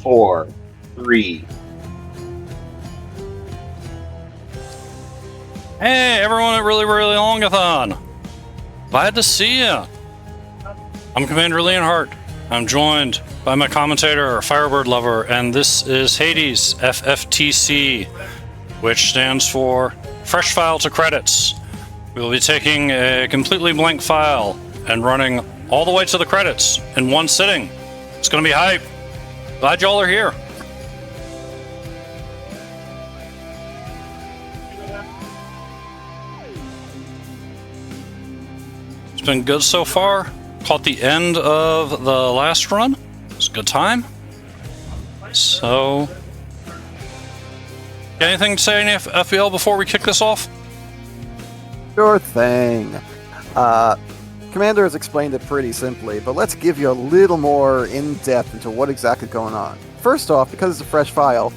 4, 3. Hey, everyone at Really Longathon! Glad to see you! I'm Commander Leonhar. I'm joined by my commentator, Firebird Lover, and this is Hades, FFTC, which stands for Fresh File to Credits. We'll be taking a completely blank file and running all the way to the credits in one sitting. It's gonna be hype. Glad y'all are here. It's been good so far. Caught the end of the last run. It's a good time. So, got anything to say in FBL before we kick this off? Sure thing. Commander has explained it pretty simply, but let's give you a little more in-depth into what exactly is going on. First off, because it's a fresh file,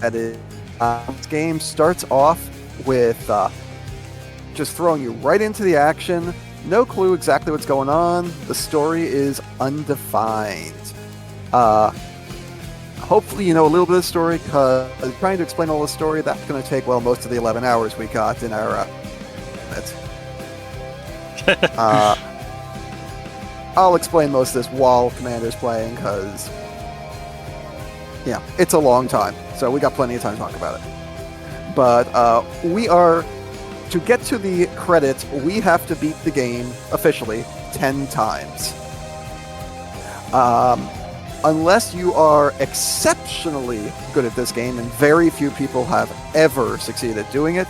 this game starts off with just throwing you right into the action. No clue exactly what's going on. The story is undefined. Hopefully you know a little bit of the story, because trying to explain all the story, that's going to take, well, most of the 11 hours we got in our I'll explain most of this while Commander's playing, because, yeah, it's a long time, so we got plenty of time to talk about it. But to get to the credits, we have to beat the game, officially, 10 times. Unless you are exceptionally good at this game, and very few people have ever succeeded at doing it,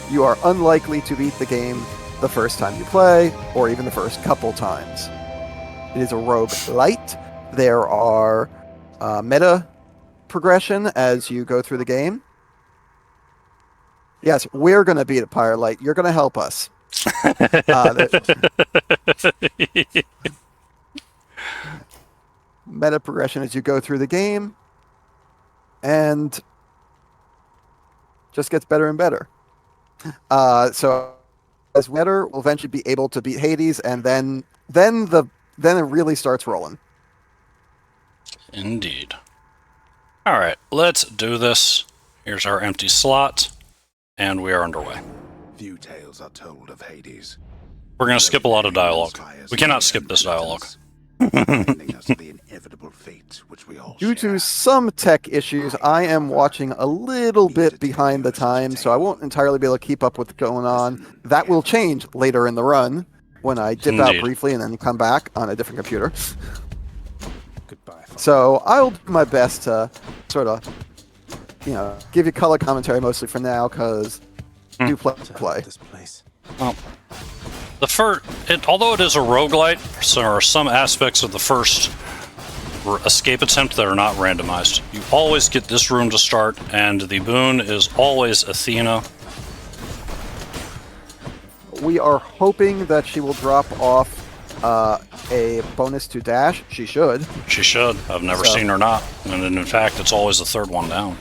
you are unlikely to beat the game the first time you play, or even the first couple times. It is a roguelite. There are meta progression as you go through the game. Yes, we're going to beat it, Firelight. You're going to help us. Meta progression as you go through the game, and just gets better and better. So as better, we'll eventually be able to beat Hades, and then it really starts rolling. Indeed. All right, let's do this. Here's our empty slot, and we are underway. Few tales are told of Hades. We're going to skip a lot of dialogue. We cannot skip this dialogue. Due to some tech issues, I am watching a little bit behind the times, so I won't entirely be able to keep up with what's going on. That will change later in the run, when I dip out briefly and then come back on a different computer. So I'll do my best to sort of, give you color commentary mostly for now, because do play. Well, although it is a roguelite, there are some aspects of the first escape attempt that are not randomized. You always get this room to start, and the boon is always Athena. We are hoping that she will drop off a bonus to dash. She should. She should. I've never seen her not. And in fact, it's always the third one down.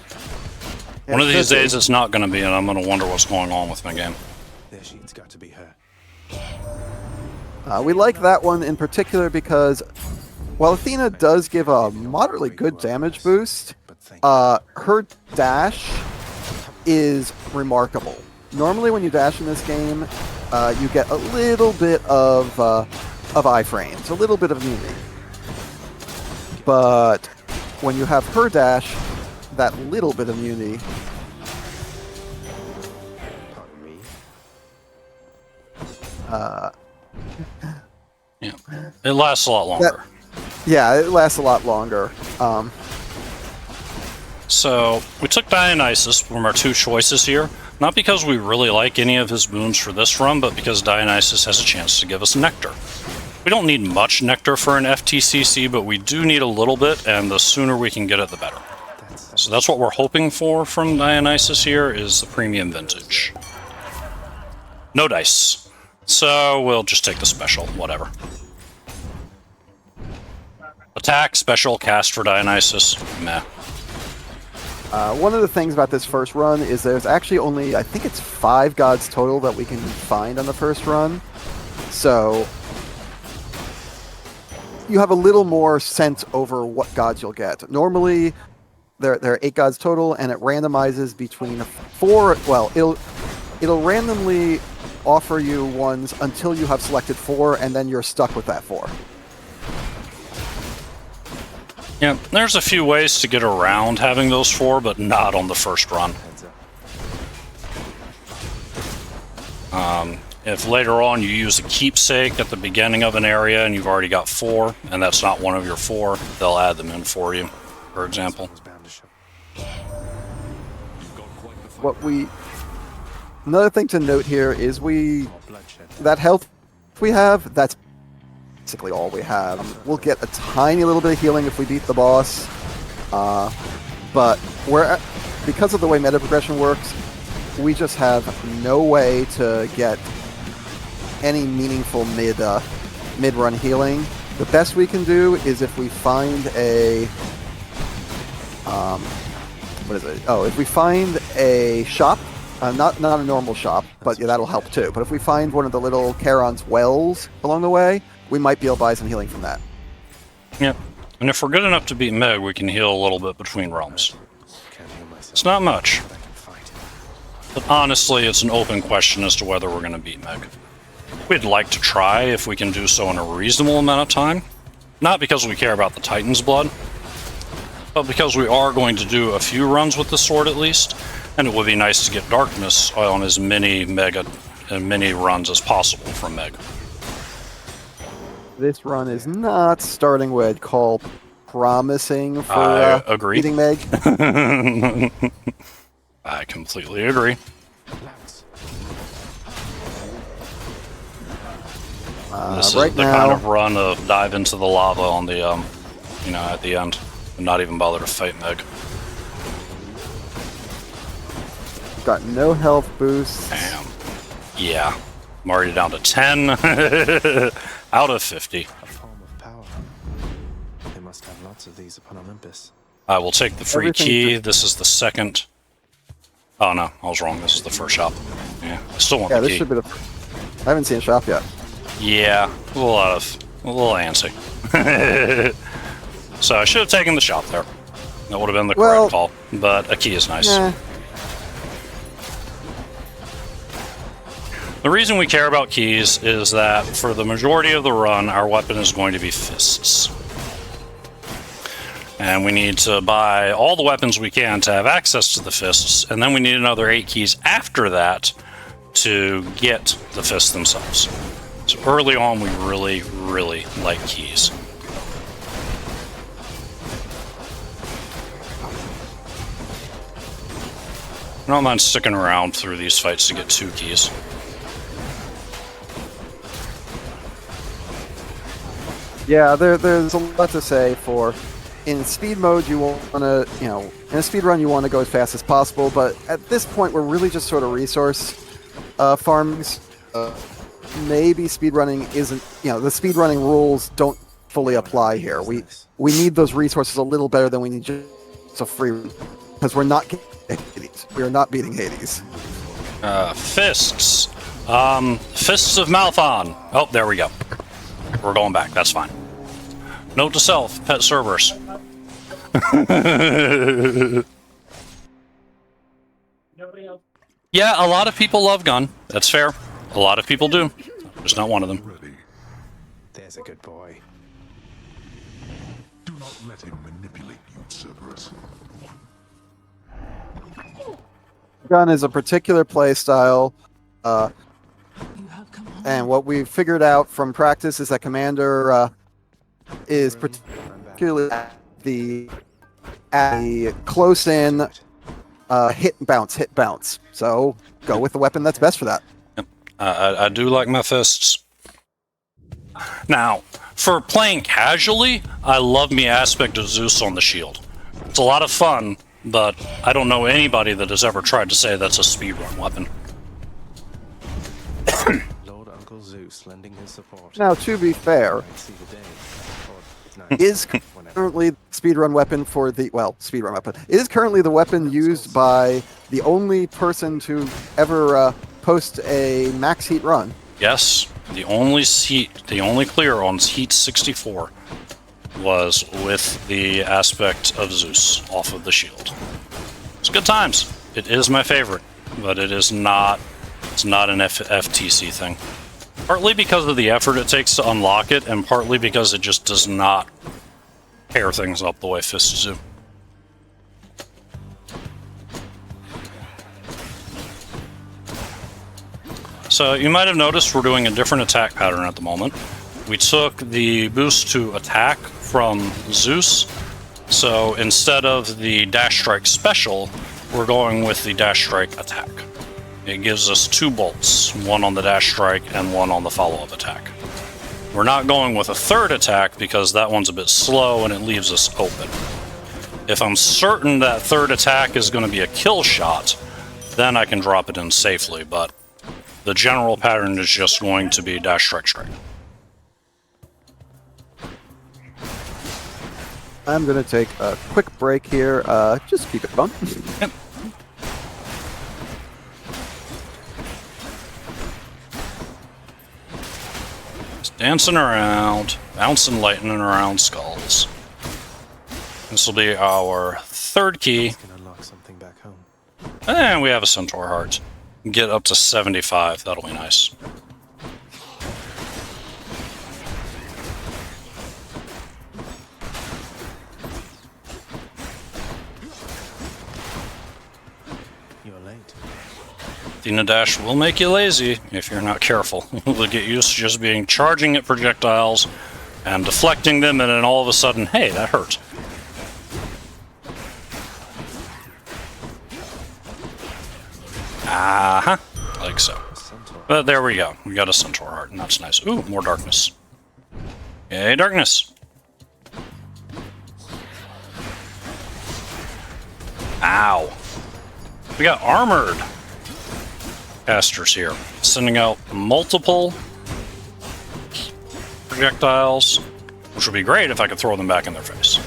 Yeah, one of these days it's not going to be, and I'm going to wonder what's going on with my game. There she's got to be her. We like that one in particular because while Athena does give a moderately good damage boost, her dash is remarkable. Normally when you dash in this game, you get a little bit of iframes, a little bit of immunity. But when you have her dash, that little bit of immunity... Yeah, it lasts a lot longer. It lasts a lot longer. So, we took Dionysus from our two choices here, not because we really like any of his boons for this run, but because Dionysus has a chance to give us Nectar. We don't need much Nectar for an FTCC, but we do need a little bit, and the sooner we can get it, the better. So that's what we're hoping for from Dionysus here, is the premium vintage. No dice. So we'll just take the special, whatever. Attack, special, cast for Dionysus, meh. One of the things about this first run is there's actually only, I think it's 5 gods total that we can find on the first run. So you have a little more sense over what gods you'll get. Normally, there are 8 gods total, and it randomizes between 4. Well, it'll randomly offer you ones until you have selected 4, and then you're stuck with that 4. Yeah, there's a few ways to get around having those 4, but not on the first run. If later on you use a keepsake at the beginning of an area and you've already got 4, and that's not one of your 4, they'll add them in for you, for example. Another thing to note here is that health we have, that's basically all we have. We'll get a tiny little bit of healing if we beat the boss, but because of the way meta progression works, we just have no way to get any meaningful mid-run healing. The best we can do is if we find a if we find a shop, not a normal shop, but yeah, that'll help too. But if we find one of the little Charon's wells along the way, we might be able to buy some healing from that. Yep. And if we're good enough to beat Meg, we can heal a little bit between realms. It's not much. But honestly, it's an open question as to whether we're going to beat Meg. We'd like to try if we can do so in a reasonable amount of time. Not because we care about the Titan's blood, but because we are going to do a few runs with the sword at least, and it would be nice to get Darkness on as many runs as possible from Meg. This run is not starting what I'd call promising for beating Meg. I completely agree. This is the kind of run of dive into the lava on the, at the end, and not even bother to fight Meg. Got no health boosts. Damn. Yeah. I'm already down to 10 out of 50. A form of power. They must have lots of these upon Olympus. I will take the free key. This is the second. Oh no, I was wrong. This is the first shop. Yeah, I still want the key. This should be I haven't seen a shop yet. Yeah, a little antsy. So I should have taken the shop there. That would have been the correct call. But a key is nice. The reason we care about keys is that for the majority of the run, our weapon is going to be fists. And we need to buy all the weapons we can to have access to the fists, and then we need another 8 keys after that to get the fists themselves. So early on, we really, really like keys. I don't mind sticking around through these fights to get 2 keys. Yeah, there's a lot to say for... In speed mode, you want to, in a speed run, you want to go as fast as possible, but at this point, we're really just sort of resource farms. Maybe speedrunning isn't, the speedrunning rules don't fully apply here. We need those resources a little better than we need just a free run, because we're not getting Hades. We are not beating Hades. Fists. Fists of Malthon. Oh, there we go. We're going back. That's fine. Note to self, pet Cerberus. Yeah, a lot of people love gun. That's fair. A lot of people do. Just not one of them. There's a good boy. Do not let him manipulate you, Cerberus. Gun is a particular play style, and what we've figured out from practice is that Commander is particularly at the close-in hit bounce. So go with the weapon that's best for that. Yep. I do like my fists. Now, for playing casually, I love me Aspect of Zeus on the shield. It's a lot of fun, but I don't know anybody that has ever tried to say that's a speedrun weapon. Lord Uncle Zeus lending his support. Now, to be fair, is currently speedrun weapon for the speedrun weapon. It is currently the weapon used by the only person to ever post a max heat run. Yes, the only clear on Heat 64. was with the aspect of Zeus off of the shield. It's good times. It is my favorite, but it is not. It's not an FTC thing. Partly because of the effort it takes to unlock it, and partly because it just does not pair things up the way fists do. So you might have noticed we're doing a different attack pattern at the moment. We took the boost to attack from Zeus, so instead of the dash strike special, we're going with the dash strike attack. It gives us 2 bolts, one on the dash strike and one on the follow-up attack. We're not going with a third attack because that one's a bit slow and it leaves us open. If I'm certain that third attack is going to be a kill shot, then I can drop it in safely, but the general pattern is just going to be dash strike strike. I'm going to take a quick break here. Just keep it fun. Yep. Just dancing around, bouncing lightning around skulls. This will be our 3rd key. Can unlock something back home. And we have a centaur heart. Get up to 75, that'll be nice. You're late. Athena Dash will make you lazy if you're not careful. You'll get used to just being charging at projectiles and deflecting them, and then all of a sudden, hey, that hurt. Uh-huh. Like so. But there we go. We got a centaur heart, and that's nice. Ooh, more darkness. Yay, darkness. Ow. We got armored casters here, sending out multiple projectiles, which would be great if I could throw them back in their face.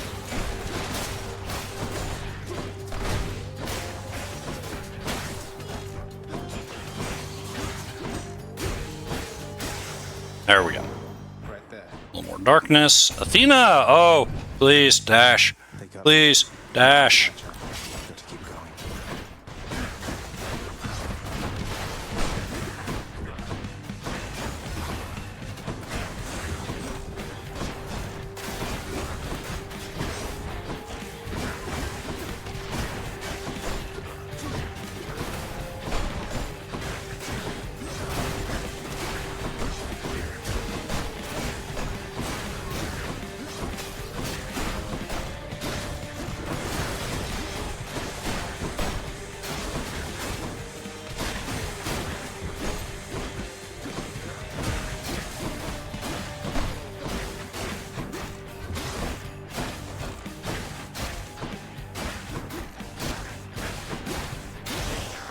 There we go. Right there. A little more darkness. Athena! Oh, please, dash. Please, dash. Got to keep going.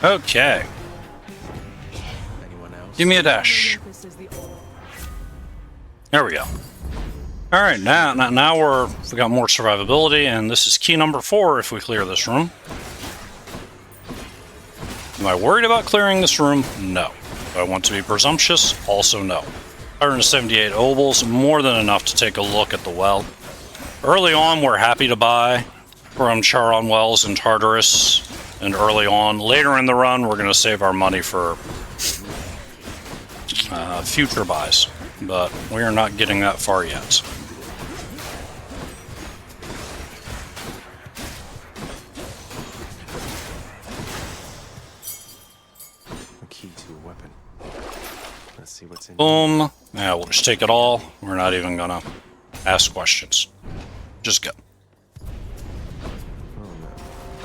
Okay. Anyone else? Give me a dash. There we go. All right, now we got more survivability, and this is key number 4 if we clear this room. Am I worried about clearing this room? No. Do I want to be presumptuous? Also no. 178 obols, more than enough to take a look at the well. Early on, we're happy to buy from Charon Wells and Tartarus, and early on. Later in the run, we're going to save our money for future buys, but we are not getting that far yet. A key to a weapon. Let's see what's in. Boom. Yeah, we'll just take it all. We're not even going to ask questions. Just go.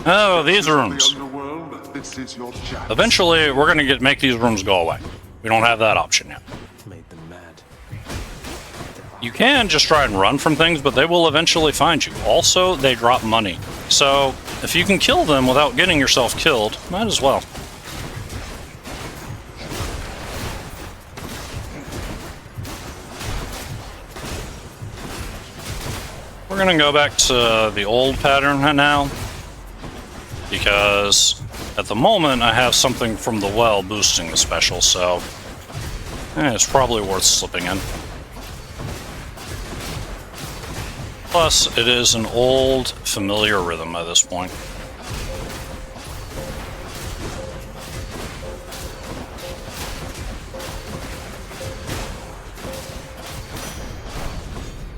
Oh, these rooms. Underworld, this is your chance. Eventually, we're going to make these rooms go away. We don't have that option yet. Made them mad. You can just try and run from things, but they will eventually find you. Also, they drop money. So, if you can kill them without getting yourself killed, might as well. We're going to go back to the old pattern now, because at the moment I have something from the well boosting the special, so it's probably worth slipping in. Plus, it is an old, familiar rhythm at this point.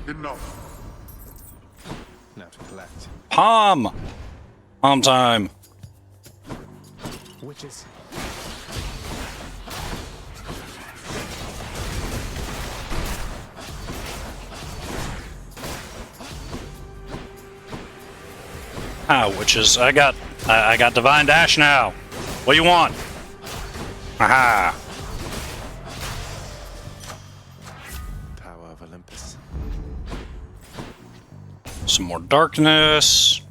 Enough. Now to collect. Palm! Palm time. Witches. Ah, witches. I got Divine Dash now. What do you want? Aha! Power of Olympus. Some more darkness.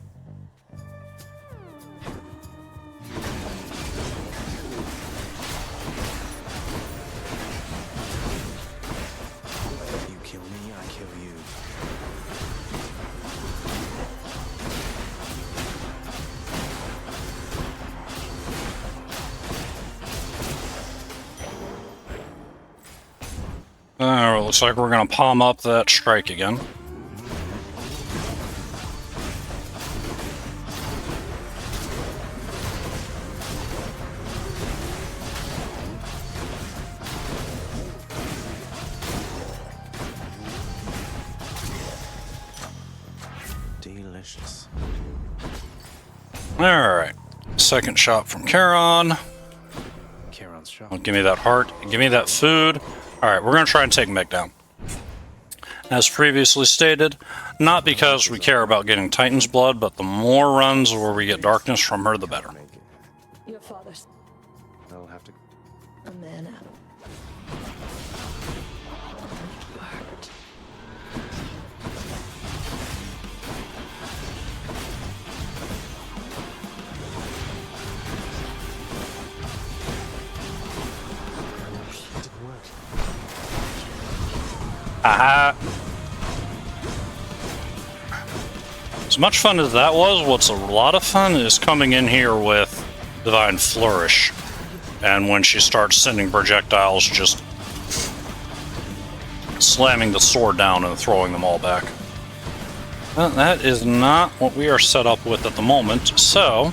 You kill me, I kill you. Looks like we're gonna palm up that strike again. Delicious. Alright. Second shot from Charon. Charon's shot. Oh, give me that heart. Give me that food. Alright, we're going to try and take Meg down. As previously stated, not because we care about getting Titan's blood, but the more runs where we get darkness from her, the better. Your father's I'll have to. a man out. Hurt. It didn't work. Aha! As much fun as that was, what's a lot of fun is coming in here with Divine Flourish. And when she starts sending projectiles, just slamming the sword down and throwing them all back. Well, that is not what we are set up with at the moment, so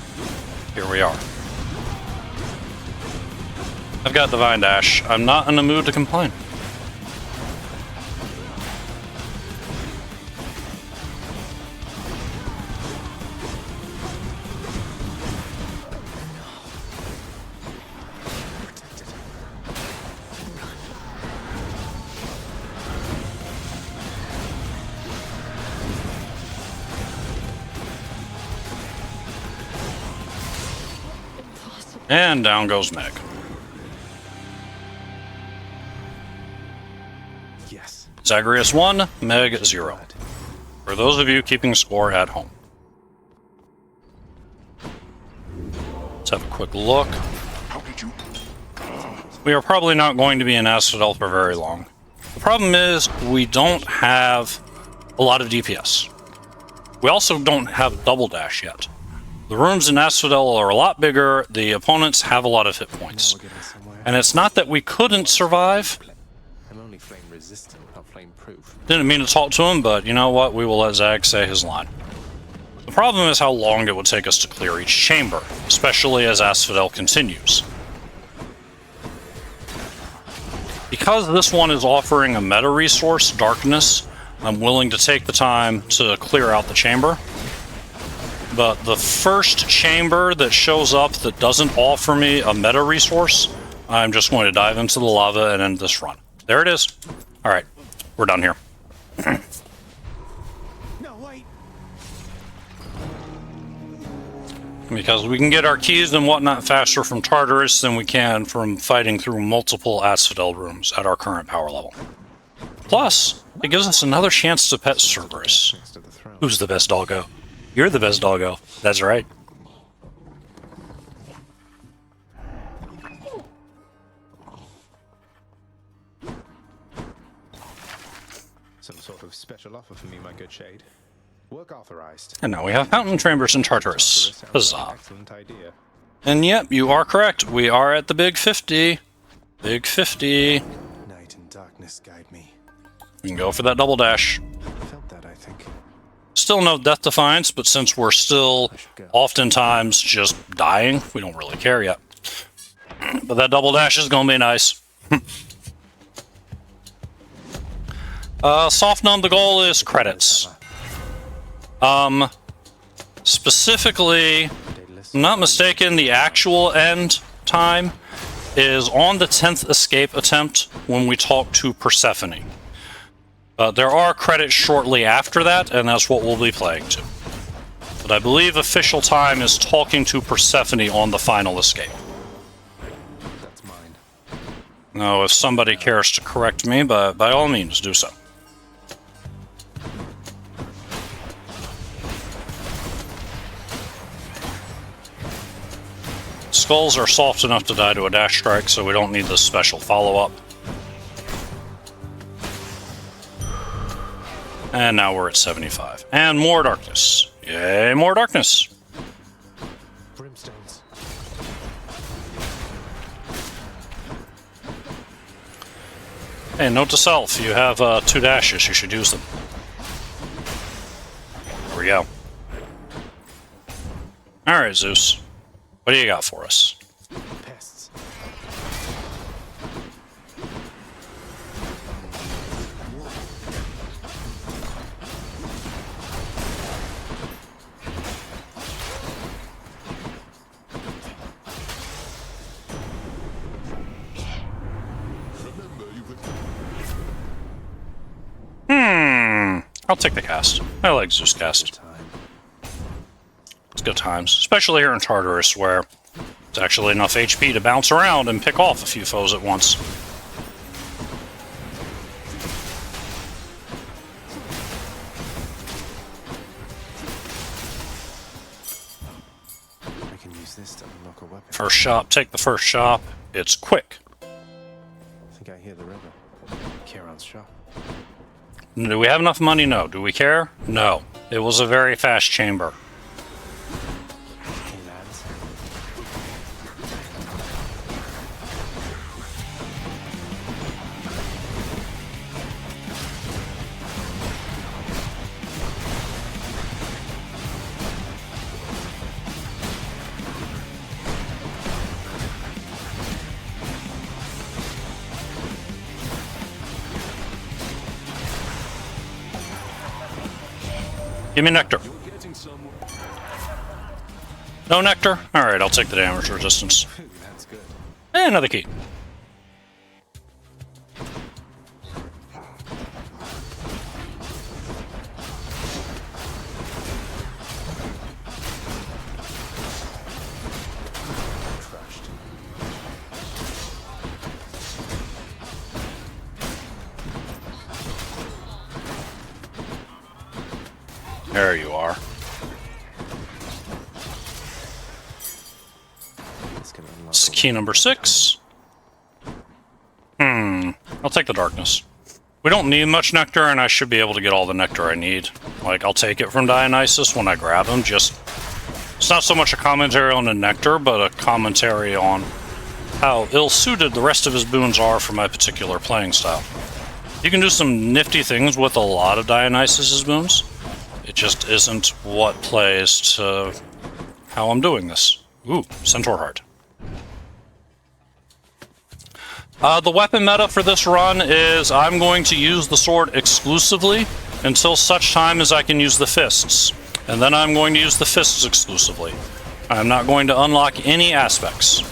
here we are. I've got Divine Dash. I'm not in the mood to complain. And down goes Meg. Yes. Zagreus 1, Meg 0. For those of you keeping score at home. Let's have a quick look. How did you? We are probably not going to be in Asphodel for very long. The problem is, we don't have a lot of DPS. We also don't have double dash yet. The rooms in Asphodel are a lot bigger, the opponents have a lot of hit points. We're getting somewhere. And it's not that we couldn't survive. I'm only flame resistant, not flame proof. Didn't mean to talk to him, but you know what? We will let Zag say his line. The problem is how long it would take us to clear each chamber, especially as Asphodel continues. Because this one is offering a meta resource, Darkness, I'm willing to take the time to clear out the chamber. But the first chamber that shows up that doesn't offer me a meta resource, I'm just going to dive into the lava and end this run. There it is. Alright, we're done here. No, wait. Because we can get our keys and whatnot faster from Tartarus than we can from fighting through multiple Asphodel rooms at our current power level. Plus, it gives us another chance to pet Cerberus. Next to the throne. Who's the best doggo? You're the best doggo. That's right. Some sort of special offer for me, my good shade. Work authorized. And now we have fountain chambers in Tartarus. Sounds like an Huzzah. excellent idea. And yep, you are correct. We are at the big 50. Big 50. Night and darkness guide me. We can go for that double dash. Felt that, I think. still no Death Defiance, but since we're still oftentimes just dying, we don't really care yet. But that double dash is gonna be nice. Soften the goal is credits. Specifically, if I'm not mistaken, the actual end time is on the 10th escape attempt when we talk to Persephone. There are credits shortly after that, and that's what we'll be playing to. But I believe official time is talking to Persephone on the final escape. That's mine. Now, if somebody cares to correct me, by all means, do so. Skulls are soft enough to die to a dash strike, so we don't need this special follow-up. And now we're at 75. And more darkness. Yay, more darkness. Brimstones. Hey, note to self, you have 2 dashes, you should use them. There we go. Alright, Zeus. What do you got for us? Pests. I'll take the cast. I like Zeus cast. Time. It's good times, especially here in Tartarus, where it's actually enough HP to bounce around and pick off a few foes at once. I can use this to unlock a weapon. First shop, take the first shop. It's quick. I think I hear the river. Kieran's shop. Do we have enough money? No. Do we care? No. It was a very fast chamber. Hey lads. Give me nectar. No nectar? Alright, I'll take the damage resistance. That's good. And another key. Crushed. There you are. This can unlock It's a key number 6. I'll take the darkness. We don't need much nectar, and I should be able to get all the nectar I need. Like, I'll take it from Dionysus when I grab him, just... It's not so much a commentary on the nectar, but a commentary on how ill-suited the rest of his boons are for my particular playing style. You can do some nifty things with a lot of Dionysus's boons. It just isn't what plays to how I'm doing this. Ooh, Centaur Heart. The weapon meta for this run is I'm going to use the sword exclusively until such time as I can use the fists. And then I'm going to use the fists exclusively. I'm not going to unlock any aspects.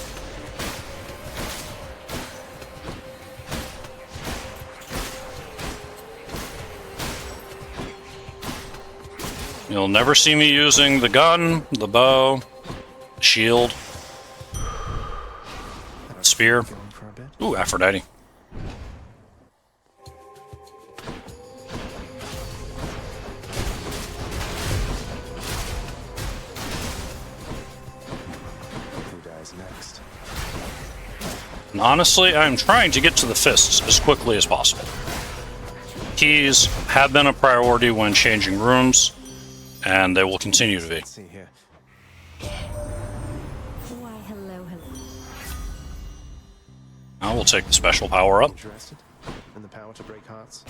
You'll never see me using the gun, the bow, shield, spear. Going for a bit. Ooh, Aphrodite. Who dies next? And honestly, I'm trying to get to the fists as quickly as possible. Keys have been a priority when changing rooms, and they will continue to be. Let's see here. Why, hello, hello. I will take the special power up. Interested in the power to break hearts?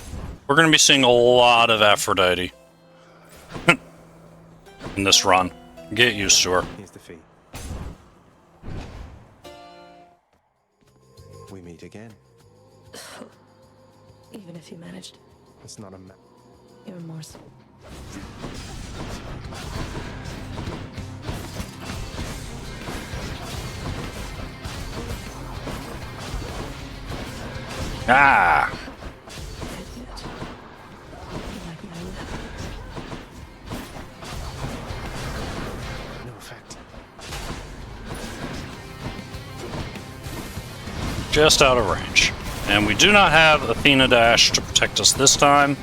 We're going to be seeing a lot of Aphrodite. in this run. Get used to her. Here's the fee. We meet again. Even if you managed, It's not a you're remorseful. Ah! Idiot. Like my lip. no effect. Just out of range. And we do not have Athena Dash to protect us this time.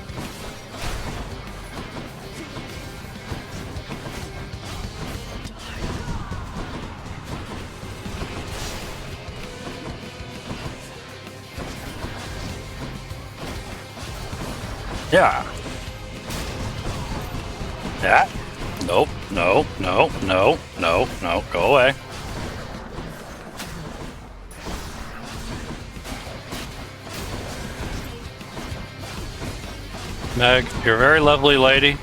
Yeah. Yeah. Nope. No. No. No. No. No. Go away. Meg, you're a very lovely lady,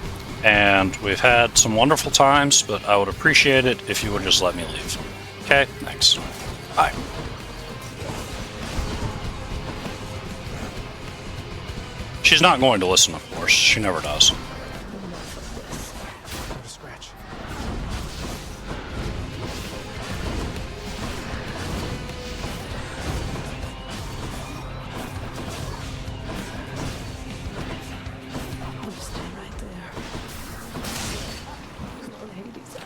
and we've had some wonderful times, but I would appreciate it if you would just let me leave. Okay? Thanks. Bye. She's not going to listen, of course. She never does. Not a scratch. I'll just stay right there. Hades,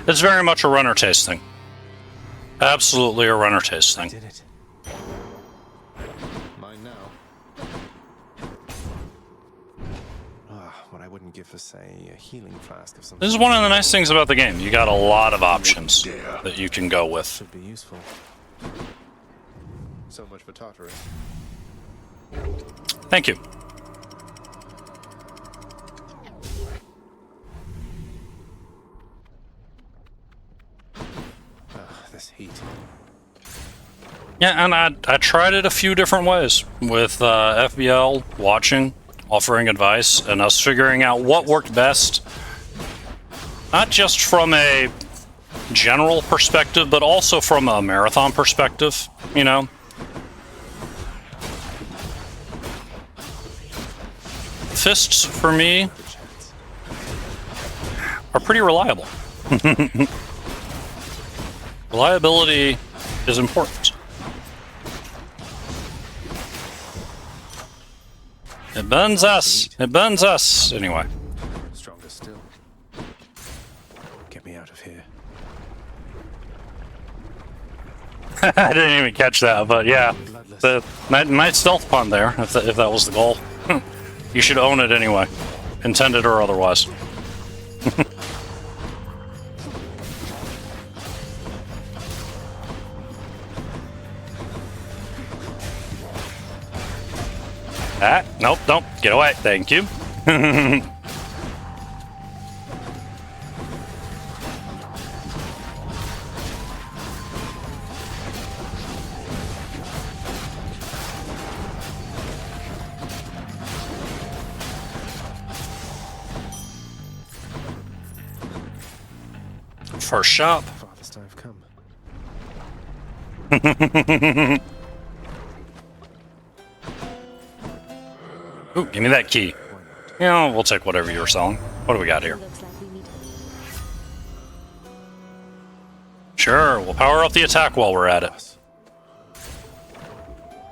It's very much a runner taste thing. Absolutely a runner taste thing. Did it. Mine now. What I wouldn't give for, say, a healing flask of some This is one of the nice things about the game. You got a lot of options that you can go with. should be useful. So much for Tartarus. Thank you. This heat. Yeah, and I tried it a few different ways with FBL watching, offering advice, and us figuring out what worked best. Not just from a general perspective, but also from a marathon perspective, you know? Fists, for me, are pretty reliable. Reliability is important. It burns us. It burns us. Anyway. Stronger still. Get me out of here. I didn't even catch that, but yeah. The nice stealth pun there, if that was the goal. You should own it anyway. Intended or otherwise. Ah, nope, nope. Get away. Thank you. First shop. Farthest I've come. Ooh, give me that key. Yeah, we'll take whatever you're selling. What do we got here? looks like we need Sure, we'll power up the attack while we're at it.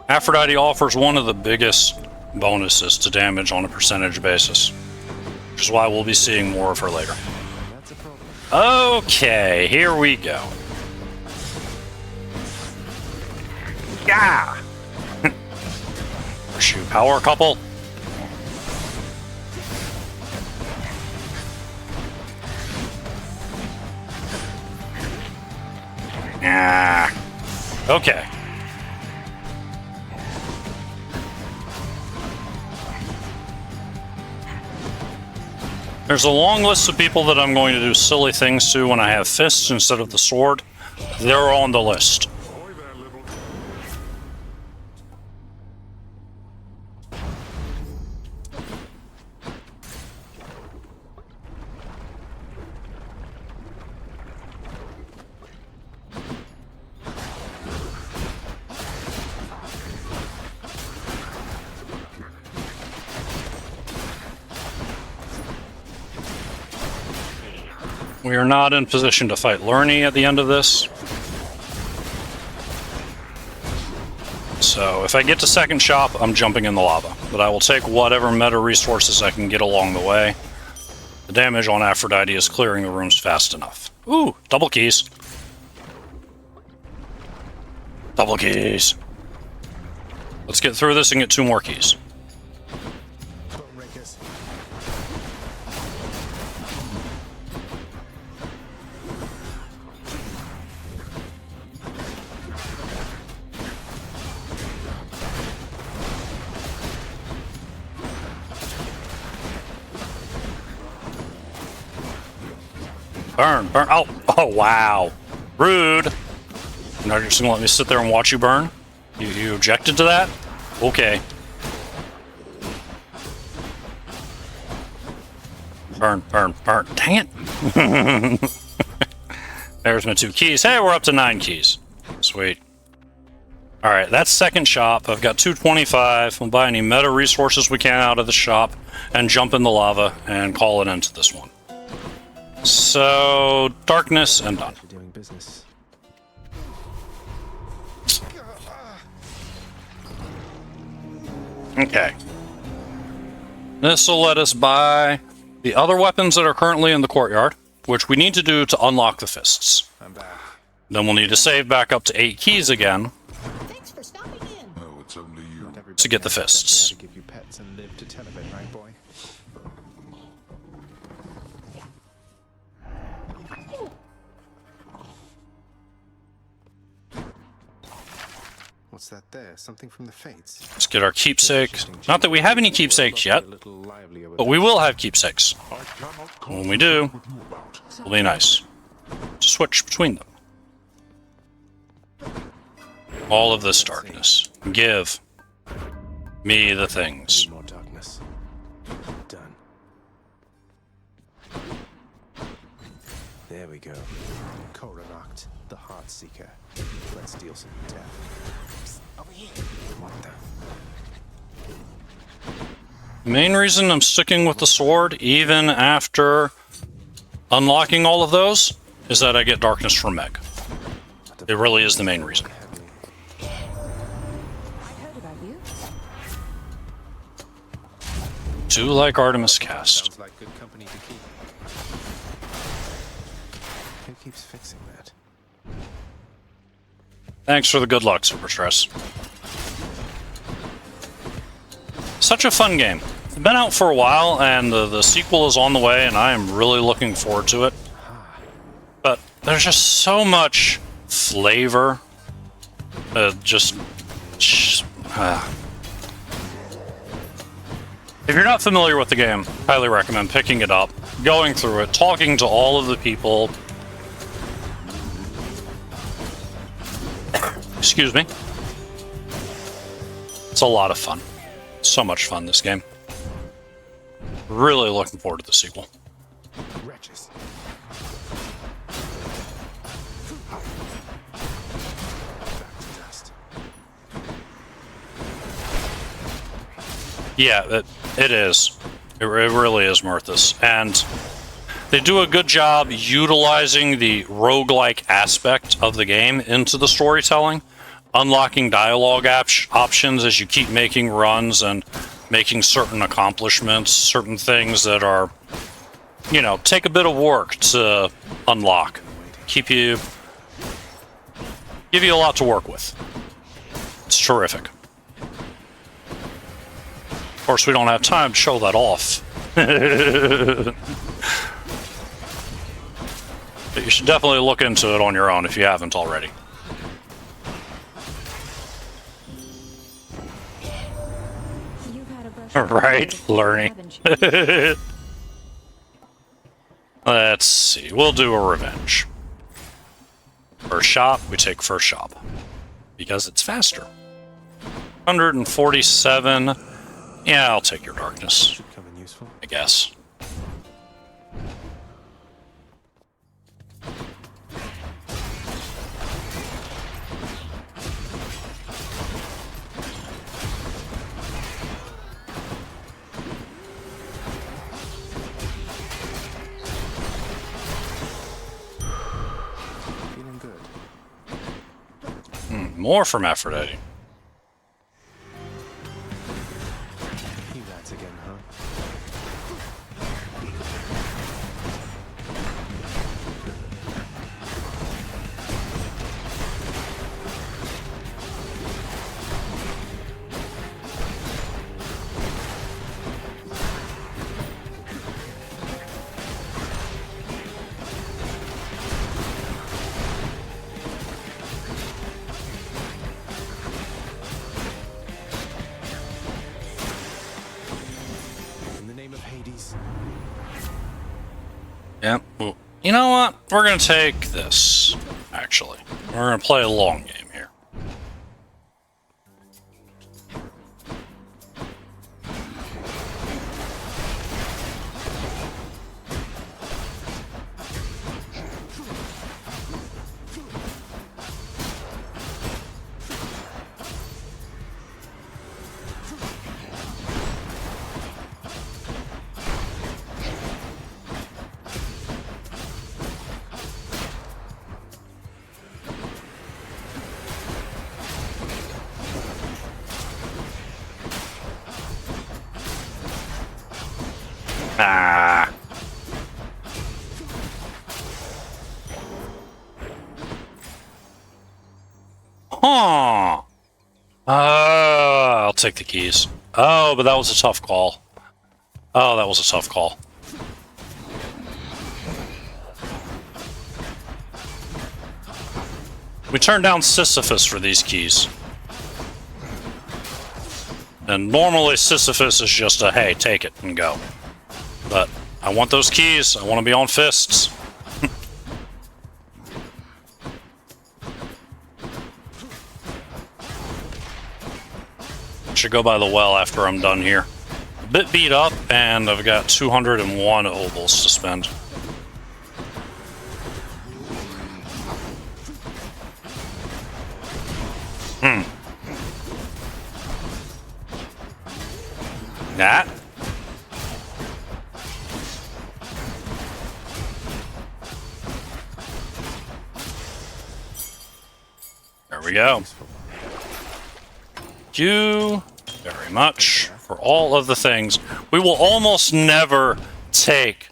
Aphrodite offers one of the biggest bonuses to damage on a percentage basis, which is why we'll be seeing more of her later. That's a problem. Okay, here we go. Yeah! Shoot, power couple. Ah. Okay. There's a long list of people that I'm going to do silly things to when I have fists instead of the sword. They're on the list. Ahoy there, little. We are not in position to fight Lurny at the end of this. So if I get to second shop, I'm jumping in the lava. But I will take whatever meta resources I can get along the way. The damage on Aphrodite is clearing the rooms fast enough. Ooh, double keys. Double keys. Let's get through this and get 2 more keys. Bone rakers. Burn, burn. Oh, oh, wow. Rude. Now you're just gonna let me sit there and watch you burn? You objected to that? Okay. Burn, burn, burn. Dang it. There's my 2 keys. Hey, we're up to 9 keys. Sweet. Alright, that's second shop. I've got 225. We'll buy any meta resources we can out of the shop and jump in the lava and call it into this one. So, darkness and done. You're doing business. Okay. This will let us buy the other weapons that are currently in the courtyard, which we need to do to unlock the fists. I'm back. Then we'll need to save back up to 8 keys again Thanks for stopping in. Oh, it's only you. Not everybody to get the has something fists. To give you pets and live to tell of it, right, boy? What's that there? Something from the Fates? Let's get our keepsake. Not that we have any keepsakes yet, but we will have keepsakes. I cannot When we do, concentrate with you about. it'll be nice to switch between them. All of this darkness. Give me the things. Need more darkness. Done. There we go. Coronach, the Heart Seeker. Let's deal some death. Over here. What the? The main reason I'm sticking with the sword, even after unlocking all of those, is that I get darkness from Meg. It really is the main reason. I heard about you. Do like Artemis cast. Sounds like good company to keep. Who keeps fixing that? Thanks for the good luck, Super Stress. Such a fun game. It's been out for a while, and the sequel is on the way, and I am really looking forward to it. But there's just so much flavor. If you're not familiar with the game, highly recommend picking it up, going through it, talking to all of the people. Excuse me. It's a lot of fun. So much fun, this game. Really looking forward to the sequel. Wretches. Back to dust. Yeah, it is. It really is, Mirthus. And they do a good job utilizing the roguelike aspect of the game into the storytelling, unlocking dialogue options as you keep making runs and making certain accomplishments, certain things that are, you know, take a bit of work to unlock. Give you a lot to work with. It's terrific. Of course, we don't have time to show that off. But you should definitely look into it on your own if you haven't already. You've had a brush with Right, the learning. haven't you? Let's see. We'll do a revenge. First shop, we take first shop. Because it's faster. 147. Yeah, I'll take your darkness, Should come in useful. I guess. More from Aphrodite. You lads again, huh? In the name of Hades. Yeah. Well, you know what? We're gonna take this, actually. We're gonna play a long game here. Ah. Huh. I'll take the keys. Oh, but that was a tough call. Oh, that was a tough call. We turned down Sisyphus for these keys. And normally Sisyphus is just a, hey, take it and go. But I want those keys. I want to be on fists. Should go by the well after I'm done here. A bit beat up, and I've got 201 obols to spend. That. There we go. Thank you very much for all of the things. We will almost never take.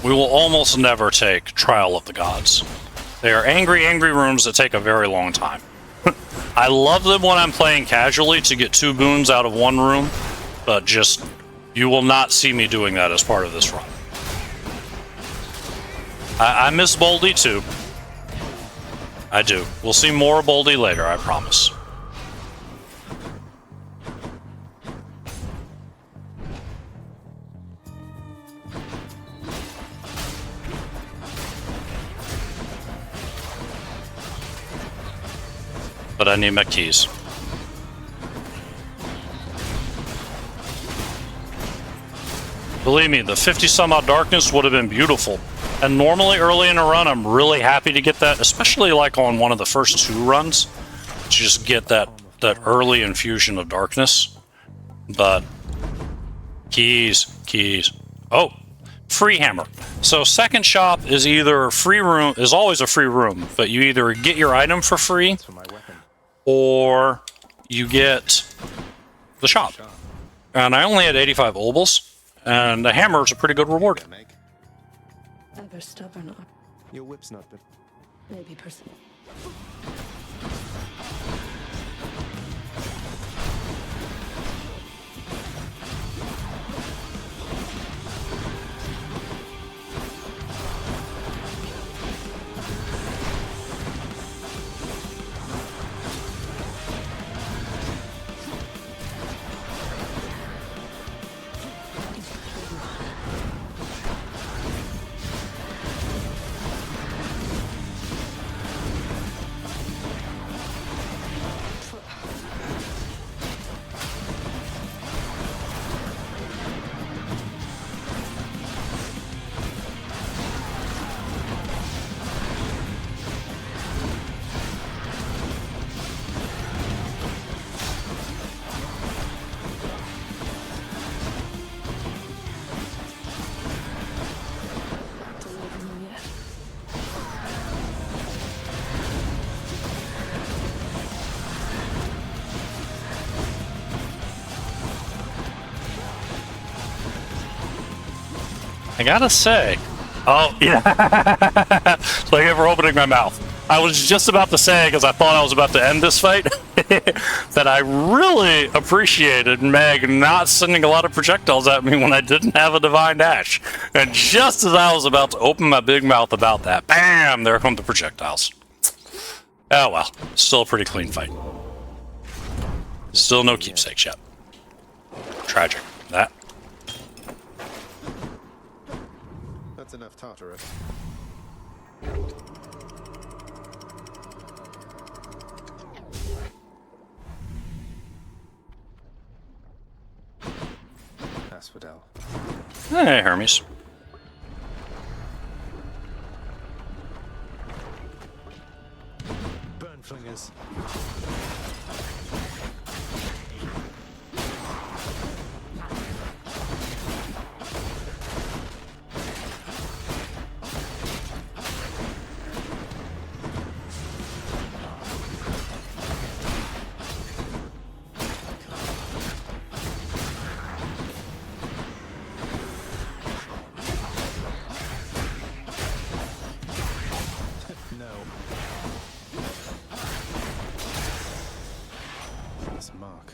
We will almost never take Trial of the Gods. They are angry, angry rooms that take a very long time. I love them when I'm playing casually to get 2 boons out of 1 room, but just, you will not see me doing that as part of this run. I miss Boldy too. I do. We'll see more Boldy later, I promise. But I need my keys. Believe me, the 50 some odd darkness would have been beautiful. And normally early in a run, I'm really happy to get that, especially like on one of the first 2 runs, to just get that early infusion of darkness. But keys. Oh, free hammer. So second shop is either free room, is always a free room, but you either get your item for free, For my weapon. or you get the shop. And I only had 85 obols, and the hammer is a pretty good reward. Ever stubborn or Your whip's not been. maybe personal. I gotta say, oh yeah, so I for opening my mouth. I was just about to say, because I thought I was about to end this fight, that I really appreciated Meg not sending a lot of projectiles at me when I didn't have a Divine Dash. And just as I was about to open my big mouth about that, bam, there come the projectiles. Oh well, still a pretty clean fight. Still no keepsakes yet. Tragic. That. That's enough Tartarus. Asphodel. Hey, Hermes. Burn flingers. No. This mark.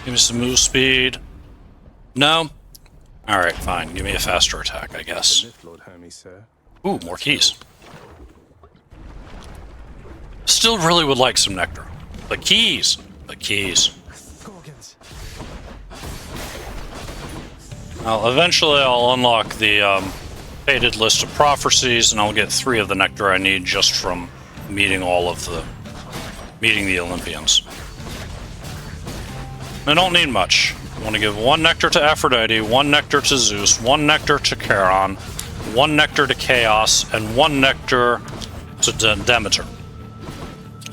Give me some move speed. No? Alright, fine. Give me a faster attack, I guess. Lift, Lord Hermes, sir. Ooh, more keys. Still really would like some nectar. The keys. The keys. Gorgons. Well, eventually I'll unlock the faded list of prophecies, and I'll get 3 of the nectar I need just from meeting the Olympians. I don't need much. I want to give 1 nectar to Aphrodite, 1 nectar to Zeus, 1 nectar to Charon, 1 nectar to Chaos, and 1 nectar to Demeter.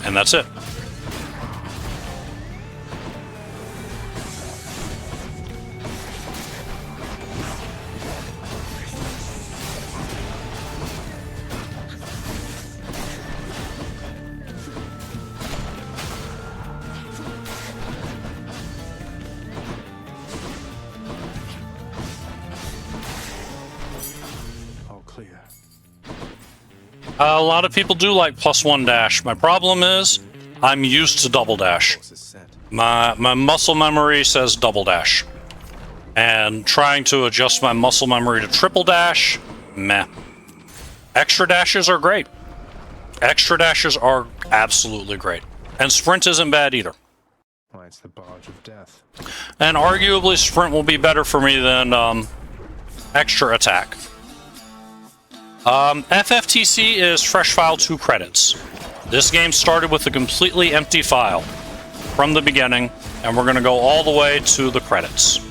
And that's it. All clear. A lot of people do like +1 dash. My problem is, I'm used to double dash. Course is set. My muscle memory says double dash. And trying to adjust my muscle memory to triple dash, meh. Extra dashes are great. Extra dashes are absolutely great. And sprint isn't bad either. Why, it's the barge of death. And arguably sprint will be better for me than extra attack. FFTC is fresh file 2 credits. This game started with a completely empty file from the beginning, and we're going to go all the way to the credits.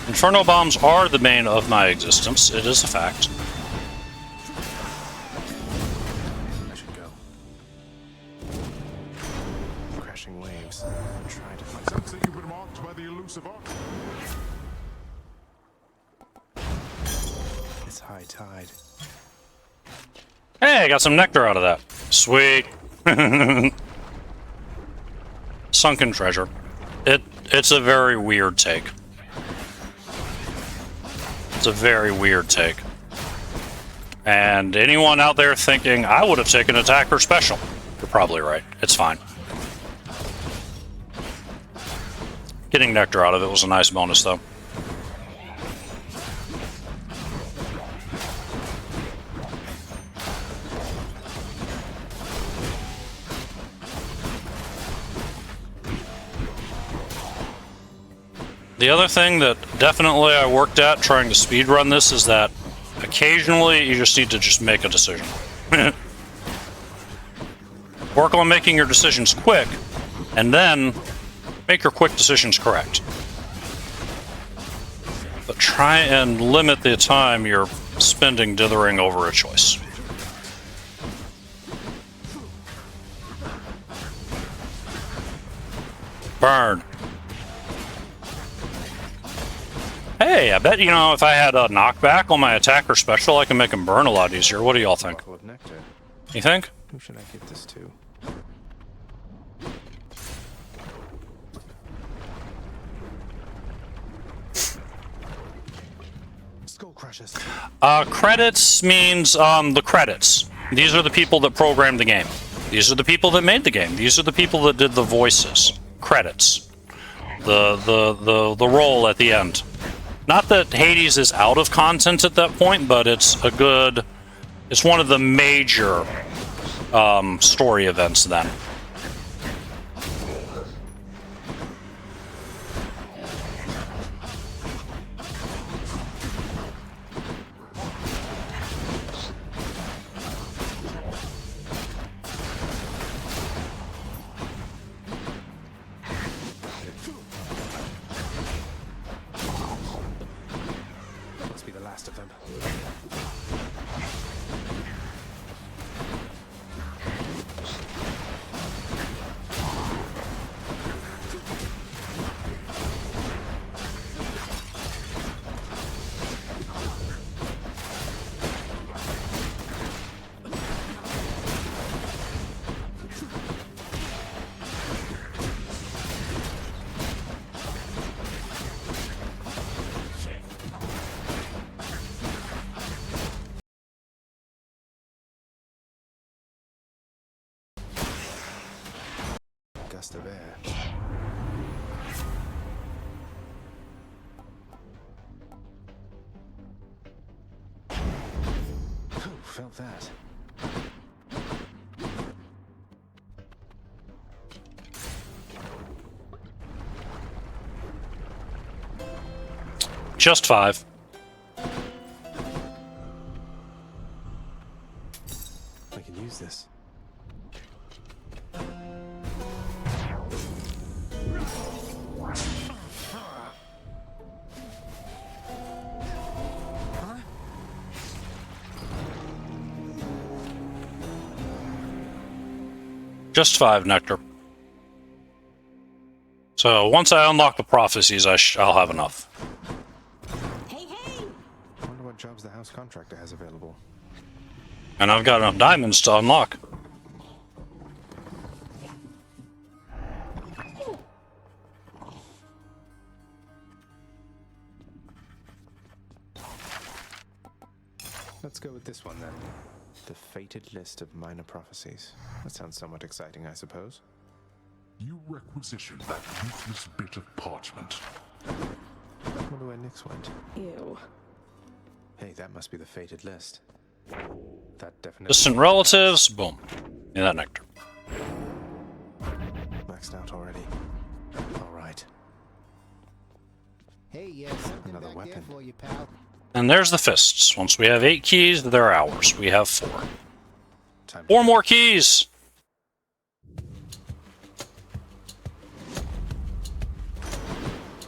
Inferno bombs are the bane of my existence. It is a fact. I should go. Crashing waves. Try to find Sense that you've been marked by the elusive ox. It's high tide. Hey, I got some nectar out of that. Sweet. Sunken treasure. It's a very weird take. It's a very weird take. And anyone out there thinking, I would have taken attack or special, you're probably right. It's fine. Getting nectar out of it was a nice bonus, though. The other thing that definitely I worked at trying to speedrun this is that occasionally you just need to just make a decision. Work on making your decisions quick, and then make your quick decisions correct. But try and limit the time you're spending dithering over a choice. Burn. Hey, I bet, you know, if I had a knockback on my attacker special, I can make him burn a lot easier. What do y'all think? Bottle of nectar. You think? Who should I give this to? Skull crushers. Credits means the credits. These are the people that programmed the game. These are the people that made the game. These are the people that did the voices. Credits. The role at the end. Not that Hades is out of content at that point, but it's one of the major story events then. Must be the last of them. Gust of air. Whew, felt that. Just 5. I can use this. Just 5 nectar. So once I unlock the prophecies, I'll have enough. Hey, hey! Wonder what jobs the house contractor has available. And I've got enough diamonds to unlock. Let's go with this one then. The fated list of minor prophecies. That sounds somewhat exciting, I suppose. You requisitioned that useless bit of parchment. Wonder where Nyx went. Ew. Hey, that must be the fated list. That definitely. Distant relatives, boom. Yeah, that nectar. Maxed out already. All right. Hey, yeah, something Another back weapon. there for you, pal. And there's the fists. Once we have 8 keys, they're ours. We have 4. Time 4 more keys!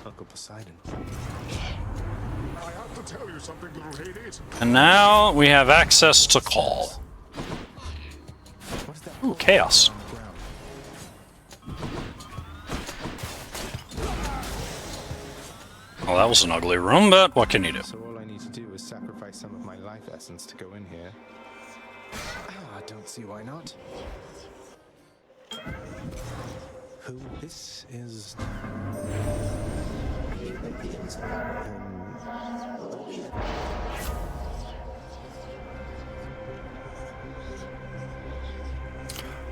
Uncle Poseidon. I have to tell you something, little Hades. And now we have access to call. What is that? Ooh, chaos. On the ground? Well, that was an ugly room, but what can you do? So all I need to do is sacrifice some of my life essence to go in here. Ah, I don't see why not. Who? This is.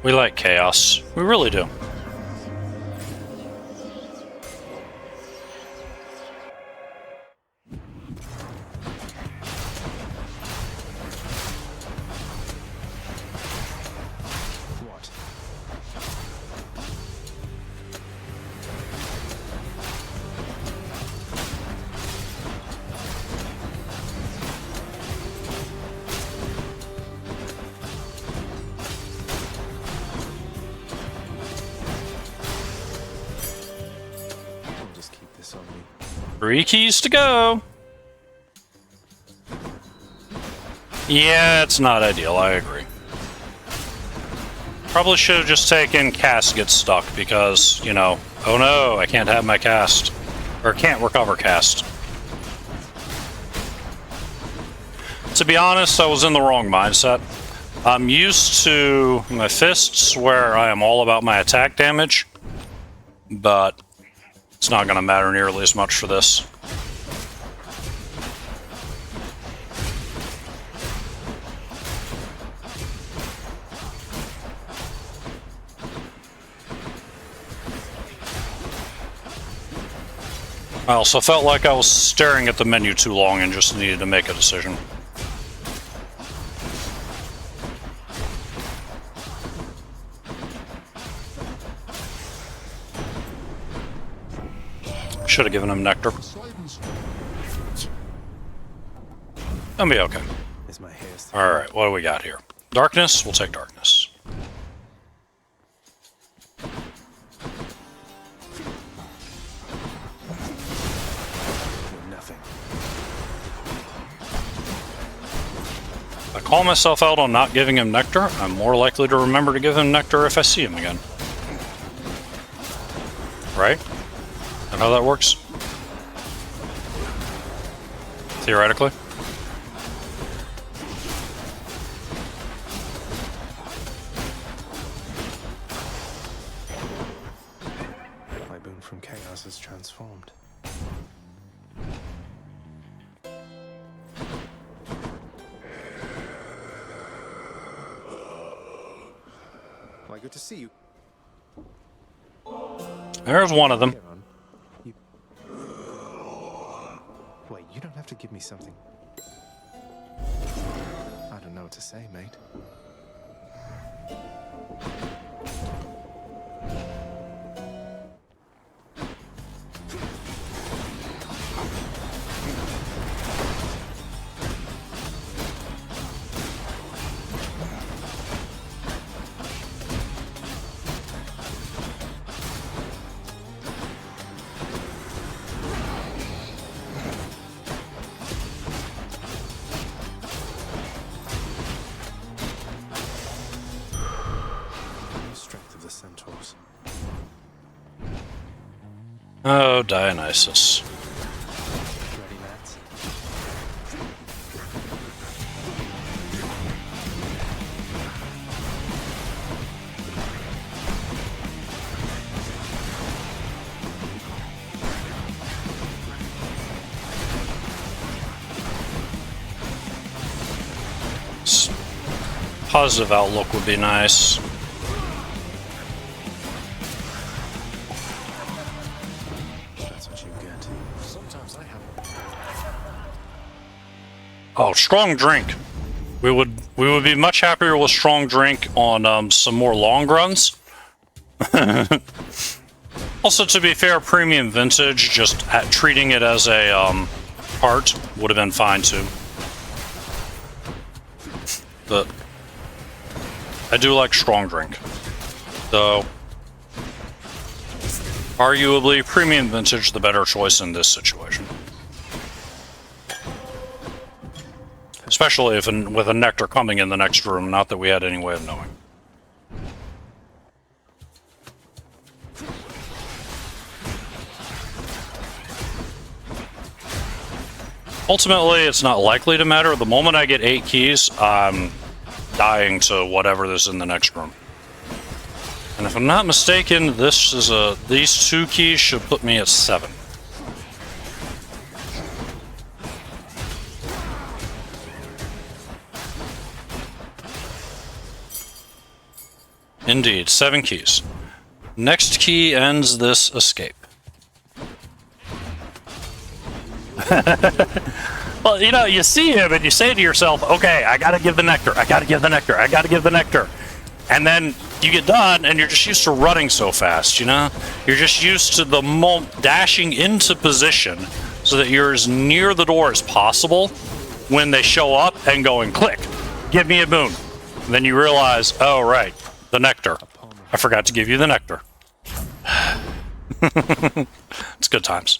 We like chaos. We really do. What? 3 keys to go. Yeah, it's not ideal, I agree. Probably should have just taken cast gets stuck because, you know, oh no, I can't have my cast. Or can't recover cast. To be honest, I was in the wrong mindset. I'm used to my fists where I am all about my attack damage, but it's not going to matter nearly as much for this. I also felt like I was staring at the menu too long and just needed to make a decision. Should have given him nectar. I'll be okay. Alright, what do we got here? Darkness? We'll take darkness. Nothing. I call myself out on not giving him nectar. I'm more likely to remember to give him nectar if I see him again. Right? Is that how that works? Theoretically. My boon from chaos is transformed. Why, good to see you. There's one of them. Wait, you don't have to give me something. I don't know what to say, mate. Oh, Dionysus. Ready, lads? Positive outlook would be nice. Oh, strong drink. We would be much happier with strong drink on some more long runs. Also, to be fair, premium vintage, just treating it as a part would have been fine too. But I do like strong drink, though. Arguably, premium vintage the better choice in this situation. Especially if with a nectar coming in the next room, not that we had any way of knowing. Ultimately, it's not likely to matter. The moment I get 8 keys, I'm dying to whatever is in the next room. And if I'm not mistaken, these 2 keys should put me at 7. Indeed, 7 keys. Next key ends this escape. Well, you know, you see him and you say to yourself, okay, I gotta give the nectar, I gotta give the nectar, I gotta give the nectar. And then you get done and you're just used to running so fast, you know? You're just used to the dashing into position so that you're as near the door as possible when they show up and going, click, give me a boon. And then you realize, oh, right. The nectar. I forgot to give you the nectar. It's good times.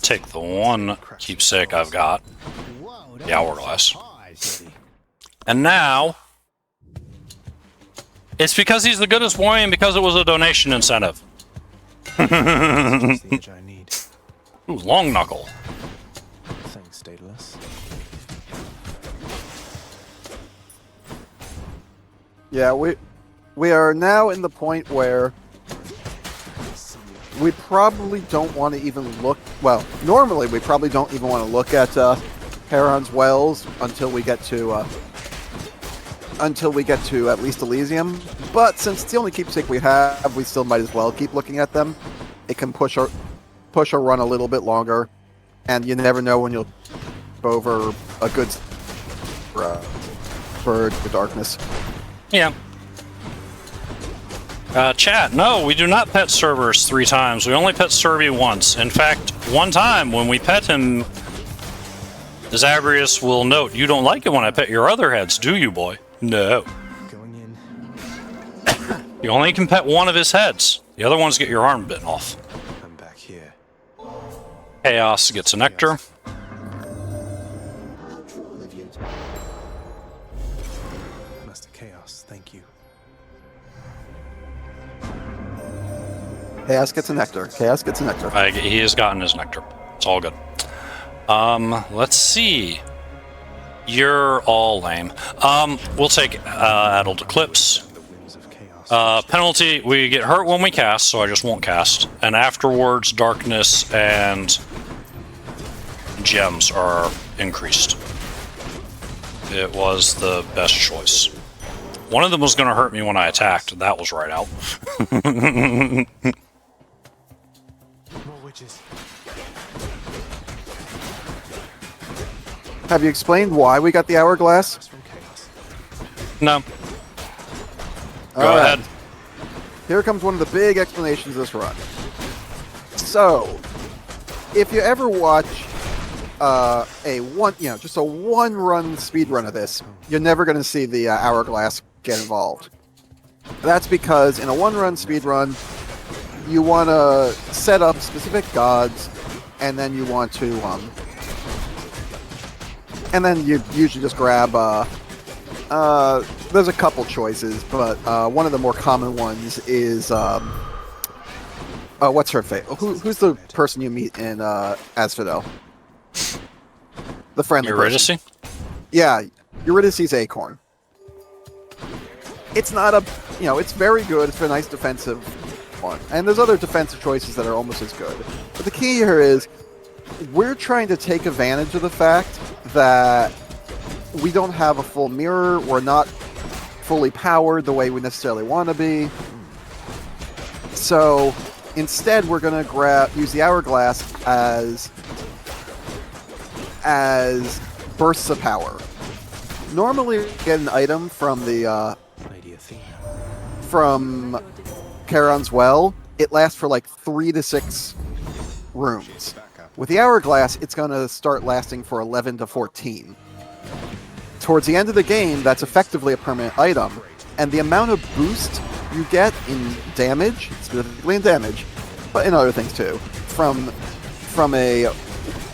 take the one keepsake I've got, the hourglass. And now, it's because he's the goodest boy and because it was a donation incentive. Ooh, long knuckle. Thanks, Daedalus. Yeah, we are now in the point where we probably don't want to even look. Well, normally we probably don't even want to look at Heron's Wells until we get to at least Elysium. But since it's the only keepsake we have, we still might as well keep looking at them. It can push our run a little bit longer, and you never know when you'll go over a good for the darkness. Yeah. Chat, no, we do not pet Cerberus 3 times. We only pet Cerby once. In fact, one time when we pet him, Zagreus will note, you don't like it when I pet your other heads, do you, boy? No. Going in. You only can pet one of his heads. The other ones get your arm bitten off. I'm back here. Chaos gets a nectar. Master Chaos, thank you. Chaos gets a nectar. Chaos gets a nectar. He has gotten his nectar. It's all good. Let's see. You're all lame. We'll take Addled Eclipse. The winds of chaos. Penalty, we get hurt when we cast, so I just won't cast. And afterwards, darkness and gems are increased. It was the best choice. One of them was going to hurt me when I attacked. That was right out. More witches. Have you explained why we got the hourglass? From chaos. No. Go All right. ahead. Here comes one of the big explanations of this run. So, if you ever watch just a one-run speed run of this, you're never going to see the hourglass get involved. That's because in a one-run speed run, you want to set up specific gods, and then you want to, and then you usually just grab. There's a couple choices, but one of the more common ones is what's her face? Who's the person you meet in Asphodel? The friendly Eurydice? person. Yeah, Eurydice's Acorn. It's not a, it's very good. It's a nice defensive one, and there's other defensive choices that are almost as good. But the key here is we're trying to take advantage of the fact that we don't have a full mirror. We're not fully powered the way we necessarily want to be. So instead, we're going to use the hourglass as bursts of power. Normally, we get an item from the Lady Athena. from Charon's Well. It lasts for like 3 to 6 rooms. With the hourglass, it's going to start lasting for 11 to 14. Towards the end of the game, that's effectively a permanent item, and the amount of boost you get in damage, specifically in damage, but in other things too, from a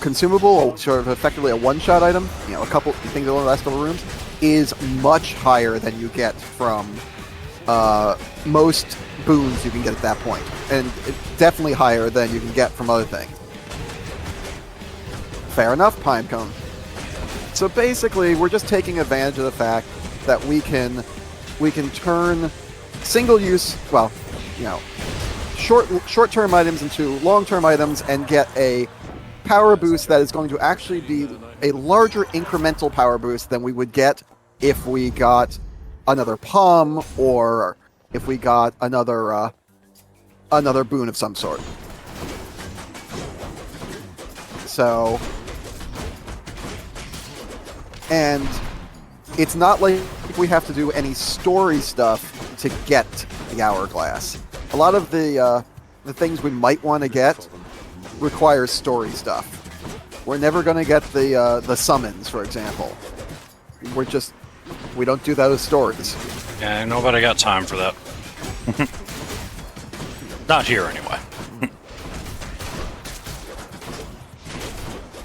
consumable, or sort of effectively a one-shot item, a couple things that only last couple rooms, is much higher than you get from most boons you can get at that point, and definitely higher than you can get from other things. Fair enough, Pinecone. So basically, we're just taking advantage of the fact that we can turn single-use, short-term items into long-term items and get a power boost that is going to actually be a larger incremental power boost than we would get if we got another palm or if we got another boon of some sort. So, and it's not like we have to do any story stuff to get the hourglass. A lot of the things we might want to get requires story stuff. We're never going to get the summons, for example. We don't do those stories. Yeah, nobody got time for that. Not here, anyway.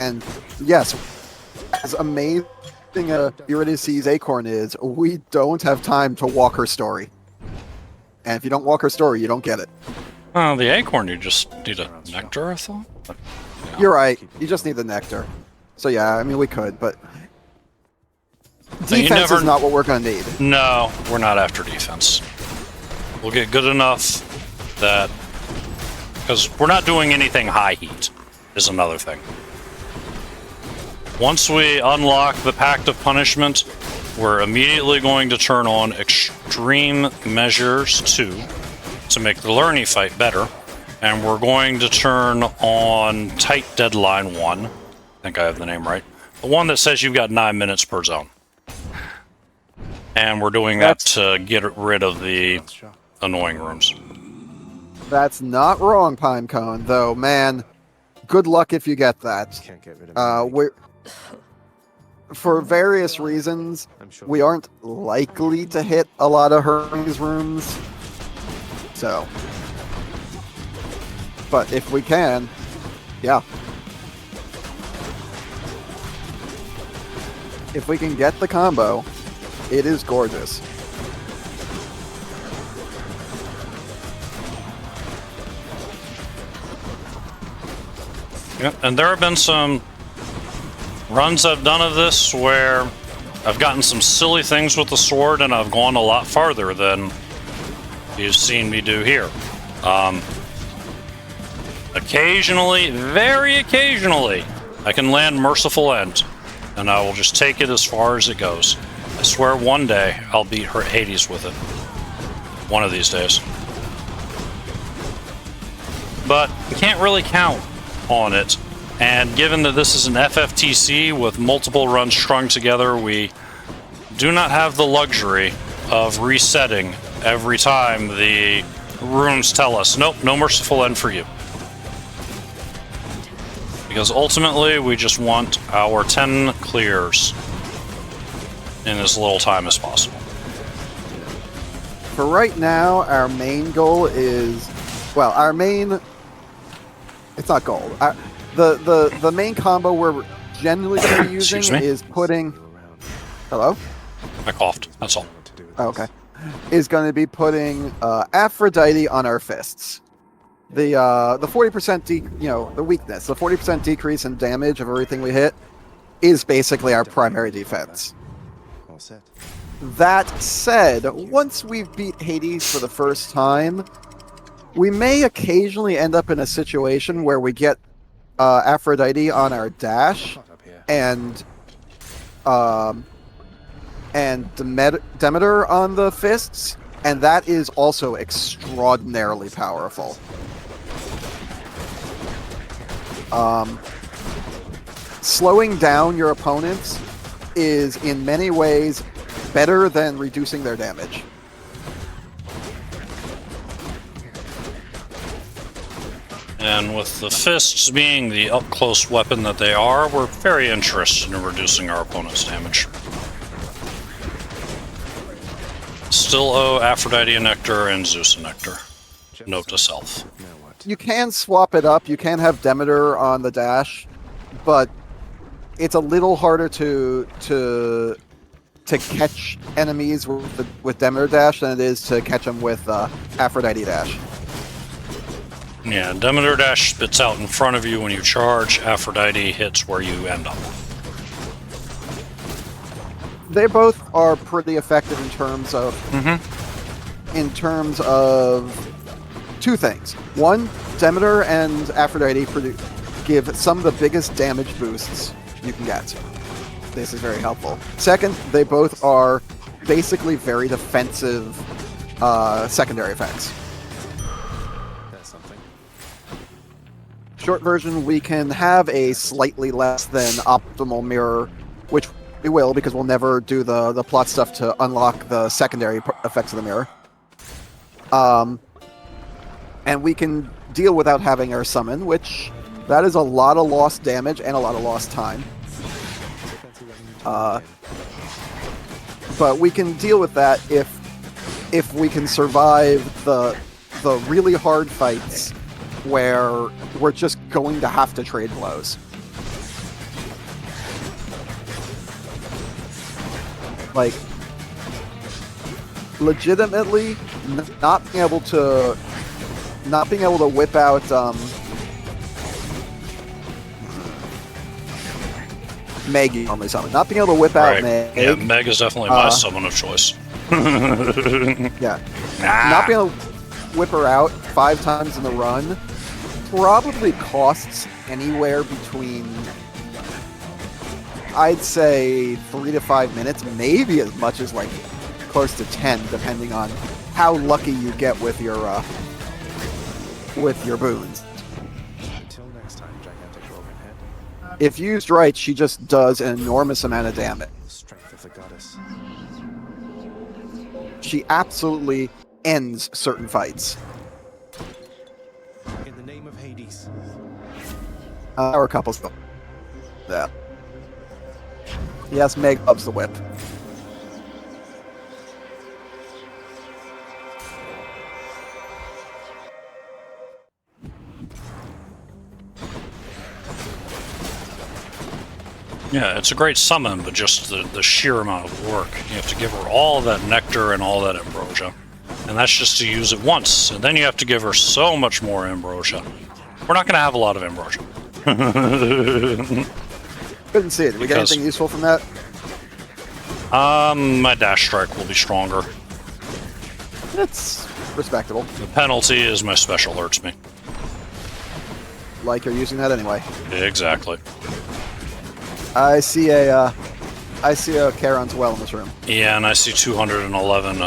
And yes, as amazing a Eurydice's acorn is, we don't have time to walk her story. And if you don't walk her story, you don't get it. Oh, the acorn, you just need a nectar, I thought? But, yeah. You're right. You just need the nectar. So yeah, I mean, we could, but defense is not what we're going to need. No, we're not after defense. We'll get good enough that... Because we're not doing anything high heat, is another thing. Once we unlock the Pact of Punishment, we're immediately going to turn on Extreme Measures 2 to make the Lerny fight better. And we're going to turn on Tight Deadline 1. I think I have the name right. The one that says you've got 9 minutes per zone. And we're doing that to get rid of the annoying rooms. That's not wrong, Pinecone, though, man. Good luck if you get that. Can't get rid of for various reasons, we aren't likely to hit a lot of Hermes rooms. So. But if we can, yeah. If we can get the combo, it is gorgeous. Yeah, and there have been some runs I've done of this where I've gotten some silly things with the sword and I've gone a lot farther than you've seen me do here. Occasionally, very occasionally, I can land Merciful End, and I will just take it as far as it goes. I swear one day I'll beat Hades with it. One of these days. But you can't really count on it, and given that this is an FFTC with multiple runs strung together, we do not have the luxury of resetting every time the runes tell us, nope, no Merciful End for you. Because ultimately, we just want our 10 clears in as little time as possible. For right now, our main goal is... Well, our main... It's not goal. The main combo we're generally going to be using is putting... Hello? I coughed, that's all. Oh, okay. Is going to be putting Aphrodite on our fists. The 40% the weakness, the 40% decrease in damage of everything we hit is basically our primary defense. All set. That said, once we've beat Hades for the first time, we may occasionally end up in a situation where we get Aphrodite on our dash and Demeter on the fists, and that is also extraordinarily powerful. Slowing down your opponents is in many ways better than reducing their damage. And with the fists being the up-close weapon that they are, we're very interested in reducing our opponent's damage. Still owe Aphrodite a nectar and Zeus a nectar. Note to self. You can swap it up. You can have Demeter on the dash, but it's a little harder to catch enemies with Demeter dash than it is to catch them with Aphrodite dash. Yeah, Demeter dash spits out in front of you when you charge. Aphrodite hits where you end up. They both are pretty effective in terms of two things. One, Demeter and Aphrodite give some of the biggest damage boosts you can get. This is very helpful. Second, they both are basically very defensive secondary effects. That's something. Short version, we can have a slightly less than optimal mirror, which we will because we'll never do the plot stuff to unlock the secondary effects of the mirror. And we can deal without having our summon, which that is a lot of lost damage and a lot of lost time. But we can deal with that if we can survive the really hard fights where we're just going to have to trade blows. Like, legitimately, not being able to whip out Meg you normally summon. Not being able to whip out Right. Meg. Yeah, Meg is definitely my summon of choice. Yeah. Not being able to whip her out 5 times in the run probably costs anywhere between, I'd say, 3 to 5 minutes, maybe as much as like close to 10, depending on how lucky you get with your boons. Until next time, gigantic organ head. If used right, she just does an enormous amount of damage. Strength of the goddess. She absolutely ends certain fights. In the name of Hades. Or a couple stuff. Yeah. Yes, Meg loves the whip. Yeah, it's a great summon, but just the sheer amount of work. You have to give her all that nectar and all that ambrosia. And that's just to use it once. And then you have to give her so much more ambrosia. We're not going to have a lot of ambrosia. Couldn't see it. Did we get anything useful from that? My dash strike will be stronger. It's respectable. The penalty is my special hurts me. Like you're using that anyway. Exactly. I see a Charon's well in this room. Yeah, and I see 211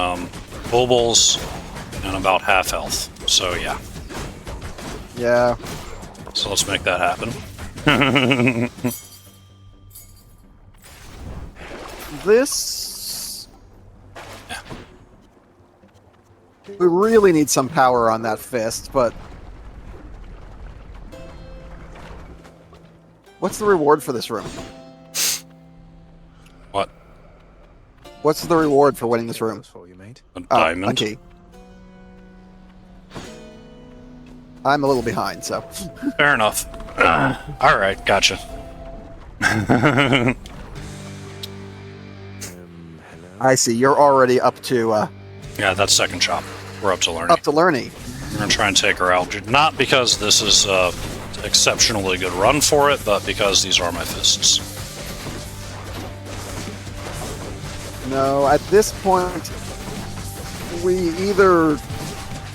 bubbles and about half health. So yeah. Yeah. So let's make that happen. This... We really need some power on that fist, but... What's the reward for this room? What? What's the reward for winning this room? For you, mate. A diamond? A key. I'm a little behind, so... Fair enough. Alright, gotcha. Hello. I see, you're already up to, Yeah, that's second chop. We're up to learning. up to learning. We're going to try and take her out. Not because this is exceptionally good run for it, but because these are my fists. No, at this point, we either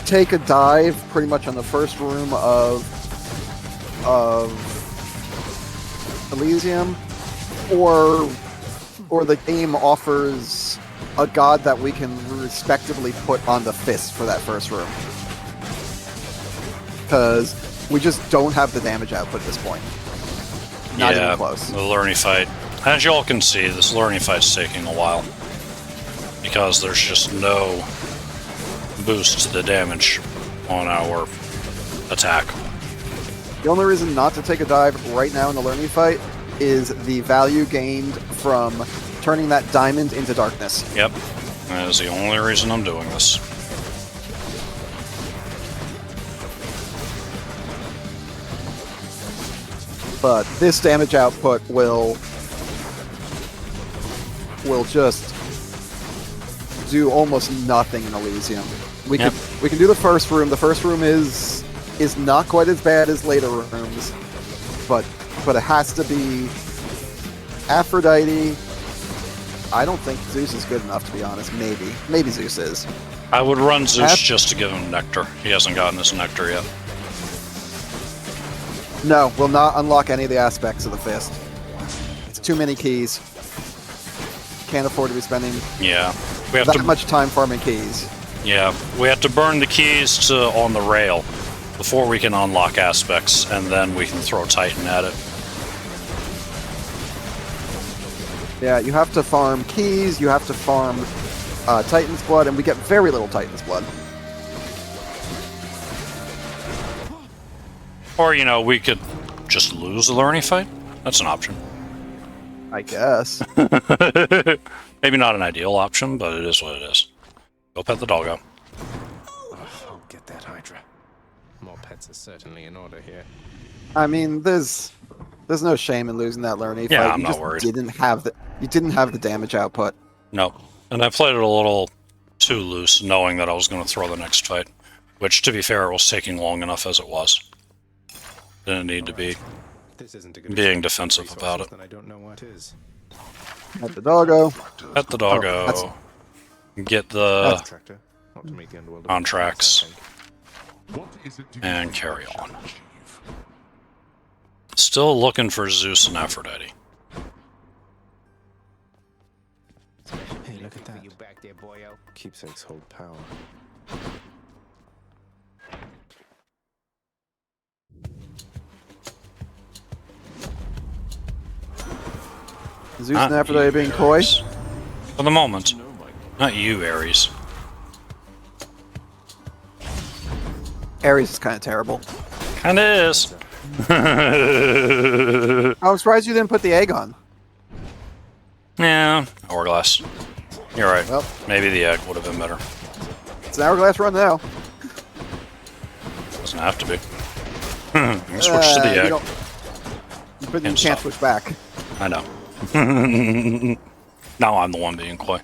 take a dive pretty much on the first room of Elysium, or the game offers a god that we can respectively put on the fist for that first room. Because we just don't have the damage output at this point. Not even close. The learning fight. As you all can see, this learning fight's taking a while. Because there's just no boost to the damage on our attack. The only reason not to take a dive right now in the learning fight is the value gained from turning that diamond into darkness. Yep. That is the only reason I'm doing this. But this damage output will just do almost nothing in Elysium. We can do the first room. The first room is not quite as bad as later rooms, but it has to be Aphrodite. I don't think Zeus is good enough, to be honest. Maybe Zeus is. I would run Zeus just to give him nectar. He hasn't gotten his nectar yet. No, will not unlock any of the aspects of the fist. It's too many keys. Can't afford to be spending We have that much time farming keys. Yeah, we have to burn the keys on the rail before we can unlock aspects, and then we can throw Titan at it. Yeah, you have to farm keys, you have to farm Titan's Blood, and we get very little Titan's Blood. Or, we could just lose the learning fight. That's an option. I guess. Maybe not an ideal option, but it is what it is. Go pet the doggo. I'll get that Hydra. More pets are certainly in order here. I mean, there's no shame in losing that learning Yeah, fight. I'm You not just worried. You didn't have the damage output. Nope. And I played it a little too loose, knowing that I was going to throw the next fight. Which, to be fair, was taking long enough as it was. Didn't need to be This isn't a good being defensive about it. then I don't know what is. At the doggo. At the doggo. Get the Tractor, not to make the underworld contracts. What is it you And think carry I shall on. achieve? Still looking for Zeus and Aphrodite. Hey, look at that. You back there, boyo. Keepsakes hold power. Zeus and Aphrodite being coy. Ares. For the moment. Not you, Ares. Ares is kind of terrible. Kinda is. I'm surprised you didn't put the egg on. Yeah, hourglass. You're right. Well. Maybe the egg would have been better. It's an hourglass run now. Doesn't have to be. You can switch to the You egg. don't- But you And can't stop. switch back. I know. Now I'm the one being coy.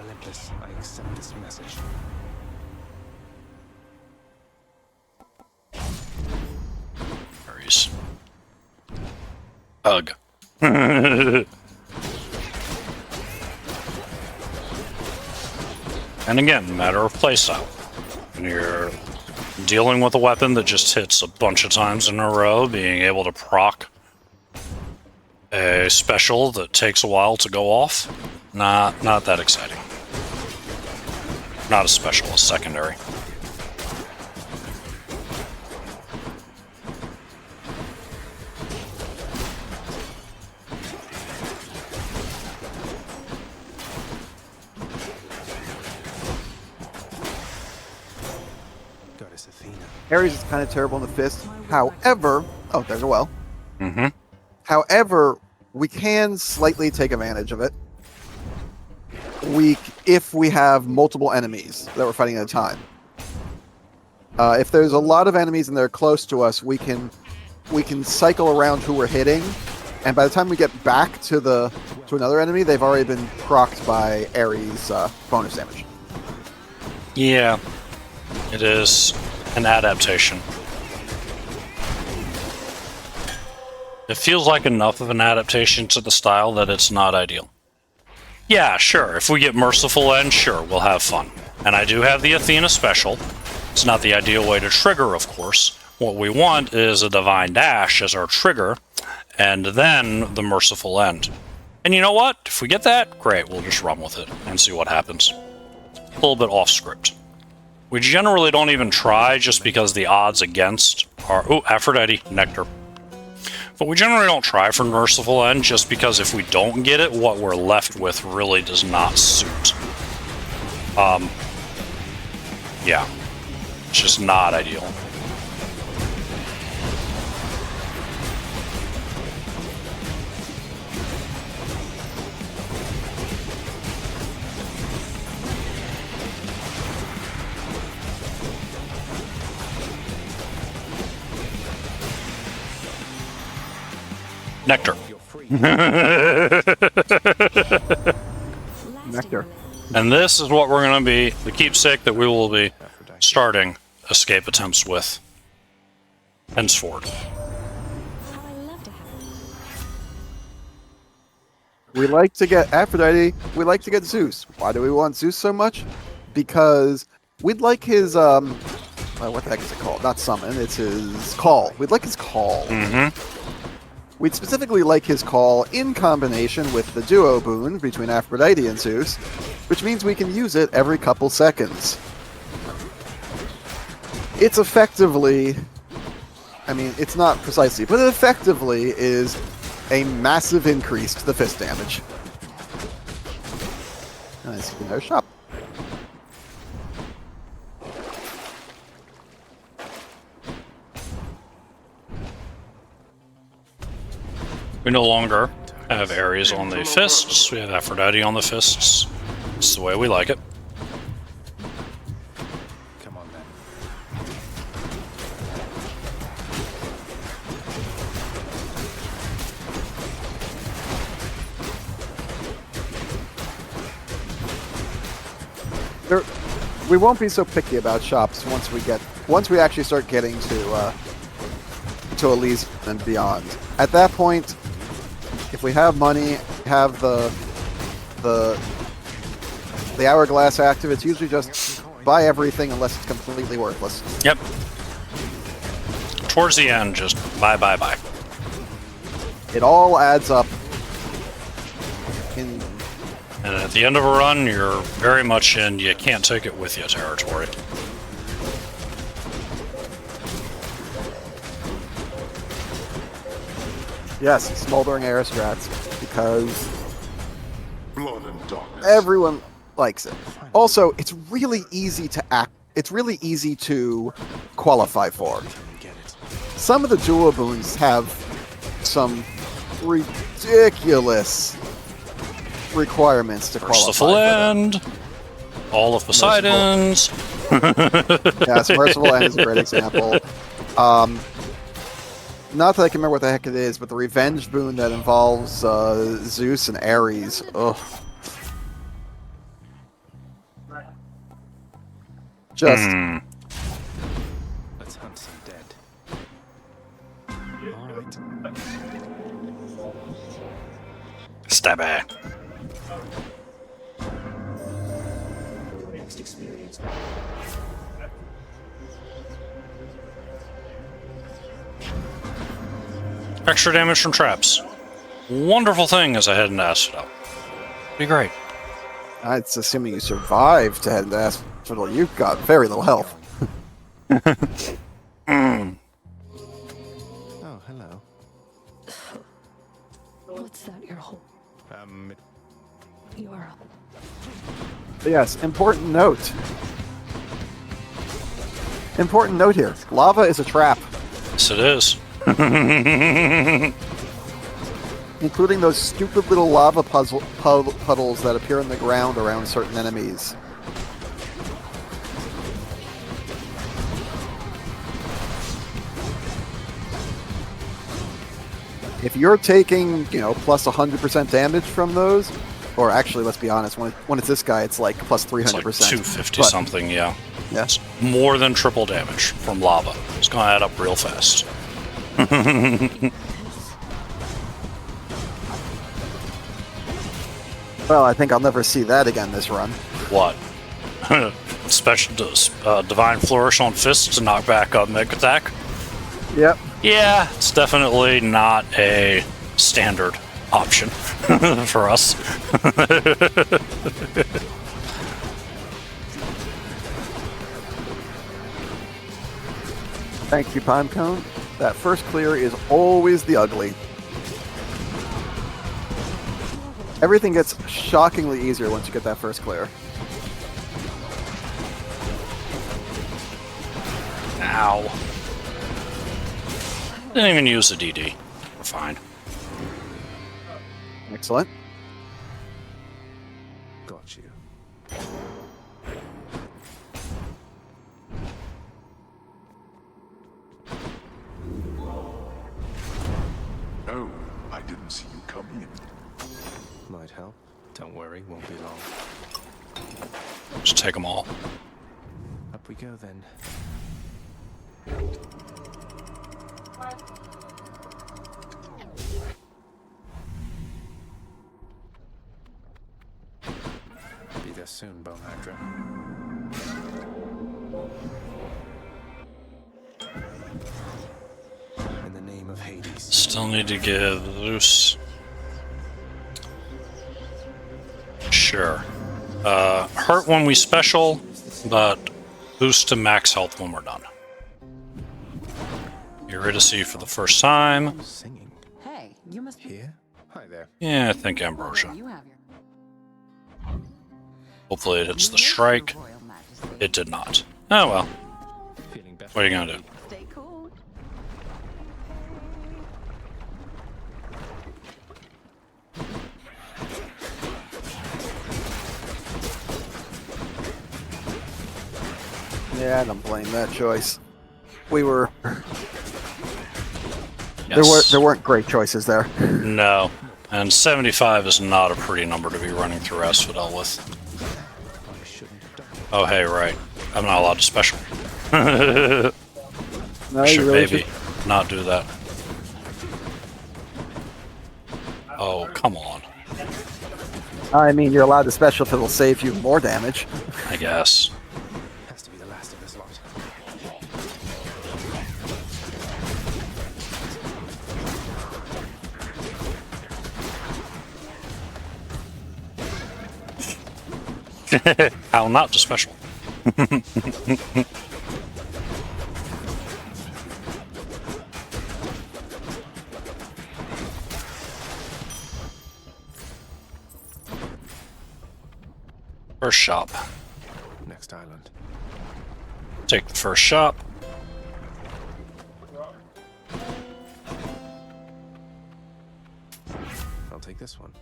Olympus, I accept this message. Ares. Ugh. And again, matter of playstyle. When you're dealing with a weapon that just hits a bunch of times in a row, being able to proc a special that takes a while to go off, not that exciting. Not a special, a secondary. Goddess Athena. Ares is kind of terrible in the fist. However, oh, there's a well. Mm-hmm. However, we can slightly take advantage of it. If we have multiple enemies that we're fighting at a time. If there's a lot of enemies and they're close to us, we can cycle around who we're hitting, and by the time we get back to another enemy, they've already been procced by Ares' bonus damage. Yeah, it is an adaptation. It feels like enough of an adaptation to the style that it's not ideal. Yeah, sure, if we get Merciful End, sure, we'll have fun. And I do have the Athena special. It's not the ideal way to trigger, of course. What we want is a Divine Dash as our trigger, and then the Merciful End. And you know what? If we get that, great, we'll just run with it and see what happens. A little bit off script. We generally don't even try just because the odds against are... Ooh, Aphrodite, Nectar. But we generally don't try for Merciful End just because if we don't get it, what we're left with really does not suit. Yeah. It's just not ideal. Nectar. Nectar. And this is what we're going to be, the keepsake that we will be starting escape attempts with henceforward. How I love to have it. We like to get Aphrodite. We like to get Zeus. Why do we want Zeus so much? Because we'd like his what the heck is it called? Not summon. It's his call. We'd like his call. Mm-hmm. We'd specifically like his call in combination with the duo boon between Aphrodite and Zeus, which means we can use it every couple seconds. It's effectively, I mean, it's not precisely, but it effectively is a massive increase to the fist damage. Nice, you know, shop. We no longer Have Ares on the fists. We have Aphrodite on the fists. It's the way we like it. Come on then. We won't be so picky about shops once we actually start getting to Elysium and beyond. At that point, if we have money, have the hourglass active, it's usually just buy everything unless it's completely worthless. Yep. Towards the end, just buy. It all adds up. And at the end of a run, you're very much in you can't take it with you territory. Yes, smoldering aerostrats, because Blood and darkness. everyone likes it. Also, it's really easy to qualify for. Some of the dual boons have some ridiculous requirements to qualify. Merciful End, all of Poseidon's. Yes, Merciful End is a great example. Not that I can remember what the heck it is, but the revenge boon that involves Zeus and Ares. Ugh. Just Let's hunt some dead. All right. Stabby. Next experience. Extra damage from traps. Wonderful thing as I head into Asphodel. Be great. it's assuming you survive to head into Asphodel. You've got very little health. Oh, hello. What's that you're holding? You're But yes, important note. Important note here. Lava is a trap, Yes, it is. including those stupid little lava puddles that appear in the ground around certain enemies. If you're taking, plus 100% damage from those, or actually, let's be honest, when it's this guy, it's like plus 300%. It's like 250 something, yeah. Yeah. It's more than triple damage from lava. It's going to add up real fast. Well, I think I'll never see that again this run. What? Special Divine Flourish on fists to knock back up Mega Attack? Yep. Yeah, it's definitely not a standard option for us. Thank you, Pinecone. That first clear is always the ugly. Everything gets shockingly easier once you get that first clear. Ow. Didn't even use the DD. We're fine. Excellent. Got you. Oh, I didn't see you come in. Might help. Don't worry, won't be long. Just take them all. Up we go then. Be there soon, Bone Hydra. In the name of Hades. Still need to give Zeus. Sure. Hurt when we special, but boost to max health when we're done. Eurydice for the first time. Singing. Hey, you must be Here? Hi there. Yeah, I think Ambrosia. You have your Hopefully it hits the strike. Royal Majesty. It did not. Oh well. Feeling better? What are you gonna do? Stay cool. Yeah, I don't blame that choice. We were Yes. there weren't great choices there. No. And 75 is not a pretty number to be running through Asphodel with. I shouldn't have done it. Oh, hey, right. I'm not allowed to special. No, Should you really maybe not do that. Oh, come on. I mean, you're allowed to special if it'll save you more damage. I guess. Has to be the last of this lot. How not to special. First shop. Next island. Take the first shop. I'll take this one.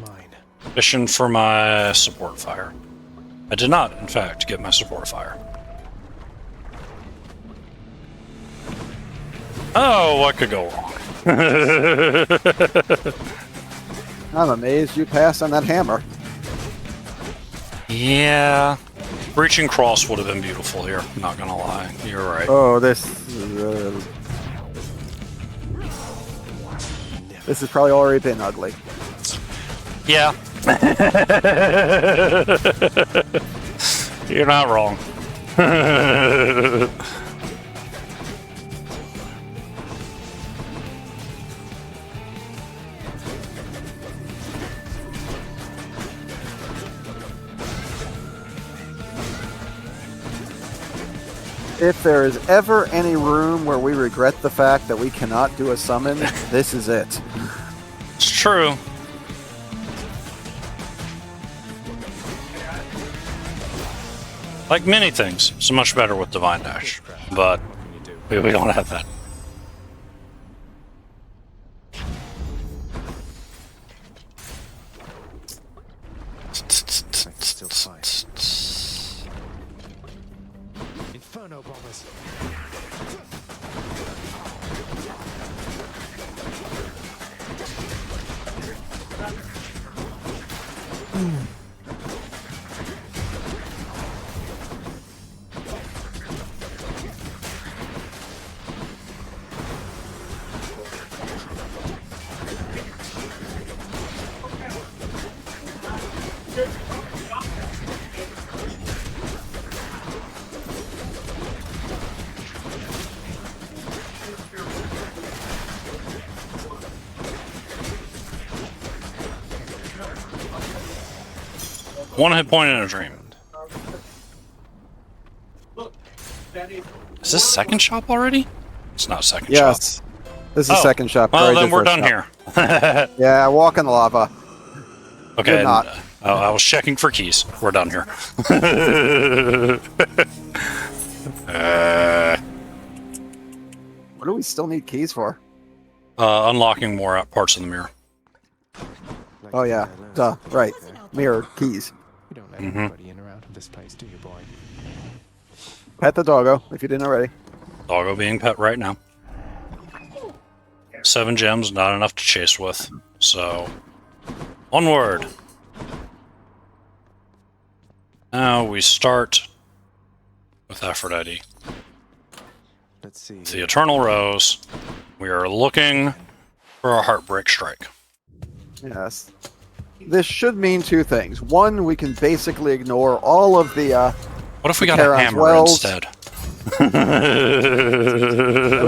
Mine. Mission for my support fire. I did not, in fact, get my support fire. Oh, what could go wrong? I'm amazed you passed on that hammer. Yeah. Breaching cross would have been beautiful here, not gonna lie. You're right. Oh, this has probably already been ugly. Yeah. You're not wrong. If there is ever any room where we regret the fact that we cannot do a summon, this is it. It's true. Like many things, it's much better with Divine Dash, but we don't have that. I can still fight. Inferno bombers. One hit point in a dream. Is this second shop already? It's not second shop. Yes. This is second shop. Well, Very then good we're first done shop. here. Yeah, walk in the lava. Okay. You're not. I was checking for keys. We're done here. What do we still need keys for? Unlocking more parts of the mirror. Like Oh yeah, I learned. duh, right. Mirror keys. You don't let anybody in or out of this place, do you, boy? Pet the doggo if you didn't already. Doggo being pet right now. 7 gems, not enough to chase with. So, onward. Now we start with Aphrodite. Let's see. The Eternal Rose. We are looking for a Heartbreak Strike. Yes. This should mean two things. One, we can basically ignore all of the What if we got a Charon's hammer Wells. instead? we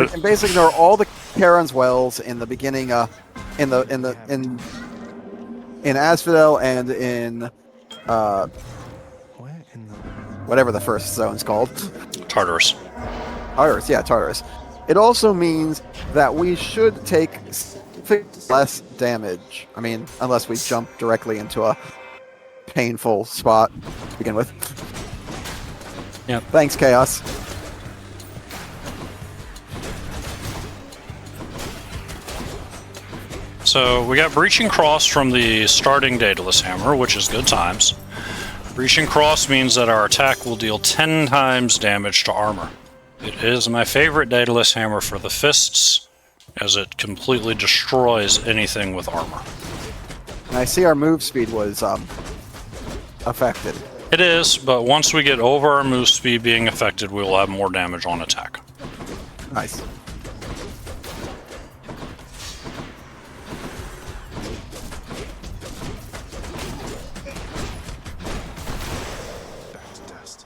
can basically ignore all the Charon's Wells in the beginning in Asphodel and in Where in the... whatever the first zone's called. Tartarus. Tartarus, yeah, Tartarus. It also means that we should take less damage. I mean, unless we jump directly into a painful spot to begin with. Yep. Thanks, Chaos. So we got Breaching Cross from the starting Daedalus Hammer, which is good times. Breaching Cross means that our attack will deal 10 times damage to armor. It is my favorite Daedalus hammer for the fists, as it completely destroys anything with armor. And I see our move speed was affected. It is, but once we get over our move speed being affected, we will have more damage on attack. Nice. Back to dust.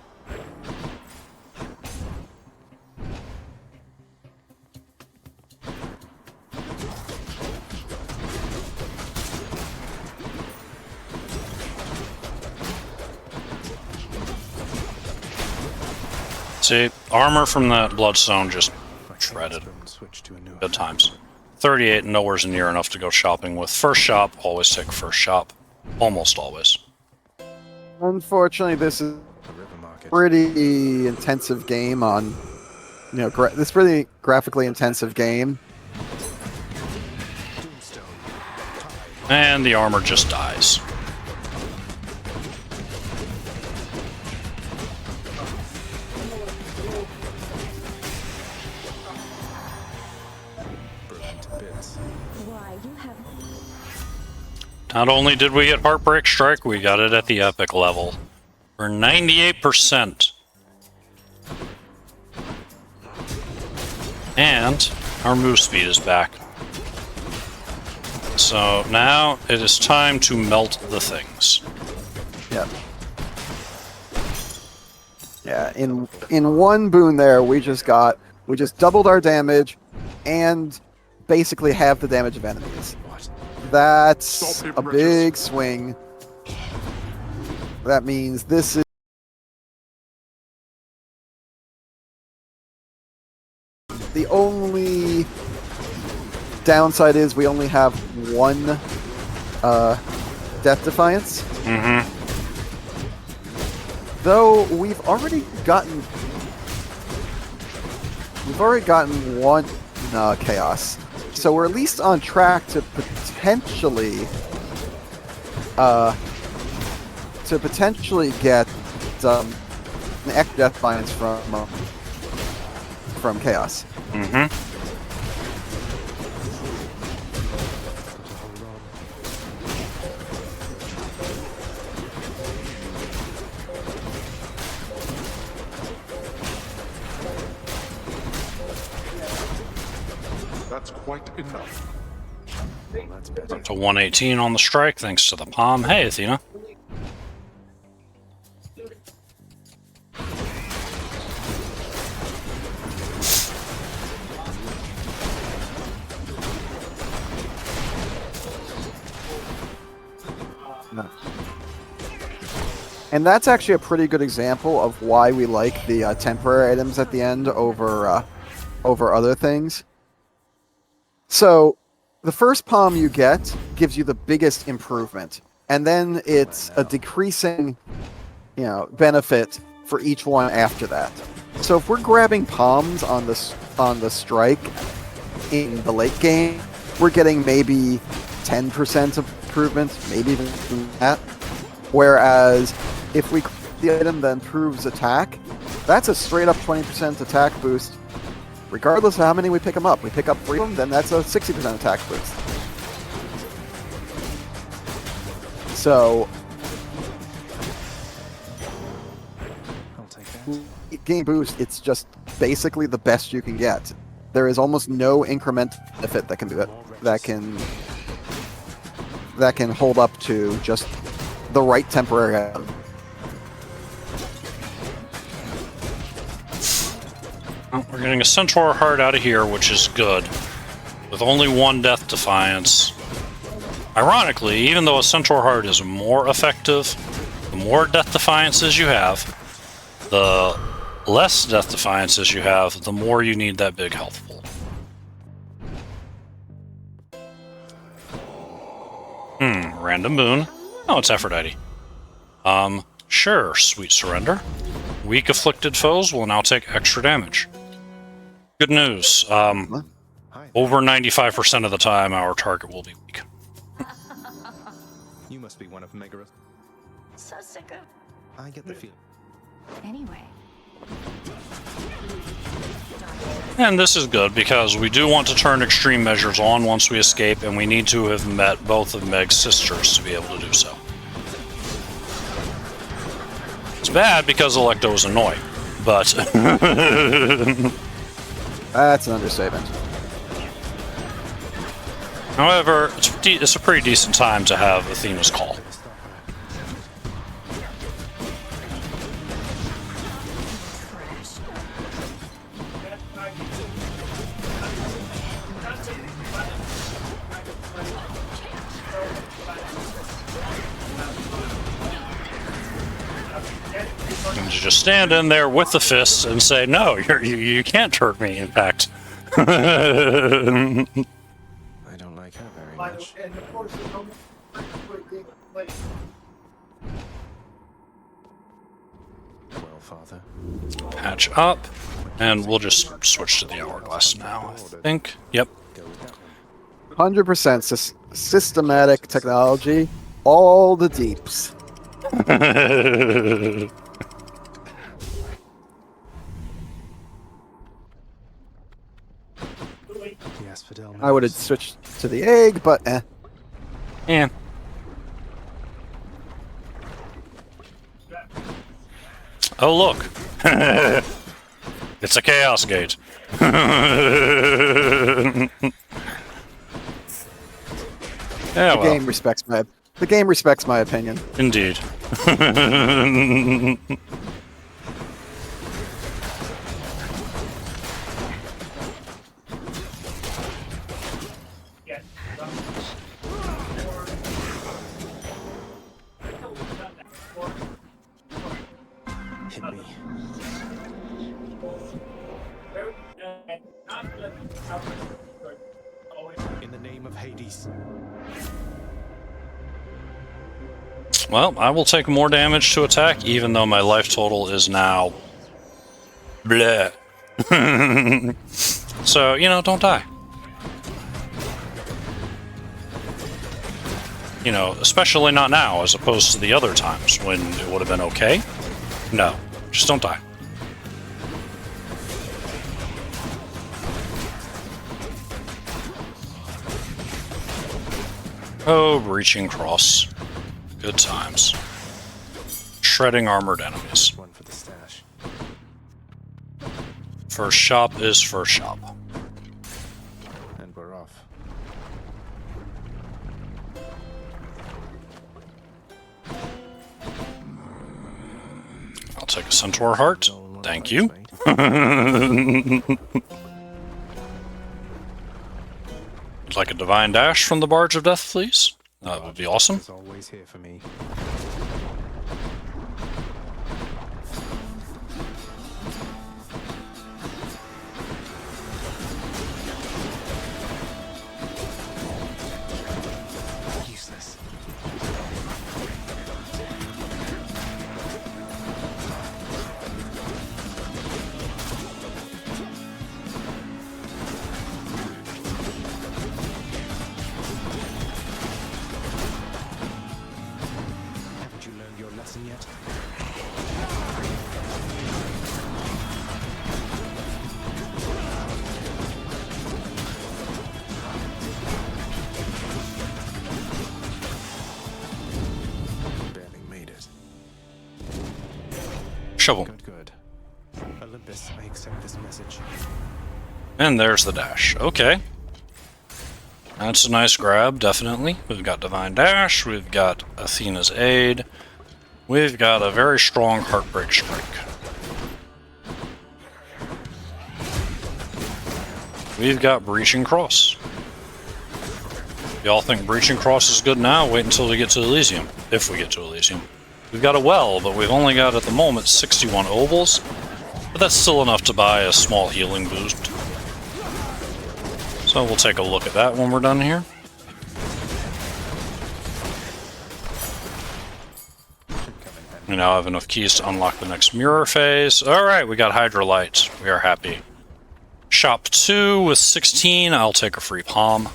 See, armor from that bloodstone just My shredded. tablespoon switched to a new Good times. 38, nowhere's near enough to go shopping with. First shop, always take first shop. Almost always. Unfortunately, this is The river market. pretty intensive game on, this pretty graphically intensive game. Tombstone. And the armor just dies. Broken to bits. Why, you have... Not only did we get Heartbreak Strike, we got it at the epic level. We're 98%. And our move speed is back. So now it is time to melt the things. Yep. Yeah, in one boon there, we just doubled our damage and basically half the damage of enemies. What? That's Stop him, a Regis. big swing. That means this is the only downside is we only have one Death Defiance. Mm-hmm. Though we've already gotten one chaos, so we're at least on track to potentially get an extra death defiance from chaos. Mm-hmm. That's quite enough. Well, that's better. To 118 on the strike, thanks to the palm. Hey, Athena. And that's actually a pretty good example of why we like the temporary items at the end over other things. So, the first palm you get gives you the biggest improvement, and then it's a decreasing, benefit for each one after that. So if we're grabbing palms on the strike in the late game, we're getting maybe 10% improvement, maybe even that. Whereas if we the item that improves attack, that's a straight up 20% attack boost. Regardless of how many we pick them up. We pick up 3 of them, then that's a 60% attack boost. So, I'll take that. game boost, it's just basically the best you can get. There is almost no incremental benefit that can do it. That can hold up to just the right temporary item. We're getting a Centaur Heart out of here, which is good. With only one Death Defiance. Ironically, even though a Centaur Heart is more effective, the more Death Defiances you have, the less Death Defiances you have, the more you need that big health pool. Random boon. Oh, it's Aphrodite. Sure, sweet surrender. Weak afflicted foes will now take extra damage. Good news. Over 95% of the time, our target will be weak. You must be one of Megaera's. So sick of... I get the feeling. Anyway. And this is good because we do want to turn extreme measures on once we escape, and we need to have met both of Meg's sisters to be able to do so. It's bad because Electo is annoying, but... That's an understatement. However, it's a pretty decent time to have Athena's call. And you just stand in there with the fists and say, "No, you can't hurt me." In fact, I don't like her very much. Well, Father. patch up, and we'll just switch to the hourglass now. I think. Yep. Go with that one. 100% systematic technology. All the deeps. The Asphodel I would have switched to the egg, but eh. Yeah. Oh, look. It's a chaos gate. Yeah, The game respects my opinion. Indeed. hit me. In the name of Hades. Well, I will take more damage to attack, even though my life total is now... bleh. So, you know, don't die. You know, especially not now, as opposed to the other times when it would have been okay. No, just don't die. Oh, breaching cross. Good times. Shredding armored enemies. One for the stash. First shop is first shop. And we're off. I'll take a centaur heart. Thank you. Would like a divine dash from the Barge of Death, please? That would be awesome. Is always here for me. Useless. Haven't you learned your lesson yet? Barely made it. Shovel. Good, good. Olympus, I accept this message. And there's the dash. Okay. That's a nice grab, definitely. We've got divine dash. We've got Athena's aid. We've got a very strong heartbreak strike. We've got breaching cross. Y'all think breaching cross is good now? Wait until we get to Elysium. If we get to Elysium. We've got a well, but we've only got at the moment 61 ovals. But that's still enough to buy a small healing boost. So we'll take a look at that when we're done here. We now have enough keys to unlock the next mirror phase. Alright, we got Hydra light. We are happy. Shop 2 with 16. I'll take a free palm.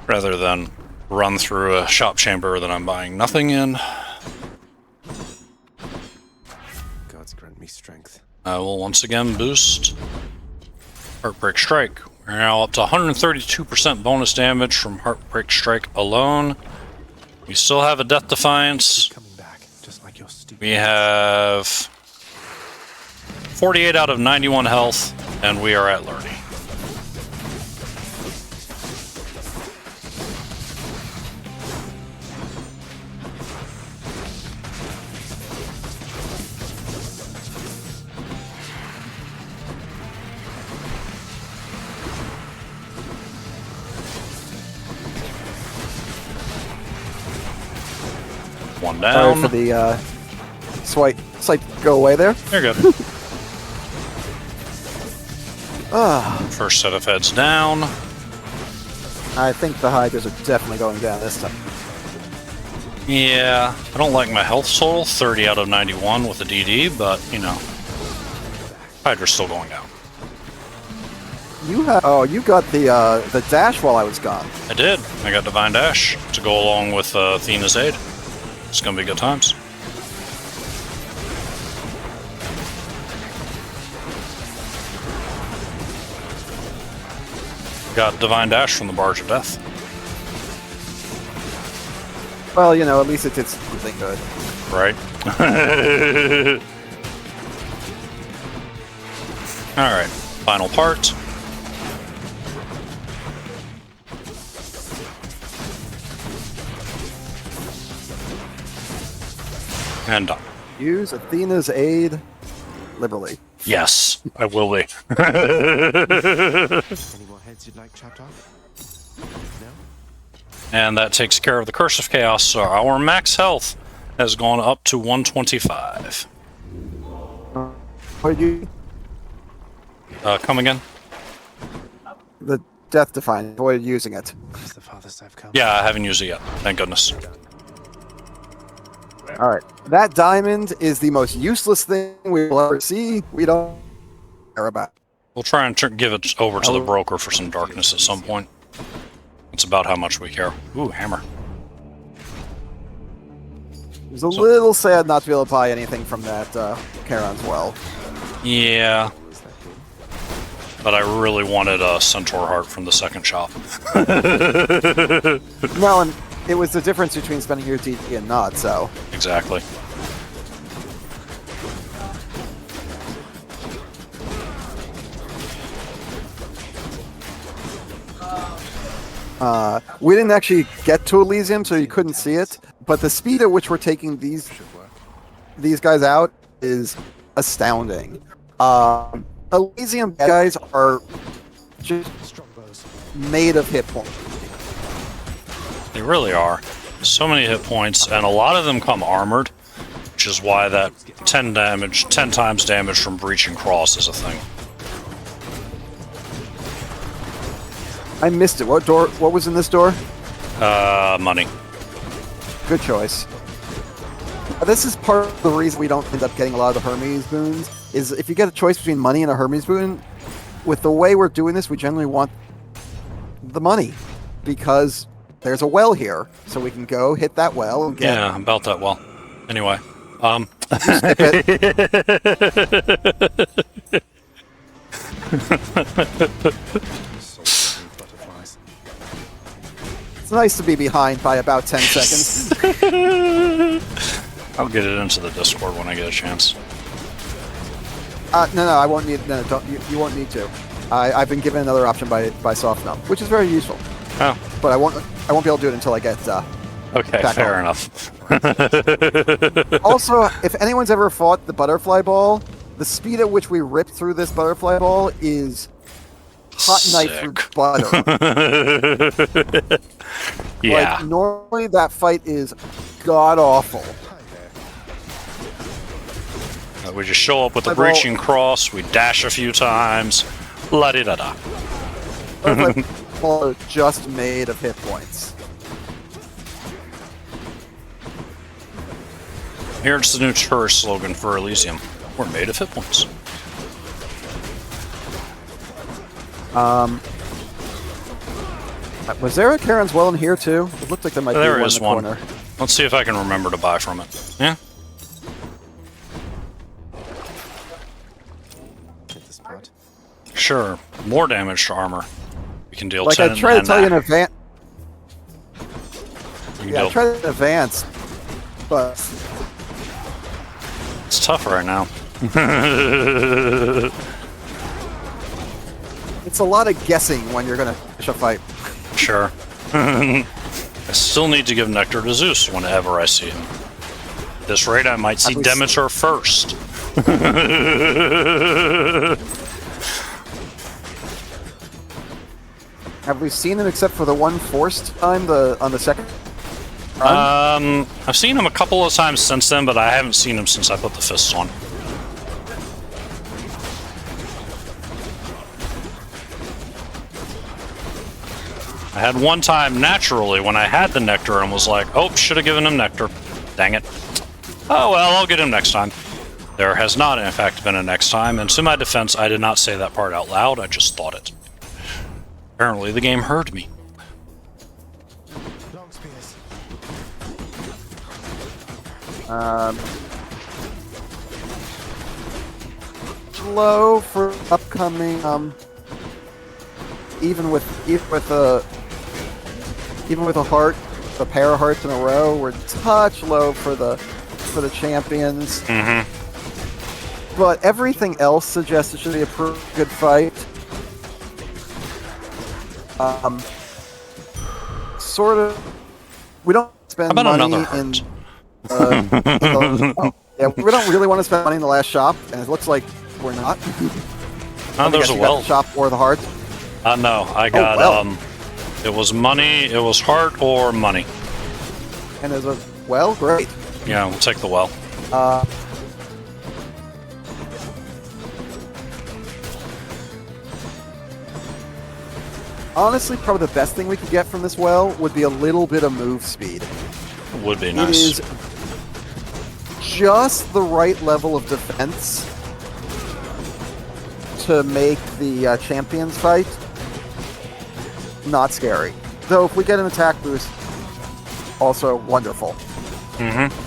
Rather than run through a shop chamber that I'm buying nothing in. me strength. I will once again boost Heartbreak Strike. We're now up to 132% bonus damage from Heartbreak Strike alone. We still have a Death Defiance. Coming back, just like your stupid. We have 48 out of 91 health, and we are at Lurdy. One Sorry down. for the slight go away there. You're good. Ah, First set of heads down. I think the Hydras are definitely going down this time. Yeah, I don't like my health total, 30 out of 91 with a DD, but, you know, Hydra's still going down. You got the dash while I was gone. I did. I got Divine Dash to go along with Athena's Aid. It's gonna be good times. Got Divine Dash from the Barge of Death. Well, you know, at least it did something good. Right. Alright, final part. And done. Use Athena's aid liberally. Yes, I will be. Any more heads you'd like chopped off? No? And that takes care of the Curse of Chaos, so our max health has gone up to 125. What you Come again? the Death Defiant, avoid using it. That's the farthest I've come. Yeah, I haven't used it yet. Thank goodness. Alright. That diamond is the most useless thing we will ever see. We don't care about. We'll try and give it over to the broker for some darkness at some point. It's about how much we care. Ooh, hammer. It was a little sad not to be able to buy anything from that Charon's well. Yeah. But I really wanted a Centaur Heart from the second shop. No, and it was the difference between spending your DD and not, so. Exactly. We didn't actually get to Elysium, so you couldn't see it. But the speed at which we're taking these guys out is astounding. Elysium guys are just made of hit points. They really are. So many hit points, and a lot of them come armored, which is why that 10 times damage from Breaching Cross is a thing. I missed it. What door? What was in this door? Money. Good choice. This is part of the reason we don't end up getting a lot of the Hermes boons, is if you get a choice between money and a Hermes boon, with the way we're doing this, we generally want the money, because there's a well here, so we can go hit that well and get... Yeah, about that well. Anyway, skip it. It's nice to be behind by about 10 seconds. I'll get it into the Discord when I get a chance. No, I won't need. No, don't. You won't need to. I've been given another option by Softnumb, which is very useful. Oh, But I won't be able to do it until I get. okay, back fair home. enough. Also, if anyone's ever fought the butterfly ball, the speed at which we rip through this butterfly ball is hot knife through Sick. butter. Yeah. Like, normally that fight is god awful. We just show up with the Eyeball. Breaching Cross, we dash a few times, la-di-da-da. Butterfly ball are just made of hit points. Here's the new tourist slogan for Elysium. We're made of hit points. Was there a Charon's well in here too? It looked like there might be There one is in the one. corner. Let's see if I can remember to buy from it. Yeah? sure, more damage to armor. We can deal Like 10 I try to and tell you in that. advance. We can Yeah, I deal- try to advance, but It's tough right now. it's a lot of guessing when you're gonna finish a fight. Sure. I still need to give Nectar to Zeus whenever I see him. At this rate, I might see At least- Demeter first. Have we seen him except for the one forced time on the second run? I've seen him a couple of times since then, but I haven't seen him since I put the fists on. I had one time naturally when I had the Nectar and was like, oh, should have given him Nectar. Dang it. Oh well, I'll get him next time. There has not, in fact, been a next time, and to my defense, I did not say that part out loud, I just thought it. Apparently, the game heard me. Long spears. Low for upcoming. Even with a heart, a pair of hearts in a row, we're a touch low for the champions. Mm-hmm. But everything else suggests it should be a pretty good fight. Sort of. We don't spend How about money another in. heart? Yeah, we don't really want to spend money in the last shop, and it looks like we're not. Oh, there's a You got well. the shop or the heart. No, I got, well. it was money, it was heart or money. And there's a well, great. Yeah, we'll take the well. Honestly, probably the best thing we could get from this well would be a little bit of move speed. Would be It nice. is just the right level of defense to make the champions fight not scary. Though if we get an attack boost, also wonderful. Mm-hmm.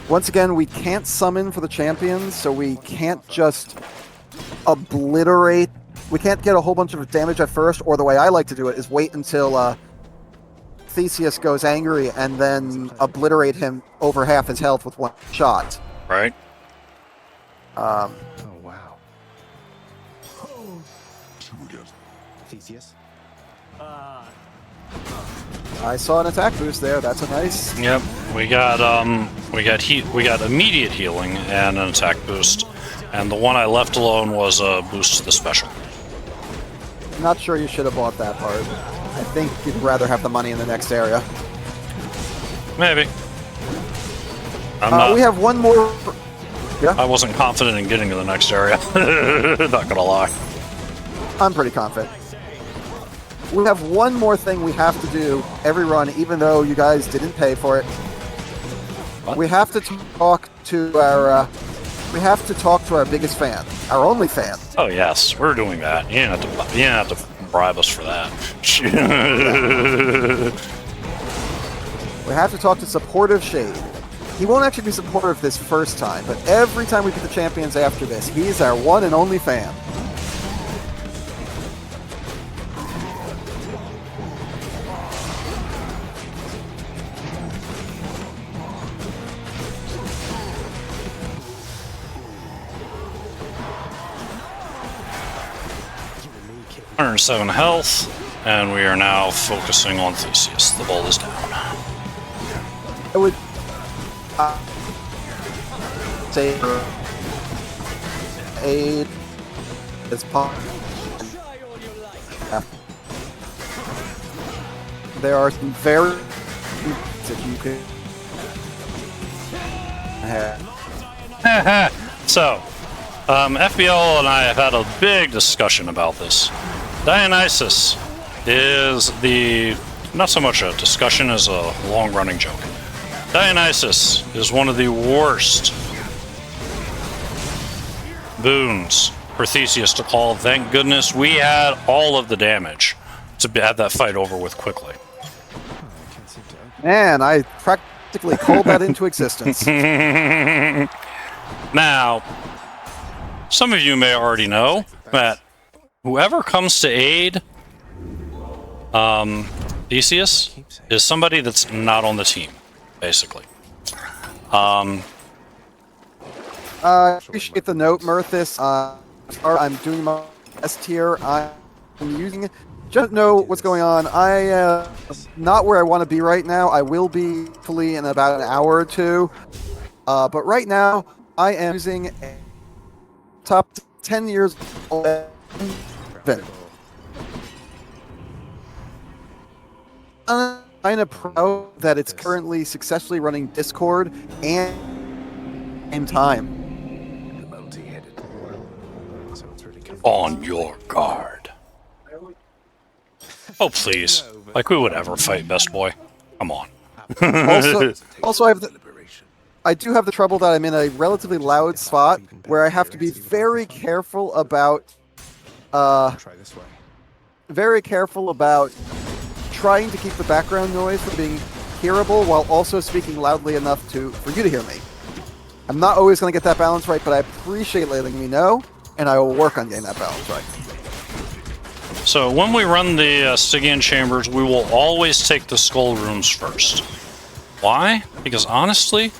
Once again, we can't summon for the champions, so we can't just obliterate. We can't get a whole bunch of damage at first, or the way I like to do it is wait until Theseus goes angry and then obliterate him over half his health with one shot. Right? Oh, wow. Julian. Theseus? I saw an attack boost there. That's a nice. Yep. We got immediate healing and an attack boost. And the one I left alone was a boost to the special. Not sure you should have bought that part. I think you'd rather have the money in the next area. Maybe. I'm not, We have one more. Yeah, I wasn't confident in getting to the next area. Not gonna lie. I'm pretty confident. We have one more thing we have to do every run, even though you guys didn't pay for it. What? We have to talk to our. We have to talk to our biggest fan, our only fan. Oh yes, we're doing that. You didn't have to bribe us for that. We have to talk to Supportive Shade. He won't actually be supportive this first time, but every time we get the champions after this, he's our one and only fan. $107 health, and we are now focusing on Theseus. The ball is down. I would say aid is possible. There are some very that you could have. So, FBL and I have had a big discussion about this. Dionysus is not so much a discussion as a long-running joke. Dionysus is one of the worst boons for Theseus to call. Thank goodness we had all of the damage to have that fight over with quickly. Man, I practically called that into existence. Now, some of you may already know that whoever comes to aid Theseus is somebody that's not on the team, basically. I appreciate the note, Murthis. I'm doing my best here. I'm using it. Just know what's going on. I am not where I want to be right now. I will be hopefully in about an hour or two. But right now, I am using a top 10 years old. I'm kind of proud that it's currently successfully running Discord and same time. On your guard. Oh, please. Like we would ever fight Best Boy. Come on. Also, I do have the trouble that I'm in a relatively loud spot where I have to be very careful about trying to keep the background noise from being hearable while also speaking loudly enough for you to hear me. I'm not always going to get that balance right, but I appreciate letting me know, and I will work on getting that balance right. So when we run the Stygian chambers, we will always take the skull rooms first. Why? Because honestly,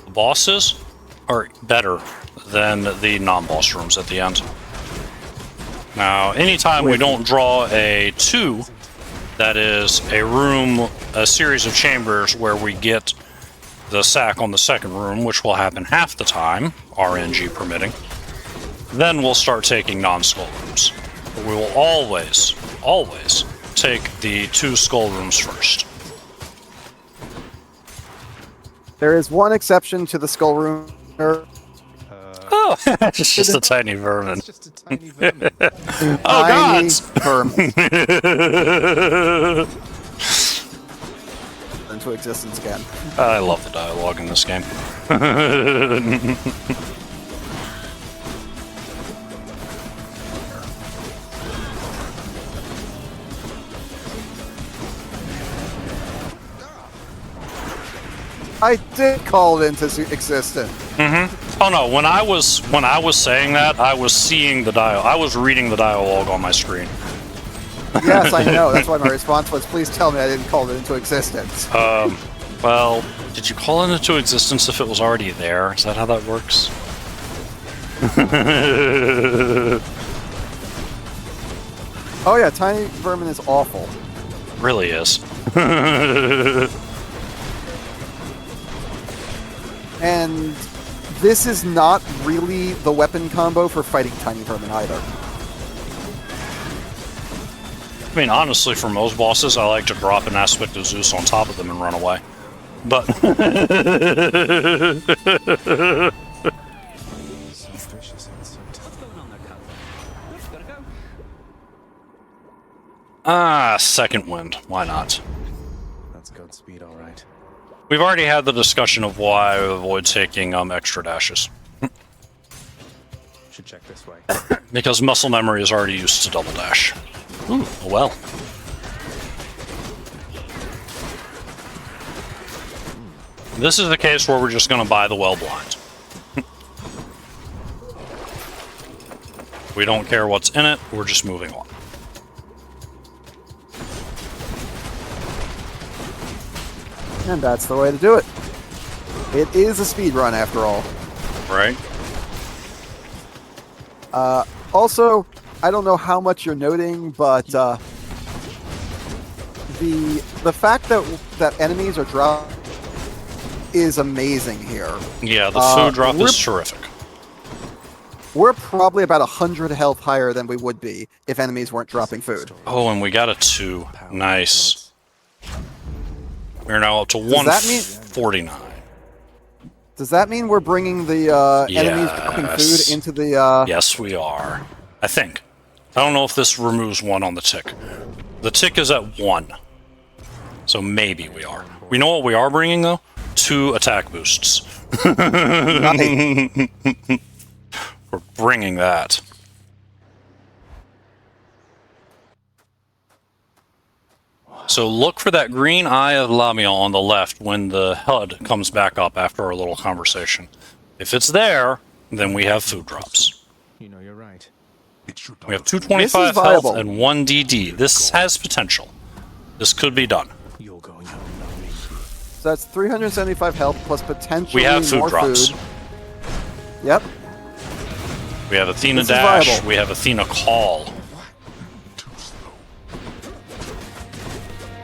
the bosses are better than the non-boss rooms at the end. Now, anytime we don't draw a 2, that is a series of chambers where we get the sack on the second room, which will happen half the time, RNG permitting, then we'll start taking non-skull rooms. But we will always take the 2 skull rooms first. There is one exception to the skull room. Oh, it's just a tiny vermin. It's just a tiny vermin. Oh, Tiny gods! vermin. Into existence again. I love the dialogue in this game. I did call it into existence. Oh no, when I was saying that, I was seeing the I was reading the dialogue on my screen. Yes, I know. That's why my response was, please tell me I didn't call it into existence. Well, did you call it into existence if it was already there? Is that how that works? Oh yeah, tiny vermin is awful. Really is. And this is not really the weapon combo for fighting tiny vermin either. I mean, honestly, for most bosses, I like to drop an aspect of Zeus on top of them and run away. But second wind. Why not? That's Godspeed, all right. We've already had the discussion of why I avoid taking extra dashes. Should check this way. Because muscle memory is already used to double dash. Ooh, a well. This is the case where we're just going to buy the well blind. We don't care what's in it, we're just moving on. And that's the way to do it. It is a speed run after all. Right? Also, I don't know how much you're noting, but the fact that enemies are dropped is amazing here. Yeah, the food drop is terrific. We're probably about 100 health higher than we would be if enemies weren't dropping food. Oh, and we got a 2. Nice. We're now up to 149. Does that mean we're bringing the enemies dropping food into the... Yes, we are. I think. I don't know if this removes 1 on the tick. The tick is at 1. So maybe we are. We know what we are bringing, though? 2 attack boosts. Nice. We're bringing that. So look for that green eye of Lamion on the left when the HUD comes back up after our little conversation. If it's there, then we have food drops. You know, you're right. It should We have not 225 viable. health and 1 DD. This has potential. This could be done. You're going home, not me. So that's 375 health plus potentially We have food more drops. food. Yep. We have Athena This is Dash. viable. We have Athena Call. too slow.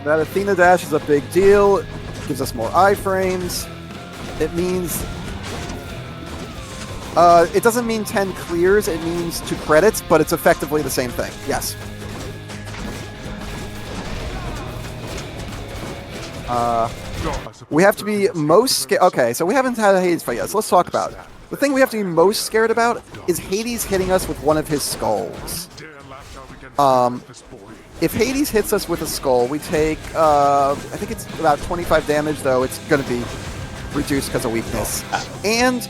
That Athena Dash is a big deal. It gives us more iframes. It means... it doesn't mean 10 clears, it means 2 credits, but it's effectively the same thing. Yes. We have to be most scared... Okay, so we haven't had a Hades fight yet, so let's talk about it. The thing we have to be most scared about is Hades hitting us with one of his skulls. Dare lash out against this boy. If Hades hits us with a skull, we take, I think it's about 25 damage, though it's going to be reduced because of weakness. And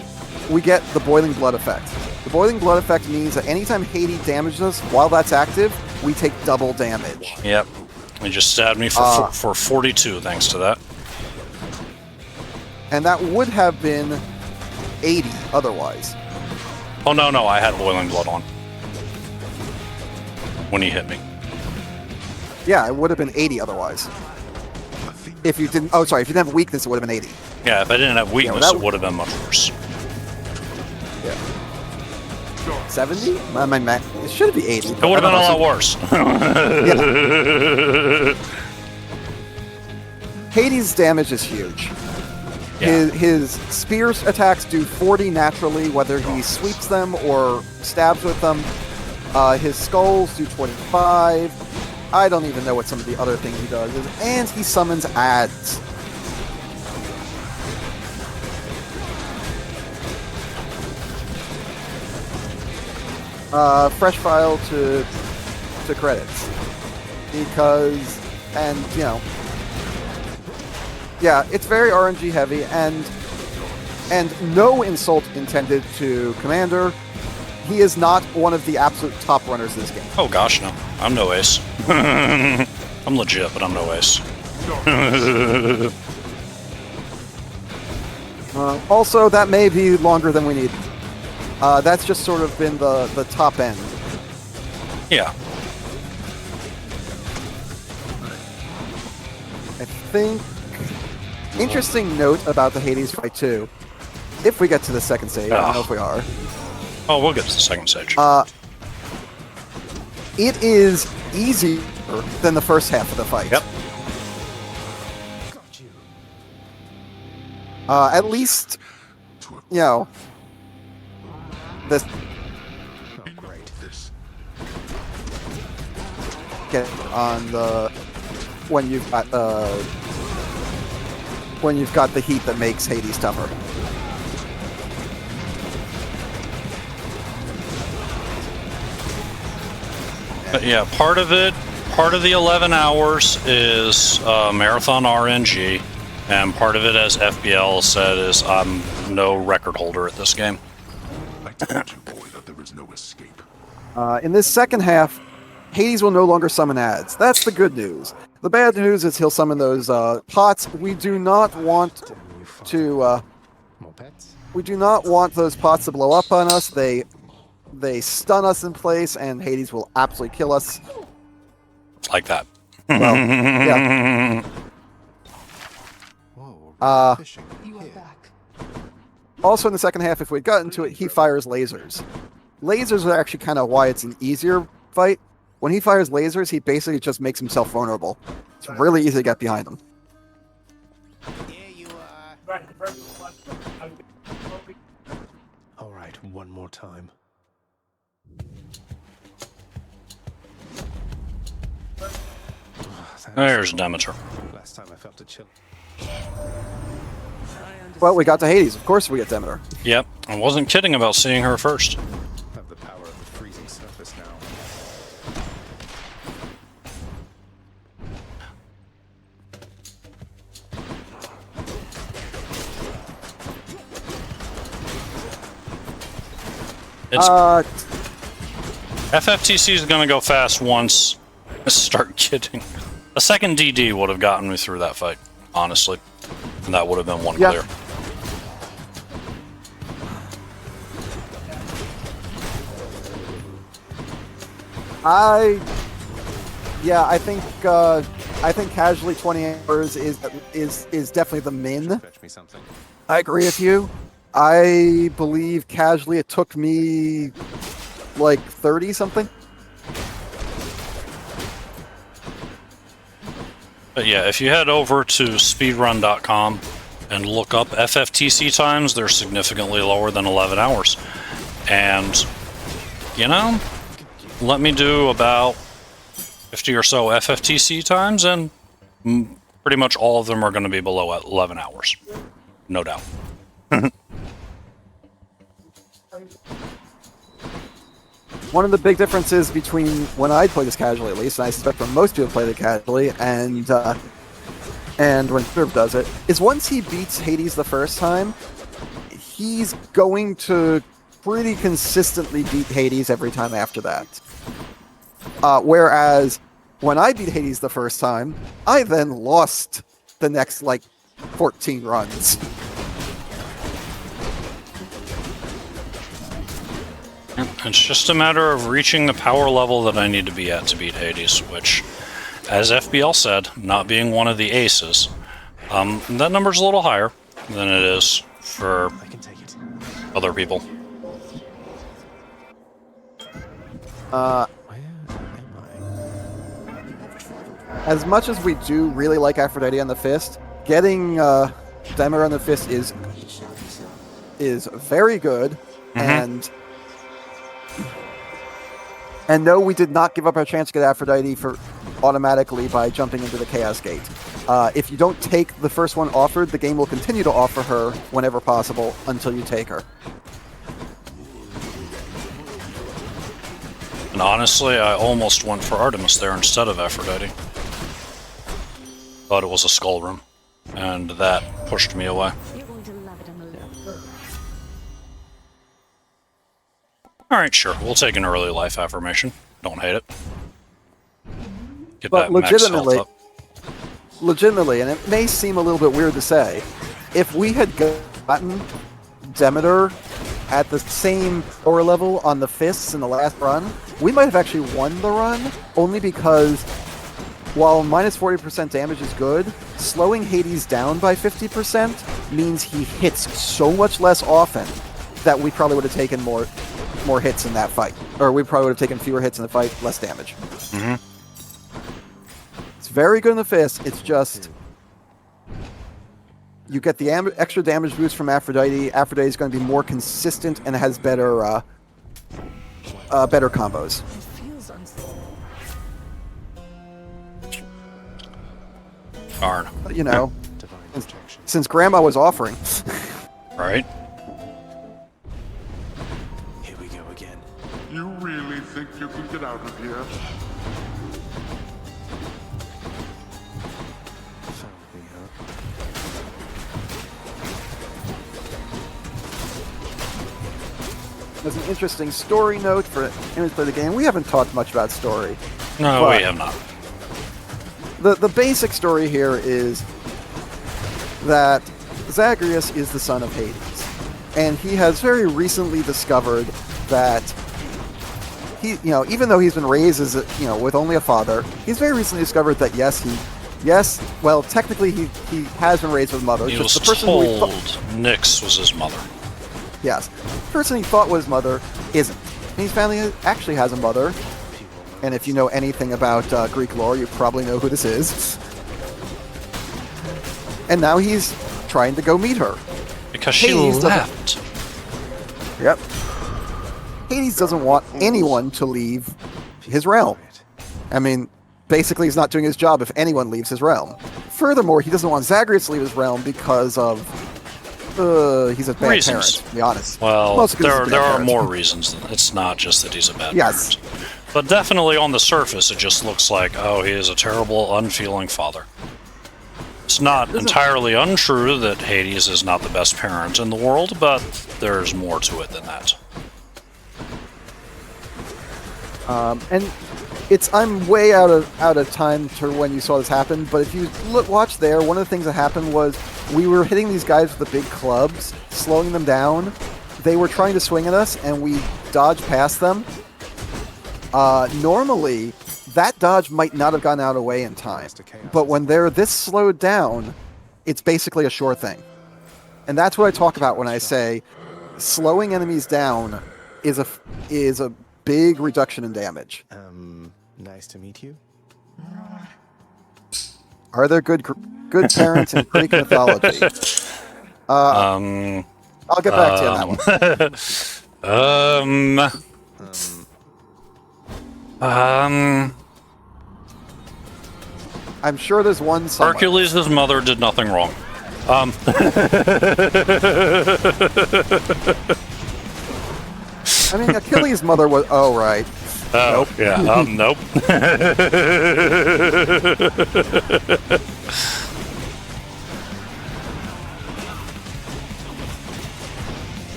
we get the Boiling Blood effect. The Boiling Blood effect means that anytime Hades damages us while that's active, we take double damage. Yep. He just stabbed me for 42, thanks to that. And that would have been 80 otherwise. Oh, no, I had Boiling Blood on. When he hit me. Yeah, it would have been 80 otherwise. If you didn't... Oh, sorry, if you didn't have weakness, it would have been 80. Yeah, if I didn't have weakness, that it would have been much worse. Yeah. 70? It should be 80. It would have been a lot worse. Hades' damage is huge. Yeah. His spear attacks do 40 naturally, whether he sweeps them or stabs with them. His skulls do 25. I don't even know what some of the other things he does. And he summons ads. Fresh file to credits. Because, and, you know, yeah, it's very RNG heavy, and no insult intended to Commander. He is not one of the absolute top runners in this game. Oh gosh, no. I'm no ace. I'm legit, but I'm no ace. Also, that may be longer than we need. That's just sort of been the top end. Yeah. I think... Interesting note about the Hades fight, too. If we get to the second stage, I don't know if we are. Oh, we'll get to the second stage. It is easier than the first half of the fight. Yep. At least, you know, this... Oh, great. Get on the... When you've got the heat that makes Hades tougher. But yeah, part of the 11 hours is marathon RNG, and part of it, as FBL said, is I'm no record holder at this game. I told you, boy, that there is no escape. In this second half, Hades will no longer summon ads. That's the good news. The bad news is he'll summon those pots. We do not want to... More pets? we do not want those pots to blow up on us. They stun us in place, and Hades will absolutely kill us. Like that. Well, yeah. Whoa, fishing. You are back. Also in the second half, if we'd gotten to it, he fires lasers. Lasers are actually kind of why it's an easier fight. When he fires lasers, he basically just makes himself vulnerable. It's really easy to get behind him. Here you are. All right, one more time. There's Demeter. Last time I felt a chill. Well, we got to Hades. Of course we get Demeter. Yep. I wasn't kidding about seeing her first. Have the power of the freezing surface now. It's FFTC is gonna go fast once. Start kidding. A second DD would have gotten me through that fight, honestly. And that would have been one Yeah. clear. I think casually 20 hours is definitely the min. Fetch me something. I agree with you. I believe casually it took me like 30 something. But yeah, if you head over to speedrun.com and look up FFTC times, they're significantly lower than 11 hours. And, you know, let me do about 50 or so FFTC times, and pretty much all of them are going to be below 11 hours. No doubt. One of the big differences between when I play this casually, at least, and I suspect when most people play it casually, and when Serv does it, is once he beats Hades the first time, he's going to pretty consistently beat Hades every time after that. Whereas when I beat Hades the first time, I then lost the next, 14 runs. It's just a matter of reaching the power level that I need to be at to beat Hades, which, as FBL said, not being one of the aces, that number's a little higher than it is for I can take it. other people. Where am I? As much as we do really like Aphrodite on the Fist, getting Demer on the Fist is very good, and no, we did not give up our chance to get Aphrodite automatically by jumping into the Chaos Gate. If you don't take the first one offered, the game will continue to offer her whenever possible until you take her. And honestly, I almost went for Artemis there instead of Aphrodite. Thought it was a skull room, and that pushed me away. You're going to love it on the low. Alright, sure, we'll take an early life affirmation. Don't hate it. Get But that max health up. legitimately, and it may seem a little bit weird to say, if we had gotten Demeter at the same power level on the Fists in the last run, we might have actually won the run, only because while minus 40% damage is good, slowing Hades down by 50% means he hits so much less often that we probably would have taken more hits in that fight. Or we probably would have taken fewer hits in the fight, less damage. It's very good in the Fist, it's just you get the extra damage boost from Aphrodite. Aphrodite is going to be more consistent and has better combos. It feels unsafe. Darn. You know, Divine protection. since Grandma was offering. Right? Here we go again. You really think you can get out of here? Found me, huh? As an interesting story note for anyone who's played the game, we haven't talked much about story. No, But we have not. the basic story here is that Zagreus is the son of Hades, and he has very recently discovered that he, even though he's been raised as with only a father, he's very recently discovered that well, technically he has been raised with a mother. He just was the person who he told Nyx was his mother. Yes. The person he thought was his mother isn't. And his family actually has a mother. And if you know anything about Greek lore, you probably know who this is. And now he's trying to go meet her. Because she Hades left. Yep. Hades doesn't want anyone to leave his realm. I mean, basically he's not doing his job if anyone leaves his realm. Furthermore, he doesn't want Zagreus to leave his realm because of he's a bad Reasons. parent, to be honest. Well, Mostly 'cause he's a there bad are parent. more reasons. It's not just that he's a bad Yes. parent. But definitely on the surface, it just looks like, oh, he is a terrible, unfeeling father. It's not entirely untrue that Hades is not the best parent in the world, but there's more to it than that. And I'm way out of time to when you saw this happen, but if you watch there, one of the things that happened was we were hitting these guys with the big clubs, slowing them down. They were trying to swing at us, and we dodged past them. Normally, that dodge might not have gotten out of the way in time. But when they're this slowed down, it's basically a sure thing. And that's what I talk about when I say slowing enemies down is a big reduction in damage. Nice to meet you. Are there good parents in Greek mythology? I'll get back to you on that one. I'm sure there's one somewhere. Hercules' mother did nothing wrong. I mean, Achilles' mother was... Oh, right. Oh, nope. Yeah, nope.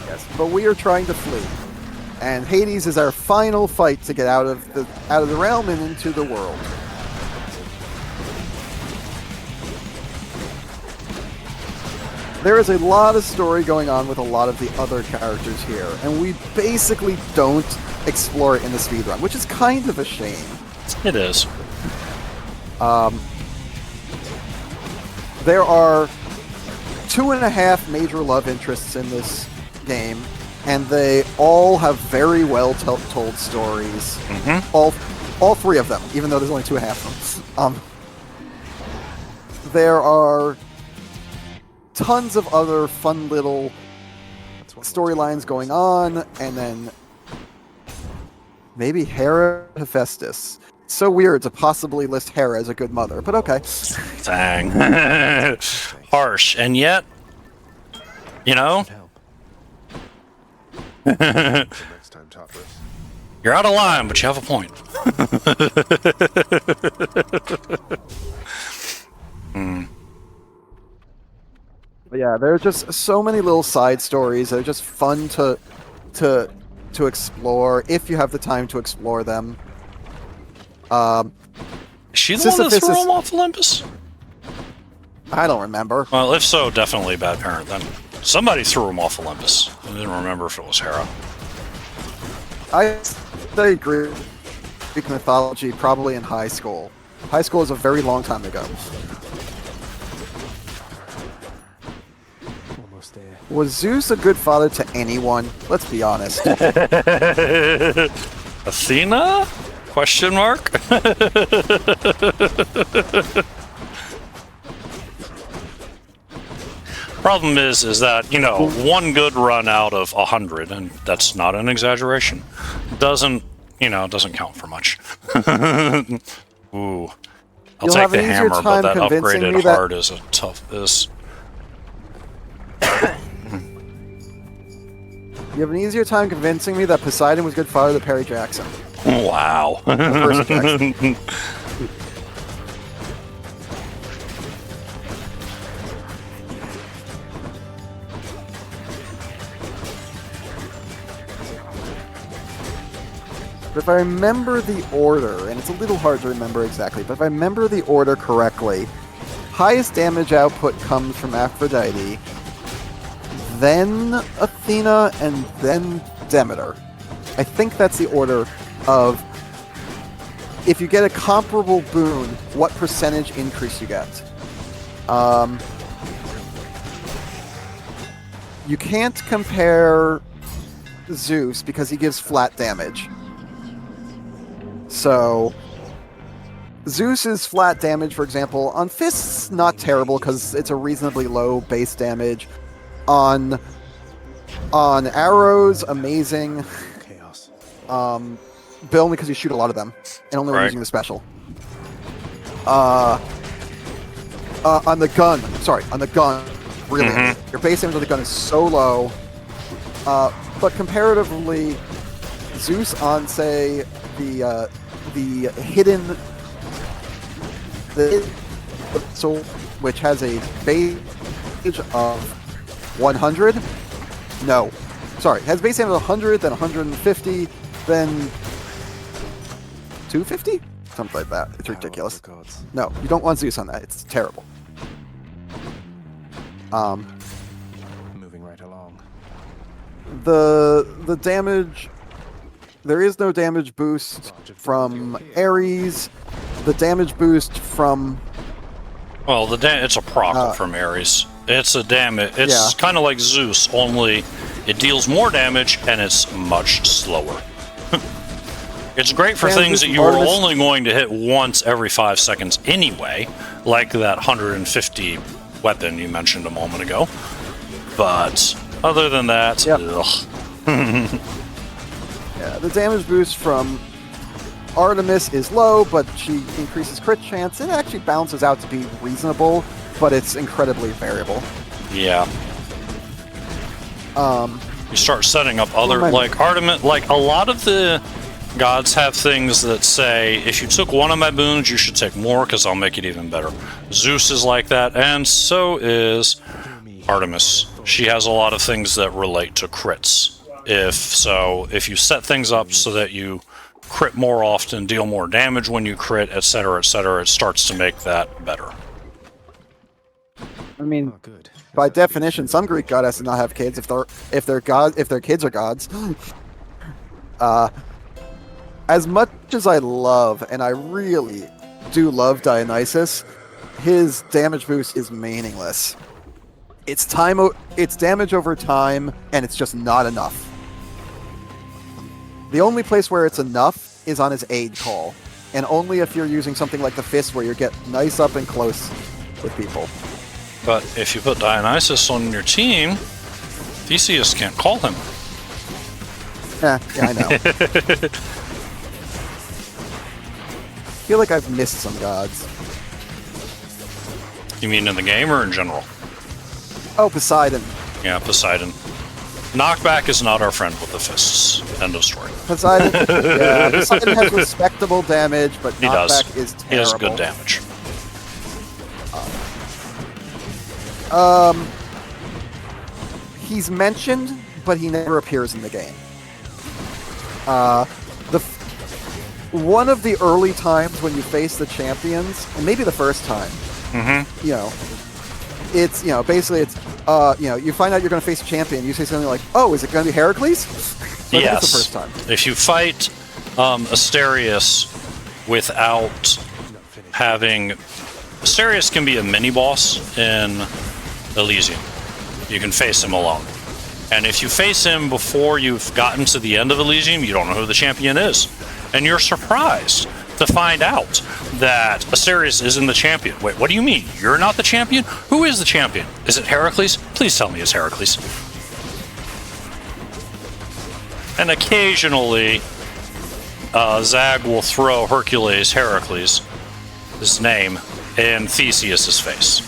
Yes, but we are trying to flee. And Hades is our final fight to get out of the realm and into the world. There is a lot of story going on with a lot of the other characters here, and we basically don't explore it in the speedrun, which is kind of a shame. It is. There are 2.5 major love interests in this game, and they all have very well told stories. Mm-hmm. All 3 of them, even though there's only 2.5 of them. There are tons of other fun little storylines going on, and then maybe Hera Hephaestus. So weird to possibly list Hera as a good mother, but okay. Dang. Harsh, and yet, you know, Next time, Tartarus. you're out of line, but you have a point. But yeah, there's just so many little side stories that are just fun to explore if you have the time to explore them. Is she the one that threw him off Olympus? I don't remember. Well, if so, definitely a bad parent then. Somebody threw him off Olympus. I didn't remember if it was Hera. I studied Greek mythology probably in high school. High school is a very long time ago. Almost there. Was Zeus a good father to anyone? Let's be honest. Athena? Question mark? Problem is that, you know, one good run out of 100, and that's not an exaggeration, doesn't count for much. Ooh. I'll take the hammer, but that upgraded heart is a tough... You have an easier time convincing me that Poseidon was good father to Perry Jackson. Wow. Percy Jackson. But if I remember the order, and it's a little hard to remember exactly, but if I remember the order correctly, highest damage output comes from Aphrodite, then Athena, and then Demeter. I think that's the order of, if you get a comparable boon, what percentage increase you get. You can't compare Zeus because he gives flat damage. So, Zeus's flat damage, for example, on fists, not terrible because it's a reasonably low base damage. On arrows, amazing. Chaos. But only because you shoot a lot of them, and only when using the special. On the gun, really, your base damage on the gun is so low. But comparatively, Zeus on, say, the hidden, so which has a base of 100. No, sorry, has base damage of 100, then 150, then 250, something like that. It's ridiculous. No, you don't want Zeus on that. It's terrible. Moving right along. The damage there is no damage boost from Ares. The damage boost from Well, it's a proc from Ares. It's a damage. It's kind of like Zeus, only it deals more damage and it's much slower. It's great for things that you are only going to hit once every 5 seconds anyway, like that 150 weapon you mentioned a moment ago. But other than that, ugh. Yeah, the damage boost from Artemis is low, but she increases crit chance. It actually balances out to be reasonable, but it's incredibly variable. Yeah. You start setting up other, like Artemis, like a lot of the gods have things that say, if you took one of my boons, you should take more because I'll make it even better. Zeus is like that, and so is Artemis. She has a lot of things that relate to crits. If you set things up so that you crit more often, deal more damage when you crit, etc., etc., it starts to make that better. I mean, by definition, some Greek goddesses not have kids if their kids are gods. As much as I love, and I really do love Dionysus, his damage boost is meaningless. It's damage over time, and it's just not enough. The only place where it's enough is on his aid call, and only if you're using something like the fist where you get nice up and close with people. But if you put Dionysus on your team, Theseus can't call him. Yeah, I know. I feel like I've missed some gods. You mean in the game or in general? Oh, Poseidon. Yeah, Poseidon. Knockback is not our friend with the fists. End of story. Poseidon has respectable damage, but knockback is terrible. He has good damage. He's mentioned, but he never appears in the game. One of the early times when you face the champions, and maybe the first time, it's, basically it's, you find out you're going to face a champion, you say something like, oh, is it going to be Heracles? So yes. That's the first time. If you fight Asterius without having... Asterius can be a mini-boss in Elysium. You can face him alone. And if you face him before you've gotten to the end of Elysium, you don't know who the champion is. And you're surprised to find out that Asterius isn't the champion. Wait, what do you mean? You're not the champion? Who is the champion? Is it Heracles? Please tell me it's Heracles. And occasionally, Zag will throw Heracles, his name, in Theseus's face.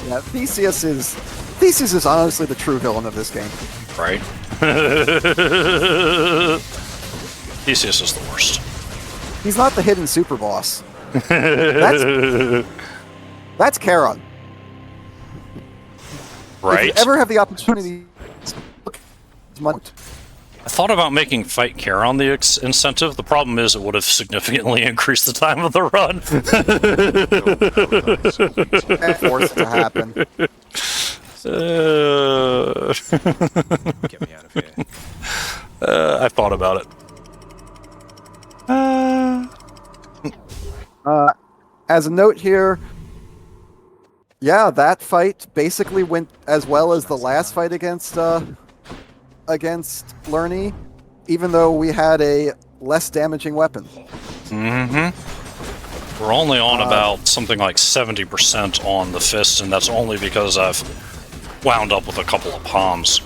Yeah, Theseus is honestly the true villain of this game. Right? Theseus is the worst. He's not the hidden super boss. That's Charon. Right? If you ever have the opportunity, I thought about making Fight Charon the incentive. The problem is it would have significantly increased the time of the run. And force it to happen. Get me out of here. I thought about it. As a note here, yeah, that fight basically went as well as the last fight against Lerny, even though we had a less damaging weapon. We're only on about something like 70% on the fist, and that's only because I've wound up with a couple of palms.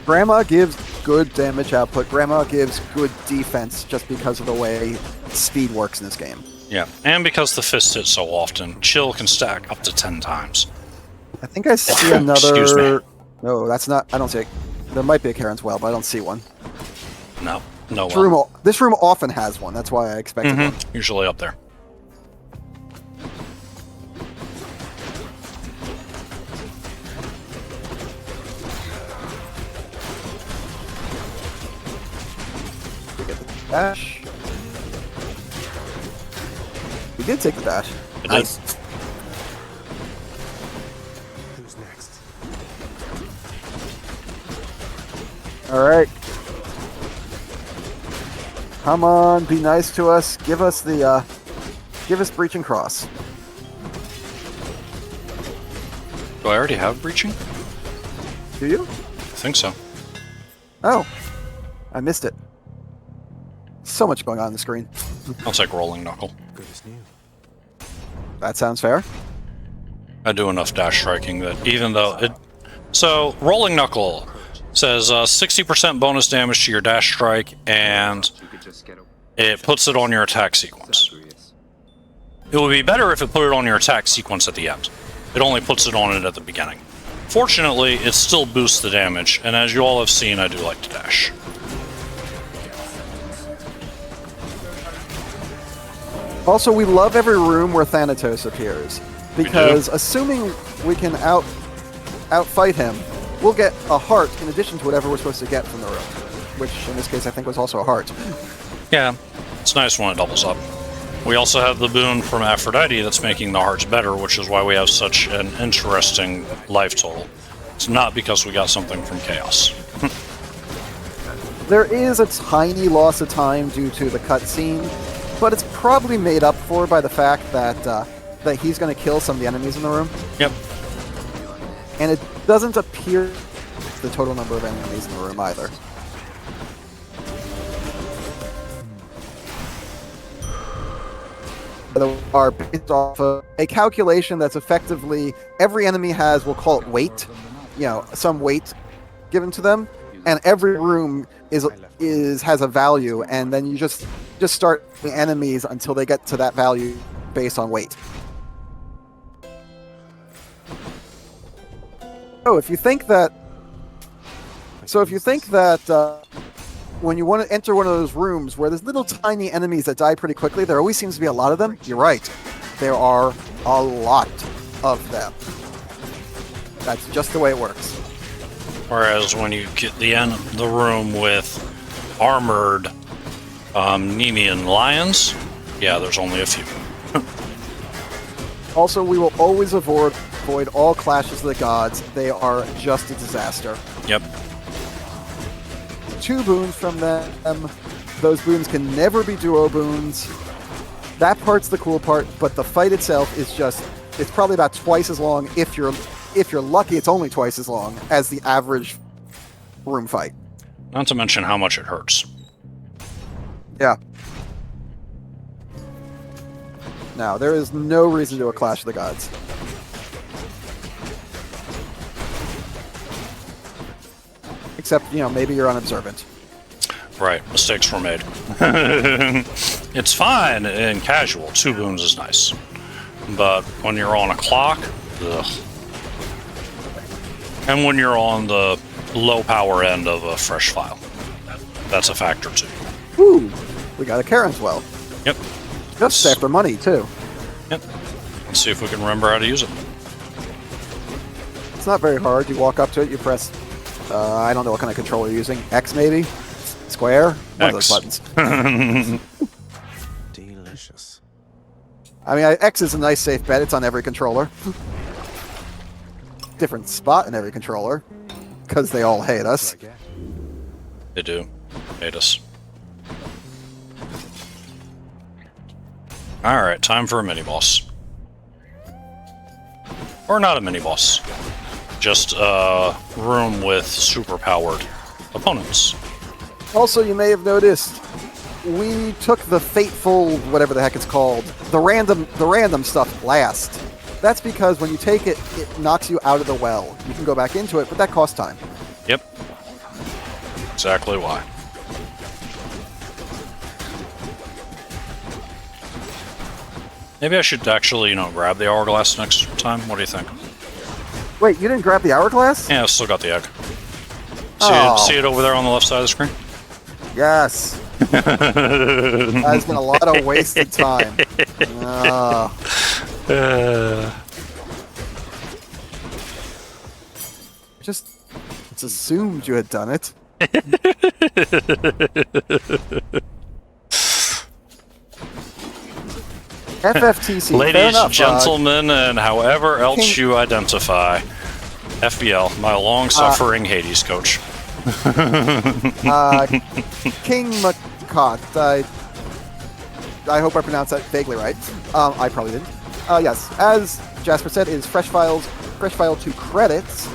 Grandma gives good damage output. Grandma gives good defense just because of the way speed works in this game. Yeah, and because the fist hits so often, Chill can stack up to 10 times. I think I see another... Excuse me. No, that's not... I don't see... There might be a Charon's Well, but I don't see one. No This room often has one. That's why I expected one. Usually up there. dash. We did take the dash. did. Nice. Who's next? Alright. Come on, be nice to us. Give us the, give us Breaching Cross. Do I already have breaching? Do you? I think so. Oh. I missed it. So much going on the screen. I'll take rolling knuckle. Good as new. That sounds fair. I do enough dash striking that even though it... So, rolling knuckle says 60% bonus damage to your dash strike, and it puts it on your attack sequence. It would be better if it put it on your attack sequence at the end. It only puts it on it at the beginning. Fortunately, it still boosts the damage, and as you all have seen, I do like to dash. Also, we love every room where Thanatos appears, because assuming we can outfight him, we'll get a heart in addition to whatever we're supposed to get from the room, which in this case I think was also a heart. Yeah, it's nice when it doubles up. We also have the boon from Aphrodite that's making the hearts better, which is why we have such an interesting life total. It's not because we got something from Chaos. There is a tiny loss of time due to the cutscene, but it's probably made up for by the fact that that he's going to kill some of the enemies in the room. Yep. And it doesn't appear the total number of enemies in the room either. That are based off of a calculation that's effectively every enemy has, we'll call it weight, some weight given to them, and every room has a value, and then you just start the enemies until they get to that value based on weight. So if you think that when you want to enter one of those rooms where there's little tiny enemies that die pretty quickly, there always seems to be a lot of them. You're right. There are a lot of them. That's just the way it works. Whereas when you get the room with armored Nemean lions, yeah, there's only a few. Also, we will always avoid all clashes of the gods. They are just a disaster. Yep. 2 boons from them. Those boons can never be duo boons. That part's the cool part, but the fight itself is it's probably about twice as long. If you're lucky, it's only twice as long as the average room fight. Not to mention how much it hurts. Yeah. Now, there is no reason to do a Clash of the Gods. Except, maybe you're unobservant. Right, mistakes were made. It's fine in casual. 2 boons is nice. But when you're on a clock, ugh. And when you're on the low power end of a fresh file, that's a factor too. Woo! We got a Karen's well. Yep. Just after money, too. Yep. Let's see if we can remember how to use it. It's not very hard. You walk up to it, you press, I don't know what kind of controller you're using. X, maybe? Square? One of those buttons. Delicious. I mean, X is a nice safe bet. It's on every controller. Different spot in every controller. Because they all hate us. They do. Hate us. Alright, time for a mini-boss. Or not a mini-boss. Just a room with super-powered opponents. Also, you may have noticed, we took the fateful, whatever the heck it's called, the random stuff last. That's because when you take it, it knocks you out of the well. You can go back into it, but that costs time. Yep. Exactly why. Maybe I should actually, grab the hourglass next time. What do you think? Wait, you didn't grab the hourglass? Yeah, I still got the egg. See it over there on the left side of the screen? Yes. That's been a lot of wasted time. It's assumed you had done it. FFTC. fair Ladies, enough, gentlemen, and however else King- you identify. FBL, my long-suffering Hades coach. King Makot. I hope I pronounced that vaguely right. I probably didn't. Yes, as Jasper said, is fresh file to credits.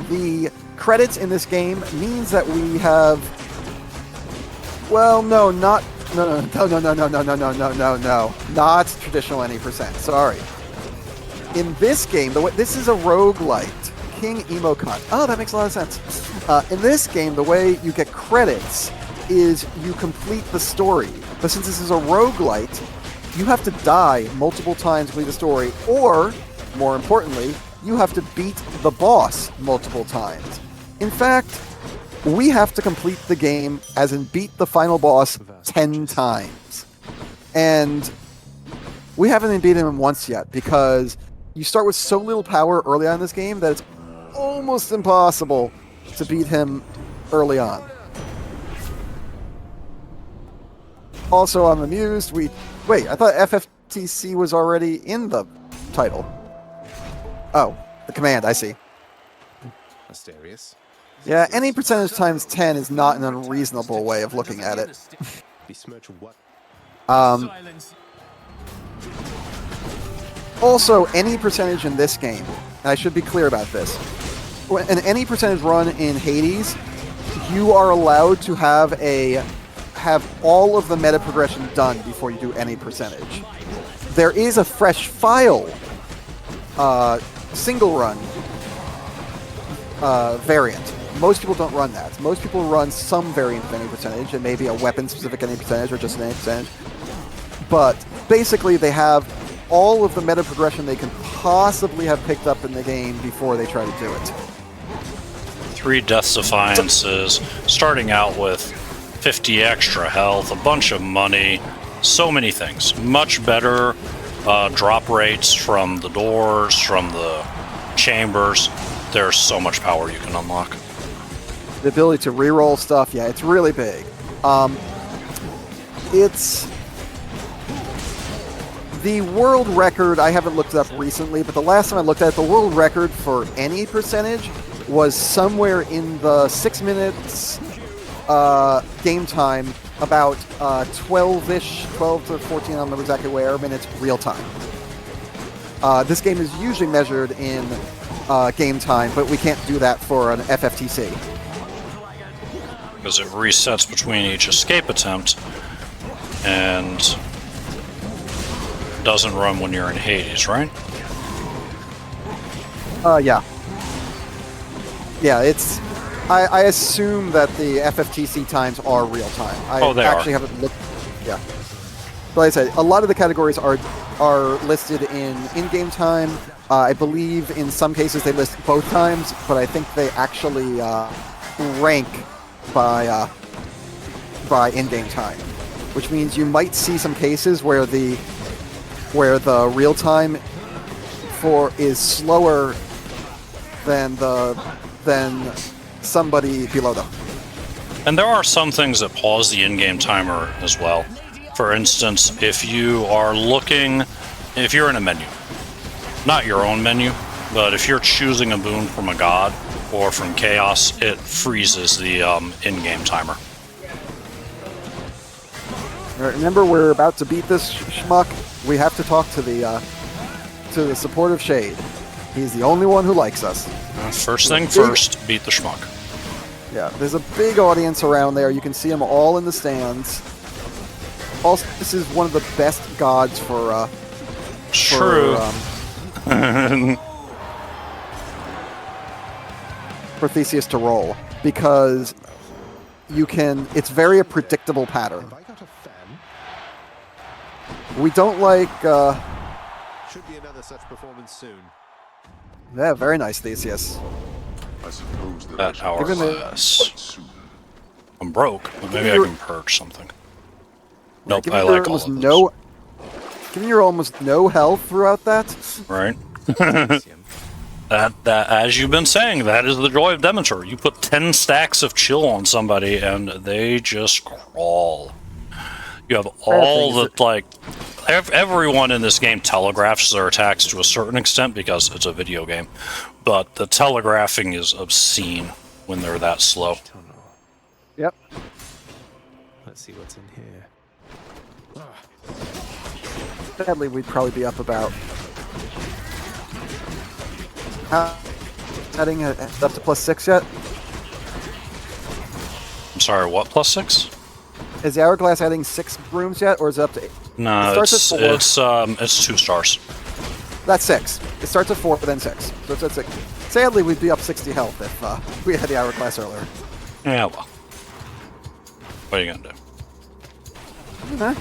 The credits in this game means that we have. Well, no, not no, not traditional any percent. Sorry. In this game, this is a roguelite. King Emocon. Oh, that makes a lot of sense. In this game, the way you get credits is you complete the story. But since this is a roguelite, you have to die multiple times to complete the story, or, more importantly, you have to beat the boss multiple times. In fact, we have to complete the game, as in beat the final boss 10 times. And we haven't even beaten him once yet, because you start with so little power early on in this game that it's almost impossible to beat him early on. Also, I'm amused. Wait, I thought FFTC was already in the title. Oh, the command, I see. Mysterious. Yeah, any percentage times 10 is not an unreasonable way of looking at it. Besmirch what? Also, any percentage in this game, and I should be clear about this, in any percentage run in Hades, you are allowed to have all of the meta progression done before you do any percentage. There is a fresh file single run variant. Most people don't run that. Most people run some variant of any percentage, and maybe a weapon-specific any percentage or just an any percentage. But basically, they have all of the meta progression they can possibly have picked up in the game before they try to do it. 3 Death Defiances, starting out with 50 extra health, a bunch of money, so many things. Much better drop rates from the doors, from the chambers. There's so much power you can unlock. The ability to reroll stuff, yeah, it's really big. It's the world record. I haven't looked it up recently, but the last time I looked at it, the world record for any percentage was somewhere in the 6 minutes game time, about 12-ish, 12 to 14, I don't remember exactly where, minutes real time. This game is usually measured in game time, but we can't do that for an FFTC. Because it resets between each escape attempt and doesn't run when you're in Hades, right? Yeah. Yeah, it's... I assume that the FFTC times are real time. I actually haven't looked... Yeah. But like I said, a lot of the categories are listed in-game time. I believe in some cases they list both times, but I think they actually rank by in-game time, which means you might see some cases where the real time is slower than somebody below them. And there are some things that pause the in-game timer as well. For instance, if you're in a menu, not your own menu, but if you're choosing a boon from a god or from chaos, it freezes the in-game timer. All right, remember, we're about to beat this schmuck. We have to talk to the supportive Shade. He's the only one who likes us. First thing first, beat the schmuck. Yeah, there's a big audience around there. You can see them all in the stands. Also, this is one of the best gods for True. For Theseus to roll, because it's very a predictable pattern. Have I got a fan? We don't like, Should be another such performance soon. yeah, very nice, Theseus. I suppose That hourglass. quite soon. I'm broke, but maybe I can purge something. Nope, Given I your like all almost of those. Given your almost no health throughout that, Right? That, as you've been saying, that is the joy of Demeter. You put 10 stacks of chill on somebody, and they just crawl. You have all the, like, everyone in this game telegraphs their attacks to a certain extent because it's a video game, but the telegraphing is obscene when they're that slow. Tunnel. Yep. Let's see what's in here. Sadly, we'd probably be up about... Heading up to +6 yet? I'm sorry, what, +6? Is the Hourglass adding 6 rooms yet, or is it up to 8? No, It starts at 4. it's 2 stars. That's 6. It starts at 4, but then 6. So it's at 6. Sadly, we'd be up 60 health if we had the Hourglass earlier. Yeah, well. What are you gonna do? Huh?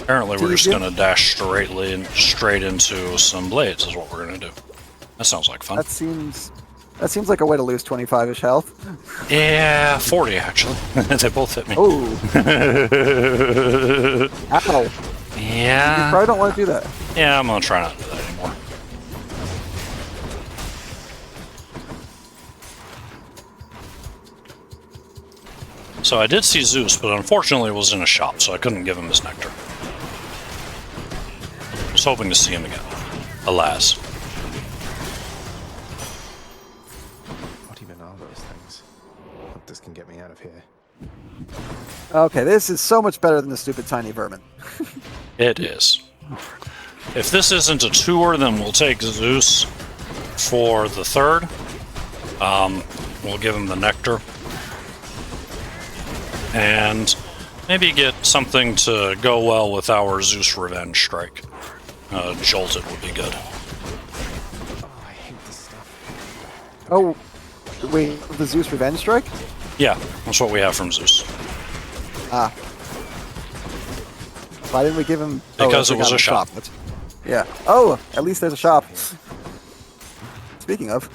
Apparently, we're just gonna dash straight into some blades. Is what we're gonna do. That sounds like fun. That seems like a way to lose 25-ish health. Yeah, 40 actually. They both hit me. Oh. Ow. You Yeah. probably don't want to do that. Yeah, I'm gonna try not to do that anymore. So I did see Zeus, but unfortunately it was in a shop, so I couldn't give him his nectar. I was hoping to see him again. Alas. What even are those things? Hope this can get me out of here. Okay, this is so much better than the stupid tiny vermin. It is. If this isn't a tour, then we'll take Zeus for the third. We'll give him the nectar. And maybe get something to go well with our Zeus Revenge Strike. Jolted would be good. Oh, I hate this stuff. Oh, wait, the Zeus Revenge Strike? Yeah, that's what we have from Zeus. Ah. Why didn't we give him... Because we it was got a shop. Yeah. Oh, at least there's a shop. Speaking of...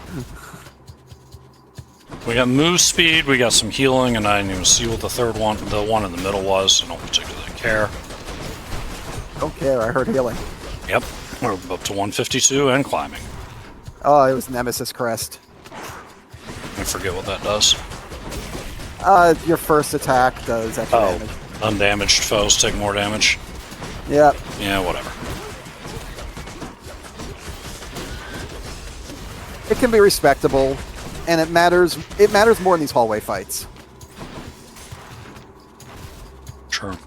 We got move speed, we got some healing, and I didn't even see what the one in the middle was. I don't particularly care. Don't care, I heard healing. Yep, we're up to 152 and climbing. Oh, it was Nemesis Crest. I forget what that does. Your first attack does extra damage. Undamaged foes take more damage. Yeah. Yeah, whatever. It can be respectable, and it matters more in these hallway fights. Sure.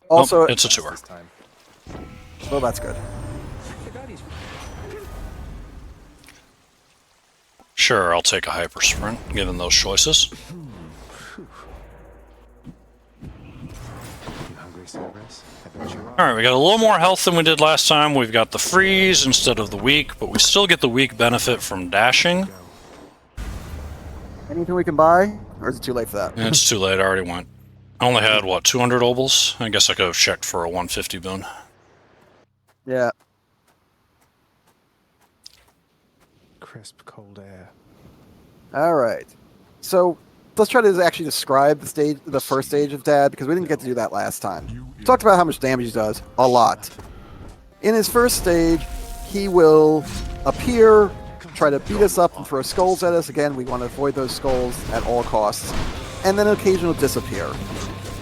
Also, Oh, it's a tour. This time. well, that's good. Sure, I'll take a hyper sprint, given those choices. You hungry, Cerberus? I bet you are. Alright, we got a little more health than we did last time. We've got the freeze instead of the weak, but we still get the weak benefit from dashing. Anything we can buy, or is it too late for that? It's too late, I already went. I only had, what, 200 obols? I guess I could have checked for a 150 boon. Yeah. Crisp, cold air. All right. So let's try to actually describe the first stage of Dad, because we didn't get to do that last time. We talked about how much damage he does. A lot. In his first stage, he will appear, try to beat us up and throw skulls at us. Again, we want to avoid those skulls at all costs. And then occasionally disappear.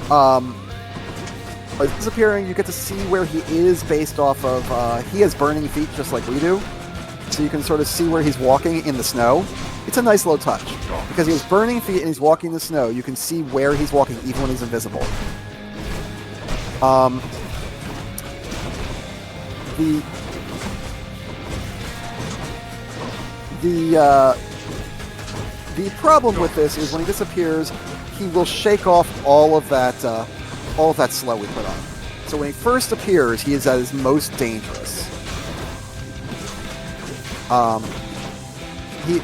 By disappearing, you get to see where he is based off of... he has burning feet just like we do. So you can sort of see where he's walking in the snow. It's a nice little touch. Because he has burning feet and he's walking in the snow, you can see where he's walking even when he's invisible. The problem with this is when he disappears, he will shake off all of that slow we put on. So when he first appears, he is at his most dangerous.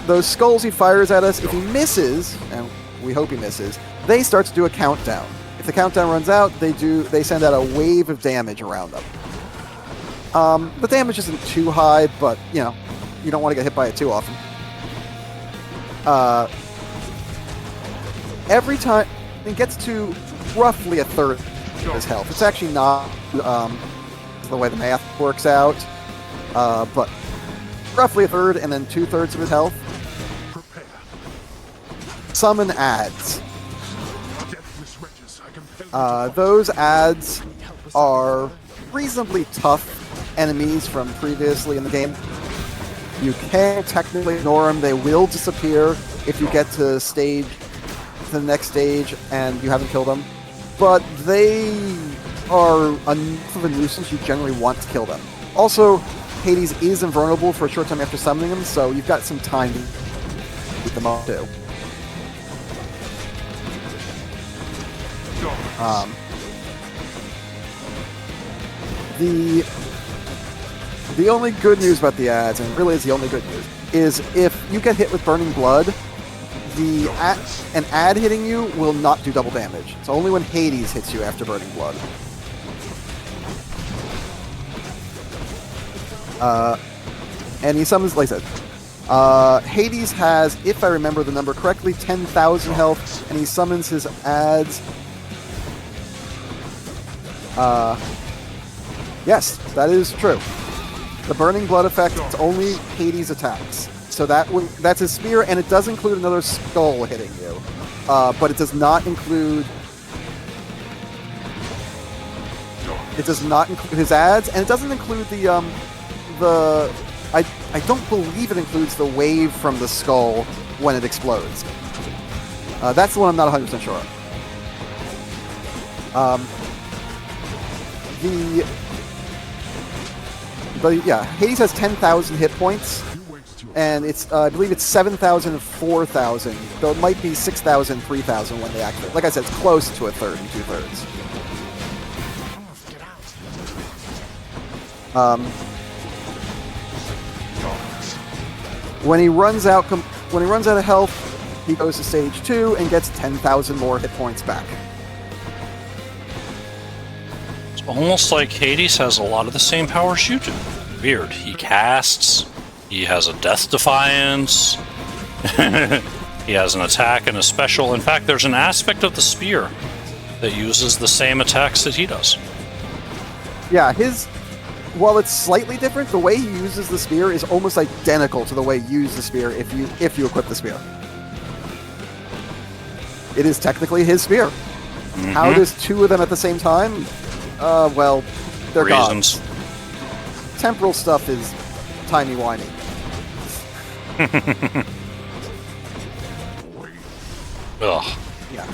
Those skulls he fires at us, if he misses, and we hope he misses, they start to do a countdown. If the countdown runs out, they send out a wave of damage around them. The damage isn't too high, but you know, you don't want to get hit by it too often. Every time it gets to roughly a third of his health. It's actually not the way the math works out, but roughly a third and then 2/3 of his health. Summon adds. Deathless wretches, I compel Those ads are reasonably tough enemies from previously in the game. You can technically ignore them. They will disappear if you get to the next stage and you haven't killed them. But they are enough of a nuisance you generally want to kill them. Also, Hades is invulnerable for a short time after summoning him, so you've got some time to beat them up too. The only good news about the ads, and really is the only good news, is if you get hit with Burning Blood, an ad hitting you will not do double damage. It's only when Hades hits you after Burning Blood. And he summons, like I said, Hades has, if I remember the number correctly, 10,000 health, and he summons his ads. Yes, that is true. The Burning Blood effect is only Hades attacks. So that's his spear, and it does include another skull hitting you. But it does not include... It does not include his ads, and it doesn't include I don't believe it includes the wave from the skull when it explodes. That's the one I'm not 100% sure of. But yeah, Hades has 10,000 hit points, and it's I believe it's 7,000 and 4,000, though it might be 6,000 and 3,000 when they activate. Like I said, it's close to a third and 2/3. When he runs out of health, he goes to stage 2 and gets 10,000 more hit points back. It's almost like Hades has a lot of the same powers you do. Weird. He casts, he has a Death Defiance, he has an attack and a special. In fact, there's an aspect of the spear that uses the same attacks that he does. Yeah, while it's slightly different, the way he uses the spear is almost identical to the way you use the spear if you equip the spear. It is technically his spear. Mm-hmm. How there's two of them at the same time? Well, they're reasons. Gods. Temporal stuff is timey-wimey. Ugh. Yeah.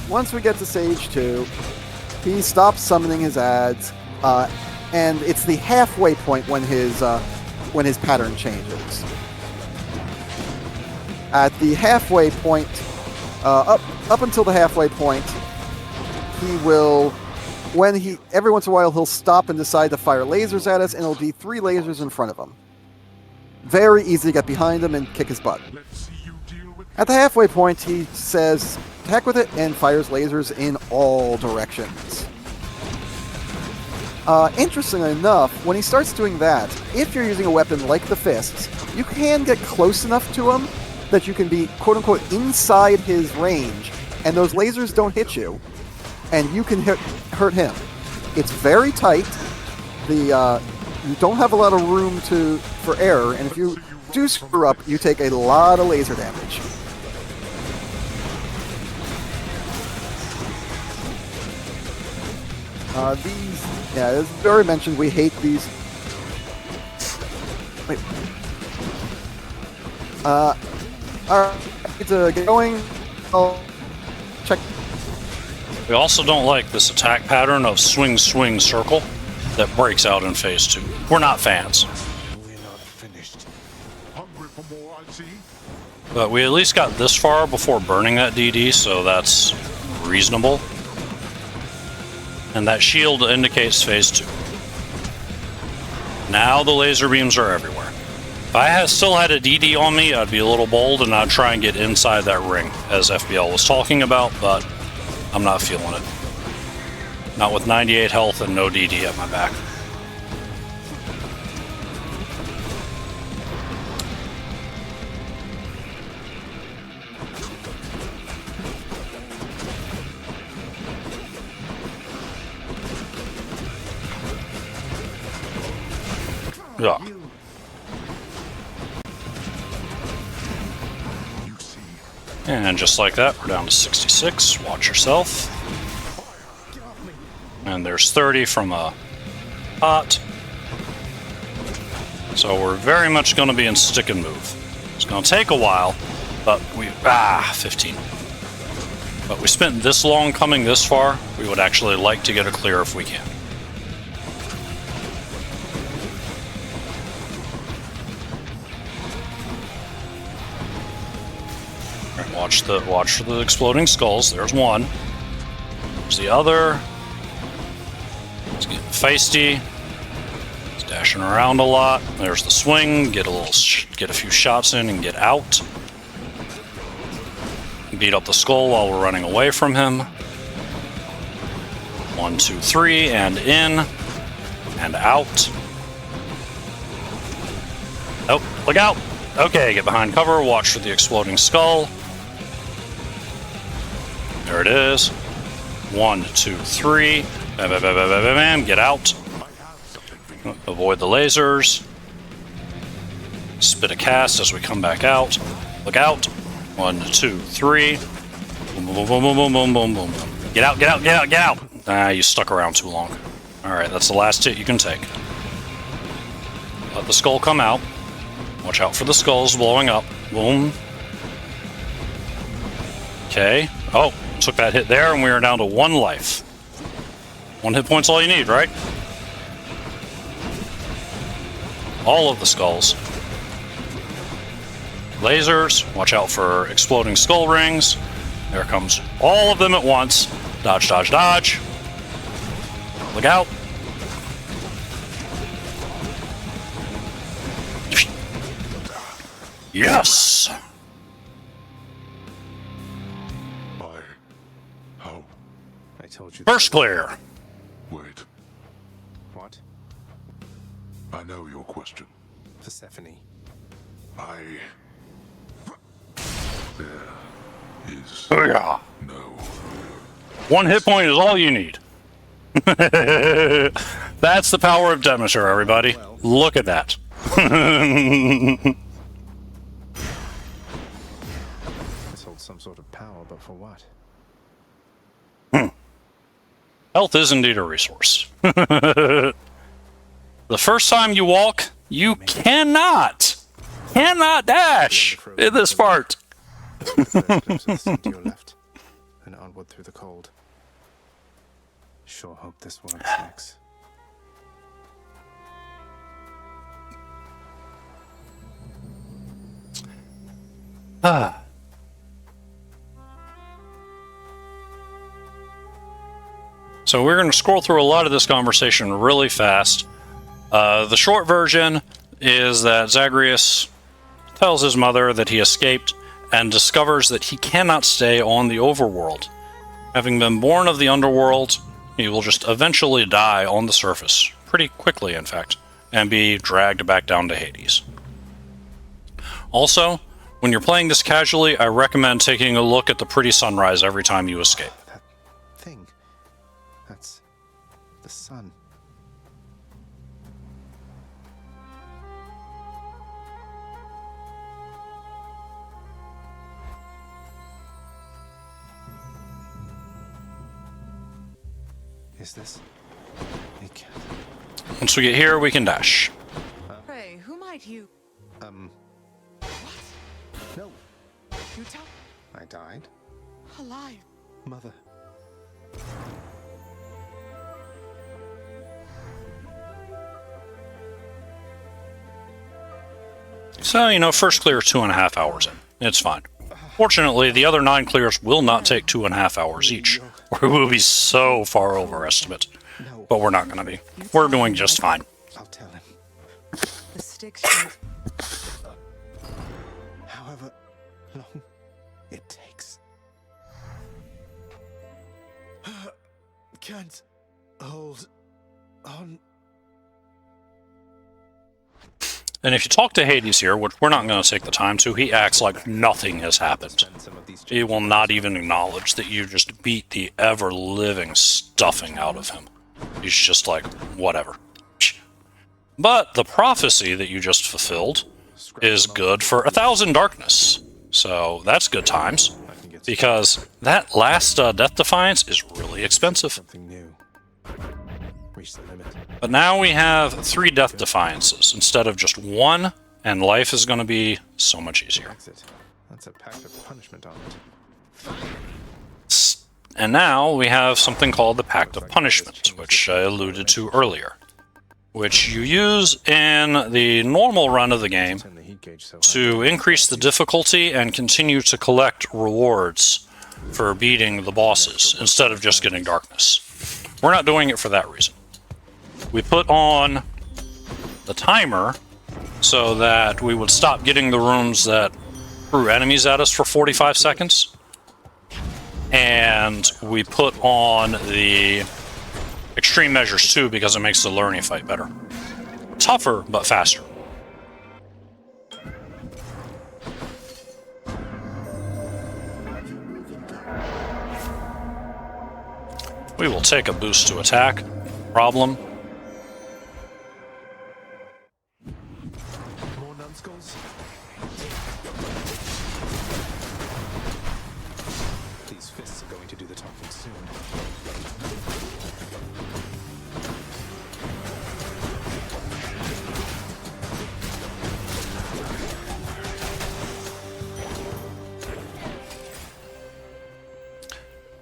Once we get to stage 2, he stops summoning his ads, and it's the halfway point when his pattern changes. At the halfway point, up until the halfway point, he will, every once in a while, he'll stop and decide to fire lasers at us, and it'll be 3 lasers in front of him. Very easy to get behind him and kick his butt. At the halfway point, he says, heck with it, and fires lasers in all directions. Interestingly enough, when he starts doing that, if you're using a weapon like the fists, you can get close enough to him that you can be, quote-unquote, inside his range, and those lasers don't hit you, and you can hurt him. It's very tight. You don't have a lot of room for error, and if you do screw up, you take a lot of laser damage. As Barry mentioned, we hate these. Wait. Alright, to get going, I'll check. We also don't like this attack pattern of swing, swing, circle that breaks out in phase 2. We're not fans. We're not finished. Hungry for more, I see. But we at least got this far before burning that DD, so that's reasonable. And that shield indicates phase 2. Now the laser beams are everywhere. If I still had a DD on me, I'd be a little bold and I'd try and get inside that ring, as FBL was talking about, but I'm not feeling it. Not with 98 health and no DD at my back. Yeah. You see, And just like that, we're down to 66. Watch yourself. And there's 30 from a pot. So we're very much going to be in stick and move. It's going to take a while, but 15. But we spent this long coming this far, we would actually like to get a clear if we can. Alright, watch for the exploding skulls. There's one. There's the other. He's getting feisty. He's dashing around a lot. There's the swing. Get a few shots in and get out. Beat up the skull while we're running away from him. 1, 2, 3, and in. And out. Oh, look out! Okay, get behind cover, watch for the exploding skull. There it is. 1, 2, 3. Bam, bam, bam, bam, bam, bam. Get out. Avoid the lasers. Spit a cast as we come back out. Look out. 1, 2, 3. Boom, boom, boom, boom, boom, boom, boom, boom. Get out, get out, get out, get out! Ah, you stuck around too long. Alright, that's the last hit you can take. Let the skull come out. Watch out for the skulls blowing up. Boom. Okay. Oh, took that hit there, and we are down to 1 life. 1 hit point's all you need, right? All of the skulls. Lasers. Watch out for exploding skull rings. There comes all of them at once. Dodge, dodge, dodge. Look out. Yes! How? I told you. First clear. Wait, What? I know your question. Persephone. There is Oh yeah. no. 1 hit point is all you need. That's the power of Demeter, everybody. Look at that. This holds some sort of power, but for what? Health is indeed a resource. The first time you walk, you cannot dash in this part. First glimpse of the sea to your left, and onward through the cold. Sure hope this works, Max. So we're going to scroll through a lot of this conversation really fast. The short version is that Zagreus tells his mother that he escaped and discovers that he cannot stay on the overworld. Having been born of the underworld, he will just eventually die on the surface, pretty quickly in fact, and be dragged back down to Hades. Also, when you're playing this casually, I recommend taking a look at the pretty sunrise every time you escape. That thing. That's the sun. Is this a cat? Once we get here, we can dash. Pray, who might you? No. You tell I died. alive. Mother. So, first clear 2.5 hours in. It's fine. Fortunately, the other 9 clears will not take 2.5 hours each, or we will be so far over estimate. No. But we're not going to be. We're doing just fine. I'll tell him. The sticks should However long it takes. Can't hold on. And if you talk to Hades here, which we're not going to take the time to, he acts like nothing has happened. Spend some of these He will not even acknowledge that you just beat the ever-living stuffing out of him. He's just like, whatever. But the prophecy that you just fulfilled is good for 1,000 darkness. So that's good times, I can get because that last Death Defiance is really expensive. something new. Reach the limit. But now we have 3 Death Defiances instead of just 1, and life is going to be so much easier. Exit. That's a pact of punishment on it. And now we have something called the Pact of Punishment, which I alluded to earlier, which you use in the normal run of the game Turn the heat gauge so high. to increase the difficulty and continue to collect rewards for beating the bosses instead of just getting darkness. We're not doing it for that reason. We put on the timer so that we would stop getting the runes that threw enemies at us for 45 seconds. And we put on the extreme measures too because it makes the learning fight better. Tougher, but faster. We will take a boost to attack. Problem. More numbskulls? These fists are going to do the talking soon.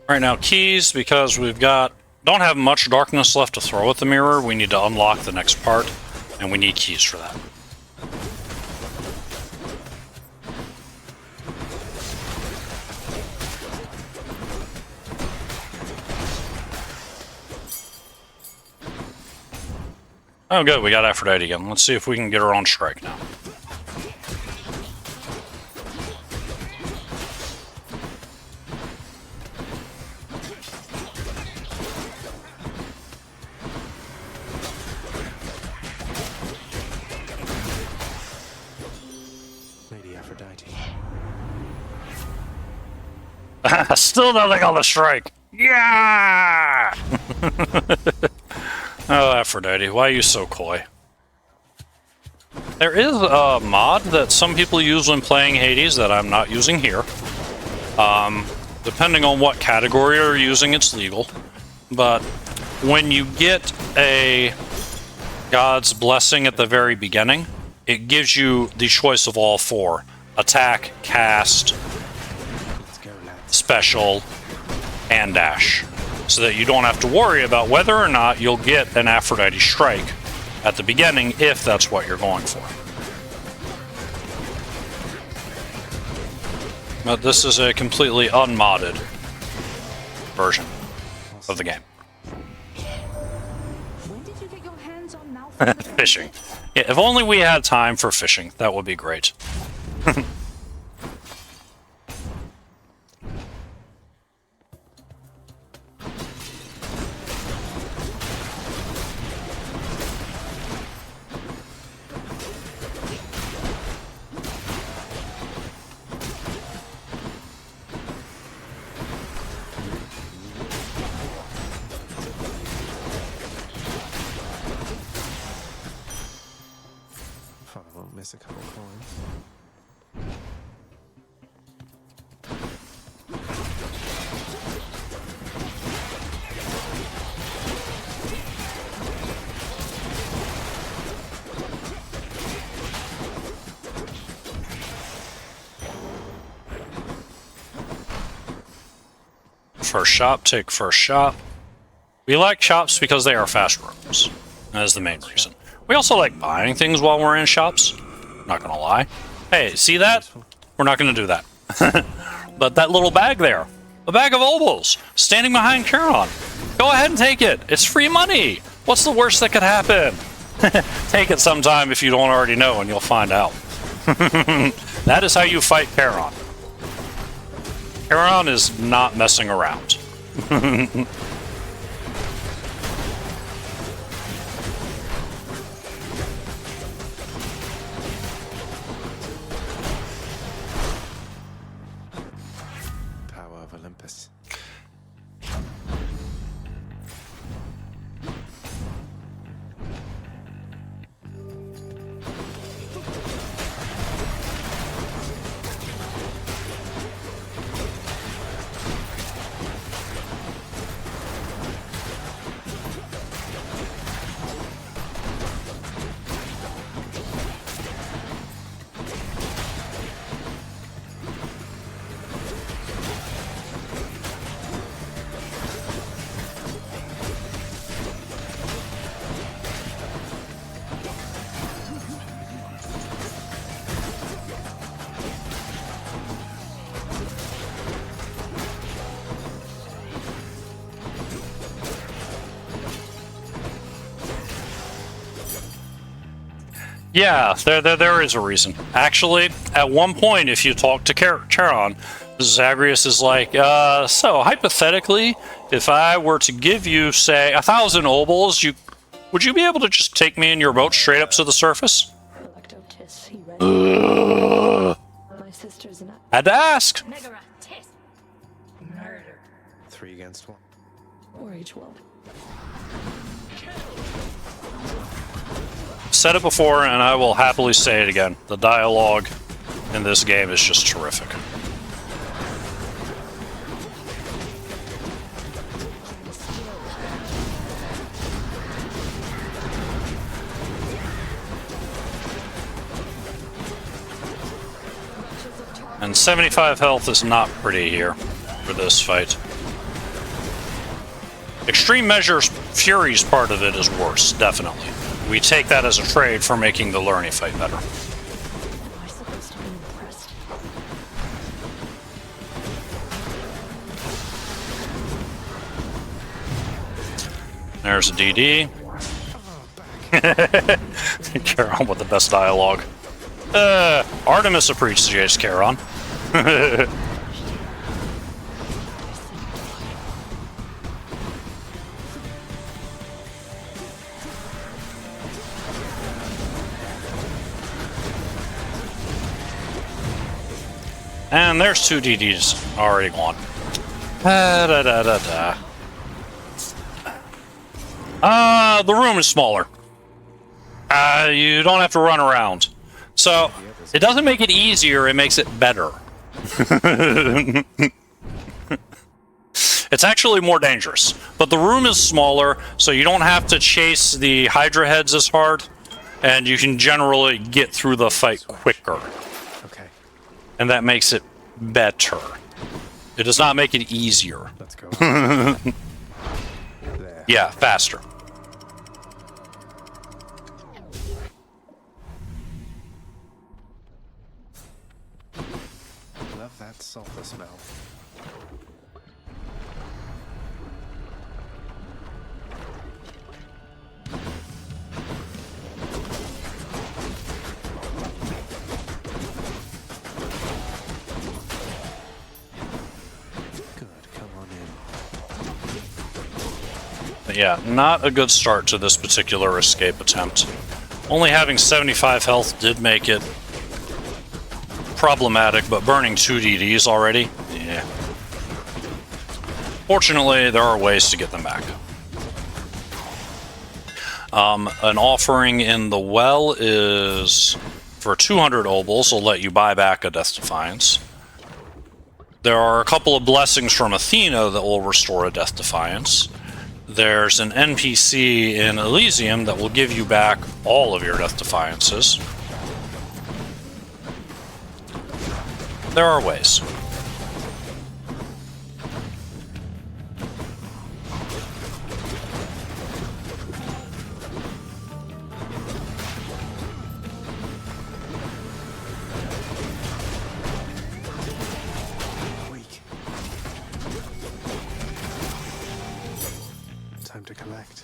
Right now, keys, because we've don't have much darkness left to throw at the mirror. We need to unlock the next part, and we need keys for that. Oh, good. We got Aphrodite again. Let's see if we can get her on strike now. Lady Aphrodite. Still nothing on the strike. Yeah! Oh, Aphrodite, why are you so coy? There is a mod that some people use when playing Hades that I'm not using here. Depending on what category you're using, it's legal. But when you get a God's Blessing at the very beginning, it gives you the choice of all 4. Attack, cast, Let's go, lads. special, and dash. So that you don't have to worry about whether or not you'll get an Aphrodite strike at the beginning if that's what you're going for. But this is a completely unmodded version of the game. When did you get your hands on Malfoy? Fishing. Yeah, if only we had time for fishing, that would be great. Father won't miss a couple coins. First shop, take first shop. We like shops because they are fast rooms. That is the main reason. We also like buying things while we're in shops. Not gonna lie. Hey, see that? We're not gonna do that. But that little bag there, a bag of obols, standing behind Charon. Go ahead and take it. It's free money. What's the worst that could happen? Take it sometime if you don't already know, and you'll find out. That is how you fight Charon. Charon is not messing around. Power of Olympus. Yeah, there is a reason. Actually, at one point, if you talk to Charon, Zagreus is like, so hypothetically, if I were to give you, say, 1,000 obols, would you be able to just take me in your boat straight up to the surface? My sisters and I. Had to ask. Megaera, tis. Murder. 3 against 1. Or each one. Said it before, and I will happily say it again. The dialogue in this game is just terrific. And 75 health is not pretty here for this fight. Extreme Measures Fury's part of it is worse, definitely. We take that as a trade for making the Lurny fight better. Am I supposed to be impressed? There's a DD. Charon with the best dialogue. Artemis appreciates Charon. And there's 2 DDs already gone. The room is smaller. You don't have to run around. So, it doesn't make it easier, it makes it better. It's actually more dangerous. But the room is smaller, so you don't have to chase the Hydra heads as hard, and you can generally get through the fight quicker. Okay, And that makes it better. It does not make it easier. let's go. There. Yeah, faster. Love that sulfur smell. Good, come on in. But yeah, not a good start to this particular escape attempt. Only having 75 health did make it problematic, but burning 2 DDs already? Yeah. Fortunately, there are ways to get them back. An offering in the well is for 200 obols, will let you buy back a Death Defiance. There are a couple of blessings from Athena that will restore a Death Defiance. There's an NPC in Elysium that will give you back all of your Death Defiances. There are ways. Weak. Time to collect.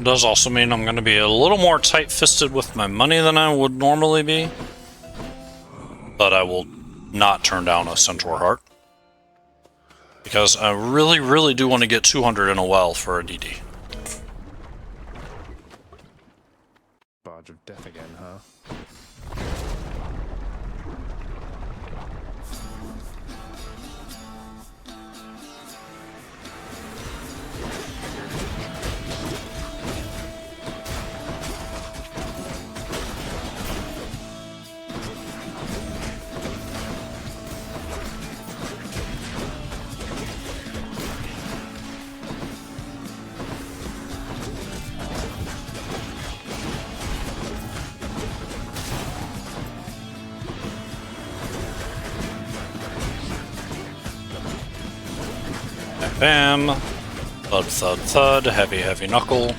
Does also mean I'm going to be a little more tight-fisted with my money than I would normally be. But I will not turn down a Centaur Heart. Because I really, really do want to get 200 in a well for a DD. Barge of death again, huh? Bam. Thud, thud, thud. Heavy, heavy knuckle.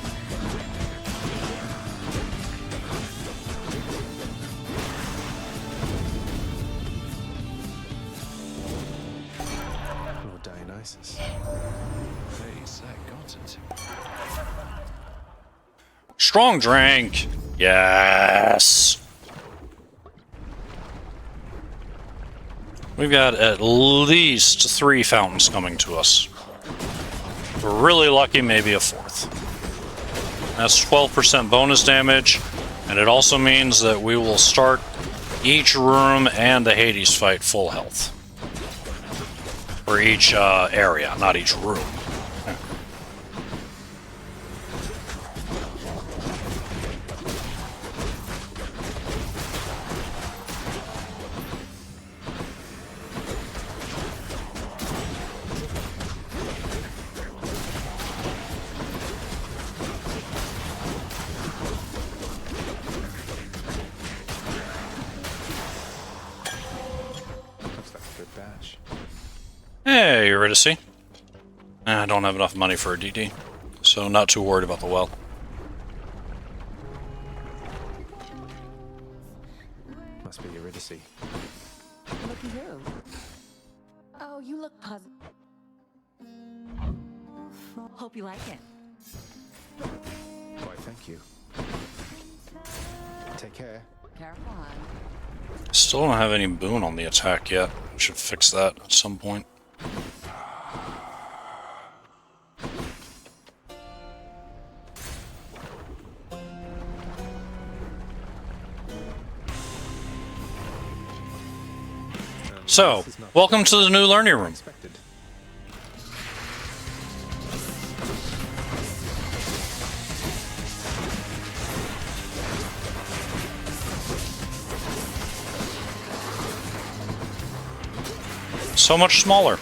Lord Dionysus. Strong drink. Yes. We've got at least 3 fountains coming to us. If we're really lucky, maybe a 4th. That's 12% bonus damage, and it also means that we will start each room and the Hades fight full health. For each area, not each room. Looks like a good batch. Hey, Eurydice. I don't have enough money for a DD, so not too worried about the well. Must be Eurydice. Looky who? Oh, you look puzzled. Hope you like it. Why, thank you. Take care. Careful, hon. Still don't have any boon on the attack yet. We should fix that at some point. So, welcome to the new learning room. Expected. So much smaller.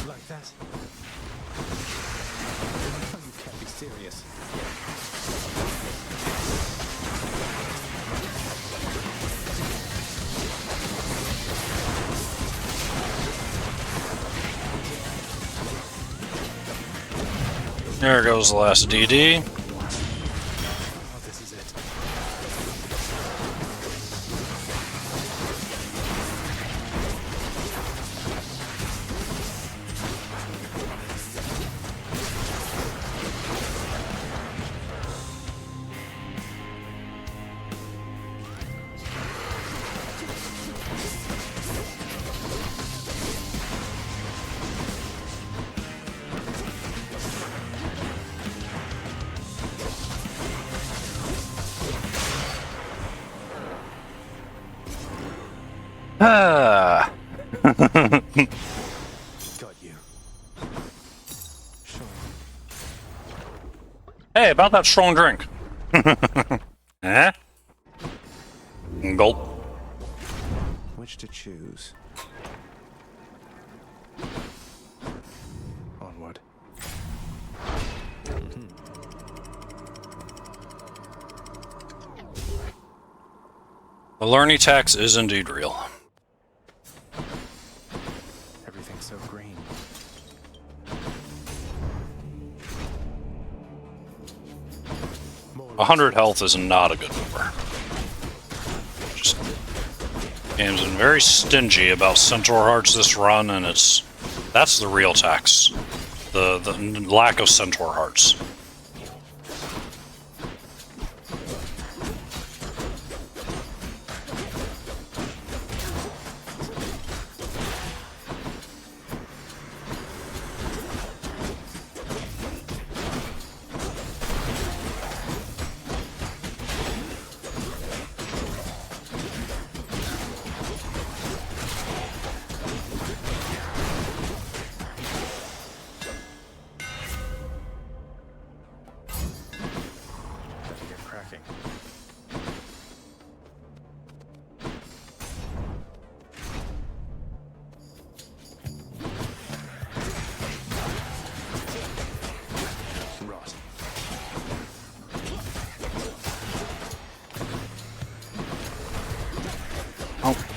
Like that. Oh, you can't be serious. There goes the last DD. Oh, this is it. Ah. Got you. Sure. Hey, about that strong drink. Eh? Gulp. Which to choose? Onward. The learning tax is indeed real. Everything's so green. More 100 health is not a good number. Just, game's been very stingy about Centaur Hearts this run, and that's the real tax. The lack of Centaur Hearts.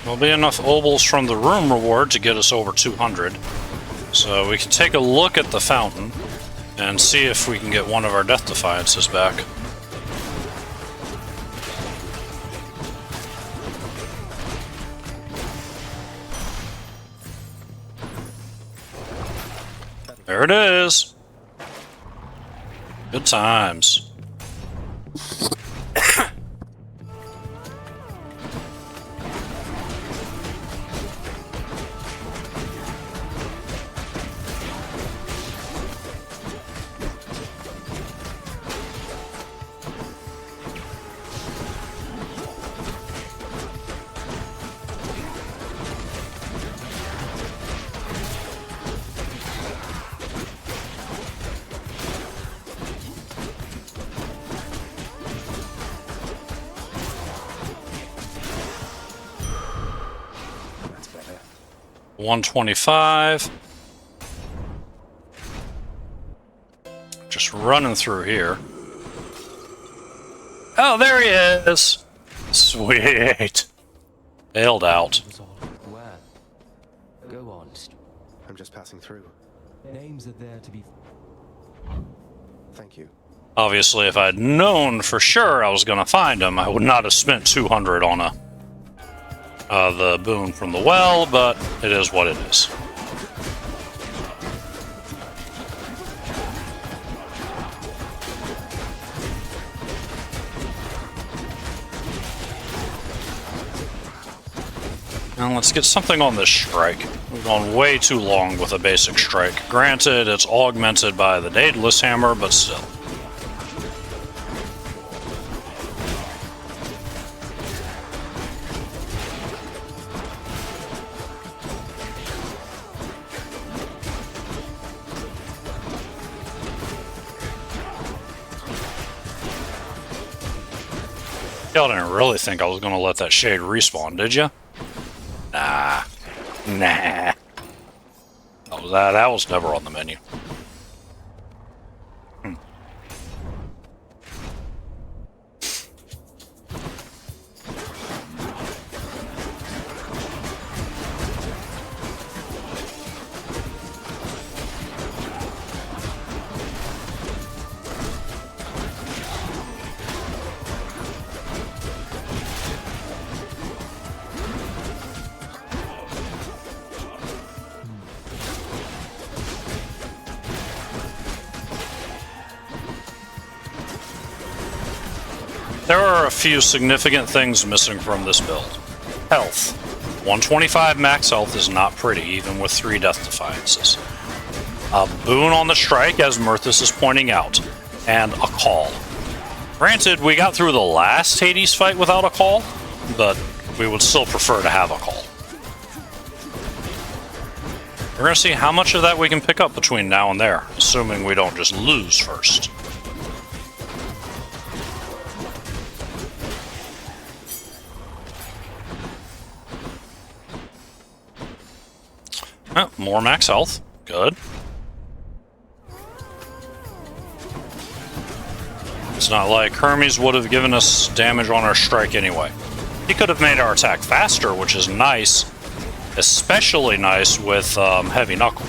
There'll be enough obols from the room reward to get us over 200. So we can take a look at the fountain and see if we can get one of our Death Defiances back. There it is. Good times. That's better. 125. Just running through here. Oh, there he is! Sweet. Bailed out. Where? Go on. I'm just passing through. Names are there to be. Thank you. Obviously, if I'd known for sure I was going to find him, I would not have spent 200 on the boon from the well, but it is what it is. Now let's get something on this strike. We've gone way too long with a basic strike. Granted, it's augmented by the Daedalus Hammer, but still. Y'all didn't really think I was going to let that shade respawn, did you? Nah. Nah. That was never on the menu. There are a few significant things missing from this build. Health. 125 max health is not pretty, even with 3 Death Defiances. A boon on the strike, as Myrthus is pointing out, and a call. Granted, we got through the last Hades fight without a call, but we would still prefer to have a call. We're going to see how much of that we can pick up between now and there, assuming we don't just lose first. Oh, more max health. Good. It's not like Hermes would have given us damage on our strike anyway. He could have made our attack faster, which is nice. Especially nice with Heavy Knuckle.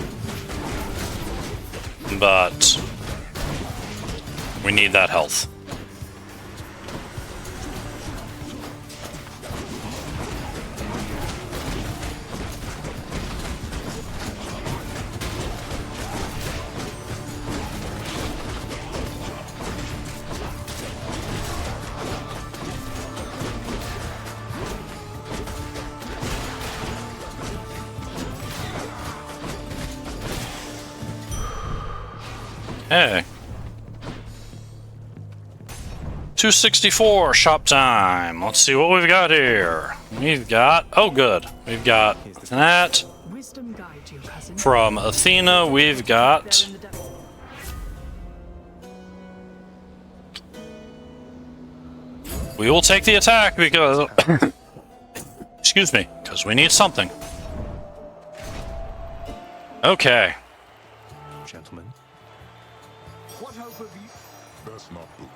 But we need that health. Hey. 264 shop time. Let's see what we've got here. We've got, oh good. We've got that from Athena. We've got we will take the attack because excuse me, because we need something. Okay. Gentlemen. What hope have you? That's not good.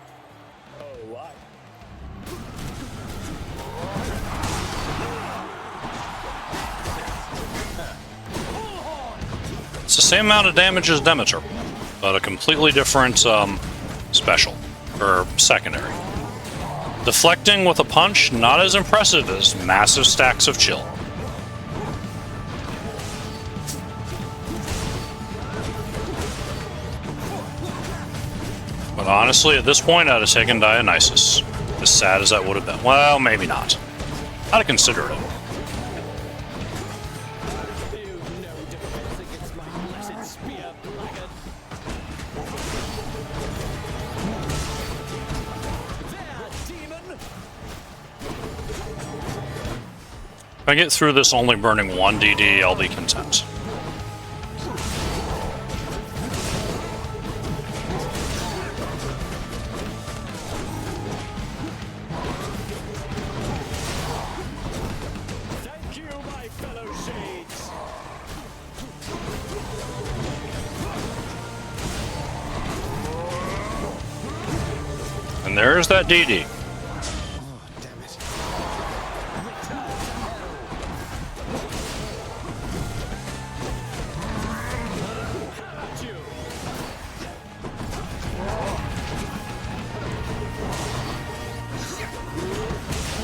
It's the same amount of damage as Demeter, but a completely different special, or secondary. Deflecting with a punch, not as impressive as massive stacks of chill. But honestly, at this point, I'd have taken Dionysus. As sad as that would have been. Well, maybe not. I'd have considered it. If I get through this only burning 1 DD, I'll be content. Thank you, my fellow shades. And there's that DD.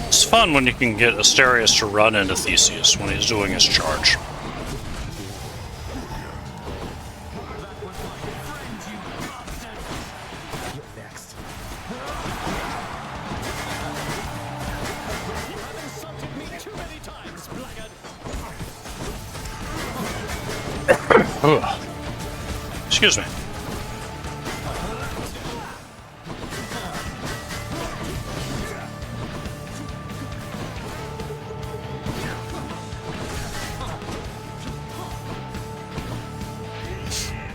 It's fun when you can get Asterius to run into Theseus when he's doing his charge. Excuse me.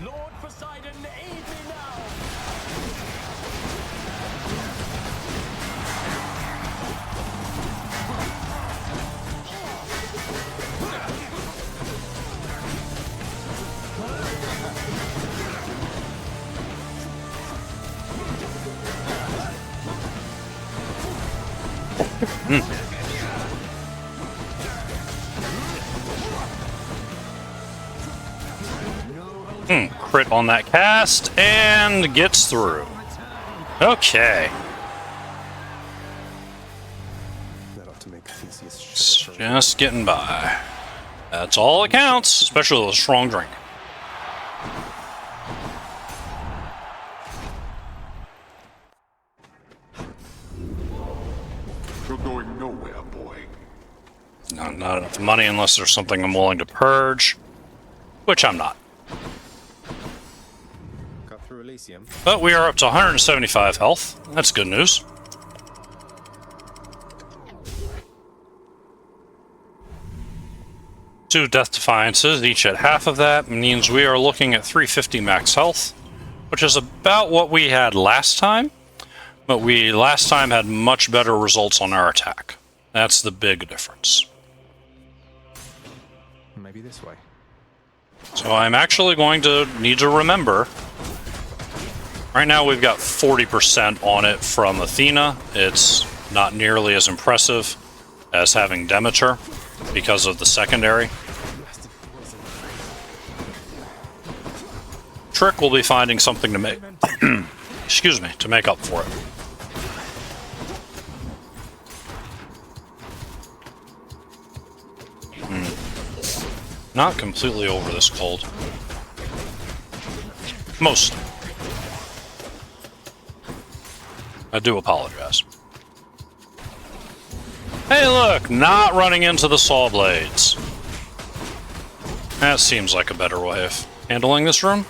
Lord Poseidon, aid me now. Crit on that cast and gets through. Okay. That ought to make Theseus shudder. Just getting by. That's all that counts, especially with a strong drink. You're going nowhere, boy. Not enough money unless there's something I'm willing to purge, which I'm not. Cut through Elysium. But we are up to 175 health. That's good news. Two Death Defiances, each at half of that, means we are looking at 350 max health, which is about what we had last time, but we last time had much better results on our attack. That's the big difference. Maybe this way. So I'm actually going to need to remember. Right now we've got 40% on it from Athena. It's not nearly as impressive as having Demeter because of the secondary. Trick will be finding something to make excuse me, to make up for it. Not completely over this cold. Mostly. I do apologize. Hey look, not running into the saw blades. That seems like a better way of handling this room.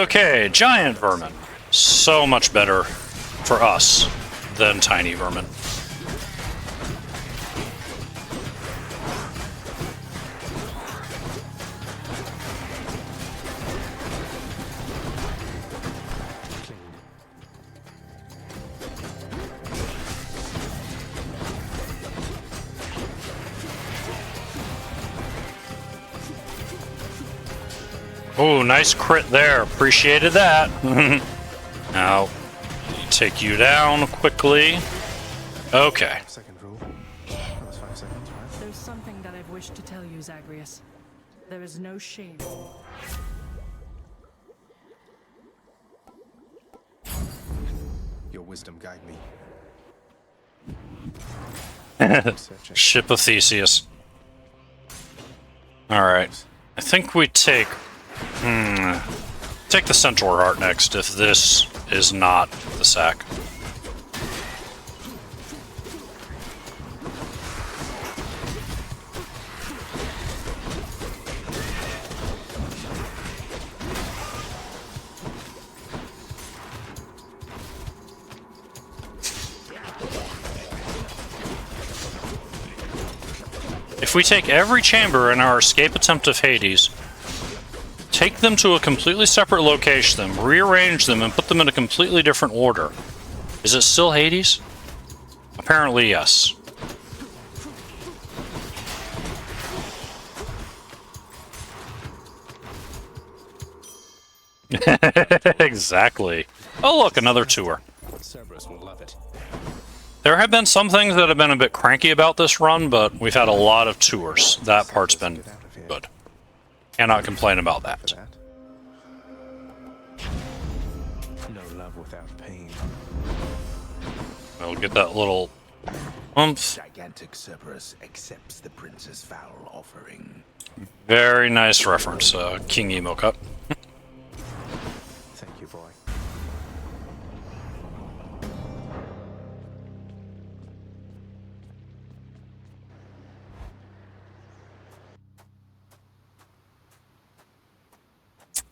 Okay, giant vermin. So much better for us than tiny vermin. Oh, nice crit there. Appreciated that. Now, take you down quickly. Okay. Second rule. That was 5 seconds, right? There's something that I've wished to tell you, Zagreus. There is no shame. Your wisdom guide me. Ship of Theseus. Alright. I think we take... take the Centaur Heart next, if this is not the sack. If we take every chamber in our escape attempt of Hades, take them to a completely separate location, rearrange them, and put them in a completely different order, is it still Hades? Apparently, yes. Exactly. Oh, look, another tour. Cerberus will love it. There have been some things that have been a bit cranky about this run, but we've had a lot of tours. That part's been good. Cannot complain about that. No love without pain. We'll get that little oomph. Gigantic Cerberus accepts the prince's foul offering. Very nice reference, King Emo Cup. Thank you, boy.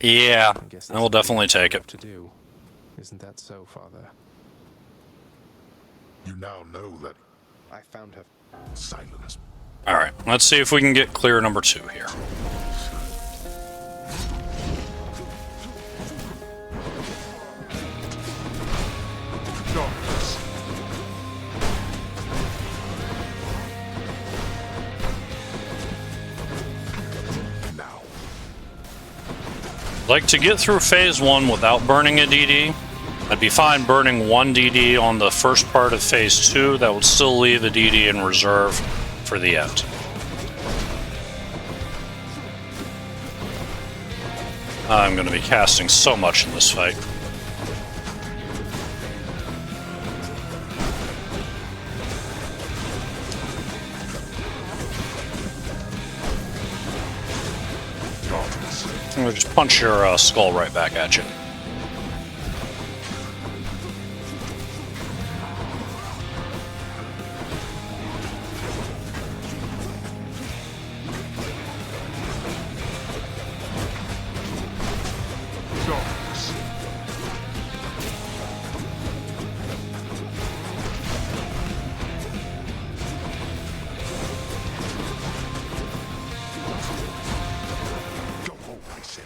Yeah, I guess I will definitely take it. to do. Isn't that so, Father? You now know that I found her. silence. Alright, let's see if we can get clear number 2 here. Darkness. Now. Like to get through phase 1 without burning a DD. I'd be fine burning 1 DD on the first part of phase 2. That would still leave a DD in reserve for the end. I'm going to be casting so much in this fight. I'm going to just punch your skull right back at you. Darkness. Go home, I say.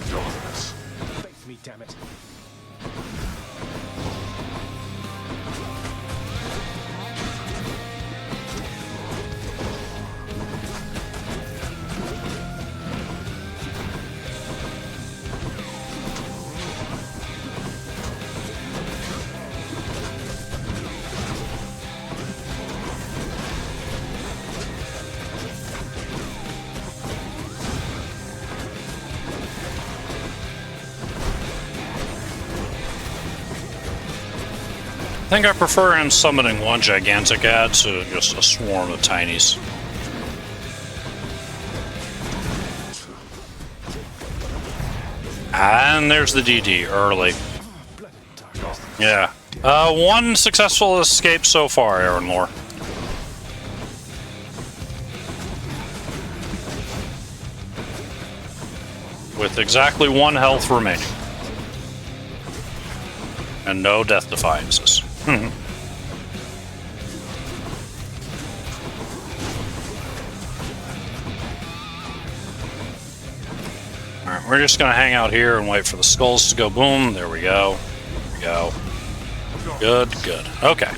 Darkness. Face me, damn it. I think I prefer him summoning one gigantic ad to just a swarm of tinies. And there's the DD early. Yeah. One successful escape so far, Aaron Lore. With exactly 1 health remaining. And no death defiances. Alright, we're just gonna hang out here and wait for the skulls to go boom. There we go. There we go. Good, good. Okay.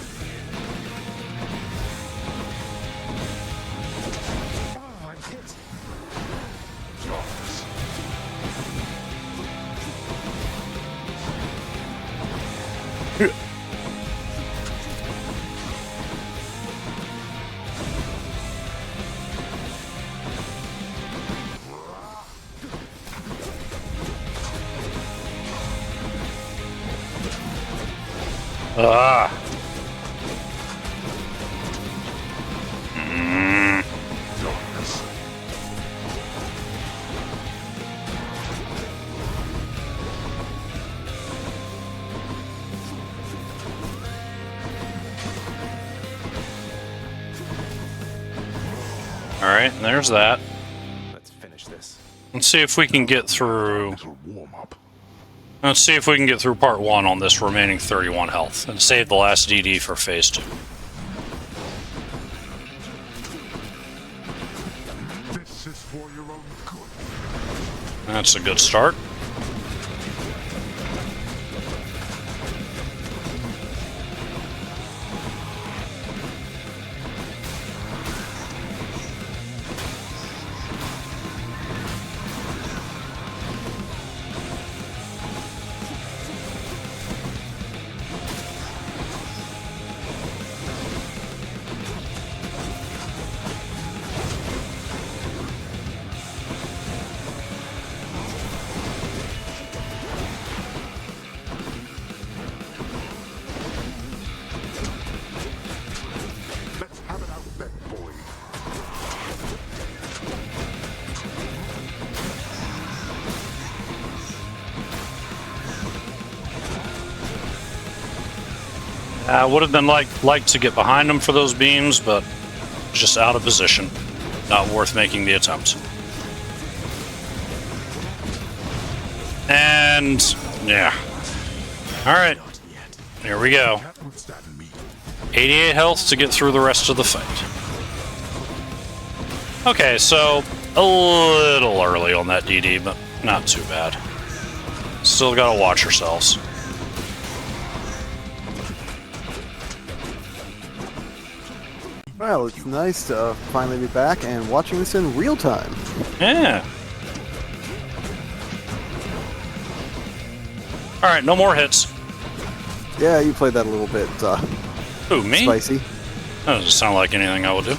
Oh, I'm hit. Darkness. Ah. Darkness. Alright, there's that. Let's finish this. Let's see if we can get through. Little warm up. Let's see if we can get through part 1 on this remaining 31 health and save the last DD for phase 2. This is for your own good. That's a good start. Let's have it out then, boy. I would have been like to get behind him for those beams, but just out of position. Not worth making the attempt. And yeah. Alright. Here we go. Can't withstand me. 88 health to get through the rest of the fight. Okay, so a little early on that DD, but not too bad. Still gotta watch yourselves. Well, it's nice to finally be back and watching this in real time. Yeah. Alright, no more hits. Yeah, you played that a little bit Who, me? spicy. That doesn't sound like anything I would do.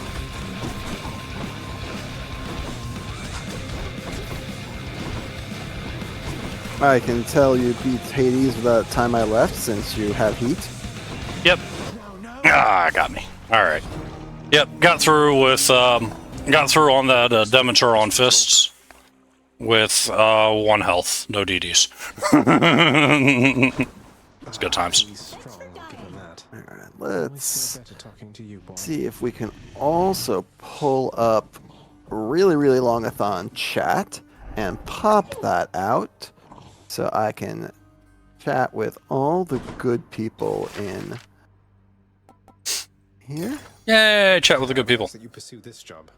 I can tell you beat Hades without time I left since you have heat. Yep. Ah, got me. Alright. Yep, got through with, got through on that Demeter on fists with 1 health, no DDs. It's good times. Pretty strong, given that. Alright, Always let's feel better talking to you, boy. see if we can also pull up really longathon chat and pop that out so I can chat with all the good people in here. Yay, chat with the good people. That you pursue this job.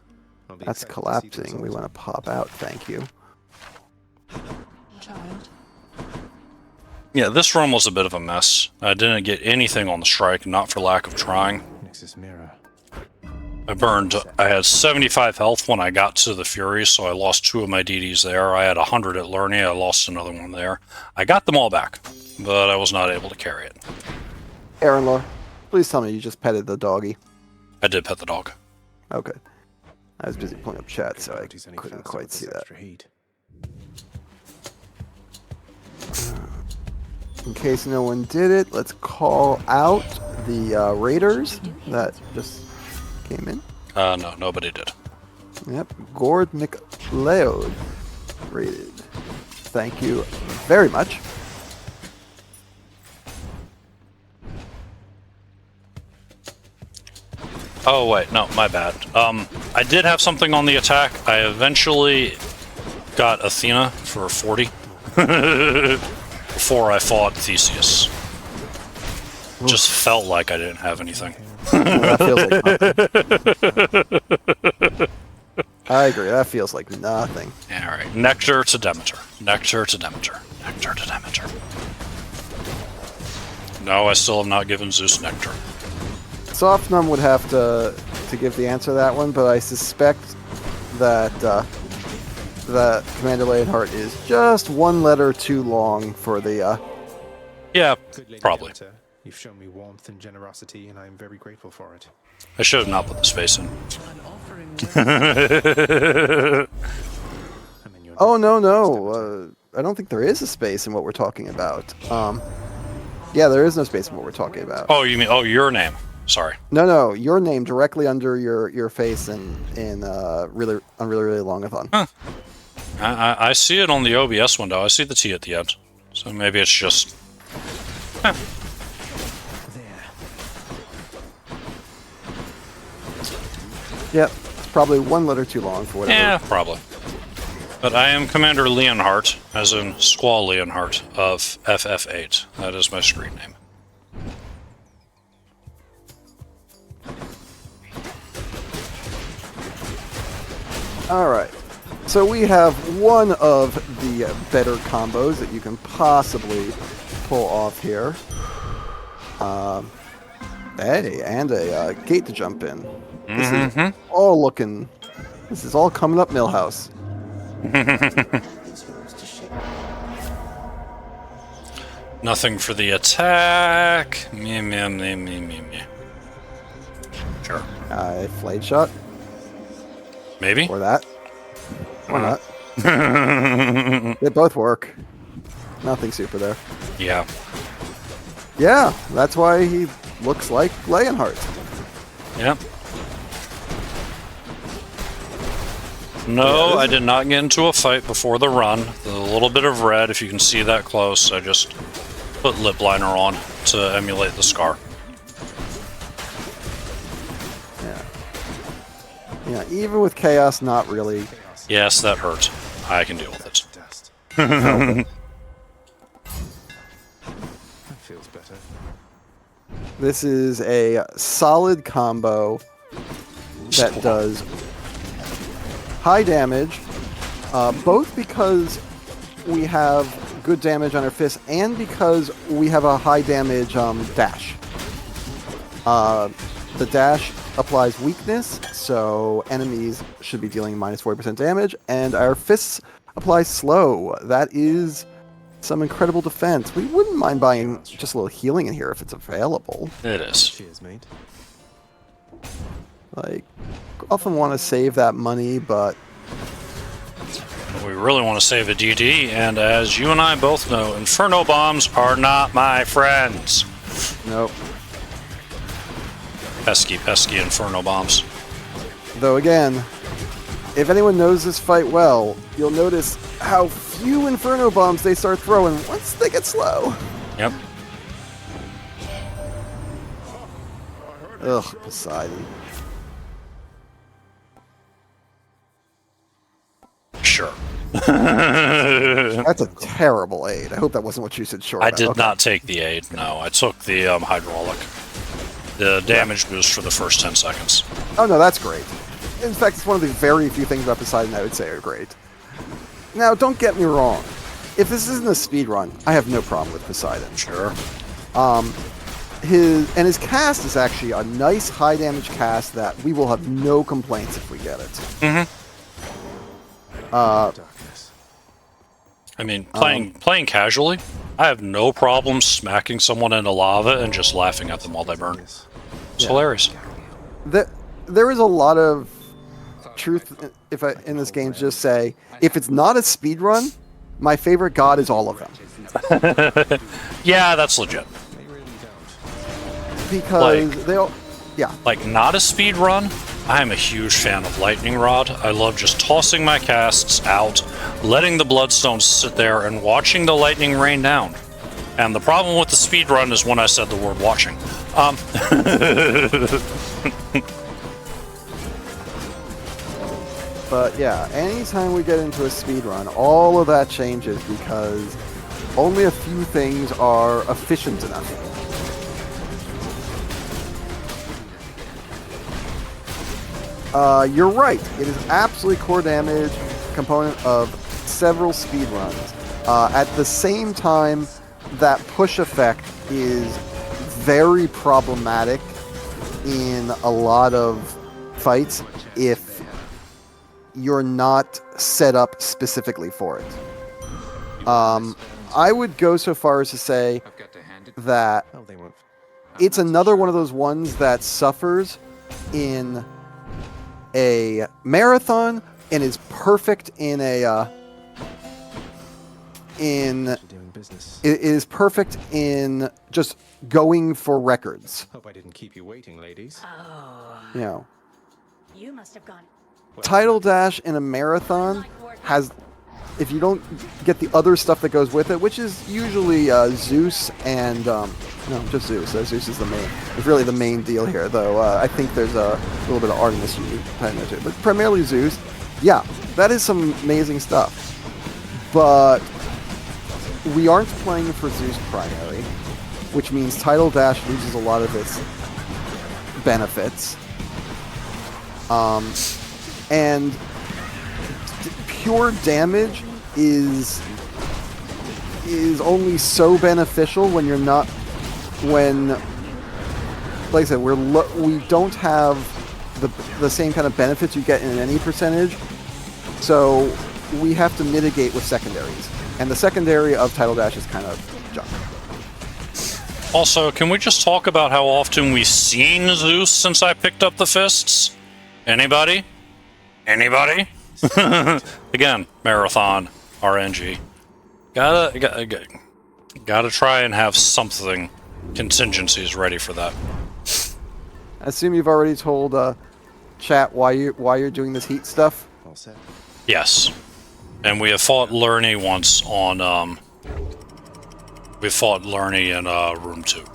I'll be That's excited to see the collapsing. We results. want to pop out, thank you. Child. Yeah, this run was a bit of a mess. I didn't get anything on the strike, not for lack of trying. Nexus mirror. I had 75 health when I got to the Furies, so I lost 2 of my DDs there. I had 100 at Lernia, I lost another one there. I got them all back, but I was not able to carry it. Aaron, please tell me you just petted the doggy. I did pet the dog. Okay. I was busy pulling up chat, so I Nobody's any couldn't faster quite with see this that. extra heat. In case no one did it, let's call out the raiders that just came in. No, nobody did. Yep, Gord McLeod raided. Thank you very much. Oh wait, no, my bad. I did have something on the attack. I eventually got Athena for 40 before I fought Theseus. Just felt like I didn't have anything. That feels like nothing. I agree, that feels like nothing. Yeah, alright. Nectar to Demeter. Nectar to Demeter. Nectar to Demeter. No, I still have not given Zeus Nectar. Softnum would have to give the answer to that one, but I suspect that that Commander Leonhar is just 1 letter too long for the Yeah, Good lady probably. Demeter, you've shown me warmth and generosity, and I am very grateful for it. I should have not put the space in. An offering. I'm in your Oh debt, no Demeter. I don't think there is a space in what we're talking about. Yeah, there is no space in what we're talking about. Oh, you mean your name? Sorry. No, your name directly under your face in really longathon. Huh. I see it on the OBS window. I see the T at the end. So maybe it's just. Huh. Yep, it's probably one letter too long for whatever. Yeah, probably. But I am Commander Leonhart, as in Squall Leonhart of FF8. That is my screen name. Alright, so we have one of the better combos that you can possibly pull off here. Hey, and a gate to jump in. This is all looking... This is all coming up Millhouse. Nothing for the attack. Meh, meh, meh, meh, meh, meh. Sure. Flayed shot. Maybe? Or that. Or not. They both work. Nothing super there. Yeah. Yeah, that's why he looks like Leonhart. Yep. No, I did not get into a fight before the run. The little bit of red, if you can see that close, I just put lip liner on to emulate the scar. Yeah, even with chaos, not really. Yes, that hurt. I can deal with it. That feels better. This is a solid combo that does high damage, both because we have good damage on our fists and because we have a high damage dash. The dash applies weakness, so enemies should be dealing minus 40% damage, and our fists apply slow. That is some incredible defense. We wouldn't mind buying just a little healing in here if it's available. It is. Cheers, mate. Like, often want to save that money, but We really want to save a DD, and as you and I both know, Inferno Bombs are not my friends. nope. Pesky, pesky Inferno Bombs. Though again, if anyone knows this fight well, you'll notice how few Inferno Bombs they start throwing once they get slow. Yep. Ugh, Poseidon. Sure. That's a terrible aid. I hope that wasn't what you said, short. I did not take the aid, no. I took the hydraulic. The damage boost for the first 10 seconds. Oh no, that's great. In fact, it's one of the very few things about Poseidon I would say are great. Now, don't get me wrong. If this isn't a speedrun, I have no problem with Poseidon. Sure. His cast is actually a nice high damage cast that we will have no complaints if we get it. Mm-hmm. I mean, playing casually, I have no problem smacking someone into lava and just laughing at them while they burn. It's hilarious. There is a lot of truth in this game to just say, if it's not a speedrun, my favorite god is all of them. Yeah, that's legit. Because they all... Yeah. Like, not a speed run, I'm a huge fan of Lightning Rod. I love just tossing my casts out, letting the Bloodstones sit there, and watching the lightning rain down. And the problem with the speed run is when I said the word watching. But yeah, anytime we get into a speed run, all of that changes because only a few things are efficient enough. You're right. It is absolutely core damage component of several speedruns. At the same time, that push effect is very problematic in a lot of fights if you're not set up specifically for it. I would go so far as to say that it's another one of those ones that suffers in a marathon and is perfect in a in Doing business. it is perfect in just going for records. Hope I didn't keep you waiting, ladies. You know, You must have gone. Title Dash in a marathon has, if you don't get the other stuff that goes with it, which is usually Zeus and no, just Zeus. Zeus is really the main deal here. Though I think there's a little bit of Artemis you kind of do, but primarily Zeus. Yeah, that is some amazing stuff. But we aren't playing for Zeus primary, which means Title Dash loses a lot of its benefits. And pure damage is only so beneficial when you're not, like I said, we don't have the same kind of benefits you get in any percentage, so we have to mitigate with secondaries, and the secondary of Title Dash is kind of junk. Also, can we just talk about how often we've seen Zeus since I picked up the fists? Anybody? Anybody? Again, marathon, RNG. Gotta try and have something, contingencies ready for that. I assume you've already told chat why you're doing this heat stuff. All set. Yes. And we have fought Lerny once on, we fought Lerny in room 2.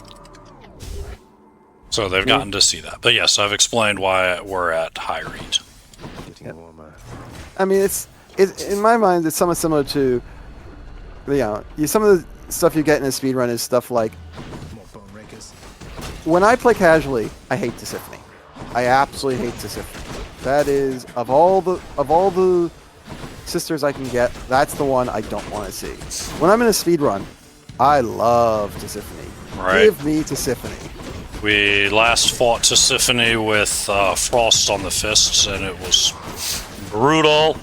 So they've gotten to see that. But yes, I've explained why we're at high heat. Getting warmer. I mean, it's in my mind, it's somewhat similar to, some of the stuff you get in a speedrun is stuff like, More bone rakers. when I play casually, I hate Tisiphone. I absolutely hate Tisiphone. That is, of all the sisters I can get, that's the one I don't want to see. When I'm in a speedrun, I love Tisiphone. Right. Give me Tisiphone. We last fought Tisiphone with Frost on the fists, and it was brutal.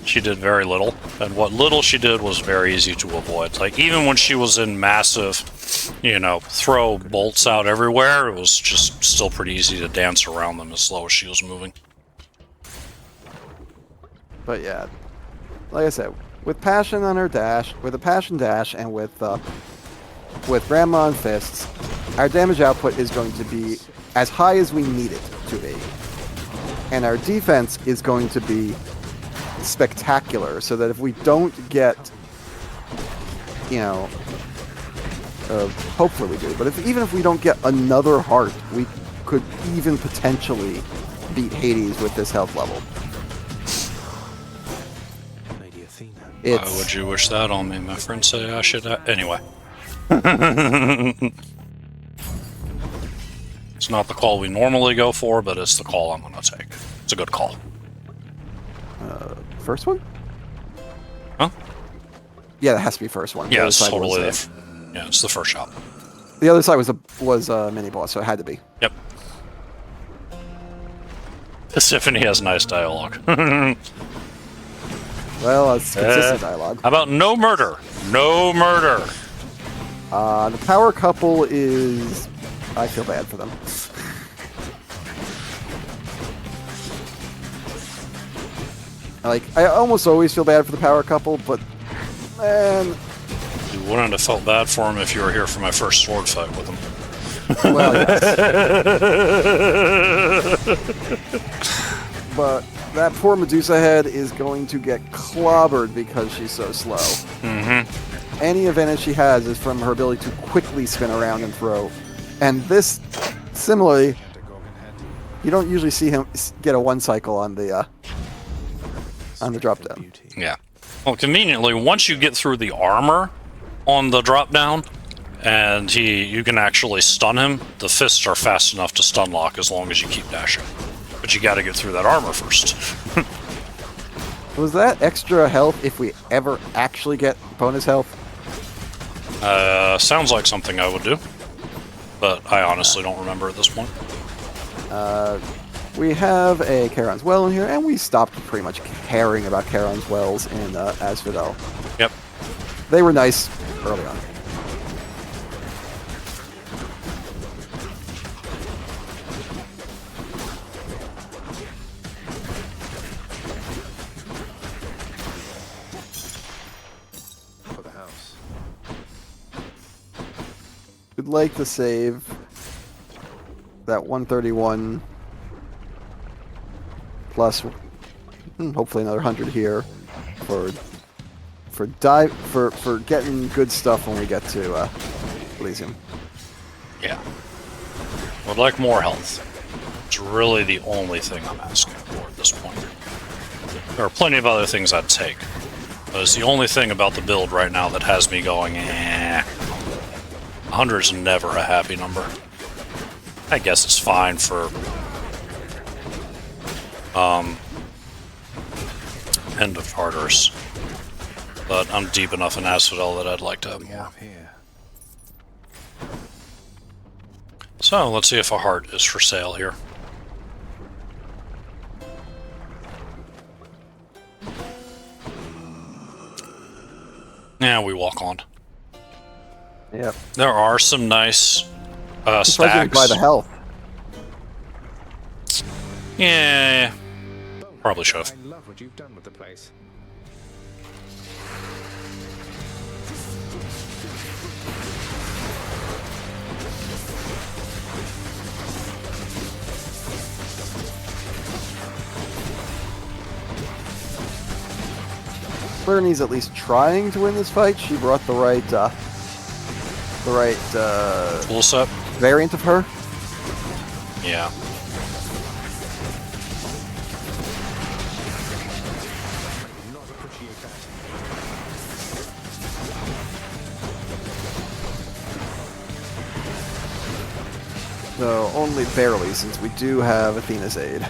She did very little, and what little she did was very easy to avoid. Like, even when she was in massive, throw bolts out everywhere, it was just still pretty easy to dance around them as slow as she was moving. But yeah, like I said, with Passion on her dash, with a Passion dash, and with Grandma and Fists, our damage output is going to be as high as we need it to be. And our defense is going to be spectacular, so that if we don't get, hopefully we do, but even if we don't get another heart, we could even potentially beat Hades with this health level. Lady Athena. Why would you wish that on me? My friends say I should... Anyway. It's not the call we normally go for, but it's the call I'm going to take. It's a good call. First one? Huh? Yeah, that has to be first one. Yeah, it's totally yeah, it's the first shot. The other side was a mini boss, so it had to be. Yep. Tisiphone has nice dialogue. Well, it's consistent dialogue. How about no murder? No murder. The power couple is... I feel bad for them. Like, I almost always feel bad for the power couple, but... Man... You wouldn't have felt bad for him if you were here for my first sword fight with him. Well, yes. But that poor Medusa head is going to get clobbered because she's so slow. Mm-hmm. Any advantage she has is from her ability to quickly spin around and throw. And this, similarly, you don't usually see him get a one cycle on the drop down. Yeah. Well, conveniently, once you get through the armor on the drop down, and you can actually stun him, the fists are fast enough to stun lock as long as you keep dashing. But you got to get through that armor first. Was that extra health if we ever actually get bonus health? Sounds like something I would do, but I honestly don't remember at this point. We have a Charon's Well in here, and we stopped pretty much caring about Charon's Wells in Asphodel. Yep. They were nice early on. would like to save that 131 plus hopefully another 100 here for getting good stuff when we get to Elysium. Yeah. Would like more health. It's really the only thing I'm asking for at this point. There are plenty of other things I'd take, but it's the only thing about the build right now that has me going, 100 is never a happy number. I guess it's fine for end of Tartarus, but I'm deep enough in Asphodel that I'd like to have more. So let's see if a heart is for sale here. Yeah, we walk on. Yep. There are some nice stacks. By the health. Yeah, probably should have. I love what you've done with the place. Bernie's at least trying to win this fight. She brought the right Full set. variant of her. Yeah. So only barely, since we do have Athena's aid.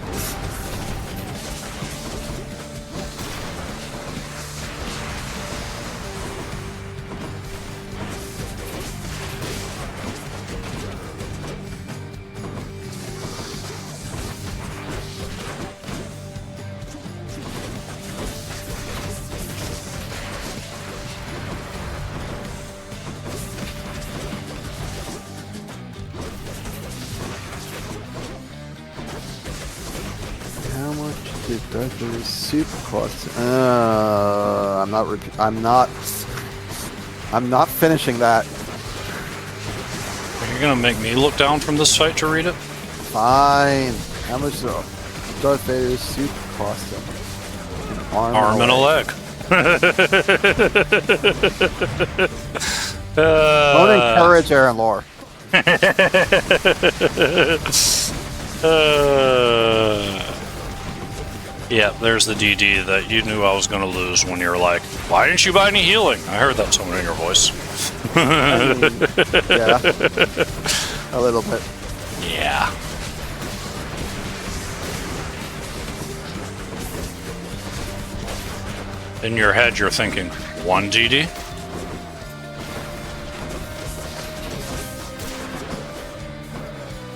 Tartarus soup cost. I'm not finishing that. You're gonna make me look down from this fight to read it? Fine. How much does Darth Vader's soup cost him? An arm and a leg. Don't encourage Aaron lore. Yeah, there's the DD that you knew I was going to lose when you were like, why didn't you buy any healing? I heard that tone in your voice. I mean, yeah. A little bit. Yeah. In your head, you're thinking, 1 DD?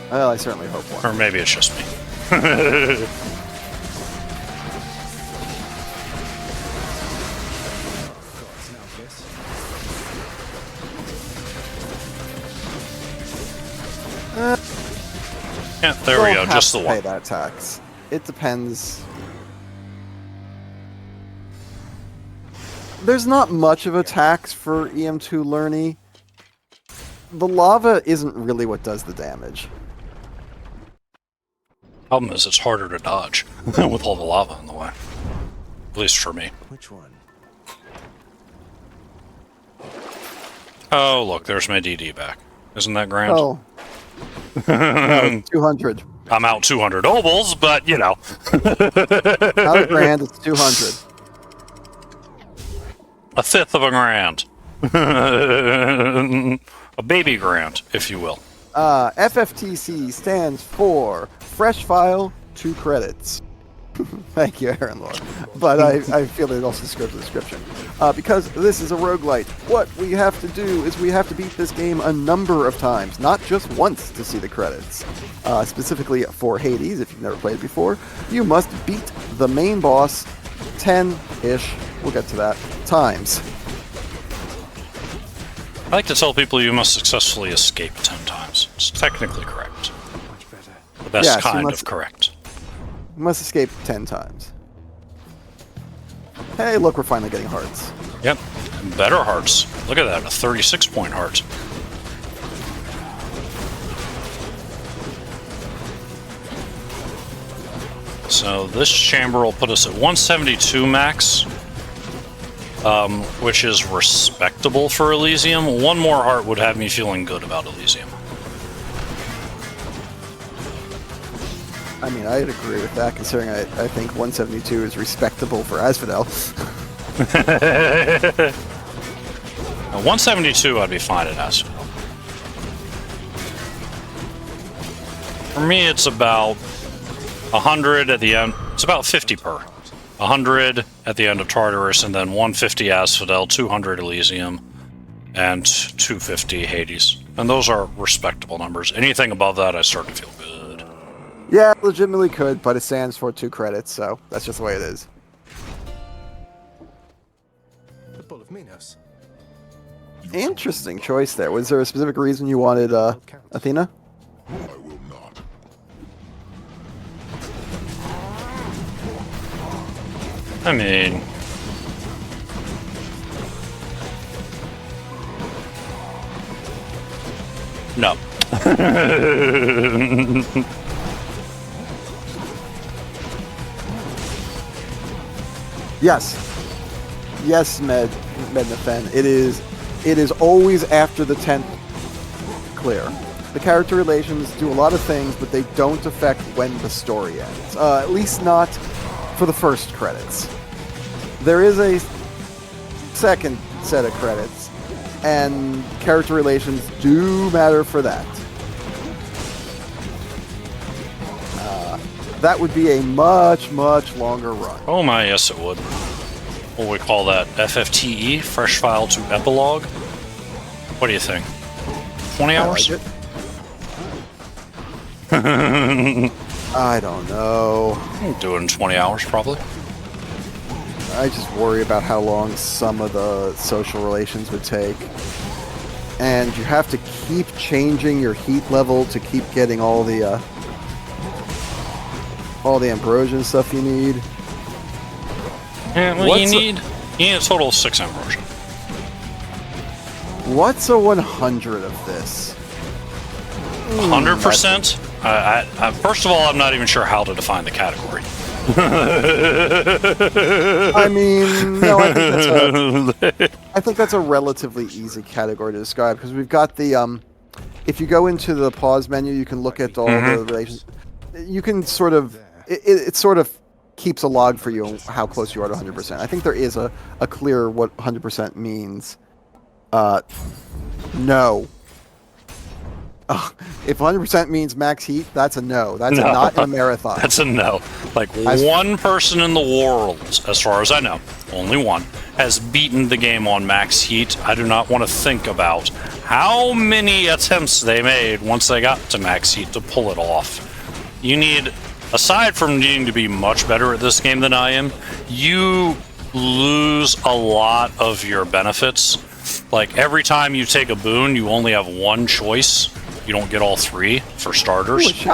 Well, I certainly hope one. Or maybe it's just me. Yeah, there we go, just the one. Pay that tax. It depends. There's not much of a tax for EM2 Learny. The lava isn't really what does the damage. Problem is, it's harder to dodge with all the lava in the way. At least for me. Which one? Oh, look, there's my DD back. Isn't that grand? Oh. No, 200. I'm out 200 obols, but, you know. Not a grand, it's 200. A fifth of a grand. A baby grand, if you will. FFTC stands for Fresh File, 2 credits. Thank you, Aaron Lord. But I feel it also describes the description. Because this is a roguelite, what we have to do is we have to beat this game a number of times, not just once to see the credits. Specifically for Hades, if you've never played before, you must beat the main boss 10-ish, we'll get to that, times. I like to tell people you must successfully escape 10 times. It's technically correct. Much better. The best Yes, kind of correct. You must escape 10 times. Hey, look, we're finally getting hearts. Yep. Better hearts. Look at that, a 36-point heart. So this chamber will put us at 172 max, which is respectable for Elysium. One more heart would have me feeling good about Elysium. I mean, I'd agree with that, considering I think 172 is respectable for Asphodel. 172 I'd be fine at Asphodel. For me, it's about 100 at the end. It's about 50 per. 100 at the end of Tartarus, and then 150 Asphodel, 200 Elysium, and 250 Hades. And those are respectable numbers. Anything above that, I start to feel good. Yeah, legitimately could, but it stands for 2 credits, so that's just the way it is. The Bull of Minos. Interesting choice there. Was there a specific reason you wanted Athena? I will not. I mean... No. Yes. Yes, Mednathan. It is always after the 10th clear. The character relations do a lot of things, but they don't affect when the story ends. At least not for the first credits. There is a second set of credits, and character relations do matter for that. That would be a much, much longer run. Oh my, yes it would. What do we call that? FFTE? Fresh file to epilogue? What do you think? 20 hours? I don't know. I'm doing 20 hours probably. I just worry about how long some of the social relations would take. And you have to keep changing your heat level to keep getting all the ambrosia stuff you need. Yeah, well, you need a total of 6 ambrosia. What's a 100 of this? 100%? First of all, I'm not even sure how to define the category. I mean, no, I think that's a relatively easy category to describe, because we've got the if you go into the pause menu, you can look at all the relations. You can sort of it sort of keeps a log for you on how close you are to 100%. I think there is a clear what 100% means. No. If 100% means max heat, that's a no. That's No. a not in a marathon. That's a no. Like, one person in the world, as far as I know, only one, has beaten the game on max heat. I do not want to think about how many attempts they made once they got to max heat to pull it off. You need, aside from needing to be much better at this game than I am, you lose a lot of your benefits. Like, every time you take a boon, you only have one choice. You don't get all 3, for starters.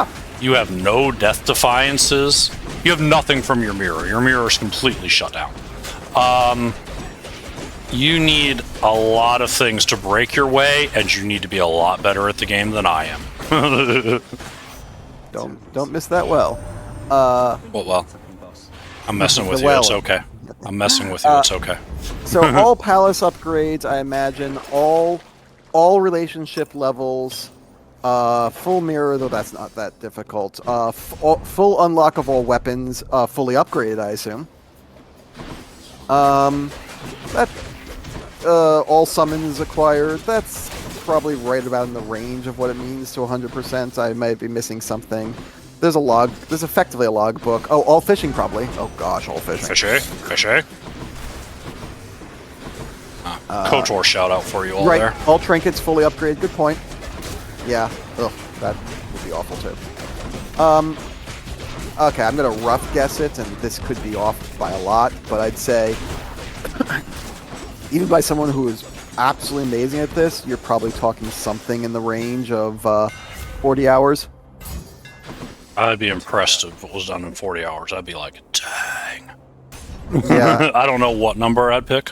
You have no death defiances. You have nothing from your mirror. Your mirror is completely shut down. You need a lot of things to break your way, and you need to be a lot better at the game than I am. Don't miss that well. Well, I'm messing with you. It's okay. I'm messing with you. It's okay. So all palace upgrades, I imagine, all relationship levels, full mirror, though that's not that difficult. Full unlock of all weapons, fully upgraded, I assume. All summons acquired. That's probably right about in the range of what it means to 100%. I might be missing something. There's a log. There's effectively a log book. Oh, all fishing probably. Oh gosh, all fishing. Fishy. KOTOR shout out for you all right. there. All trinkets fully upgraded. Good point. Yeah. Ugh, that would be awful too. Okay, I'm gonna rough guess it, and this could be off by a lot, but I'd say even by someone who is absolutely amazing at this, you're probably talking something in the range of 40 hours. I'd be impressed if it was done in 40 hours. I'd be like, dang. Yeah. I don't know what number I'd pick.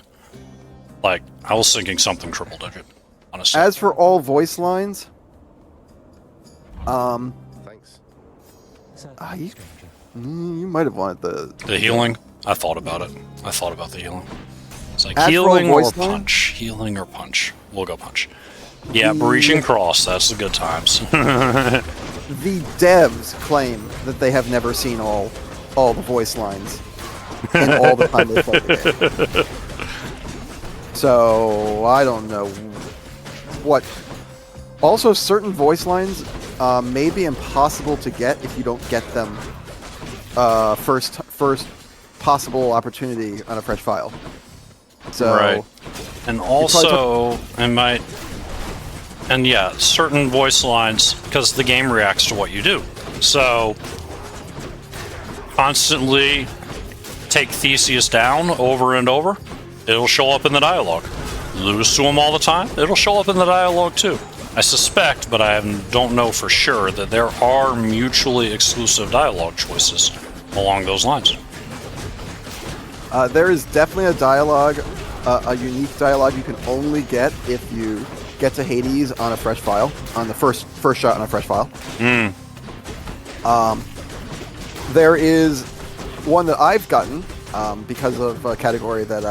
Like, I was thinking something triple digit, honestly. As for all voice lines, Thanks. You might have wanted The healing? I thought about it. I thought about the healing. It's like Astral healing or voice line? punch. Healing or punch. We'll go punch. Yeah, breaching cross. That's the good times. The devs claim that they have never seen all the voice lines in all the time they played the game. So I don't know what. Also, certain voice lines may be impossible to get if you don't get them first possible opportunity on a fresh file. So, right. And also, yeah, certain voice lines, because the game reacts to what you do. So, constantly take Theseus down over and over, it'll show up in the dialogue. Lose to him all the time, it'll show up in the dialogue too. I suspect, but I don't know for sure, that there are mutually exclusive dialogue choices along those lines. There is definitely a dialogue, a unique dialogue you can only get if you get to Hades on a fresh file, on the first shot on a fresh file. There is one that I've gotten because of a category that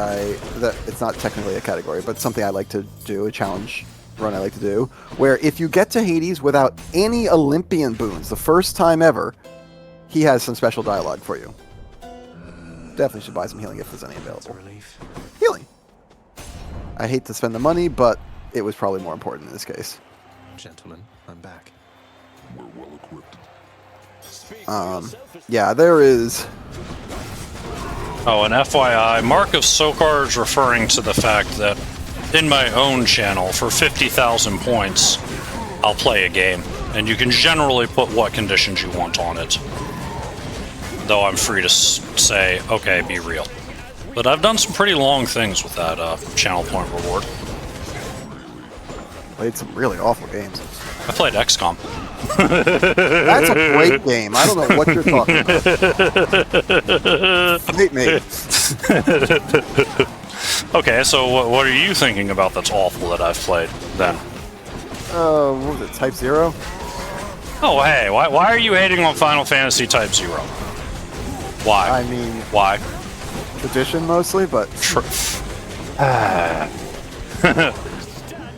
it's not technically a category, but something I like to do, a challenge run I like to do, where if you get to Hades without any Olympian boons, the first time ever, he has some special dialogue for you. Definitely should buy some healing if there's any available. Healing. I hate to spend the money, but it was probably more important in this case. Gentlemen, I'm back. We're well equipped. Yeah, there is. Oh, and FYI, Mark of Sokar is referring to the fact that in my own channel, for 50,000 points, I'll play a game, and you can generally put what conditions you want on it. Though I'm free to say, okay, be real. But I've done some pretty long things with that channel point reward. Played some really awful games. I played XCOM. That's a great game. I don't know what you're talking about. Hate me. Okay, so what are you thinking about that's awful that I've played, then? What was it, Type 0? Oh, hey, why are you hating on Final Fantasy Type 0? Why? I mean... Why? Tradition, mostly, but...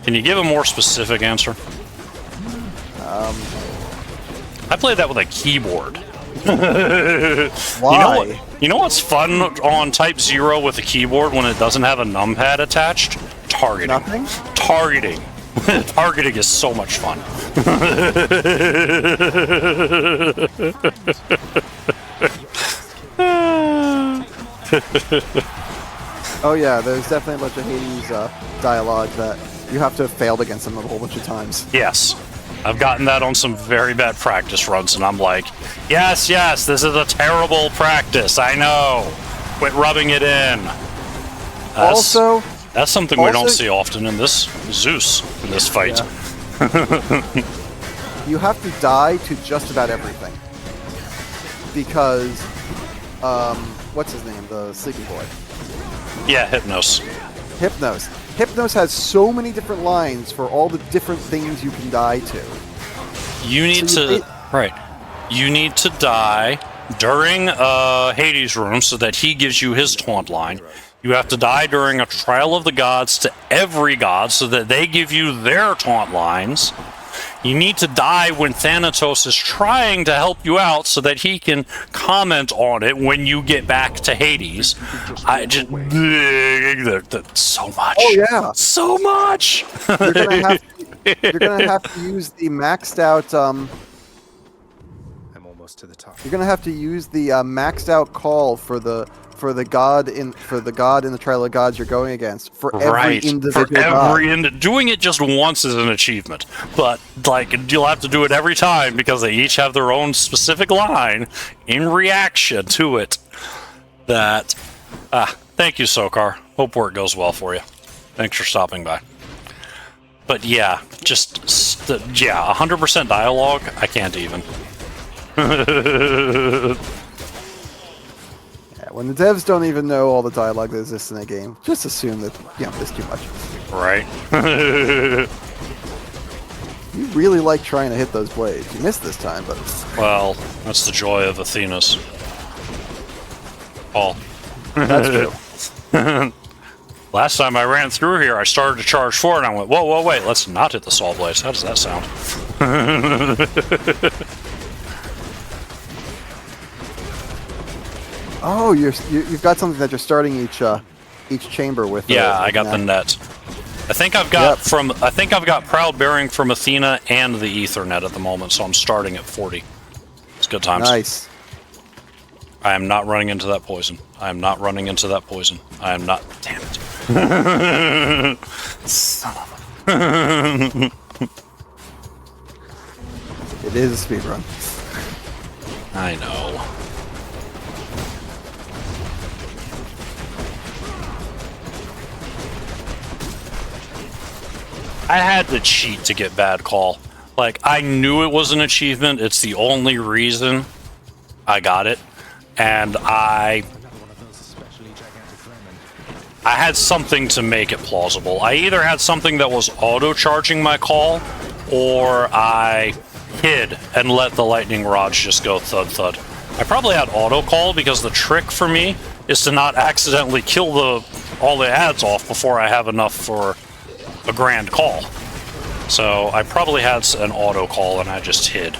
Can you give a more specific answer? I played that with a keyboard. Why? You know what's fun on Type 0 with a keyboard when it doesn't have a numpad attached? Targeting. Nothing? Targeting. Targeting is so much fun. Oh yeah, there's definitely a bunch of Hades dialogue that you have to have failed against them a whole bunch of times. Yes. I've gotten that on some very bad practice runs, and I'm like, yes, this is a terrible practice, I know. Quit rubbing it in. That's something we don't see often in this Zeus, in this fight. Yeah. You have to die to just about everything. Because, what's his name? The sleepy boy. Yeah, Hypnos. Hypnos has so many different lines for all the different things you can die to. You need You need to die during Hades' room so that he gives you his taunt line. You have to die during a trial of the gods to every god so that they give you their taunt lines. You need to die when Thanatos is trying to help you out so that he can comment on it when you get back to Hades. I just... so much. Oh, yeah. So much! You're gonna have to use the maxed out... I'm almost to the top. You're gonna have to use the maxed out call for the god in the trial of gods you're going against for every individual god. Doing it just once is an achievement, but like you'll have to do it every time because they each have their own specific line in reaction to it. Thank you, Sokar. Hope work goes well for you. Thanks for stopping by. But yeah, 100% dialogue. I can't even. When the devs don't even know all the dialogue that exists in a game, just assume that, there's too much. Right. You really like trying to hit those blades. You missed this time, but... Well, that's the joy of Athena's. Paul. That's true. Last time I ran through here, I started to charge forward, and I went, whoa, whoa, wait, let's not hit the saw blades. How does that sound? Oh, you've got something that you're starting each chamber with. Yeah, I got the net. I think I've got Proud Bearing from Athena and the Ethernet at the moment, so I'm starting at 40. It's good times. Nice. I am not running into that poison. I am not running into that poison. I am not. Damn it. Son of a. It is a speedrun. I know. I had to cheat to get Bad Call. Like, I knew it was an achievement. It's the only reason I got it. And I had something to make it plausible. I either had something that was auto-charging my call, or I hid and let the lightning rods just go thud-thud. I probably had auto-call because the trick for me is to not accidentally kill all the ads off before I have enough for a grand call. So I probably had an auto-call and I just hid.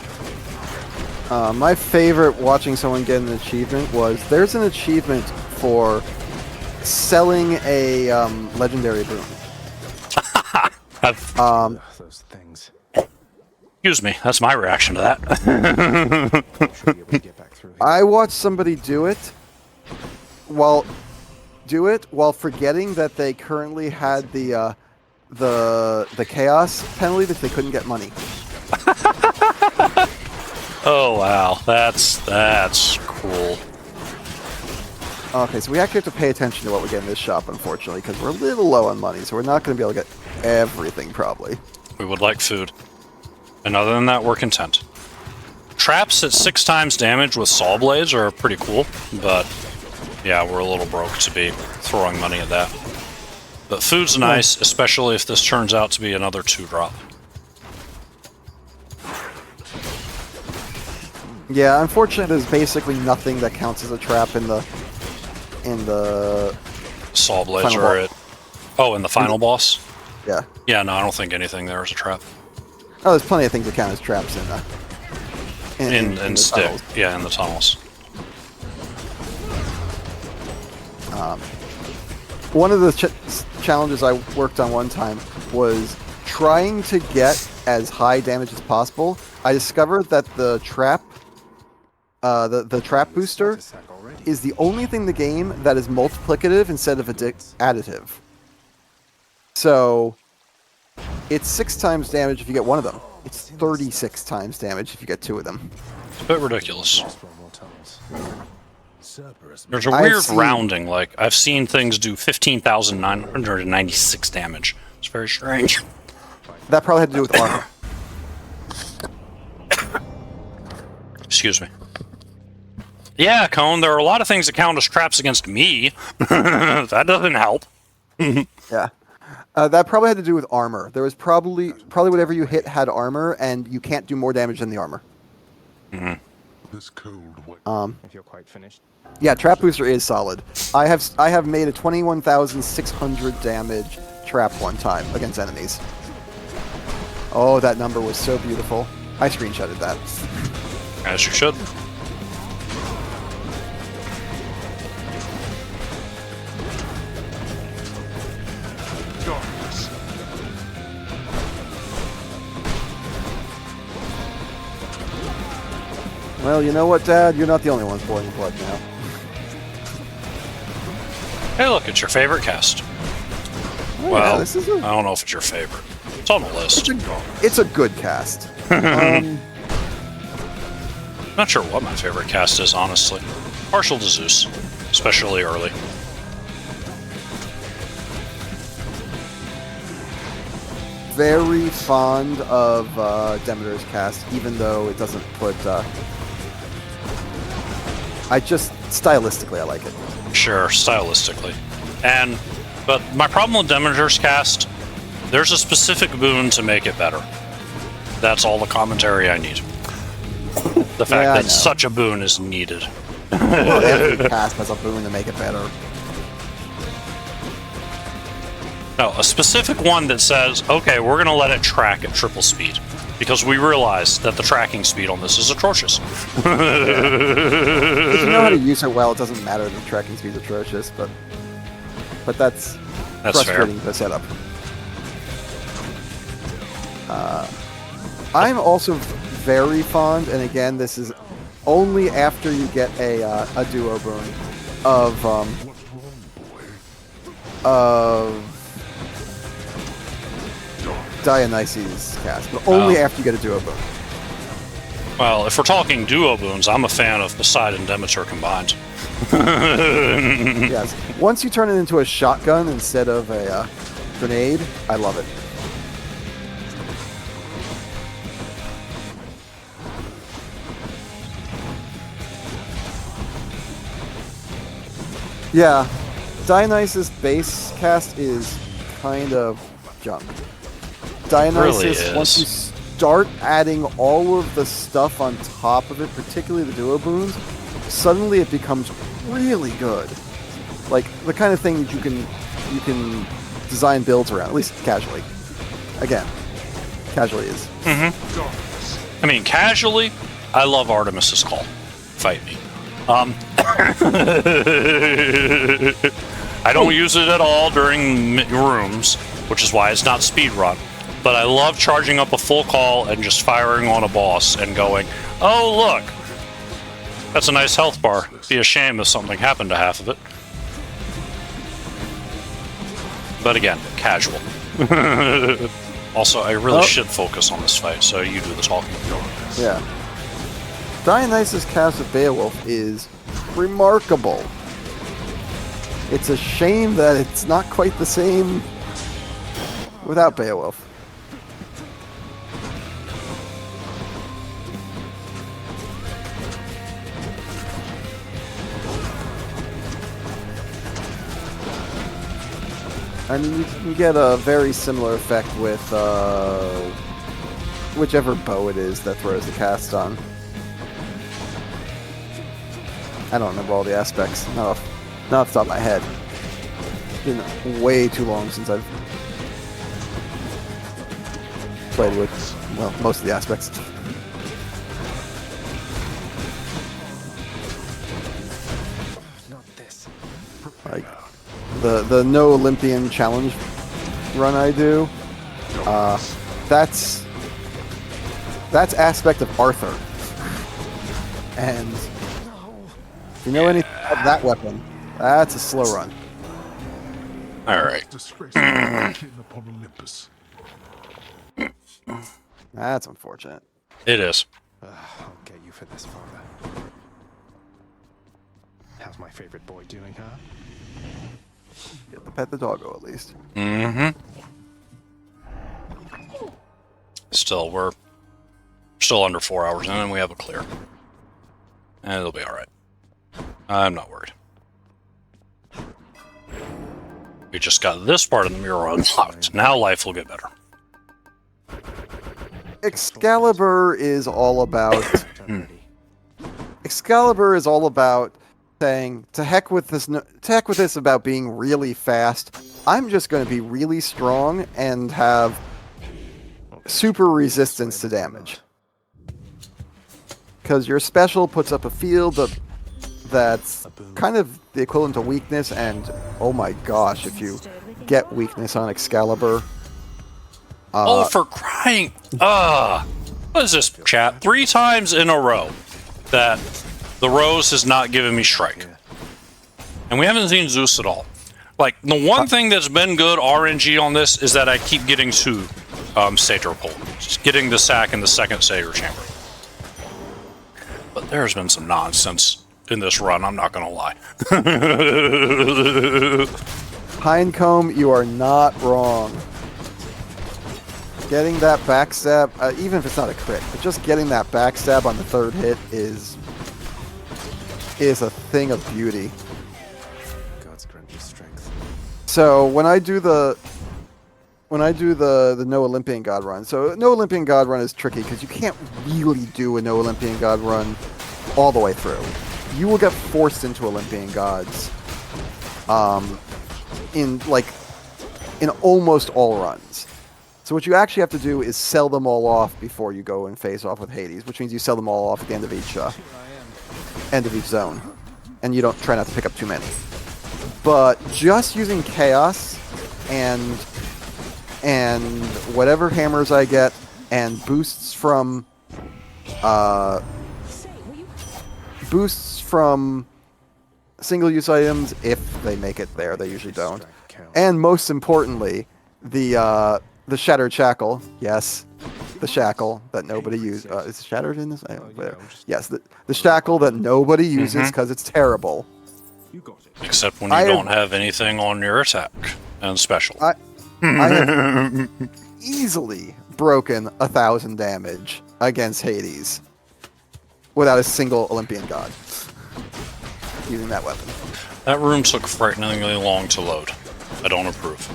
My favorite watching someone get an achievement was, there's an achievement for selling a legendary boon. Those things. Excuse me, that's my reaction to that. I watched somebody do it while forgetting that they currently had the chaos penalty that they couldn't get money. Oh wow, that's cool. Okay, so we actually have to pay attention to what we get in this shop, unfortunately, because we're a little low on money, so we're not going to be able to get everything, probably. We would like food. And other than that, we're content. Traps at 6 times damage with saw blades are pretty cool, but yeah, we're a little broke to be throwing money at that. But food's nice, especially if this turns out to be another 2-drop. Yeah, unfortunately, there's basically nothing that counts as a trap in the saw blades are it. Oh, in the final boss? Yeah. Yeah, no, I don't think anything there is a trap. Oh, there's plenty of things that count as traps in the stick. tunnels. Yeah, in the tunnels. One of the challenges I worked on one time was trying to get as high damage as possible. I discovered that the trap booster is the only thing in the game that is multiplicative instead of additive. So it's 6 times damage if you get one of them. It's 36 times damage if you get 2 of them. It's a bit ridiculous. There's a weird rounding, like, I've seen things do 15,996 damage. It's very strange. That probably had to do with armor. Excuse me. Yeah, Cone, there are a lot of things that count as traps against me. That doesn't help. Yeah. That probably had to do with armor. There was probably whatever you hit had armor, and you can't do more damage than the armor. Mm-hmm. This cold If you're quite finished. Yeah, trap booster is solid. I have made a 21,600 damage trap one time against enemies. Oh, that number was so beautiful. I screenshotted that. As you should. darkness. Well, you know what, Dad? You're not the only one boiling blood now. Hey, look, it's your favorite cast. Oh, Well, yeah, this is I don't know if it's your favorite. It's on the list. it's a good cast. Not sure what my favorite cast is, honestly. Partial to Zeus, especially early. Very fond of Demeter's cast, even though it doesn't put... stylistically, I like it. Sure, stylistically. But my problem with Demeter's cast, there's a specific boon to make it better. That's all the commentary I need. The fact that such a boon is needed. Well, every cast has a boon to make it better. No, a specific one that says, okay, we're going to let it track at triple speed. Because we realize that the tracking speed on this is atrocious. If you know how to use it well, it doesn't matter that the tracking speed's atrocious, but that's frustrating to set up. I'm also very fond, and again, this is only after you get a duo boon of Dionysus cast, but only after you get a duo boon. Well, if we're talking duo boons, I'm a fan of Poseidon and Demeter combined. Yes. Once you turn it into a shotgun instead of a grenade, I love it. Yeah, Dionysus base cast is kind of junk. Dionysus, Really once you start adding all of the stuff on top of it, particularly the duo boons, suddenly it becomes really good. Like the kind of thing that you can design builds around, at least casually. Again, casually is. I mean, casually, I love Artemis's Call. Fight me. I don't use it at all during rooms, which is why it's not speedrun. But I love charging up a full call and just firing on a boss and going, oh, look, that's a nice health bar. Be a shame if something happened to half of it. But again, casual. Also, I really should focus on this fight, so you do the talking. Yeah. Dionysus cast of Beowulf is remarkable. It's a shame that it's not quite the same without Beowulf. I mean, you get a very similar effect with whichever bow it is that throws the cast on. I don't remember all the aspects. Not off the top of my head. It's been way too long since I've played with, well, most of the aspects. Not this. Like the No Olympian Challenge run I do. That's aspect of Arthur, and if you know anything about that weapon, that's a slow run. All right. Disgrace kin upon Olympus. That's unfortunate. It is. I'll get you for this, father. How's my favorite boy doing, huh? Get to pet the doggo at least. Still, we're still under 4 hours in, and we have a clear. And it'll be all right. I'm not worried. We just got this part of the mirror unlocked. Now life will get better. Excalibur is all about. Excalibur is all about saying, to heck with this. To heck with this about being really fast. I'm just going to be really strong and have super resistance to damage. Because your special puts up a field that's kind of the equivalent to weakness, and oh my gosh, if you get weakness on Excalibur. Oh, for crying! What is this, chat? 3 times in a row that the Rose has not given me strike. And we haven't seen Zeus at all. Like, the one thing that's been good RNG on this is that I keep getting 2 Satyr Pole. Just getting the sack in the second Satyr Chamber. But there's been some nonsense in this run, I'm not gonna lie. Pinecomb, you are not wrong. Getting that backstab, even if it's not a crit, but just getting that backstab on the 3rd hit is a thing of beauty. God's grant you strength. So when I do the No Olympian God run, so No Olympian God run is tricky because you can't really do a No Olympian God run all the way through. you will get forced into Olympian gods in almost all runs. So what you actually have to do is sell them all off before you go and face off with Hades, which means you sell them all off at the end of each zone, and you don't try not to pick up too many. But just using chaos and whatever hammers I get and boosts from single-use items, if they make it there, they usually don't. And most importantly, the Shattered Shackle. Yes, the shackle that nobody uses. Is it shattered in this? Yes, the shackle that nobody uses because it's terrible. Except when you don't have anything on your attack and special. I have easily broken 1,000 damage against Hades without a single Olympian god using that weapon. That room took frighteningly long to load. I don't approve.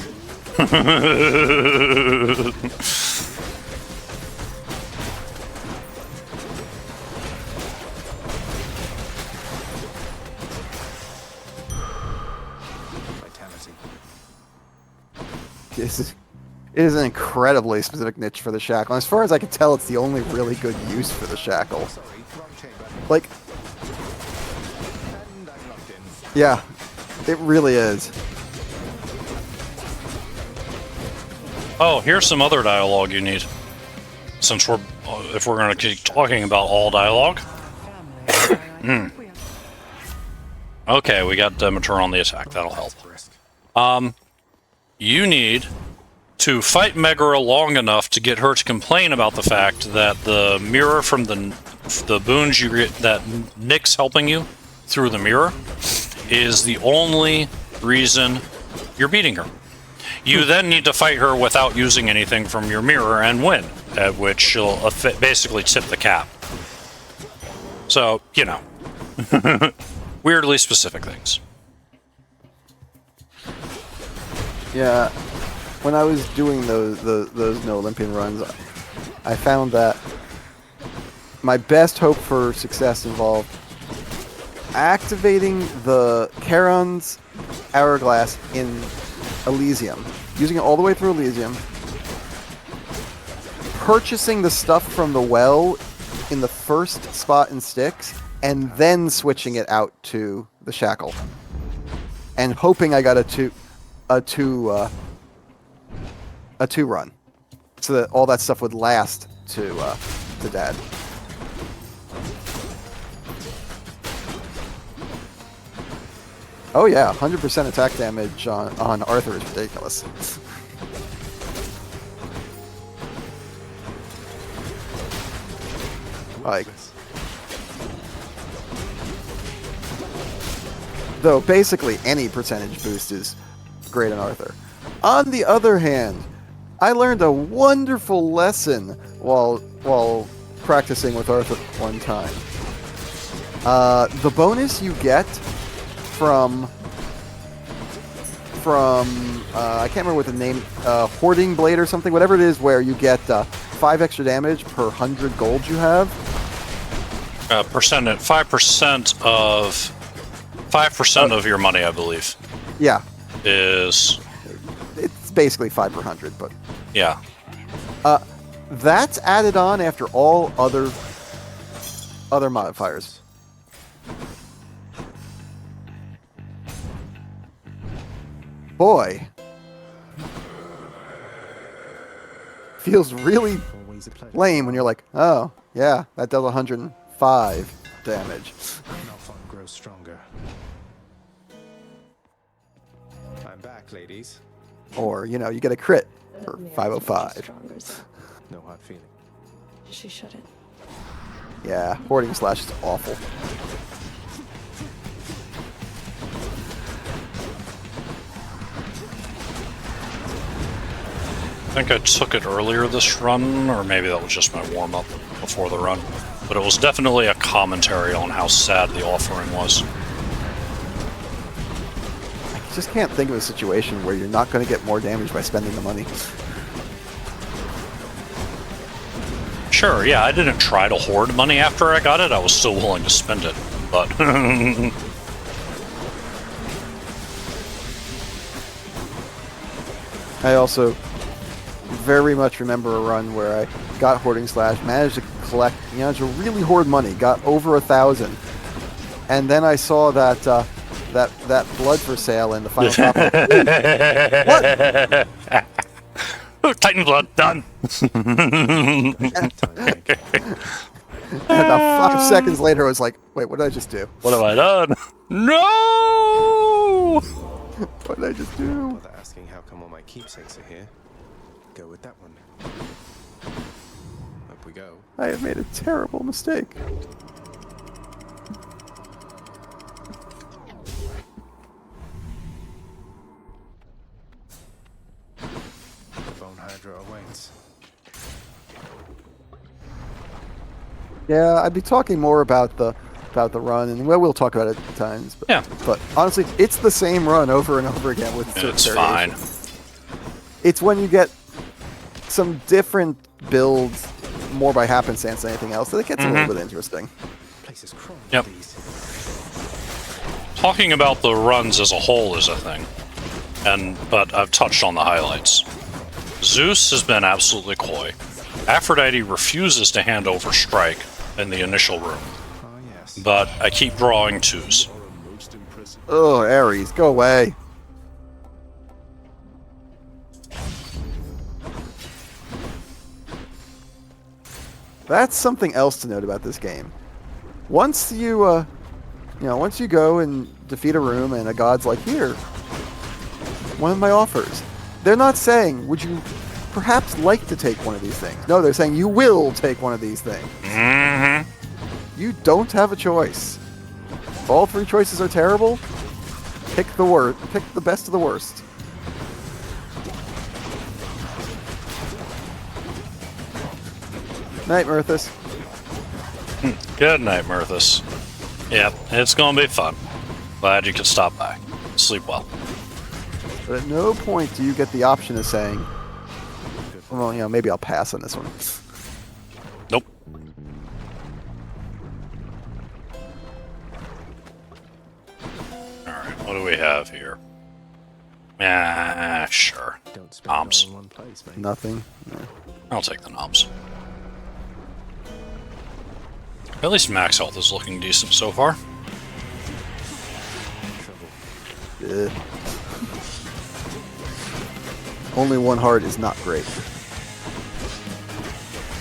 It is an incredibly specific niche for the shackle. As far as I can tell, it's the only really good use for the shackle. Like, yeah, it really is. Oh, here's some other dialogue you need. Since if we're going to keep talking about all dialogue. Okay, we got Demeter on the attack. That'll help. You need to fight Megaera long enough to get her to complain about the fact that the mirror from the boons you get, that Nick's helping you through the mirror, is the only reason you're beating her. You then need to fight her without using anything from your mirror and win, at which she'll basically tip the cap. So, you know, weirdly specific things. Yeah, when I was doing those no Olympian runs, I found that my best hope for success involved activating the Charon's hourglass in Elysium, using it all the way through Elysium, purchasing the stuff from the well in the first spot in Styx, and then switching it out to the shackle, and hoping I got a two run, so that all that stuff would last to Dad. Oh yeah, 100% attack damage on Arthur is ridiculous. Like, though basically any percentage boost is great on Arthur. On the other hand, I learned a wonderful lesson while practicing with Arthur one time. The bonus you get from I can't remember what the name, Hoarding Blade or something, whatever it is, where you get 5 extra damage per 100 gold you have. 5% of your money, I believe. Yeah. It's basically 5 per 100, but yeah. That's added on after all other modifiers. Boy, feels really lame when you're like, oh yeah, that does 105 damage. Grows stronger. I'm back, ladies. Or, you know, you get a crit for 505. No hard feeling. She shouldn't. Yeah, Hoarding Slash is awful. I think I took it earlier this run, or maybe that was just my warm-up before the run. But it was definitely a commentary on how sad the offering was. I just can't think of a situation where you're not going to get more damage by spending the money. Sure, yeah, I didn't try to hoard money after I got it. I was still willing to spend it. but I also very much remember a run where I got Hoarding Slash, managed to collect, to really hoard money, got over 1,000, and then I saw that that blood for sale in the final top. What? Titan blood done. And about 5 seconds later, I was like, "Wait, what did I just do? What have I done? No! What did I just do?" Bother asking how come all my keepsakes are here. Go with that one. Up we go. I have made a terrible mistake. The bone Hydra awaits. Yeah, I'd be talking more about the run, and we'll talk about it at times. But, Yeah. But honestly, it's the same run over and over again with certain It's fine. variations. It's when you get some different builds, more by happenstance than anything else, that it gets a little bit interesting. Place is crawling, Yep. please. Talking about the runs as a whole is a thing, but I've touched on the highlights. Zeus has been absolutely coy. Aphrodite refuses to hand over Strike in the initial room, Oh, yes. but I keep drawing 2s. Oh, Ares, go away. That's something else to note about this game. Once you, once you go and defeat a room and a god's like, here, one of my offers. They're not saying, would you perhaps like to take one of these things? No, they're saying you will take one of these things. Mm-hmm. You don't have a choice. If all 3 choices are terrible, pick the worst. Pick the best of the worst. Night, Mirthus. Good night, Mirthus. Yep, it's gonna be fun. Glad you could stop by. Sleep well. But at no point do you get the option of saying, well, maybe I'll pass on this one. Nope. Alright, what do we have here? Sure. Don't spend it all Noms. in one place, mate. Nothing. No. I'll take the knobs. At least max health is looking decent so far. Eh. Only 1 heart is not great.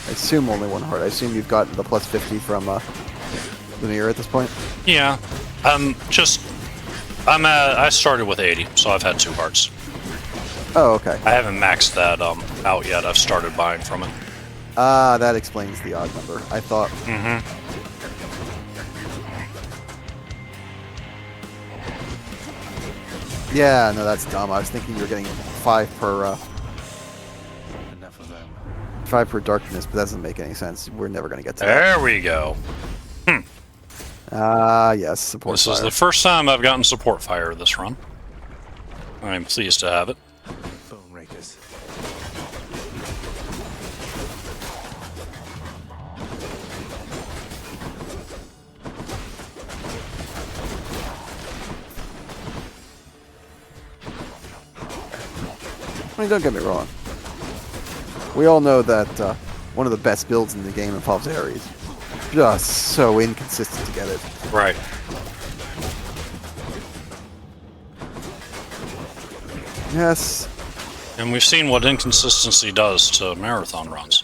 I assume only 1 heart. I assume you've gotten the plus 50 from Megaera at this point. Yeah. I started with 80, so I've had 2 hearts. Oh, okay. I haven't maxed that out yet. I've started buying from it. Ah, that explains the odd number. I thought. Mm-hmm. Yeah, no, that's dumb. I was thinking you were getting 5 per Enough of them. 5 per darkness, but that doesn't make any sense. We're never going to get to that. There we go. Ah, yes, support This fire. is the first time I've gotten support fire this run. I'm pleased to have it. Bone rakers. I mean, don't get me wrong. We all know that one of the best builds in the game involves Ares. Just so inconsistent to get it. Right. Yes. And we've seen what inconsistency does to marathon runs.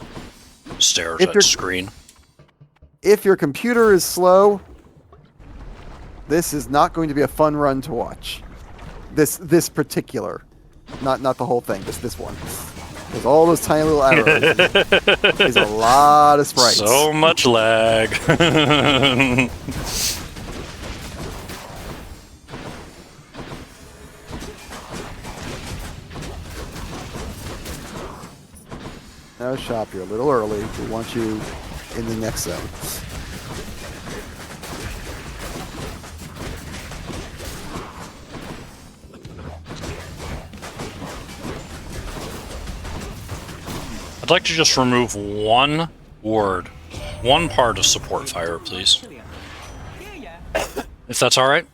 Stares If at you're- screen. If your computer is slow, this is not going to be a fun run to watch. This particular. Not the whole thing, just this one. There's all those tiny little arrows. There's a lot of sprites. So much lag. No, shop, you're a little early. We want you in the next zone. I'd like to just remove one word, one part of support fire, please. if that's all right.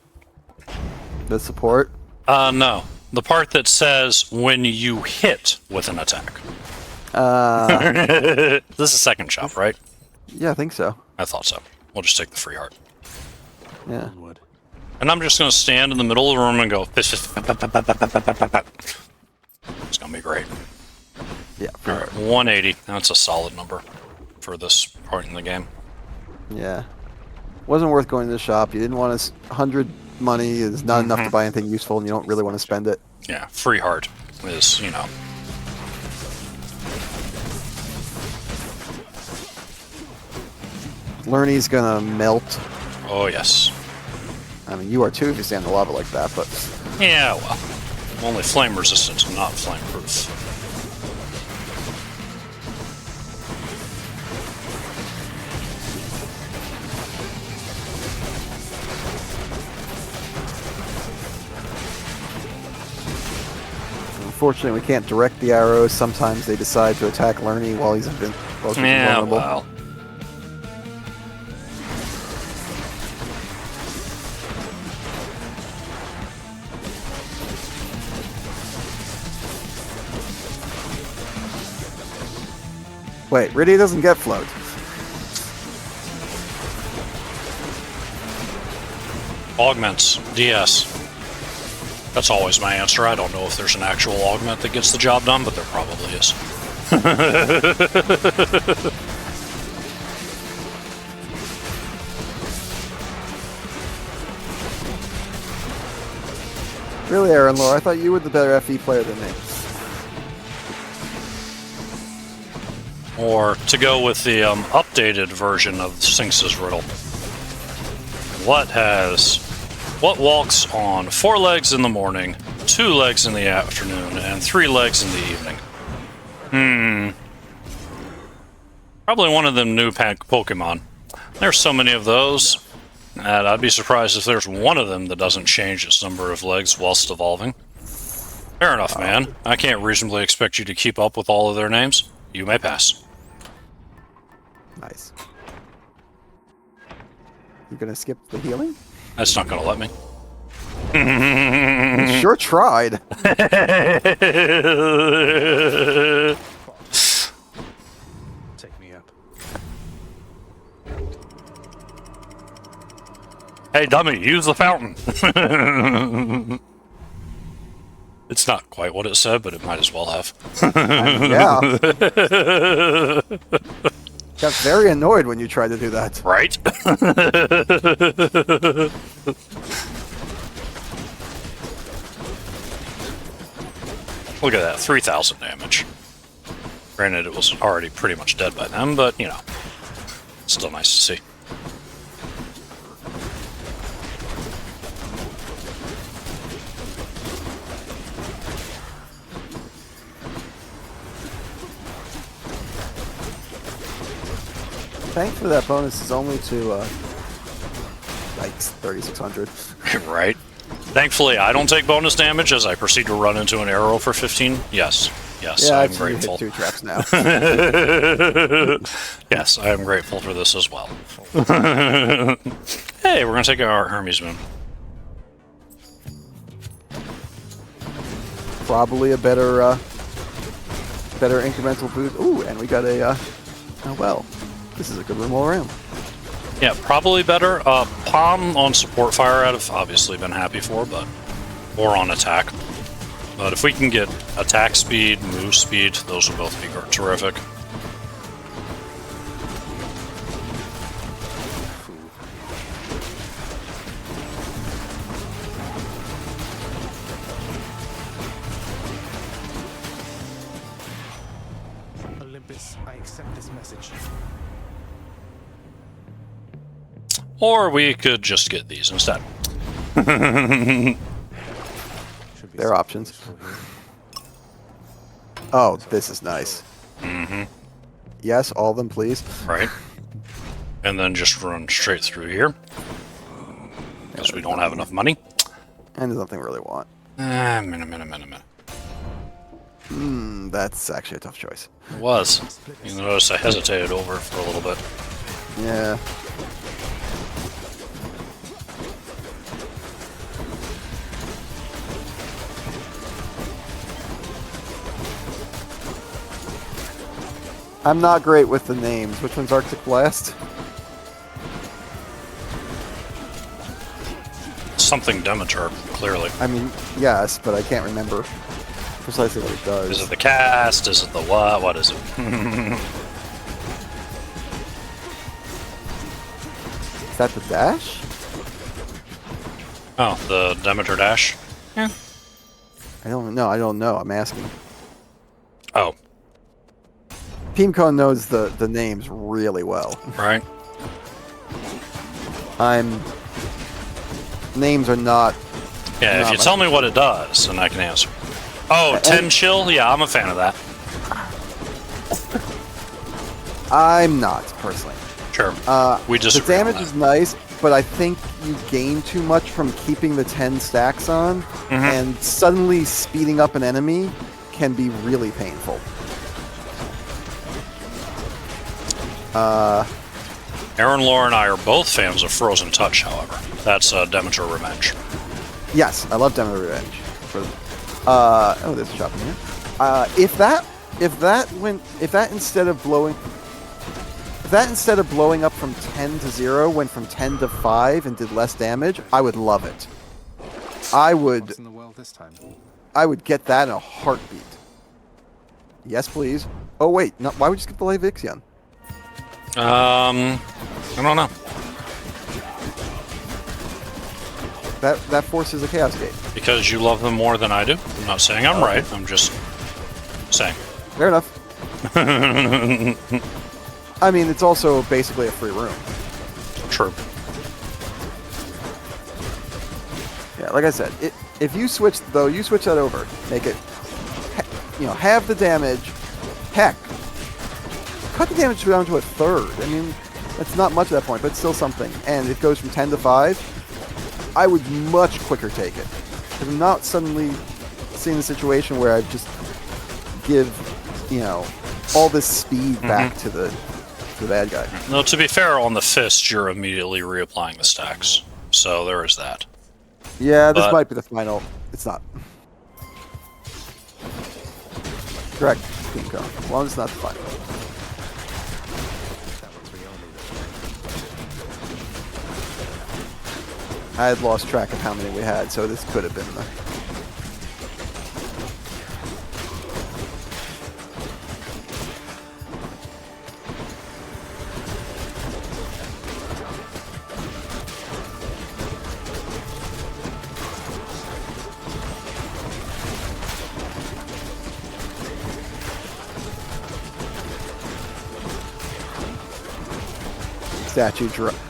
The support. No. The part that says when you hit with an attack. This is second shop, right? Yeah, I think so. I thought so. We'll just take the free heart. Yeah. And I'm just going to stand in the middle of the room and go... It's going to be great. Yeah. Alright, 180. That's a solid number for this part in the game. Yeah. Wasn't worth going to the shop. You didn't want 100 money. Is not enough to buy anything useful, and you don't really want to spend it. Yeah, free heart is, you know... Lerny's gonna melt. Oh, yes. I mean, you are too if you stand in the lava like that, but... Yeah, well, I'm only flame resistant, I'm not flame proof. Unfortunately, we can't direct the arrows. Sometimes they decide to attack Lerny while he's invulnerable. Well. Wait, Rydia doesn't get float. Augments, DS. That's always my answer. I don't know if there's an actual augment that gets the job done, but there probably is. Really, Aaron Lore, I thought you were the better FE player than me. Or to go with the updated version of Sphinx's riddle. What walks on 4 legs in the morning, 2 legs in the afternoon, and 3 legs in the evening? Probably one of them new Pokemon. There's so many of those that I'd be surprised if there's one of them that doesn't change its number of legs whilst evolving. Fair enough, man. I can't reasonably expect you to keep up with all of their names. You may pass. Nice. You gonna skip the healing? That's not gonna let me. You sure tried. Take me up. Hey, dummy, use the fountain. It's not quite what it said, but it might as well have. Yeah. Got very annoyed when you tried to do that. Right? Look at that, 3,000 damage. Granted, it was already pretty much dead by then, but, you know, still nice to see. Thankfully, that bonus is only to, like, 3,600. Right? Thankfully, I don't take bonus damage as I proceed to run into an arrow for 15. Yes. Yes, Yeah, I'm grateful. You hit 2 traps now. Yes, I am grateful for this as well. Hey, we're going to take our Hermes Moon. Probably a better incremental boost. Ooh, and we got a, oh well. This is a good room all around. Yeah, probably better. Palm on support fire I'd have obviously been happy for, but... Or on attack. But if we can get attack speed, move speed, those would both be terrific. Olympus, I accept this message. Or we could just get these instead. There are options. Oh, this is nice. Mm-hmm. Yes, all of them, please. Right. And then just run straight through here. Because we don't have enough money. And there's nothing we really want. Minute. That's actually a tough choice. It was. You notice I hesitated over for a little bit. Yeah. I'm not great with the names. Which one's Arctic Blast? Something Demeter, clearly. I mean, yes, but I can't remember precisely what it does. Is it the cast? Is it the what? What is it? Is that the dash? Oh, the Demeter dash? Yeah. I don't know. I'm asking. Oh. Teamcon knows the names really well. Right. Names are not... Yeah, if you tell me what it does, then I can answer. Oh, 10 chill? Yeah, I'm a fan of that. I'm not, personally. Sure. We The disagree on damage that. is nice, but I think you gain too much from keeping the 10 stacks on, and suddenly speeding up an enemy can be really painful. Aaron, Laura, and I are both fans of Frozen Touch, however. That's Demeter Revenge. Yes, I love Demeter Revenge. Oh, there's a shop in here. If that instead of blowing up from 10 to 0 went from 10 to 5 and did less damage, I would love it. I would in the world this time? get that in a heartbeat. Yes, please. Oh wait, no, why would you skip the Levixion? I don't know. That forces a Chaos Gate. Because you love them more than I do. I'm not saying I'm right. I'm just saying. Fair enough. I mean, it's also basically a free room. True. Yeah, like I said, if you switch that over, make it, halve the damage. Heck, cut the damage down to a third. I mean, that's not much at that point, but it's still something. And it goes from 10 to 5. I would much quicker take it. Because I'm not suddenly seeing a situation where I just give, all this speed back to the bad guy. No, to be fair, on the fist, you're immediately reapplying the stacks. So there is that. Yeah, this might be the final. It's not. Correct, Teamco. As long as it's not the final. I had lost track of how many we had, so this could have been the...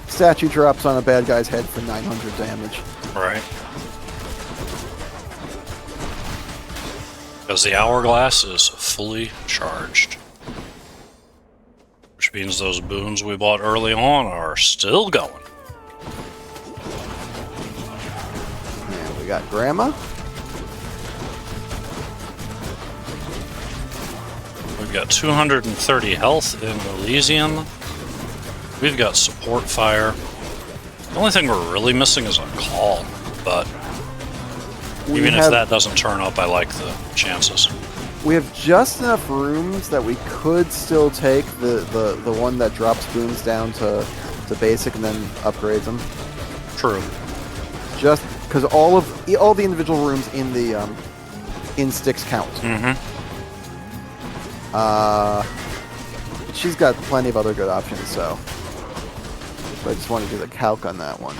Statue drops on a bad guy's head for 900 damage. Right. Because the hourglass is fully charged. Which means those boons we bought early on are still going. And we got Grandma. We've got 230 health in Elysium. We've got support fire. The only thing we're really missing is a call, but even if that doesn't turn up, I like the chances. We have just enough rooms that we could still take the one that drops boons down to basic and then upgrades them. True. Just because all the individual rooms in the in sticks count. She's got plenty of other good options, so. But I just want to do the calc on that one.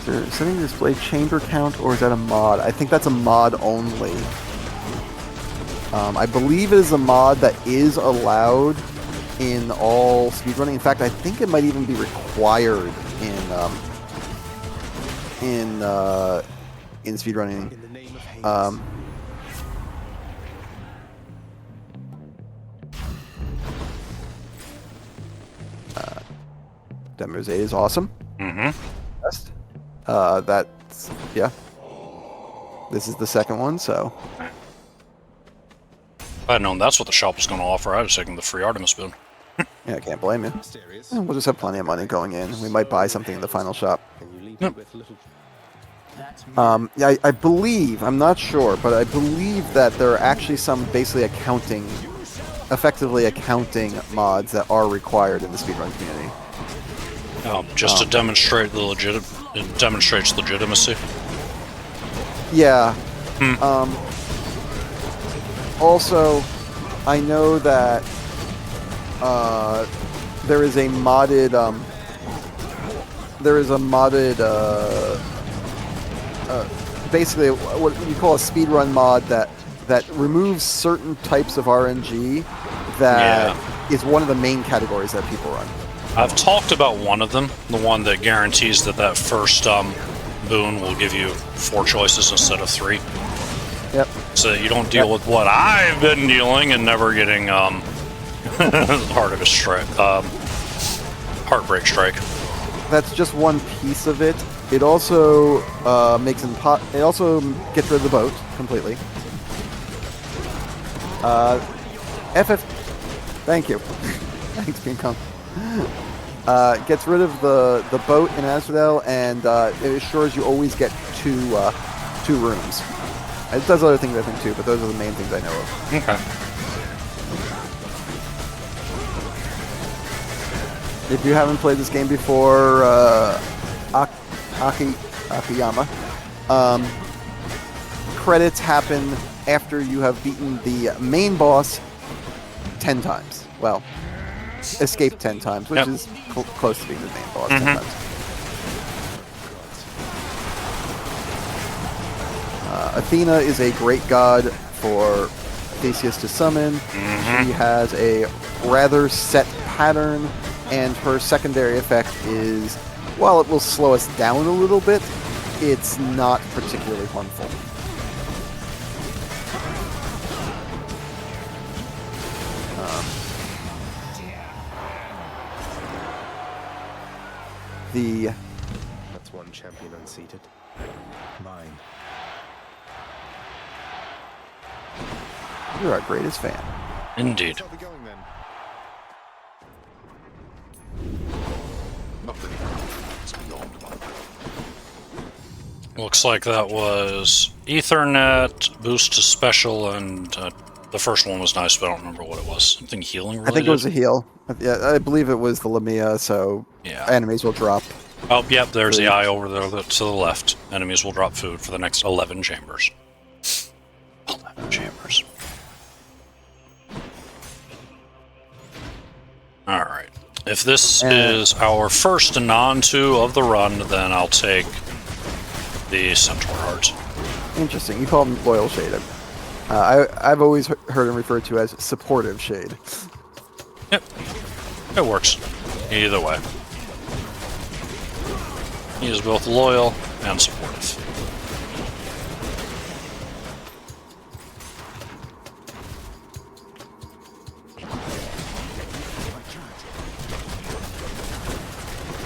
Is there setting the display chamber count, or is that a mod? I think that's a mod only. I believe it is a mod that is allowed in all speedrunning. In fact, I think it might even be required in speedrunning. Demeter's 8 is awesome. Best. That's, yeah. This is the second one, so. If I'd known that's what the shop was going to offer, I'd have taken the free Artemis boon. Yeah, I can't blame you. We'll just have plenty of money going in. We might buy something in the final shop. Yep. Yeah, I believe, I'm not sure, but I believe that there are actually some basically accounting effectively accounting mods that are required in the speedrun community. Just to demonstrate it demonstrates legitimacy. Yeah. Also, I know that there is a modded basically what you call a speedrun mod that removes certain types of RNG that is one of the main categories that people run. I've talked about one of them, the one that guarantees that first boon will give you 4 choices instead of 3. Yep. So that you don't deal with what I've been dealing and never getting heartbreak strike. That's just one piece of it. It also it also gets rid of the boat completely. Thank you. Thanks, Beamcom. Gets rid of the boat in Asphodel, and it assures you always get 2 rooms. It does other things I think too, but those are the main things I know of. Okay. If you haven't played this game before, Akiyama, credits happen after you have beaten the main boss 10 times. Well, escaped 10 times, which is close to being the main boss 10 times. Athena is a great god for Theseus to summon. She has a rather set pattern, and her secondary effect is, while it will slow us down a little bit, it's not particularly harmful. That's one champion unseated. Mine. You're our greatest fan. Indeed. Shall we going then? Nothing is beyond my will. Looks like that was Ethernet, boost to special, and the first one was nice, but I don't remember what it was. Something healing related? I think it was a heal. Yeah, I believe it was the Lamia, so enemies will drop. Oh, yep, there's the eye over there to the left. Enemies will drop food for the next 11 chambers. 11 chambers. Alright. If this is our first non-2 of the run, then I'll take the Centaur Heart. Interesting. You call him Loyal Shade. I've always heard him referred to as Supportive Shade. Yep. It works. Either way. He is both loyal and supportive.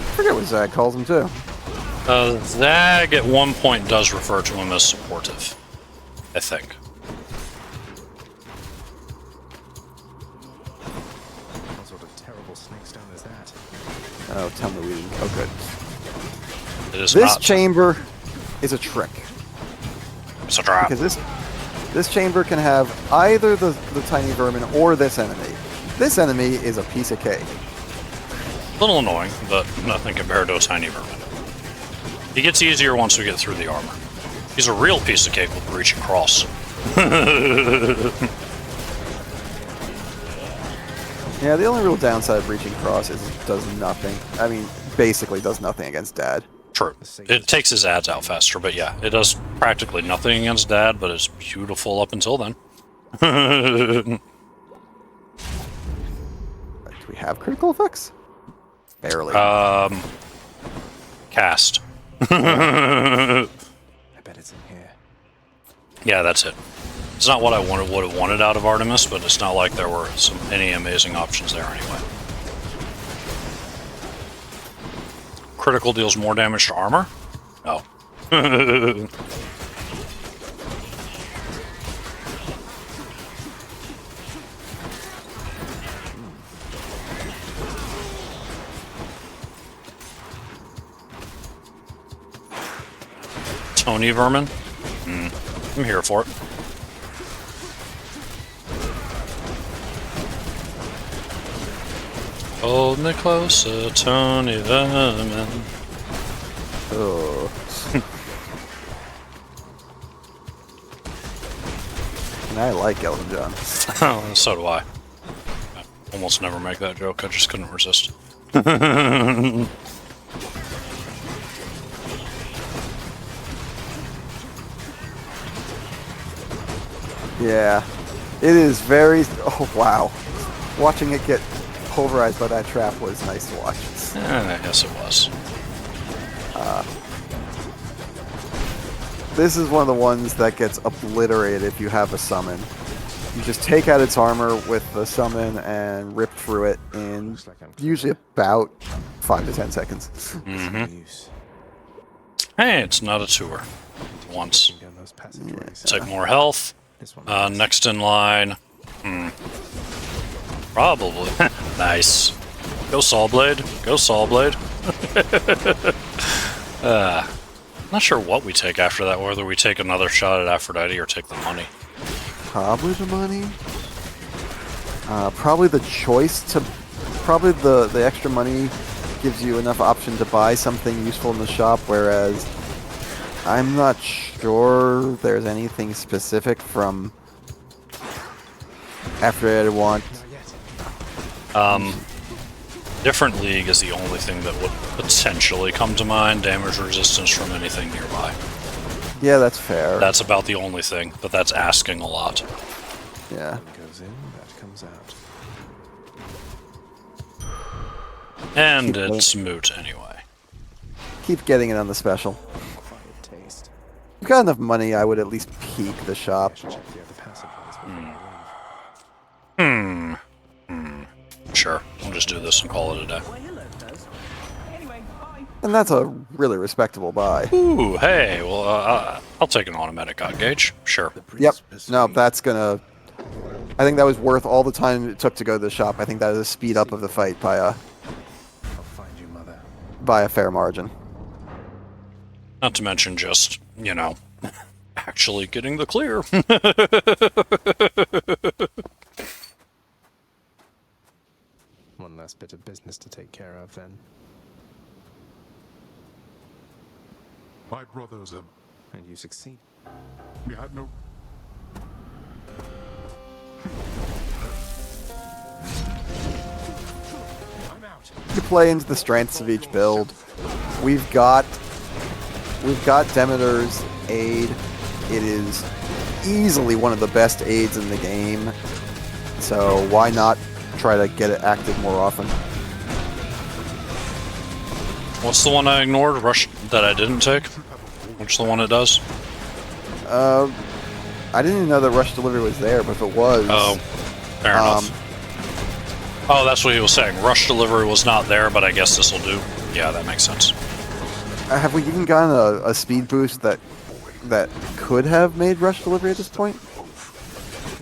I forget what Zag calls him too. Zag at one point does refer to him as supportive, I think. What sort of terrible snake stone is that? Oh, tell me we didn't. Oh, good. It is This not. chamber is a trick. It's a trap. Because this chamber can have either the tiny vermin or this enemy. This enemy is a piece of cake. A little annoying, but nothing compared to a tiny vermin. He gets easier once we get through the armor. He's a real piece of cake with reach across. Yeah, the only real downside of reaching across is it does nothing. I mean, basically does nothing against Dad. True. It takes his ads out faster, but yeah, it does practically nothing against Dad, but it's beautiful up until then. Do we have critical effects? Barely. Cast. I bet it's in here. Yeah, that's it. It's not what I would have wanted out of Artemis, but it's not like there were any amazing options there anyway. Critical deals more damage to armor? No. Tony Vermin? I'm here for it. Hold me closer, Tony Vermin. Oh. And I like Elton John. So do I. I almost never make that joke, I just couldn't resist. Yeah. It is very... Oh, wow. Watching it get pulverized by that trap was nice to watch. Yes, it was. This is one of the ones that gets obliterated if you have a summon. You just take out its armor with the summon and rip through it in usually about 5 to 10 seconds. Mm-hmm. Hey, it's not a tour. Once. Take more health. Next in line. Probably. Nice. Go Sawblade. Go Sawblade. Not sure what we take after that, whether we take another shot at Aphrodite or take the money. Probably the money. Probably the choice to... Probably the extra money gives you enough option to buy something useful in the shop, whereas I'm not sure there's anything specific from Aphrodite I want. Different League is the only thing that would potentially come to mind. Damage resistance from anything nearby. Yeah, that's fair. That's about the only thing, but that's asking a lot. Yeah. Goes in, that comes out. And it's moot anyway. Keep getting it on the special. Quiet taste. If you've got enough money, I would at least peek the shop. Check the other passageways before Sure, we'll just do this and call it a day. And that's a really respectable buy. Ooh, hey, well, I'll take an automatic god gauge. Sure. Yep. No, that's gonna... I think that was worth all the time it took to go to the shop. I think that is a speed up of the fight by I'll find you, mother. a fair margin. Not to mention just, you know, actually getting the clear. One last bit of business to take care of, then. My brothers, And you succeed. we had no... I'm out. You play into the strengths of each build. We've got Demeter's aid. It is easily one of the best aids in the game. So why not try to get it active more often? What's the one I ignored? Rush that I didn't take? Which the one it does? I didn't even know that rush delivery was there, but if it was... Oh, fair enough. Oh, that's what he was saying. Rush delivery was not there, but I guess this will do. Yeah, that makes sense. Have we even gotten a speed boost that could have made rush delivery at this point?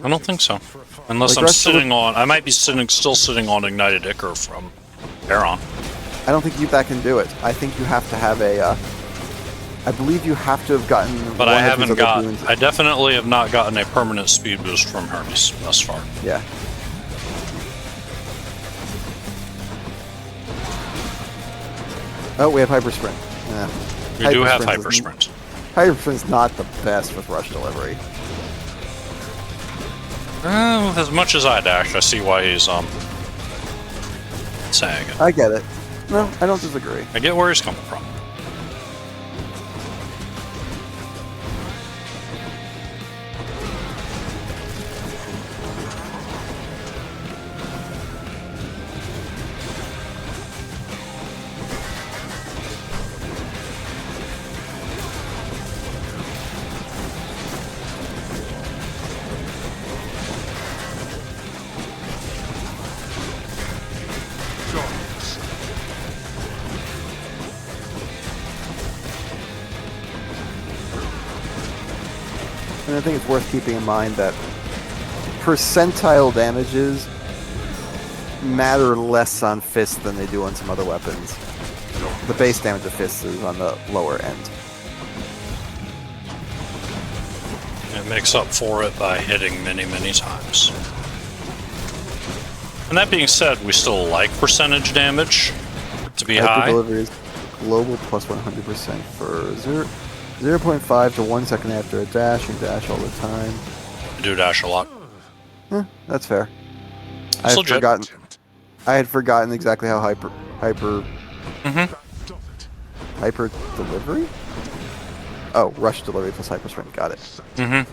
I don't think so. Unless Like I'm sitting on... I might be still sitting on Ignited Ichor from Baron. I don't think that can do it. I think you have to have a... I believe you have to have gotten... But I haven't got... boons. I definitely have not gotten a permanent speed boost from Hermes thus far. Yeah. Oh, we have Hyper Sprint. Yeah. We do have Sprint Hyper is- Sprint. Hyper Sprint's not the best with rush delivery. As much as I dash, I see why he's saying it. I get it. No, I don't disagree. I get where he's coming from. And I think it's worth keeping in mind that percentile damages matter less on fists than they do on some other weapons. The base damage of fists is on the lower end. It makes up for it by hitting many, many times. And that being said, we still like percentage damage to be high. Delivery is global plus 100% for 0.5 to 1 second after a dash. You dash all the time. I do dash a lot. That's fair. It's legit. I had forgotten exactly how hyper delivery? Oh, rush delivery plus hyper sprint. Got it.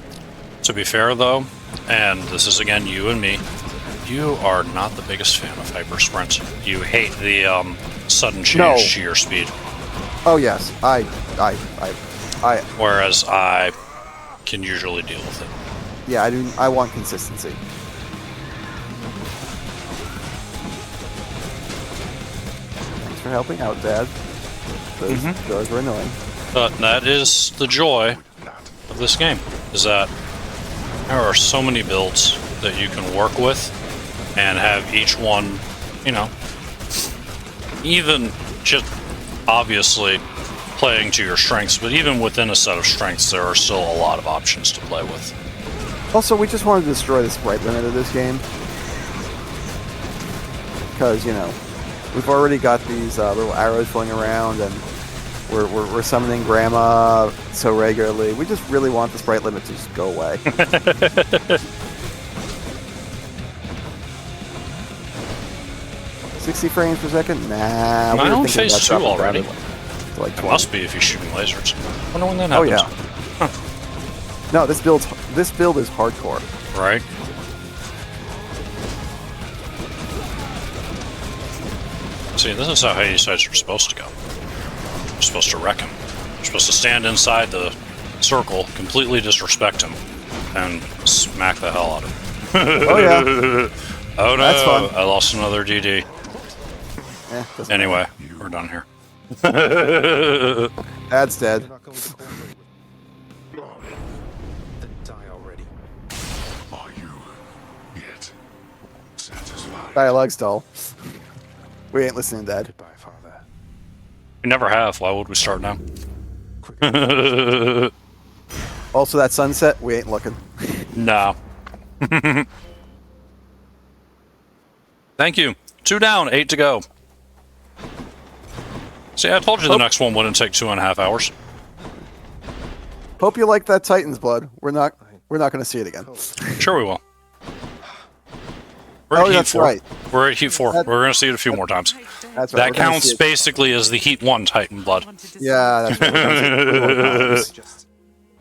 To be fair, though, and this is again you and me, you are not the biggest fan of hyper sprint. You hate the sudden change to your speed. Oh yes, I. Whereas I can usually deal with it. Yeah, I do. I want consistency. Thanks for helping out, Dad. Those doors were annoying. But that is the joy of this game, is that there are so many builds that you can work with and have each one, you know, even just obviously playing to your strengths, but even within a set of strengths, there are still a lot of options to play with. Also, we just wanted to destroy the sprite limit of this game. Because, you know, we've already got these little arrows flying around, and we're summoning Grandma so regularly. We just really want the sprite limit to just go away. 60 frames per second? Nah. Am I on phase 2 already? Like it must be if you're shooting lasers. I wonder when that happens. Oh, yeah. No, this build is hardcore. Right. See, this is how Hades sites are supposed to go. You're supposed to wreck him. You're supposed to stand inside the circle, completely disrespect him, and smack the hell out of him. Oh, yeah. Oh, no. That's fun. I lost another DD. Anyway, we're done here. Dad's dead. Then die already. Are you yet satisfied? Dialogue's dull. We ain't listening, Dad. Goodbye, Father. We never have. Why would we start now? Also, that sunset, we ain't looking. No. Thank you. 2 down, 8 to go. See, I told you the next one wouldn't take 2.5 hours. Hope you like that Titan's blood. We're not going to see it again. Sure we will. We're at Heat that's 4. right. We're at Heat 4. We're going to see it a few more times. That's right. That counts basically as the Heat 1 Titan blood. Yeah, that's right.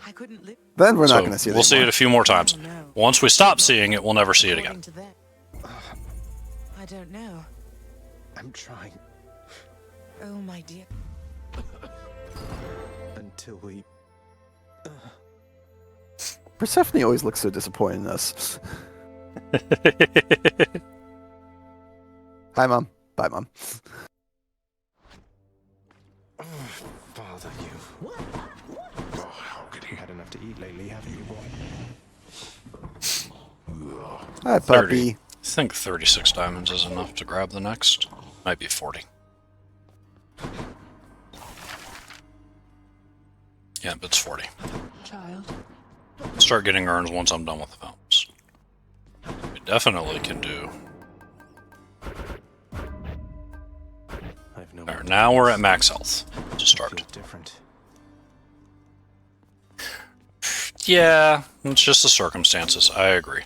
I couldn't live. Then we're not going to see it. We'll see it a few more times. Once we stop seeing it, we'll never see it again. I don't know. I'm trying. Oh, my dear. Until we... Persephone always looks so disappointed in us. Hi, Mom. Bye, Mom. Father, you... Oh, how could he? had enough to eat lately, haven't you, boy? Hi, 30. puppy. I think 36 diamonds is enough to grab the next. Might be 40. Yeah, but it's 40. Child. Start getting urns once I'm done with the films. We definitely can do. I've no Alright, now we're at max health to start. Different. Yeah, it's just the circumstances. I agree.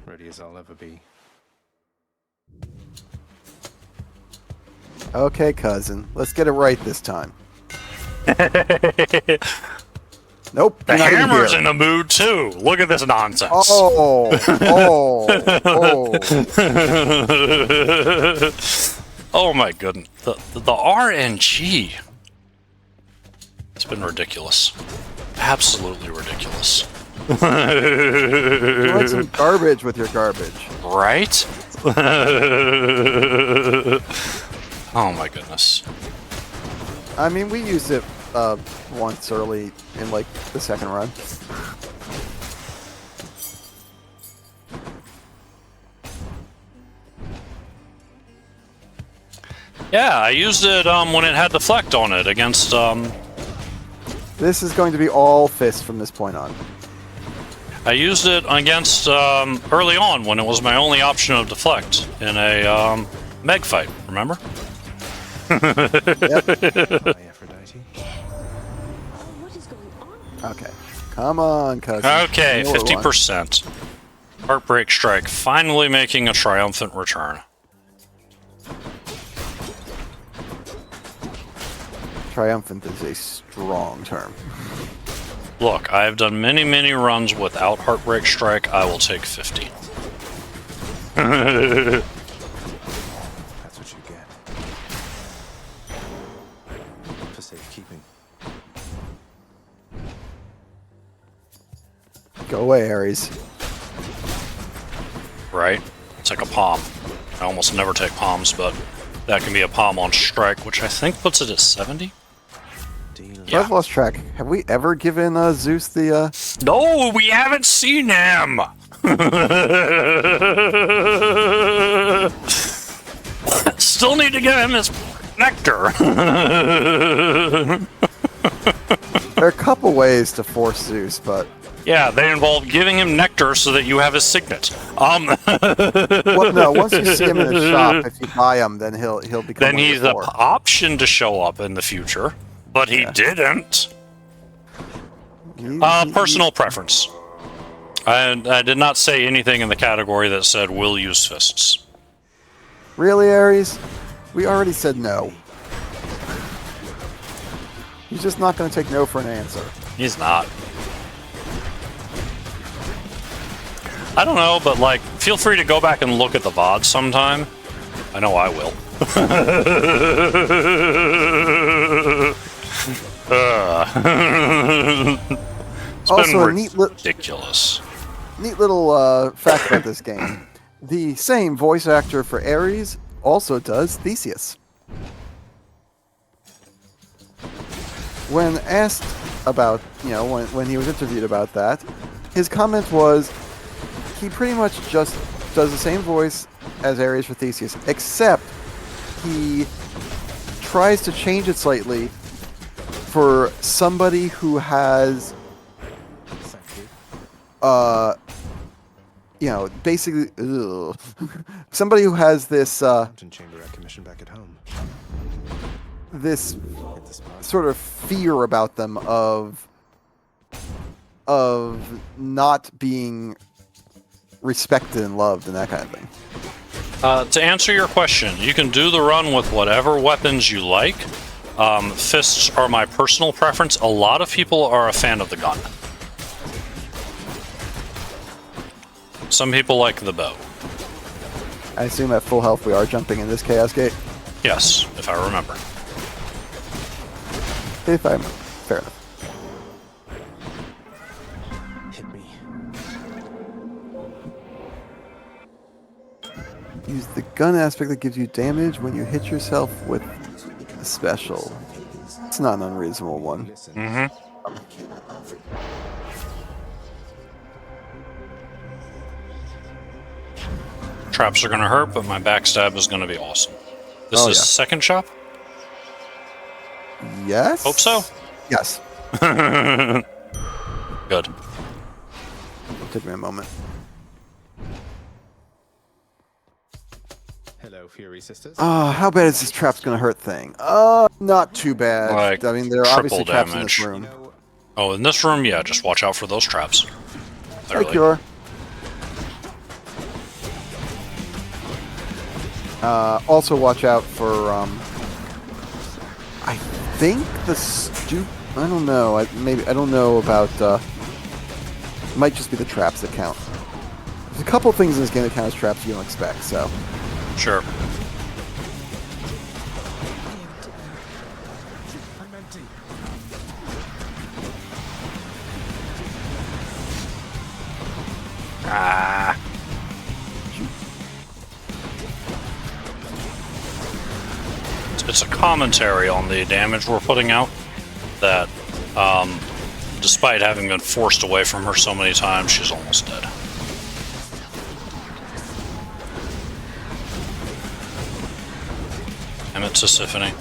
Ready as I'll ever be. Okay, cousin. Let's get it right this time. Nope. The hammer's in the mood too. Look at this nonsense. Oh, Oh my goodness. The RNG. It's been ridiculous. Absolutely ridiculous. You want some garbage with your garbage. Right? Oh my goodness. I mean, we used it once early in, like, the second run. Yeah, I used it when it had deflect on it against This is going to be all fist from this point on. I used it against early on when it was my only option of deflect in a Meg fight. Remember? Okay. Come on, cousin. Okay, You know what we want. 50%. Heartbreak Strike finally making a triumphant return. Triumphant is a strong term. Look, I have done many, many runs without Heartbreak Strike. I will take 50. That's what you get. For safekeeping. Go away, Ares. Right? It's like a palm. I almost never take palms, but that can be a palm on strike, which I think puts it at 70. I've lost track. Have we ever given Zeus the? No, we haven't seen him. Still need to give him his nectar. There are a couple ways to force Zeus, but yeah, they involve giving him nectar so that you have his signet. well, no. Once you see him in the shop, if you buy him, then he'll become. Then he's the option to show up in the future, but he didn't. Personal preference. I did not say anything in the category that said we'll use fists. Really, Ares? We already said no. He's just not going to take no for an answer. He's not. I don't know, but like, feel free to go back and look at the VOD sometime. I know I will. It's Also, been a ridiculous. Neat little fact about this game. The same voice actor for Ares also does Theseus. When asked about, when he was interviewed about that, his comment was he pretty much just does the same voice as Ares for Theseus, except he tries to change it slightly for somebody who has basically somebody who has this chamber commission back at home. This sort of fear about them of not being respected and loved and that kind of thing. To answer your question, you can do the run with whatever weapons you like. Fists are my personal preference. A lot of people are a fan of the gun. Some people like the bow. I assume at full health we are jumping in this Chaos Gate? Yes, if I remember. If I'm... Fair enough. Hit me. Use the gun aspect that gives you damage when you hit yourself with a special. It's not an unreasonable one. Mm-hmm. Traps are going to hurt, but my backstab is going to be awesome. This is second chop? Yes? Hope so. Yes. Good. Took me a moment. Hello, Fury Sisters. How bad is this trap's gonna hurt thing? Not too bad. Like, I mean, there are obviously triple traps in this damage. room. Oh, in this room, yeah, just watch out for those traps. Hey, Cure. Also watch out for, I think the I don't know. I don't know about, might just be the traps that count. There's a couple things in this game that count as traps you don't expect, so. Sure. Ah. It's a commentary on the damage we're putting out that, despite having been forced away from her so many times, she's almost dead. Damn it, Sisyphone.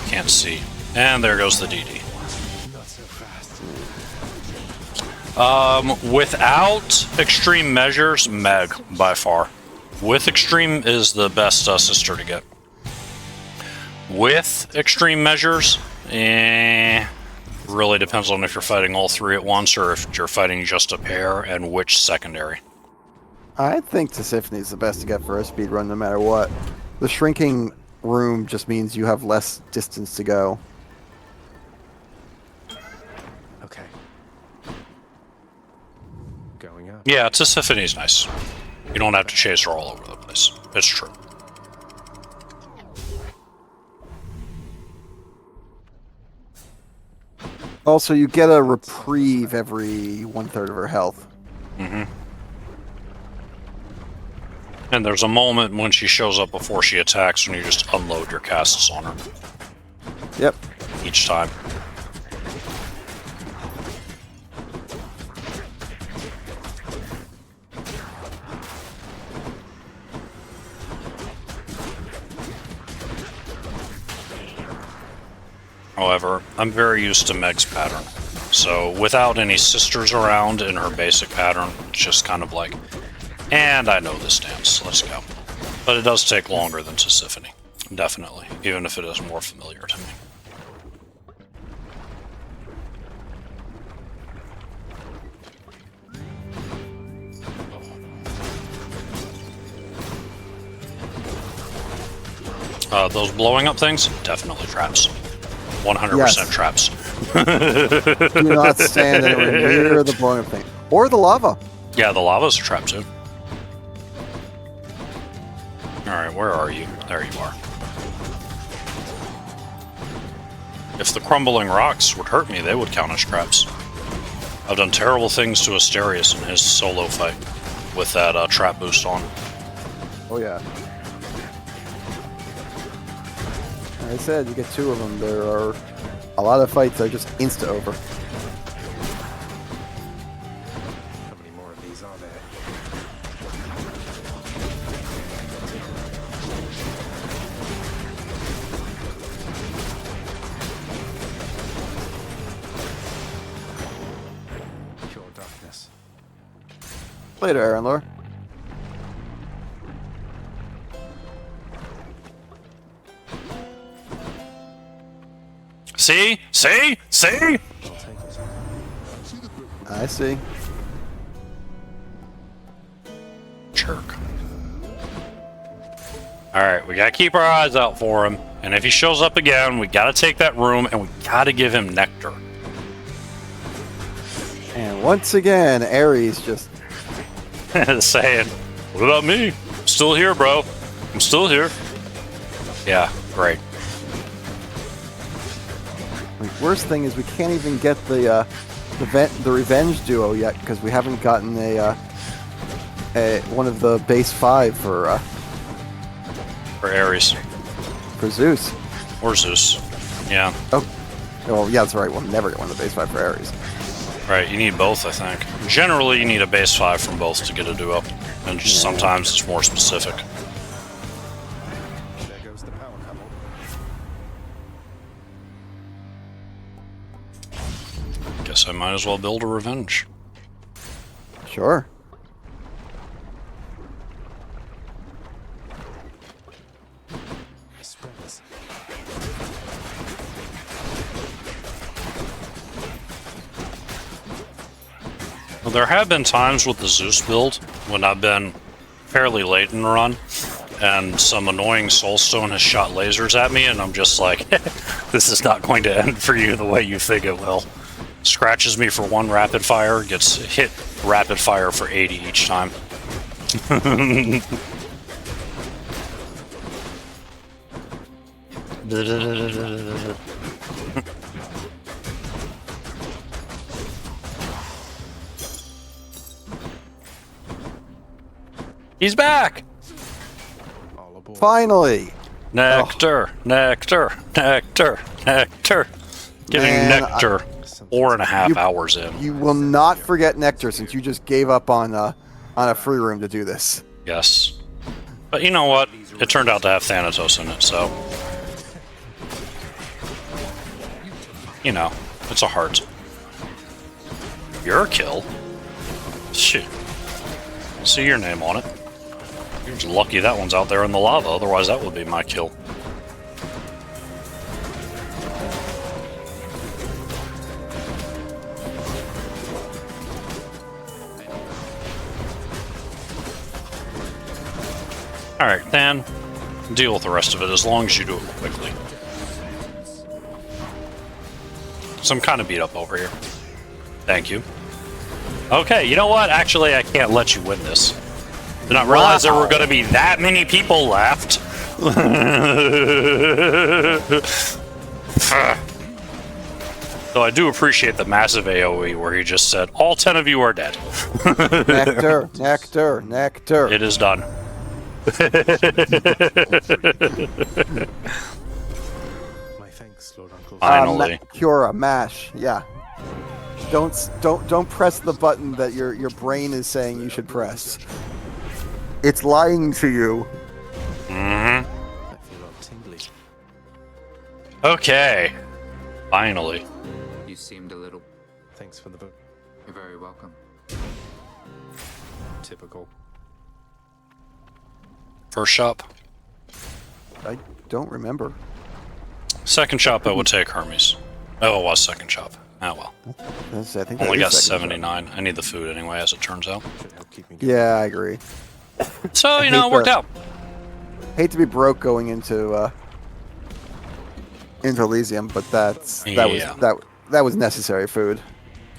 Can't see. And there goes the DD. Not so fast. Without extreme measures, Meg, by far. With extreme is the best sister to get. With extreme measures, really depends on if you're fighting all three at once or if you're fighting just a pair and which secondary. I think Tisiphone is the best to get for a speed run no matter what. The shrinking room just means you have less distance to go. Okay. Going up. Yeah, Tisiphone's nice. You don't have to chase her all over the place. It's true. Also, you get a reprieve every 1/3 of her health. Mm-hmm. And there's a moment when she shows up before she attacks when you just unload your casts on her. Yep. Each time. However, I'm very used to Meg's pattern. So without any sisters around in her basic pattern, it's just kind of like, and I know this dance, let's go. But it does take longer than Tisiphone, definitely, even if it is more familiar to me. Those blowing up things, definitely traps. 100% Yes. traps. Do not stand anywhere near the blowing up thing. Or the lava. Yeah, the lava's a trap too. Alright, where are you? There you are. If the crumbling rocks would hurt me, they would count as traps. I've done terrible things to Asterius in his solo fight with that trap boost on. Oh yeah. Like I said, you get 2 of them. There are a lot of fights that are just insta over. How many more of these are there? Pure darkness. Later, Aaron Lore. See? See? See? I see. Jerk. Alright, we gotta keep our eyes out for him. And if he shows up again, we gotta take that room and we gotta give him nectar. And once again, Ares just... Saying, what about me? I'm still here, bro. I'm still here. Yeah, great. The worst thing is we can't even get the revenge duo yet because we haven't gotten a one of the base 5 for Ares. For Zeus. Or Zeus. Yeah. Oh, yeah, that's right. We'll never get one of the base 5 for Ares. Right, you need both, I think. Generally, you need a base 5 from both to get a duo. And just sometimes it's more specific. There goes the power couple. Guess I might as well build a revenge. Sure. Spreaders. Well, there have been times with the Zeus build when I've been fairly late in the run and some annoying soulstone has shot lasers at me and I'm just like, this is not going to end for you the way you think it will. Scratches me for 1 rapid fire, gets hit rapid fire for 80 each time. He's back! All aboard. Finally! Nectar, nectar, nectar, nectar. Getting Man, nectar 4.5 hours in. You will not forget Nectar since you just gave up on a free room to do this. Yes. But you know what? It turned out to have Thanatos in it, so... You know, it's a heart. Your kill? Shit. See your name on it. You're just lucky that one's out there in the lava, otherwise that would be my kill. Alright, then deal with the rest of it as long as you do it quickly. So I'm kind of beat up over here. Thank you. Okay, you know what? Actually, I can't let you win this. Did not realize there were going to be that many people left. So I do appreciate the massive AoE where he just said, all 10 of you are dead. Nectar, nectar, nectar. It is done. My thanks, Lord Uncle. Finally. Cura, mash, yeah. Don't press the button that your brain is saying you should press. It's lying to you. Mm-hmm. I feel all tingly. Okay. Finally. You seemed a little... Thanks for the book. You're very welcome. Typical. First shop. I don't remember. Second shop, I would take Hermes. Oh, it was second shop. Oh well. I think Only that got is second 79. I need the food anyway, as it turns out. Should help keep me shot. Yeah, I agree. So, you I know, hate it worked the- out. Hate to be broke going into Elysium, but that was necessary food.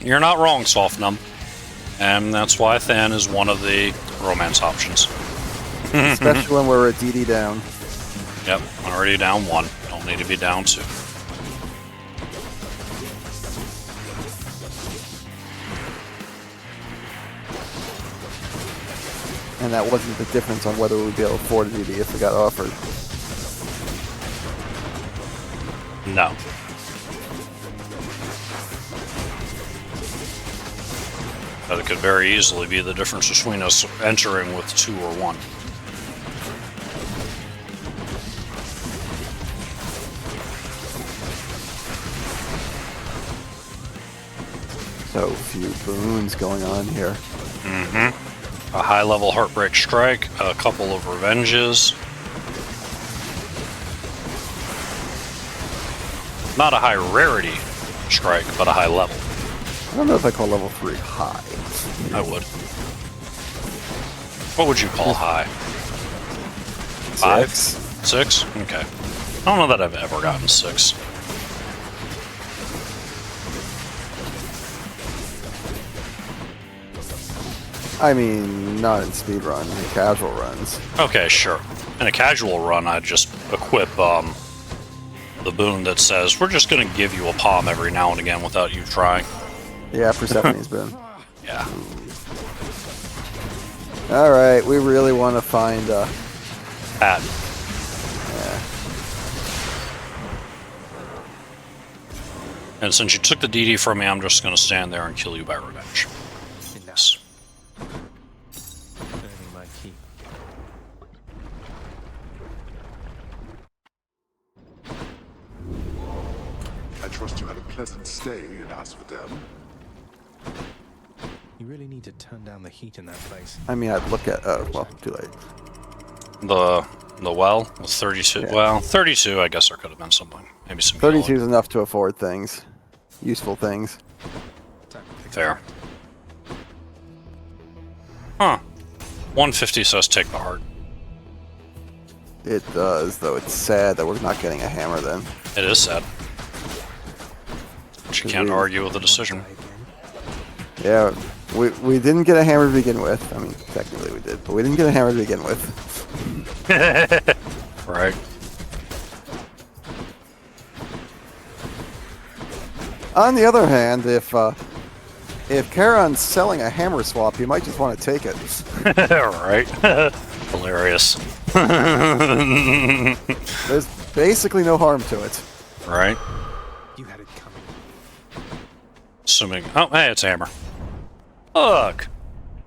You're not wrong, Soft Numb. And that's why Than is one of the romance options. Especially when we're a DD down. Yep, already down 1. Don't need to be down 2. And that wasn't the difference on whether we'd be able to afford a DD if we got offered. No. But it could very easily be the difference between us entering with 2 or 1. So few boons going on here. Mm-hmm. A high-level Heartbreak Strike, a couple of Revenges. Not a high rarity strike, but a high level. I don't know if I call level 3 high. I would. What would you call high? 5? 6? Okay. I don't know that I've ever gotten 6. I mean, not in speedrun, in casual runs. Okay, sure. In a casual run, I'd just equip the boon that says, we're just going to give you a palm every now and again without you trying. Yeah, Persephone's boon. Yeah. Alright, we really want to find Pat. Yeah. And since you took the DD from me, I'm just going to stand there and kill you by revenge. Yes. Earning my keep. I trust you had a pleasant stay in Asphodel. You really need to turn down the heat in that place. I mean, I'd look at... Oh, well, too late. The well was 32. Yeah. Well, 32, I guess there could have been something. Maybe some 32 healing. is enough to afford things. Useful things. Fair. Huh. 150 says take the heart. It does, though it's sad that we're not getting a hammer then. It is sad. But you can't argue with the decision. Yeah, we didn't get a hammer to begin with. I mean, technically we did, but we didn't get a hammer to begin with. Right. On the other hand, if Charon's selling a hammer swap, you might just want to take it. Right. Hilarious. There's basically no harm to it. Right. You had it coming. Assuming. Oh, hey, it's a hammer. Look!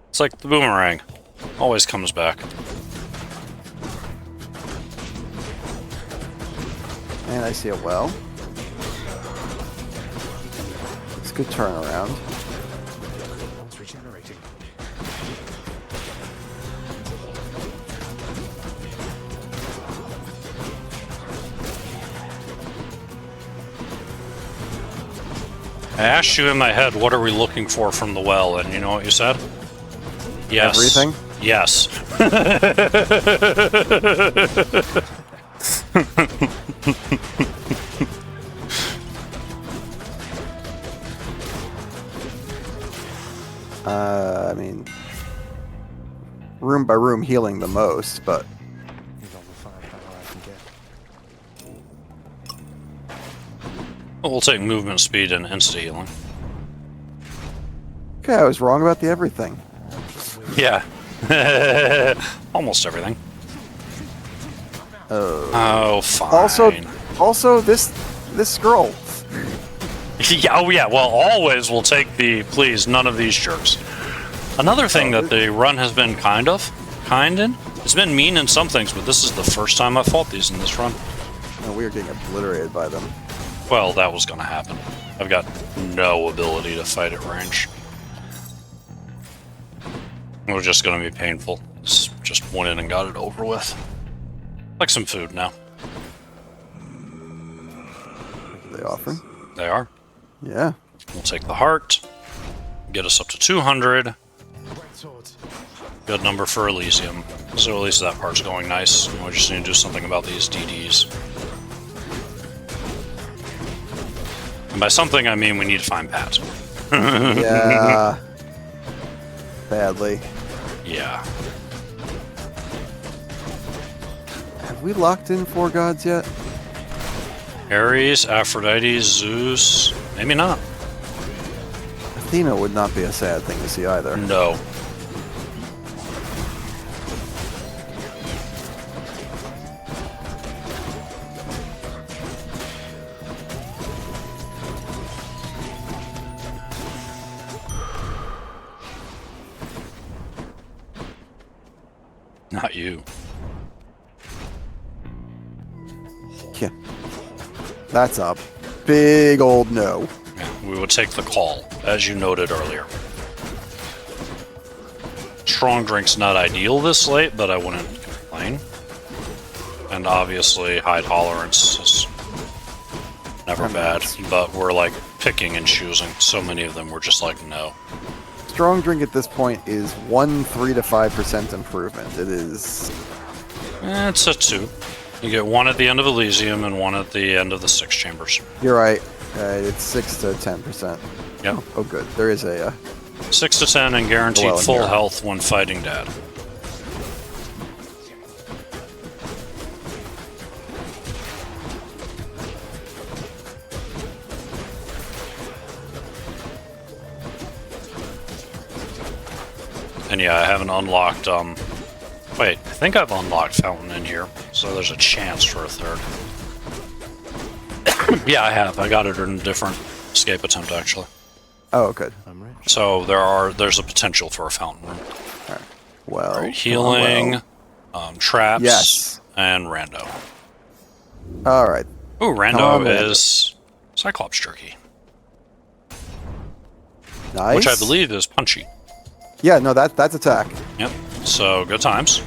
It's like the boomerang. Always comes back. And I see a well. It's a good turnaround. I asked you in my head, what are we looking for from the well? And you know what you said? Yes. Everything? Yes. I mean, room by room healing the most, but Here's all the firepower I can get. We'll take movement speed and insta healing. okay, I was wrong about the everything. Yeah. Almost everything. Oh, fine. Also, this scroll. Yeah, oh yeah, well, always we'll take the, please, none of these jerks. Another thing that the run has been kind in. It's been mean in some things, but this is the first time I fought these in this run. No, we are getting obliterated by them. Well, that was going to happen. I've got no ability to fight at range. It was just going to be painful. Just went in and got it over with. Like some food now. Are they offering? They are. Yeah. We'll take the heart. Get us up to 200. Good number for Elysium. So at least that part's going nice. We just need to do something about these DDs. And by something, I mean we need to find Pat. Yeah. Badly. Yeah. Have we locked in 4 gods yet? Ares, Aphrodite, Zeus. Maybe not. Athena would not be a sad thing to see either. No. Not you. Yeah. That's a big old no. Yeah, we would take the call, as you noted earlier. Strong drink's not ideal this late, but I wouldn't complain. And obviously, high tolerance is never bad, but we're like picking and choosing. So many of them, we're just like, no. Strong drink at this point is 3 to 5% improvement. It is. It's a 2. You get 1 at the end of Elysium and 1 at the end of the 6 chambers. You're right. It's 6 to 10%. Yep. Oh, good. There is a. 6 to 10 and guaranteed well in full here. health when fighting Dad. And yeah, I haven't unlocked, wait, I think I've unlocked Fountain in here, so there's a chance for a 3rd. Yeah, I have. I got it in a different escape attempt, actually. Oh, good. So there's a potential for a Fountain room. Right. Well, Right, healing, traps, Yes. and Rando. All right. Ooh, Come on, Rando Rando. is Cyclops Jerky, Nice. which I believe is punchy. Yeah, no, that's attack. Yep, so good times.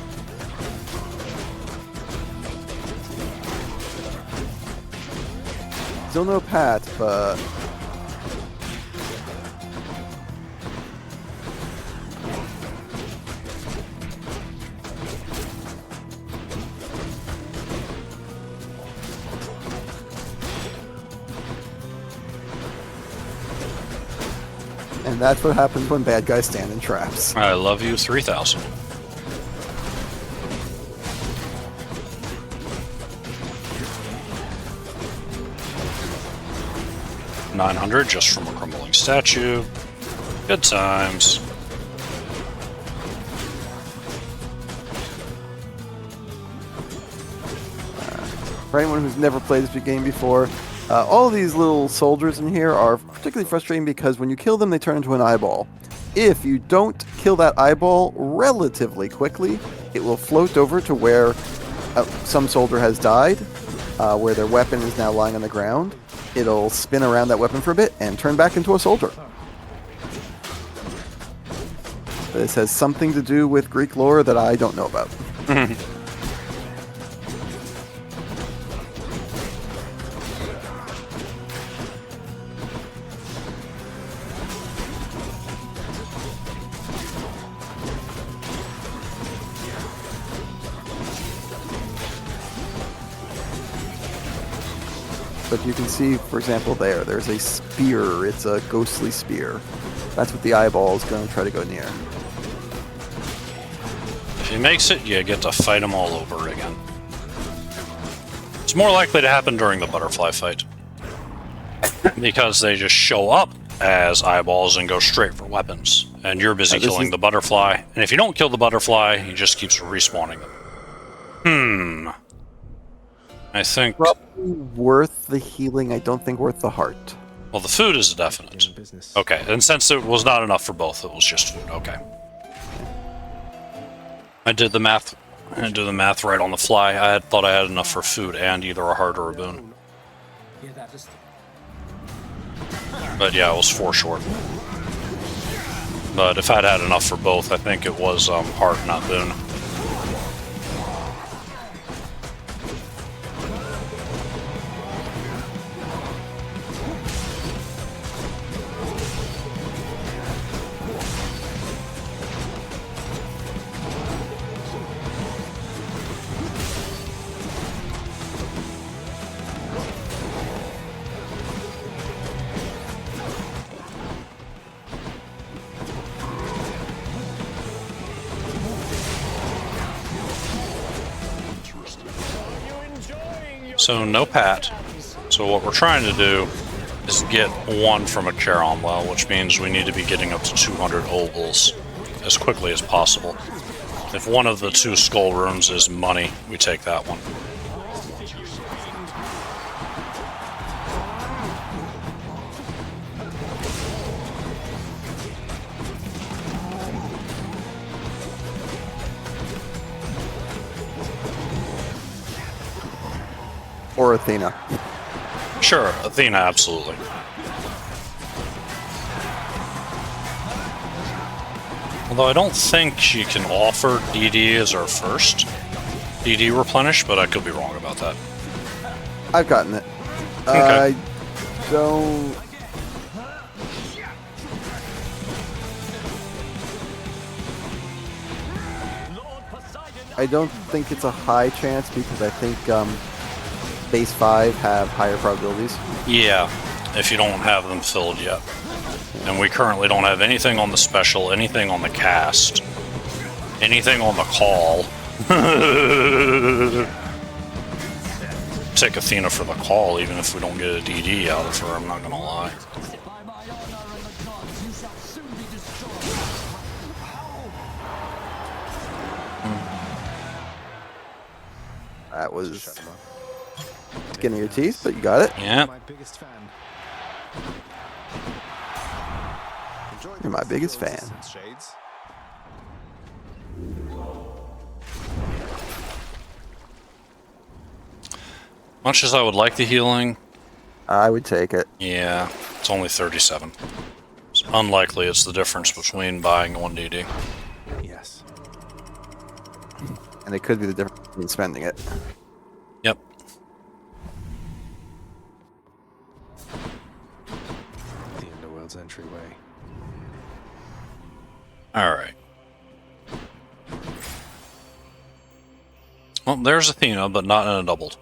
Still no Pat, but. And that's what happens when bad guys stand in traps. I love you, 3,000. $900 just from a crumbling statue. Good times. For anyone who's never played this game before, all these little soldiers in here are particularly frustrating because when you kill them, they turn into an eyeball. If you don't kill that eyeball relatively quickly, it will float over to where some soldier has died, where their weapon is now lying on the ground. It'll spin around that weapon for a bit and turn back into a soldier. This has something to do with Greek lore that I don't know about. but you can see, for example, there's a spear. It's a ghostly spear. That's what the eyeball is going to try to go near. If he makes it, you get to fight him all over again. It's more likely to happen during the butterfly fight. Because they just show up as eyeballs and go straight for weapons. And you're busy killing the butterfly. And if you don't kill the butterfly, he just keeps respawning them. I think... Probably worth the healing, I don't think worth the heart. Well, the food is a definite. Okay, and since it was not enough for both, it was just food. Okay. I did the math. I did the math right on the fly. I had thought I had enough for food and either a heart or a boon. But yeah, it was 4 short. But if I'd had enough for both, I think it was heart, not boon. So no pat. So what we're trying to do is get 1 from a Charon well, which means we need to be getting up to 200 obols as quickly as possible. If one of the 2 skull rooms is money, we take that one. Or Athena. Sure, Athena, absolutely. Although I don't think she can offer DD as our first DD replenish, but I could be wrong about that. I've gotten it. Okay. I don't think it's a high chance because I think base 5 have higher probabilities. Yeah, if you don't have them filled yet. And we currently don't have anything on the special, anything on the cast, anything on the call. Take Athena for the call, even if we don't get a DD out of her, I'm not gonna lie. That was skin of your teeth, but you got it. Yeah. You're my biggest fan. Much as I would like the healing, I would take it. yeah, it's only 37. It's unlikely it's the difference between buying 1 DD. Yes. And it could be the difference between spending it. Yep. The underworld's entryway. Alright. Well, there's Athena, but not in a doubled.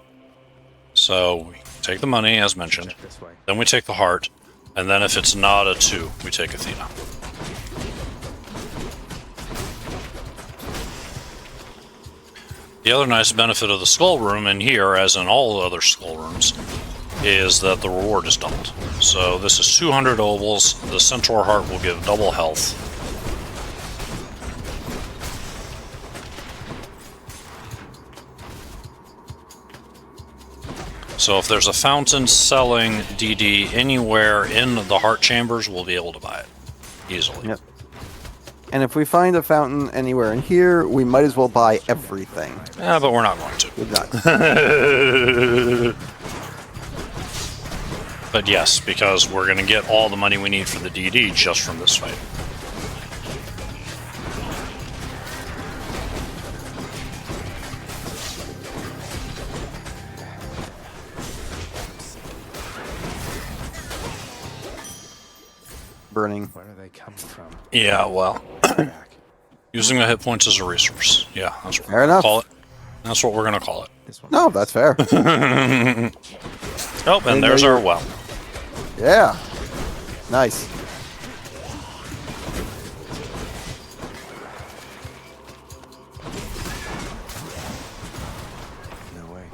So, we take the money, as mentioned. Then we take the heart. And then if it's not a 2, we take Athena. The other nice benefit of the skull room in here, as in all other skull rooms, is that the reward is doubled. So this is 200 obols. The centaur heart will give double health. So if there's a fountain selling DD anywhere in the heart chambers, we'll be able to buy it easily. Yep. And if we find a fountain anywhere in here, we might as well buy everything. Yeah, but we're not going to. We're not. But yes, because we're going to get all the money we need for the DD just from this fight. Burning. Where are they coming from? Yeah, well, using the hit points as a resource. Yeah, that's what Fair we're enough. gonna call it. That's what we're gonna call it. No, that's fair. Oh, and there's our well. Yeah. Nice. No way.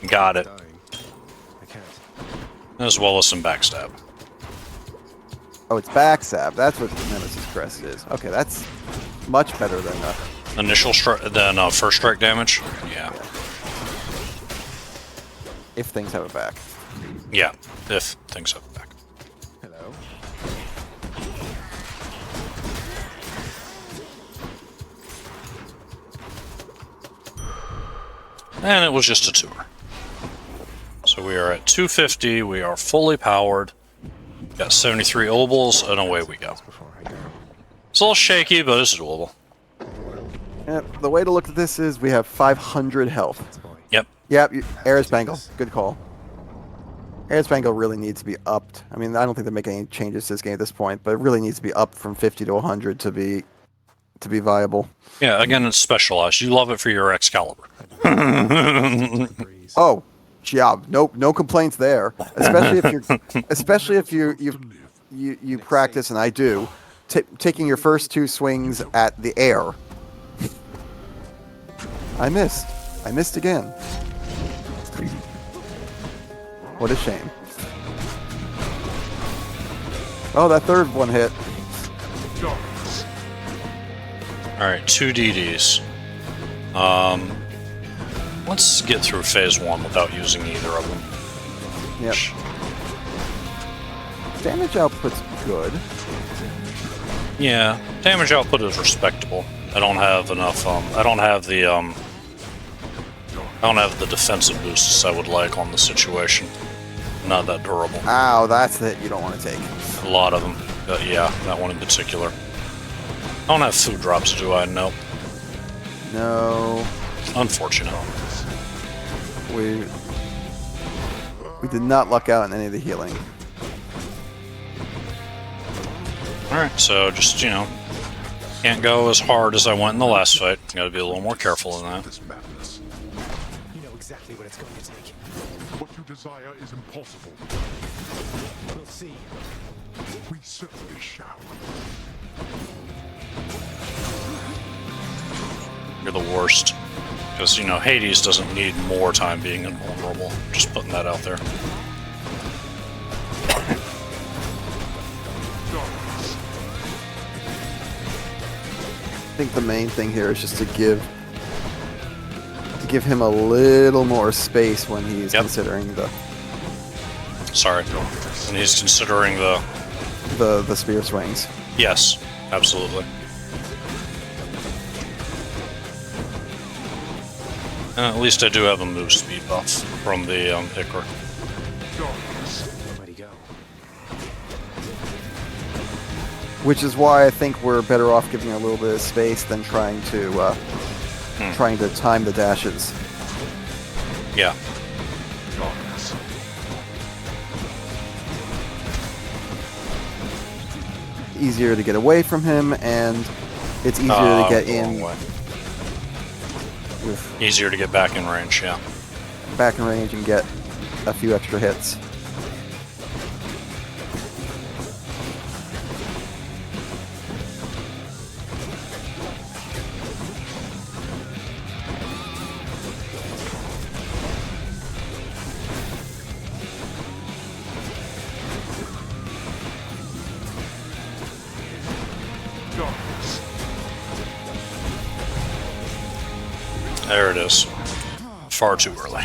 Got it. Dying. I can't. As well as some backstab. Oh, it's backstab. That's what Nemesis Crest is. Okay, that's much better than Initial strike, then first strike damage. Yeah. if things have it back. Yeah, if things have it back. Hello. And it was just a tour. So we are at 250. We are fully powered. Got 73 obols, and away we go. It's a little shaky, but it's doable. The way to look at this is we have 500 health. Yep. Yep, Air Spangle. Good call. Air Spangle really needs to be upped. I mean, I don't think they're making any changes to this game at this point, but it really needs to be upped from 50 to 100 to be viable. Yeah, again, it's specialized. You love it for your Excalibur. Oh, yeah, no complaints there. Especially if you practice, and I do, taking your first two swings at the air. I missed again. What a shame. Oh, that third one hit. Alright, 2 DDs. Let's get through phase 1 without using either of them. Yep. Damage output's good. Yeah, damage output is respectable. I don't have enough, I don't have the defensive boosts I would like on the situation. Not that durable. Ow, that's the hit you don't want to take. A lot of them. But yeah, that one in particular. I don't have food drops, do I? Nope. No. Unfortunate. We did not luck out in any of the healing. Alright, so just, can't go as hard as I went in the last fight. Gotta be a little more careful than that. This madness. You know exactly what it's going to take. What you desire is impossible. We'll see. We certainly shall. You're the worst. Because, Hades doesn't need more time being invulnerable. Just putting that out there. I think the main thing here is just to give him a little more space when he's considering the Sorry. When he's considering the spear swings. Yes, absolutely. At least I do have a move speed buff from the Hydra. Where'd he go? Which is why I think we're better off giving a little bit of space than trying to time the dashes. Yeah. Easier to get away from him, and it's easier to get in. Easier to get back in range, yeah. Back in range and get a few extra hits. There it is. Far too early.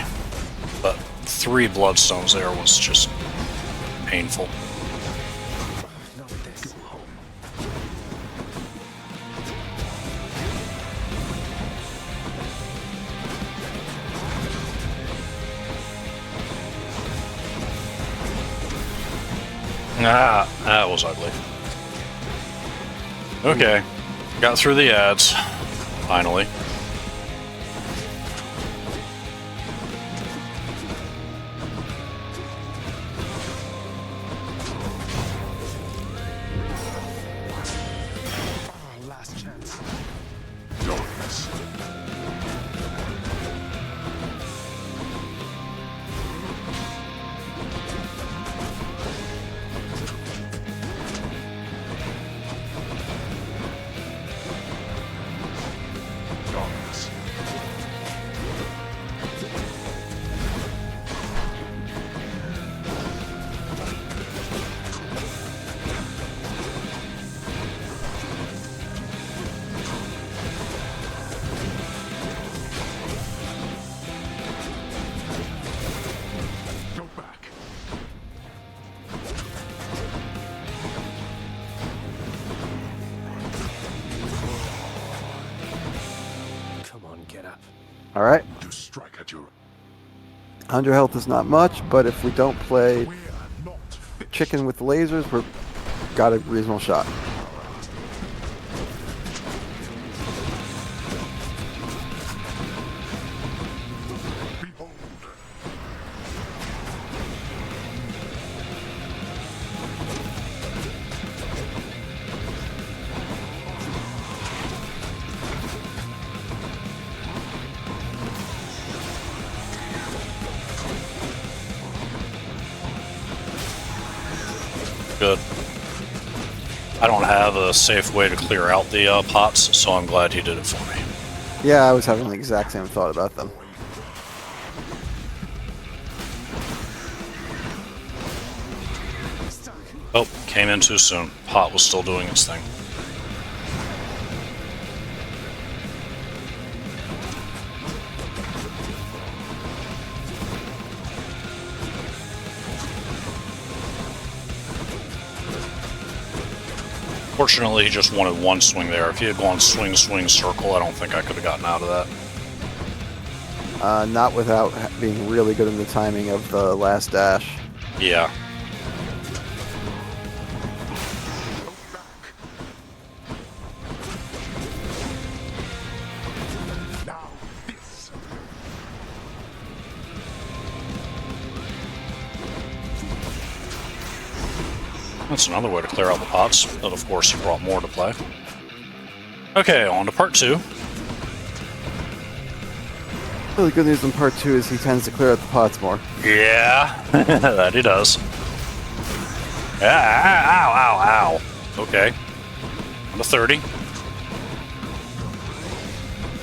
But 3 bloodstones there was just painful. Ah, that was ugly. Okay. Got through the ads. Finally. Last chance. Darkness. All right. To strike at your 100 health is not much, but if we don't play we're not finished. chicken with lasers, we've got a reasonable shot. Behold. Good. I don't have a safe way to clear out the pots, so I'm glad he did it for me. Yeah, I was having the exact same thought about them. Oh, came in too soon. Pot was still doing its thing. Fortunately, he just wanted one swing there. If he had gone swing, swing, circle, I don't think I could have gotten out of that. Not without being really good in the timing of the last dash. Yeah. Now this. That's another way to clear out the pots, but of course he brought more to play. Okay, on to part 2. The good news in part 2 is he tends to clear out the pots more. Yeah, that he does. Ow, ow, ow. Okay. On to 30.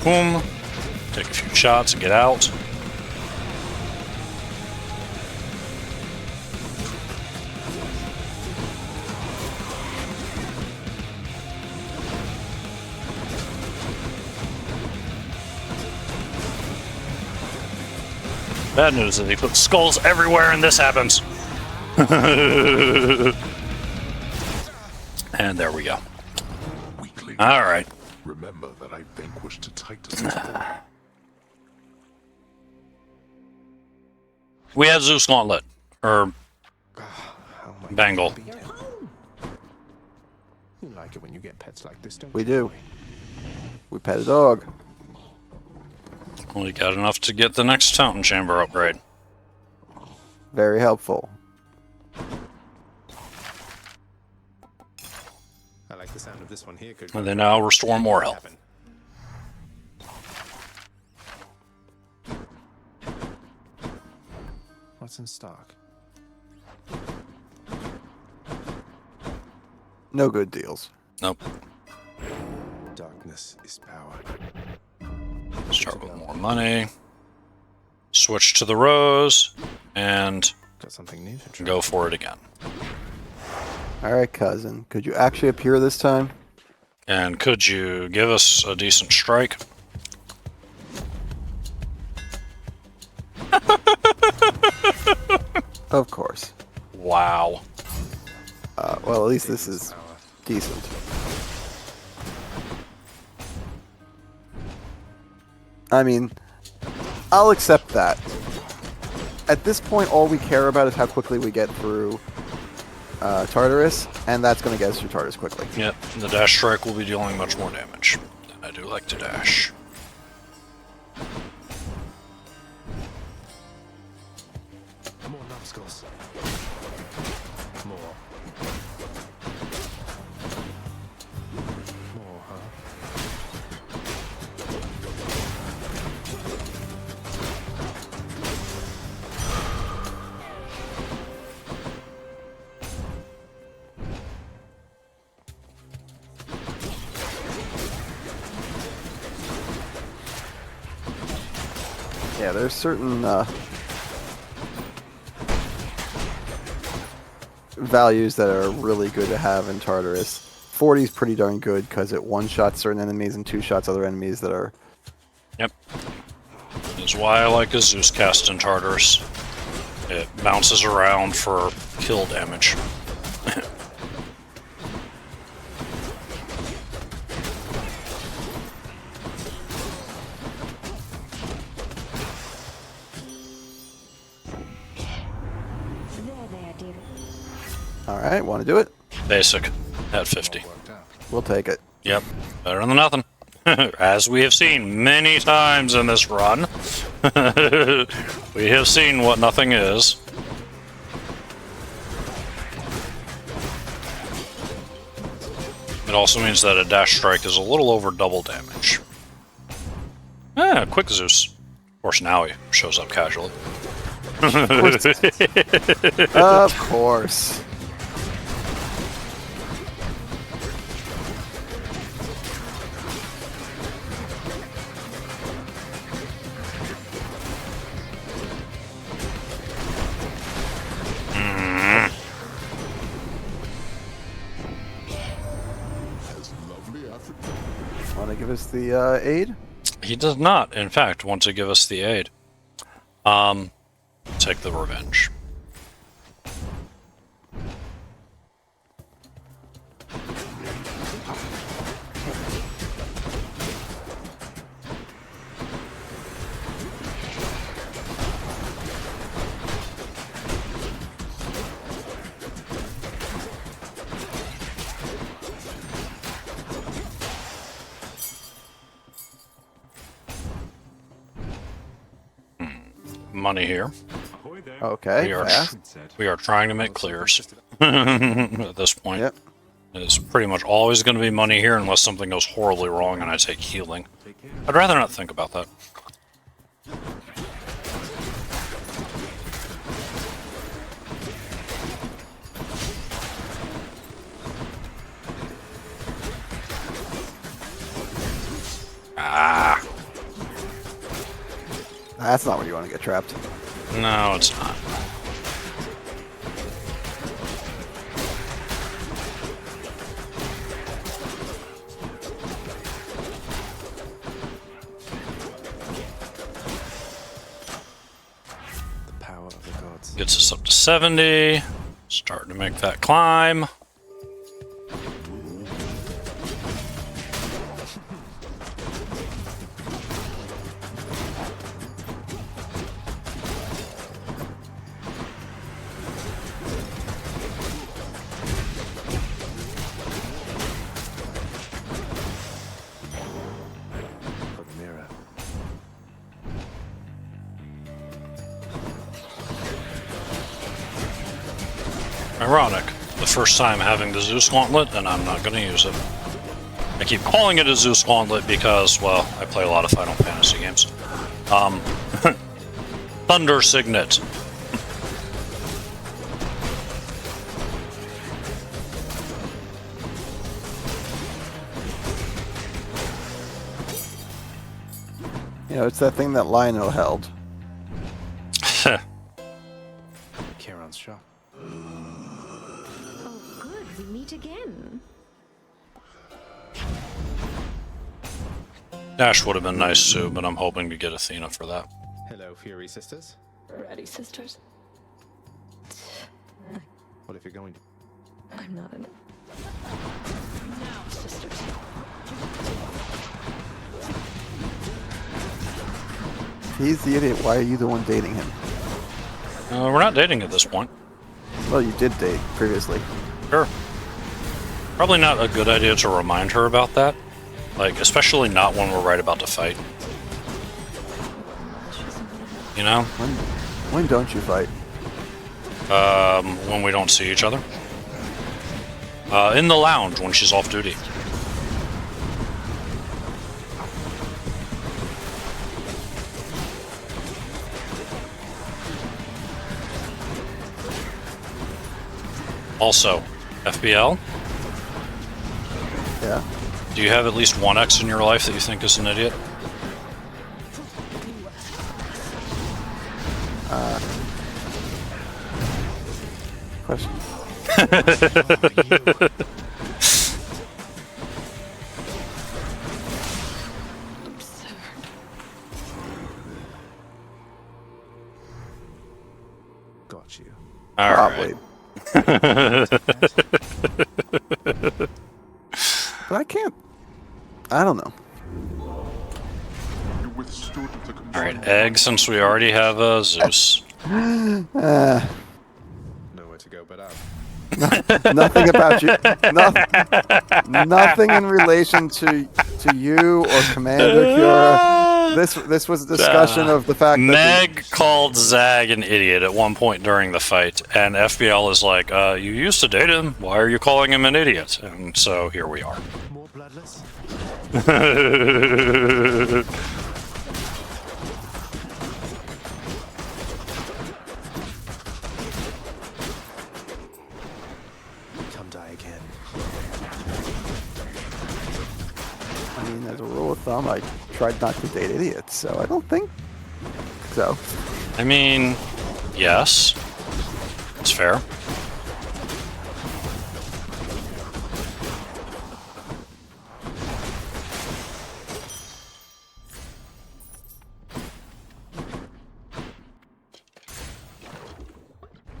Boom. Take a few shots and get out. Bad news is he puts skulls everywhere and this happens. And there we go. Weakling. Alright. Remember that I vanquished Titus. We have Zeus Gauntlet. Or How am I Bangle. gonna beat him? You like it when you get pets like this, don't We you? do. We pet a dog. Only got enough to get the next fountain chamber upgrade. Very helpful. I like the sound of this one here. Could And they now restore more health. What's in stock? No good deals. Nope. Darkness is power. Start with more money. Switch to the rose. And Got something new to try. go for it again. Alright, cousin. Could you actually appear this time? And could you give us a decent strike? Of course. Wow. Well, at least this is decent. I mean, I'll accept that. At this point, all we care about is how quickly we get through Tartarus, and that's going to get us through Tartarus quickly. Yep, the dash strike will be dealing much more damage. And I do like to dash. More numbskulls. More. More, huh? Yeah, there's certain values that are really good to have in Tartarus. 40 is pretty darn good because it one-shots certain enemies and two-shots other enemies that are... Yep. That's why I like a Zeus cast in Tartarus. It bounces around for kill damage. Alright, want to do it? Basic at 50. We'll take it. Yep, better than nothing. As we have seen many times in this run, we have seen what nothing is. It also means that a dash strike is a little over double damage. Quick Zeus. Of course, now he shows up casually. Of course. Want to give us the aid? He does not, in fact, want to give us the aid. Take the revenge. Money here. Okay, we are trying to make clears at this point. Yep. It's pretty much always going to be money here unless something goes horribly wrong and I take healing. I'd rather not think about that. Ah. That's not where you want to get trapped. No, it's not. The power of the gods. Gets us up to 70. Starting to make that climb. Ironic. The first time having the Zeus Gauntlet, and I'm not going to use it. I keep calling it a Zeus Gauntlet because, well, I play a lot of Final Fantasy games. Thunder Signet. You know, it's that thing that Lionel held. Charon's shop. Oh, good. We meet again. Dash would have been nice too, but I'm hoping to get Athena for that. Hello, Fury Sisters. Ready, sisters? What if you're going to? I'm not in it. Now, sisters. He's the idiot. Why are you the one dating him? We're not dating at this point. Well, you did date previously. Sure. Probably not a good idea to remind her about that. Like, especially not when we're right about to fight. You know? When don't you fight? When we don't see each other. In the lounge when she's off duty. Also, FBL? Yeah. Do you have at least one ex in your life that you think is an idiot? Question. Got you. All Probably. right. But I can't. I don't know. You withstood the All right, egg. Since we already have a Zeus. Nowhere to go but up. Nothing about you. Nothing in relation to you or Commander Cura. This was a discussion of the fact that Meg called Zag an idiot at one point during the fight, and FBL is like, you used to date him. Why are you calling him an idiot? And so here we are. More bloodless? Come die again. I mean, as a rule of thumb, I tried not to date idiots, so I don't think so. I mean, yes. It's fair.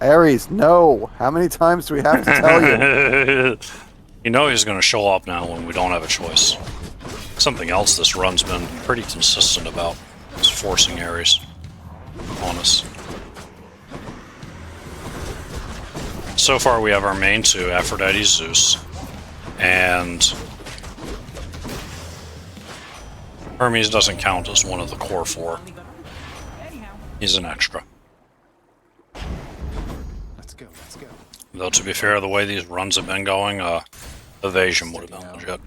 Ares, no! How many times do we have to tell you? You know he's going to show up now when we don't have a choice. Something else this run's been pretty consistent about is forcing Ares on us. So far we have our main two, Aphrodite, Zeus, and Hermes doesn't count as one of the core four. He's an extra. Let's go. Though to be fair, the way these runs have been going, evasion would have been legit.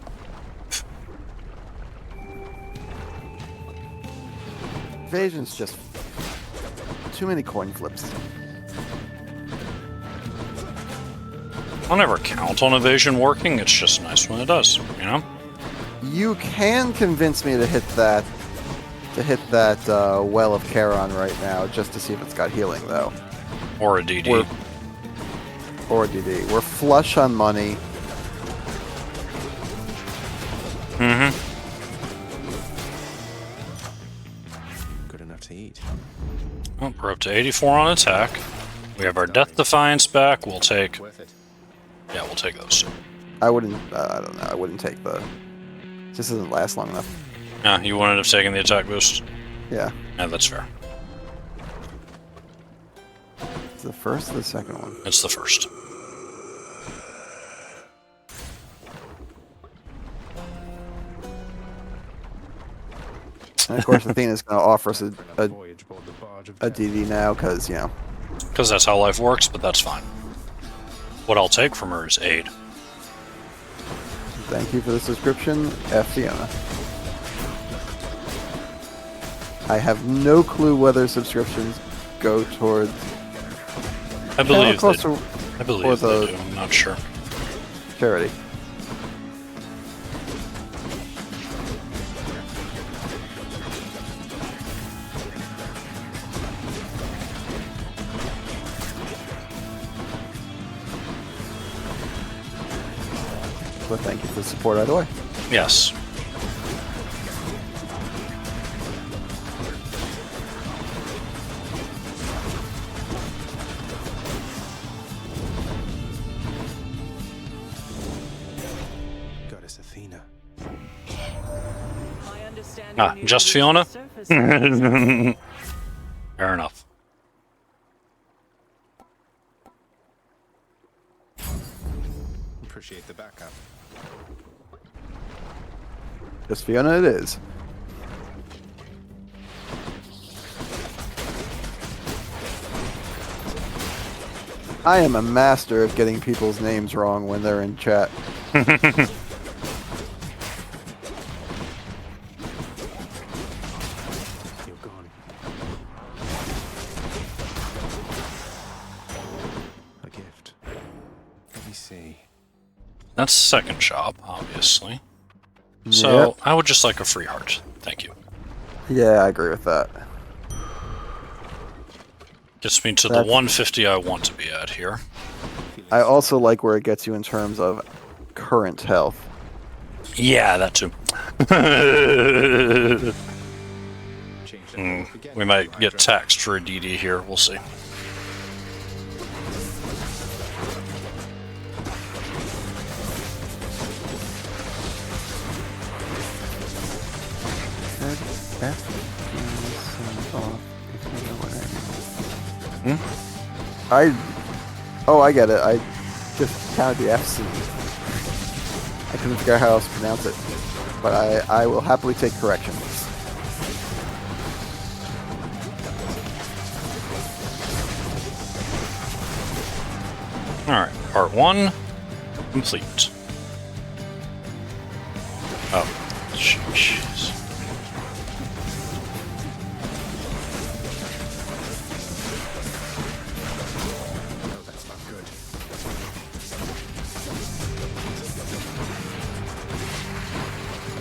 Evasion's just too many coin flips. I'll never count on evasion working, it's just nice when it does, you know? You can convince me to hit that well of Charon right now, just to see if it's got healing, though. Or a DD. Or a DD. We're flush on money. Mm-hmm. Good enough to eat. Oh, we're up to 84 on attack. We have our Death Defiance back. We'll take... Worth it. Yeah, we'll take those two. I wouldn't, I don't know, I wouldn't take the... This doesn't last long enough. Yeah, you wouldn't have taken the attack boost? Yeah. Yeah, that's fair. It's the first or the second one? It's the first. And of course, Athena's going to offer us a DD now, because, you know. Because that's how life works, but that's fine. What I'll take from her is aid. Thank you for the subscription, F. Fiona. I have no clue whether subscriptions go towards... I believe they do. I believe they do. I'm not sure. Charity. But thank you for the support either way. Yes. Goddess Athena. Ah, just Fiona? Fair enough. Appreciate the backup. Just Fiona it is. I am a master of getting people's names wrong when they're in chat. You're gone. A gift. Let me see. That's the second job, obviously. So, Yep. I would just like a free heart. Thank you. Yeah, I agree with that. Gets me to the 150 I want to be at here. I also like where it gets you in terms of current health. Yeah, that too. We might get taxed for a DD here, we'll see. I get it. just counted the FC. I couldn't figure out how else to pronounce it, but I will happily take correction. Alright, part 1 complete. Oh, jeez. No, that's not good.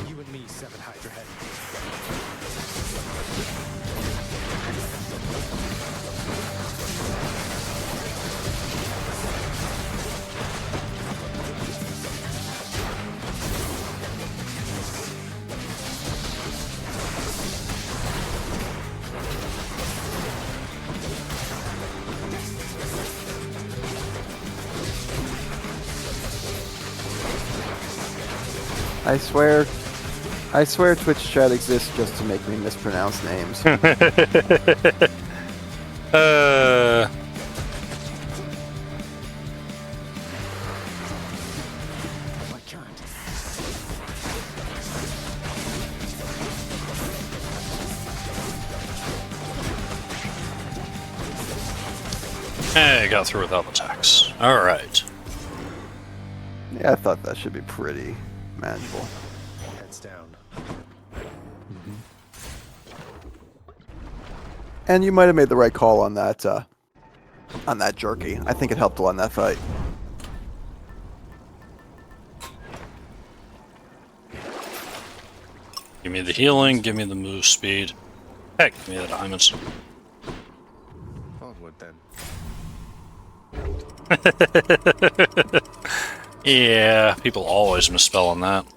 You and me, 7 Hydra head. I swear Twitch chat exists just to make me mispronounce names. I can't. Hey, got through without attacks. Alright. Yeah, I thought that should be pretty manageable. Heads down. And you might have made the right call on that jerky. I think it helped a lot in that fight. Give me the healing, give me the move speed. Heck, give me the diamonds. Onward then. Yeah, people always misspell on that.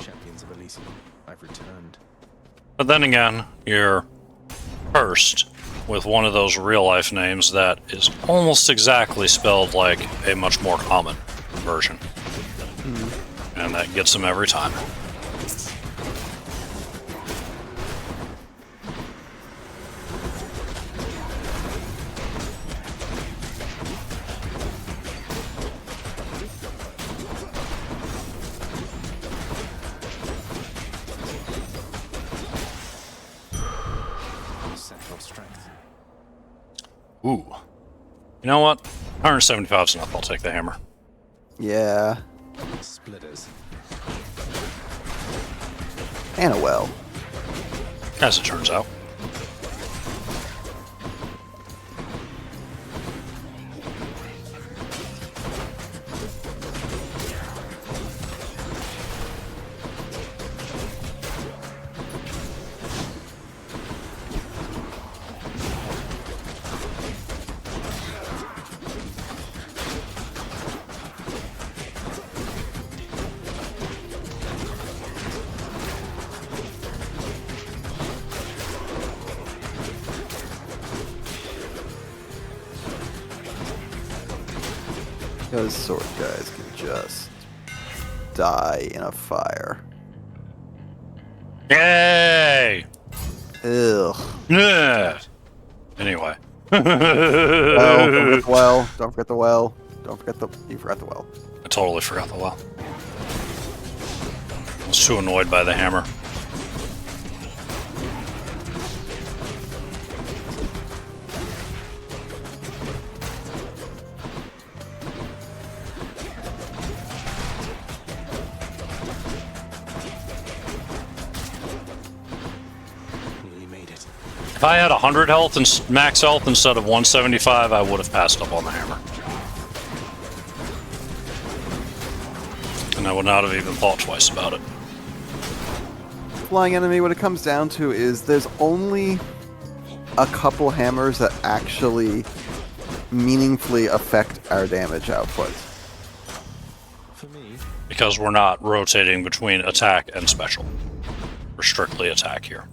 Champions of Elysium, I've returned. But then again, you're cursed with one of those real-life names that is almost exactly spelled like a much more common version. And that gets them every time. Central strength. Ooh. You know what? 175's enough. I'll take the hammer. Yeah. Splitters. And a well. As it turns out. Those sword guys can just die in a fire. Yay! Ugh. Yeah. Anyway. Well, don't forget the well. Don't forget the well. You forgot the well. I totally forgot the well. I was too annoyed by the hammer. If I had 100 health and max health instead of 175, I would have passed up on the hammer. And I would not have even thought twice about it. Flying enemy, what it comes down to is there's only a couple hammers that actually meaningfully affect our damage output. For me, Because we're not rotating between attack and special. We're strictly attack here.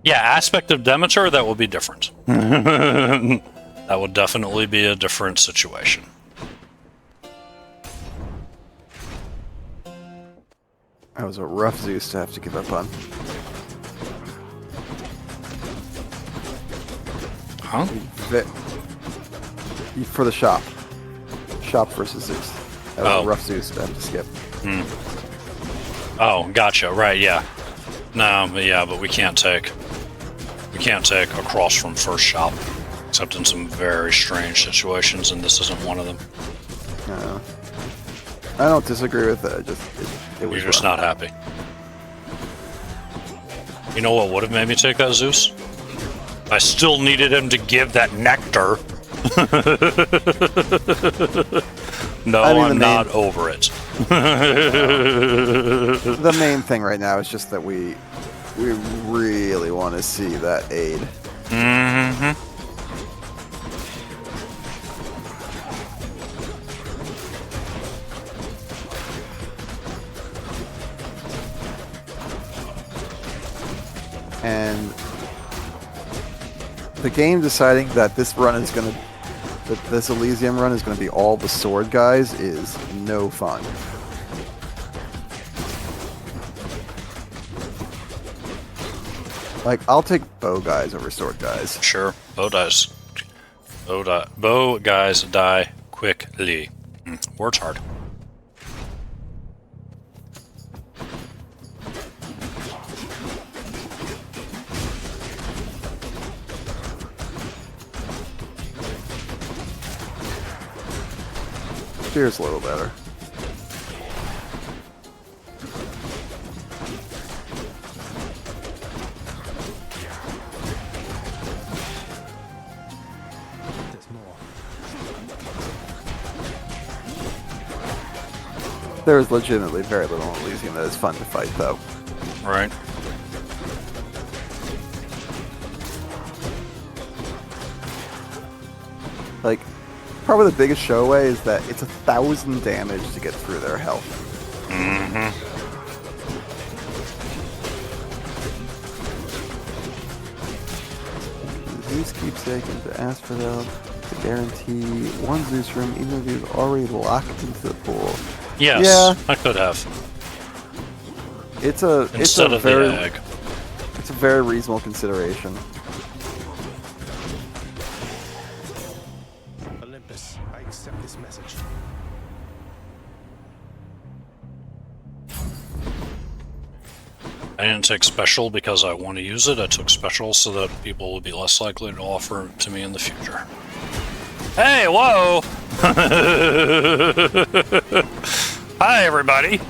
Yeah, aspect of Demeter, that would be different. That would definitely be a different situation. That was a rough Zeus to have to give up on. Huh? For the shop. Shop versus Zeus. That was Oh. a rough Zeus to have to skip. Oh, gotcha. Right, yeah. No, but yeah, but we can't take across from first shop, except in some very strange situations, and this isn't one of them. I don't disagree with that. It was You're just rough. not happy. You know what would have made me take that Zeus? I still needed him to give that nectar. No, I mean, I'm not over it. The main thing right now is just that we really want to see that aid. Mm-hmm. And the game deciding that this run is going to, that this Elysium run is going to be all the sword guys is no fun. Like, I'll take bow guys over sword guys. Sure, bow guys die quickly. Word's hard. Spear's a little better. There's more. There is legitimately very little in Elysium that is fun to fight, though. Right. Like, probably the biggest show away is that it's 1,000 damage to get through their health. Mm-hmm. Zeus keepsake into Asphodel to guarantee one Zeus room even if he's already locked into the pool. Yes, Yeah. I could have. It's a Instead of very the egg. it's a very reasonable consideration. Olympus, I accept this message. I didn't take special because I want to use it. I took special so that people would be less likely to offer it to me in the future. Hey, whoa! Hi, everybody.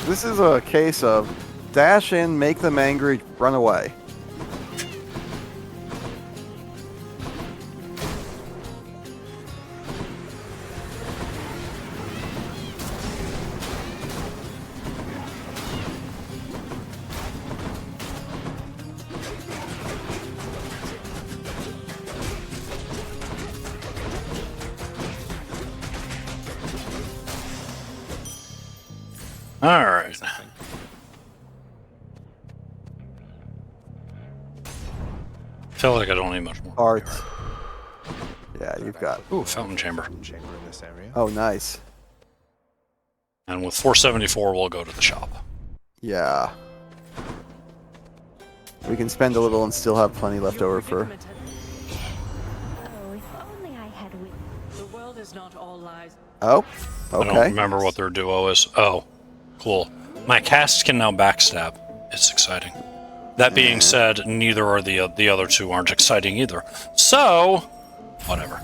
This is a case of dash in, make them angry, run away. All right. I feel like I don't need much more. Art. Yeah, you've got. Ooh, fountain chamber. Chamber in this area. Oh, nice. And with 474, we'll go to the shop. Yeah. We can spend a little and still have plenty left over for. Oh, if only I had The world is not all lies. Oh, I don't okay. remember what their duo is. Oh, cool. My cast can now backstab. It's exciting. That being said, neither are the other two aren't exciting either. So, whatever.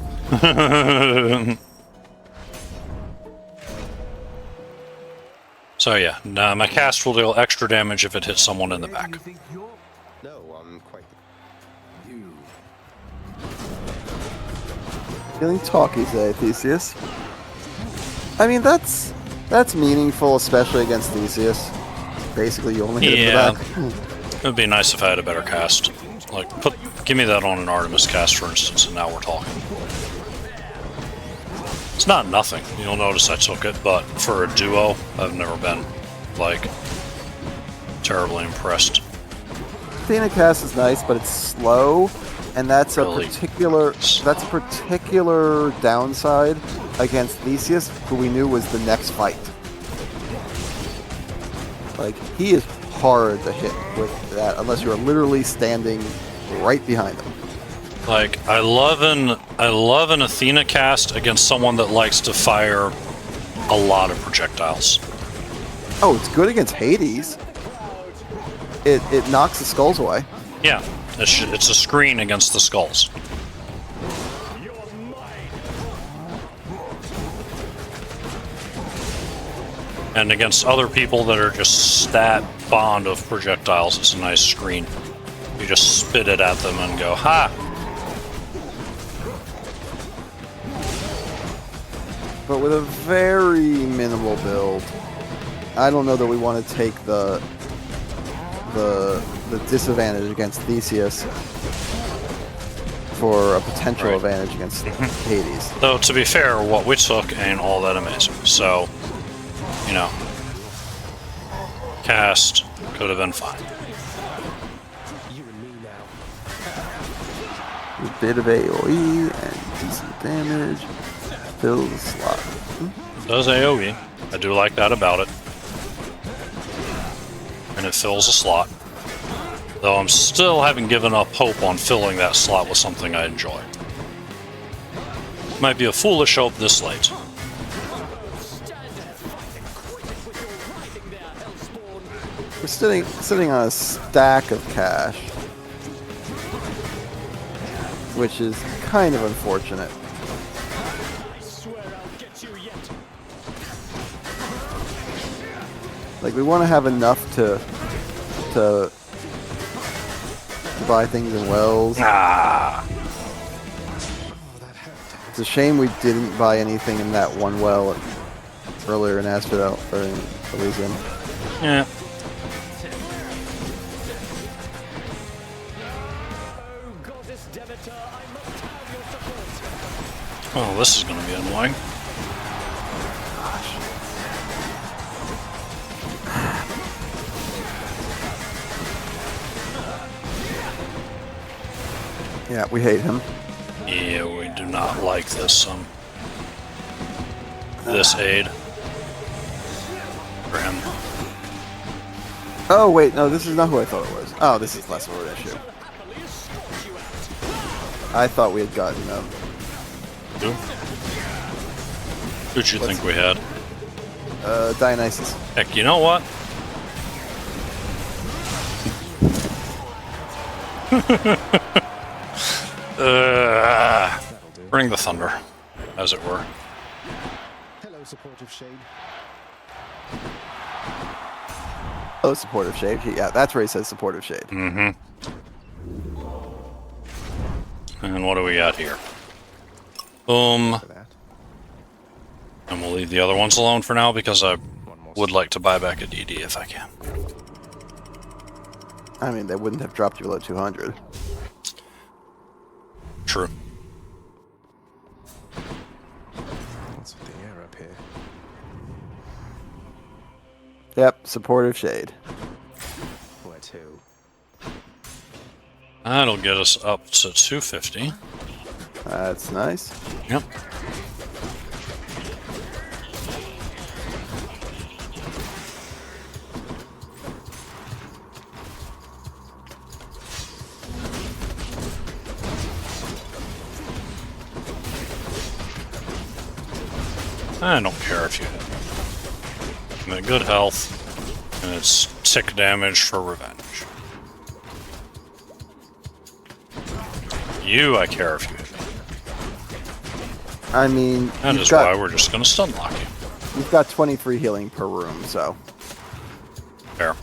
So yeah, my cast will deal extra damage if it hits someone in the back. No, I'm quite. Feeling talky today, Theseus. I mean, that's meaningful, especially against Theseus. Basically, you only hit him in the back. It'd be nice if I had a better cast. Like, give me that on an Artemis cast, for instance, and now we're talking. It's not nothing. You'll notice I took it, but for a duo, I've never been, like, terribly impressed. Athena cast is nice, but it's slow, and that's Really? a particular downside against Theseus, who we knew was the next fight. Like, he is hard to hit with that, unless you are literally standing right behind him. Like, I love an Athena cast against someone that likes to fire a lot of projectiles. Oh, it's good against Hades. It knocks the skulls away. Yeah, it's a screen against the skulls. And against other people that are just stat fond of projectiles, it's a nice screen. You just spit it at them and go, ha! But with a very minimal build, I don't know that we want to take the disadvantage against Theseus for a potential advantage against Hades. Though, to be fair, what we took ain't all that amazing. So, you know, cast could have been fine. A bit of AoE and decent damage. Fill the slot. It does AoE. I do like that about it. And it fills a slot. Though I'm still haven't given up hope on filling that slot with something I enjoy. Might be a foolish hope this late. We're sitting on a stack of cash, which is kind of unfortunate. Like, we want to have enough to buy things in wells. Ah. It's a shame we didn't buy anything in that one well earlier in Asphodel or in Elysium. Yeah. Oh, this is going to be annoying. Yeah, we hate him. Yeah, we do not like this this aid for him. Oh wait, no, this is not who I thought it was. Oh, this is less of an issue. I thought we had gotten Who? Who'd you think we had? Dionysus. Heck, you know what? Bring the thunder, as it were. Hello, supportive shade. Oh, supportive shade. Yeah, that's where he says supportive shade. Mm-hmm. And what do we got here? Boom. And we'll leave the other ones alone for now because I would like to buy back a DD if I can. I mean, they wouldn't have dropped you below 200. True. What's with the air up here? Yep, supportive shade. Where to? That'll get us up to 250. That's nice. Yep. I don't care if you hit. I'm in good health, and it's tick damage for revenge. You, I care if you hit. I mean, That is why we're just going to stun lock you. You've got 23 healing per room, so. Fair.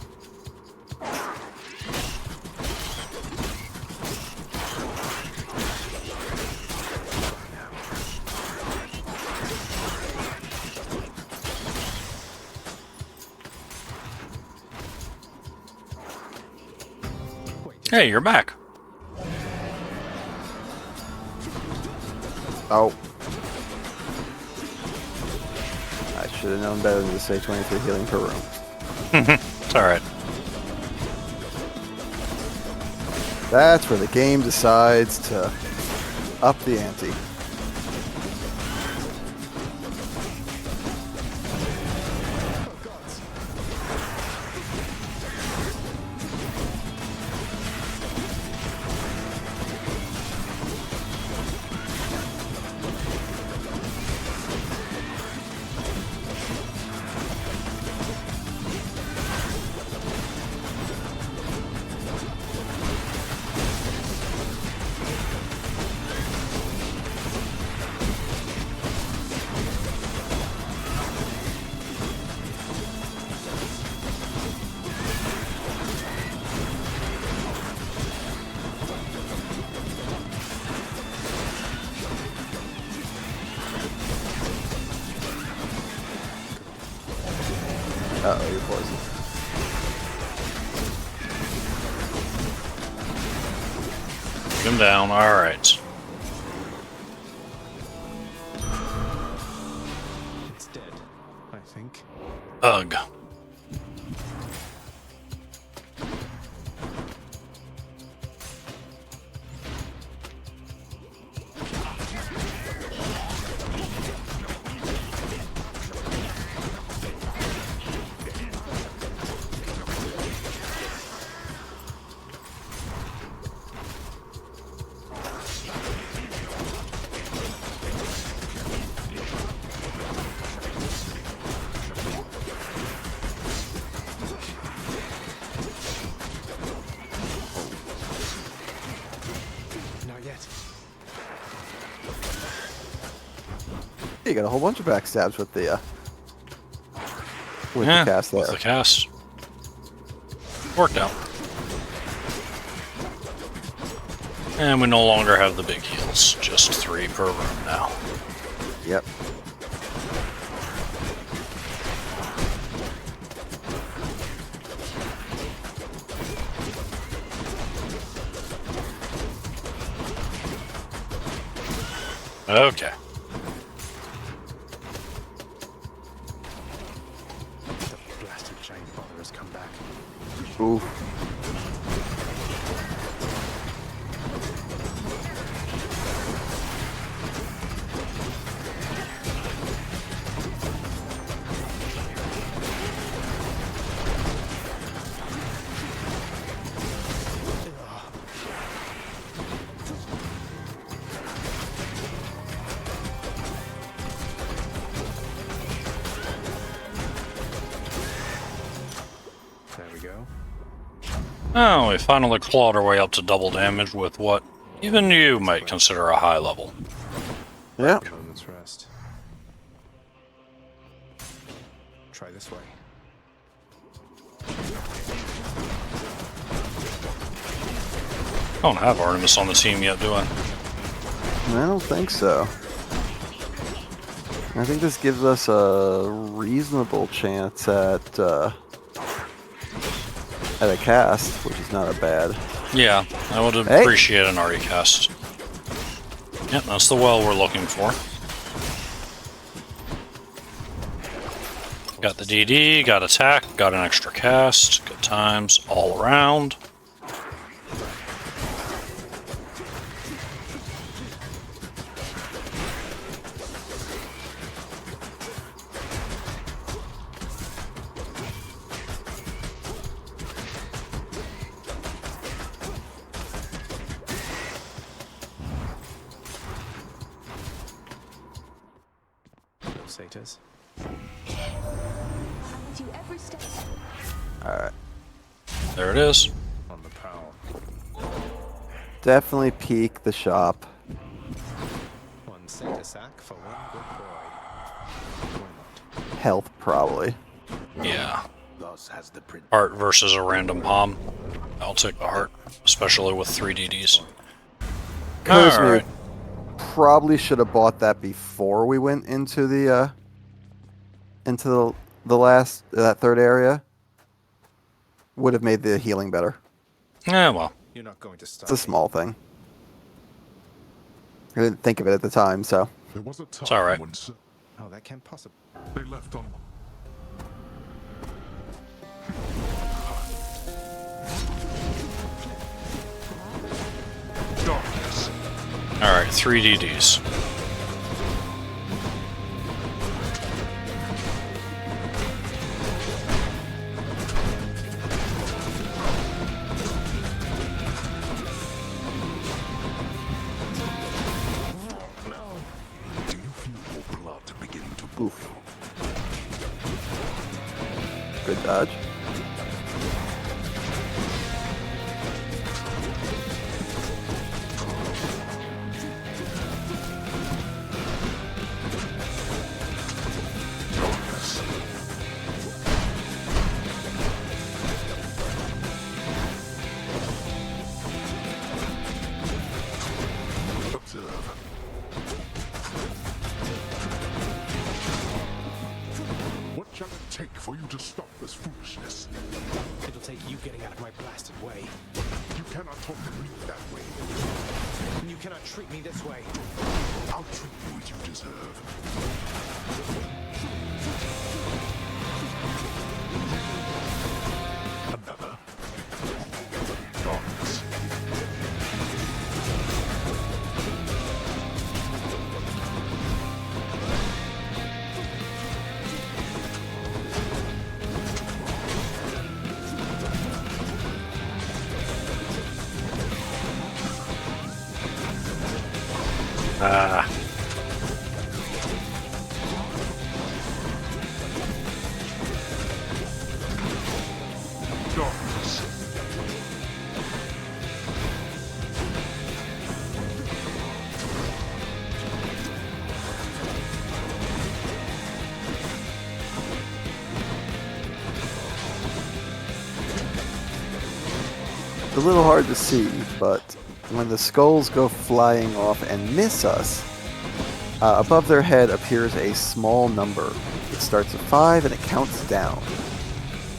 Hey, you're back. Oh. I should have known better than to say 23 healing per room. It's alright. That's where the game decides to up the ante. Uh-oh, you're poisoned. Him down. All right. It's dead, I think. Ugh. Not yet. You got a whole bunch of backstabs with the Yeah, cast there. with the cast. Worked out. And we no longer have the big heals. Just 3 per room now. Yep. Okay. The blasted giant bother has come back. Ooh. There we go. Oh, we finally clawed our way up to double damage with what even you might consider a high level. Yeah. A moment's rest. Try this way. I don't have Artemis on the team yet, do I? I don't think so. I think this gives us a reasonable chance at a cast, which is not a bad. Yeah, I would appreciate an RE cast. Yep, that's the well we're looking for. Got the DD, got attack, got an extra cast, good times all around. No satyrs. Alright. There it is. On the prowl. Definitely peek the shop. One satyr sack for one good boy. Why not? Health, probably. Yeah. Thus has the prince. Heart versus a random palm. I'll take the heart, especially with 3 DDs. Alright. Probably should have bought that before we went into the last that third area. Would have made the healing better. Yeah, well. You're not going to stop. It's a small thing. I didn't think of it at the time, so. There was a time It's all right. when Oh, that can't possibly. they left on. Darkness. Alright, 3 DDs. Do you feel your blood begin to boil? Oof. Good dodge. Observe. What shall it take for you to stop this foolishness? It'll take you getting out of my blasted way. You cannot talk to me that way. And you cannot treat me this way. I'll treat you as you deserve. Another. Darkness. Darkness. It's a little hard to see, but when the skulls go flying off and miss us, above their head appears a small number. It starts at 5 and it counts down.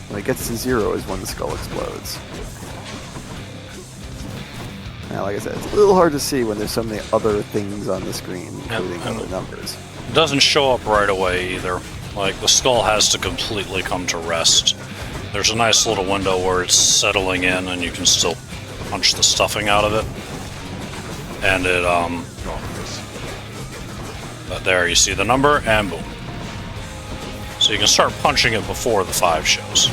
When it gets to 0 is when the skull explodes. Now, like I said, it's a little hard to see when there's so many other things on the screen, including other numbers. It doesn't show up right away either. Like, the skull has to completely come to rest. There's a nice little window where it's settling in and you can still punch the stuffing out of it. And it, but there you see the number, and boom. So you can start punching it before the 5 shows.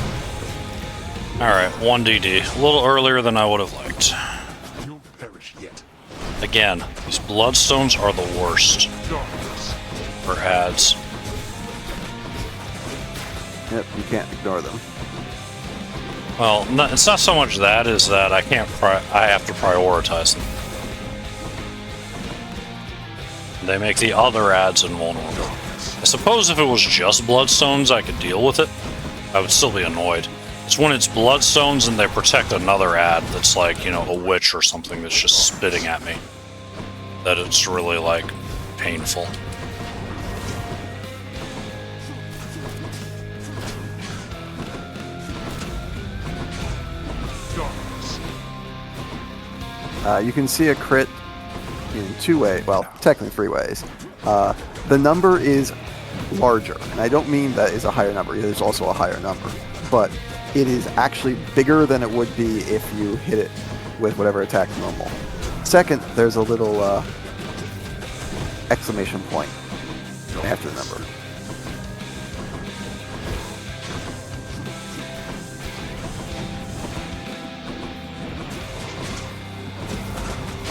Alright, 1DD. A little earlier than I would have liked. You'll perish yet. Again, these bloodstones are the worst for ads. Yep, you can't ignore them. Well, it's not so much that, is that I can't. I have to prioritize them. They make the other ads invulnerable. I suppose if it was just bloodstones, I could deal with it. I would still be annoyed. It's when it's bloodstones and they protect another ad that's like, you know, a witch or something that's just spitting at me, that it's really, like, painful. You can see a crit in 2 ways, well, technically 3 ways. The number is larger, and I don't mean that is a higher number. There's also a higher number, but it is actually bigger than it would be if you hit it with whatever attack normal. Second, there's a little exclamation point after the number.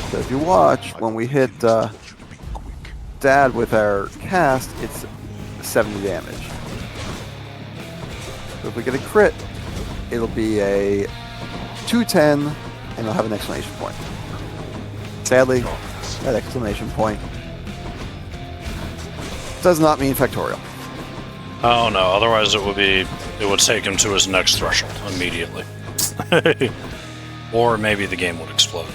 So if you watch, when we hit Dad with our cast, it's 70 damage. So if we get a crit, it'll be a 210, and it'll have an exclamation point. Sadly, that exclamation point does not mean factorial. Oh no, otherwise it would take him to his next threshold immediately. Or maybe the game would explode.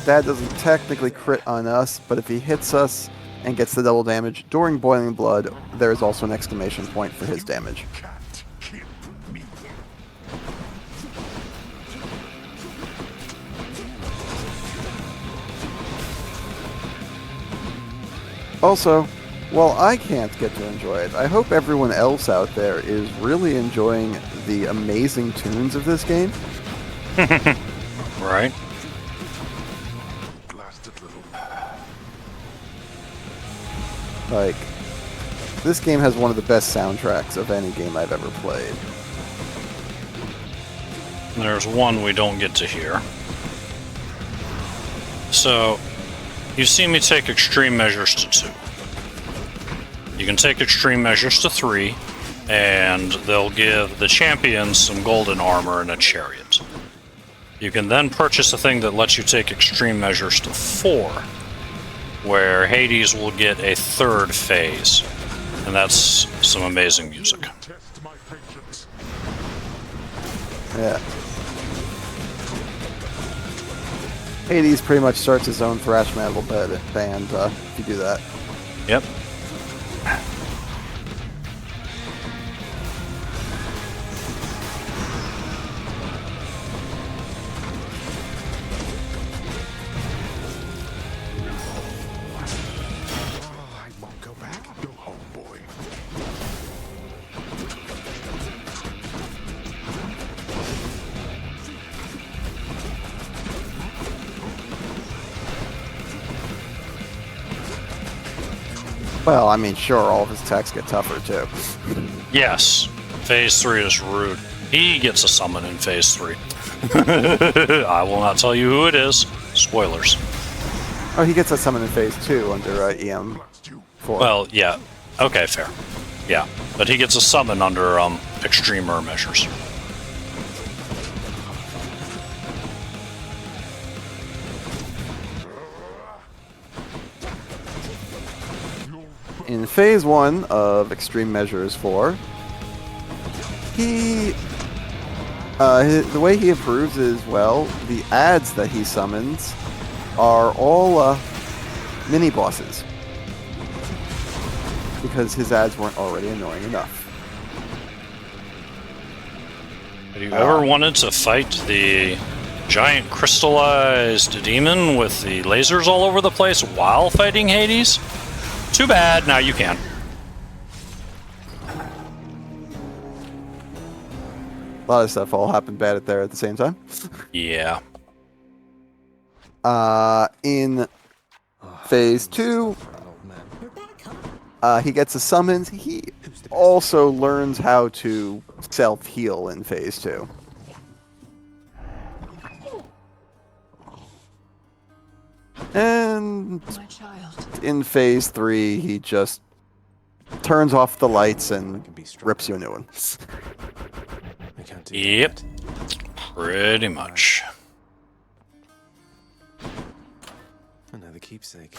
Dad doesn't technically crit on us, but if he hits us and gets the double damage during Boiling Blood, there is also an exclamation point for his damage. Also, while I can't get to enjoy it, I hope everyone else out there is really enjoying the amazing tunes of this game. Right. Like, this game has one of the best soundtracks of any game I've ever played. There's one we don't get to hear. So, you've seen me take extreme measures to 2. You can take extreme measures to 3, and they'll give the champions some golden armor and a chariot. You can then purchase a thing that lets you take extreme measures to 4, where Hades will get a 3rd phase, and that's some amazing music. Test my patience. Yeah. Hades pretty much starts his own thrash metal band if you do that. Yep. I won't go back. Go home, boy. Well, I mean, sure, all of his attacks get tougher too. Yes. Phase 3 is rude. He gets a summon in Phase 3. I will not tell you who it is. Spoilers. Oh, he gets that summon in phase 2 under EM4. Well, yeah. Okay, fair. Yeah. But he gets a summon under extremer measures. In phase 1 of Extreme Measures 4, the way he improves is, well, the ads that he summons are all mini bosses, because his ads weren't already annoying enough. Have you ever wanted to fight the giant crystallized demon with the lasers all over the place while fighting Hades? Too bad, now you can. A lot of stuff all happened bad there at the same time. Yeah. In phase 2, he gets a summons. He also learns how to self-heal in phase 2. And in phase 3, he just turns off the lights and rips you a new one. Yep. Pretty much. Another keepsake.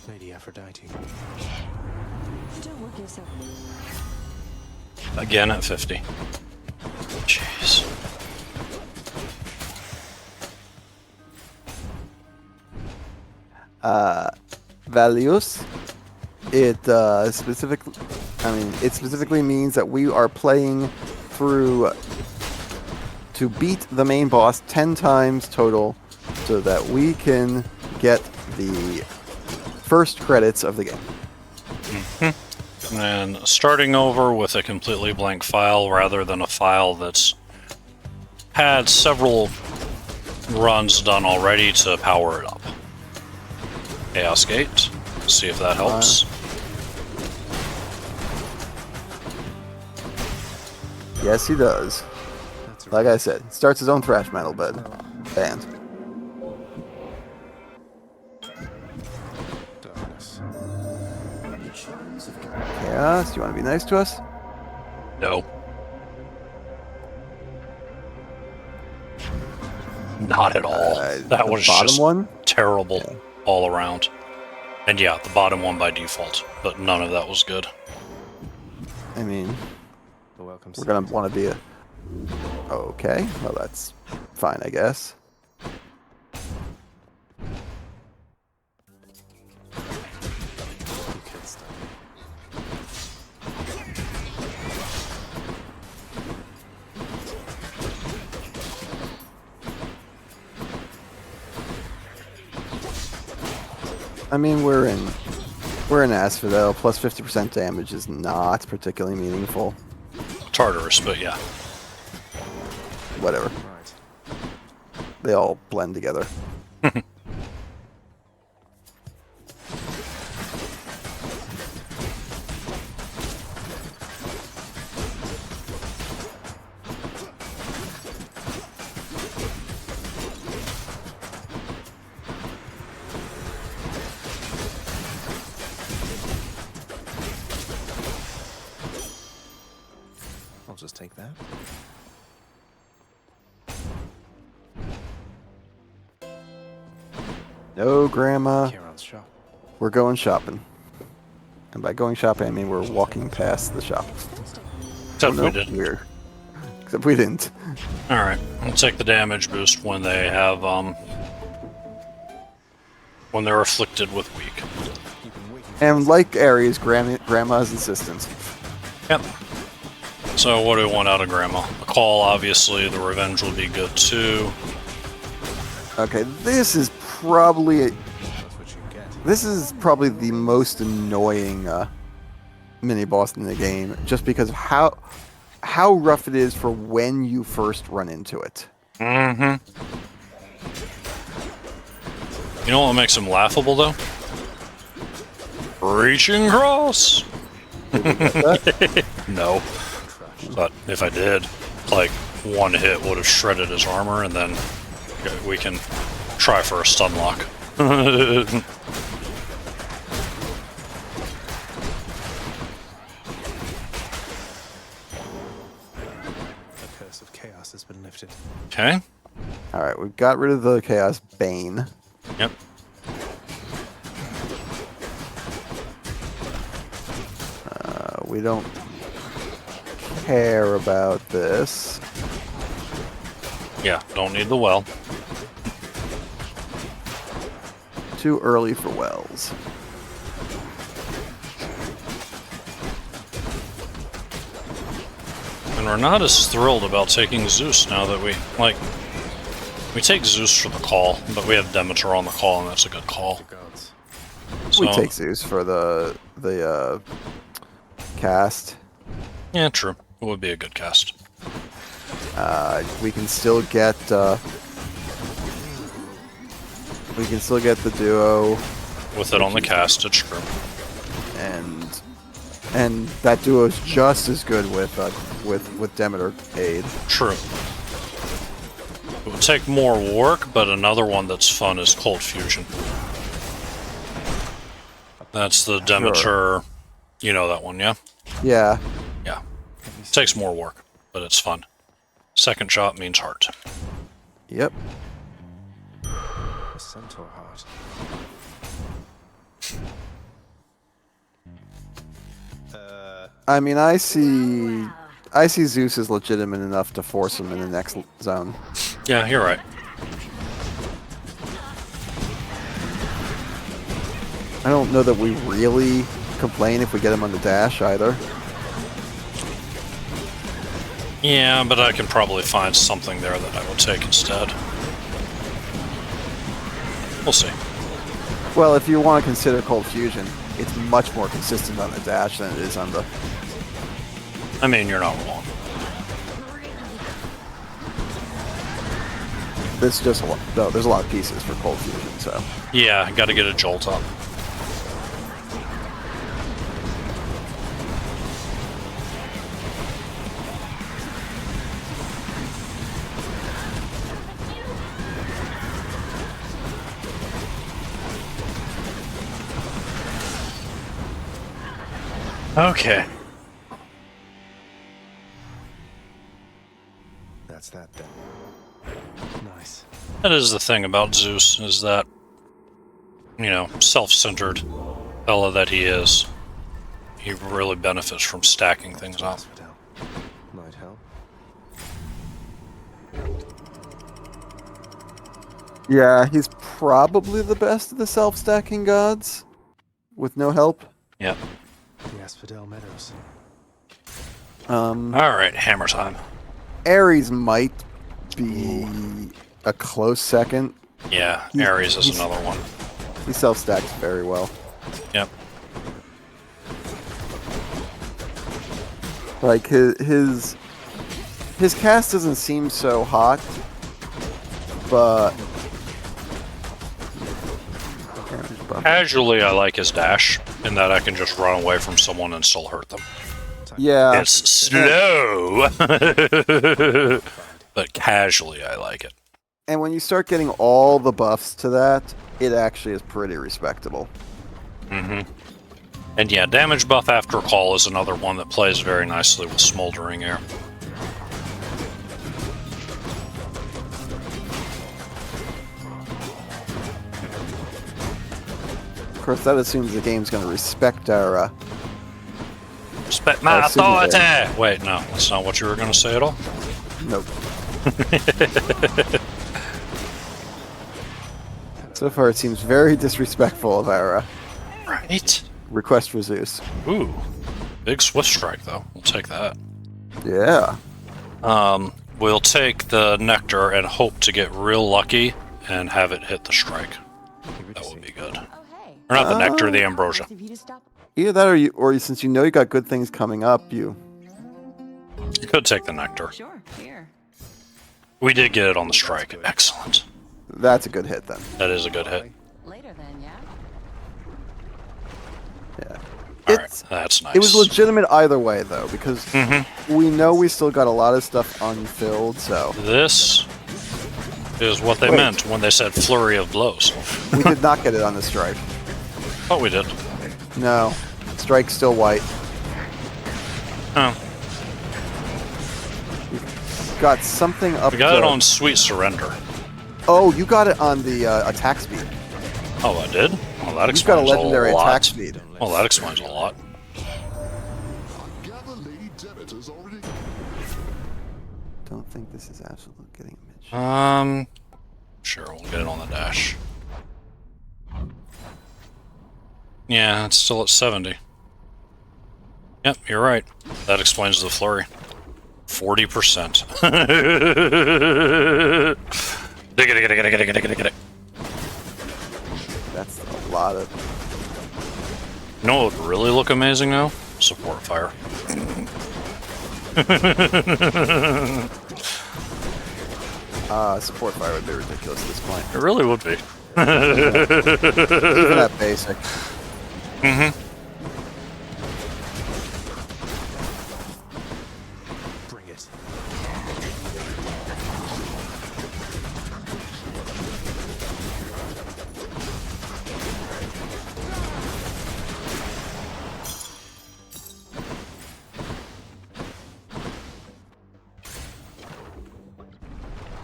Lady Aphrodite. Don't work yourself. Again at 50. Jeez. Values. It specifically means that we are playing through to beat the main boss 10 times total, so that we can get the first credits of the game. Mm-hmm. And starting over with a completely blank file rather than a file that's had several runs done already to power it up. Chaos Gate. See if that helps. Yes, he does. Like I said, starts his own thrash metal band. Chaos, do you want to be nice to us? No. Not at all. That was just terrible all around. And yeah, the bottom one by default, but none of that was good. I mean, we're gonna want to be a... Okay, well that's fine, I guess. I mean, we're in Asphodel. Plus 50% damage is not particularly meaningful. Tartarus, but yeah. Whatever. They all blend together. I'll just take that. No, Grandma. Kieran's shop. We're going shopping. And by going shopping, I mean we're walking past the shop. Except we didn't. Except we didn't. Alright, I'll take the damage boost when they have, when they're afflicted with weak. And like Ares, Grandma's insistence. Yep. So what do we want out of Grandma? The call, obviously. The revenge will be good, too. Okay, this is probably the most annoying mini-boss in the game, just because of how rough it is for when you first run into it. Mm-hmm. You know what makes him laughable, though? Reaching cross! No. But if I did, like, one hit would have shredded his armor, and then we can try for a stun lock. The curse of chaos has been lifted. Okay. Alright, we've got rid of the Chaos Bane. Yep. We don't care about this. Yeah, don't need the well. Too early for wells. And we're not as thrilled about taking Zeus now that we take Zeus for the call, but we have Demeter on the call, and that's a good call. So, We take Zeus for the cast. Yeah, true. It would be a good cast. We can still get the duo With it on the cast, it's true. and that duo is just as good with Demeter aid. True. It would take more work, but another one that's fun is Cold Fusion. That's the Demeter. Sure. You know that one, yeah? Yeah. Yeah. It takes more work, but it's fun. Second shot means heart. Yep. A centaur heart. I mean, I see Zeus is legitimate enough to force him in the next zone. Yeah, you're right. I don't know that we really complain if we get him on the dash either. Yeah, but I can probably find something there that I will take instead. We'll see. Well, if you want to consider Cold Fusion, it's much more consistent on the dash than it is on the... I mean, you're not wrong. There's just a lot. No, there's a lot of pieces for Cold Fusion, so... Yeah, got to get a jolt up. Okay. That's that then. Nice. That is the thing about Zeus, is that, you know, self-centered fella that he is. He really benefits from stacking things up. Asphodel. Might help. Yeah, he's probably the best of the self-stacking gods, with no help. Yep. The Asphodel Meadows. Alright, hammer time. Ares might be a close second. Yeah, Ares is another one. He self-stacks very well. Yep. Like, his cast doesn't seem so hot, but... Casually, I like his dash, in that I can just run away from someone and still hurt them. Yeah. It's slow! But casually, I like it. And when you start getting all the buffs to that, it actually is pretty respectable. Mm-hmm. And yeah, damage buff after call is another one that plays very nicely with Smoldering Air. Of course, that assumes the game's going to respect our. Respect my our authority! city. Wait, no, that's not what you were going to say at all. Nope. So far, it seems very disrespectful of our Right. request for Zeus. Ooh, big Swift Strike though. We'll take that. Yeah. We'll take the Nectar and hope to get real lucky and have it hit the strike. That would be good. Or not the Nectar, the Ambrosia. Either that, or since you know you got good things coming up, you could take the Nectar. Sure, here. We did get it on the strike. Excellent. That's a good hit then. That is a good hit. Later then, yeah? Yeah. Alright, that's nice. It was legitimate either way, though, because we know we still got a lot of stuff unfilled, so... This is what they meant when they said flurry of blows. We did not get it on the strike. Oh, we did. No. Strike's still white. Oh. We got something up We got it on Sweet Surrender. Oh, you got it on the attack speed. Oh, I did? Well, that You've got a explains legendary lot. attack speed. Well, that explains a lot. Don't think this is absolute getting a midge. Sure, we'll get it on the dash. Yeah, it's still at 70. Yep, you're right. That explains the flurry. 40%. Dig it. That's a lot of... You know what would really look amazing now? Support fire. Support fire would be ridiculous at this point. It really would be. Even that basic. Bring it.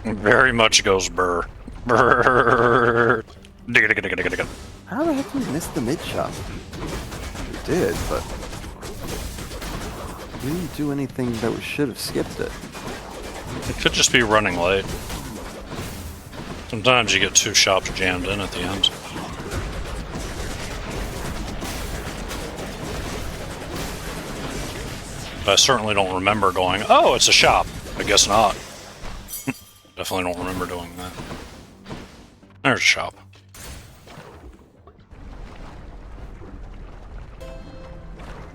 Very much goes burr. Burr. Dig. How the heck did we miss the mid shot? We did, but we didn't do anything that we should have skipped it. It could just be running late. Sometimes you get two shops jammed in at the end. But I certainly don't remember going, oh, it's a shop. I guess not. Definitely don't remember doing that. There's a shop.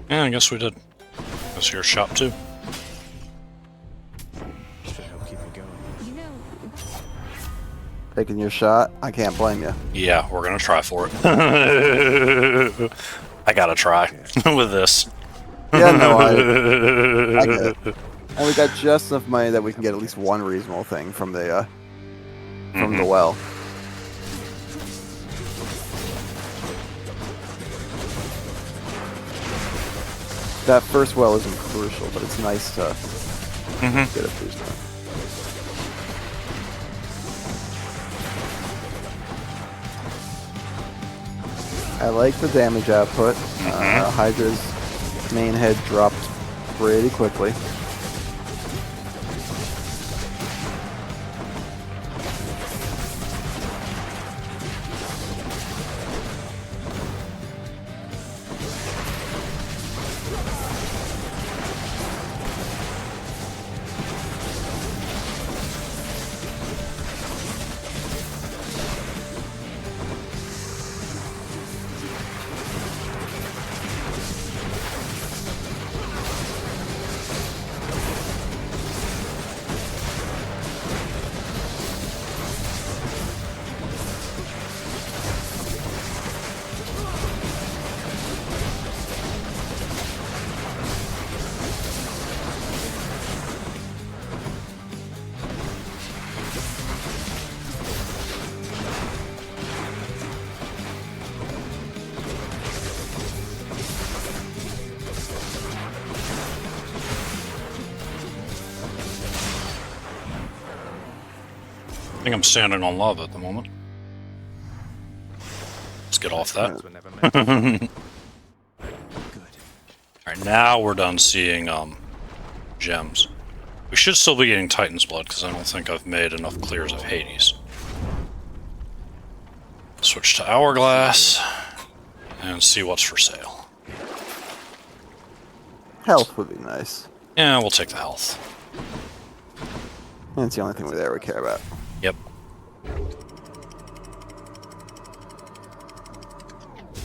Yeah, I guess we did. Guess your shop too. Should help keep me going. You know, Taking your shot, I can't blame you. Yeah, we're gonna try for it. I gotta try with this. Yeah, no, I get it. And we got just enough money that we can get at least one reasonable thing from the well. That first well isn't crucial, but it's nice to get a boost on. I like the damage output. Hydra's main head dropped pretty quickly. think I'm standing on lava at the moment. Let's get off that. Were never meant. Alright, now we're done seeing gems. We should still be getting Titan's Blood, because I don't think I've made enough clears of Hades. Switch to Hourglass, and see what's for sale. Health would be nice. Yeah, we'll take the health. That's the only thing we there we care about. Yep.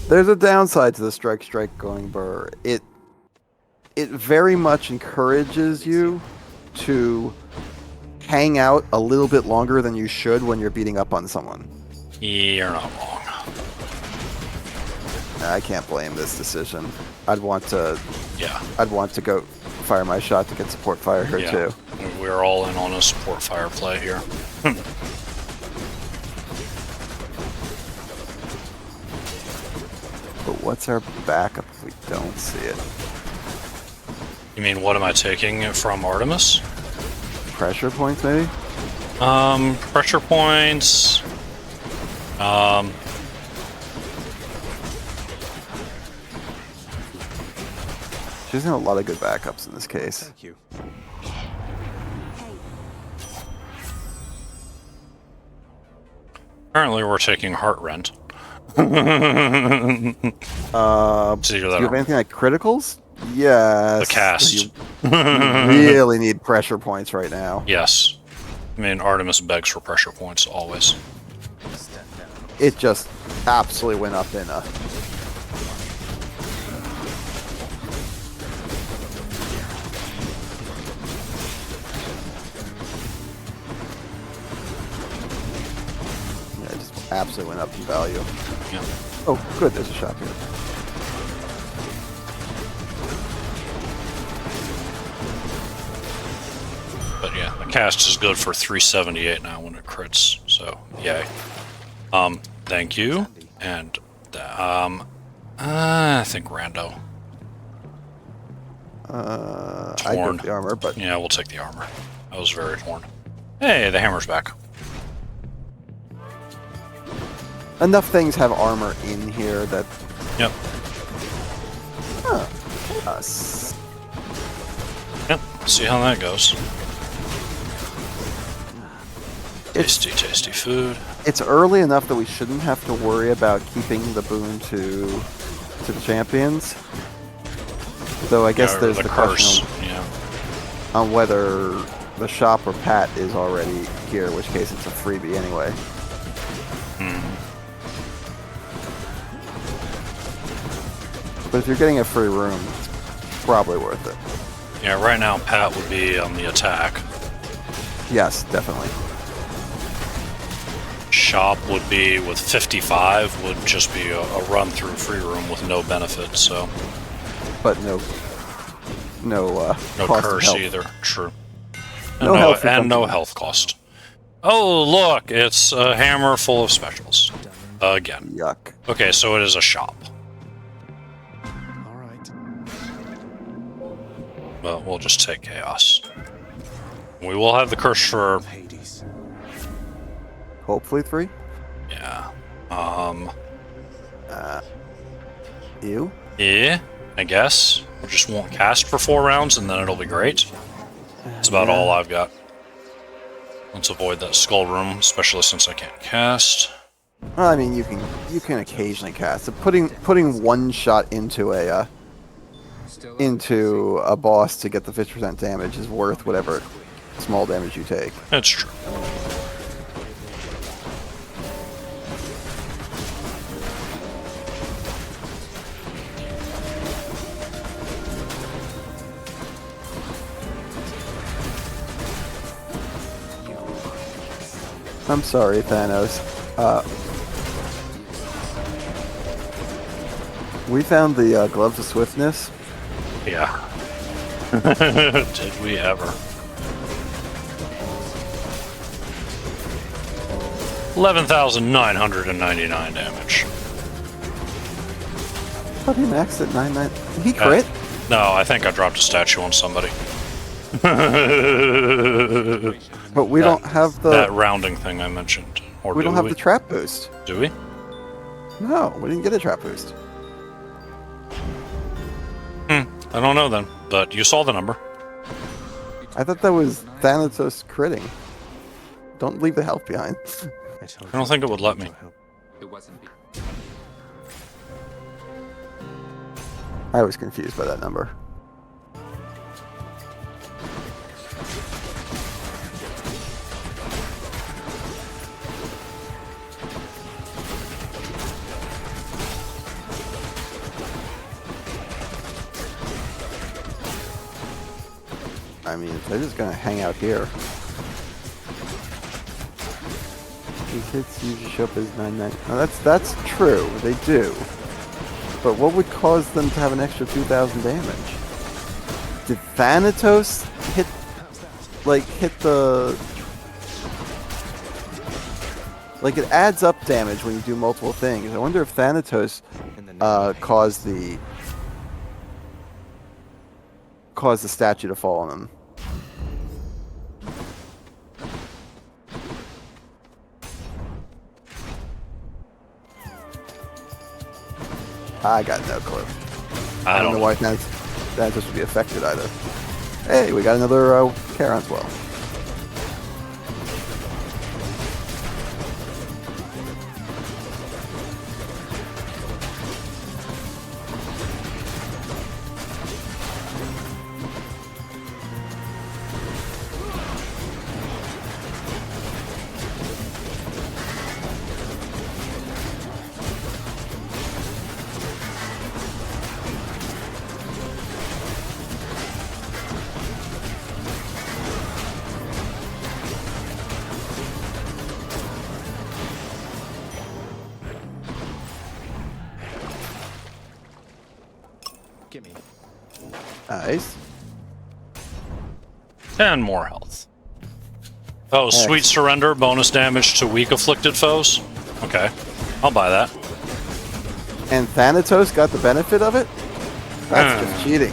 There's a downside to the strike going burr. It very much encourages you to hang out a little bit longer than you should when you're beating up on someone. You're not wrong. I can't blame this decision. I'd want to go fire my shot to get support fire here too. We're all in on a support fire play here. But what's our backup if we don't see it? You mean, what am I taking from Artemis? Pressure points, maybe? Pressure points. She's got a lot of good backups in this case. Thank you. Apparently we're taking Heart Rent. Do you have anything like criticals? Yes. The cast. You really need pressure points right now. Yes. I mean, Artemis begs for pressure points, always. It just absolutely went up in a... Yeah, it just absolutely went up in value. Yeah. Oh, good, there's a shop here. But yeah, the cast is good for 378 now when it crits, so yay. Thank you. And I think Rando. I go for the armor, but yeah, we'll take the armor. I was very torn. Hey, the hammer's back. enough things have armor in here that... Yep. Huh. Yep, see how that goes. Tasty, tasty food. It's early enough that we shouldn't have to worry about keeping the boon to the champions. Though I guess there's the curse, question on whether the shop or Pat is already here, in which case it's a freebie anyway. But if you're getting a free room, it's probably worth it. Yeah, right now Pat would be on the attack. Yes, definitely. Shop would be, with 55, would just be a run through free room with no benefit, so. But no cost curse either. True. No health and no health cost. Oh, look, it's a hammer full of specials. Again. Yuck. Okay, so it is a shop. All right. But we'll just take chaos. We will have the curse for Hades. Hopefully 3? yeah. You? Yeah, I guess. We just won't cast for 4 rounds and then it'll be great. That's about all I've got. Let's avoid that skull room, especially since I can't cast. Well, I mean, you can occasionally cast it. Putting one shot into a boss to get the 50% damage is worth whatever small damage you take. That's true. I'm sorry, Thanos. We found the Gloves of Swiftness. Yeah. Did we ever? 11,999 damage. I thought he maxed at 99. Did he crit? No, I think I dropped a statue on somebody. But we don't have the that rounding thing I mentioned. Or we do don't have the trap boost. Do we? No, we didn't get a trap boost. I don't know then, but you saw the number. I thought that was Thanatos critting. Don't leave the health behind. I don't think it would let me. It wasn't. I was confused by that number. I mean, if they're just gonna hang out here. These hits usually show up as 9-9. Now that's true, they do. But what would cause them to have an extra 2,000 damage? Did Thanatos hit the... Like, it adds up damage when you do multiple things. I wonder if Thanatos caused the statue to fall on him. I got no clue. I don't know why Thanatos would be affected either. Hey, we got another Charon's Well. Gimme. Nice. 10 more health. Oh, Sweet Surrender, bonus damage to weak afflicted foes? Okay, I'll buy that. And Thanatos got the benefit of it? That's just cheating.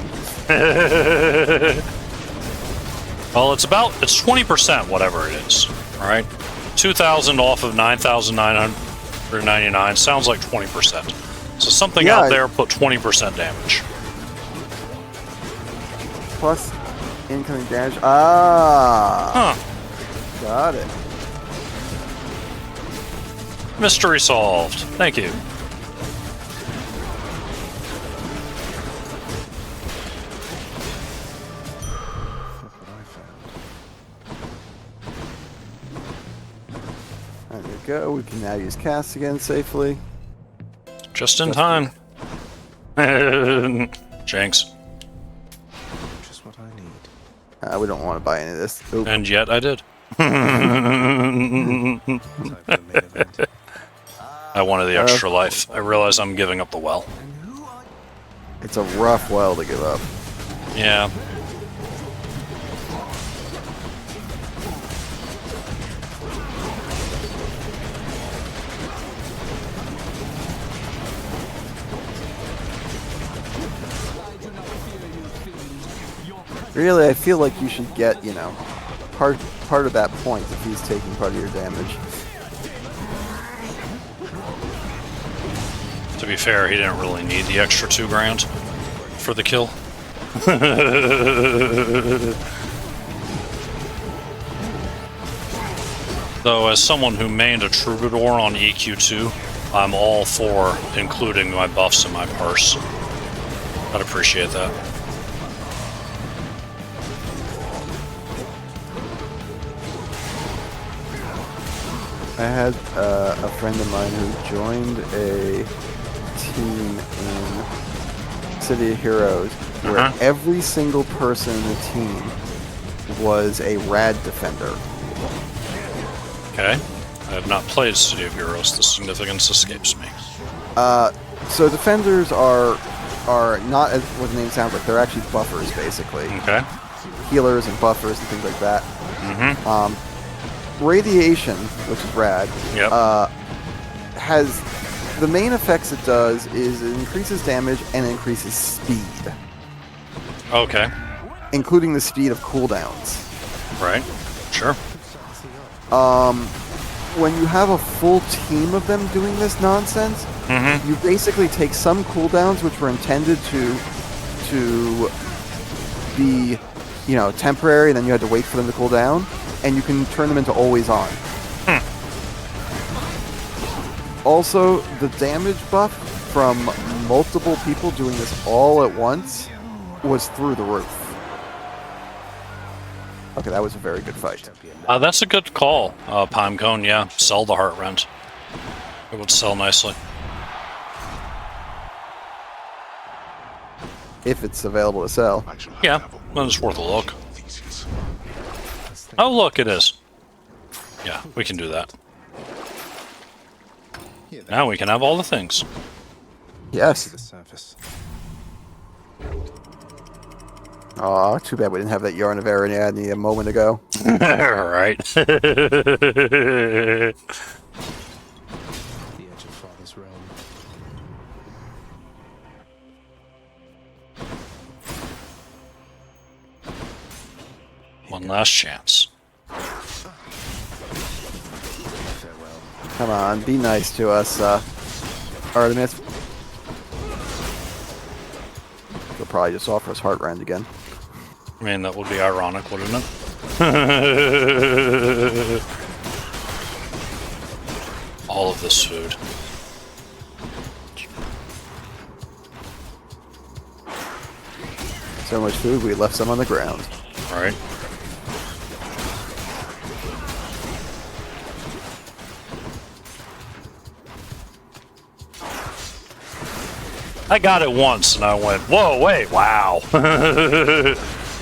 Well, it's 20%, whatever it is. Alright? 2,000 off of 9,999 sounds like 20%. So something out there put 20% damage. Plus incoming damage. Ah! Huh. Got it. Mystery solved. Thank you. There we go. We can now use casts again safely. Just in time. Jinx. Just what I need. We don't want to buy any of this. Oop. And yet I did. Time for the main event. I wanted the extra life. I realize I'm giving up the well. It's a rough well to give up. Yeah. Really, I feel like you should get, you know, part of that point if he's taking part of your damage. To be fair, he didn't really need the extra $2,000 for the kill. Though, as someone who mained a Troubadour on EQ2, I'm all for including my buffs in my purse. I'd appreciate that. I had a friend of mine who joined a team in City of Heroes where every single person in the team was a rad defender. Okay. I have not played City of Heroes. The significance escapes me. So defenders are not as what the name sounds like. They're actually buffers, basically. Okay. Healers and buffers and things like that. Mm-hmm. Radiation, which is rad, has the main effects it does is it increases damage and increases speed. Okay. including the speed of cooldowns. Right. Sure. When you have a full team of them doing this nonsense, you basically take some cooldowns which were intended to be, you know, temporary, and then you had to wait for them to cool down, and you can turn them into always on. Also, the damage buff from multiple people doing this all at once was through the roof. Okay, that was a very good fight. That's a good call, Pinecone. Yeah, sell the Heart Rend. It would sell nicely. If it's available to sell. Yeah, then it's worth a look. Oh, look, it is. Yeah, we can do that. Now we can have all the things. Yes. Aw, too bad we didn't have that Yarn of Ariadne a moment ago. Right. The edge of Father's realm. One last chance. Come on, be nice to us, Artemis. They'll probably just offer us Heart Rend again. I mean, that would be ironic, wouldn't it? All of this food. So much food, we left some on the ground. Right. I got it once and I went, whoa, wait, wow. I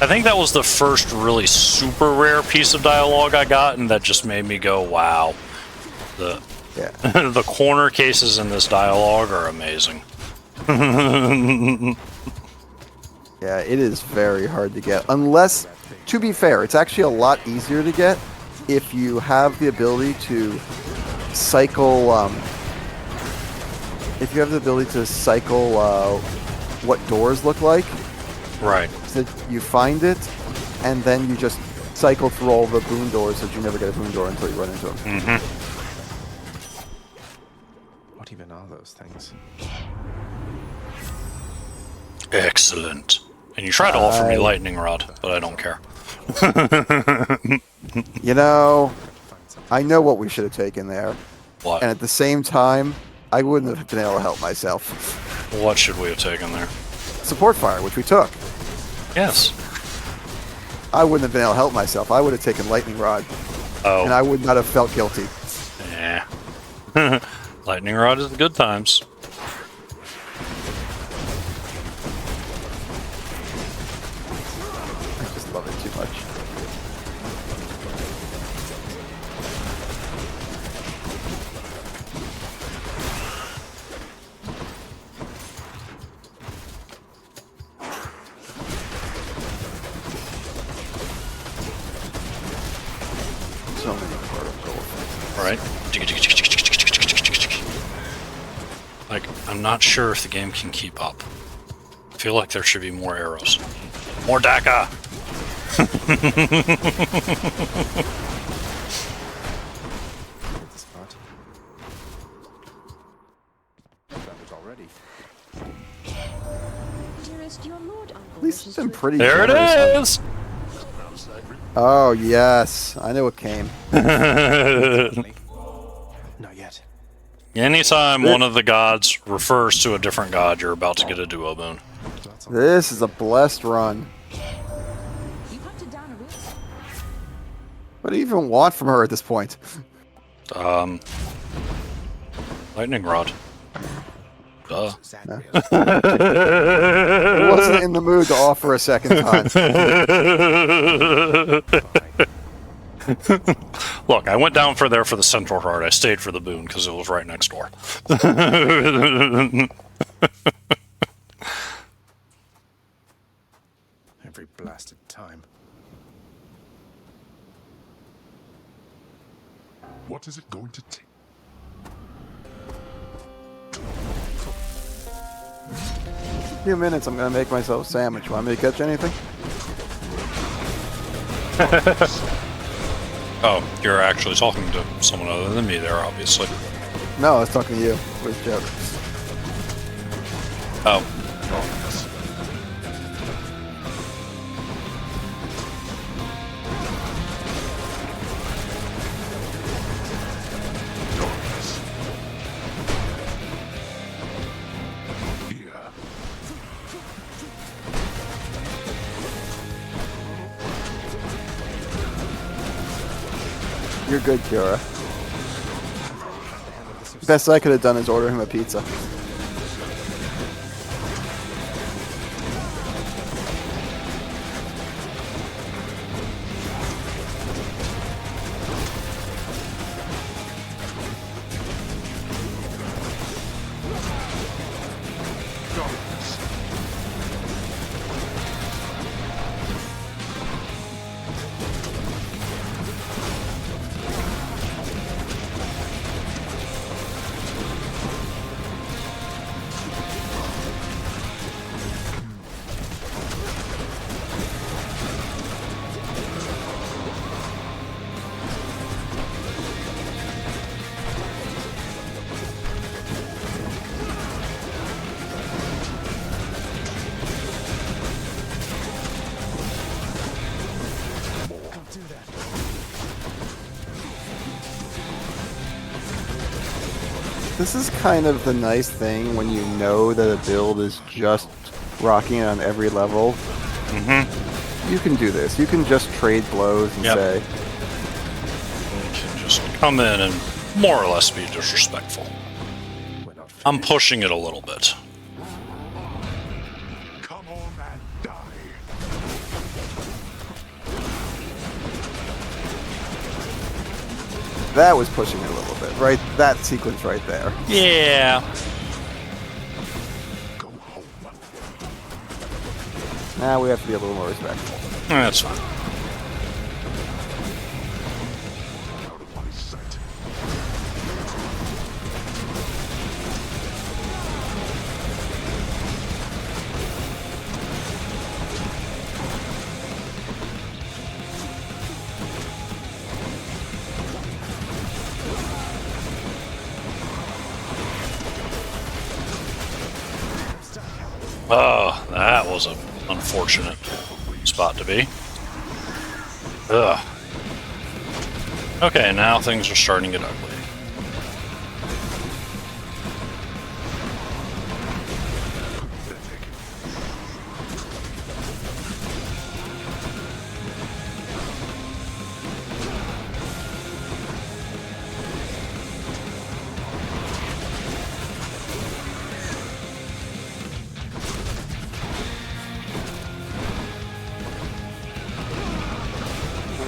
think that was the first really super rare piece of dialogue I got, and that just made me go, wow. The the corner cases in this dialogue are amazing. Yeah, it is very hard to get. Unless, to be fair, it's actually a lot easier to get if you have the ability to cycle, what doors look like. Right. So you find it, and then you just cycle through all the boon doors so that you never get a boon door until you run into them. What even are those things? Excellent. And you tried to offer me lightning rod, but I don't care. You know, I know what we should have taken there. What? And at the same time, I wouldn't have been able to help myself. What should we have taken there? Support fire, which we took. Yes. I wouldn't have been able to help myself. I would have taken lightning rod. Oh. And I would not have felt guilty. Yeah. Lightning rod is the good times. I just love it too much. So many particle effects. Right? Like, I'm not sure if the game can keep up. I feel like there should be more arrows. More DACA! At least it's been pretty There it generous. is! Oh, yes. I know it came. Not yet. Anytime one of the gods refers to a different god, you're about to get a duo boon. This is a blessed run. What do you even want from her at this point? Lightning rod. Duh. I wasn't in the mood to offer a second time. Look, I went down for the central heart. I stayed for the boon because it was right next door. Every blasted time. What is it going to take? In a few minutes, I'm going to make myself a sandwich. Want me to catch anything? Oh, you're actually talking to someone other than me there, obviously. No, I was talking to you. It was a joke. Oh. You're good, Kiora. Best I could have done is order him a pizza. This is kind of the nice thing when you know that a build is just rocking it on every level. Mm-hmm. You can do this. You can just trade blows and say... You can just come in and more or less be disrespectful. I'm pushing it a little bit. Come on and die. That was pushing it a little bit, right? That sequence right there. Yeah. Go home. Now we have to be a little more respectful. That's fine. Out of my sight. Oh, that was an unfortunate spot to be. Ugh. Okay, now things are starting to get ugly.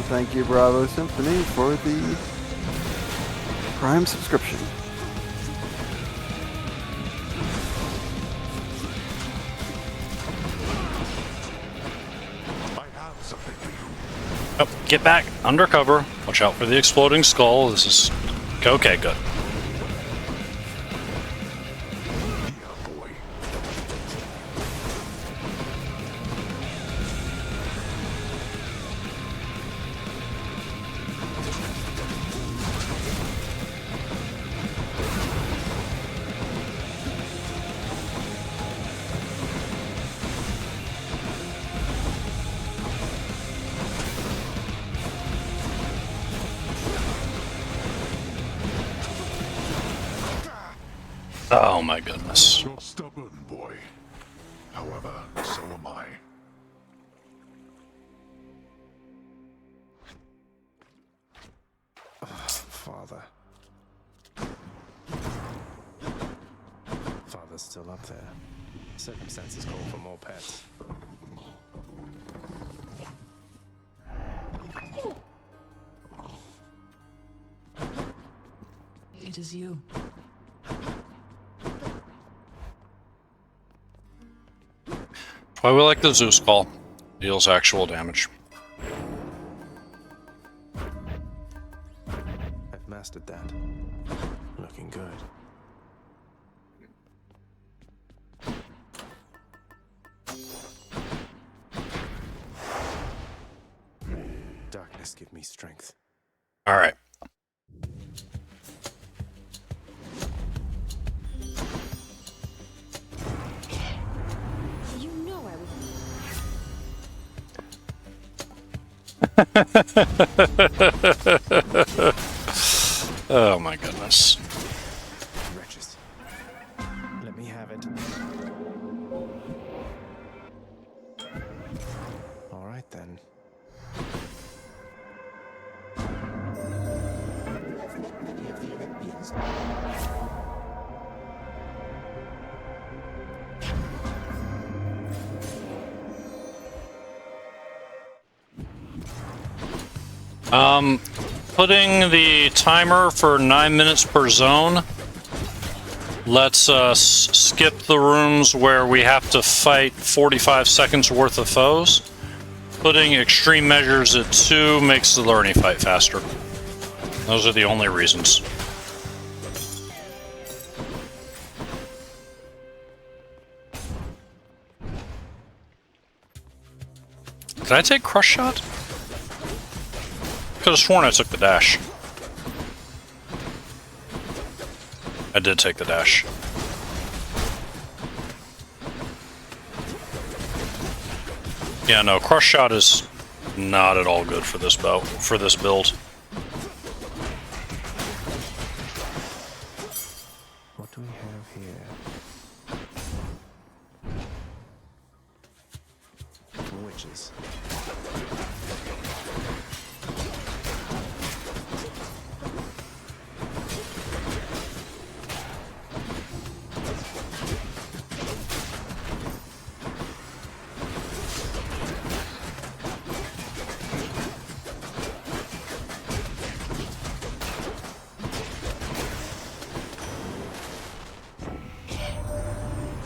Thank you, Bravo Symphony, for the Prime subscription. I have something for you. Oh, get back, undercover. Watch out for the exploding skull. This is okay. Good. Yeah, boy. Oh my goodness. You're stubborn, boy. However, so am I. Father. Father's still up there. Circumstances call for more pets. It is you. Why we like the Zeus call. Deals actual damage. I've mastered that. Looking good. Darkness, give me strength. All right. You know I would. Oh my goodness. Wretches. Let me have it. All right then. Putting the timer for 9 minutes per zone lets us skip the rooms where we have to fight 45 seconds worth of foes. Putting extreme measures at 2 makes the learning fight faster. Those are the only reasons. Did I take Crush Shot? Could have sworn I took the dash. I did take the dash. Yeah, no, Crush Shot is not at all good for this build. What do we have here? Witches.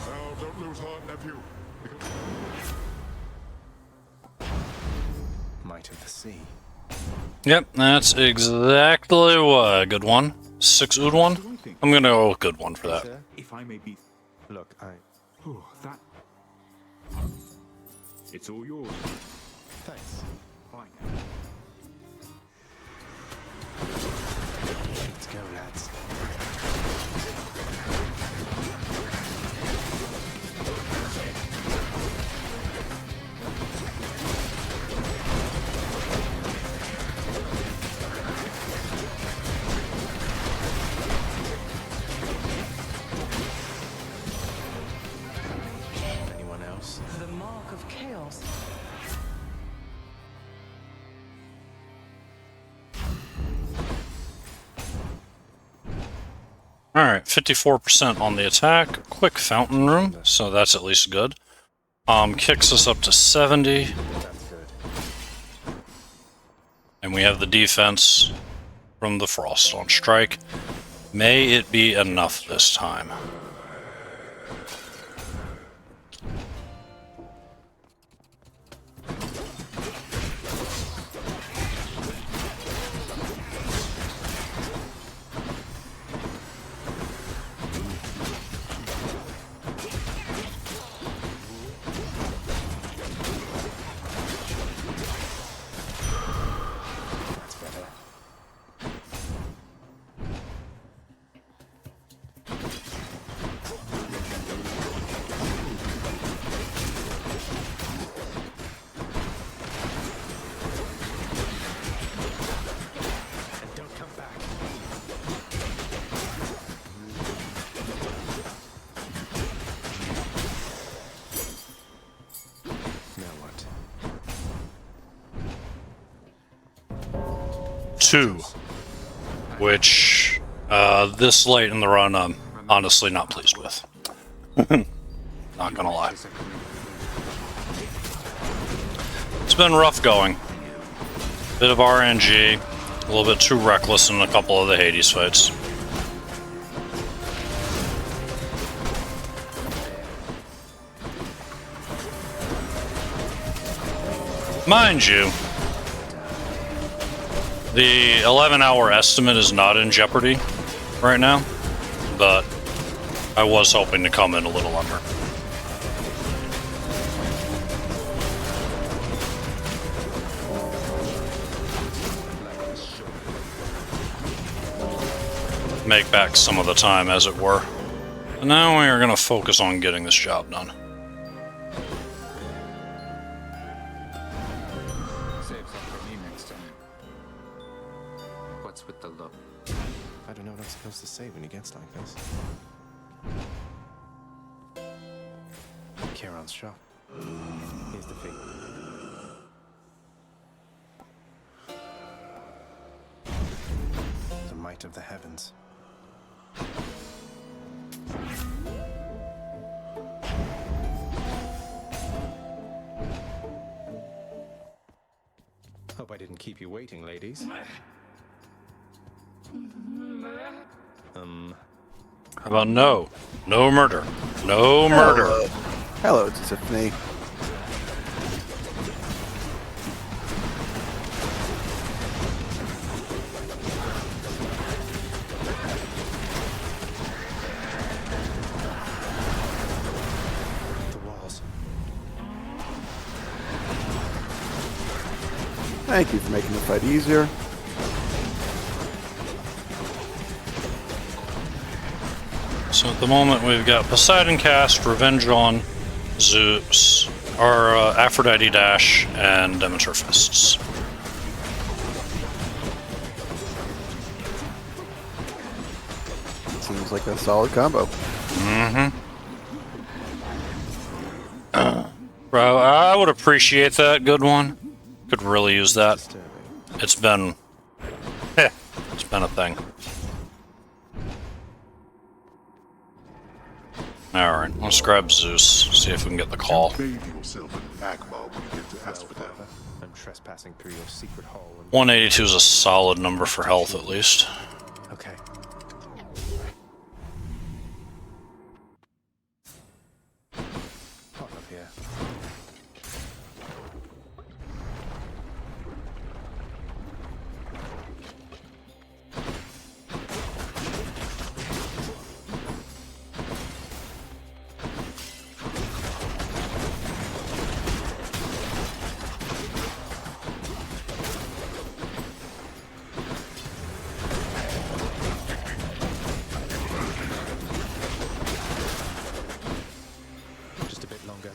Now, don't lose heart, nephew. Might of the sea. Yep, that's exactly what a good one. 6 oud one. I'm gonna go with good one for that. Sir? If I may be... Look, Oh, that... It's all yours. Thanks. Fine. Let's go, lads. Anyone else? The mark of chaos. Alright, 54% on the attack. Quick fountain room, so that's at least good. Kicks us up to 70. That's good. And we have the defense from the Frost on strike. May it be enough this time. That's better. And don't come back. Now what? 2. Which, this late in the run, I'm honestly not pleased with. Not gonna lie. It's been rough going. Bit of RNG, a little bit too reckless in a couple of the Hades fights. Mind you, the 11-hour estimate is not in jeopardy right now, but I was hoping to come in a little under. make back some of the time, as it were. And now we are going to focus on getting this job done. Save some for me next time. What's with the look? I don't know what I'm supposed to say when he gets like this. Kieran's shop. Here's the fee. The might of the heavens. Hope I didn't keep you waiting, ladies. How about no? No murder. No murder. Hello, Tiffany. The walls. Thank you for making the fight easier. So at the moment we've got Poseidon cast, Revenge on, Zeus, or Aphrodite dash, and Demeter fists. Seems like a solid combo. Bro, I would appreciate that. Good one. Could really use that. It's been a thing. Alright, let's grab Zeus, see if we can get the call. Bathe yourself in magma when you get to Asphodel. I'm trespassing through your secret hall. 182 is a solid number for health, at least. Okay. Hot up here. Just a bit longer.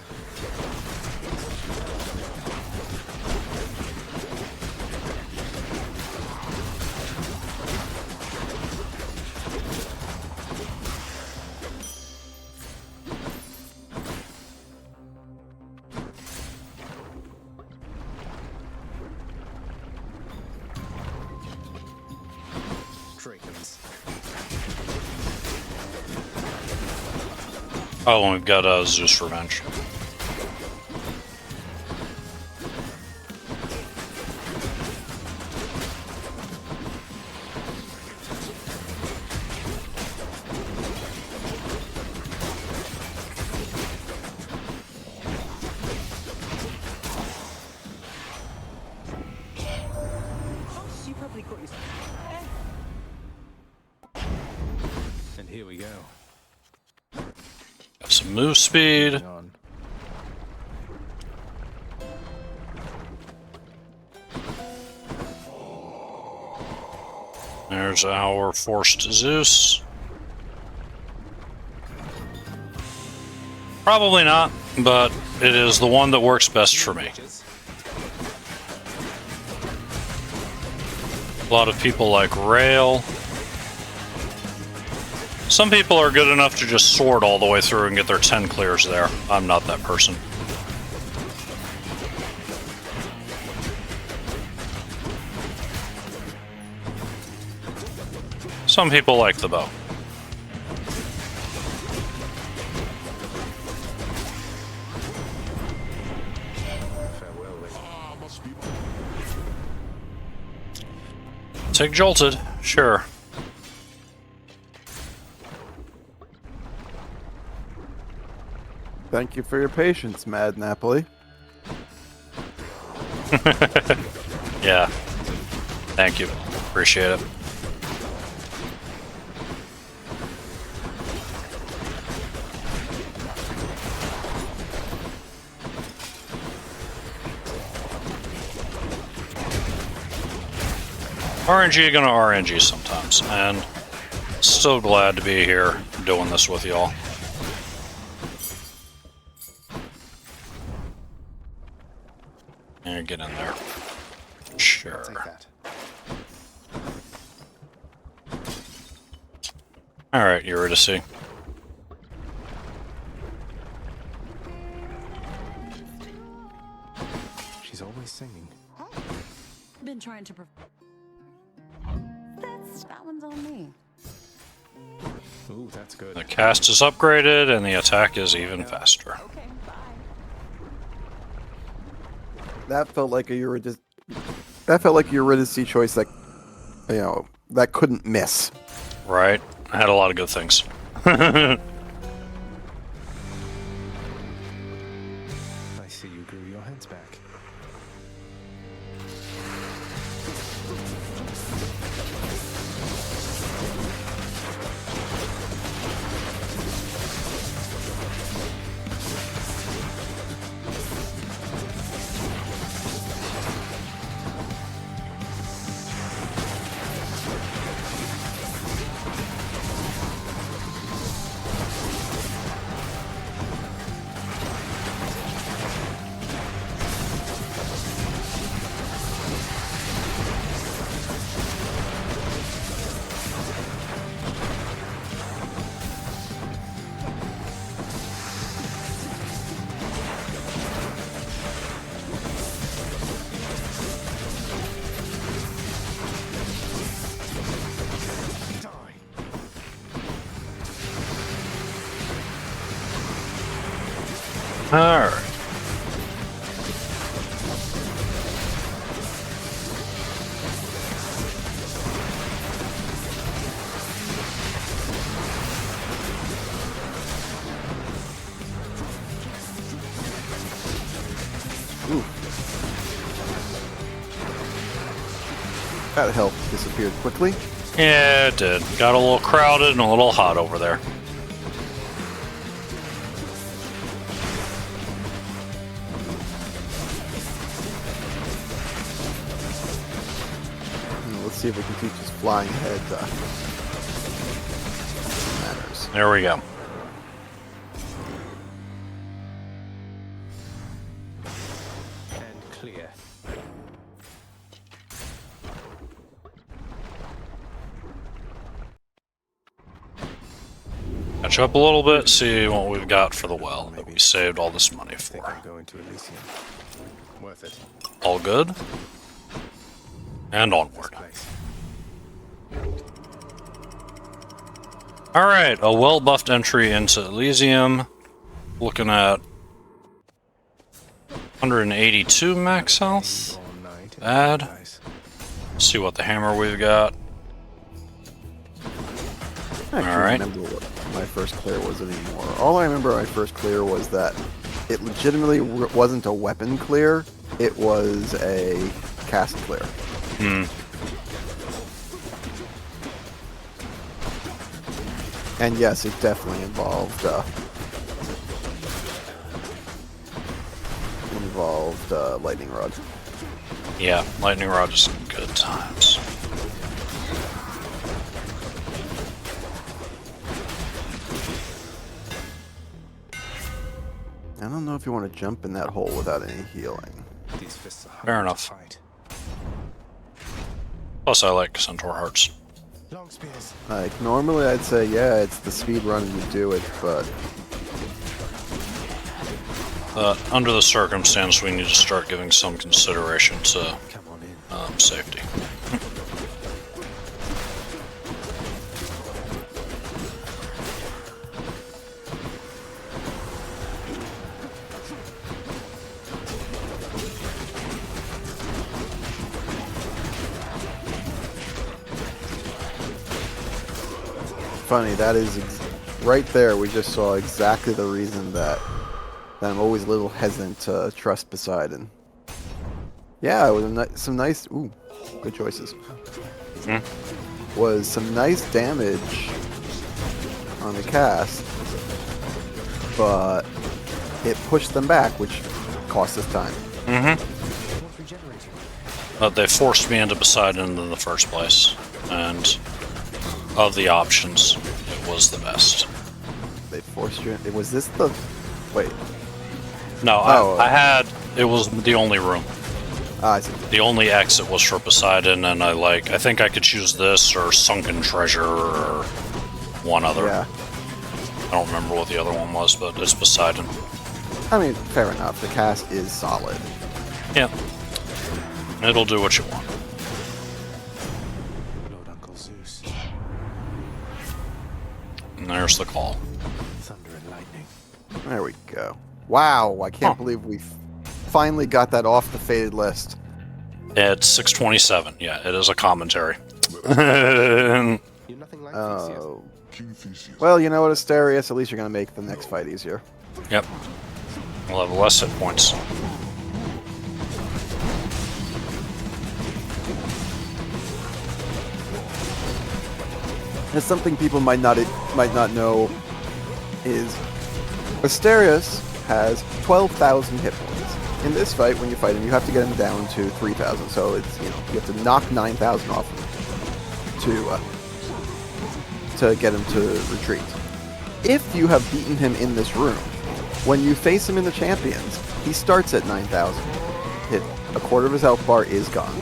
Dragons. Oh, and we've got Zeus Revenge. And here we go. Got some move speed. On. There's our forced Zeus. Probably not, but it is the one that works best for me. A lot of people like Rail. Some people are good enough to just sword all the way through and get their 10 clears there. I'm not that person. Some people like the bow. Farewell, lady. Take Jolted, sure. Thank you for your patience, Mad Napoli. Yeah. Thank you. Appreciate it. RNG gonna RNG sometimes, and Still glad to be here doing this with y'all. And get in there. Sure. Take that. Alright, Eurydice. She's always singing. Been trying to. That one's on me. Ooh, that's good. The cast is upgraded and the attack is even faster. Okay, bye. That felt like a Eurydice. That felt like a Eurydice choice that, you know, that couldn't miss. Right? I had a lot of good things. I see you grew your heads back. Alright. Ooh. That health disappeared quickly. Yeah, it did. Got a little crowded and a little hot over there. Let's see if we can teach his flying head manners. There we go. And clear. Catch up a little bit, see what we've got for the well that we saved all this money I think for. I'm going to Elysium. Worth it. All good? And onward. Place. Alright, a well-buffed entry into Elysium. Looking at 182 max health. All night. Bad. Nice. See what the hammer we've got. I can't Alright. remember what my first clear was anymore. All I remember my first clear was that it legitimately wasn't a weapon clear, it was a cast clear. And yes, it definitely involved lightning rod. Yeah, lightning rod is good times. I don't know if you want to jump in that hole without any healing. These fists are Fair hard to enough. fight. Plus, I like Centaur Hearts. Long spears. Like, normally I'd say, yeah, it's the speed run and you do it, but Under the circumstance, we need to start giving some consideration to Come on in. safety. funny, that is right there. We just saw exactly the reason that I'm always a little hesitant to trust Poseidon. Yeah, it was some nice. Ooh, good choices. Was some nice damage on the cast, but it pushed them back, which cost us time. But they forced me into Poseidon in the first place, and Of the options, it was the best. They forced you in. Was this the... Wait. No, I had... It was the only room. I see. The only exit was for Poseidon, and I think I could choose this or Sunken Treasure or one other. Yeah. I don't remember what the other one was, but it's Poseidon. I mean, fair enough. The cast is solid. Yeah. It'll do what you want. Lord Uncle Zeus. And there's the call. Thunder and lightning. There we go. Wow, I can't believe we finally got that off the fated list. It's 627. Yeah, it is a commentary. You're nothing like Oh. King Theseus. Well, you know what, Asterius? At least you're going to make the next fight easier. Yep. We'll have less hit points. And something people might not know is Asterius has 12,000 hit points. In this fight, when you fight him, you have to get him down to 3,000. So it's, you have to knock 9,000 off to get him to retreat. If you have beaten him in this room, when you face him in the Champions, he starts at 9,000. Hit a quarter of his health bar is gone.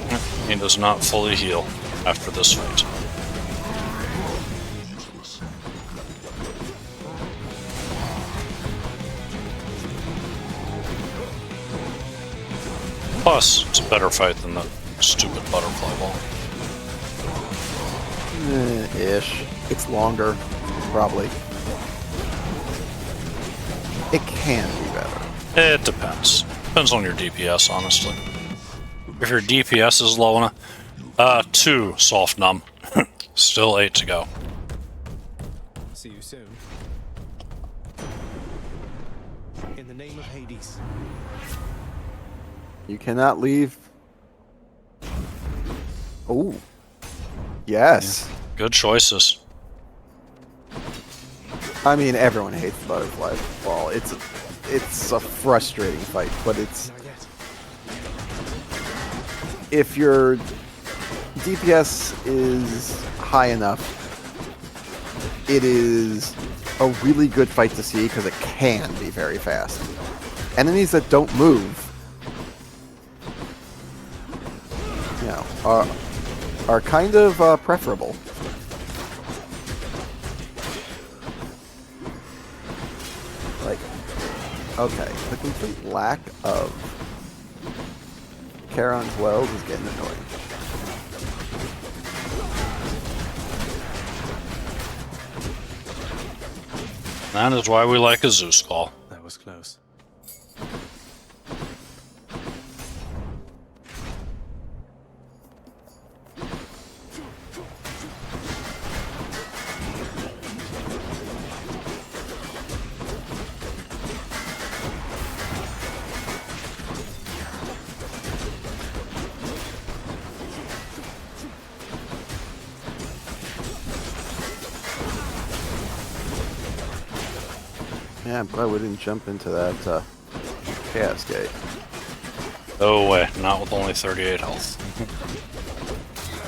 He does not fully heal after this fight. Plus, it's a better fight than the stupid butterfly ball. Ish. It's longer, probably. It can be better. It depends. Depends on your DPS, honestly. If your DPS is low enough, 2 soft numb. Still 8 to go. See you soon. In the name of Hades. You cannot leave. Oh. Yes. Yeah. Good choices. I mean, everyone hates the butterfly ball. It's a frustrating fight, but it's... If your DPS is high enough, it is a really good fight to see because it can be very fast. Enemies that don't move, you know, are kind of preferable. Like, okay, the complete lack of Charon's Wells is getting annoying. That is why we like a Zeus call. That was close. Yeah, but I wouldn't jump into that Chaos Gate. No way, not with only 38 health.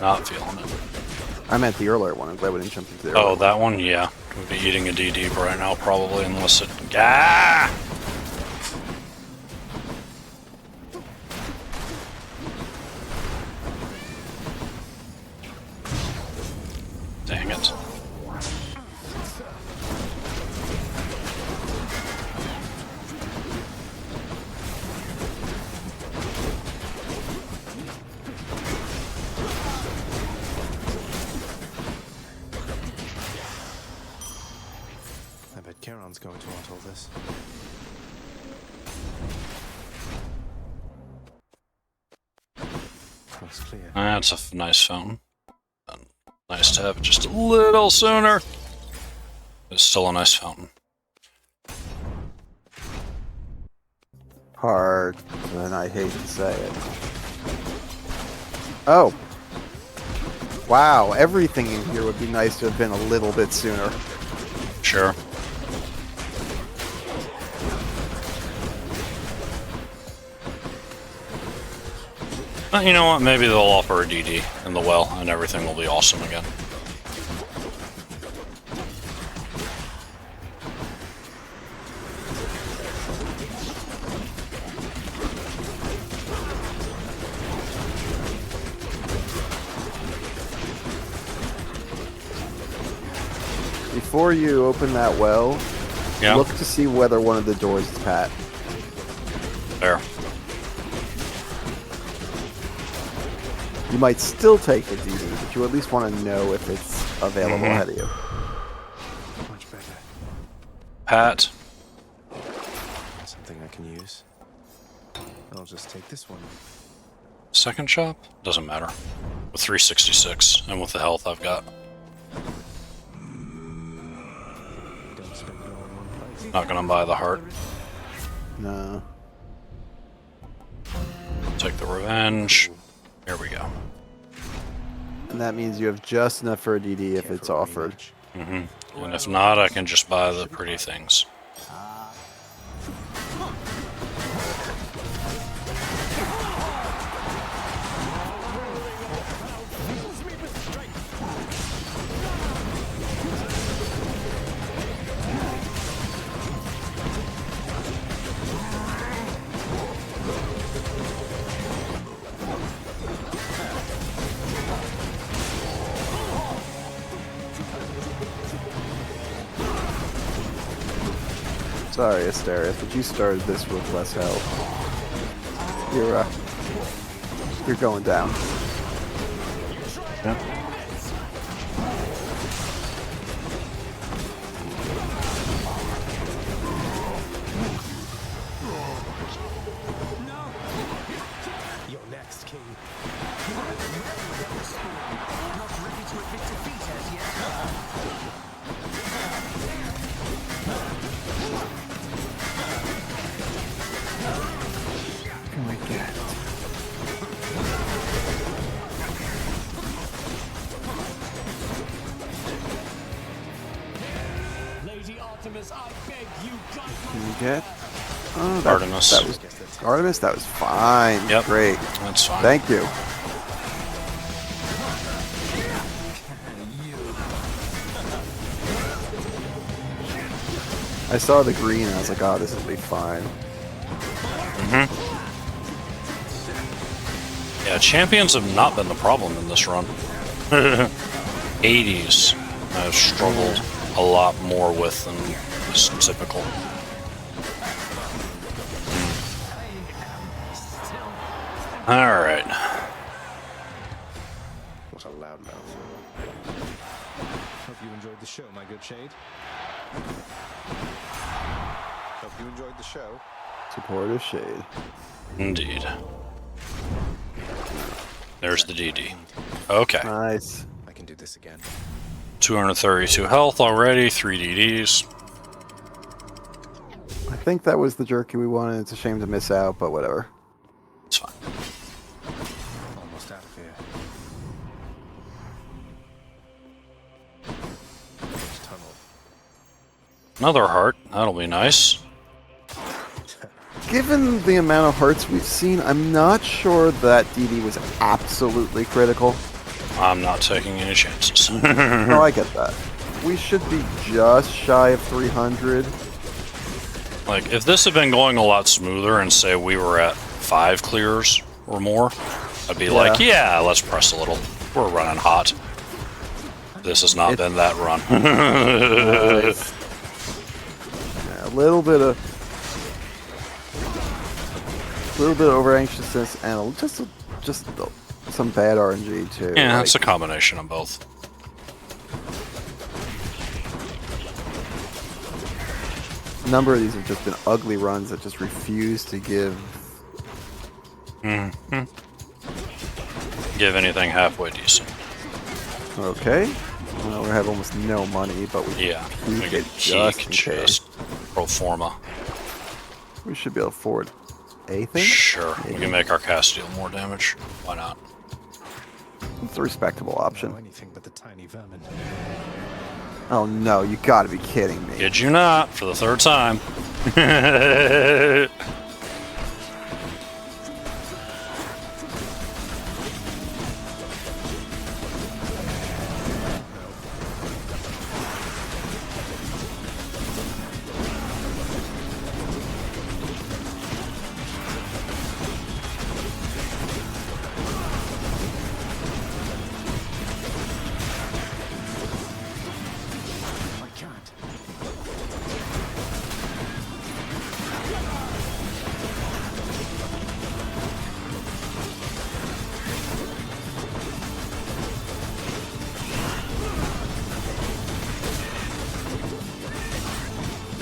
Not feeling it. I meant the earlier one. I'm glad we didn't jump into the earlier Oh, one. that one? Yeah. We'd be eating a DD right now, probably, unless it... Ah! Dang it. I bet Charon's going to want all this. Looks clear. That's a nice fountain. Nice to have it just a little sooner. It's still a nice fountain. Hard, and I hate to say it. Oh. Wow, everything in here would be nice to have been a little bit sooner. Sure. You know what? Maybe they'll offer a DD in the well, and everything will be awesome again. before you open that well, Yeah. look to see whether one of the doors is pat. There. You might still take the DD, but you at least want to know if it's available ahead of you. Much better. Pat. Something I can use. I'll just take this one. Second shop? Doesn't matter. With 366 and with the health I've got. Don't spend it all in one place. Not gonna buy the heart. No. Take the revenge. Here we go. And that means you have just enough for a DD if it's Careful, offered. rematch. And if not, I can just buy the pretty things. Sorry, Asterius, but you started this with less health. You're going down. Yeah. You're next, King. What can we get? Lady Artemis, I beg you, guide Can we get? Oh, Artemis. That was Artemis. That was fine. Yep. Great. That's fine. Thank you. I saw the green and I was like, oh, this will be fine. Yeah, champions have not been the problem in this run. 80s I've struggled a lot more with than is typical. Alright. What a loudmouth. Hope you enjoyed the show, my good shade. Hope you enjoyed the show. Supportive shade. Indeed. There's the DD. Okay. Nice. I can do this again. 232 health already, 3 DDs. I think that was the jerky we wanted. It's a shame to miss out, but whatever. It's fine. Almost out of here. Tunnel. Another heart. That'll be nice. Given the amount of hearts we've seen, I'm not sure that DD was absolutely critical. I'm not taking any chances. No, I get that. We should be just shy of 300. Like, if this had been going a lot smoother and say we were at 5 clears or more, I'd be like, yeah, let's press a little. We're running hot. This has not been that run. Yeah, a little bit of over anxiousness and just some bad RNG too. Yeah, like, it's a combination of both. a number of these have just been ugly runs that just refuse to give. Give anything halfway decent. Okay. Well, we have almost no money, but we Yeah, can we get can just peek, in case. just pro forma. We should be able to afford a thing. Sure, we can make our cast deal more damage. Why not? It's a respectable option. No, anything but the tiny vermin. Oh no, you gotta be kidding me. Did you not? For the 3rd time.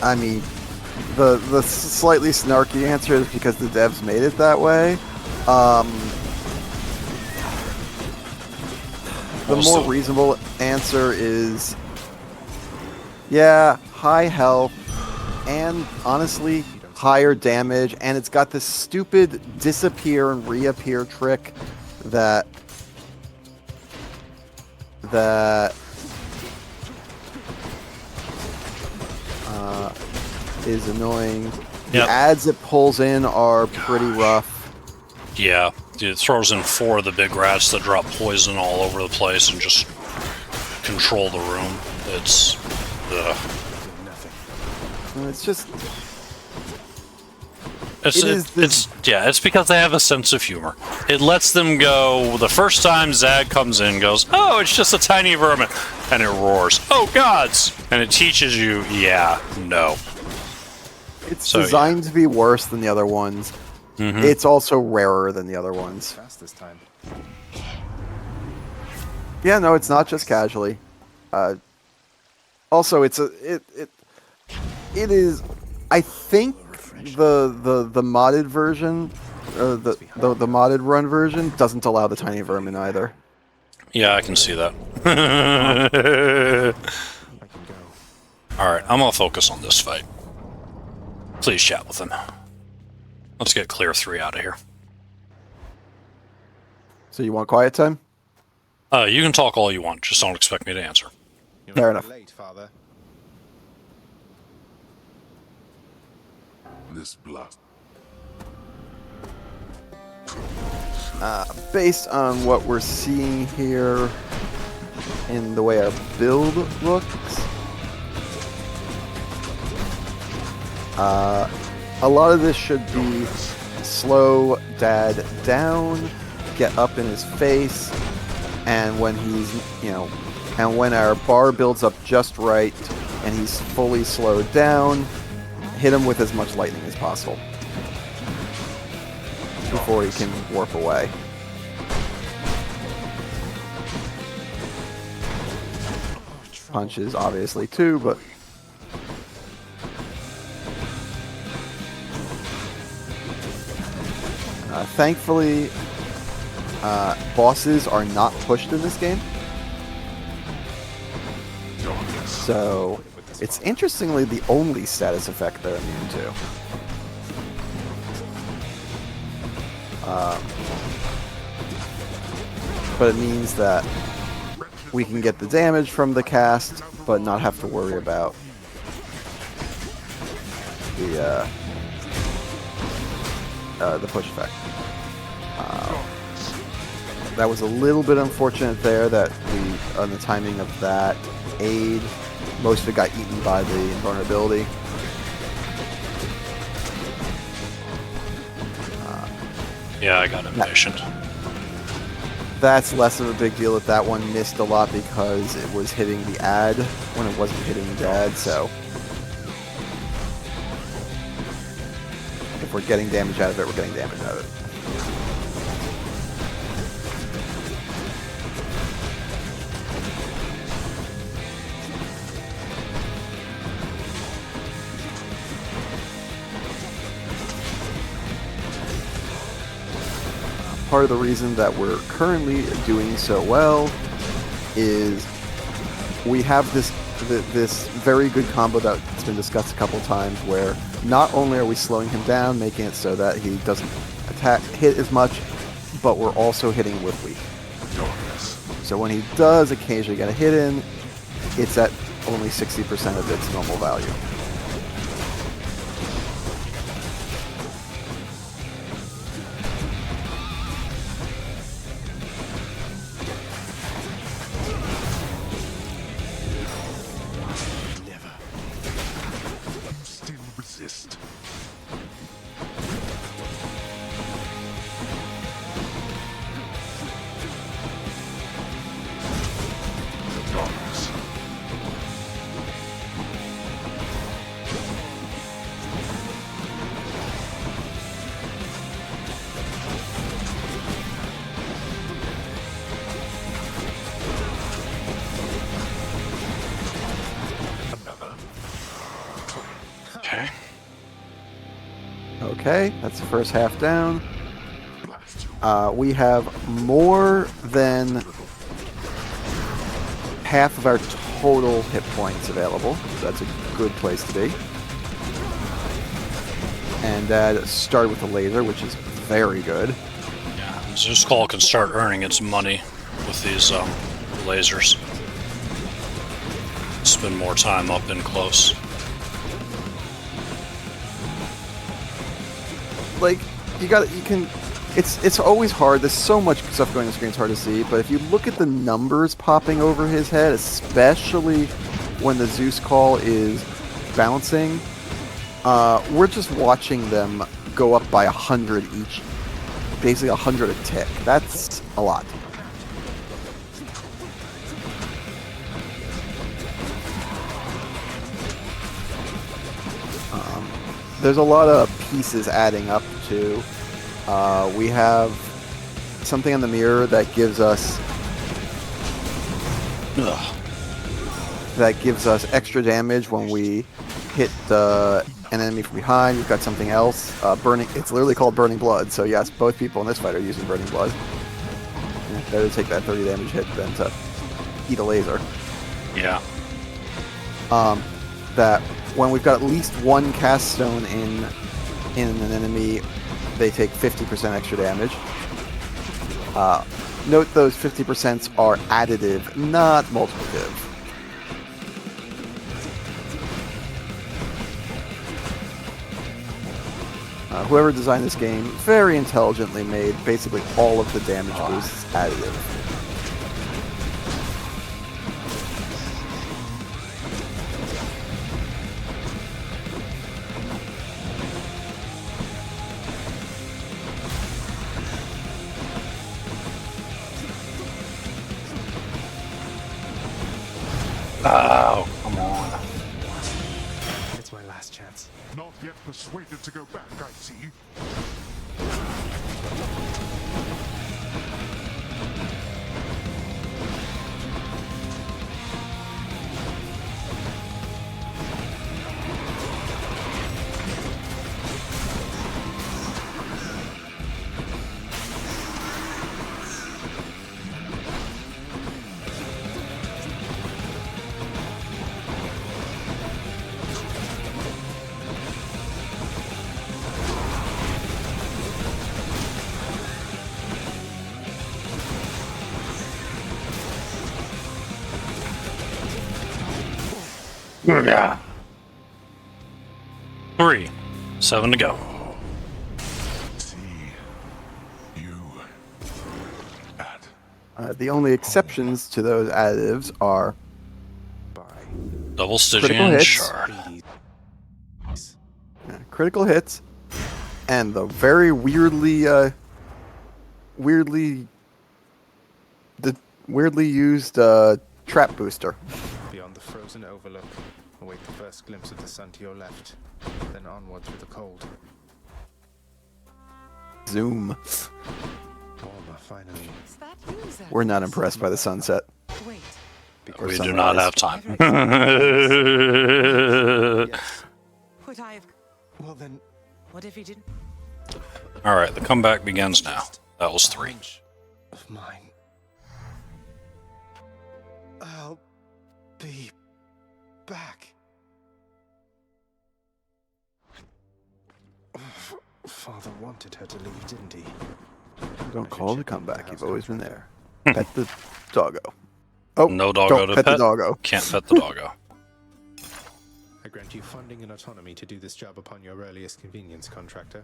I mean, the slightly snarky answer is because the devs made it that way. The more reasonable answer is, yeah, high health, and honestly, higher damage, and it's got this stupid disappear and reappear trick that is annoying. The ads it pulls in are pretty rough. Yeah, it throws in 4 of the big rats that drop poison all over the place and just control the room. It's just... It's because they have a sense of humor. It lets them go. The first time Zag comes in, goes, "Oh, it's just a tiny vermin," and it roars, "Oh gods!" And it teaches you, no. It's designed to be worse than the other ones. Mm-hmm. It's also rarer than the other ones. Fast this time. Yeah, no, it's not just casually. Also, it is. I think the modded version, the modded run version, doesn't allow the tiny vermin either. Yeah, I can see that. All right, I'm gonna focus on this fight. Please chat with him. Let's get clear 3 out of here. So you want quiet time? You can talk all you want. Just don't expect me to answer. Fair enough. Late, Father. This blood. Based on what we're seeing here in the way our build looks, a lot of this should be slow Dad down, get up in his face, and when he's, and when our bar builds up just right and he's fully slowed down, hit him with as much lightning as possible before he can warp away. Punches, obviously, too, but thankfully, bosses are not pushed in this game. So, it's interestingly the only status effect they're immune to. But it means that we can get the damage from the cast, but not have to worry about the push effect. That was a little bit unfortunate there that on the timing of that aid, most of it got eaten by the invulnerability. Yeah, I got impatient. That's less of a big deal that that one missed a lot because it was hitting the ad when it wasn't hitting Dad, so if we're getting damage out of it, we're getting damage out of it. Part of the reason that we're currently doing so well is we have this very good combo that's been discussed a couple times where not only are we slowing him down, making it so that he doesn't hit as much, but we're also hitting with weak. So when he does occasionally get a hit in, it's at only 60% of its normal value. Okay, that's the first half down. We have more than half of our total hit points available. So that's a good place to be. And that started with the laser, which is very good. Yeah, Zeus Call can start earning its money with these lasers. Spend more time up in close. Like, you can. It's always hard. There's so much stuff going on the screen. It's hard to see. But if you look at the numbers popping over his head, especially when the Zeus Call is bouncing, we're just watching them go up by 100 each. Basically 100 a tick. That's a lot. There's a lot of pieces adding up to. We have something on the mirror that gives us extra damage when we hit an enemy from behind. We've got something else, burning. It's literally called Burning Blood. So yes, both people in this fight are using Burning Blood. Better to take that 30 damage hit than to eat a laser. Yeah. That when we've got at least one cast stone in an enemy, they take 50% extra damage. Note those 50% are additive, not multiplicative. Whoever designed this game very intelligently made basically all of the damage boosts additive. Oh, come on. It's my last chance. Not yet persuaded to go back, I see. Yeah. 3, 7 to go. See you at. The only exceptions to those additives are Double critical Stygian hits, Shard. critical hits, and the very weirdly used trap booster. Beyond the frozen overlook, await the first glimpse of the sun to your left, then onward through the cold. Zoom. Warmer, finally. We're not impressed by the sunset. Wait. Or We do not sunrise. have time. Would I have... Well then, What if he didn't? Alright, the comeback begins now. That was 3. hunch of mine. I'll be back. Father wanted her to leave, didn't he? Don't call it a comeback. You've always been there. Pet the doggo. Oh, No doggo don't to pet pet. the doggo. Can't pet the doggo. I grant you funding and autonomy to do this job upon your earliest convenience, contractor.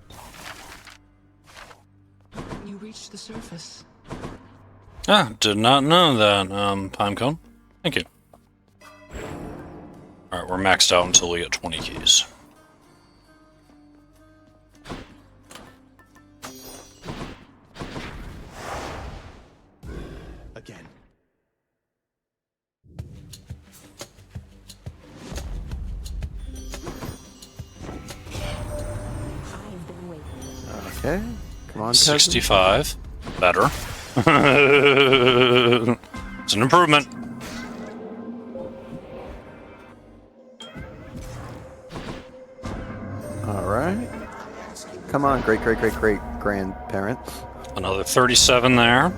You reached the surface. Ah, did not know that, Pinecone. Thank you. Alright, we're maxed out until we get 20 keys. Again. I've been waiting. Okay. Come on, cousin. 65. Better. It's an improvement. All right. Come Come on, great grandparent. Another 37 there.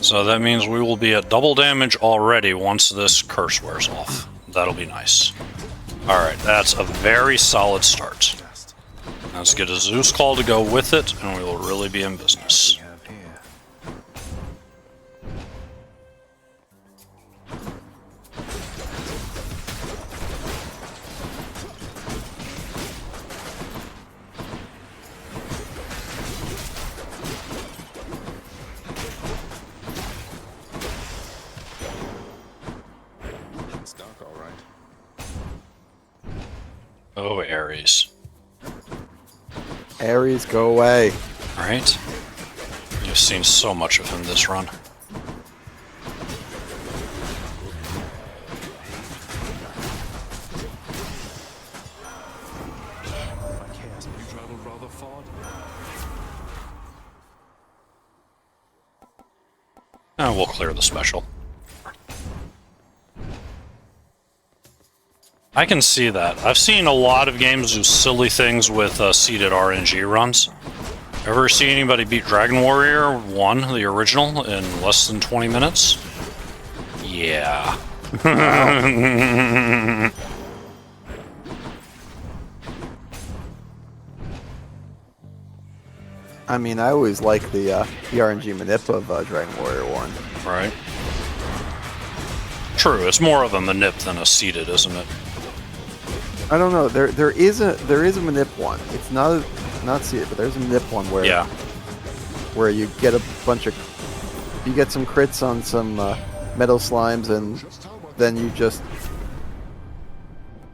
So that means we will be at double damage already once this curse wears off. That'll be nice. Alright, that's a very solid start. Let's get a Zeus call to go with it, and we will really be in business. It's dark, all right. Oh, Ares. Ares, go away. Right? You've seen so much of him this run. You traveled rather far. And we'll clear the special. I can see that. I've seen a lot of games do silly things with seeded RNG runs. Ever see anybody beat Dragon Warrior 1, the original, in less than 20 minutes? Yeah. I mean, I always like the RNG manip of Dragon Warrior 1. Right. True, it's more of a manip than a seeded, isn't it? I don't know. There is a manip one. It's not seeded, but there's a manip one where where you get a bunch of some crits on some metal slimes, and then you just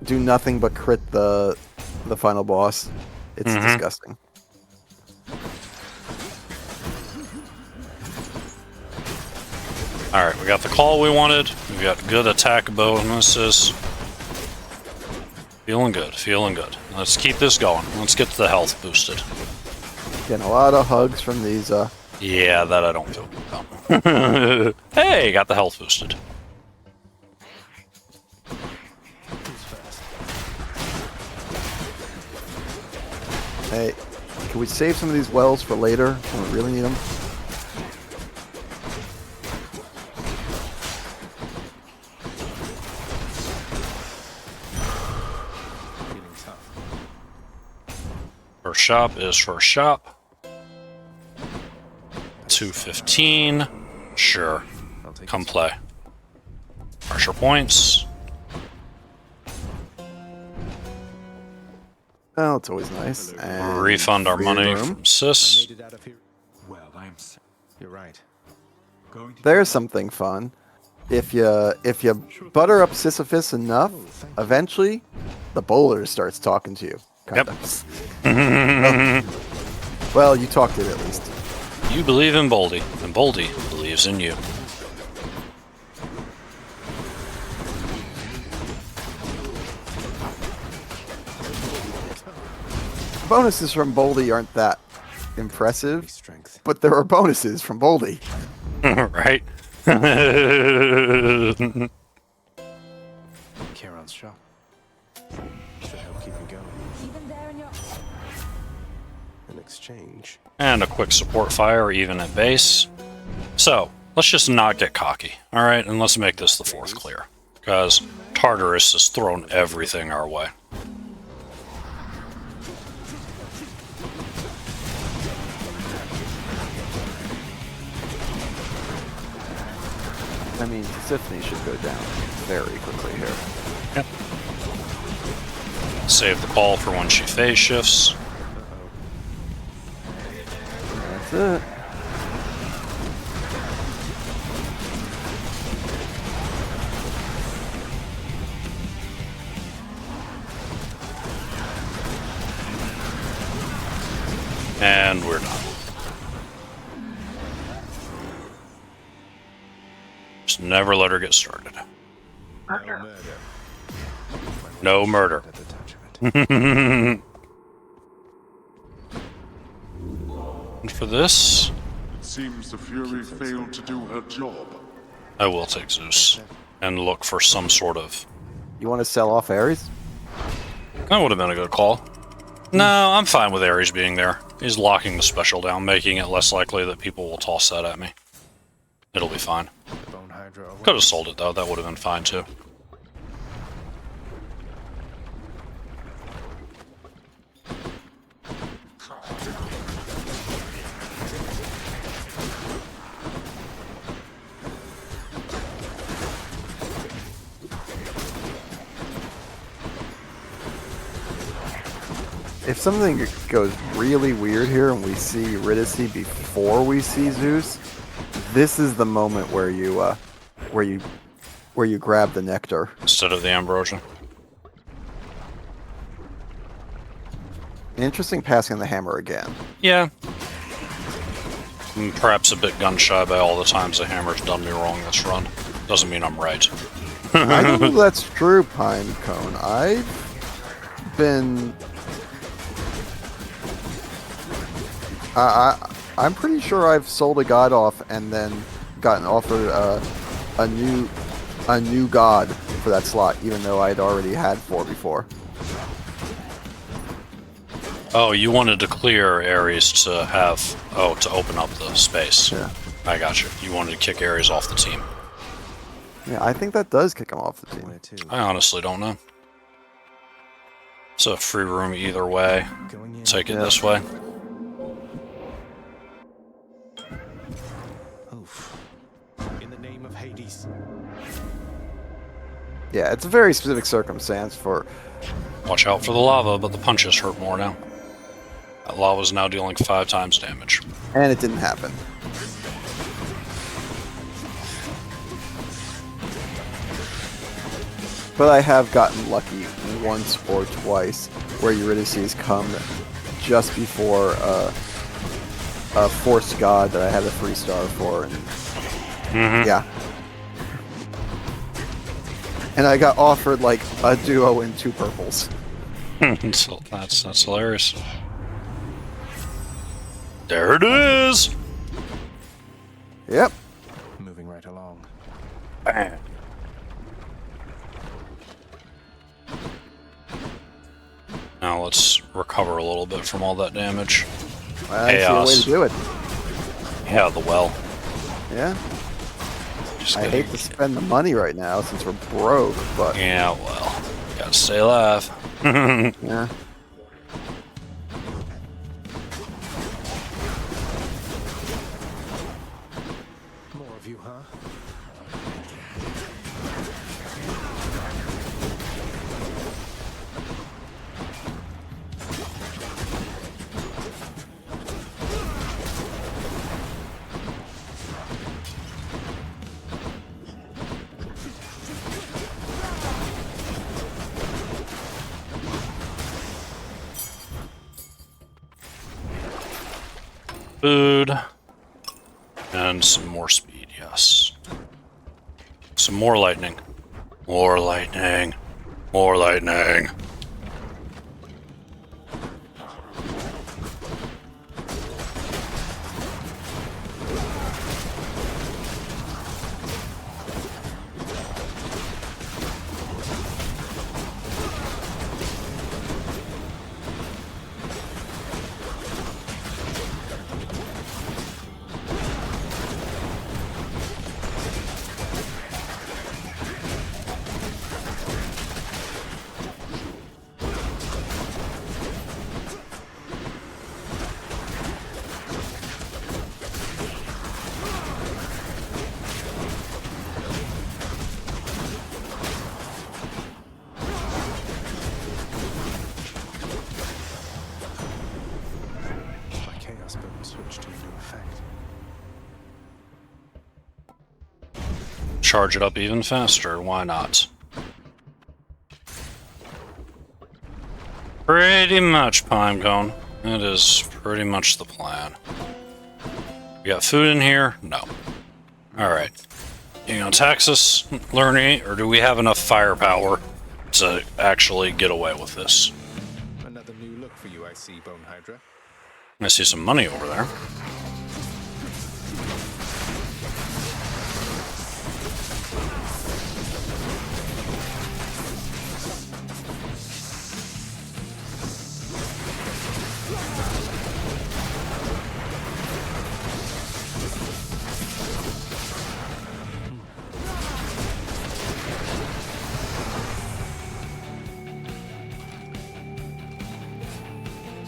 do nothing but crit the final boss. It's disgusting. Alright, we got the call we wanted. We got good attack bonuses. Feeling good, feeling good. Let's keep this going. Let's get the health boosted. Getting a lot of hugs from these. Yeah, that I don't feel good about. Hey, got the health boosted. Hey, can we save some of these wells for later when we really need them? First shop is first shop. 215. Sure. Come play. Pressure points. Oh, it's always nice. And refund our money from Sis. Well, You're right. There's something fun. If you butter up Sisyphus enough, eventually the bowler starts talking to you. Kind of. Well, you talked it at least. You believe in Boldy, and Boldy believes in you. Bonuses from Boldy aren't that impressive, but there are bonuses from Boldy. Right? Charon's shop should help keep me going. Even there in your... In exchange. And a quick support fire, even at base. So, let's just not get cocky, alright? And let's make this the fourth clear. Because Tartarus has thrown everything our way. I mean, Symphony should go down very quickly here. Yep. Save the call for when she phase shifts. That's it. And we're done. Just never let her get started. No murder. And for this, it seems the Fury failed to do her job. I will take Zeus and look for some sort of... You want to sell off Ares? That would have been a good call. No, I'm fine with Ares being there. He's locking the special down, making it less likely that people will toss that at me. It'll be fine. Bone Hydra away. Could have sold it though, that would have been fine too. If something goes really weird here and we see Eurydice before we see Zeus, this is the moment where you grab the nectar instead of the ambrosia. Interesting passing the hammer again. Yeah. I'm perhaps a bit gun shy by all the times the hammer's done me wrong this run. Doesn't mean I'm right. I don't know if that's true, Pinecone. I've been... I'm pretty sure I've sold a god off and then gotten offered a new god for that slot, even though I'd already had 4 before. Oh, you wanted to clear Ares to have... Oh, to open up the space. Yeah. I got you. You wanted to kick Ares off the team. Yeah, I think that does kick him off the team. I honestly don't know. It's a free room either way. Take it this way. In the name of Hades. Yeah, it's a very specific circumstance for... Watch out for the lava, but the punches hurt more now. That lava's now dealing 5 times damage. And it didn't happen. But I have gotten lucky once or twice where Eurydice's come just before a forced god that I had a 3-star for, and yeah. And I got offered like a duo in 2 purples. So that's hilarious. There it is. Yep. Moving right along. Bam. Now let's recover a little bit from all that damage. I see a way to do it. Yeah, the well. Yeah. Just I hate to spend the money right now since we're broke, but... Yeah, well, gotta stay alive. Yeah. More of you, huh? Food. And some more speed, yes. Some more lightning. More lightning. More lightning. Charge it up even faster, why not? Pretty much, Pinecone. That is pretty much the plan. We got food in here? No. Alright. You gonna tax us, Lerny, or do we have enough firepower to actually get away with this? Another new look for you, I see, Bone Hydra. I see some money over there.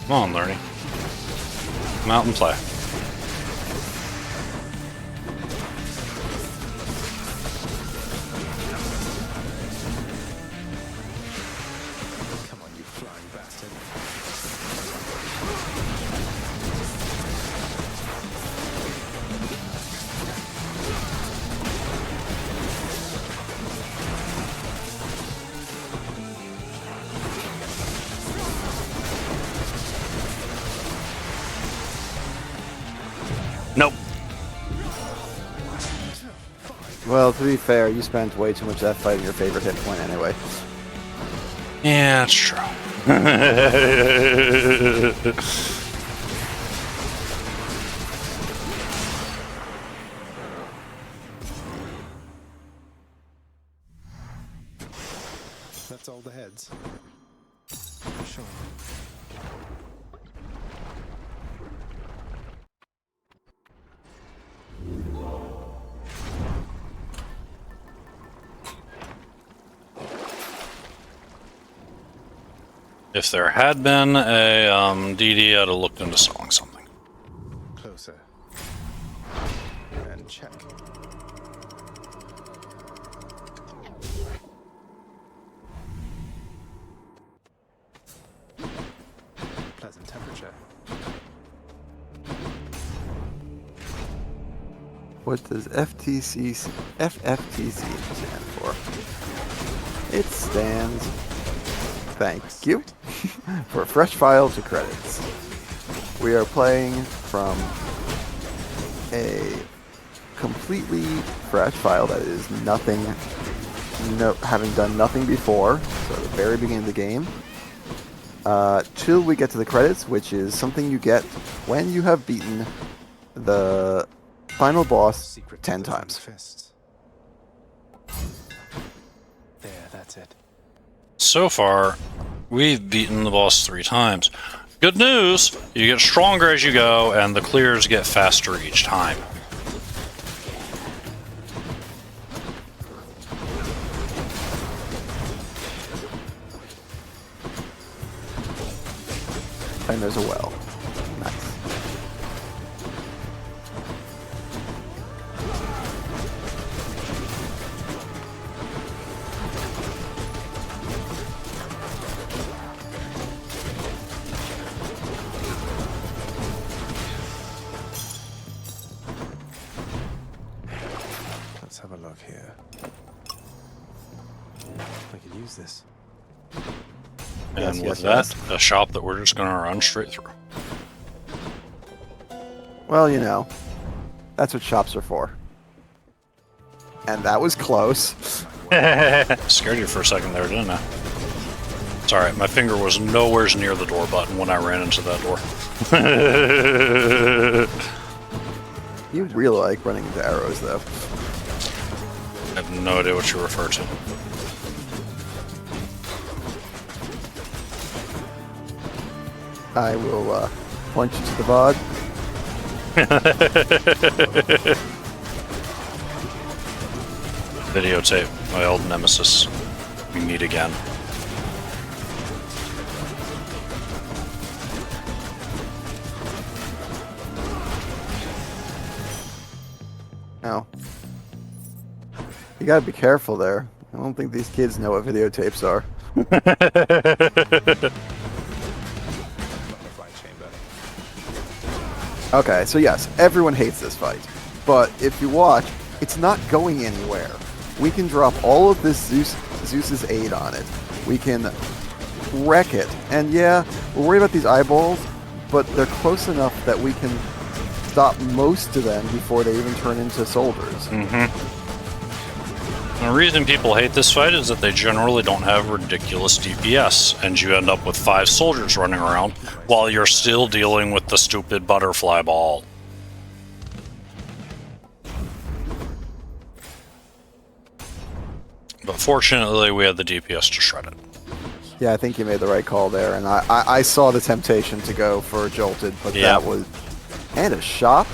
Come on, Lerny. Come out and play. Come on, you flying bastard. Nope. Well, to be fair, you spent way too much of that fighting your favorite hit point anyway. Yeah, it's true. That's all the heads. Sure. If there had been a DD, I'd have looked into selling something. Closer. And check. Pleasant temperature. What does FFTC stand for? It stands, thank you, for fresh file to credits. We are playing from a completely fresh file that is nothing, having done nothing before, so at the very beginning of the game, till we get to the credits, which is something you get when you have beaten the final boss 10 times. Fists. There, that's it. So far, we've beaten the boss 3 times. Good news, you get stronger as you go, and the clears get faster each time. And there's a well. Nice. Let's have a look here. I could use this. And Yes, with yes, that, a shop that we're just going to run straight through. Well, you know, that's what shops are for. And that was close. Scared you for a second there, didn't I? It's alright, my finger was nowhere near the door button when I ran into that door. You really like running into arrows, though. I have no idea what you refer to. I will point you to the VOD. Videotape, my old nemesis. We meet again. No. You gotta be careful there. I don't think these kids know what videotapes are. Butterfly chamber. Okay, so yes, everyone hates this fight. But if you watch, it's not going anywhere. We can drop all of this Zeus's aid on it. We can wreck it. And yeah, we're worried about these eyeballs, but they're close enough that we can stop most of them before they even turn into soldiers. The reason people hate this fight is that they generally don't have ridiculous DPS, and you end up with 5 soldiers running around while you're still dealing with the stupid butterfly ball. But fortunately, we had the DPS to shred it. Yeah, I think you made the right call there, and I saw the temptation to go for Jolted, but that was... And a shop?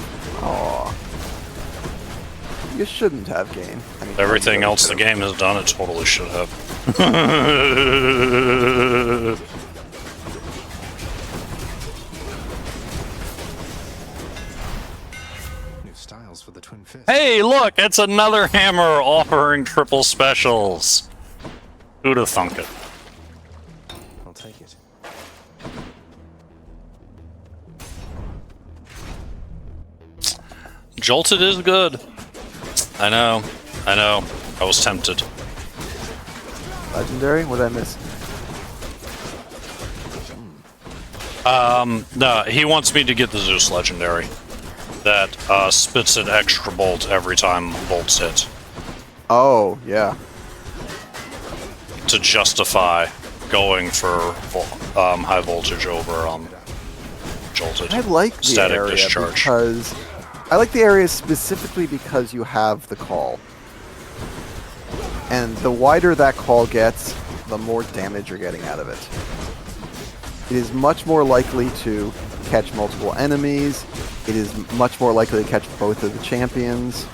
Aw. You shouldn't have game. I mean, Everything else the game has done, it totally should have. Hey, look, it's another hammer offering triple specials. Who'd have thunk it? I'll take it. Jolted is good. I know. I was tempted. Legendary? What did I miss? No, he wants me to get the Zeus Legendary. That spits an extra bolt every time bolts hit. Oh, yeah. To justify going for high voltage over jolted. I like the static area discharge. because I like the area specifically because you have the call. And the wider that call gets, the more damage you're getting out of it. It is much more likely to catch multiple enemies. It is much more likely to catch both of the champions.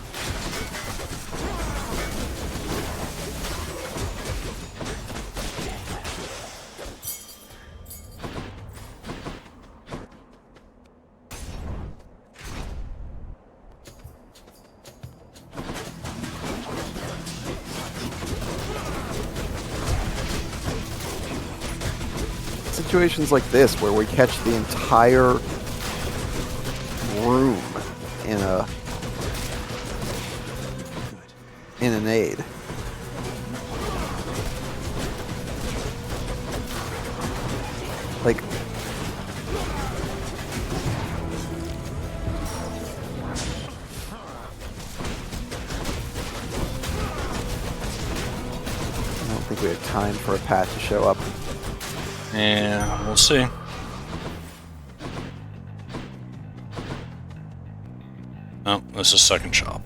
Situations like this where we catch the entire room in an aid. Like, I don't think we have time for a pat to show up. Yeah, we'll see. Oh, this is second chop.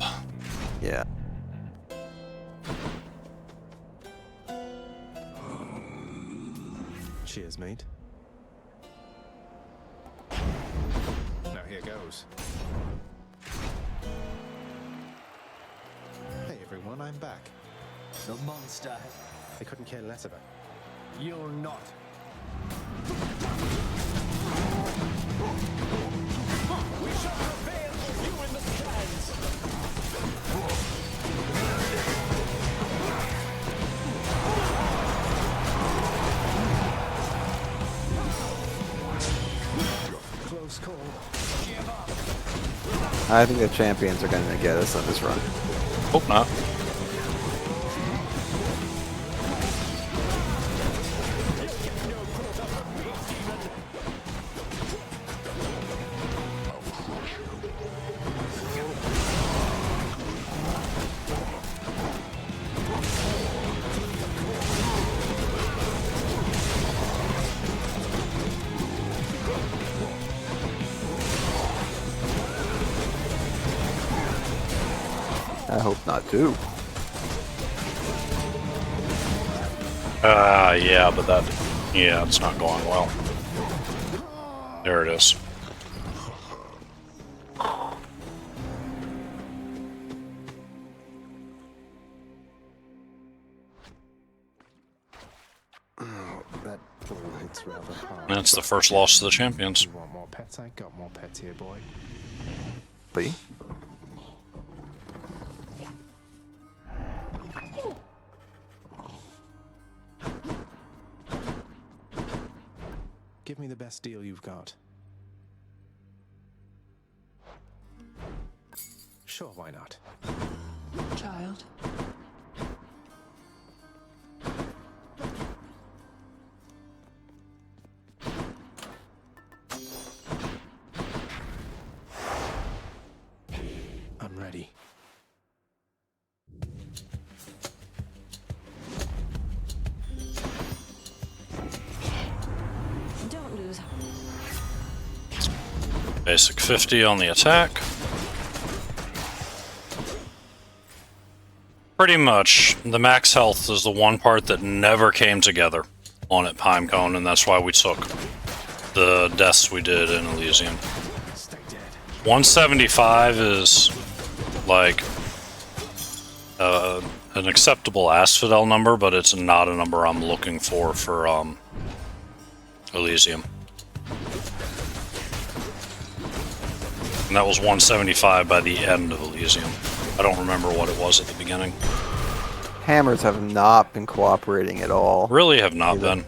Yeah. Cheers, mate. Now here goes. Hey everyone, I'm back. The monster. I couldn't care less about. You're not. We shall prevail for you in the stands. Close call. Give up. I think the champions are going to get us on this run. Hope not. I hope not too. Yeah, but it's not going well. There it is. That ball hits rather hard. That's the first loss to the champions. You want more pets? I got more pets here, boy. Lee? Give me the best deal you've got. Sure, why not? Child. I'm ready. Don't lose hope. Basic 50 on the attack. Pretty much, the max health is the one part that never came together on it, Pinecone, and that's why we took the deaths we did in Elysium. 175 is like an acceptable Asphodel number, but it's not a number I'm looking for Elysium. And that was 175 by the end of Elysium. I don't remember what it was at the beginning. Hammers have not been cooperating at all. Really have not Either. been.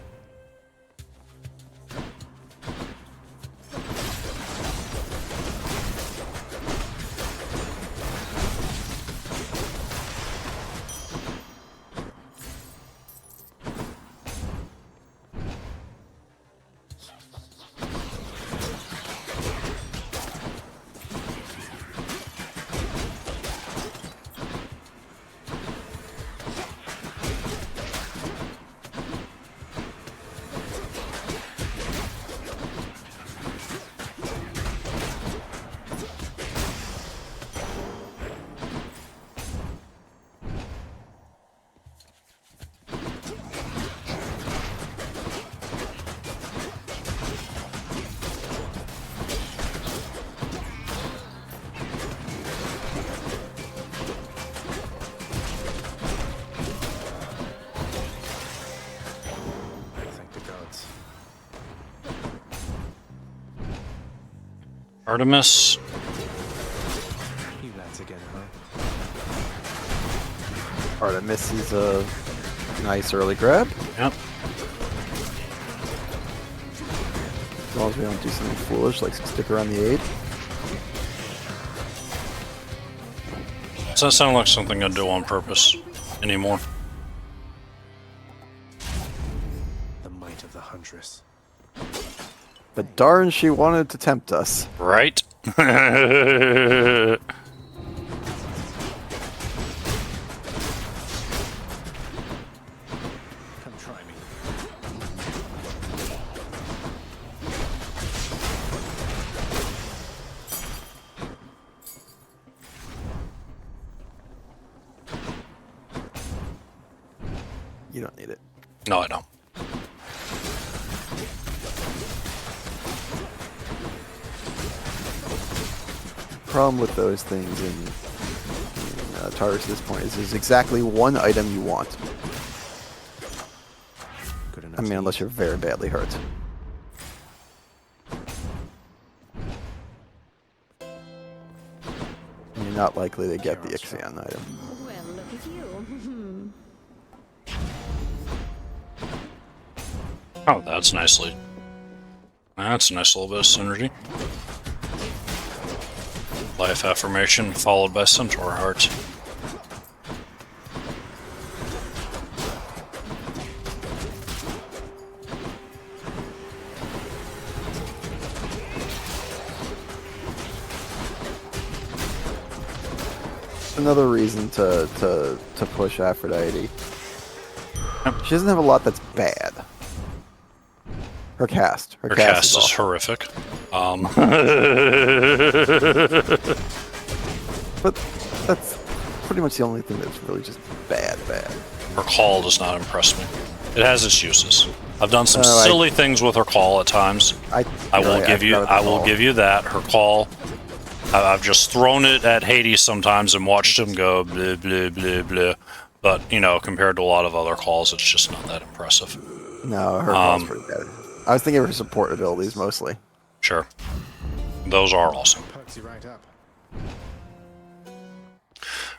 Thank the gods. Artemis. You lads again, huh? Artemis is a nice early grab. Yep. As long as we don't do something foolish like stick around the 8. Does that sound like something I'd do on purpose anymore? The might of the Huntress. But darn, she wanted to tempt us. Right? Come try me. You don't need it. No, I don't. Problem with those things in Tartarus at this point is there's exactly one item you want. Good enough I mean, to unless eat. you're very badly hurt. You're not likely to get the Ixion item. Well, look at you. Oh, that's nicely. That's a nice little bit of synergy. Life affirmation followed by centaur heart. Another reason to push Aphrodite. She doesn't have a lot that's bad. Her cast. Her cast is awful. horrific. But that's pretty much the only thing that's really just bad. Her call does not impress me. It has its uses. I've done some Oh, silly things with her call at times. I will give you that. Her call. I've just thrown it at Hades sometimes and watched him go blah blah blah blah. But you know, compared to a lot of other calls, it's just not that impressive. No, her call's pretty bad. I was thinking of her support abilities mostly. Sure, those are awesome. Perks you right up.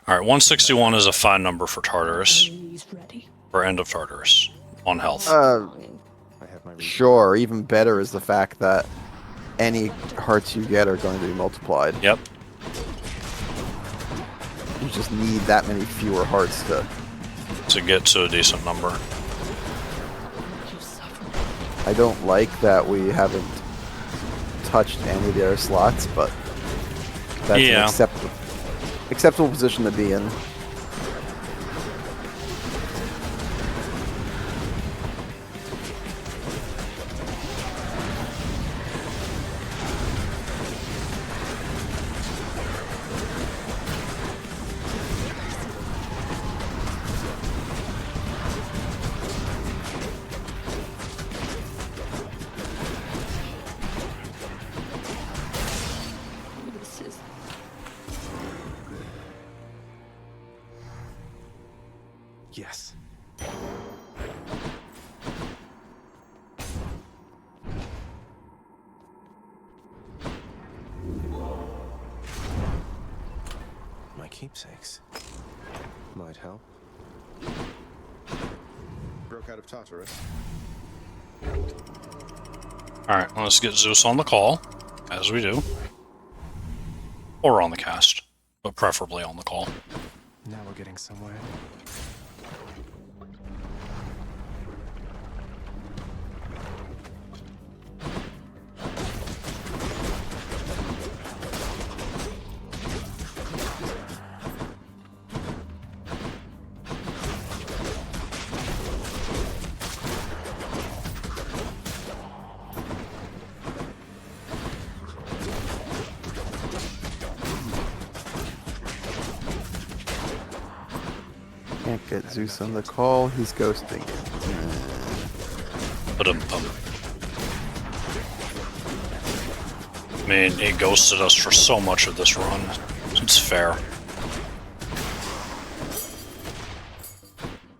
All right, 161 is a fine number for Tartarus. For end of Tartarus on health. I have my reasons. Sure, even better is the fact that any hearts you get are going to be multiplied. Yep. You just need that many fewer hearts To get to a decent number. I don't like that we haven't touched any of the other slots, but that's an acceptable position to be in. Yes. My keepsakes. might help. Broke out of Tartarus. Alright, let's get Zeus on the call, as we do. Or on the cast, but preferably on the call. Now we're getting somewhere. Can't get Zeus on the call. He's ghosting. I mean, he ghosted us for so much of this run. It's fair.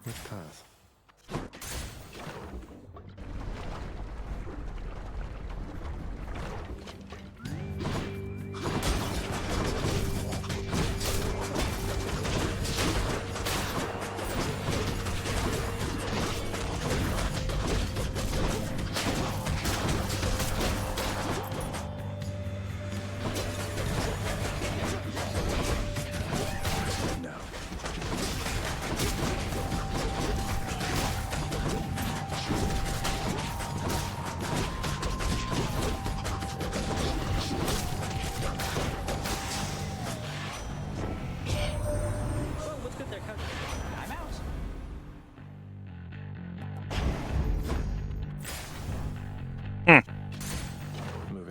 Which path?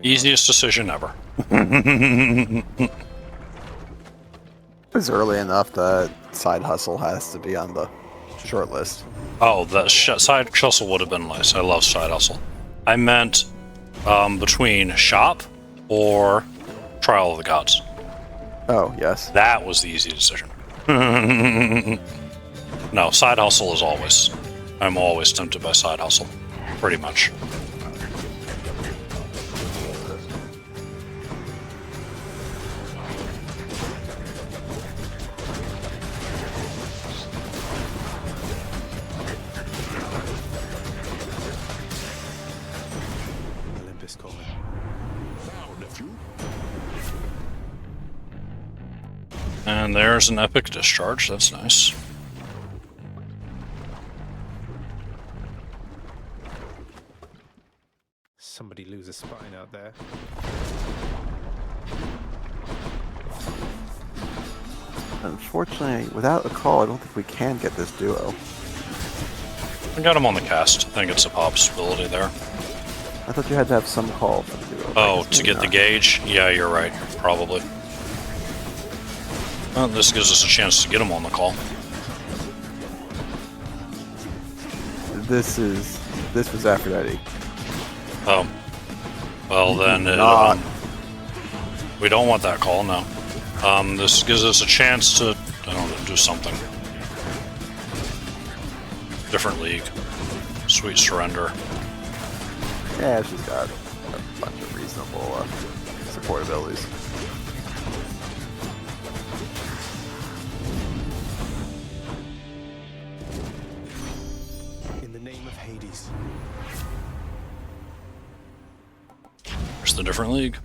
Easiest decision ever. It was early enough that side hustle has to be on the short list. Oh, the side hustle would have been nice. I love side hustle. I meant between shop or Trial of the Gods. Oh, yes. That was the easy decision. No, side hustle is always. I'm always tempted by side hustle. Pretty much. And there's an epic discharge, that's nice. Somebody lose a spine out there. Unfortunately, without a call, I don't think we can get this duo. I got him on the cast. I think it's a possibility there. I thought you had to have some call for the duo. Oh, to get the gauge? Yeah, you're right. Probably. Well, this gives us a chance to get him on the call. This was Aphrodite. Oh. Well, then we don't want that call, no. This gives us a chance to, I don't know, do something. Different league. Sweet surrender. Yeah, she's got a bunch of reasonable support abilities. In the name of Hades. There's the different league.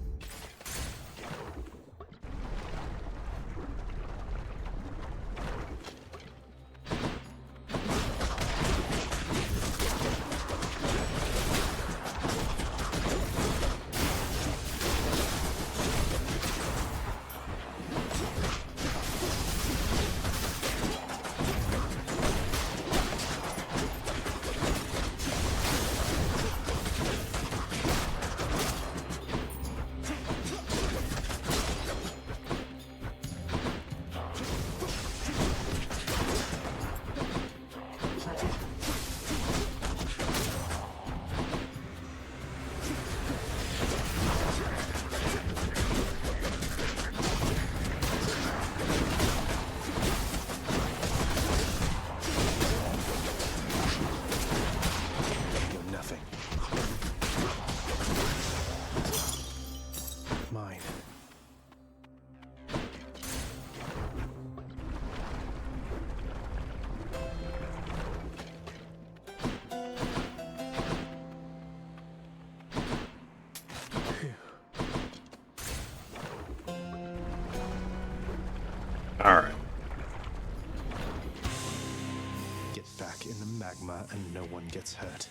in the magma and no one gets hurt.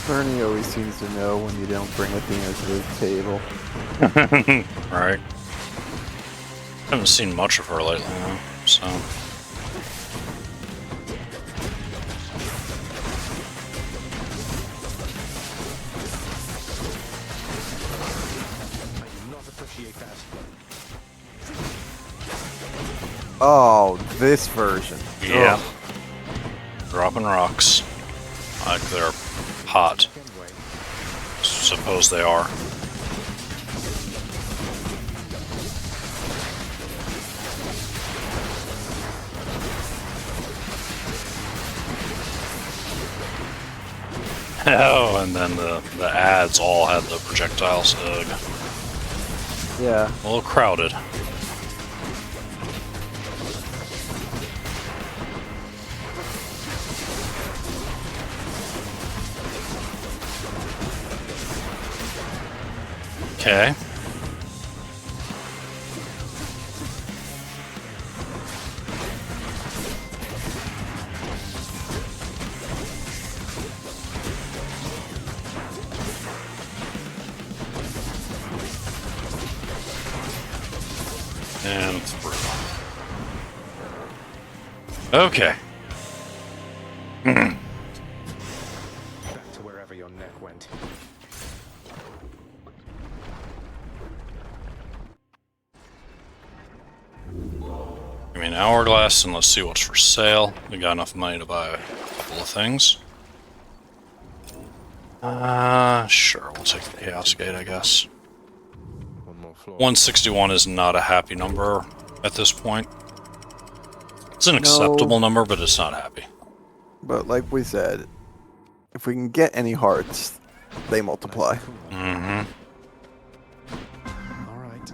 Bernie always seems to know when you don't bring Athena to the table. Right. Haven't seen much of her lately, though, so. I do not appreciate that. Oh, this version. Yeah. Ugh. Dropping rocks. Like they're hot. Suppose they are. Oh, and then the ads all had the projectiles. Ugh. Yeah. A little crowded. Okay. And through. Okay. Back to wherever your neck went. Give me an hourglass and let's see what's for sale. We got enough money to buy a couple of things. Sure, we'll take the Chaos Gate, I guess. One more floor. 161 is not a happy number at this point. It's an acceptable number, but it's not happy. But like we said, if we can get any hearts, they multiply. Mm-hmm. All right.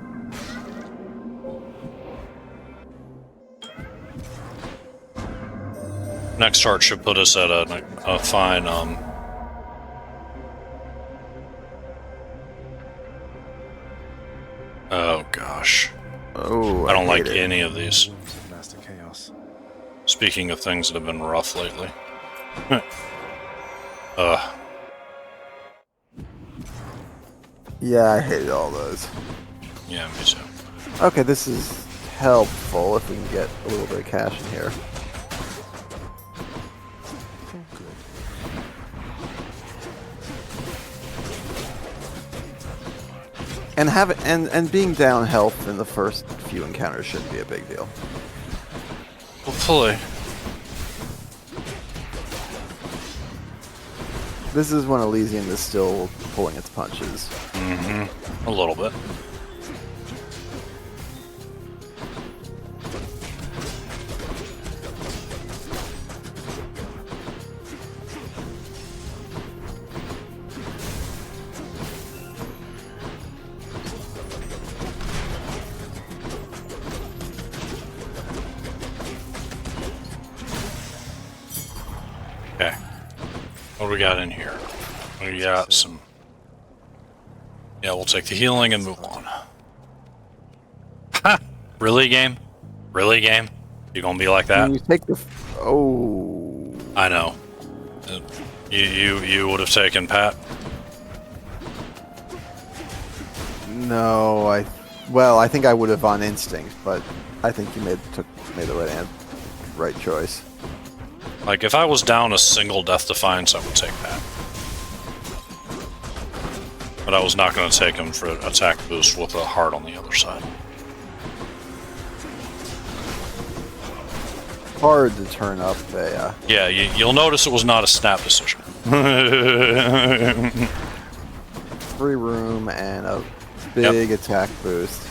Next chart should put us at a fine, oh gosh. Oh, I don't like hate it. any of these. Rooms of master chaos. Speaking of things that have been rough lately. Yeah, I hated all those. Yeah, me too. Okay, this is helpful if we can get a little bit of cash in here. And and being down health in the first few encounters shouldn't be a big deal. Hopefully. This is when Elysium is still pulling its punches. Mm-hmm. A little bit. Okay. What do we got in here? We got some... Yeah, we'll take the healing and move on. Ha! Really, game? Really, game? You gonna be like that? When you take the... Oh... I know. You would have taken Pat? No, Well, I think I would have on instinct, but I think you made the right choice. Like, if I was down a single Death Defiance, I would take that. But I was not going to take him for attack boost with a heart on the other side. Hard to turn up a... Yeah, you'll notice it was not a snap decision. free room and a big attack boost.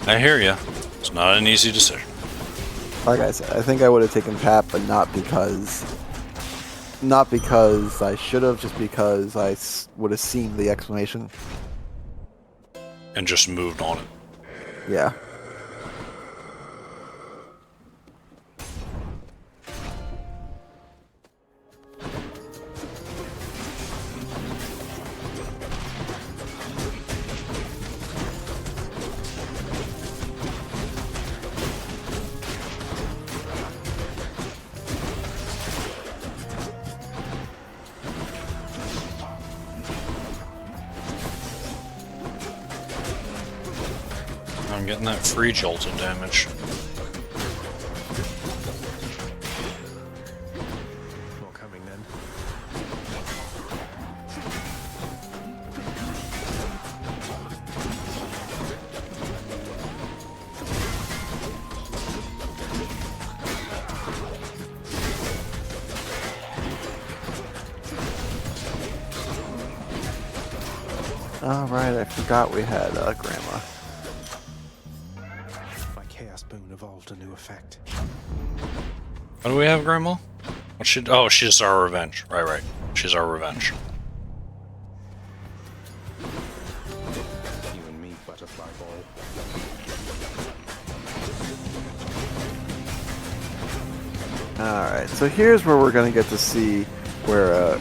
I hear you. It's not an easy decision. Like I said, I think I would have taken Pat, but not because I should have, just because I would have seen the explanation. And just moved on it. Yeah. I'm getting that free jolted damage. More coming then. All right, I forgot we had Grandma. My chaos boon evolved a new effect. What do we have, Grandma? What she? Oh, she's our revenge. Right. She's our revenge. You and me, butterfly ball. All right, so here's where we're gonna get to see where a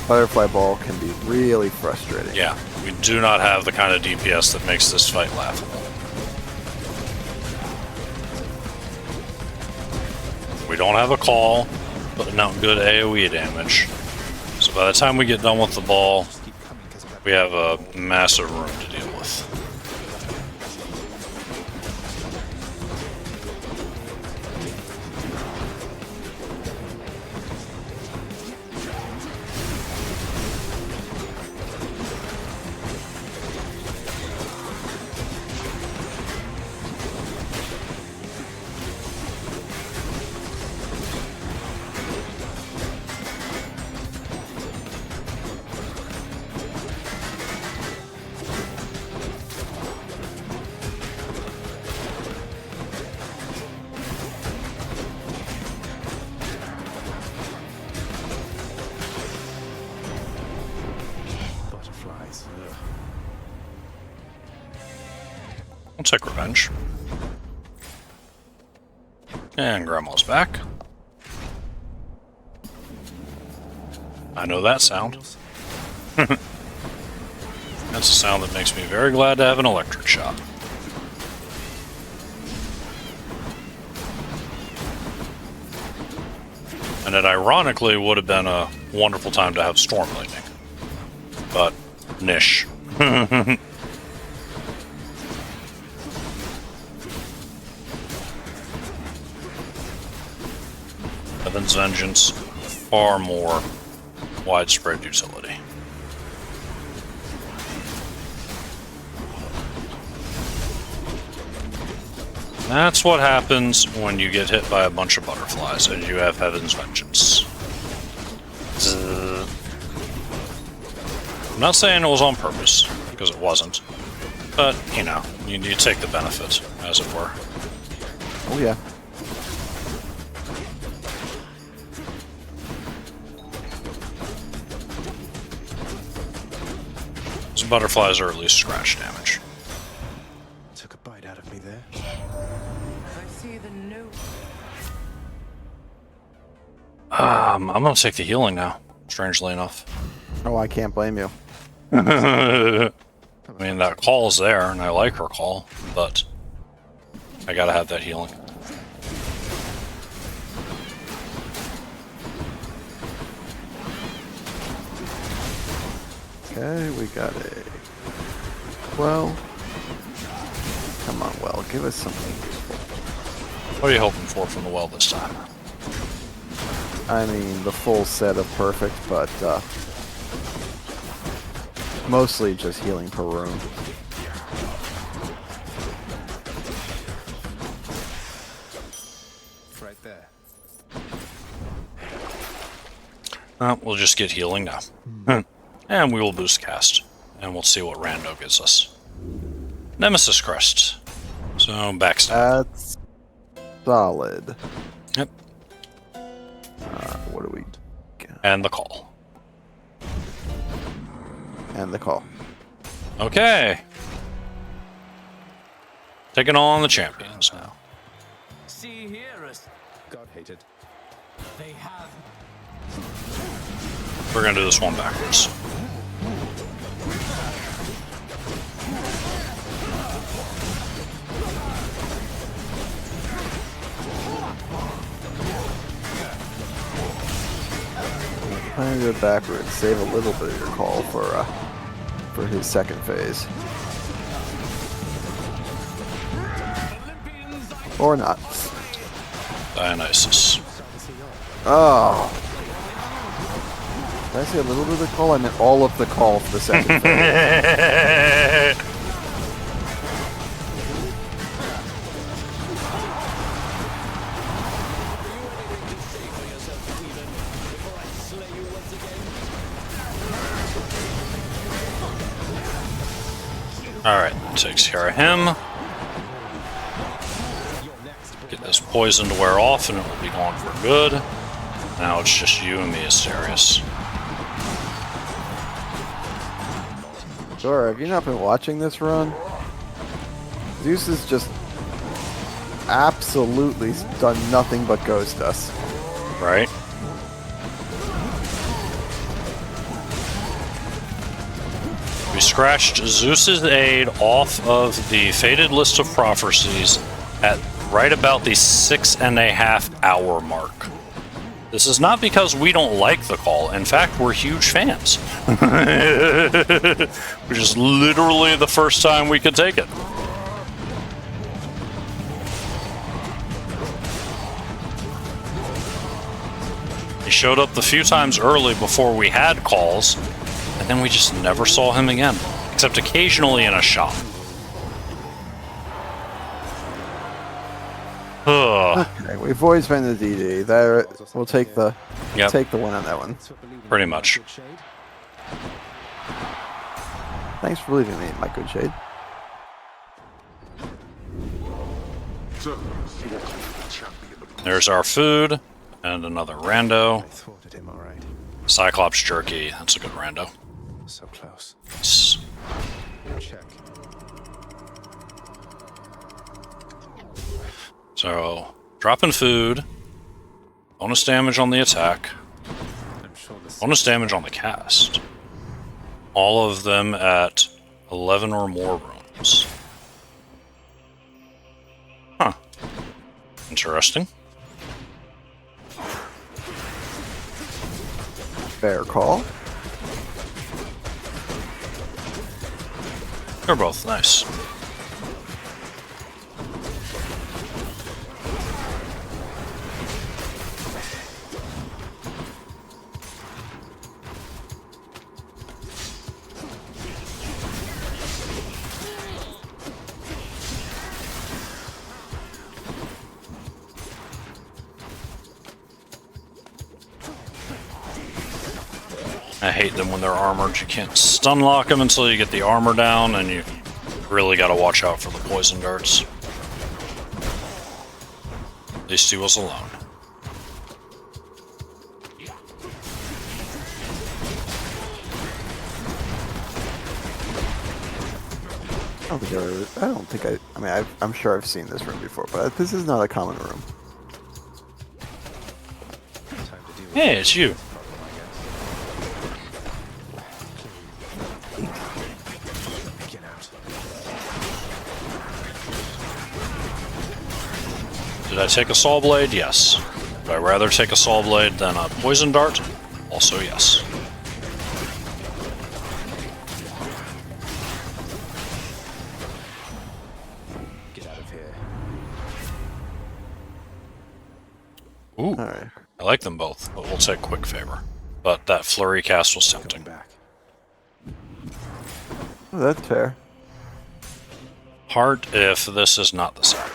butterfly ball can be really frustrating. Yeah, we do not have the kind of DPS that makes this fight laughable. We don't have a call, putting out good AoE damage. So by the time we get done with the ball, we have a massive room to deal with. I'll take revenge. And Grandma's back. I know that sound. That's a sound that makes me very glad to have an electric shot. And it ironically would have been a wonderful time to have storm lightning. But, niche. Heaven's Vengeance, far more widespread utility. That's what happens when you get hit by a bunch of butterflies and you have Heaven's Vengeance. I'm not saying it was on purpose, because it wasn't. But, you know, you take the benefit, as it were. Oh yeah. These butterflies are at least scratch damage. Took a bite out of me there. I see the new. I'm gonna take the healing now, strangely enough. Oh, I can't blame you. I mean, that call's there, and I like her call, but I gotta have that healing. Okay, we got a... Well... Come on, well, give us something useful. What are you hoping for from the well this time? I mean, the full set of perfect, but, mostly just healing per room. Right there. We'll just get healing now. And we will boost cast. And we'll see what rando gives us. Nemesis Crest. So, backstab. That's solid. Yep. What do we get? And the call. And the call. Okay. Taking on the champions now. See here, God hated. they have We're gonna do this one backwards. Trying to do it backwards. Save a little bit of your call for his second phase. Or not. Dionysus. Oh. Did I say a little bit of the call? I meant all of the call for the second phase. Alright, takes care of him. Get this poison to wear off and it will be gone for good. Now it's just you and me, Asterius. Sure, have you not been watching this run? Zeus has just absolutely done nothing but ghost us. Right? We scratched Zeus's aid off of the Fated List of Prophecies at right about the 6.5 hour mark. This is not because we don't like the call. In fact, we're huge fans. Which is literally the first time we could take it. He showed up the few times early before we had calls, and then we just never saw him again, except occasionally in a shop. Ugh. Okay, we've always been the DD. There, we'll take the Yep. take the win on that one. Pretty much. Thanks for believing me, my good shade. So, champion of There's our food, and another rando. I thwarted him, all right. Cyclops jerky, that's a good rando. So close. S- Check. So, dropping food, bonus damage on the attack, I'm sure this bonus damage on the cast. All of them at 11 or more rooms. Huh. Interesting. Fair call. They're both nice. I hate them when they're armored. You can't stun lock them until you get the armor down, and you really gotta watch out for the poison darts. At least he was alone. I'm sure I've seen this room before, but this is not a common room. Hey, it's you. Get out. Did I take a saw blade? Yes. Would I rather take a saw blade than a poison dart? Also yes. Get out of here. Ooh, Alright. I like them both, but we'll take quick favor. But that flurry cast was tempting. Going back. Oh, that's fair. Heart if this is not the sack.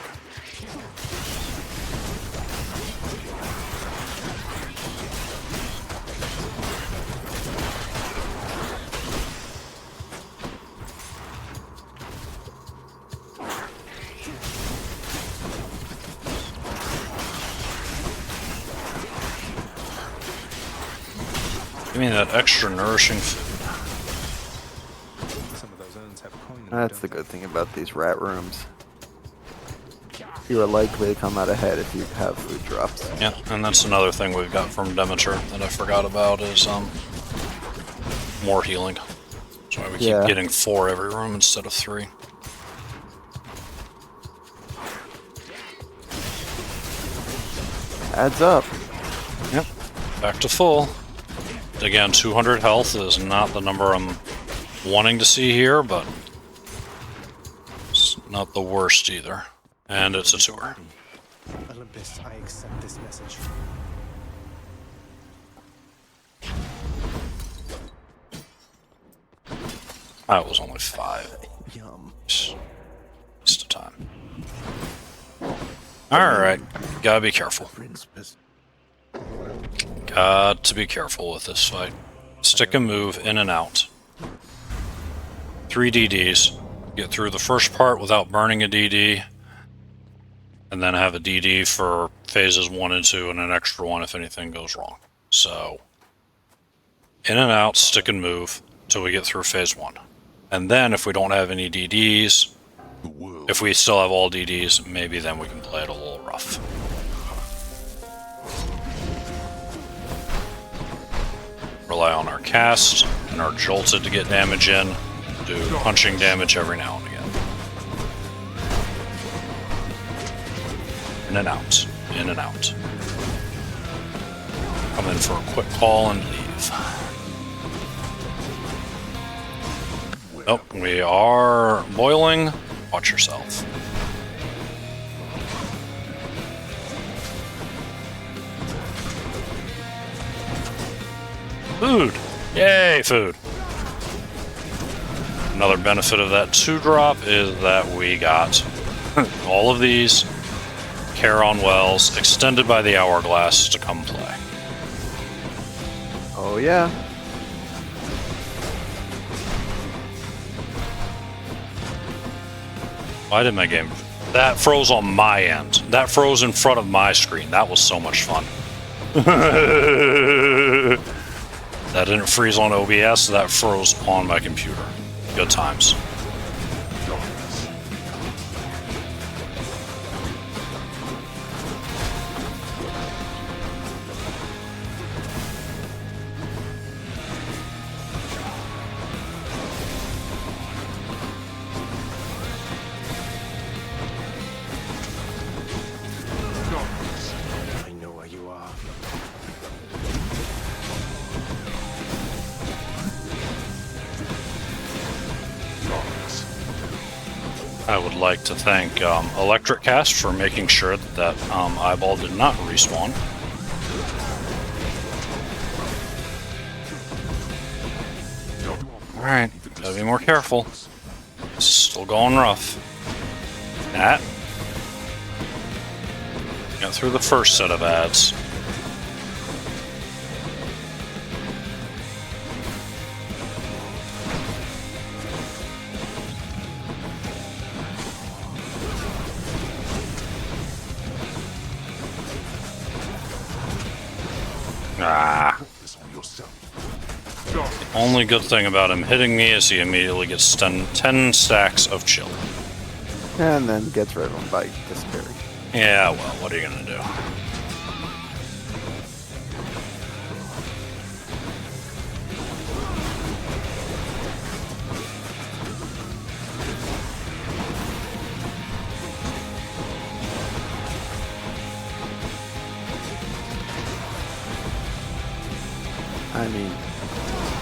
me that extra nourishing food. Some of those urns have coin in them, That's don't the they? good thing about these rat rooms. You are likely to come out ahead if you have food drops. Yeah, and that's another thing we've got from Demeter that I forgot about is more healing. That's why we keep Yeah. getting 4 every room instead of 3. Adds up. Yep. Back to full. Again, 200 health is not the number I'm wanting to see here, but it's not the worst either. And it's a tour. Olympus, I accept this message. That was only 5. Yum. Waste of time. Alright, gotta be careful. Got to be careful with this fight. Stick and move in and out. 3 DDs. Get through the first part without burning a DD. And then have a DD for phases 1 and 2 and an extra one if anything goes wrong. So, in and out, stick and move till we get through phase 1. And then if we don't have any DDs, if we still have all DDs, maybe then we can play it a little rough. Rely on our cast and our jolted to get damage in. Do punching damage every now and again. In and out. In and out. Come in for a quick call and leave. Nope, we are boiling. Watch yourself. Food! Yay, food! Another benefit of that 2-drop is that we got all of these Charon Wells extended by the Hourglass to come play. Oh yeah. Why did my game... That froze on my end. That froze in front of my screen. That was so much fun. That didn't freeze on OBS, that froze on my computer. Good times. I know where you are. I would like to thank Electric Cast for making sure that eyeball did not respawn. Alright, gotta be more careful. It's still going rough. That. Got through the first set of ads. Ah. The only good thing about him hitting me is he immediately gets 10 stacks of chill. And then gets rid of them by disappearing. Yeah, well, what are you gonna do? I mean,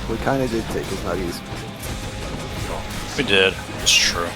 we kind of did take his nuggies. We did. It's true.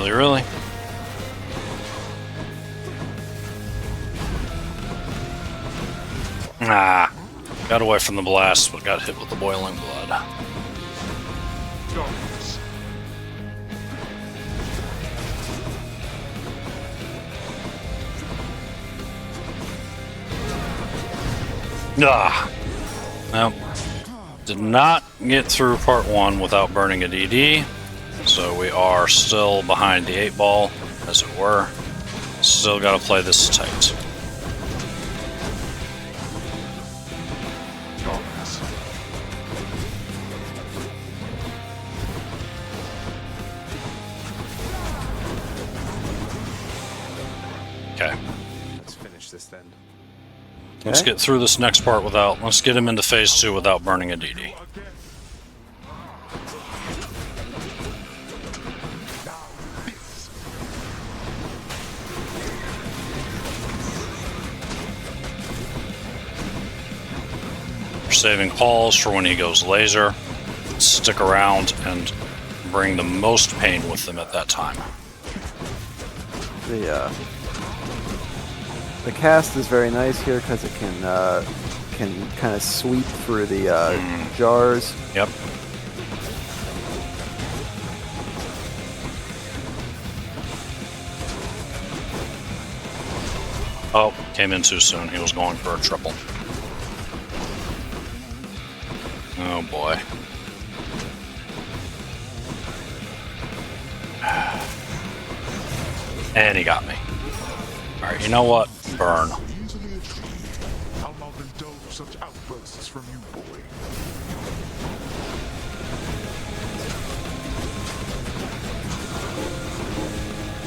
Really? Ah. Got away from the blast, but got hit with the boiling blood. Darkness. Ah. Nope. Did not get through part 1 without burning a DD, so we are still behind the 8 ball, as it were. Still gotta play this tight. Darkness. Okay. Let's finish this then. Let's get through this next part without... Let's get him into phase 2 without burning a DD. We're saving Paul's for when he goes laser. Stick around and bring the most pain with them at that time. The cast is very nice here because it can kind of sweep through the jars. Yep. Oh, came in too soon. He was going for a triple. Oh boy. And he got me. Alright, you know what? Burn. Easily achieved. I'll not indulge such outbursts from you, boy.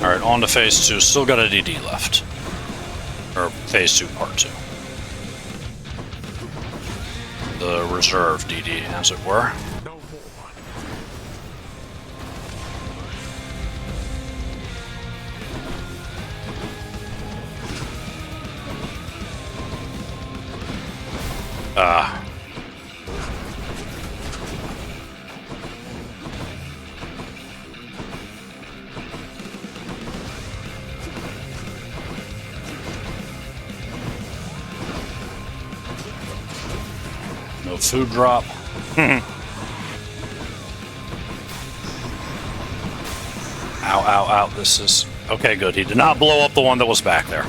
Alright, on to phase 2. Still got a DD left. Or phase 2, part 2. The reserve DD, as it were. No more. No food drop. Ow, ow, ow. This is... Okay, good. He did not blow up the one that was back there.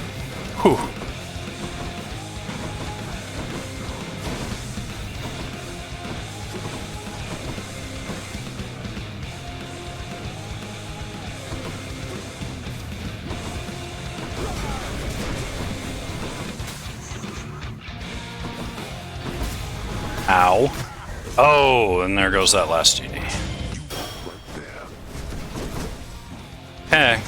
Whew. Ow. Oh, and there goes that last DD. Hey.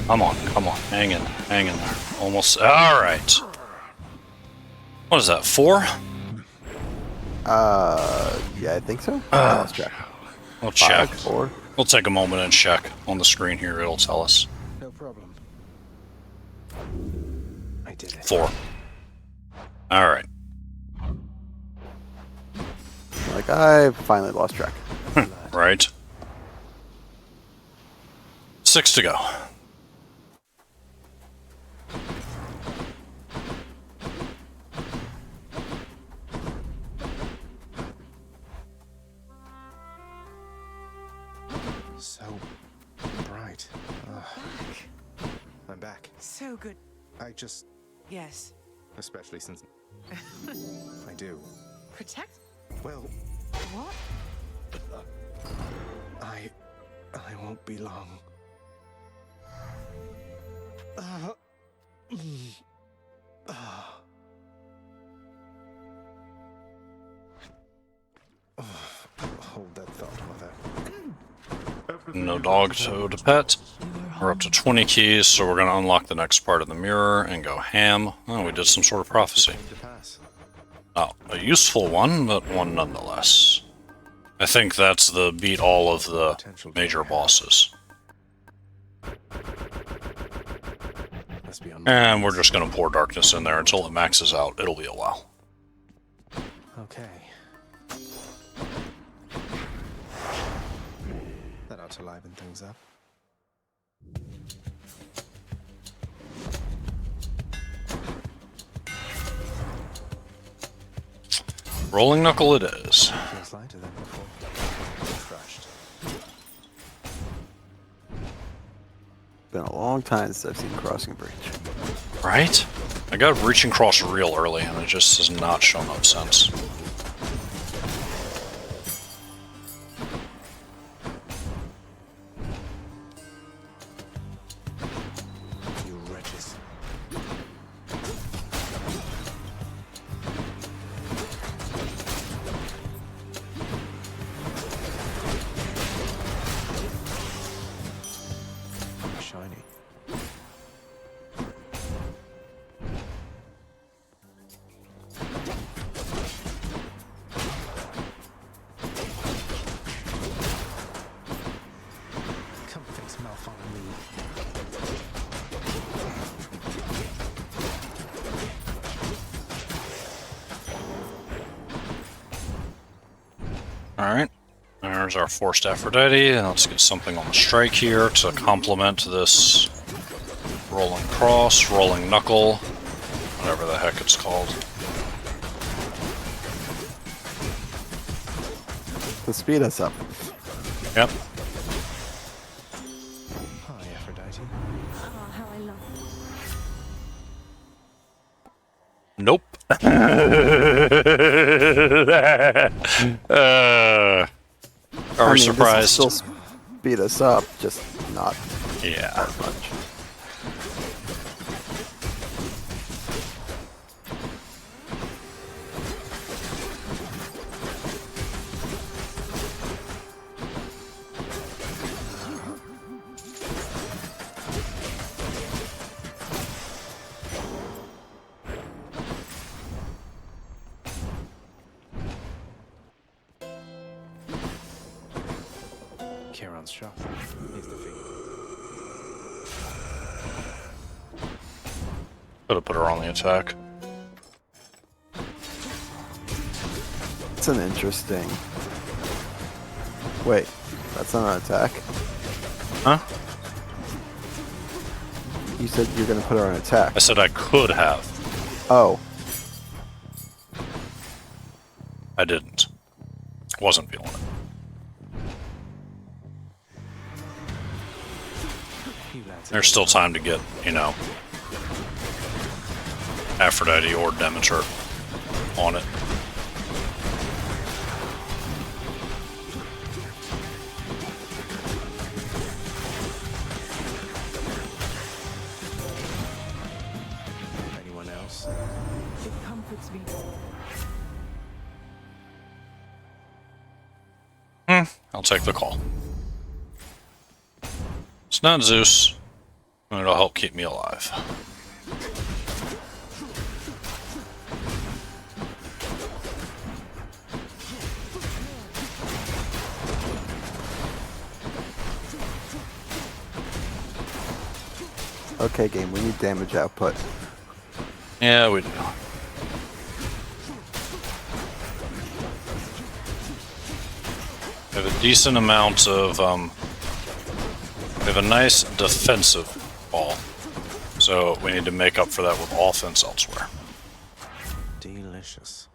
Come on, come on. Hang in there. Almost. All right. What is that, 4? Yeah, I think so. Let's check. We'll check. 5, 4. We'll take a moment and check on the screen here. It'll tell us. No problem. I did it. 4. All right. Like, I finally lost track. Right. 6 to go. So bright. I'm back. So good. I just... Yes. Especially since... I do. Protect? Well, What? I won't be long. Hold that thought, Mother. No dog to pet. We're up to 20 keys, so we're going to unlock the next part of the mirror and go ham. Oh, we did some sort of prophecy. Oh, a useful one, but one nonetheless. I think that's the beat all of the major bosses. And we're just going to pour darkness in there until it maxes out. It'll be a while. Okay. That ought to liven things up. Rolling knuckle it is. Feels lighter than before. Crushed. Been a long time since I've seen Crossing Breach. Right? I got reaching cross real early, and it just has not shown up since. You wretches. Shiny. Come fix Malphon and me. Alright. There's our forced Aphrodite. Let's get something on the strike here to complement this rolling cross, rolling knuckle, whatever the heck it's called. To speed us up. Yep. Hi, Aphrodite. Oh, how I love Nope. Are we surprised? This will still speed us up, just not Yeah. as much. Charon's shop. He's defeated. Could have put her on the attack. It's an interesting... Wait, that's not an attack? Huh? You said you're gonna put her on attack. I said I could have. Oh. I didn't. Wasn't feeling it. There's still time to get, you know, Aphrodite or Demeter on it. Anyone else? It comforts me. I'll take the call. It's not Zeus, and it'll help keep me alive. Okay, game, we need damage output. Yeah, we do. We have a decent amount of, we have a nice defensive ball. So we need to make up for that with offense elsewhere. Delicious.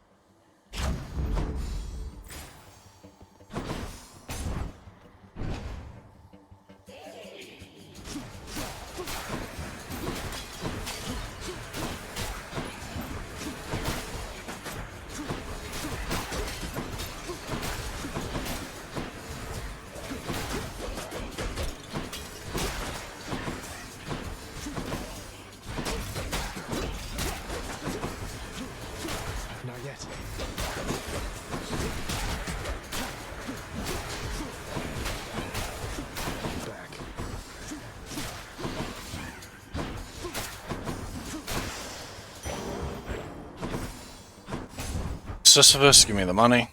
Sisyphus, give me the money.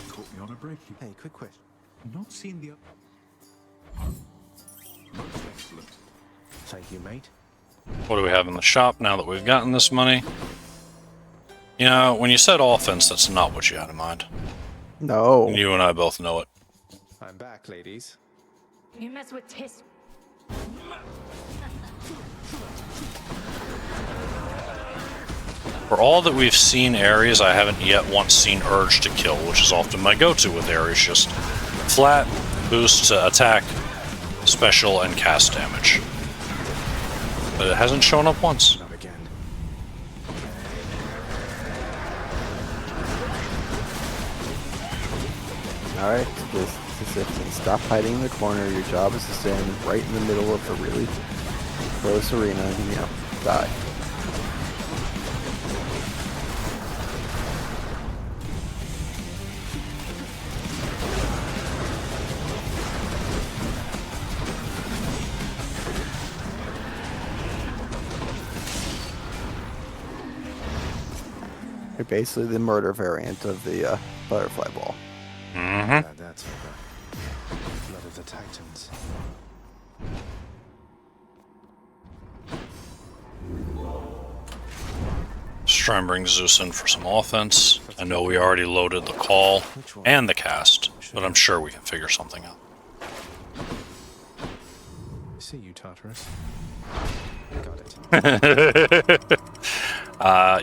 Caught me on a break. Hey, quick question. Not seen the. Most excellent. Thank you, mate. What do we have in the shop now that we've gotten this money? You know, when you said offense, that's not what you had in mind. No. You and I both know it. I'm back, ladies. You mess with Tis. For all that we've seen Ares, I haven't yet once seen Urge to kill, which is often my go-to with Ares. Just flat boost to attack, special, and cast damage. But it hasn't shown up once. Not again. Alright, just stop hiding in the corner. Your job is to stand right in the middle of a really close arena and, you know, die. You're basically the murder variant of the butterfly ball. Mm-hmm. That's over. Blood of the Titans. Let's try and bring Zeus in for some offense. I know we already loaded the call and the cast, but I'm sure we can figure something out. See you, Tartarus. Got it.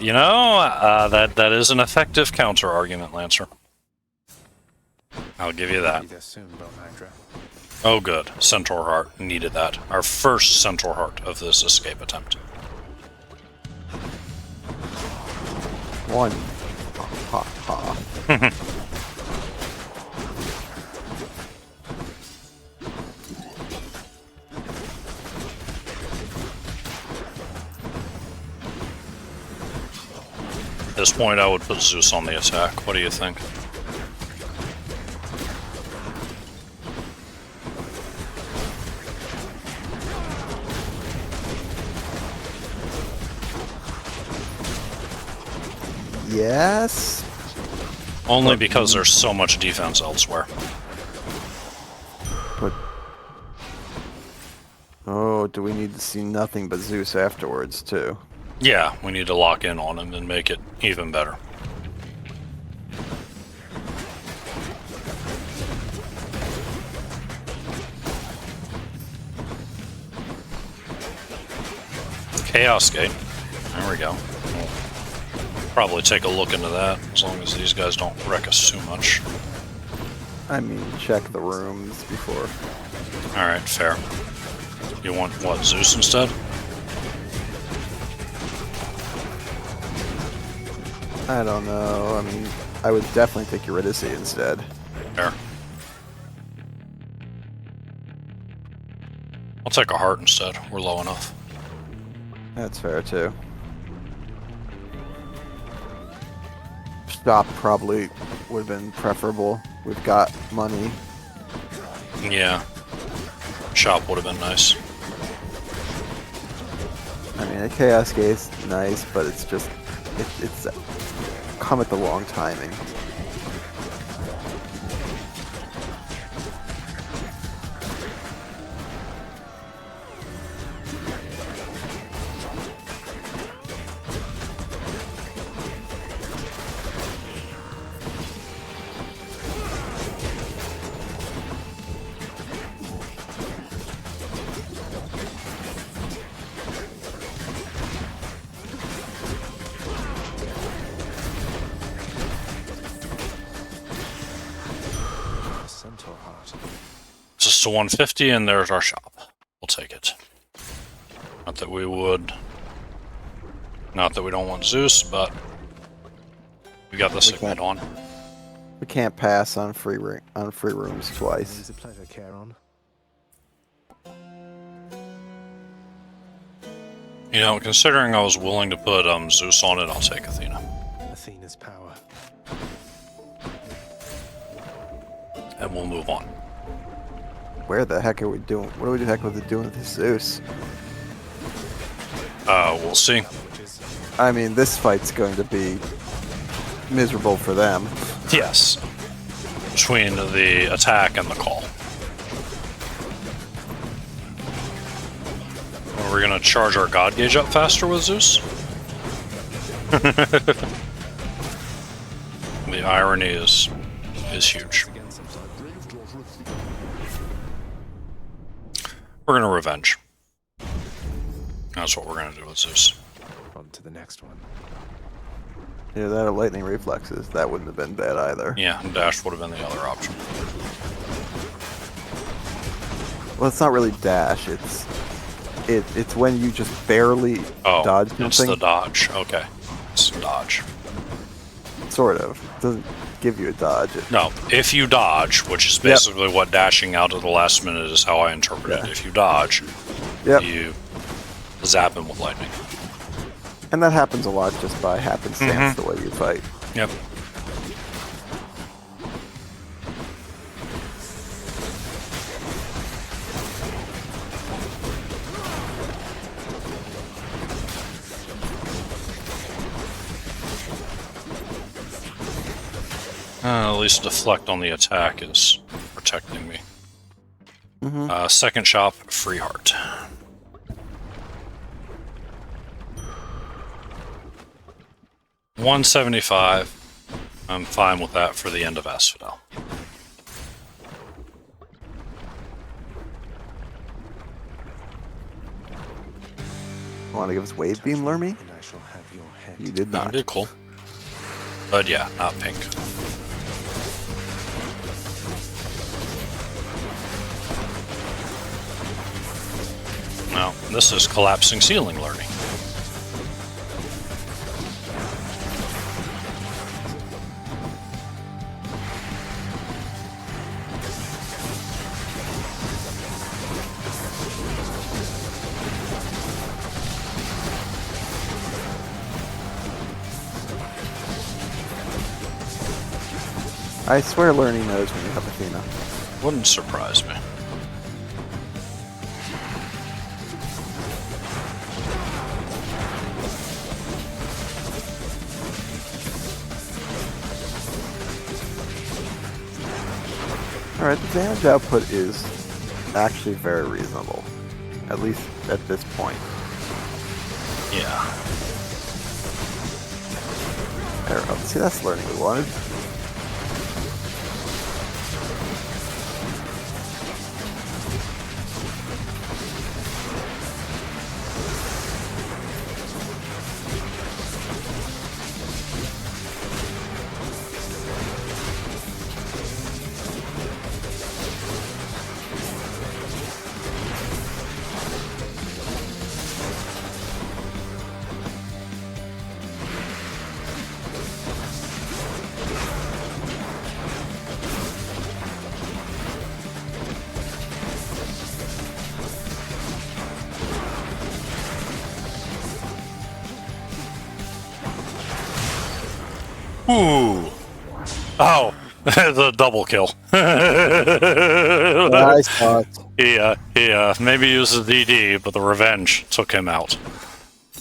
You know, that is an effective counter argument, Lancer. I'll give you that. Be there soon, Bone Hydra. Oh good, Centaur Heart, needed that. Our first Centaur Heart of this escape attempt. One. Ha ha. At this point, I would put Zeus on the attack. What do you think? Yes. Only because there's so much defense elsewhere. But oh, do we need to see nothing but Zeus afterwards too? Yeah, we need to lock in on him and make it even better. Chaos Gate. There we go. We'll probably take a look into that, as long as these guys don't wreck us too much. I mean, check the rooms before. Alright, fair. You want, what, Zeus instead? I don't know. I mean, I would definitely take Eurydice instead. Fair. I'll take a heart instead. We're low enough. That's fair too. Stop probably would have been preferable. We've got money. Yeah. Shop would have been nice. I mean, a Chaos Gate's nice, but it's just it's come at the wrong timing. Just to 150, and there's our shop. We'll take it. Not that we would. Not that we don't want Zeus, but we got this segment on. We can't pass on free rooms twice. It's a pleasure, Charon. You know, considering I was willing to put Zeus on it, I'll take Athena. Athena's power. And we'll move on. Where the heck are we doing? What are we the heck with doing with this Zeus? We'll see. I mean, this fight's going to be miserable for them. Yes. Between the attack and the call. Are we gonna charge our god gauge up faster with Zeus? The irony is huge. We're gonna revenge. That's what we're gonna do with Zeus. On to the next one. Yeah, that or lightning reflexes. That wouldn't have been bad either. Yeah, dash would have been the other option. Well, it's not really dash. It's when you just barely dodge something. It's the dodge. Okay, it's dodge. Sort of. It doesn't give you a dodge. No, if you dodge, which is basically what dashing out at the last minute is how I interpret it. If you dodge, you zap him with lightning. And that happens a lot just by happenstance, the way you fight. Yep. At least deflect on the attack is protecting me. Second shop, free heart. $175. I'm fine with that for the end of Asphodel. Want to give us wave beam, Lermy? You did not. You did cool. But yeah, not pink. Now, this is collapsing ceiling learning. I swear Learning knows when you have Athena. Wouldn't surprise me. Alright, the damage output is actually very reasonable. At least at this point. Yeah. There, oh, see, that's Learning we wanted. Ooh. Oh, the double kill. Nice shot. He maybe used the DD, but the revenge took him out.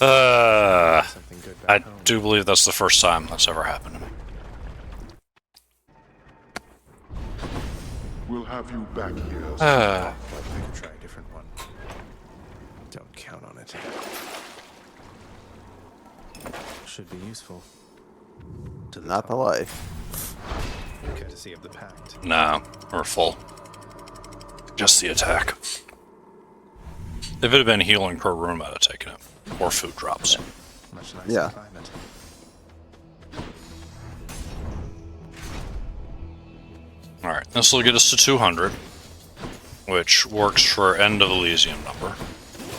I do believe that's the first time that's ever happened to me. We'll have you back here. I can try a different one. Don't count on it. Should be useful. Not the life. Courtesy of the pact. Nah, we're full. Just the attack. If it had been healing per room, I'd have taken it. Or food drops. Much nicer Yeah. climate. Alright, this will get us to 200, which works for end of Elysium number.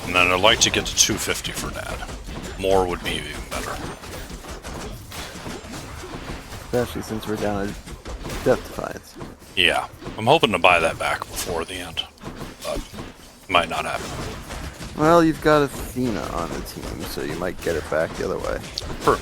And then I'd like to get to 250 for Dad. More would be even better. Especially since we're down at Death Defiance. Yeah, I'm hoping to buy that back before the end, but might not happen. Well, you've got Athena on the team, so you might get it back the other way. True.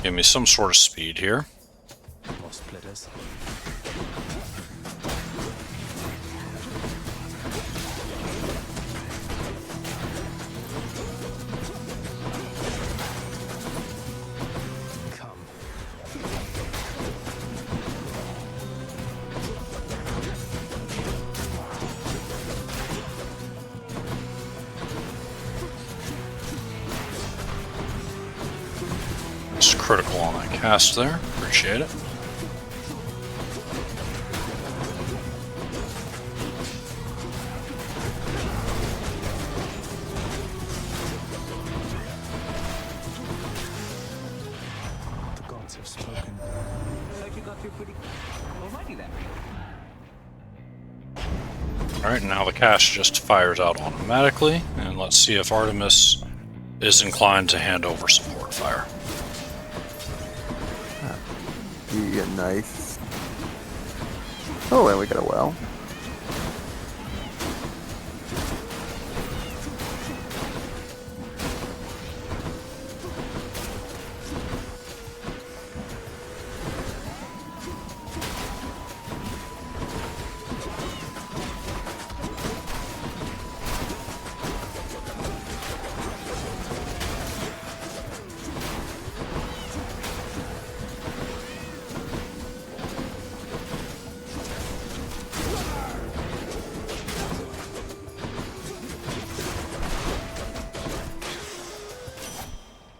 Give me some sort of speed here. More splitters. Come. It's critical on that cast there. Appreciate it. The gods have spoken. Thought you got through pretty almighty then. Alright, now the cast just fires out automatically, and let's see if Artemis is inclined to hand over support fire. Yeah, nice. Oh, and we got a well.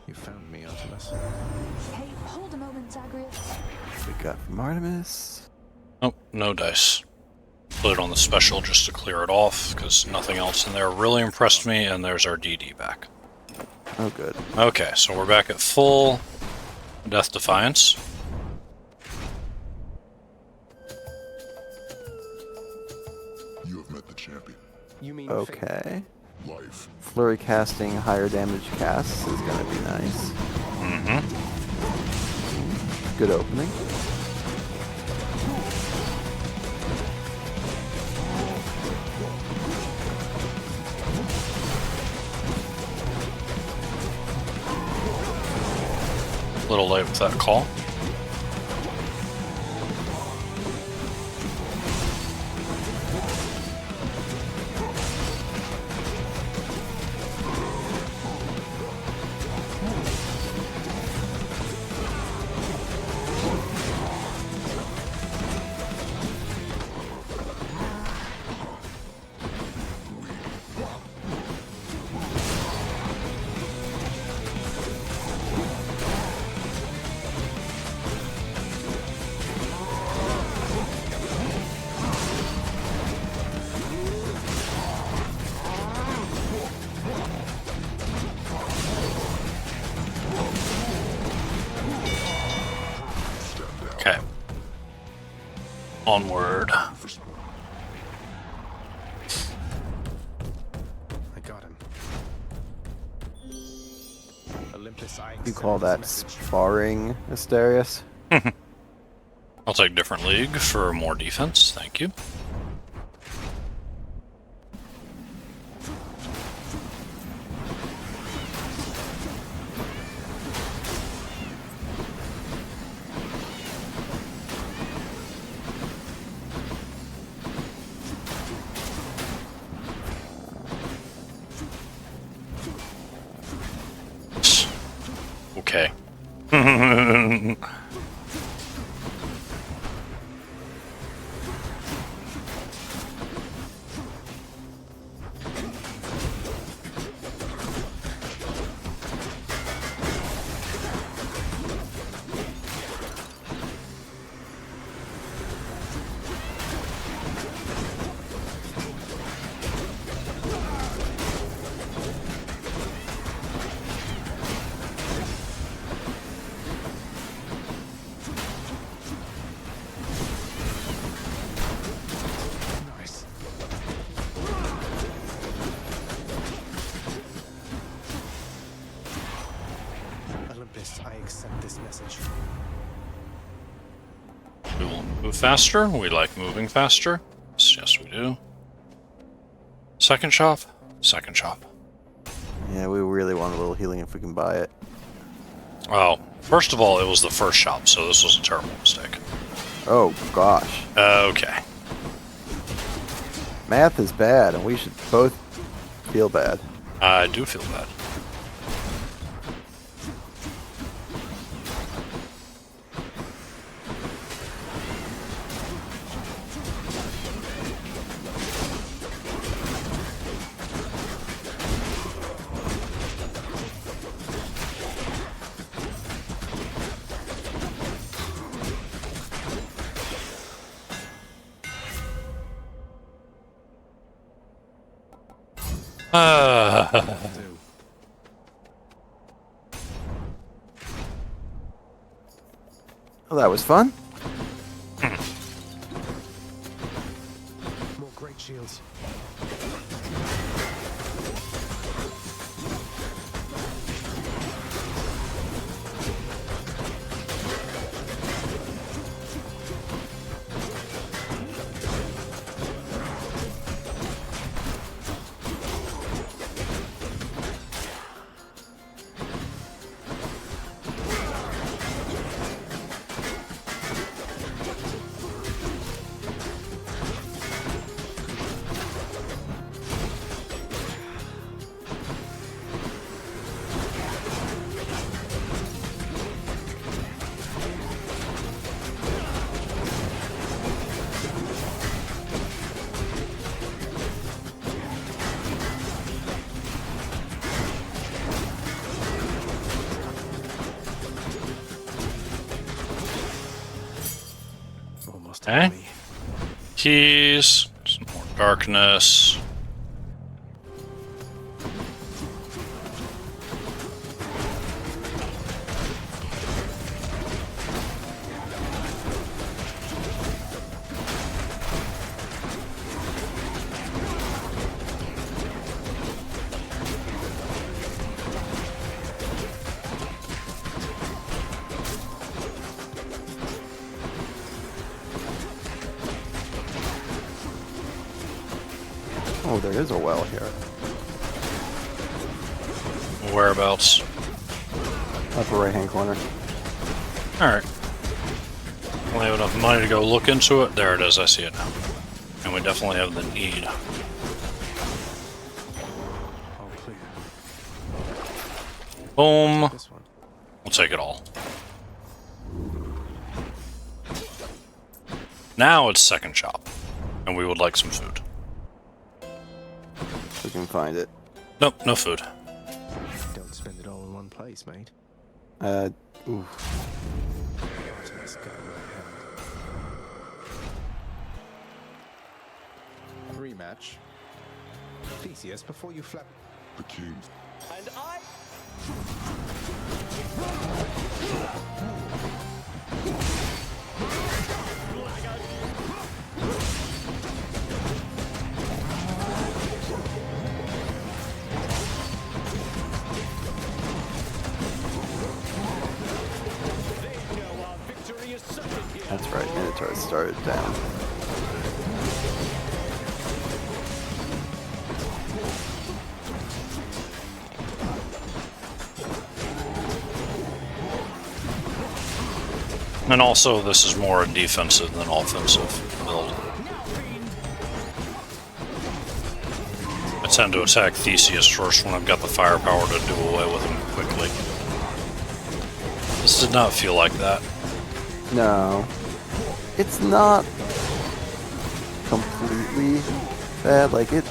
You found me, Artemis. Hey, hold a moment, Zagreus. We got from Artemis. Oh, no dice. Put it on the special just to clear it off, because nothing else in there really impressed me, and there's our DD back. Oh, good. Okay, so we're back at full Death Defiance. You have met the champion. You mean Okay. Life. Flurry casting higher damage casts is gonna be nice. Mm-hmm. Good opening. A little late with that call. Okay. Onward. I got him. Olympus, I You accept call this that message. sparring, Asterius? I'll take different league for more defense, thank you. Okay. Nice. Olympus, I accept this message. We will move faster. We like moving faster. Yes, we do. Second chop. Second chop. Yeah, we really want a little healing if we can buy it. Oh, first of all, it was the first shop, so this was a terrible mistake. Oh, gosh. Okay. Math is bad, and we should both feel bad. I do feel bad. Well, that was fun. More great shields. Okay. Keys. Some more darkness. Oh, there is a well here. Whereabouts? Upper right-hand corner. Alright. We have enough money to go look into it. There it is, I see it now. And we definitely have the need. All clear. Boom. This one. We'll take it all. Now it's second shop. And we would like some food. We can find it. Nope, no food. Don't spend it all in one place, mate. Oof. Artemis got it right hand. Rematch. Theseus, before you flap. The king. And I... That's right, Minotaur started down. And also, this is more a defensive than offensive build. I tend to attack Theseus first when I've got the firepower to do away with him quickly. This did not feel like that. No. It's not completely bad. Like, it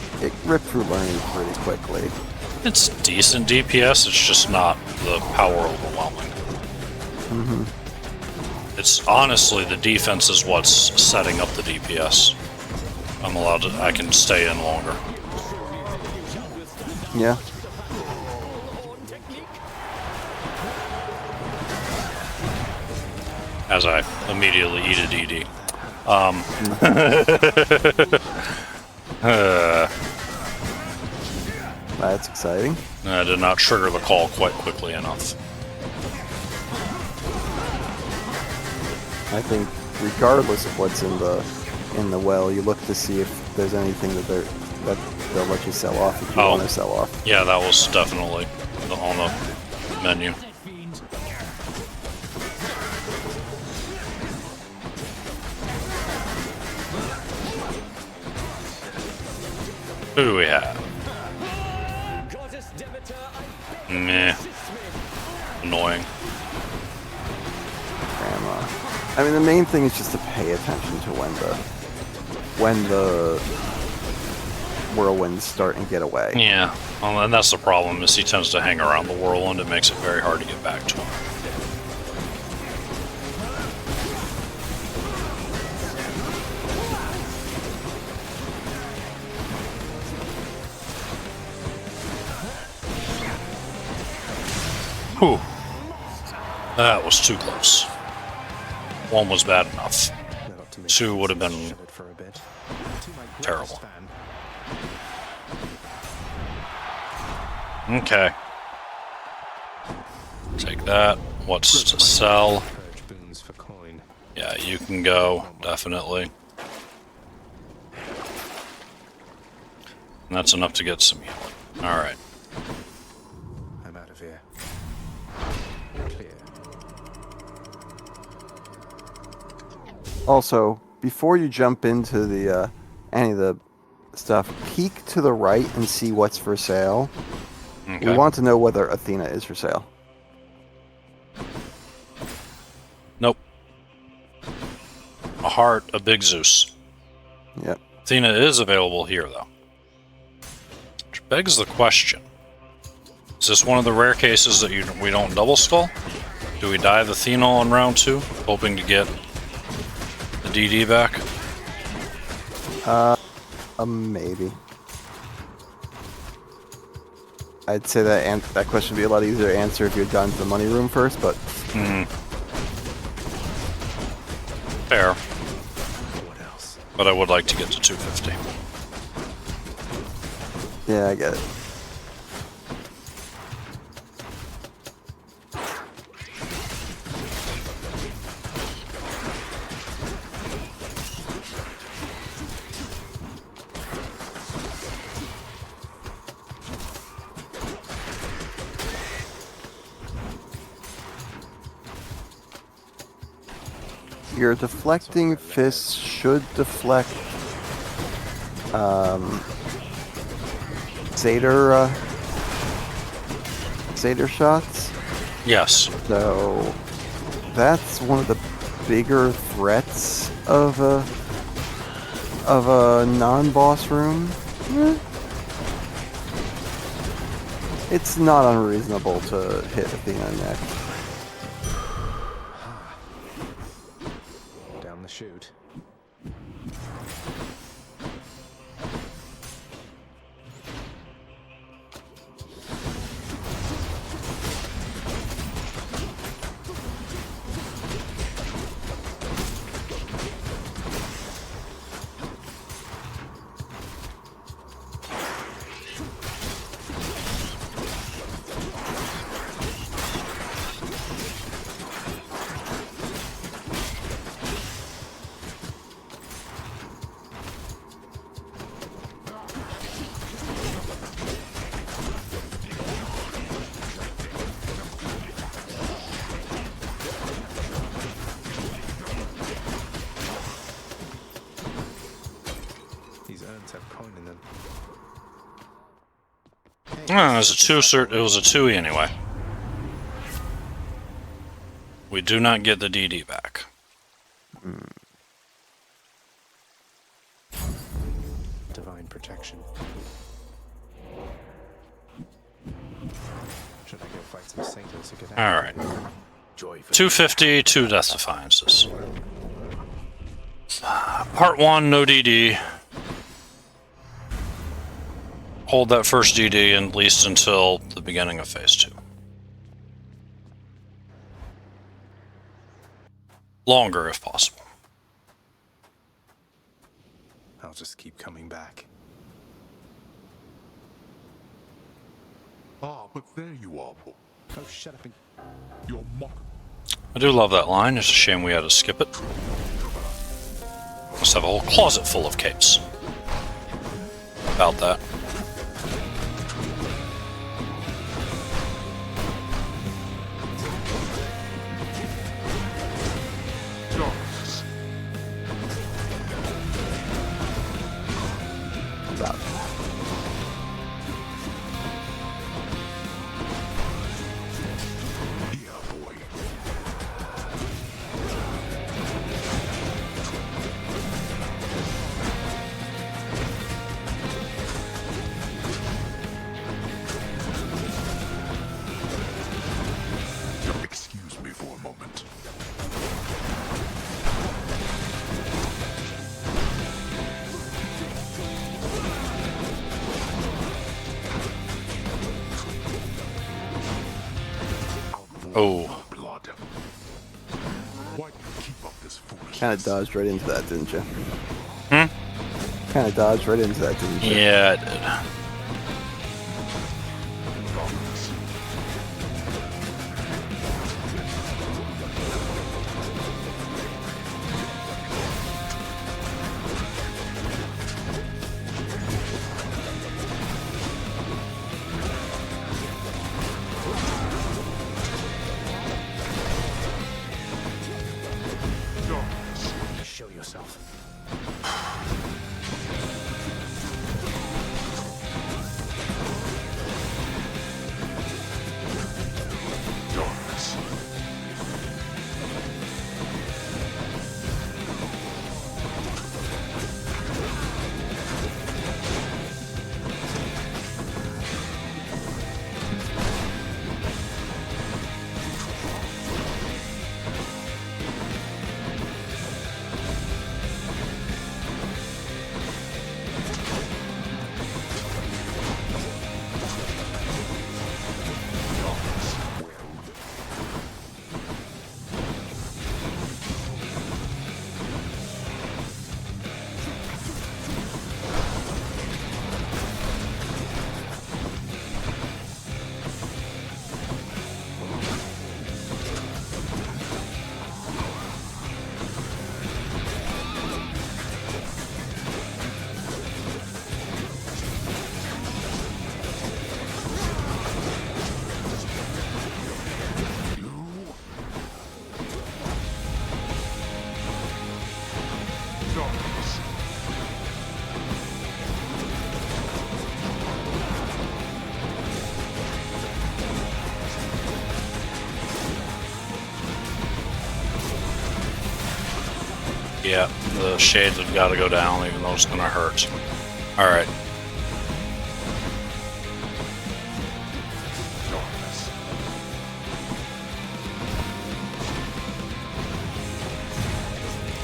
ripped through learning pretty quickly. It's decent DPS, it's just not the power overwhelming. Mm-hmm. It's honestly, the defense is what's setting up the DPS. I can stay in longer. Yeah. As I immediately eat a DD. That's exciting. I did not trigger the call quite quickly enough. I think regardless of what's in the well, you look to see if there's anything that they'll let you sell off if you want to sell off. Yeah, that was definitely on the menu. Who do we have? Meh. Annoying. Grandma. I mean, the main thing is just to pay attention to when the whirlwinds start and get away. Yeah, well, and that's the problem, is he tends to hang around the whirlwind. It makes it very hard to get back to him. Whew. That was too close. One was bad enough. Two would have been terrible. Okay. Take that. What's to sell? Yeah, you can go, definitely. And that's enough to get some healing. Alright. I'm out of here. Clear. Also, before you jump into the any of the stuff, peek to the right and see what's for sale. Okay. We want to know whether Athena is for sale. Nope. A heart, a big Zeus. Yep. Athena is available here, though. Which begs the question. Is this one of the rare cases that we don't double skull? Do we dive Athena on round 2, hoping to get the DD back? Maybe. I'd say that question would be a lot easier to answer if you had gone to the money room first, but... Fair. What else? But I would like to get to 250. Yeah, I get it. Your deflecting fists should deflect Zeta shots. Yes. So that's one of the bigger threats of a non-boss room. It's not unreasonable to hit Athena next. Down the chute. It was a 2, it was a 2E anyway. We do not get the DD back. Divine protection. Should I go fight some satyrs to get out? Alright. 250, 2 Death Defiances. Part 1, no DD. Hold that first DD at least until the beginning of Phase 2. Longer if possible. I'll just keep coming back. Ah, but there you are, boy. Oh, shut up and... Your mock. I do love that line. It's a shame we had to skip it. Must have a whole closet full of capes. About that. Oh. Blood. Why do you keep up this foolishness? Kind of dodged right into that, didn't you? Hmm? Kind of dodged right into that, didn't you? Yeah, I did. Show yourself. Yeah, the shades have got to go down, even though it's going to hurt. Alright.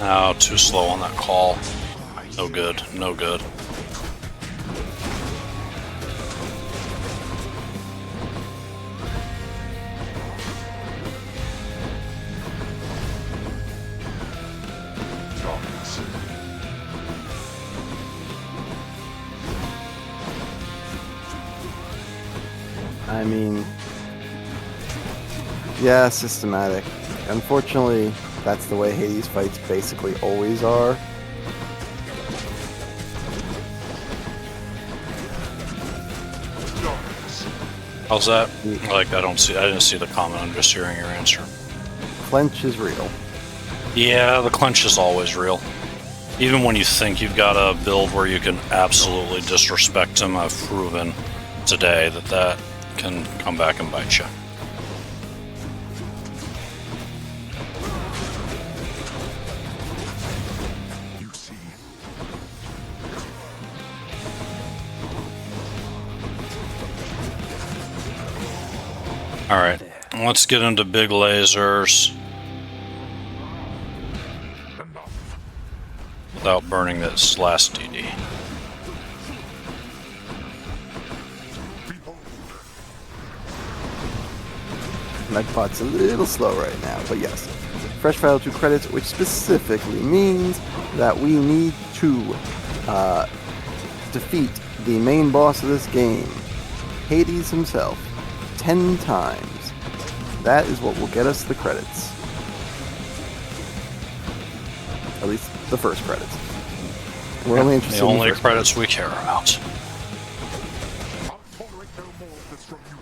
Oh, too slow on that call. No good, no good. I mean, yeah, systematic. Unfortunately, that's the way Hades fights basically always are. How's that? Like, I didn't see the comment, I'm just hearing your answer. Clench is real. Yeah, the clench is always real. Even when you think you've got a build where you can absolutely disrespect him, I've proven today that that can come back and bite you. You see, Alright, let's get into big lasers enough. without burning this last DD. Behold, Megpot's a little slow right now, but yes. Fresh file 2 credits, which specifically means that we need to defeat the main boss of this game, Hades himself, 10 times. That is what will get us the credits. At least the first credits. We're only interested The in only first credits we care about. I'll tolerate no more of this from you.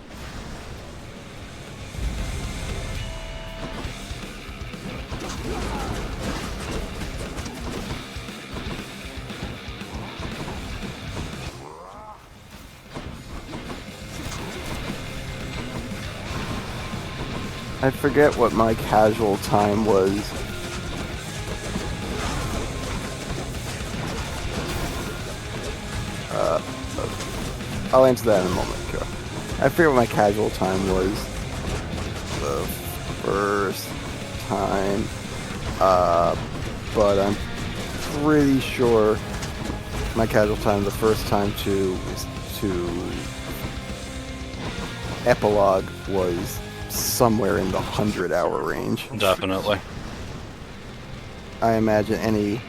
I forget what my casual time was. I'll answer that in a moment, Kira. I forget what my casual time was the first time, but I'm pretty sure my casual time the first time to epilogue was somewhere in the 100-hour range. Definitely. I imagine any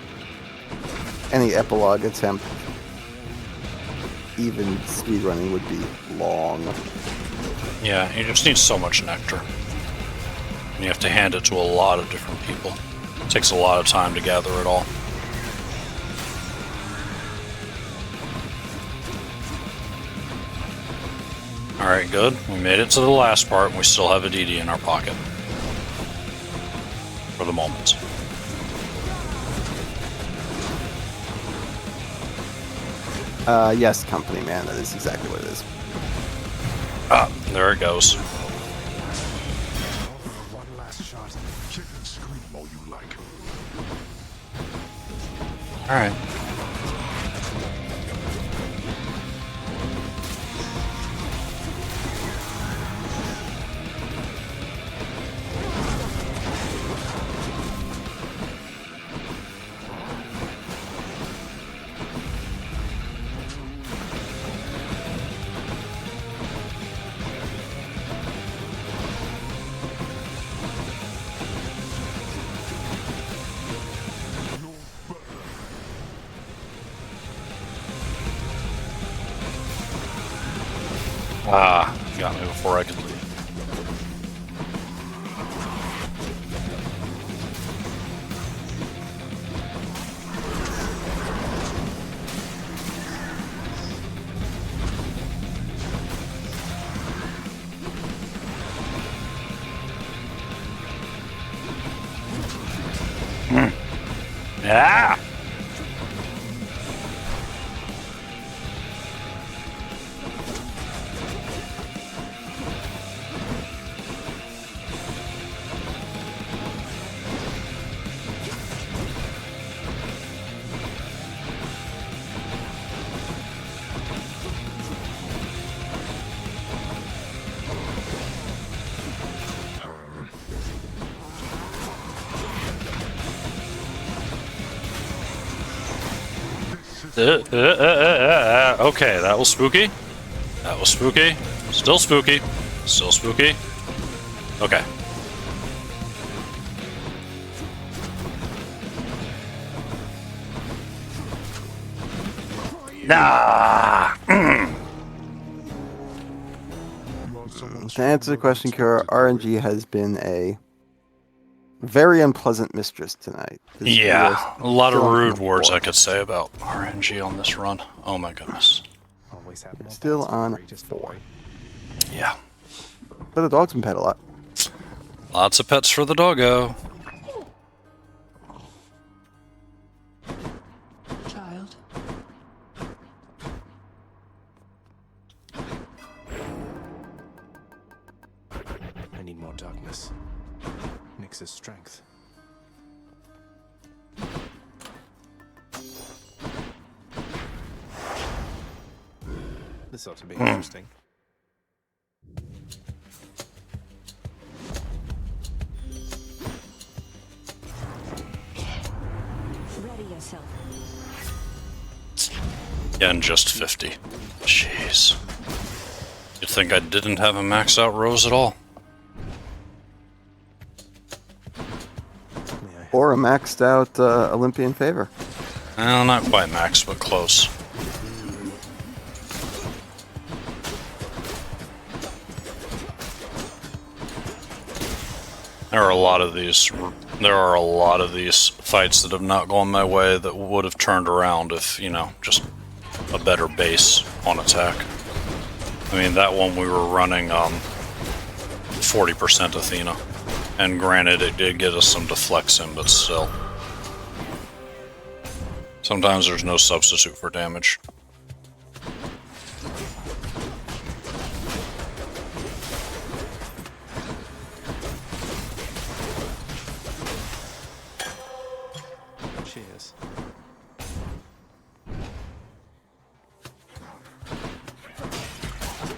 epilogue attempt, even speedrunning, would be long. Yeah, you just need so much nectar. And you have to hand it to a lot of different people. It takes a lot of time to gather it all. Alright, good. We made it to the last part, and we still have a DD in our pocket. For the moment. Yes, company man, that is exactly what it is. Ah, there it goes. One last shot. Kick and scream all you like. Alright. Ah, got me before I could leave. Yeah! Okay, that was spooky. That was spooky. Still spooky. Still spooky. Okay. Nah. To answer the question, Kira, RNG has been a very unpleasant mistress tonight. Yeah, a lot of rude words I could say about RNG on this run. Oh my goodness. Always have more Still pets for the on greatest boy. Yeah. But the dog's been pet a lot. Lots of pets for the doggo. Child. I need more darkness. Nyx's strength. This ought to be interesting. Ready yourself. Yeah, and just 50. Jeez. You'd think I didn't have a max out rose at all. Or a maxed out Olympian favor. Well, not quite max, but close. There are a lot of these. There are a lot of these fights that have not gone my way that would have turned around if, you know, just a better base on attack. I mean, that one we were running 40% Athena, and granted, it did get us some deflection, but still. Sometimes there's no substitute for damage. Cheers.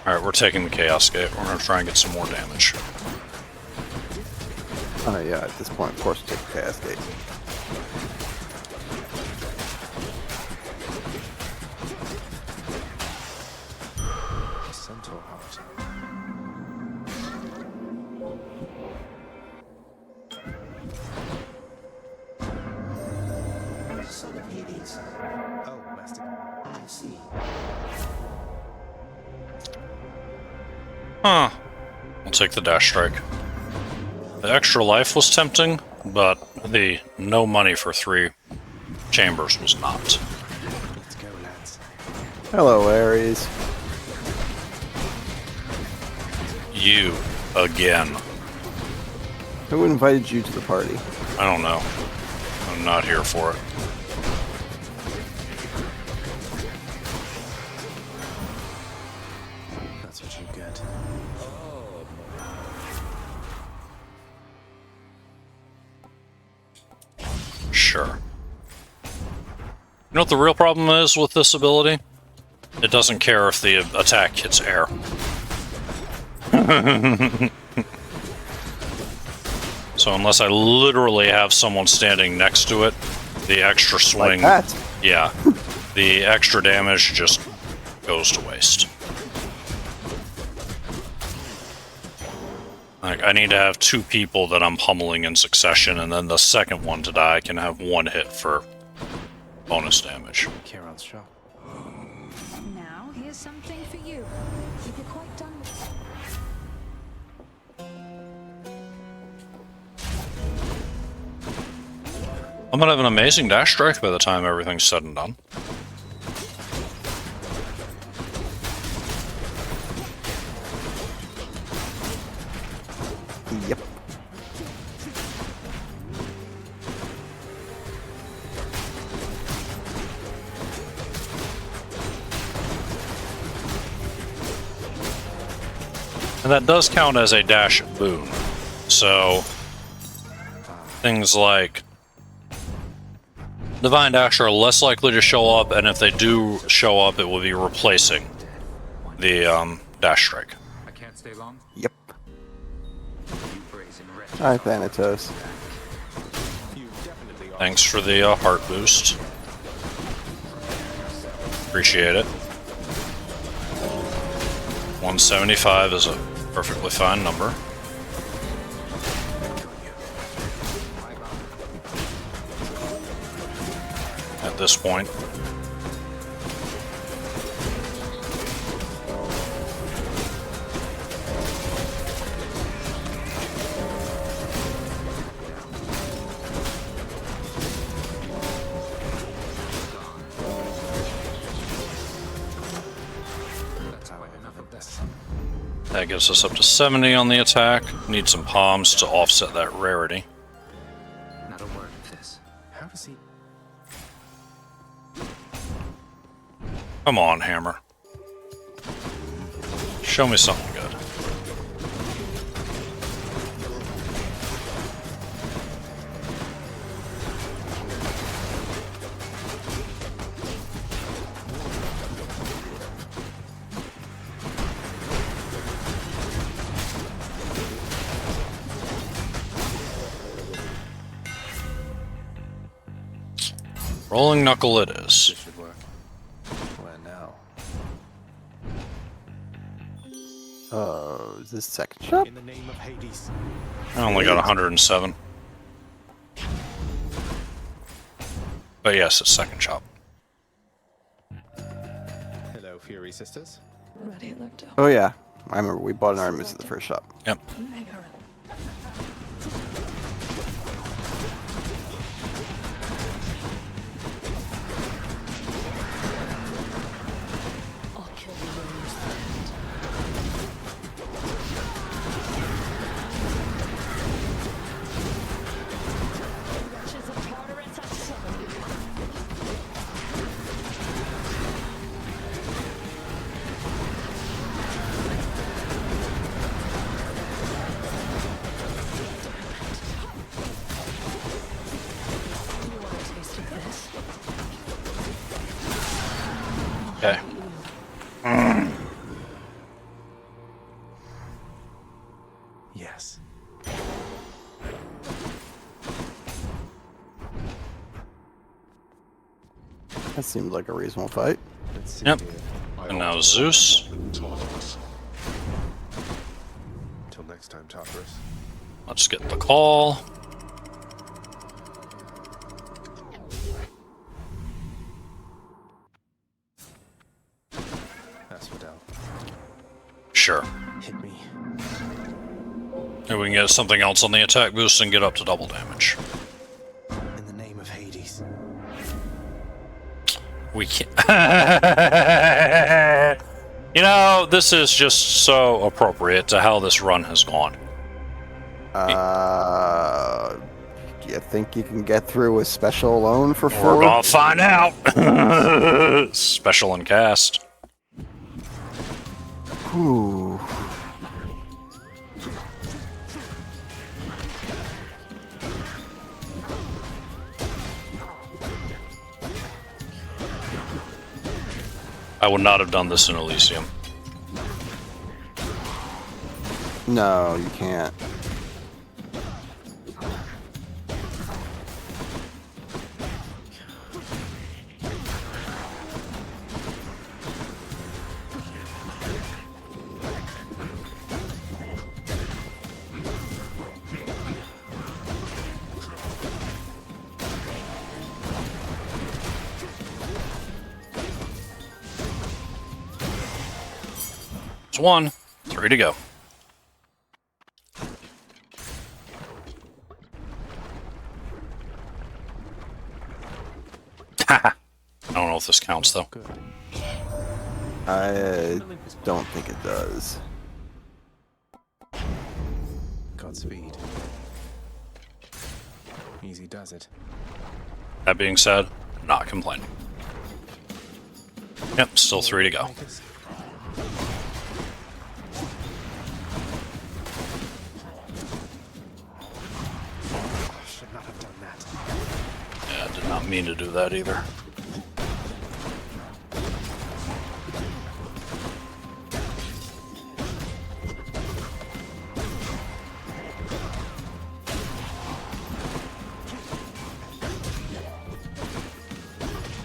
Alright, we're taking the Chaos Gate. We're gonna try and get some more damage. Oh yeah, at this point, of course, take the Chaos Gate. Centaur heart. Oh, Master. I see. Huh. I'll take the dash strike. The extra life was tempting, but the no money for 3 chambers was not. Let's go, lads. Hello, Ares. You again. Who invited you to the party? I don't know. I'm not here for it. That's what you get. Sure. You know what the real problem is with this ability? It doesn't care if the attack hits air. So unless I literally have someone standing next to it, the extra swing... Like that? Yeah. The extra damage just goes to waste. Like, I need to have 2 people that I'm pummeling in succession, and then the second one to die can have 1 hit for bonus damage. Kieran's shop. Now, here's something for you. If you're quite done with I'm gonna have an amazing dash strike by the time everything's said and done. Yep. And that does count as a dash boon. So, things like Divine Dash are less likely to show up, and if they do show up, it will be replacing the dash strike. I can't stay long. Yep. You brazen wretch. Hi, Thanatos. Thanks for the heart boost. Appreciate it. 175 is a perfectly fine number. At this point. That's how I enough of this. That gives us up to 70 on the attack. Need some palms to offset that rarity. Not a word of this. How does he... Come on, Hammer. Show me something good. Rolling Knuckle it is. This should work. Where now? Oh, is this second shop? In the name of Hades. I only got 107. But yes, it's second chop. Hello, Fury Sisters. ready at left. Oh yeah, I remember we bought an Artemis at the first shop. Yep. Megaera. I'll kill you when you stand. Wretches of Tartarus at 7. Okay. Yes. That seems like a reasonable fight. Let's see Yep. here. And now Zeus. Tartarus. Till next time, Tartarus. Let's get the call. Sure. Hit me. And we can get something else on the attack boost and get up to double damage. In the name of Hades. We can't. You know, this is just so appropriate to how this run has gone. Do you think you can get through with special alone for 4? We're gonna find out. Special and cast. Ooh. I would not have done this in Elysium. No, you can't. It's 1, 3 to go. I don't know if this counts though. Good. I don't think it does. Godspeed. Easy does it. That being said, not complaining. Yep, still 3 to go. Should not have done that. Yeah, I did not mean to do that either.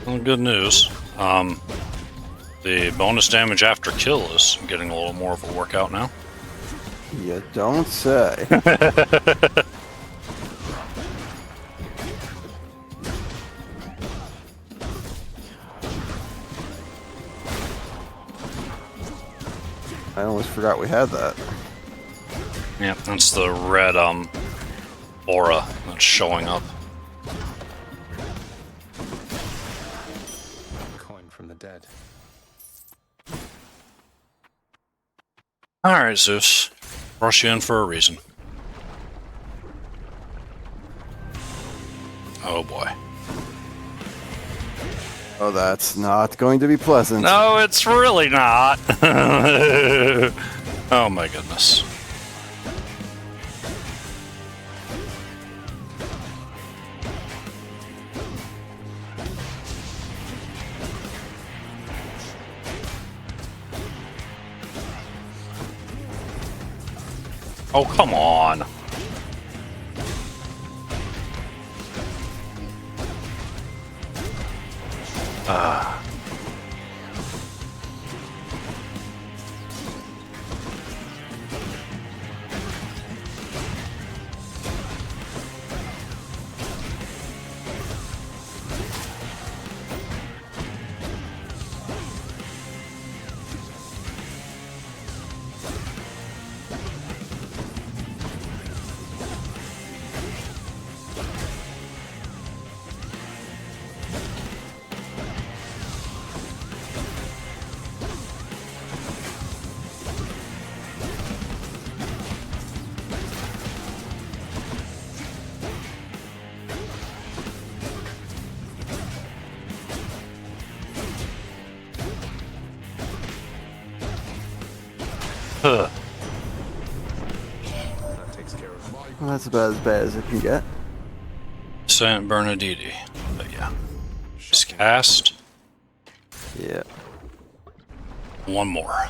Well, good news. The bonus damage after kill is getting a little more of a workout now. You don't say. I almost forgot we had that. Yep, that's the red aura that's showing up. Coin from the dead. Alright, Zeus. Rush you in for a reason. Oh boy. Oh, that's not going to be pleasant. No, it's really not. Oh my goodness. Oh, come on. Huh. That takes care of my Well, that's about as bad as it can get. Saint Bernadette. But yeah. Just cast. Yeah. One more.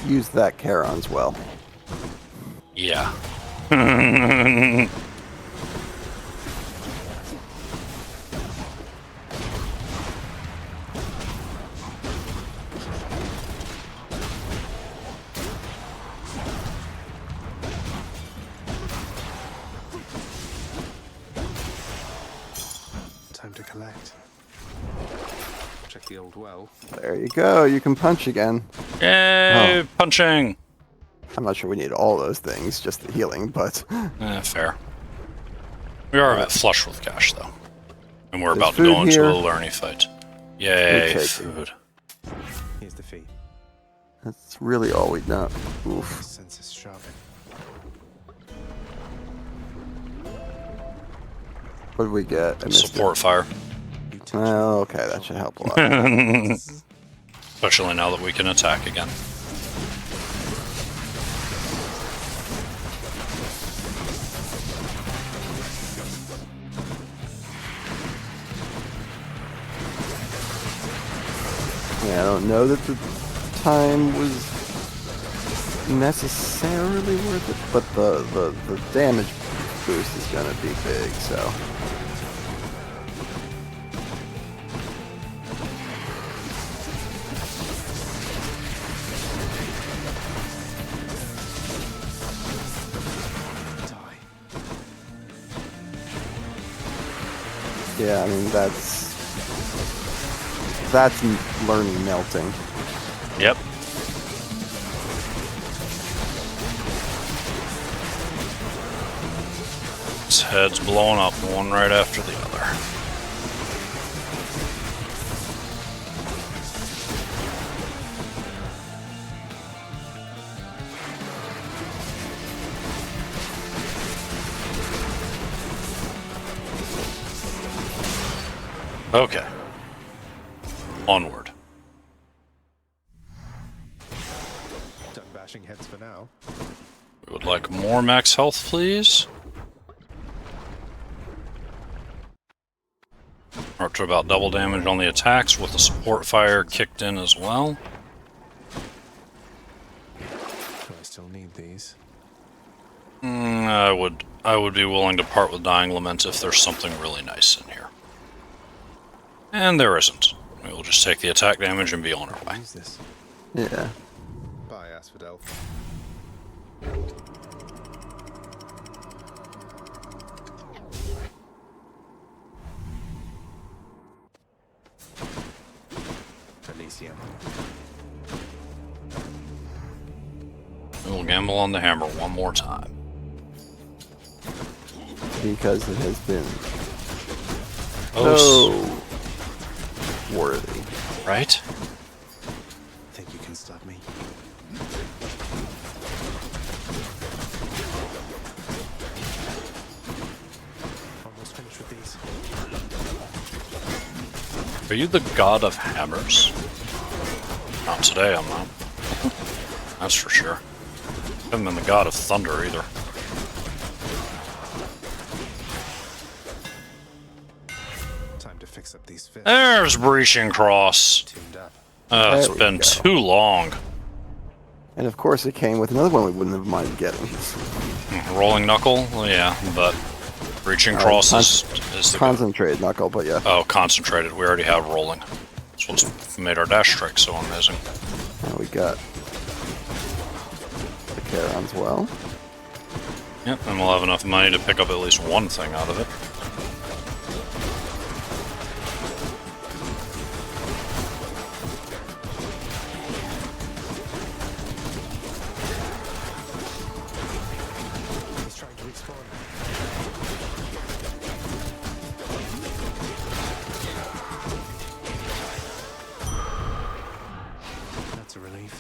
Use that Charon's well. Yeah. collect. Check the old well. There you go. You can punch again. Yay! Oh. Punching! I'm not sure we need all those things, just the healing, but... Fair. We are a bit flush with cash, though. And we're There's about to go food into here. a learning fight. Yay, We'll take food. Here's the fee. That's really all we know. Oof. Senses sharp. What did we get? I missed Support fire. Oh, okay, that should help a lot. Especially now that we can attack again. Yeah, I don't know that the time was necessarily worth it, but the damage boost is gonna be big, so. Yeah, I mean that's learning melting. Yep. His head's blowing up one right after the other. Okay. Onward. Done bashing heads for now. We would like more max health, please. We're up to about double damage on the attacks with the support fire kicked in as well. Do I still need these? I would be willing to part with Dying Lament if there's something really nice in here. And there isn't. We will just take the attack damage and be on our way. Use this. Yeah. Bye, Asphodel. Elysium. We will gamble on the hammer one more time. Because it has been Oh, so worthy. right? Think you can stop me? Almost finished with these. Are you the god of hammers? Not today, I'm not. That's for sure. Haven't been the god of thunder either. Time to fix up these fists. There's Breaching Cross. Tuned up. It's There we been go. too long. And of course it came with another one we wouldn't have minded getting. Rolling Knuckle? Well, yeah, but Breaching Cross is the... Concentrated knuckle, but yeah. Oh, concentrated. We already have rolling. That's what's made our dash strike so amazing. And we got the Charon's well. Yep, and we'll have enough money to pick up at least one thing out of it. He's trying to respawn. That's a relief.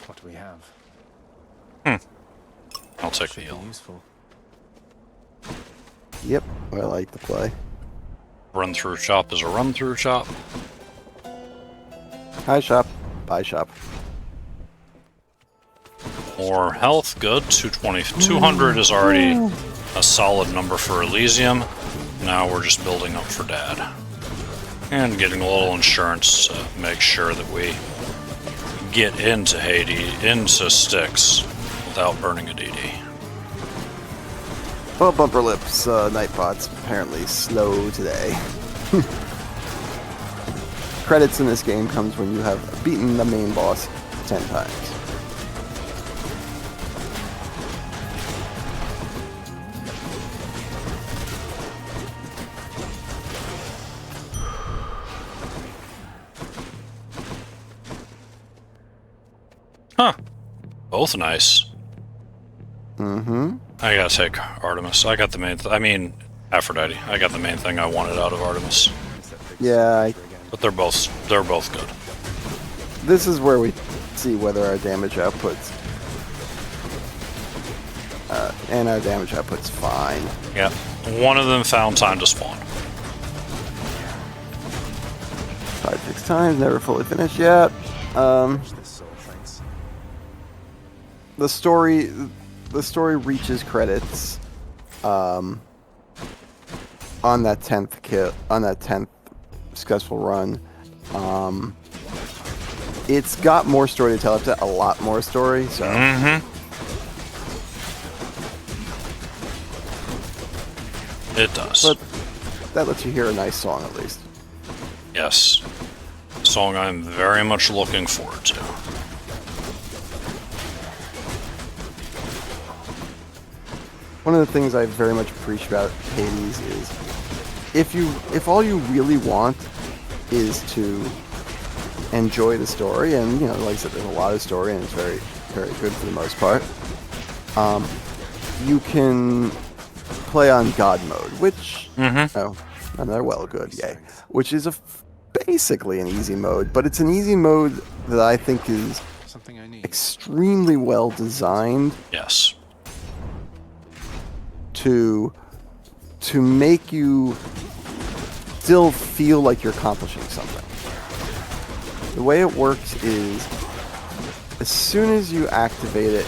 What do we have? I'll take the Should heal. be useful. Yep, I like the play. Run-through shop is a run-through shop. Hi shop, bye shop. More health, good. 220, 200 is already a solid number for Elysium. Now we're just building up for Dad. And getting a little insurance to make sure that we get into Hades, into Styx, without burning a DD. Well, Bumper Lips, Nightbot's apparently slow today. Credits in this game comes when you have beaten the main boss 10 times. Huh. Both nice. Mm-hmm. I gotta take Artemis. I got the main Aphrodite. I got the main thing I wanted out of Artemis. Yeah, But they're both good. this is where we see whether our damage output's and our damage output's fine. Yeah. One of them found time to spawn. 5-6 times, never fully finished yet. The story reaches credits on that 10th successful run. It's got more story to tell. It's a lot more story, so It does. but that lets you hear a nice song at least. Yes. A song I'm very much looking forward to. One of the things I very much appreciate about Hades is if all you really want is to enjoy the story, and you know, like I said, there's a lot of story and it's very, very good for the most part. You can play on God mode, which they're well good, yay. Which is basically an easy mode, but it's an easy mode that I think is extremely well designed. Yes. To make you still feel like you're accomplishing something. The way it works is, as soon as you activate it,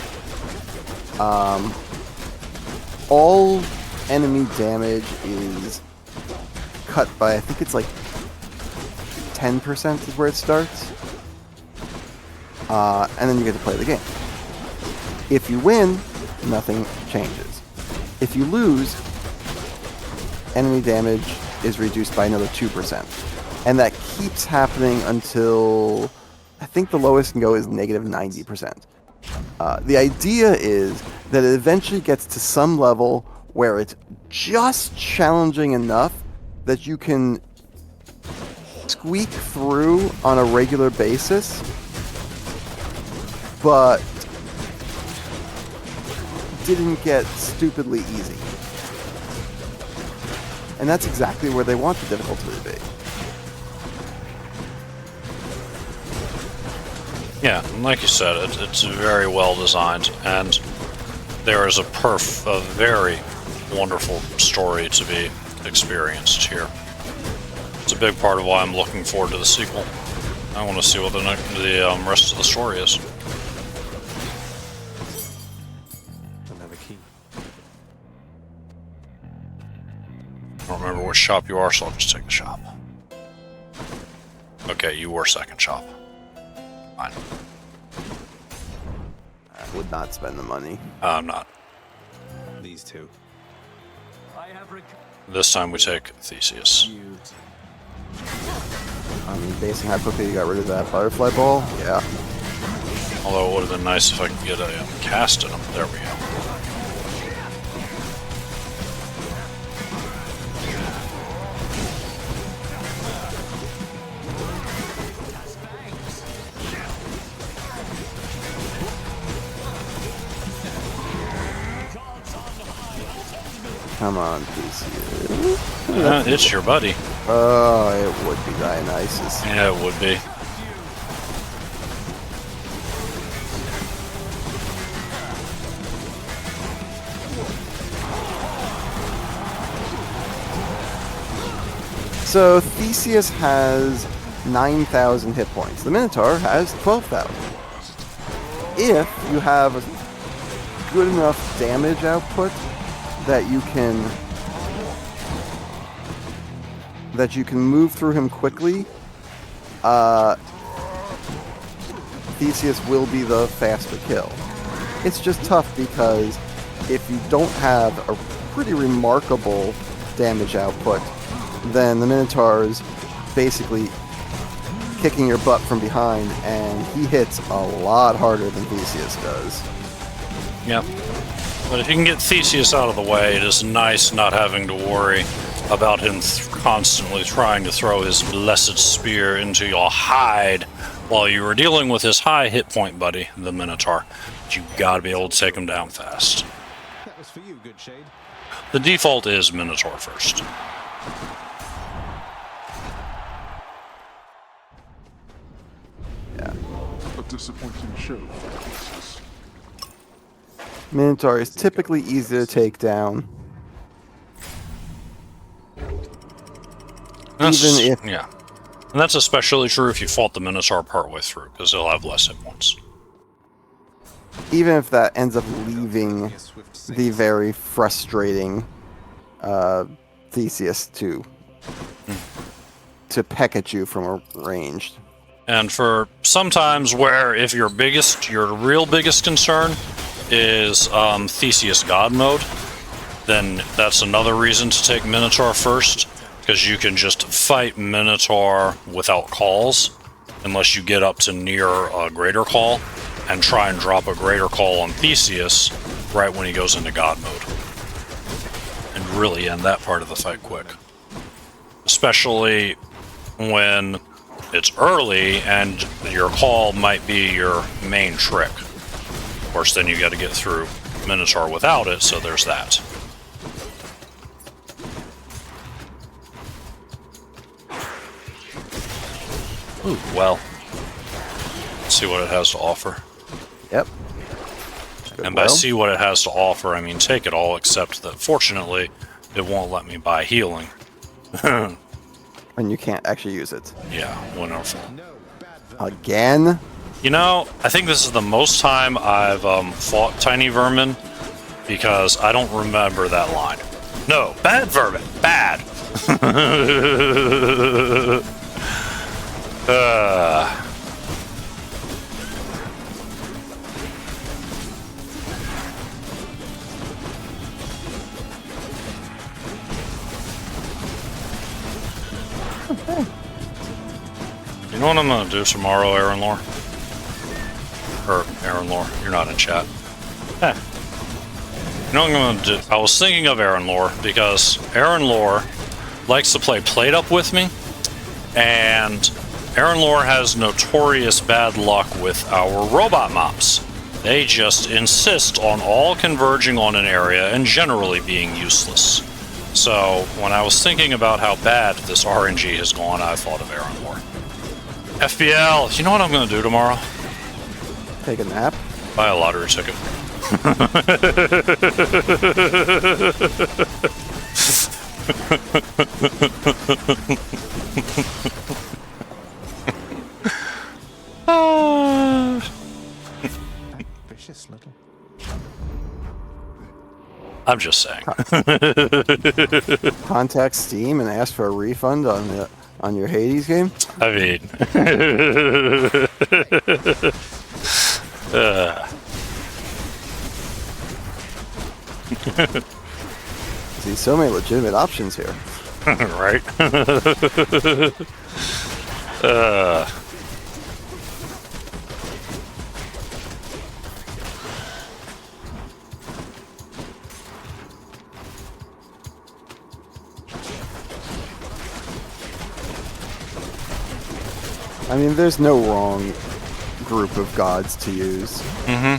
all enemy damage is cut by, I think it's like 10% is where it starts. And then you get to play the game. If you win, nothing changes. If you lose, enemy damage is reduced by another 2%. And that keeps happening until, I think the lowest can go is negative 90%. The idea is that it eventually gets to some level where it's just challenging enough that you can squeak through on a regular basis, but didn't get stupidly easy. And that's exactly where they want the difficulty to be. Yeah, like you said, it's very well designed, and there is a very wonderful story to be experienced here. It's a big part of why I'm looking forward to the sequel. I want to see what the rest of the story is. Another key. I don't remember which shop you are, so I'll just take the shop. Okay, you were second shop. Fine. I would not spend the money. I'm not. These two. This time we take Theseus. I mean, based on how quickly you got rid of that butterfly ball, yeah. Although it would have been nice if I could get a cast in him. There we go. Come on, Theseus. It's your buddy. Oh, it would be Dionysus. Yeah, it would be. So Theseus has 9,000 hit points. The Minotaur has 12,000. If you have a good enough damage output that you can move through him quickly, Theseus will be the faster kill. It's just tough because if you don't have a pretty remarkable damage output, then the Minotaur is basically kicking your butt from behind, and he hits a lot harder than Theseus does. Yep. But if you can get Theseus out of the way, it is nice not having to worry about him constantly trying to throw his blessed spear into your hide while you were dealing with his high hit point buddy, the Minotaur. You gotta be able to take him down fast. That was for you, good shade. The default is Minotaur first. Yeah. A disappointing show for Theseus. Minotaur is typically easy to take down. Even if... Yeah. And that's especially true if you fought the Minotaur partway through, because he'll have less hit points. Even if that ends up leaving the very frustrating Theseus to peck at you from ranged. And for sometimes where if your real biggest concern is Theseus God mode, then that's another reason to take Minotaur first, because you can just fight Minotaur without calls, unless you get up to near a greater call, and try and drop a greater call on Theseus right when he goes into God mode. And really end that part of the fight quick. Especially when it's early and your call might be your main trick. Of course, then you got to get through Minotaur without it, so there's that. Ooh, well. Let's see what it has to offer. Yep. And by see what it has to offer, I mean take it all, except that fortunately, it won't let me buy healing. And you can't actually use it. Yeah, wonderful. Again? You know, I think this is the most time I've fought Tiny Vermin, because I don't remember that line. No, bad vermin, bad! You know what I'm gonna do tomorrow, Aaron Lore? Or Aaron Lore, you're not in chat. Eh. You know what I'm gonna do? I was thinking of Aaron Lore because Aaron Lore likes to play Plate Up with me, and Aaron Lore has notorious bad luck with our robot mobs. They just insist on all converging on an area and generally being useless. So when I was thinking about how bad this RNG has gone, I thought of Aaron Lore. FBL, you know what I'm going to do tomorrow? Take a nap? Buy a lottery ticket. Vicious little. I'm just saying. Contact Steam and ask for a refund on your Hades game? I mean... See, so many legitimate options here. Right? I mean, there's no wrong group of gods to use. Mm-hmm.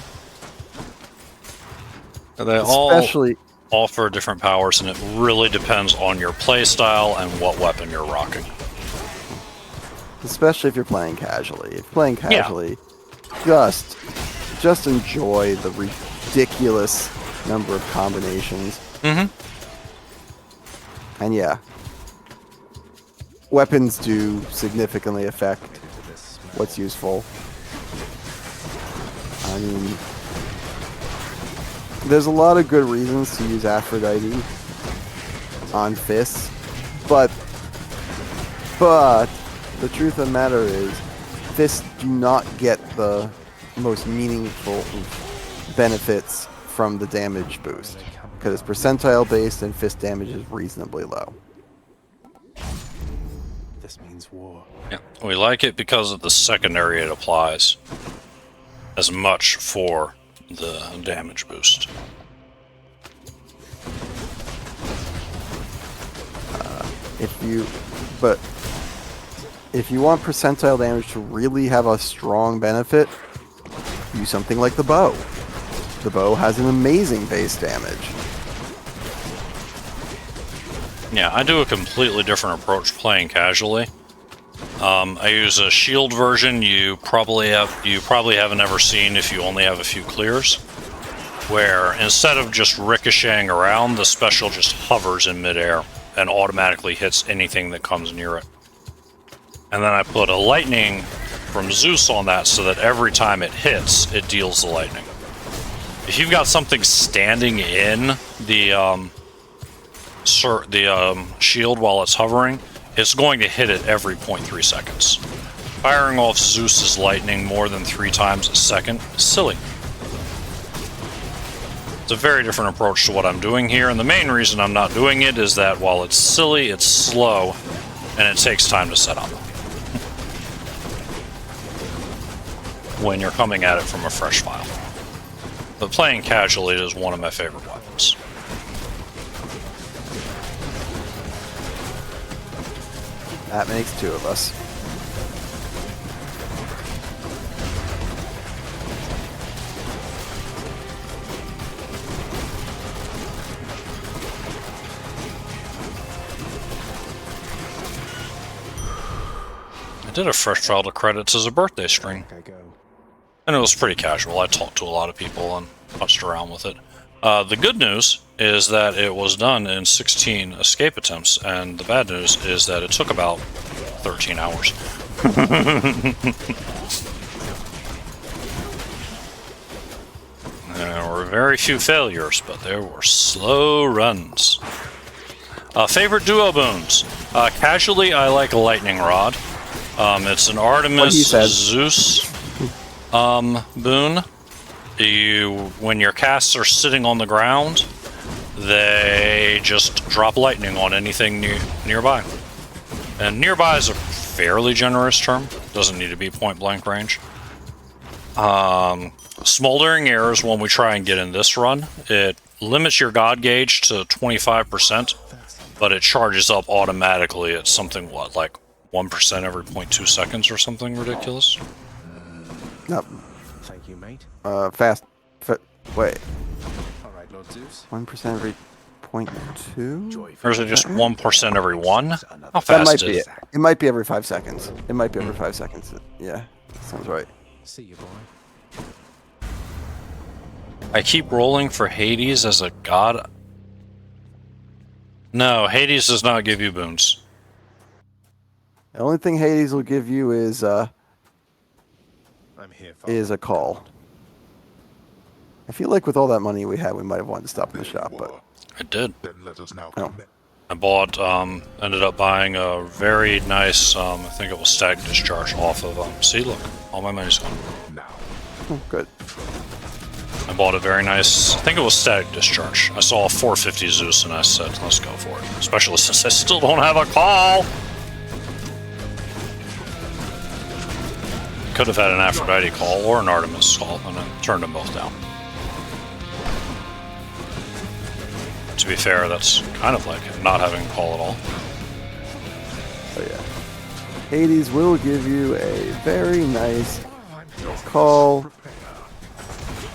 They Especially... all offer different powers, and it really depends on your playstyle and what weapon you're rocking. Especially if you're playing casually. If you're playing casually, just enjoy the ridiculous number of combinations. Mm-hmm. And yeah, weapons do significantly affect what's useful. I mean, there's a lot of good reasons to use Aphrodite on fists, but the truth of the matter is, fists do not get the most meaningful benefits from the damage boost, because it's percentile based and fist damage is reasonably low. This means war. Yeah, we like it because of the secondary it applies as much for the damage boost. if you want percentile damage to really have a strong benefit, use something like the bow. The bow has an amazing base damage. Yeah, I do a completely different approach playing casually. I use a shield version you probably haven't ever seen if you only have a few clears, where instead of just ricocheting around, the special just hovers in midair and automatically hits anything that comes near it. And then I put a lightning from Zeus on that so that every time it hits, it deals the lightning. If you've got something standing in the shield while it's hovering, it's going to hit it every 0.3 seconds. Firing off Zeus's lightning more than 3 times a second is silly. It's a very different approach to what I'm doing here, and the main reason I'm not doing it is that while it's silly, it's slow, and it takes time to set up when you're coming at it from a fresh file. But playing casually is one of my favorite weapons. That makes 2 of us. I did a fresh trial to credits as a birthday stream. And it was pretty casual. I talked to a lot of people and punched around with it. The good news is that it was done in 16 escape attempts, and the bad news is that it took about 13 hours. There were very few failures, but there were slow runs. Favorite duo boons. Casually, I like a lightning rod. It's an Artemis Zeus boon. When your casts are sitting on the ground, they just drop lightning on anything nearby. And nearby is a fairly generous term. Doesn't need to be point blank range. Smoldering Air is one we try and get in this run. It limits your God gauge to 25%, but it charges up automatically at something, like 1% every 0.2 seconds or something ridiculous? No. Thank you, mate. Wait. All right, Lord Zeus. 1% every 0.2? Or is it just 1% every 1? How That fast might is be it? it. It might be every 5 seconds. It might be every 5 seconds. Yeah, sounds right. See you, boy. I keep rolling for Hades as a god. No, Hades does not give you boons. The only thing Hades will give you is I'm here, a call. I feel like with all that money we had, we might have wanted to stop in the shop, but I did. Then let us now No. commit. I bought, ended up buying a very nice, I think it was Static Discharge off of, see, look, all my money's gone. Now. oh, good. I bought a very nice, I think it was Static Discharge. I saw a 450 Zeus and I said, let's go for it. Especially since I still don't have a call! Could have had an Aphrodite call or an Artemis call, and I turned them both down. To be fair, that's kind of like not having a call at all. Oh yeah. Hades will give you a very nice call.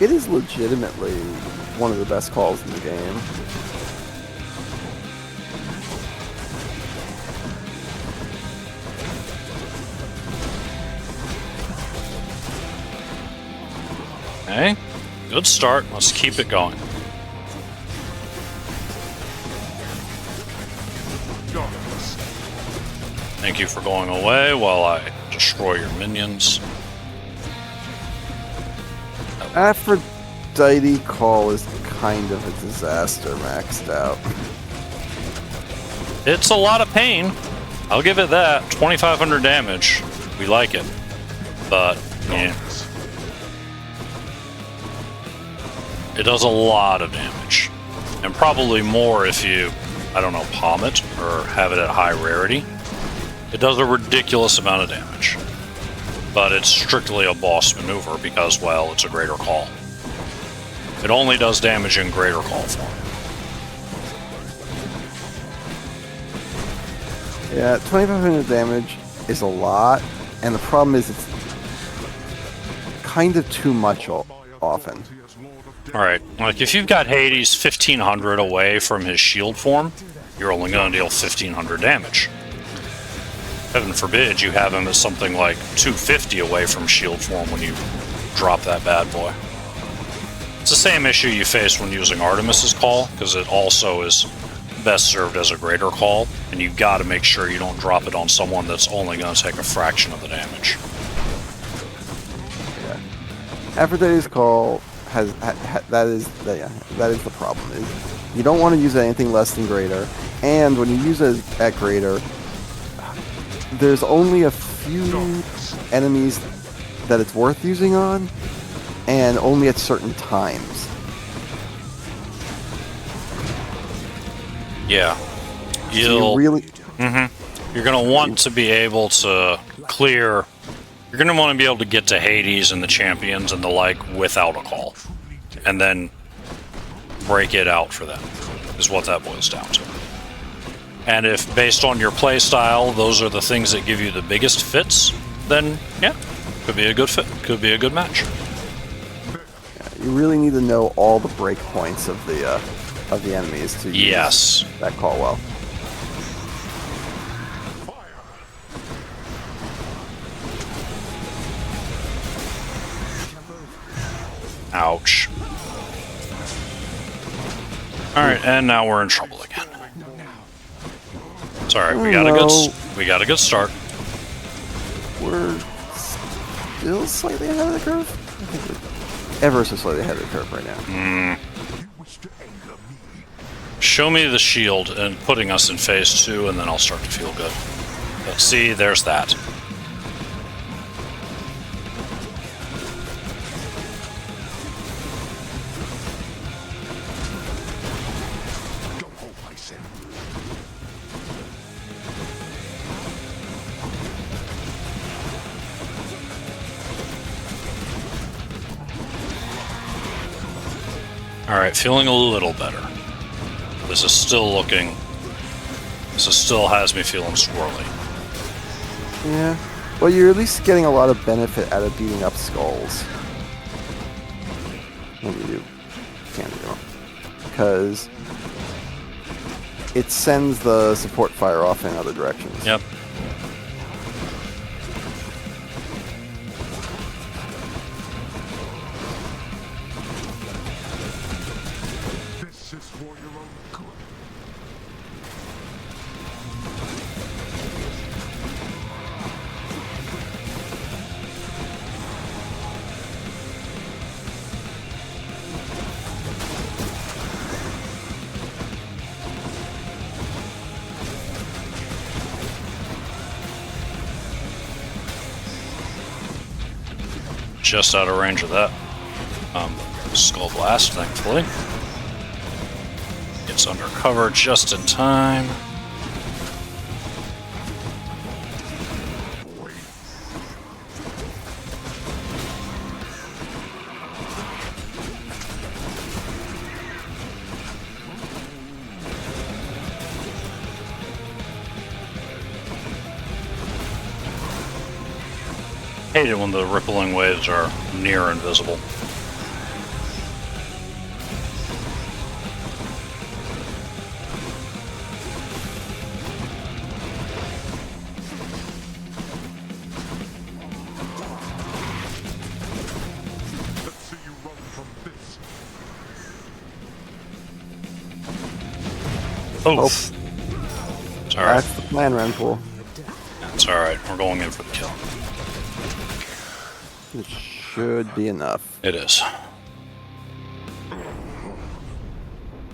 It is legitimately one of the best calls in the game. Okay, good start. Let's keep it going. Thank you for going away while I destroy your minions. Aphrodite call is kind of a disaster maxed out. It's a lot of pain. I'll give it that. 2,500 damage. We like it. But, yeah. It does a lot of damage. And probably more if you, I don't know, palm it or have it at high rarity. It does a ridiculous amount of damage. But it's strictly a boss maneuver because, well, it's a greater call. It only does damage in greater call form. Yeah, 2,500 damage. is a lot, and the problem is it's kind of too much often. Alright, like if you've got Hades 1500 away from his shield form, you're only going to deal 1500 damage. Heaven forbid you have him at something like 250 away from shield form when you drop that bad boy. It's the same issue you face when using Artemis's call, because it also is best served as a greater call, and you've got to make sure you don't drop it on someone that's only going to take a fraction of the damage. Yeah. Aphrodite's call has that is the problem. Is you don't want to use anything less than greater, and when you use it at greater, there's only a few enemies that it's worth using on, and only at certain times. Yeah. You're really... You're going to want to be able to clear... You're going to want to be able to get to Hades and the champions and the like without a call. And then break it out for them, is what that boils down to. And if, based on your playstyle, those are the things that give you the biggest fits, then, yeah, could be a good fit. Could be a good match. Yeah, you really need to know all the break points of the enemies to use that call well. Ouch. Alright, and now we're in trouble again. It's alright, we got a good start. We're still slightly ahead of the curve? I think we're ever so slightly ahead of the curve right now. Show me the shield and putting us in phase 2, and then I'll start to feel good. But see, there's that. Alright, feeling a little better. This still has me feeling swirly. Yeah. Well, you're at least getting a lot of benefit out of beating up skulls. When you do. Can't do them. Because it sends the support fire off in other directions. Yep. Just out of range of that. Skull Blast, thankfully. Gets under cover just in time. Hate it when the rippling waves are near invisible. Let's see you run from this. Oof. It's alright. That's the plan, Renpool. It's alright. We're going in for the kill. It should be enough. It is.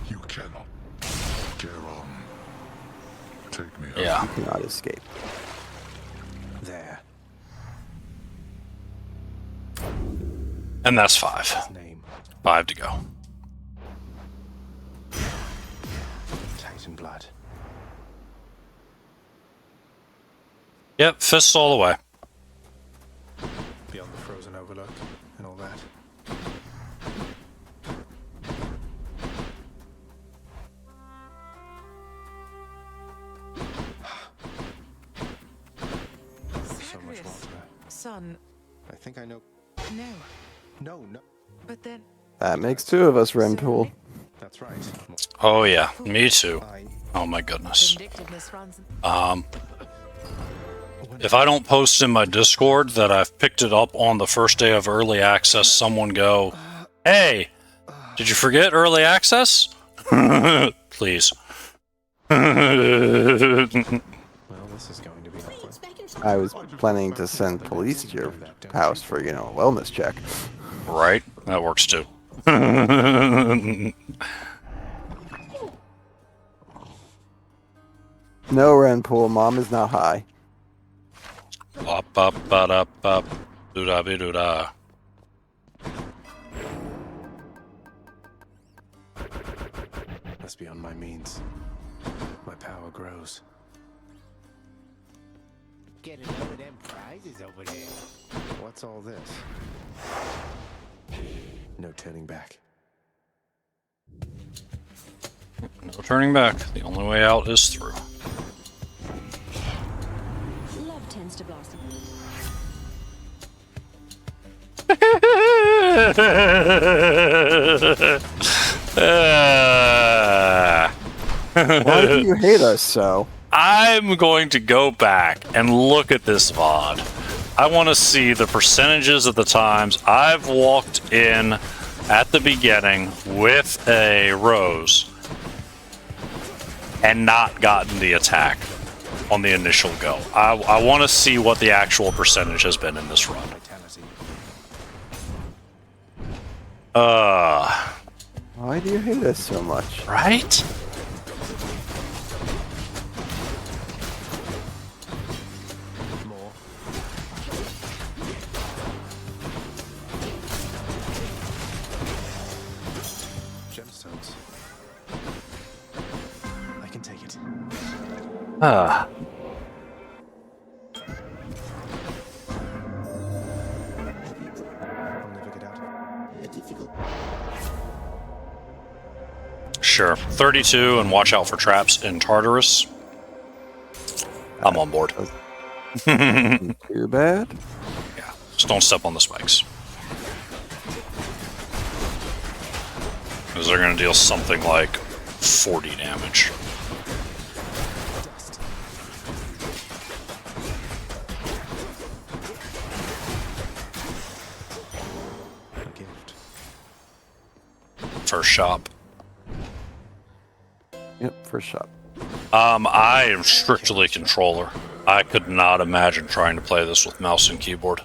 You cannot. Get on. Take me out. Yeah. You cannot escape. There. And that's 5. Name. 5 to go. Titan blood. Yep, fists all the way. Beyond the frozen overlook and all that. son. I think I know. No. No. But then. That makes two of us, Renpool. That's right. Oh yeah, me too. Oh my goodness. Vindictiveness runs. If I don't post in my Discord that I've picked it up on the first day of early access, someone go, "Hey, did you forget early access?" Please. Well, this is going to be awkward. I was planning to send police to your house for, you know, a wellness check. Right? That works too. No, Renpool, Mom is not high. Bop, bop, ba da bop. Doo-da be doo-da. That's beyond my means. My power grows. Get another of them prizes over there. What's all this? No turning back. No turning back. The only way out is through. Love tends to blossom. Why do you hate us so? I'm going to go back and look at this VOD. I want to see the percentages of the times I've walked in at the beginning with a rose and not gotten the attack on the initial go. I want to see what the actual percentage has been in this run. Why do you hate us so much? Right? More. Gemstones. I can take it. Ah. I'll never get out. Sure. 32 and watch out for traps in Tartarus. I'm on board. Too bad. Yeah. Just don't step on the spikes. Because they're going to deal something like 40 damage. A gift. First shop. Yep, first shot. I am strictly controller. I could not imagine trying to play this with mouse and keyboard.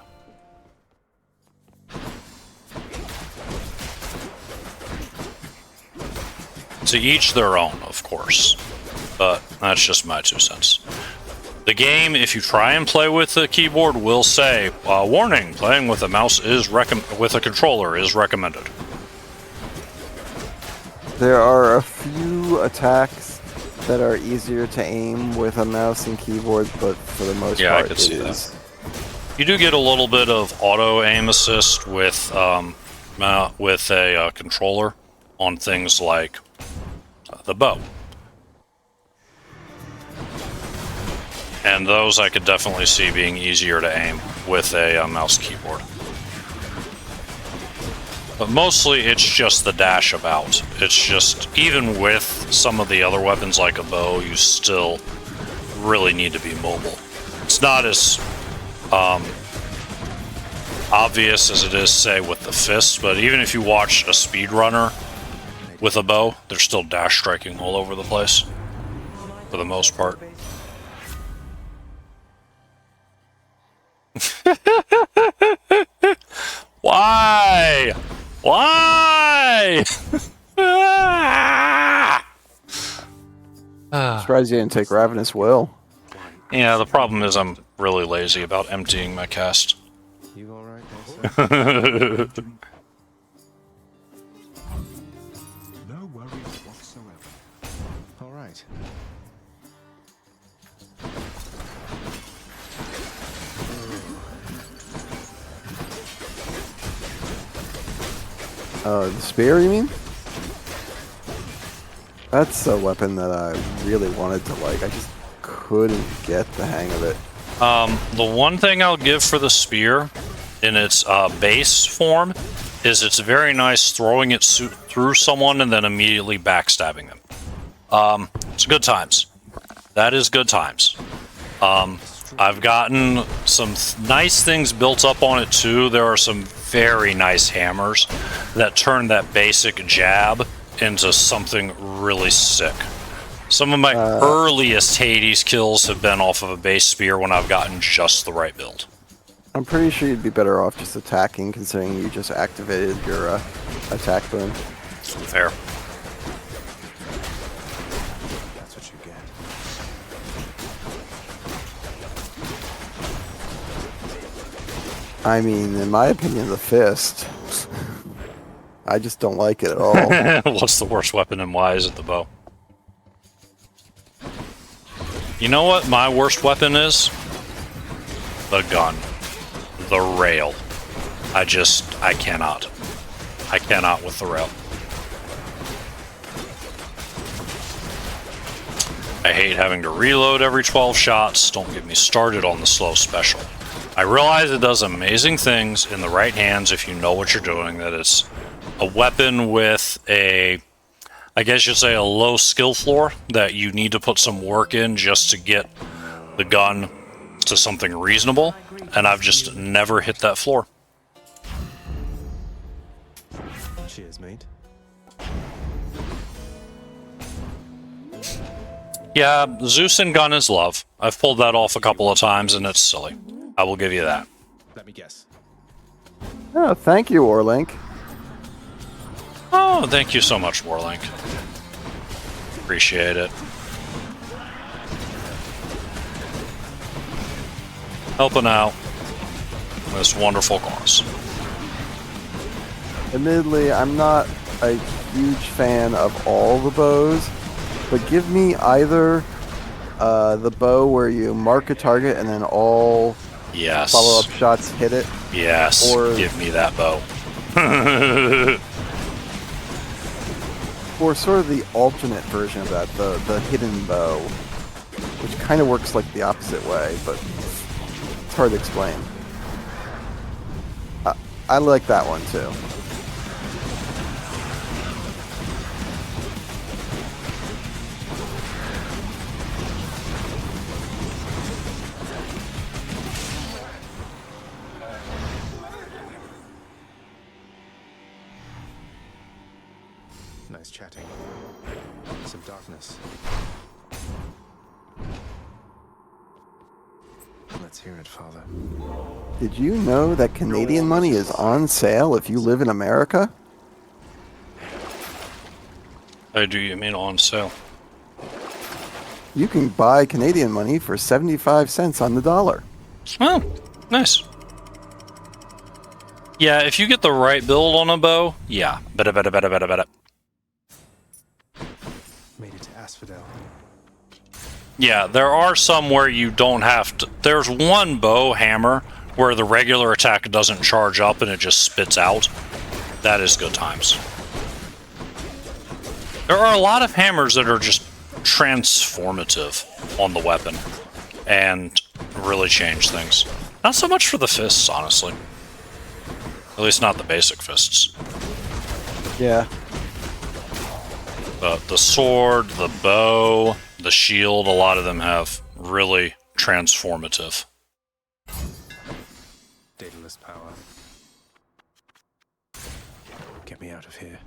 To each their own, of course. But that's just my 2 cents. The game, if you try and play with the keyboard, will say, warning, playing with a mouse is with a controller is recommended. There are a few attacks that are easier to aim with a mouse and keyboard, but for the most part, I could see that. You do get a little bit of auto aim assist with a controller on things like the bow, and those I could definitely see being easier to aim with a mouse keyboard. But mostly it's just the dash about. It's just, even with some of the other weapons like a bow, you still really need to be mobile. It's not as obvious as it is, say, with the fist, but even if you watch a speedrunner with a bow, they're still dash striking all over the place, for the most part. Why? Why? Surprised you didn't take Ravenous Will. Yeah, the problem is I'm really lazy about emptying my cast. You alright, No worries whatsoever. Alright. The spear, you mean? That's a weapon that I really wanted to like. I just couldn't get the hang of it. The one thing I'll give for the spear in its base form is it's very nice throwing it through someone and then immediately backstabbing them. It's good times. That is good times. I've gotten some nice things built up on it too. There are some very nice hammers that turn that basic jab into something really sick. Some of my earliest Hades kills have been off of a base spear when I've gotten just the right build. I'm pretty sure you'd be better off just attacking, considering you just activated your attack boon. Fair. That's what you get. I mean, in my opinion, the fist. I just don't like it at all. What's the worst weapon and why is it the bow? You know what my worst weapon is? The gun. The rail. I cannot. I cannot with the rail. I hate having to reload every 12 shots. Don't get me started on the slow special. I realize it does amazing things in the right hands if you know what you're doing, that it's a weapon with a, I guess you'd say, a low skill floor that you need to put some work in just to get the gun to something reasonable, and I've just never hit that floor. Cheers, mate. Yeah, Zeus and gun is love. I've pulled that off a couple of times, and it's silly. I will give you that. Let me guess. Oh, thank you, Orlink. Oh, thank you so much, Warlink. Appreciate it. Helping out this wonderful cause. Admittedly, I'm not a huge fan of all the bows, but give me either the bow where you mark a target and then all follow-up shots hit it. Yes, or give me that bow. Or sort of the alternate version of that, the hidden bow, which kind of works like the opposite way, but it's hard to explain. I like that one too. Nice chatting. Some darkness. Let's hear it, Father. Did you know that Canadian money is on sale if you live in America? Oh, do you mean on sale? You can buy Canadian money for 75 cents on the dollar. Oh, nice. Yeah, if you get the right build on a bow, yeah. Better. Made it to Asphodel. Yeah, there are some where you don't have to. There's one bow hammer where the regular attack doesn't charge up and it just spits out. That is good times. There are a lot of hammers that are just transformative on the weapon and really change things. Not so much for the fists, honestly. At least not the basic fists. Yeah. The sword, the bow, the shield, a lot of them have really transformative. Daedalus power. Get me out of here.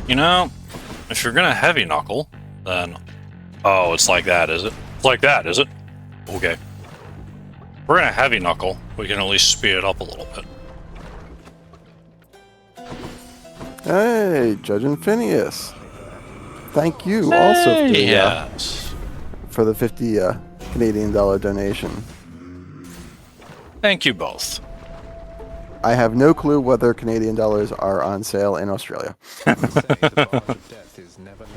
You know, if you're gonna heavy knuckle, then... Oh, it's like that, is it? It's like that, is it? Okay. If we're gonna heavy knuckle, we can at least speed it up a little bit. Hey, Judge Infinius. Thank you also for the 50 Canadian dollar donation. Thank you both. I have no clue whether Canadian dollars are on sale in Australia. Say the barge of death is never late.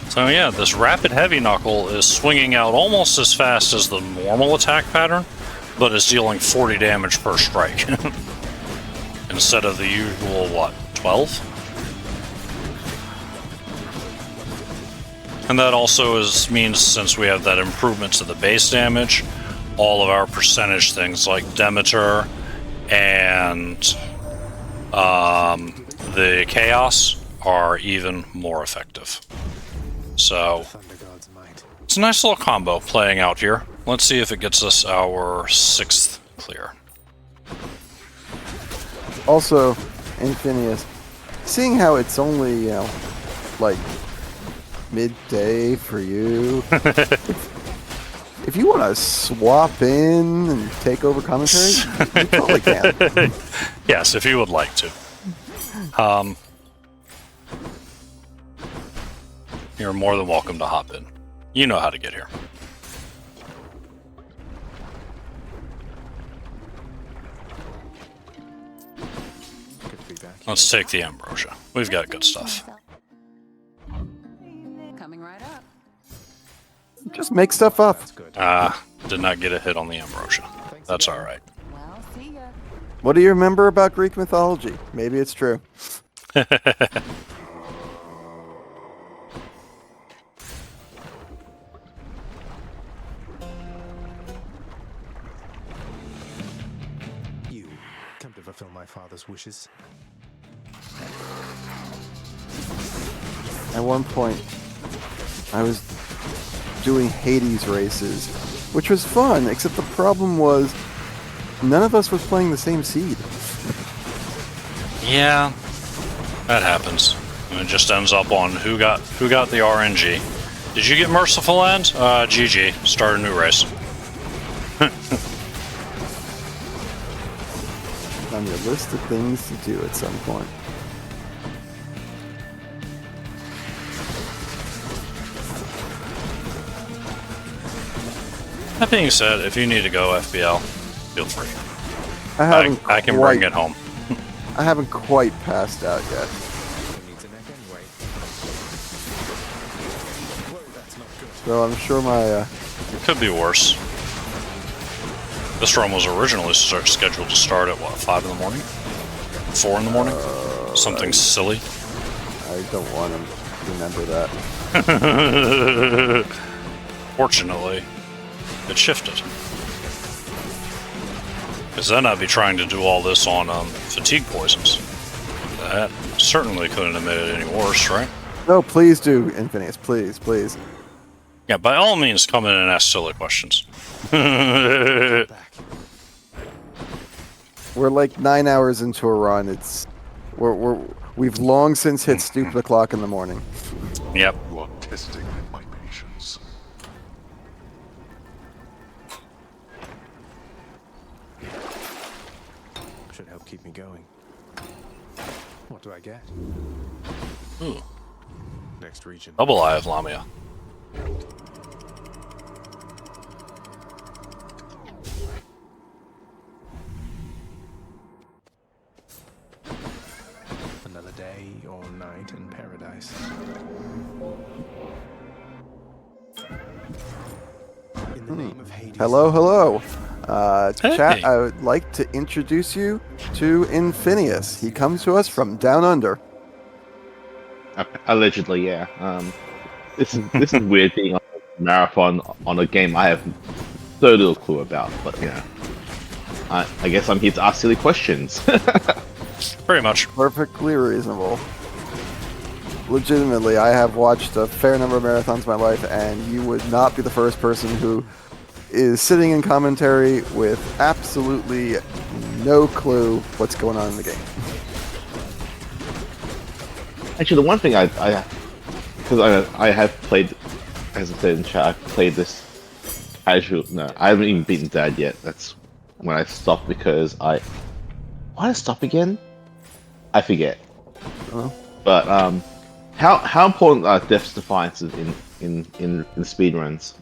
So yeah, this rapid heavy knuckle is swinging out almost as fast as the normal attack pattern, but is dealing 40 damage per strike. Instead of the usual, what, 12? And that also means since we have that improvement to the base damage, all of our percentage things like Demeter and the Chaos are even more effective. So, it's a nice little combo playing out here. Let's see if it gets us our 6th clear. Also, Infinius, seeing how it's only, like, midday for you, if you want to swap in and take over commentary, you totally can. Yes, if you would like to. You're more than welcome to hop in. You know how to get here. Let's take the ambrosia. We've got good stuff. Coming right up. Just make stuff up. Did not get a hit on the ambrosia. That's all right. Well, see ya. What do you remember about Greek mythology? Maybe it's true. You come to fulfill my father's wishes. At one point, I was doing Hades races, which was fun, except the problem was none of us was playing the same seed. Yeah, that happens. And it just ends up on who got the RNG. Did you get Merciful End? GG. Start a new race. On your list of things to do at some point. That being said, if you need to go FBL, feel free. I I can bring it home. I haven't quite passed out yet. So I'm sure my... It could be worse. This run was originally scheduled to start at, what, 5 in the morning? 4 in the morning? Something silly. I don't want to remember that. Fortunately, it shifted. Because then I'd be trying to do all this on fatigue poisons. That certainly couldn't have made it any worse, right? No, please do, Infinius. Please, please. Yeah, by all means, come in and ask silly questions. We're like 9 hours into a run. We've long since hit stupid o'clock in the morning. Yep. You are testing my patience. Should help keep me going. What do I get? Ooh. Next region. Double Eye of Lamia. Another day or night in paradise. In the name of Hades. Hello, hello. Hey. Chat, I would like to introduce you to Infinius. He comes to us from down under. Allegedly, yeah. This is weird being on a marathon on a game I have so little clue about, but I guess I'm here to ask silly questions. Pretty much. Perfectly reasonable. Legitimately, I have watched a fair number of marathons in my life, and you would not be the first person who is sitting in commentary with absolutely no clue what's going on in the game. Actually, the one thing because I have played, as I said in chat, I've played this casual. No, I haven't even beaten Dad yet. That's when I stopped because why did I stop again? I forget. But how important are Death's Defiances in speedruns?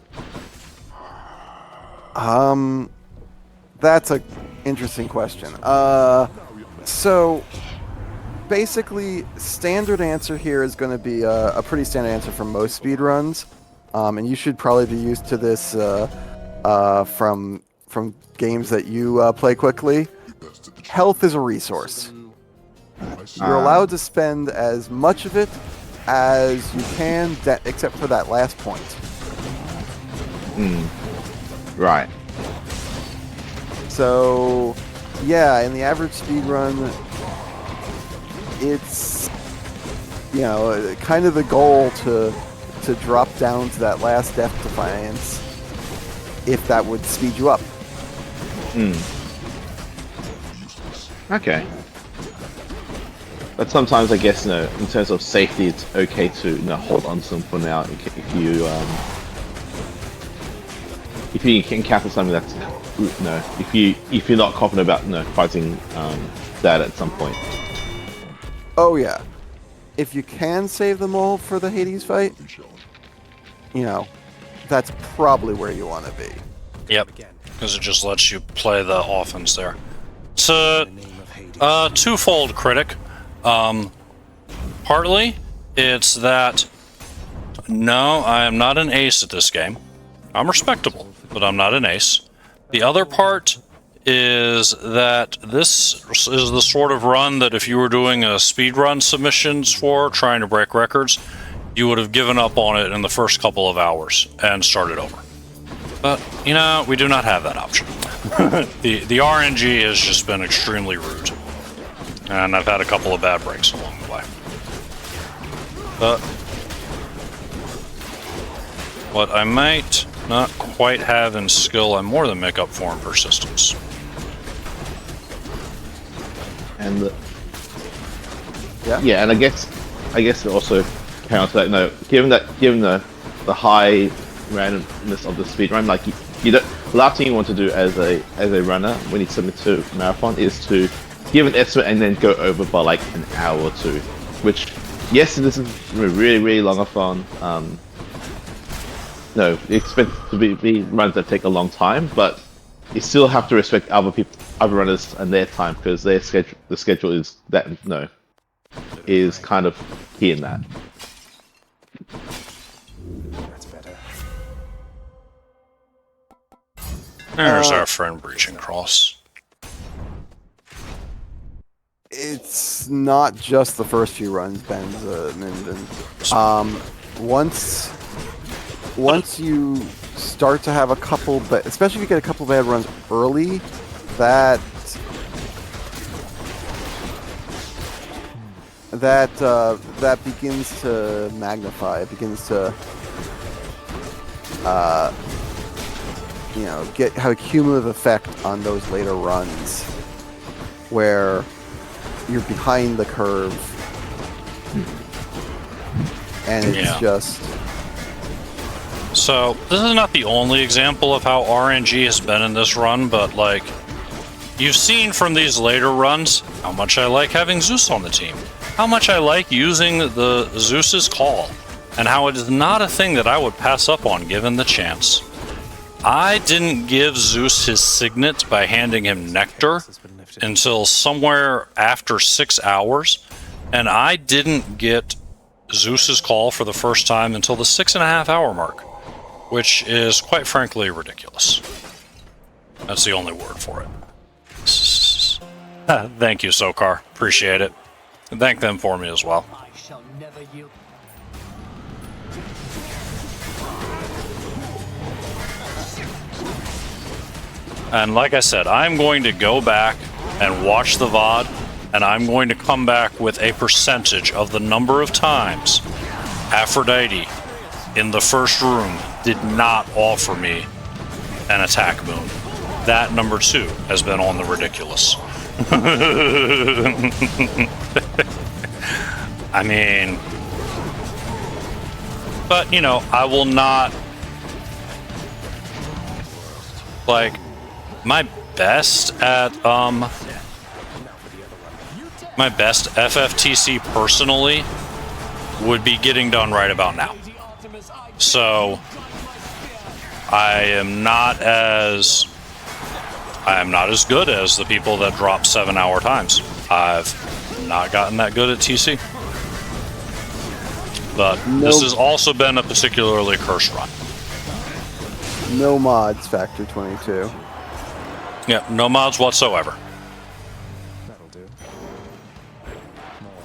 That's a interesting question. So basically, standard answer here is going to be a pretty standard answer for most speedruns, and you should probably be used to this from games that you play quickly. Health is a resource. You're allowed to spend as much of it as you can, except for that last point. Right. So, yeah, in the average speedrun, it's, you know, kind of the goal to drop down to that last Death Defiance, if that would speed you up. Okay. But sometimes, I guess, you know, in terms of safety, it's okay to, you know, hold on to them for now if you can encounter something that's, you know, if you're not confident about, you know, fighting that at some point. Oh yeah, if you can save them all for the Hades fight, you know, that's probably where you want to be. Yep, because it just lets you play the offense there. It's a twofold critic. Partly, it's that, no, I am not an ace at this game. I'm respectable, but I'm not an ace. The other part is that this is the sort of run that if you were doing a speedrun submissions for, trying to break records, you would have given up on it in the first couple of hours and started over. But, you know, we do not have that option. The RNG has just been extremely rude. And I've had a couple of bad breaks along the way. But what I might not quite have in skill, I more than make up for in persistence. And and I guess it also counts that, you know, given the high randomness of the speedrun, like you don't, the last thing you want to do as a runner when you submit to marathon is to give an estimate and then go over by like an hour or two, which, yes, this is really long-a-thon. No, expect to be runs that take a long time, but you still have to respect other runners and their time, because their schedule, the schedule is that, no, is kind of key in that. That's better. There's our friend Breaching Cross. It's not just the first few runs, Minden. Once you start to have a couple, but especially if you get a couple bad runs early, that begins to magnify. It begins to you know, have a cumulative effect on those later runs where you're behind the curve and it's just... So, this is not the only example of how RNG has been in this run, but, like, you've seen from these later runs how much I like having Zeus on the team, how much I like using the Zeus's call, and how it is not a thing that I would pass up on given the chance. I didn't give Zeus his signet by handing him Nectar until somewhere after 6 hours, and I didn't get Zeus's call for the first time until the 6.5 hour mark, which is quite frankly ridiculous. That's the only word for it. Thank you, Sokar. Appreciate it. And thank them for me as well. I shall never yield. And like I said, I'm going to go back and watch the VOD, and I'm going to come back with a percentage of the number of times Aphrodite in the first room did not offer me an attack boon. That number 2 has been on the ridiculous. I mean, but you know, I will not, like, my best at my best FFTC personally would be getting done right about now. So I am not as good as the people that drop 7-hour times. I've not gotten that good at TC. But this has also been a particularly cursed run. No mods, Factor 22. Yeah, no mods whatsoever. That'll do. More.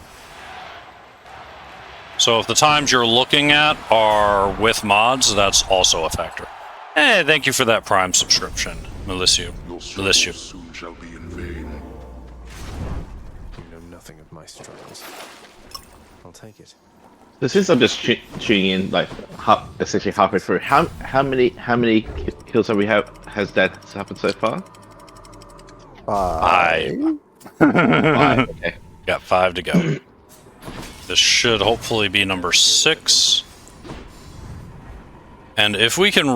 So if the times you're looking at are with mods, that's also a factor. Hey, thank you for that Prime subscription, Melissa. Your struggles soon shall be in vain. You know nothing of my struggles. I'll take it. So since I'm just tuning in, like essentially halfway through, how many kills has that happened so far? 5. 5. Okay. Got 5 to go. This should hopefully be number 6. And if we can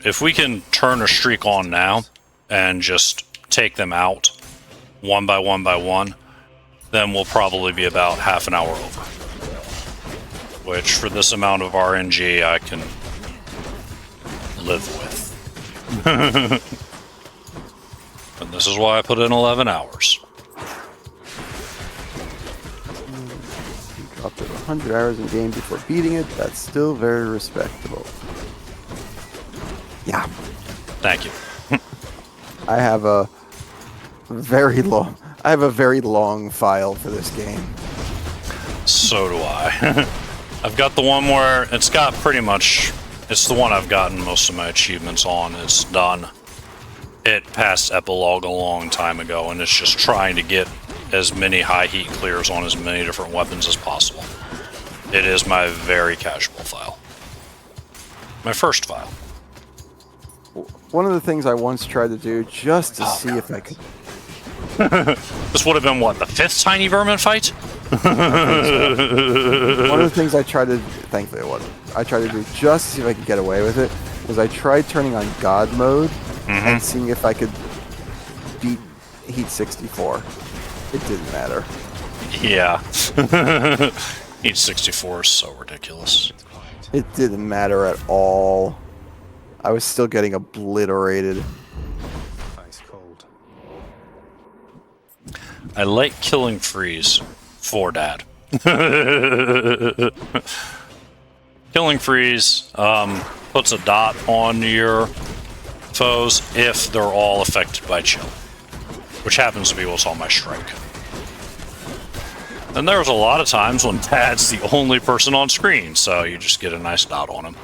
if we can turn a streak on now and just take them out one by one, then we'll probably be about half an hour over. Which, for this amount of RNG, I can live with. And this is why I put in 11 hours. Up to 100 hours in game before beating it. That's still very respectable. Yeah. Thank you. I have a very long file for this game. So do I. I've got the one where it's got pretty much, it's the one I've gotten most of my achievements on. It's done. It passed epilogue a long time ago, and it's just trying to get as many high heat clears on as many different weapons as possible. It is my very casual file. My first file. One of the things I once tried to do just to see if I could... This would have been, what, the 5th Tiny Vermin fight? One of the things I tried to... Thankfully it wasn't. I tried to do just to see if I could get away with it was I tried turning on God mode and seeing if I could beat Heat 64. It didn't matter. Yeah. Heat 64 is so ridiculous. It didn't matter at all. I was still getting obliterated. Ice cold. I like killing freeze for Dad. Killing freeze puts a dot on your foes if they're all affected by chill, which happens to be what's on my strike. And there's a lot of times when Dad's the only person on screen, so you just get a nice dot on him.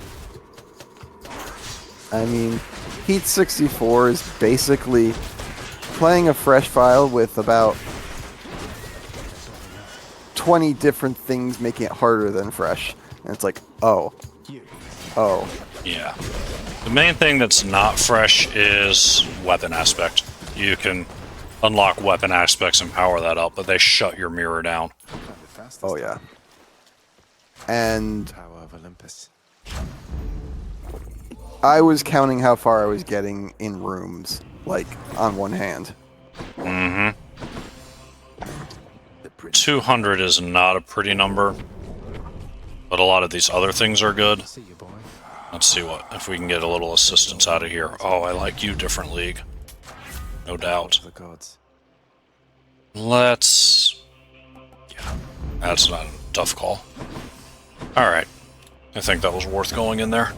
I mean, Heat 64 is basically playing a fresh file with about 20 different things making it harder than fresh. And it's like, oh. Yeah. The main thing that's not fresh is weapon aspect. You can unlock weapon aspects and power that up, but they shut your mirror down. Oh, yeah. And Tower of Olympus. I was counting how far I was getting in rooms, like, on one hand. 200 is not a pretty number, but a lot of these other things are good. Let's see if we can get a little assistance out of here. Oh, I like you, different league. No doubt. Let's... Yeah, that's not a tough call. Alright. I think that was worth going in there.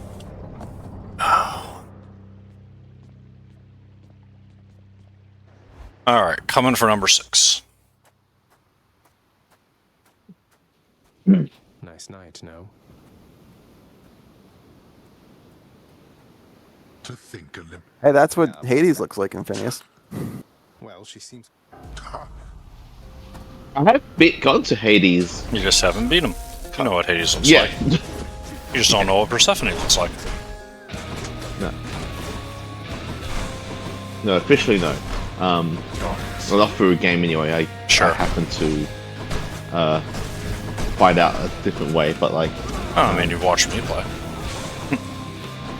Alright, coming for number 6. Nice night, no? To think Hey, that's what Hades looks like in Phineas. Well, she seems... I have gone to Hades. You just haven't beat him. You know what Hades looks Yeah. like. You just don't know what Persephone looks like. No. No, officially no. Well, not through a game anyway. I happen to find out a different way, but like. Oh, I mean, you've watched me play.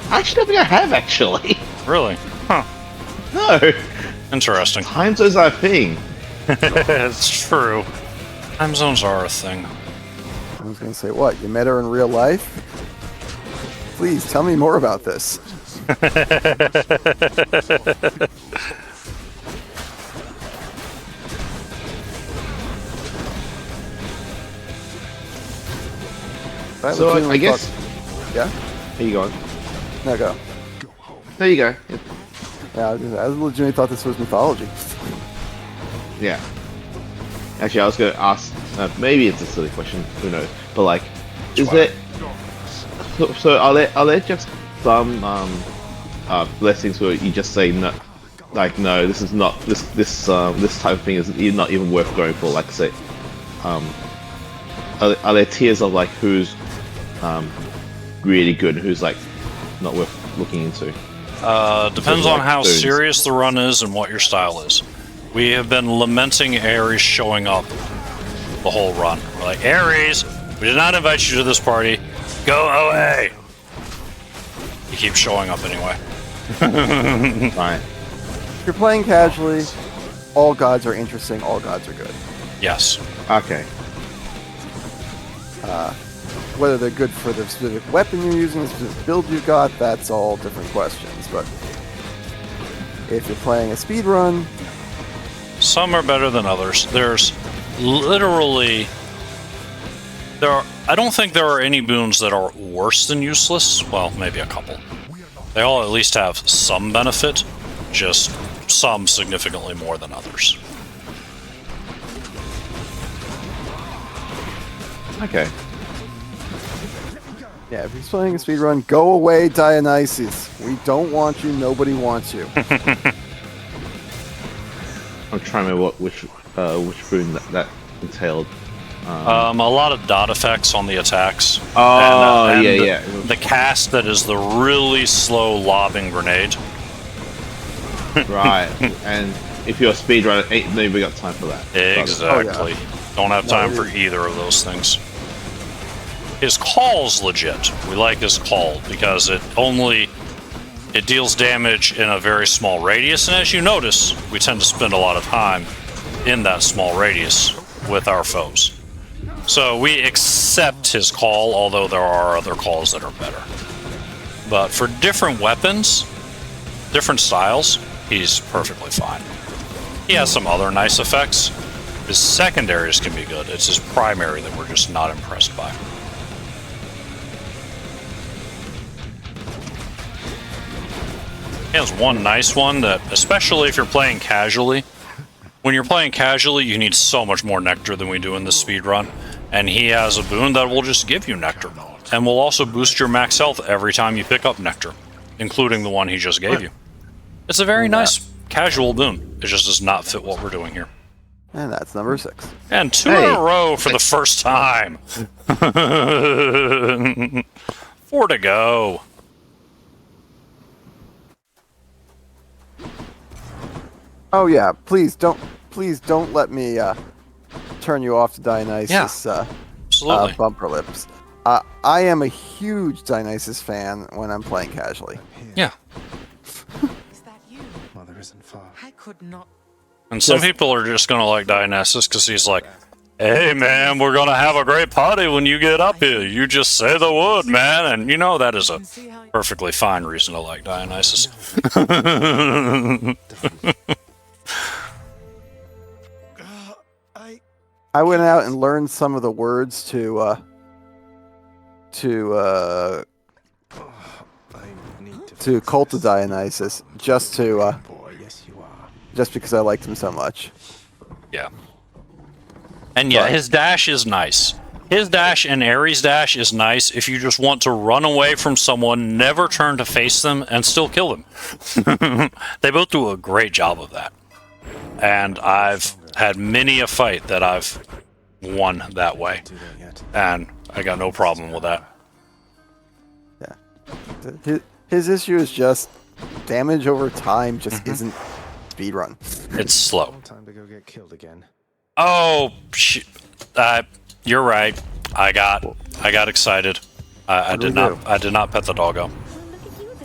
I actually don't think I have actually. Really? Huh. No. Interesting. Time zones are a thing. It's true. Time zones are a thing. I was gonna say, what? You met her in real life? Please tell me more about this. So I guess. Yeah. Here you go. No, go. There you go. Yeah, I legitimately thought this was mythology. Yeah. Actually, I was going to ask. Maybe it's a silly question. Who knows? But like, is it? So are there just some blessings where you just say no? Like, no, this is not this type of thing is not even worth going for. Like, say, are there tiers of like who's really good and who's like not worth looking into? Depends on how serious the run is and what your style is. We have been lamenting Ares showing up the whole run. We're like, Ares, we did not invite you to this party. Go away. He keeps showing up anyway. Fine. If you're playing casually, all gods are interesting, all gods are good. Yes. Okay. Whether they're good for the specific weapon you're using, the specific build you got, that's all different questions. But if you're playing a speedrun, some are better than others. There's literally I don't think there are any boons that are worse than useless. Well, maybe a couple. They all at least have some benefit, just some significantly more than others. Okay. Yeah, if he's playing a speedrun, go away, Dionysus. We don't want you, nobody wants you. I'm trying to remember which boon that entailed. A lot of dot effects on the attacks. Oh, and yeah. The cast that is the really slow lobbing grenade. Right, and if you're a speedrunner, ain't nobody got time for that. Exactly. Don't have time for either of those things. His call's legit. We like his call because it deals damage in a very small radius, and as you notice, we tend to spend a lot of time in that small radius with our foes. So we accept his call, although there are other calls that are better. But for different weapons, different styles, he's perfectly fine. He has some other nice effects. His secondaries can be good. It's his primary that we're just not impressed by. He has one nice one that, especially if you're playing casually, when you're playing casually, you need so much more nectar than we do in this speedrun. And he has a boon that will just give you nectar. And will also boost your max health every time you pick up nectar, including the one he just gave you. It's a very nice casual boon. It just does not fit what we're doing here. And that's number 6. And 2 in a row for the first time. 4 to go. Oh yeah, please don't let me turn you off to Dionysus absolutely. Bumper lips. I am a huge Dionysus fan when I'm playing casually. Yeah. Is that you? Mother isn't far. I could not. And some people are just gonna like Dionysus because he's like, hey man, we're gonna have a great party when you get up here. You just say the word, man. And you know that is a perfectly fine reason to like Dionysus. I went out and learned some of the words to Cult of Dionysus just because I liked him so much. Yeah. And yeah, his dash is nice. His dash and Ares' dash is nice if you just want to run away from someone, never turn to face them, and still kill them. They both do a great job of that. And I've had many a fight that I've won that way. And I got no problem with that. Yeah. His issue is just damage over time just isn't speedrun. It's slow. Time to go get killed again. Oh, you're right. I got excited. I did not pet the doggo.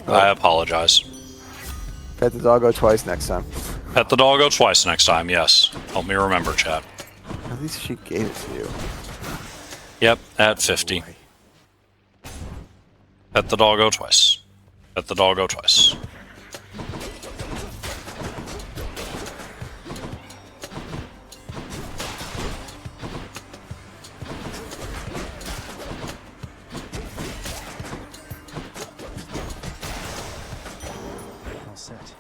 I apologize. Pet the doggo twice next time. Pet the doggo twice next time, yes. Help me remember, chat. At least she gave it to you. Yep, at 50. Pet the doggo twice. Pet the doggo twice. All set.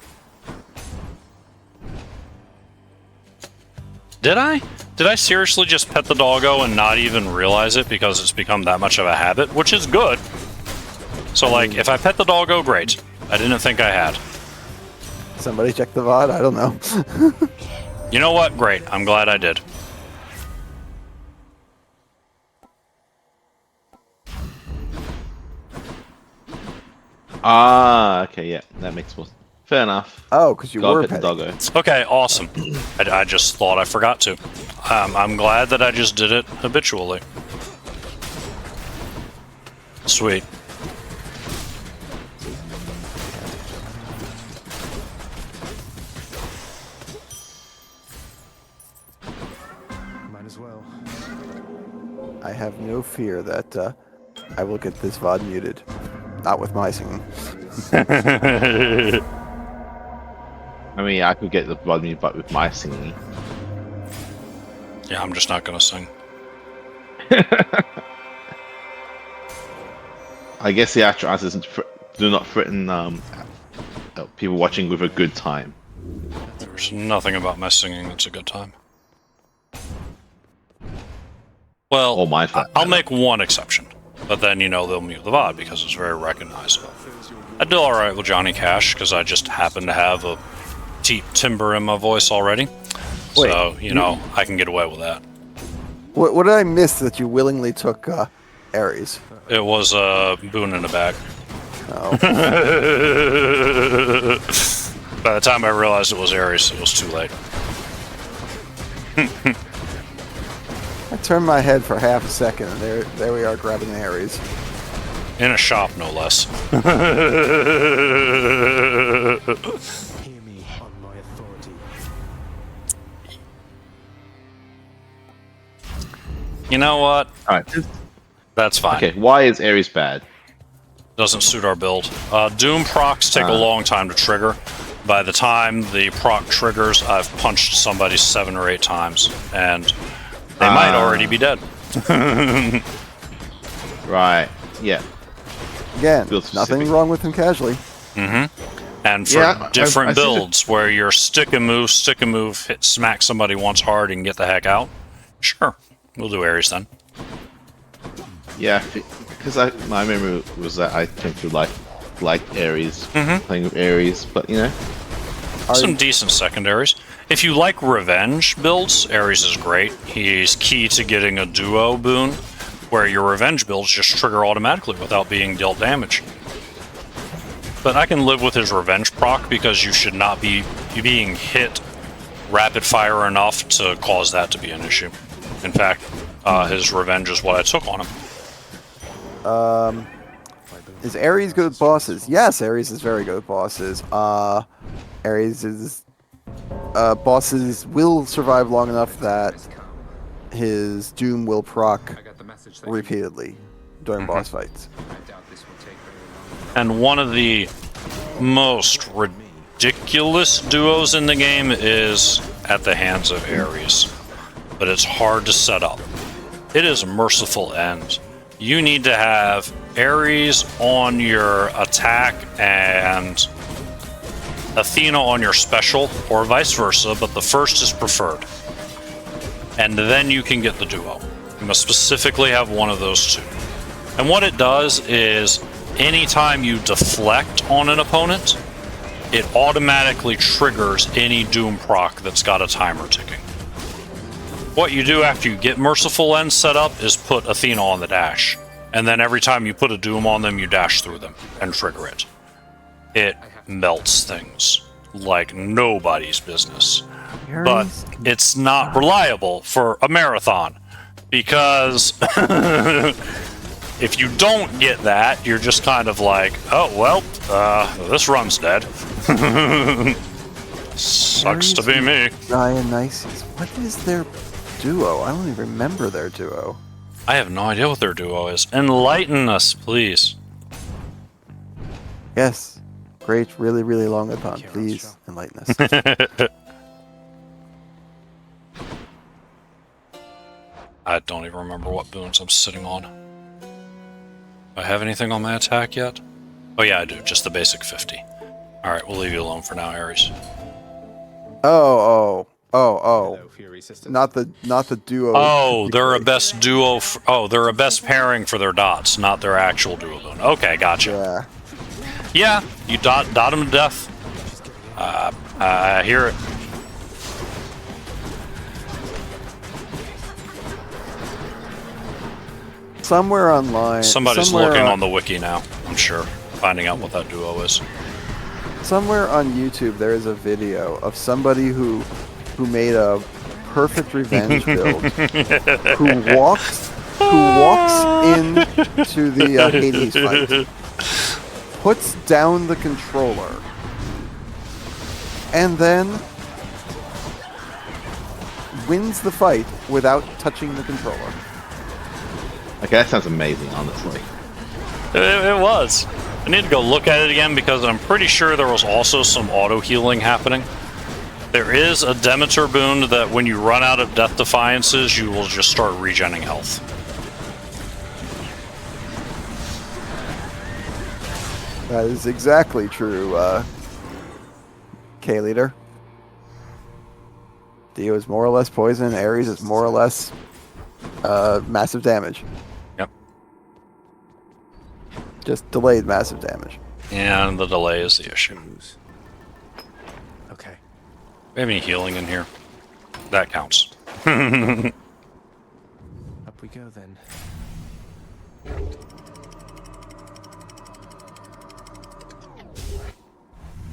Did I? Did I seriously just pet the doggo and not even realize it because it's become that much of a habit? Which is good. So, like, if I pet the doggo, great. I didn't think I had. Somebody check the VOD? I don't know. You know what? Great. I'm glad I did. Ah, okay, yeah, that makes more. Fair enough. Oh, because you were pet the doggo. Okay, awesome. I just thought I forgot to. I'm glad that I just did it habitually. Sweet. Might as well. I have no fear that I will get this VOD muted. Not with my singing. I mean, I could get the blood mute, but with my singing. Yeah, I'm just not gonna sing. I guess the actual answer is do not threaten people watching with a good time. There's nothing about my singing that's a good time. Well, I'll make one exception, but then, you know, they'll mute the VOD because it's very recognizable. I did alright with Johnny Cash because I just happen to have a deep timbre in my voice already. Wait, so, you know, I can get away with that. What did I miss that you willingly took Ares? It was Boone in the back. Oh. By the time I realized it was Ares, it was too late. I turned my head for half a second, and there we are grabbing Ares. In a shop, no less. Hear me on my authority. You know what? Alright. That's fine. Okay, why is Ares bad? Doesn't suit our build. Doom procs take a long time to trigger. By the time the proc triggers, I've punched somebody 7 or 8 times, and they might already be dead. Right, yeah. Again, nothing wrong with him casually. And for different builds, where you're stick and move, hit smack somebody once hard and get the heck out, sure, we'll do Ares then. Yeah, because my memory was that I tend to like Ares, playing with Ares, but you know. Some decent secondaries. If you like revenge builds, Ares is great. He's key to getting a duo boon, where your revenge builds just trigger automatically without being dealt damage. But I can live with his revenge proc because you should not be being hit rapid fire enough to cause that to be an issue. In fact, his revenge is what I took on him. Is Ares good with bosses? Yes, Ares is very good with bosses. Ares is... bosses will survive long enough that his Doom will proc repeatedly during boss fights. And one of the most ridiculous duos in the game is at the hands of Ares. But it's hard to set up. It is a merciful end. You need to have Ares on your attack and Athena on your special, or vice versa, but the first is preferred. And then you can get the duo. You must specifically have one of those two. And what it does is, anytime you deflect on an opponent, it automatically triggers any Doom proc that's got a timer ticking. What you do after you get Merciful End set up is put Athena on the dash. And then every time you put a Doom on them, you dash through them and trigger it. It melts things. like nobody's business. Ares But it's not reliable for a marathon because if you don't get that, you're just kind of like, oh, well, this run's dead. Sucks to be me. Dionysus. What is their duo? I don't even remember their duo. I have no idea what their duo is. Enlighten us, please. Yes. Great, really, really long upon. Please enlighten us. I don't even remember what boons I'm sitting on. Do I have anything on my attack yet? Oh yeah, I do. Just the basic 50. Alright, we'll leave you alone for now, Ares. Oh. Not the duo. Oh, they're a best duo. They're a best pairing for their dots, not their actual duo boon. Okay, gotcha. Yeah, you dot them to death. I hear it. Somewhere online. Somebody's looking on the wiki now, I'm sure, finding out what that duo is. Somewhere on YouTube there is a video of somebody who made a perfect revenge build, who walks into the Hades fight, puts down the controller, and then wins the fight without touching the controller. Okay, that sounds amazing, honestly. It was. I need to go look at it again because I'm pretty sure there was also some auto-healing happening. There is a Demeter boon that when you run out of Death Defiances, you will just start regenning health. That is exactly true, K-Leader. Dio is more or less poison, Ares is more or less massive damage. Yep. Just delayed massive damage. And the delay is the issue. Okay. We have any healing in here? That counts. Up we go then.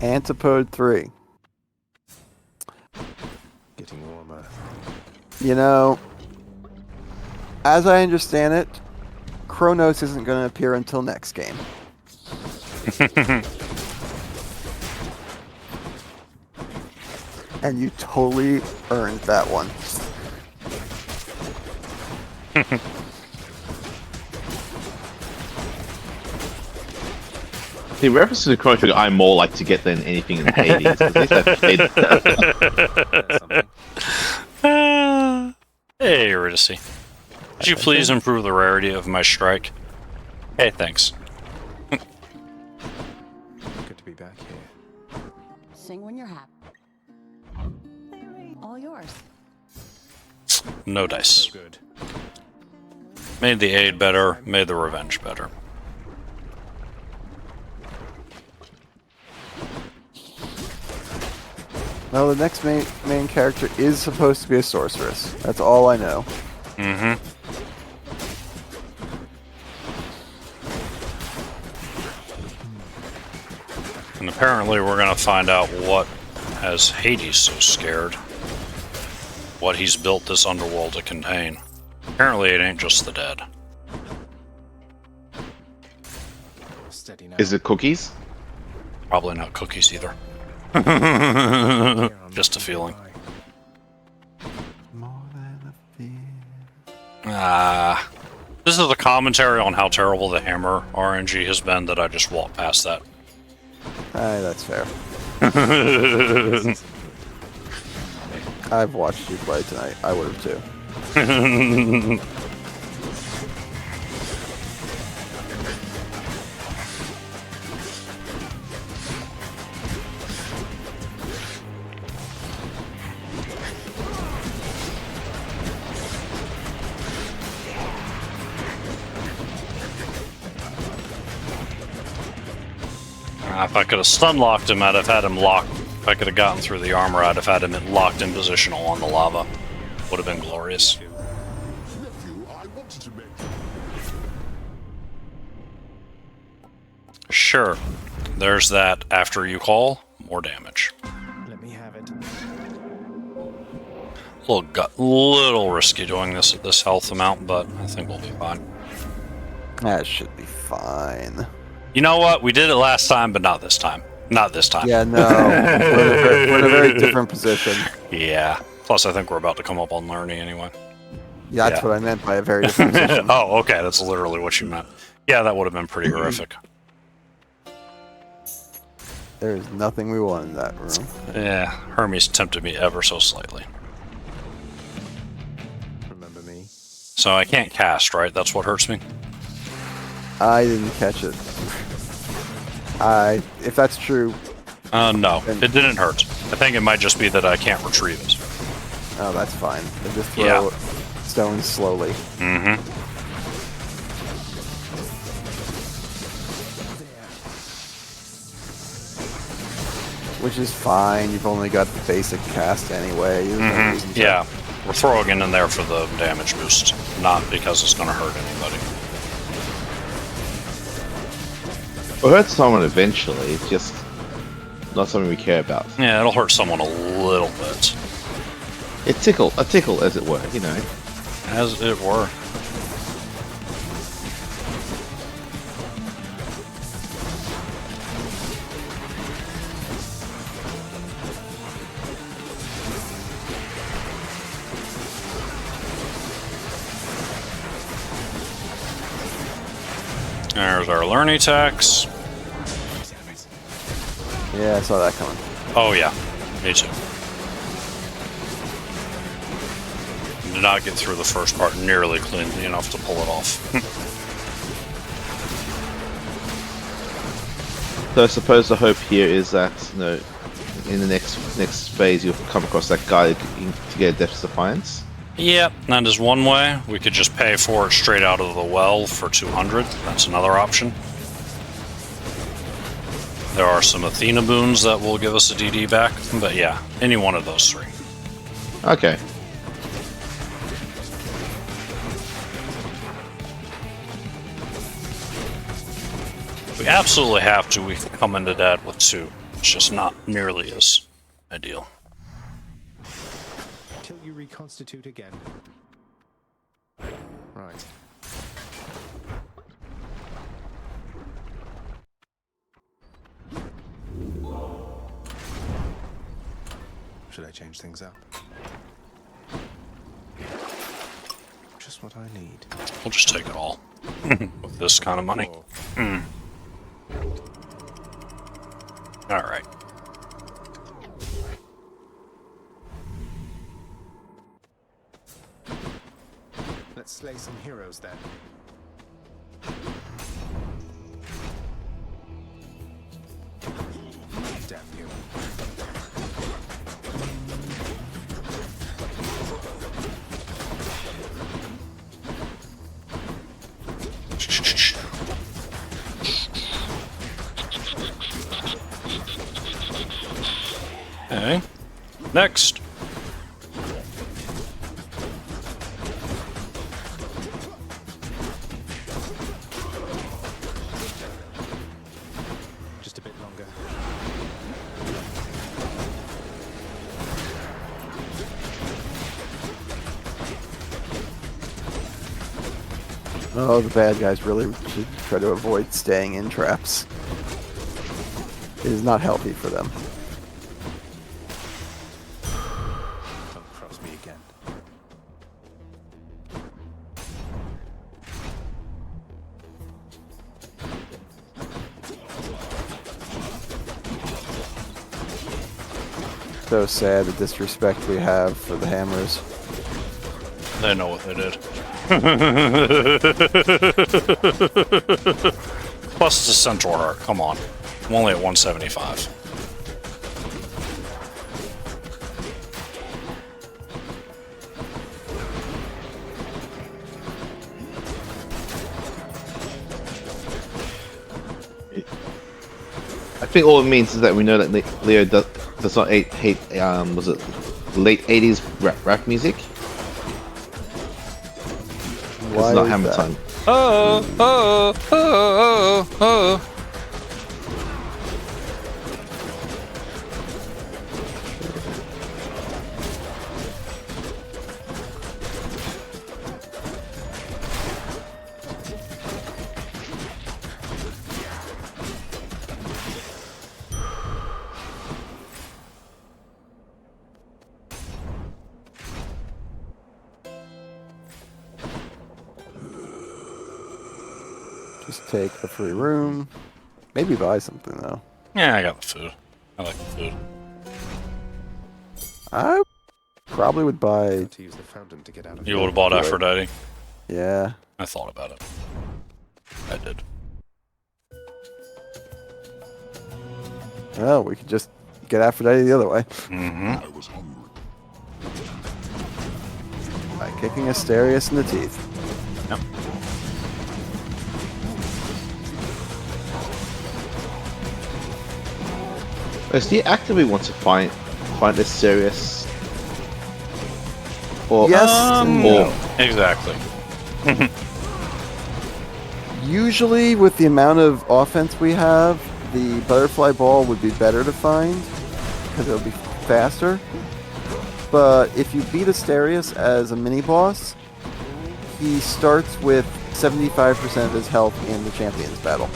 Antipode 3. Getting warmer. You know, as I understand it, Kronos isn't going to appear until next game. And you totally earned that one. See, reference to the Chrono Trigger, I'm more like to get than anything in Hades. At least I've played. Hey, Eurydice. Could you please improve the rarity of my strike? Hey, thanks. Good to be back here. Sing when you're happy. All yours. No dice. Good. Made the aid better, made the revenge better. Well, the next main character is supposed to be a sorceress. That's all I know. Mm-hmm. And apparently we're gonna find out what has Hades so scared. What he's built this underworld to contain. Apparently it ain't just the dead. Steady now. Is it cookies? Probably not cookies either. Just a feeling. This is the commentary on how terrible the hammer RNG has been that I just walked past that. That's fair. I've watched you play tonight. I would have too. If I could have stun-locked him, I'd have had him locked. If I could have gotten through the armor, I'd have had him locked in positional on the lava. Would have been glorious. Sure. There's that after you call, more damage. little risky doing this at this health amount, but I think we'll be fine. That should be fine. You know what? We did it last time, but not this time. Not this time. Yeah, no. we're in a very different position. Yeah. Plus, I think we're about to come up on Learning anyway. Yeah, that's what I meant by a very different position. Oh, okay. That's literally what you meant. Yeah, that would have been pretty horrific. There's nothing we want in that room. Yeah, Hermes tempted me ever so slightly. Remember me? So I can't cast, right? That's what hurts me? I didn't catch it. If that's true... No, it didn't hurt. I think it might just be that I can't retrieve it. Oh, that's fine. They just throw stones slowly. Mm-hmm. Which is fine. You've only got the basic cast anyway. No reason to- Yeah, we're throwing it in there for the damage boost, not because it's going to hurt anybody. We'll hurt someone eventually, it's just not something we care about. Yeah, it'll hurt someone a little bit. A tickle, as it were, you know. As it were. There's our learning attacks. Yeah, I saw that coming. Oh yeah, me too. Did not get through the first part nearly cleanly enough to pull it off. So I suppose the hope here is that, you know, in the next phase you'll come across that guy to get a Death's Defiance. Yep, that is one way. We could just pay for it straight out of the well for 200. That's another option. There are some Athena boons that will give us a DD back, but yeah, any one of those three. Okay. If we absolutely have to, we can come into that with 2. It's just not nearly as ideal. Till you reconstitute again. Right. Should I change things up? Just what I need. We'll just take it all. With this kind of money. Alright. Let's slay some heroes then. Damn you. Okay. Next. Just a bit longer. Oh, the bad guys really should try to avoid staying in traps. It is not healthy for them. Don't cross me again. So sad the disrespect we have for the hammers. They know what they did. Plus it's a centaur heart, come on. I'm only at 175. I think all it means is that we know that Leo does not hate was it late 80s rap music? Why it's not is Hammer that? Time. Oh. Just take the free room. Maybe buy something though. Yeah, I got the food. I like the food. I probably would buy. To use the fountain to get out of You would have bought Aphrodite. Yeah. I thought about it. I did. Well, we could just get Aphrodite the other way. Mm-hmm. I was hungry. By kicking Asterius in the teeth. Yep. Do you actively want to find this serious? Or, Yes. or Exactly. Usually, with the amount of offense we have, the butterfly ball would be better to find because it'll be faster. But if you beat Asterius as a mini boss, he starts with 75% of his health in the champions battle.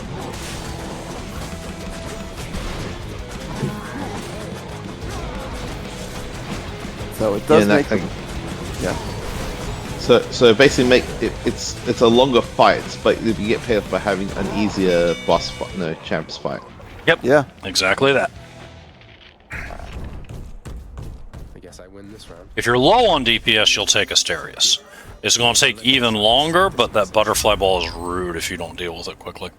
So it does make them, yeah. So basically, it's a longer fight, but you get paid off by having an easier boss fight, no champs fight. Yep. Yeah. Exactly that. I guess I win this round. If you're low on DPS, you'll take Asterius. It's going to take even longer, but that butterfly ball is rude if you don't deal with it quickly.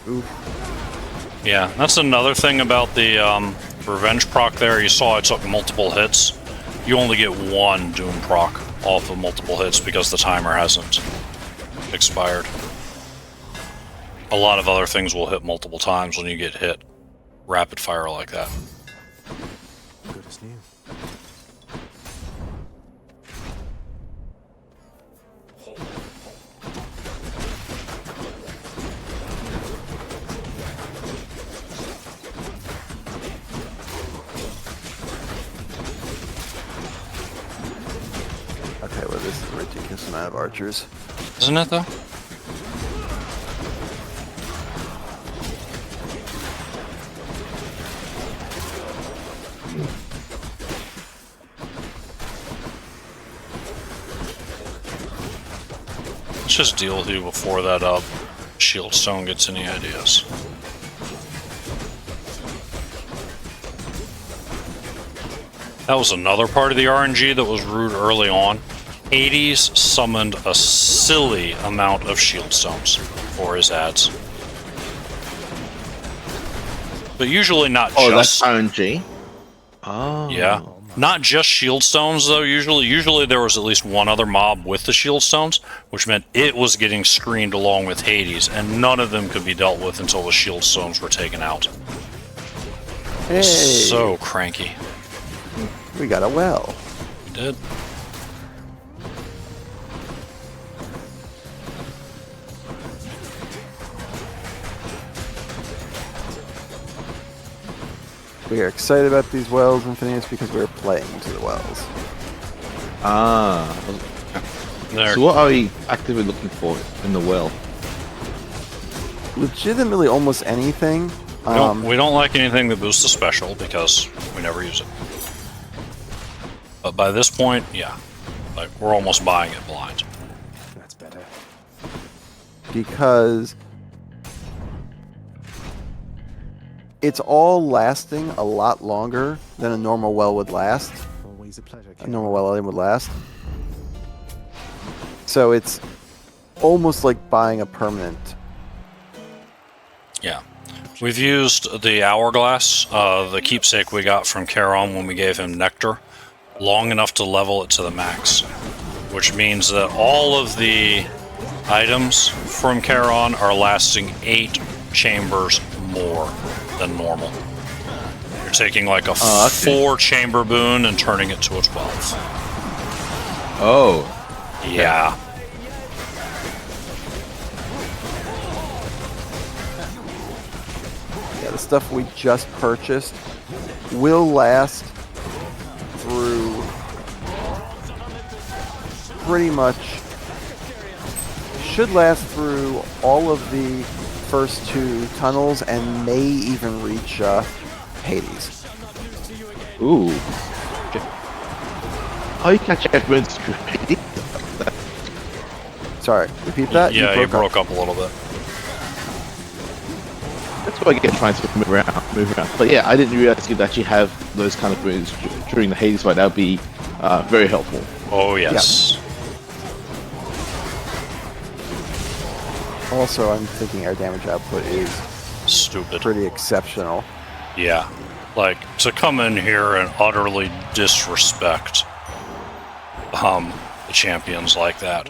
Oof. Yeah, that's another thing about the revenge proc there. You saw it took multiple hits. You only get one doom proc off of multiple hits because the timer hasn't expired. A lot of other things will hit multiple times when you get hit rapid fire like that. Good as new. Okay, well, this is a ridiculous amount of archers. Isn't it, though? Let's just deal with you before that shield stone gets any ideas. That was another part of the RNG that was rude early on. Hades summoned a silly amount of shield stones for his ads. But usually not Oh, just... that's RNG? Oh. Yeah. Not just shield stones, though, usually. Usually there was at least one other mob with the shield stones, which meant it was getting screened along with Hades, and none of them could be dealt with until the shield stones were taken out. Hey! So cranky. We got a well. We did. We are excited about these wells, Infinius, because we're playing to the wells. Ah. There. So what are we actively looking for in the well? Legitimately almost anything. We don't like anything that boosts the special because we never use it. But by this point, yeah. Like, we're almost buying it blind. That's better. Because it's all lasting a lot longer than a normal well would last. Always a pleasure. A normal well would last. So it's almost like buying a permanent. Yeah. We've used the hourglass, the keepsake we got from Charon when we gave him nectar, long enough to level it to the max. Which means that all of the items from Charon are lasting 8 chambers more than normal. You're taking like a 4-chamber boon and turning it to a 12. Oh. Yeah. Yeah, the stuff we just purchased will last through pretty much should last through all of the first 2 tunnels and may even reach Hades. Ooh. How you catch Edmonds through Hades? Sorry, repeat that? Yeah, you broke up a little bit. That's what I get trying to move around. But yeah, I didn't realize you'd actually have those kind of moves during the Hades fight. That would be very helpful. Oh, yes. Yeah. Also, I'm thinking our damage output is stupid. Pretty exceptional. Yeah. Like, to come in here and utterly disrespect the champions like that.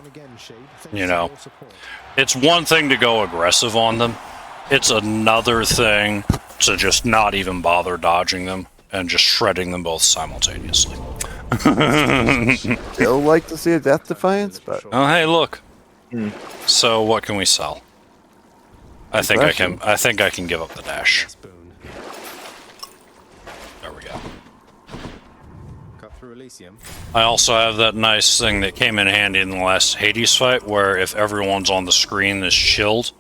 You know, it's one thing to go aggressive on them. It's another thing to just not even bother dodging them and just shredding them both simultaneously. Still like to see a Death Defiance, but... Oh, hey, look. So, what can we sell? I think I can give up the dash. There we go. I also have that nice thing that came in handy in the last Hades fight, where if everyone's on the screen is chilled,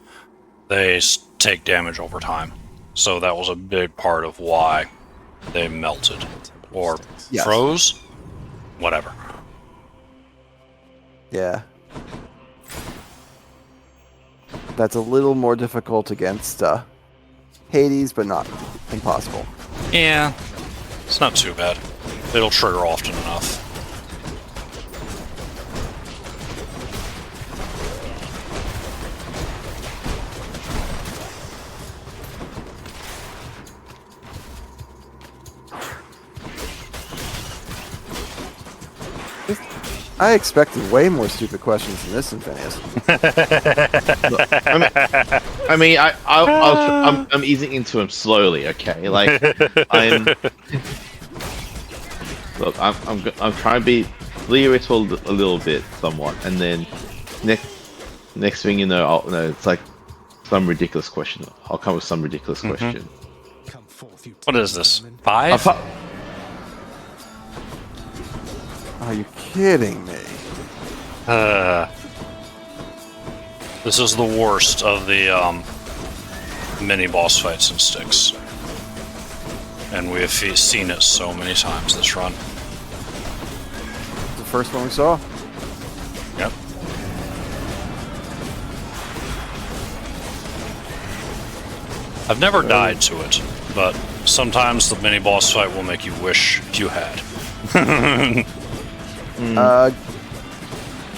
they take damage over time. So that was a big part of why they melted. Or froze? Whatever. Yeah. That's a little more difficult against Hades, but not impossible. Yeah. It's not too bad. It'll trigger often enough. I expected way more stupid questions than this, Infinius. I'm easing into him slowly, okay? Like, I'm trying to be theoretical a little bit, somewhat, and then next thing you know, it's like some ridiculous question. I'll come with some ridiculous question. What is this? 5? Are you kidding me? This is the worst of the mini boss fights in Styx. And we have seen it so many times this run. The first one we saw? Yep. I've never died to it, but sometimes the mini boss fight will make you wish you had.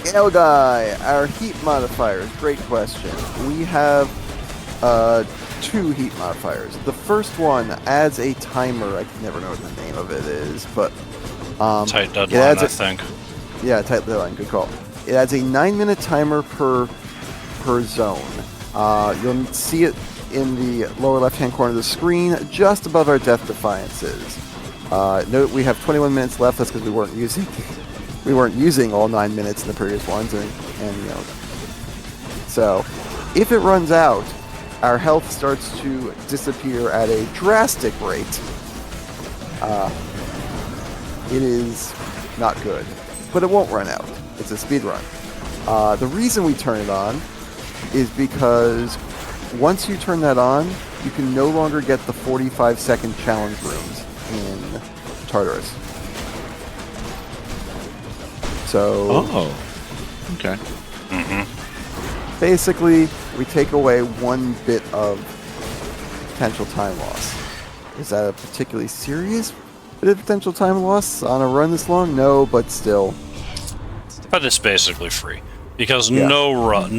Gale Guy, our heat modifiers. Great question. We have 2 heat modifiers. The first one adds a timer. I can never know what the name of it is, but tight deadline, I think. Yeah, tight deadline. Good call. It adds a 9-minute timer per zone. You'll see it in the lower left-hand corner of the screen, just above our Death Defiances. Note we have 21 minutes left. That's because we weren't using all 9 minutes in the previous ones, and you know. So, if it runs out, our health starts to disappear at a drastic rate. It is not good, but it won't run out. It's a speed run. The reason we turn it on is because once you turn that on, you can no longer get the 45-second challenge rooms in Tartarus. So... Oh. Okay. Basically, we take away 1 bit of potential time loss. Is that a particularly serious bit of potential time loss on a run this long? No, but still. But it's basically free. Because no run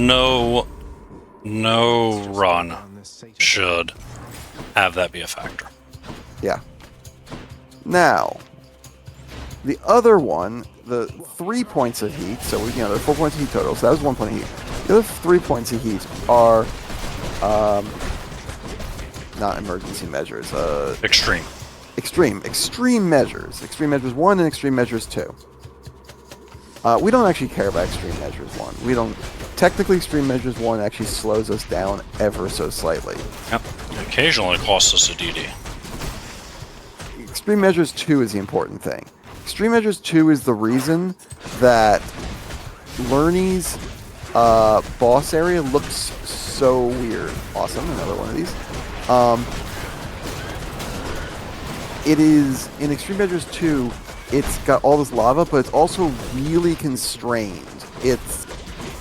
should have that be a factor. Yeah. Now, the other one, the 3 points of heat, so there are 4 points of heat total, so that was 1 point of heat. The other 3 points of heat are not emergency measures. Extreme measures. Extreme measures 1 and extreme measures 2. We don't actually care about extreme measures 1. We don't. Technically, extreme measures 1 actually slows us down ever so slightly. Yep. Occasionally costs us a DD. Extreme measures 2 is the important thing. Extreme measures 2 is the reason that Lerny's boss area looks so weird. Awesome, another one of these. It is, in Extreme Measures 2, it's got all this lava, but it's also really constrained. It's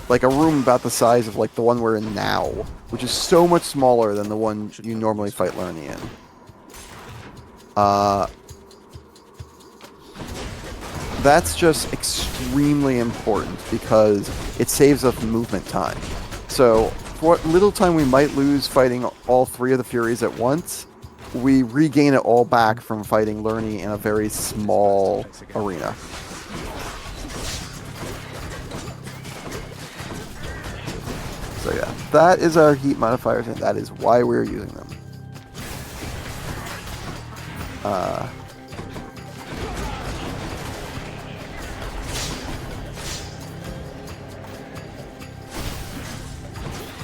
like a room about the size of like the one we're in now, which is so much smaller than the one you normally fight Lerny in. That's just extremely important because it saves us movement time. So, for what little time we might lose fighting all three of the Furies at once, we regain it all back from fighting Lerny in a very small arena. So yeah, that is our heat modifiers, and that is why we're using them.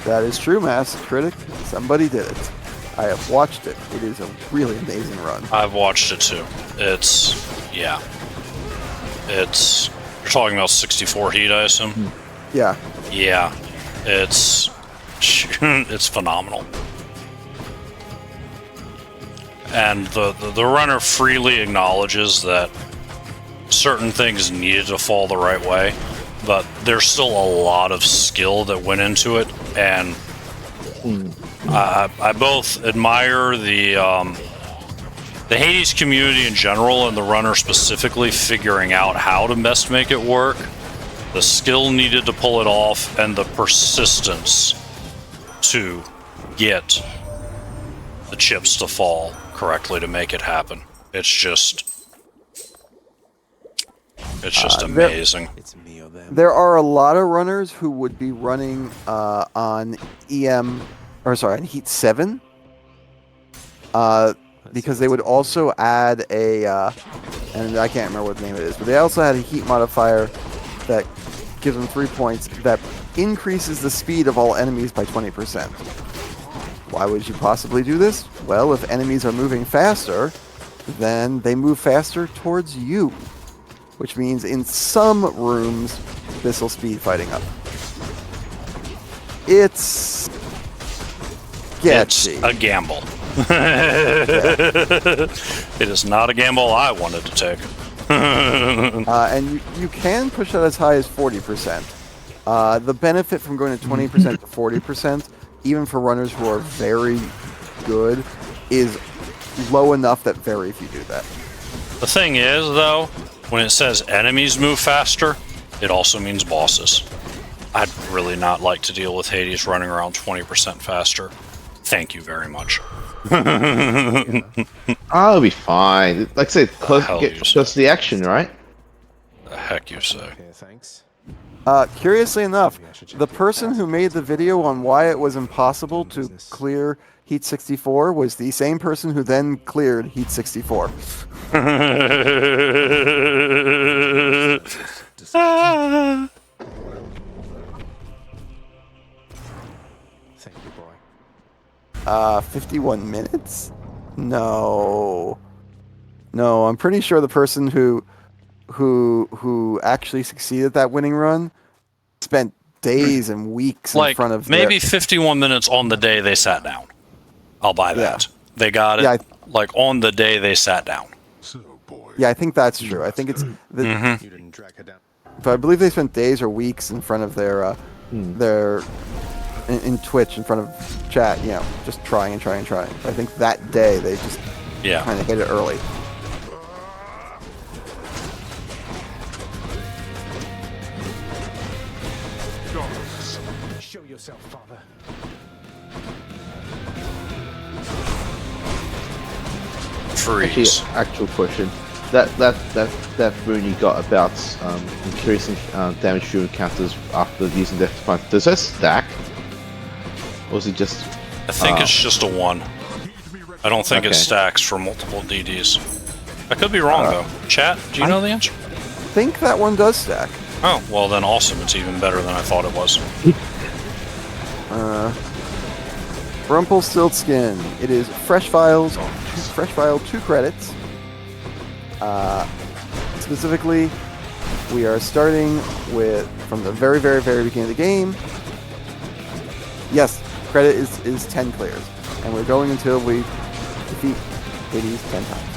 That is true, Master Critic. Somebody did it. I have watched it. It is a really amazing run. I've watched it too. It's, yeah. It's, you're talking about 64 heat, I assume? Yeah. Yeah. It's phenomenal. And the runner freely acknowledges that certain things needed to fall the right way, but there's still a lot of skill that went into it, and I both admire the Hades community in general and the runner specifically figuring out how to best make it work, the skill needed to pull it off, and the persistence to get the chips to fall correctly to make it happen. It's just amazing. There are a lot of runners who would be running on on Heat 7, because they would also add a, and I can't remember what the name of it is, but they also had a heat modifier that gives them 3 points that increases the speed of all enemies by 20%. Why would you possibly do this? Well, if enemies are moving faster, then they move faster towards you, which means in some rooms, this will speed fighting up. It's sketchy. It's a gamble. It is not a gamble I wanted to take. And you can push that as high as 40%. The benefit from going to 20% to 40%, even for runners who are very good, is low enough that very few do that. The thing is, though, when it says enemies move faster, it also means bosses. I'd really not like to deal with Hades running around 20% faster. Thank you very much. I'll be fine. Like I said, close to the action, right? The heck you say. Curiously enough, the person who made the video on why it was impossible to clear Heat 64 was the same person who then cleared Heat 64. Thank you, boy. 51 minutes? No. No, I'm pretty sure the person who actually succeeded that winning run spent days and weeks in front of maybe 51 minutes on the day they sat down. I'll buy that. Yeah. They got it like on the day they sat down. Yeah, I think that's true. I think it's You didn't drag her down. But I believe they spent days or weeks in front of their in Twitch in front of chat, you know, just trying and trying and trying. I think that day they just kind of hit it early. Show yourself, father. Freeze. Actual question. That rune you got about increasing damage to encounters after using Death Punch, does that stack? Or is it just... I think it's just a 1. I don't think it stacks for multiple DDs. I could be wrong, though. Chat, do you know the answer? I think that one does stack. Oh, well then awesome. It's even better than I thought it was. Rumpelstiltskin. It is fresh file 2 credits. Specifically, We are starting from the very, very, very beginning of the game. Yes, credit is 10 clears. And we're going until we defeat Hades 10 times.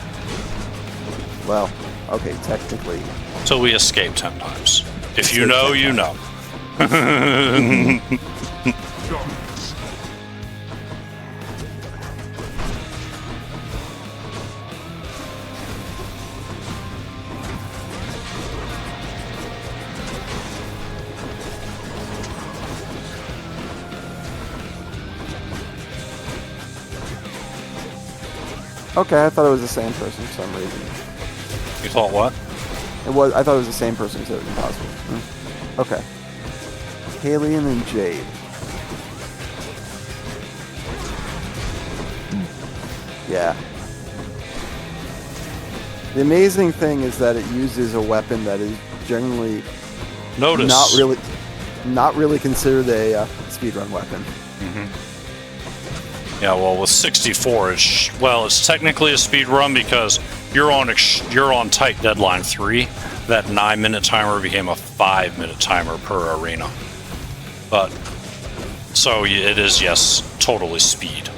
Well, okay, technically. Till we escape 10 times. If you know, you know. Okay, I thought it was the same person for some reason. You thought what? I thought it was the same person who said it was impossible. Okay. Alien and Jade. Yeah. The amazing thing is that it uses a weapon that is generally not really considered a speedrun weapon. Yeah, well, with 64, it's technically a speed run because you're on tight deadline 3. That 9-minute timer became a 5-minute timer per arena. But so it is, yes, totally speed,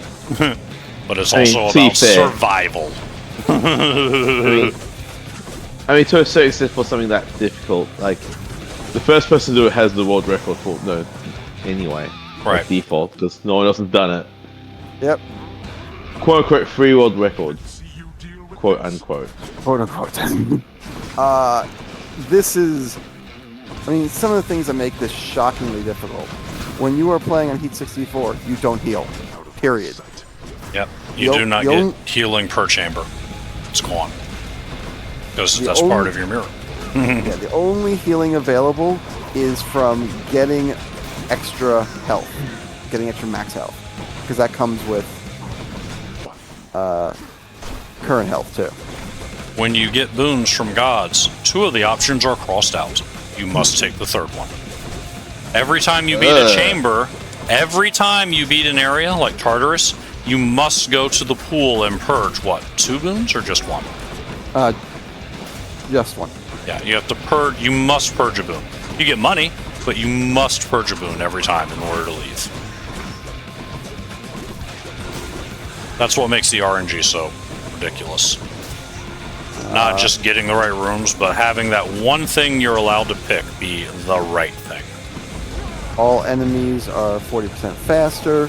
but it's also about survival. I mean, to a certain extent, for something that difficult, like the first person to do it has the world record for anyway, right? By default, because no one else has done it. Yep. Quote unquote free world record. Quote unquote. Quote unquote. This is, I mean, some of the things that make this shockingly difficult. When you are playing on Heat 64, you don't heal. Period. Yep. You do not get healing per chamber. It's gone. Because that's part of your mirror. Yeah, the only healing available is from getting extra health. Getting extra max health. Because that comes with current health too. When you get boons from gods, 2 of the options are crossed out. You must take the 3rd one. Every time you beat a chamber, every time you beat an area like Tartarus, you must go to the pool and purge what? 2 boons or just 1? Just 1. Yeah, you have to purge. You must purge a boon. You get money, but you must purge a boon every time in order to leave. That's what makes the RNG so ridiculous. Not just getting the right rooms, but having that one thing you're allowed to pick be the right thing. All enemies are 40% faster.